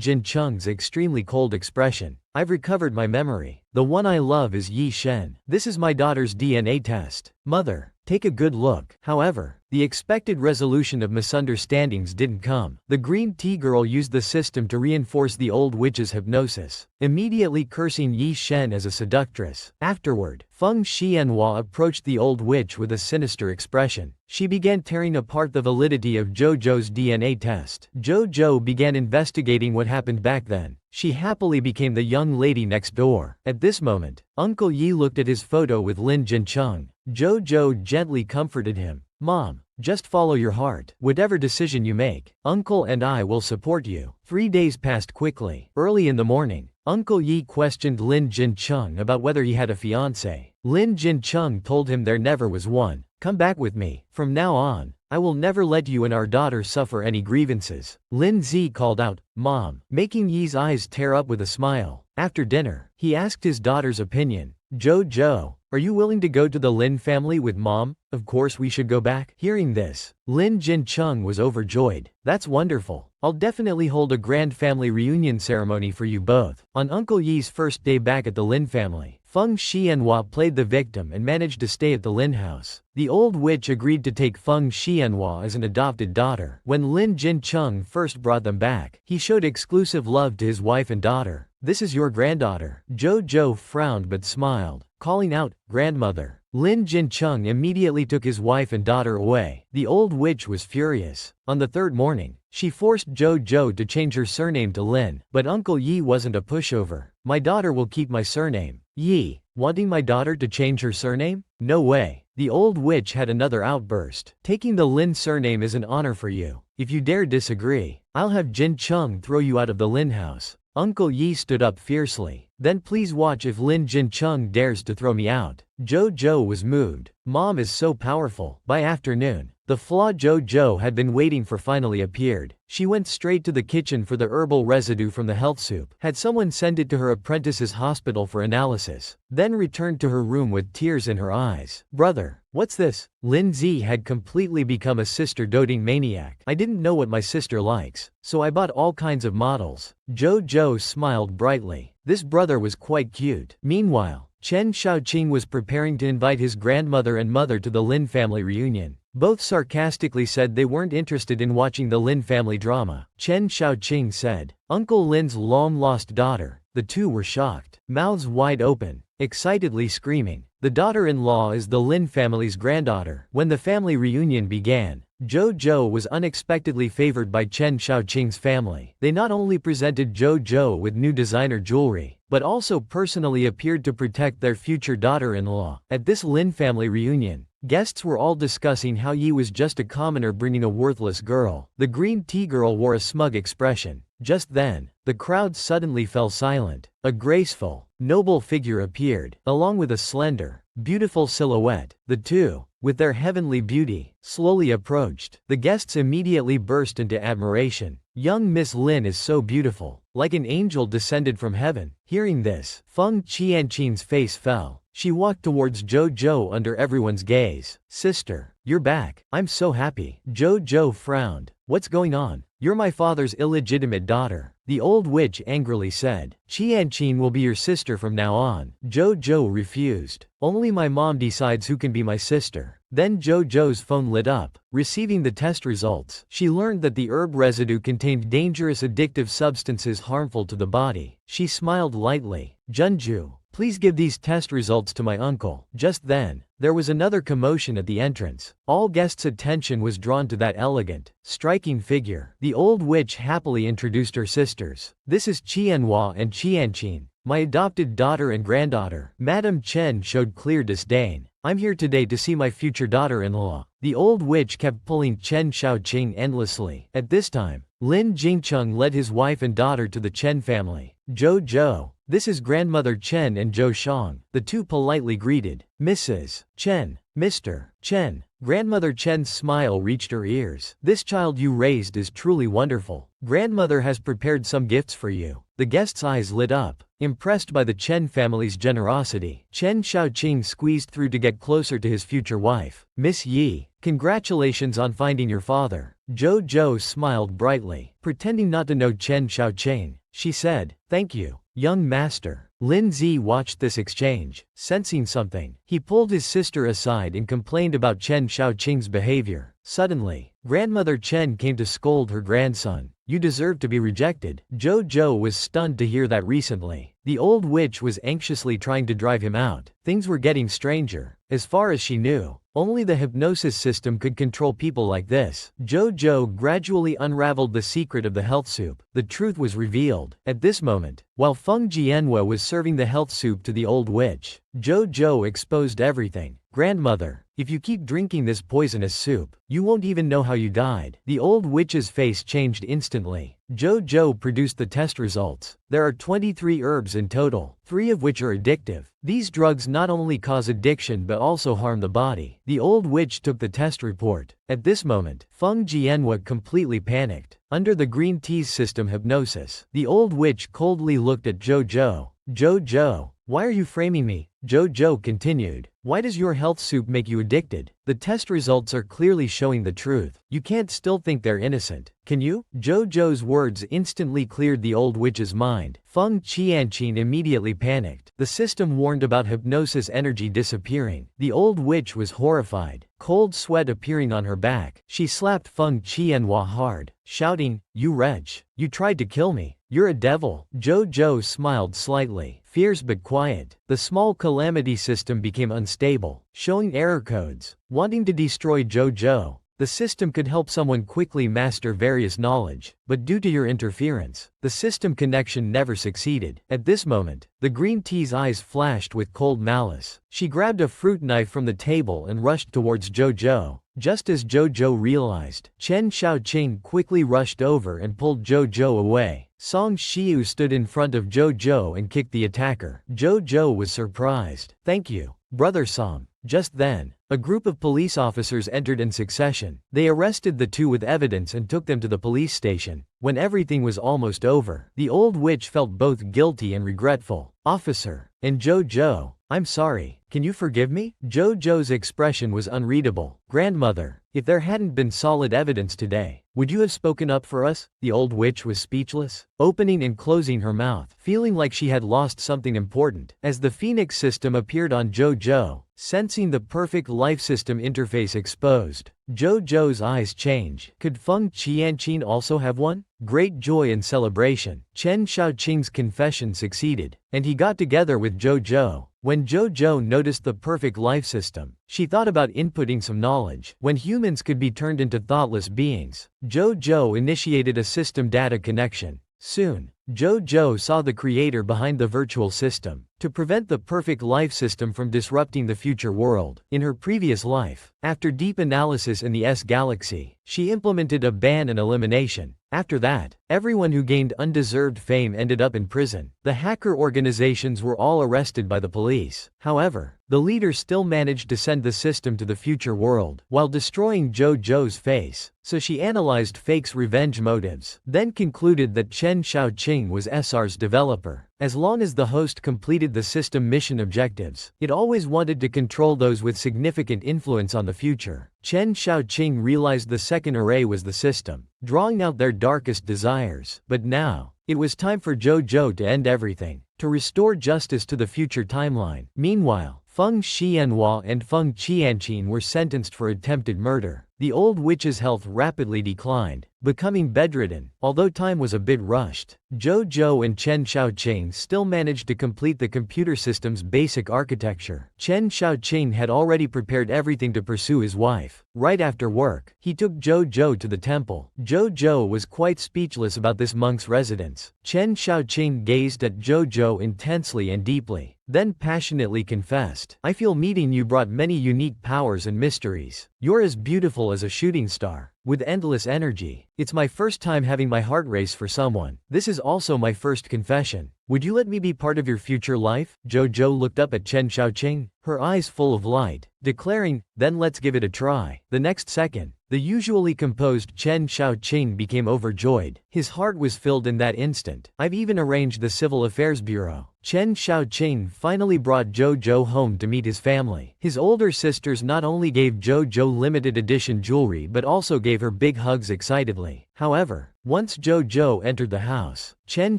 Jin-chung's extremely cold expression. I've recovered my memory. The one I love is Yi Shen. This is my daughter's DNA test. Mother, take a good look. However, the expected resolution of misunderstandings didn't come. The green tea girl used the system to reinforce the old witch's hypnosis, immediately cursing Yi Shen as a seductress. Afterward, Feng Xianhua approached the old witch with a sinister expression. She began tearing apart the validity of Jojo's DNA test. Jojo began investigating what happened back then. She happily became the young lady next door. At this moment, Uncle Yi looked at his photo with Lin Jin-chung. Jojo gently comforted him. Mom, just follow your heart. Whatever decision you make, Uncle and I will support you. 3 days passed quickly. Early in the morning, Uncle Yi questioned Lin Jin-chung about whether he had a fiancé. Lin Jin-chung told him there never was one. Come back with me. From now on, I will never let you and our daughter suffer any grievances. Lin Zi called out, Mom, making Yi's eyes tear up with a smile. After dinner, he asked his daughter's opinion. Jojo, are you willing to go to the Lin family with Mom? Of course we should go back. Hearing this, Lin Jin-chung was overjoyed. That's wonderful. I'll definitely hold a grand family reunion ceremony for you both. On Uncle Yi's first day back at the Lin family, Feng Xianhua played the victim and managed to stay at the Lin house. The old witch agreed to take Feng Xianhua as an adopted daughter. When Lin Jin-chung first brought them back, he showed exclusive love to his wife and daughter. This is your granddaughter. Jojo frowned but smiled, calling out, Grandmother. Lin Jin-chung immediately took his wife and daughter away. The old witch was furious. On the third morning, she forced Jojo to change her surname to Lin, but Uncle Yi wasn't a pushover. My daughter will keep my surname. Yi, wanting my daughter to change her surname? No way. The old witch had another outburst. Taking the Lin surname is an honor for you. If you dare disagree, I'll have Jin-chung throw you out of the Lin house. Uncle Yi stood up fiercely. Then please watch if Lin Jin-chung dares to throw me out. Jojo was moved. Mom is so powerful. By afternoon, the flaw Jojo had been waiting for finally appeared. She went straight to the kitchen for the herbal residue from the health soup, had someone send it to her apprentice's hospital for analysis, then returned to her room with tears in her eyes. Brother, what's this? Lin Zi had completely become a sister-doting maniac. I didn't know what my sister likes, so I bought all kinds of models. Jojo smiled brightly. This brother was quite cute. Meanwhile, Chen Shaoqing was preparing to invite his grandmother and mother to the Lin family reunion. Both sarcastically said they weren't interested in watching the Lin family drama. Chen Shaoqing said, Uncle Lin's long-lost daughter. The two were shocked, mouths wide open, excitedly screaming. The daughter-in-law is the Lin family's granddaughter. When the family reunion began, Jojo was unexpectedly favored by Chen Shaoqing's family. They not only presented Jojo with new designer jewelry, but also personally appeared to protect their future daughter-in-law. At this Lin family reunion, guests were all discussing how Yi was just a commoner bringing a worthless girl. The green tea girl wore a smug expression. Just then, the crowd suddenly fell silent. A graceful, noble figure appeared, along with a slender, beautiful silhouette. The two, with their heavenly beauty, slowly approached. The guests immediately burst into admiration. Young Miss Lin is so beautiful, like an angel descended from heaven. Hearing this, Feng Qianqing's face fell. She walked towards Jojo under everyone's gaze. Sister, you're back. I'm so happy. Jojo frowned. What's going on? You're my father's illegitimate daughter. The old witch angrily said. Qianqing will be your sister from now on. Jojo refused. Only my mom decides who can be my sister. Then Jojo's phone lit up. Receiving the test results, she learned that the herb residue contained dangerous addictive substances harmful to the body. She smiled lightly. Junju, Please give these test results to my uncle. Just then, there was another commotion at the entrance. All guests' attention was drawn to that elegant, striking figure. The old witch happily introduced her sisters. This is Qianhua and Qianqin, my adopted daughter and granddaughter. Madame Chen showed clear disdain. I'm here today to see my future daughter-in-law. The old witch kept pulling Chen Shaoqing endlessly. At this time, Lin Jingcheng led his wife and daughter to the Chen family. Zhou, this is grandmother Chen and Zhou Shang. The two politely greeted. Mrs. Chen, Mr. Chen. Grandmother Chen's smile reached her ears. This child you raised is truly wonderful. Grandmother has prepared some gifts for you. The guest's eyes lit up, impressed by the Chen family's generosity. Chen Shaoqing squeezed through to get closer to his future wife. Miss Yi, congratulations on finding your father. Zhou smiled brightly, pretending not to know Chen Shaoqing. She said, thank you, young master. Lin Zi watched this exchange, sensing something. He pulled his sister aside and complained about Chen Shaoqing's behavior. Suddenly, grandmother Chen came to scold her grandson. You deserve to be rejected. Zhou was stunned to hear that recently. The old witch was anxiously trying to drive him out. Things were getting stranger. As far as she knew, only the hypnosis system could control people like this. Zhou gradually unraveled the secret of the health soup. The truth was revealed. At this moment, while Feng Jianhua was serving the health soup to the old witch, Zhou exposed everything. Grandmother, if you keep drinking this poisonous soup, you won't even know how you died. The old witch's face changed instantly. Zhou produced the test results. There are 23 herbs in total, 3 of which are addictive. These drugs not only cause addiction but also harm the body. The old witch took the test report. At this moment, Feng Jianhua completely panicked. Under the green tea's system hypnosis, the old witch coldly looked at Zhou. Zhou, why are you framing me? Zhou continued. Why does your health soup make you addicted? The test results are clearly showing the truth. You can't still think they're innocent, can you? Zhou's words instantly cleared the old witch's mind. Feng Qianqin immediately panicked. The system warned about hypnosis energy disappearing. The old witch was horrified, cold sweat appearing on her back. She slapped Feng Qianhua hard, shouting, You wretch! You tried to kill me. You're a devil. Zhou smiled slightly, fierce but quiet. The small calamity system became unstable, showing error codes. Wanting to destroy Zhou, the system could help someone quickly master various knowledge, but due to your interference, the system connection never succeeded. At this moment, the green tea's eyes flashed with cold malice. She grabbed a fruit knife from the table and rushed towards Zhou. Just as Zhou realized, Chen Shaoqing quickly rushed over and pulled Zhou away. Song Xiu stood in front of Zhou and kicked the attacker. Zhou was surprised. Thank you, Brother Song. Just then, a group of police officers entered in succession. They arrested the two with evidence and took them to the police station. When everything was almost over, the old witch felt both guilty and regretful. Officer, and Zhou, I'm sorry, can you forgive me? Zhou's expression was unreadable. Grandmother, if there hadn't been solid evidence today, would you have spoken up for us? The old witch was speechless, opening and closing her mouth, feeling like she had lost something important. As the Phoenix system appeared on Zhou, sensing the perfect life system interface exposed, Zhou's eyes changed. Could Feng Qianqin also have one? Great joy and celebration. Chen Shaoqing's confession succeeded, and he got together with Zhou. When Zhou noticed the perfect life system, she thought about inputting some knowledge. When humans could be turned into thoughtless beings, Zhou initiated a system data connection. Soon, Zhou saw the creator behind the virtual system. To prevent the perfect life system from disrupting the future world, in her previous life, after deep analysis in the S-Galaxy, she implemented a ban and elimination. After that, everyone who gained undeserved fame ended up in prison. The hacker organizations were all arrested by the police. However, the leader still managed to send the system to the future world, while destroying Zhou's face. So she analyzed Fake's revenge motives, then concluded that Chen Shaoqing was SR's developer. As long as the host completed the system mission objectives, it always wanted to control those with significant influence on the future. Chen Shaoqing realized the second array was the system, drawing out their darkest desires. But now, it was time for Zhou to end everything, to restore justice to the future timeline. Meanwhile, Feng Xianhua and Feng Qianqin were sentenced for attempted murder. The old witch's health rapidly declined, becoming bedridden. Although time was a bit rushed, Zhou and Chen Xiaoqing still managed to complete the computer system's basic architecture. Chen Xiaoqing had already prepared everything to pursue his wife. Right after work, he took Zhou to the temple. Zhou was quite speechless about this monk's residence. Chen Xiaoqing gazed at Zhou intensely and deeply, then passionately confessed, "I feel meeting you brought many unique powers and mysteries. You're as beautiful as a shooting star, with endless energy. It's my first time having my heart race for someone. This is also my first confession. Would you let me be part of your future life?" Zhou looked up at Chen Xiaoqing, her eyes full of light, declaring, "Then let's give it a try." The next second, the usually composed Chen Xiaoqing became overjoyed. His heart was filled in that instant. "I've even arranged the Civil Affairs Bureau." Chen Xiaoqing finally brought Zhou home to meet his family. His older sisters not only gave Zhou limited edition jewelry but also gave her big hugs excitedly. Hehowever, once Zhou entered the house, Chen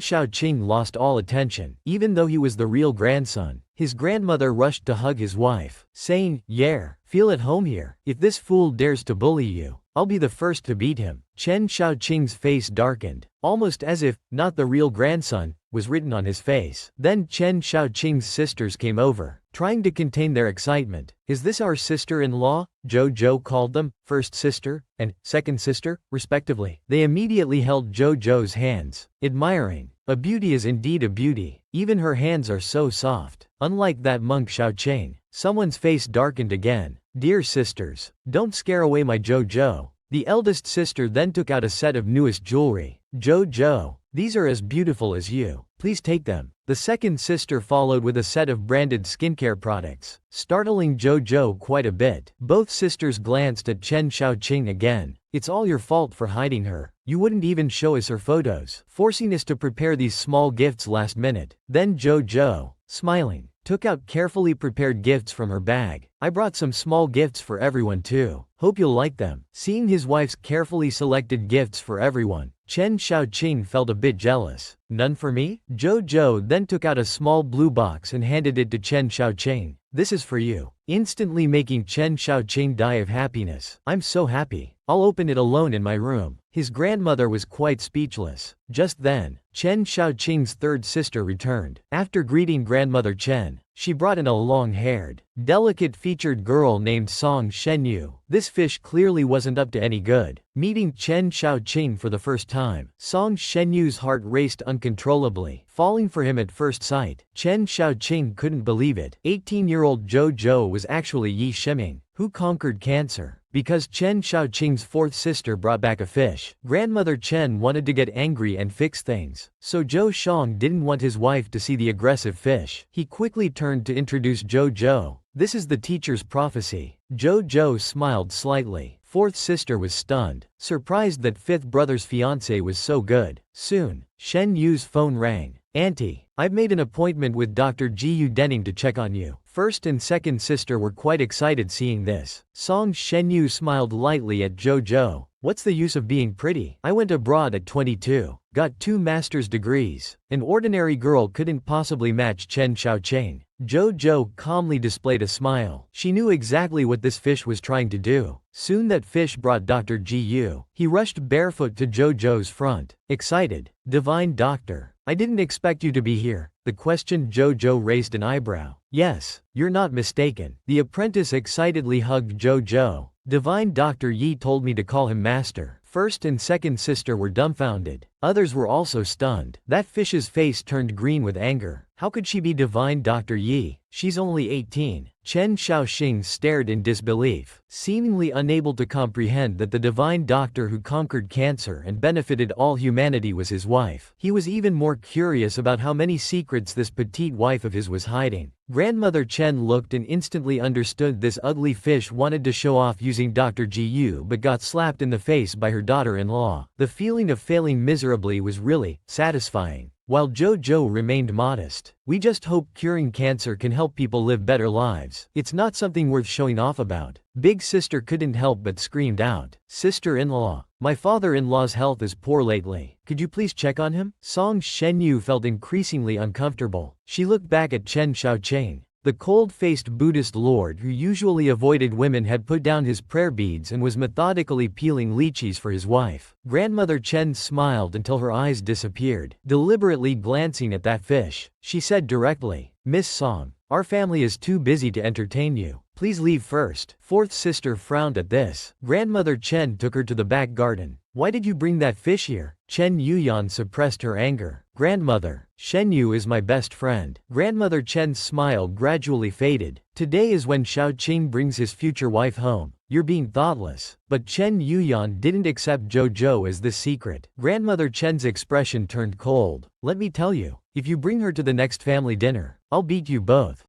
Xiaoqing lost all attention. Even though he was the real grandson, his grandmother rushed to hug his wife, saying, "Yeah, feel at home here. If this fool dares to bully you, I'll be the first to beat him." Chen Xiaoqing's face darkened, almost as if, "Not the real grandson," was written on his face. Then Chen Xiaoqing's sisters came over, trying to contain their excitement. "Is this our sister-in-law?" Zhou called them, first sister and second sister, respectively. They immediately held Zhou's hands, admiring. "A beauty is indeed a beauty. Even her hands are so soft. Unlike that monk Xiaoqing." Someone's face darkened again. "Dear sisters, don't scare away my Zhou." The eldest sister then took out a set of newest jewelry. "Zhou, these are as beautiful as you. Please take them." The second sister followed with a set of branded skincare products, startling Zhou quite a bit. Both sisters glanced at Chen Xiaoqing again. "It's all your fault for hiding her. You wouldn't even show us her photos, forcing us to prepare these small gifts last minute." Then Zhou, smiling, took out carefully prepared gifts from her bag. "I brought some small gifts for everyone too. Hope you'll like them." Seeing his wife's carefully selected gifts for everyone, Chen Xiaoqing felt a bit jealous. "None for me?" Zhou then took out a small blue box and handed it to Chen Xiaoqing. "This is for you," instantly making Chen Xiaoqing die of happiness. "I'm so happy. I'll open it alone in my room." His grandmother was quite speechless. Just then, Chen Xiaoqing's third sister returned. After greeting grandmother Chen, she brought in a long-haired, delicate-featured girl named Song Shenyu. This fish clearly wasn't up to any good. Meeting Chen Xiaoqing for the first time, Song Shenyu's heart raced uncontrollably, falling for him at first sight. Chen Xiaoqing couldn't believe it. 18-year-old Zhou was actually Yi Shiming, who conquered cancer. Because Chen Xiaoqing's fourth sister brought back a fish, grandmother Chen wanted to get angry and fix things. So Zhou Shang didn't want his wife to see the aggressive fish. He quickly turned to introduce Zhou. "This is the teacher's prophecy." Zhou smiled slightly. Fourth sister was stunned, surprised that fifth brother's fiancé was so good. Soon, Shen Yu's phone rang. "Auntie, I've made an appointment with Dr. Ji Denning to check on you." First and second sister were quite excited seeing this. Song Shenyu smiled lightly at Zhou. "What's the use of being pretty? I went abroad at 22, got 2 master's degrees. An ordinary girl couldn't possibly match Chen Xiaoqing." Zhou calmly displayed a smile. She knew exactly what this fish was trying to do. Soon that fish brought Dr. Ji. He rushed barefoot to Zhou's front, excited. "Divine Doctor, I didn't expect you to be here." The questioned Zhou raised an eyebrow. "Yes, you're not mistaken." The apprentice excitedly hugged Zhou. "Divine Dr. Yi told me to call him master." First and second sister were dumbfounded. Others were also stunned. That fish's face turned green with anger. How could she be Divine Dr. Yi? She's only 18. Chen Xiaoqing stared in disbelief, seemingly unable to comprehend that the divine doctor who conquered cancer and benefited all humanity was his wife. He was even more curious about how many secrets this petite wife of his was hiding. Grandmother Chen looked and instantly understood this ugly fish wanted to show off using Dr. Ji but got slapped in the face by her daughter-in-law. The feeling of failing miserably was really satisfying. While Zhou remained modest. "We just hope curing cancer can help people live better lives. It's not something worth showing off about." Big sister couldn't help but screamed out. "Sister-in-law, my father-in-law's health is poor lately. Could you please check on him?" Song Shenyu felt increasingly uncomfortable. She looked back at Chen Xiaoqing. The cold-faced Buddhist lord who usually avoided women had put down his prayer beads and was methodically peeling lychees for his wife. Grandmother Chen smiled until her eyes disappeared. Deliberately glancing at that fish, she said directly, "Miss Song, our family is too busy to entertain you. Please leave first." Fourth sister frowned at this. Grandmother Chen took her to the back garden. "Why did you bring that fish here?" Chen Yuyan suppressed her anger. "Grandmother, Shen Yu is my best friend." Grandmother Chen's smile gradually faded. "Today is when Xiao Qing brings his future wife home. You're being thoughtless." But Chen Yuyan didn't accept Jojo as this secret. Grandmother Chen's expression turned cold. "Let me tell you, if you bring her to the next family dinner, I'll beat you both."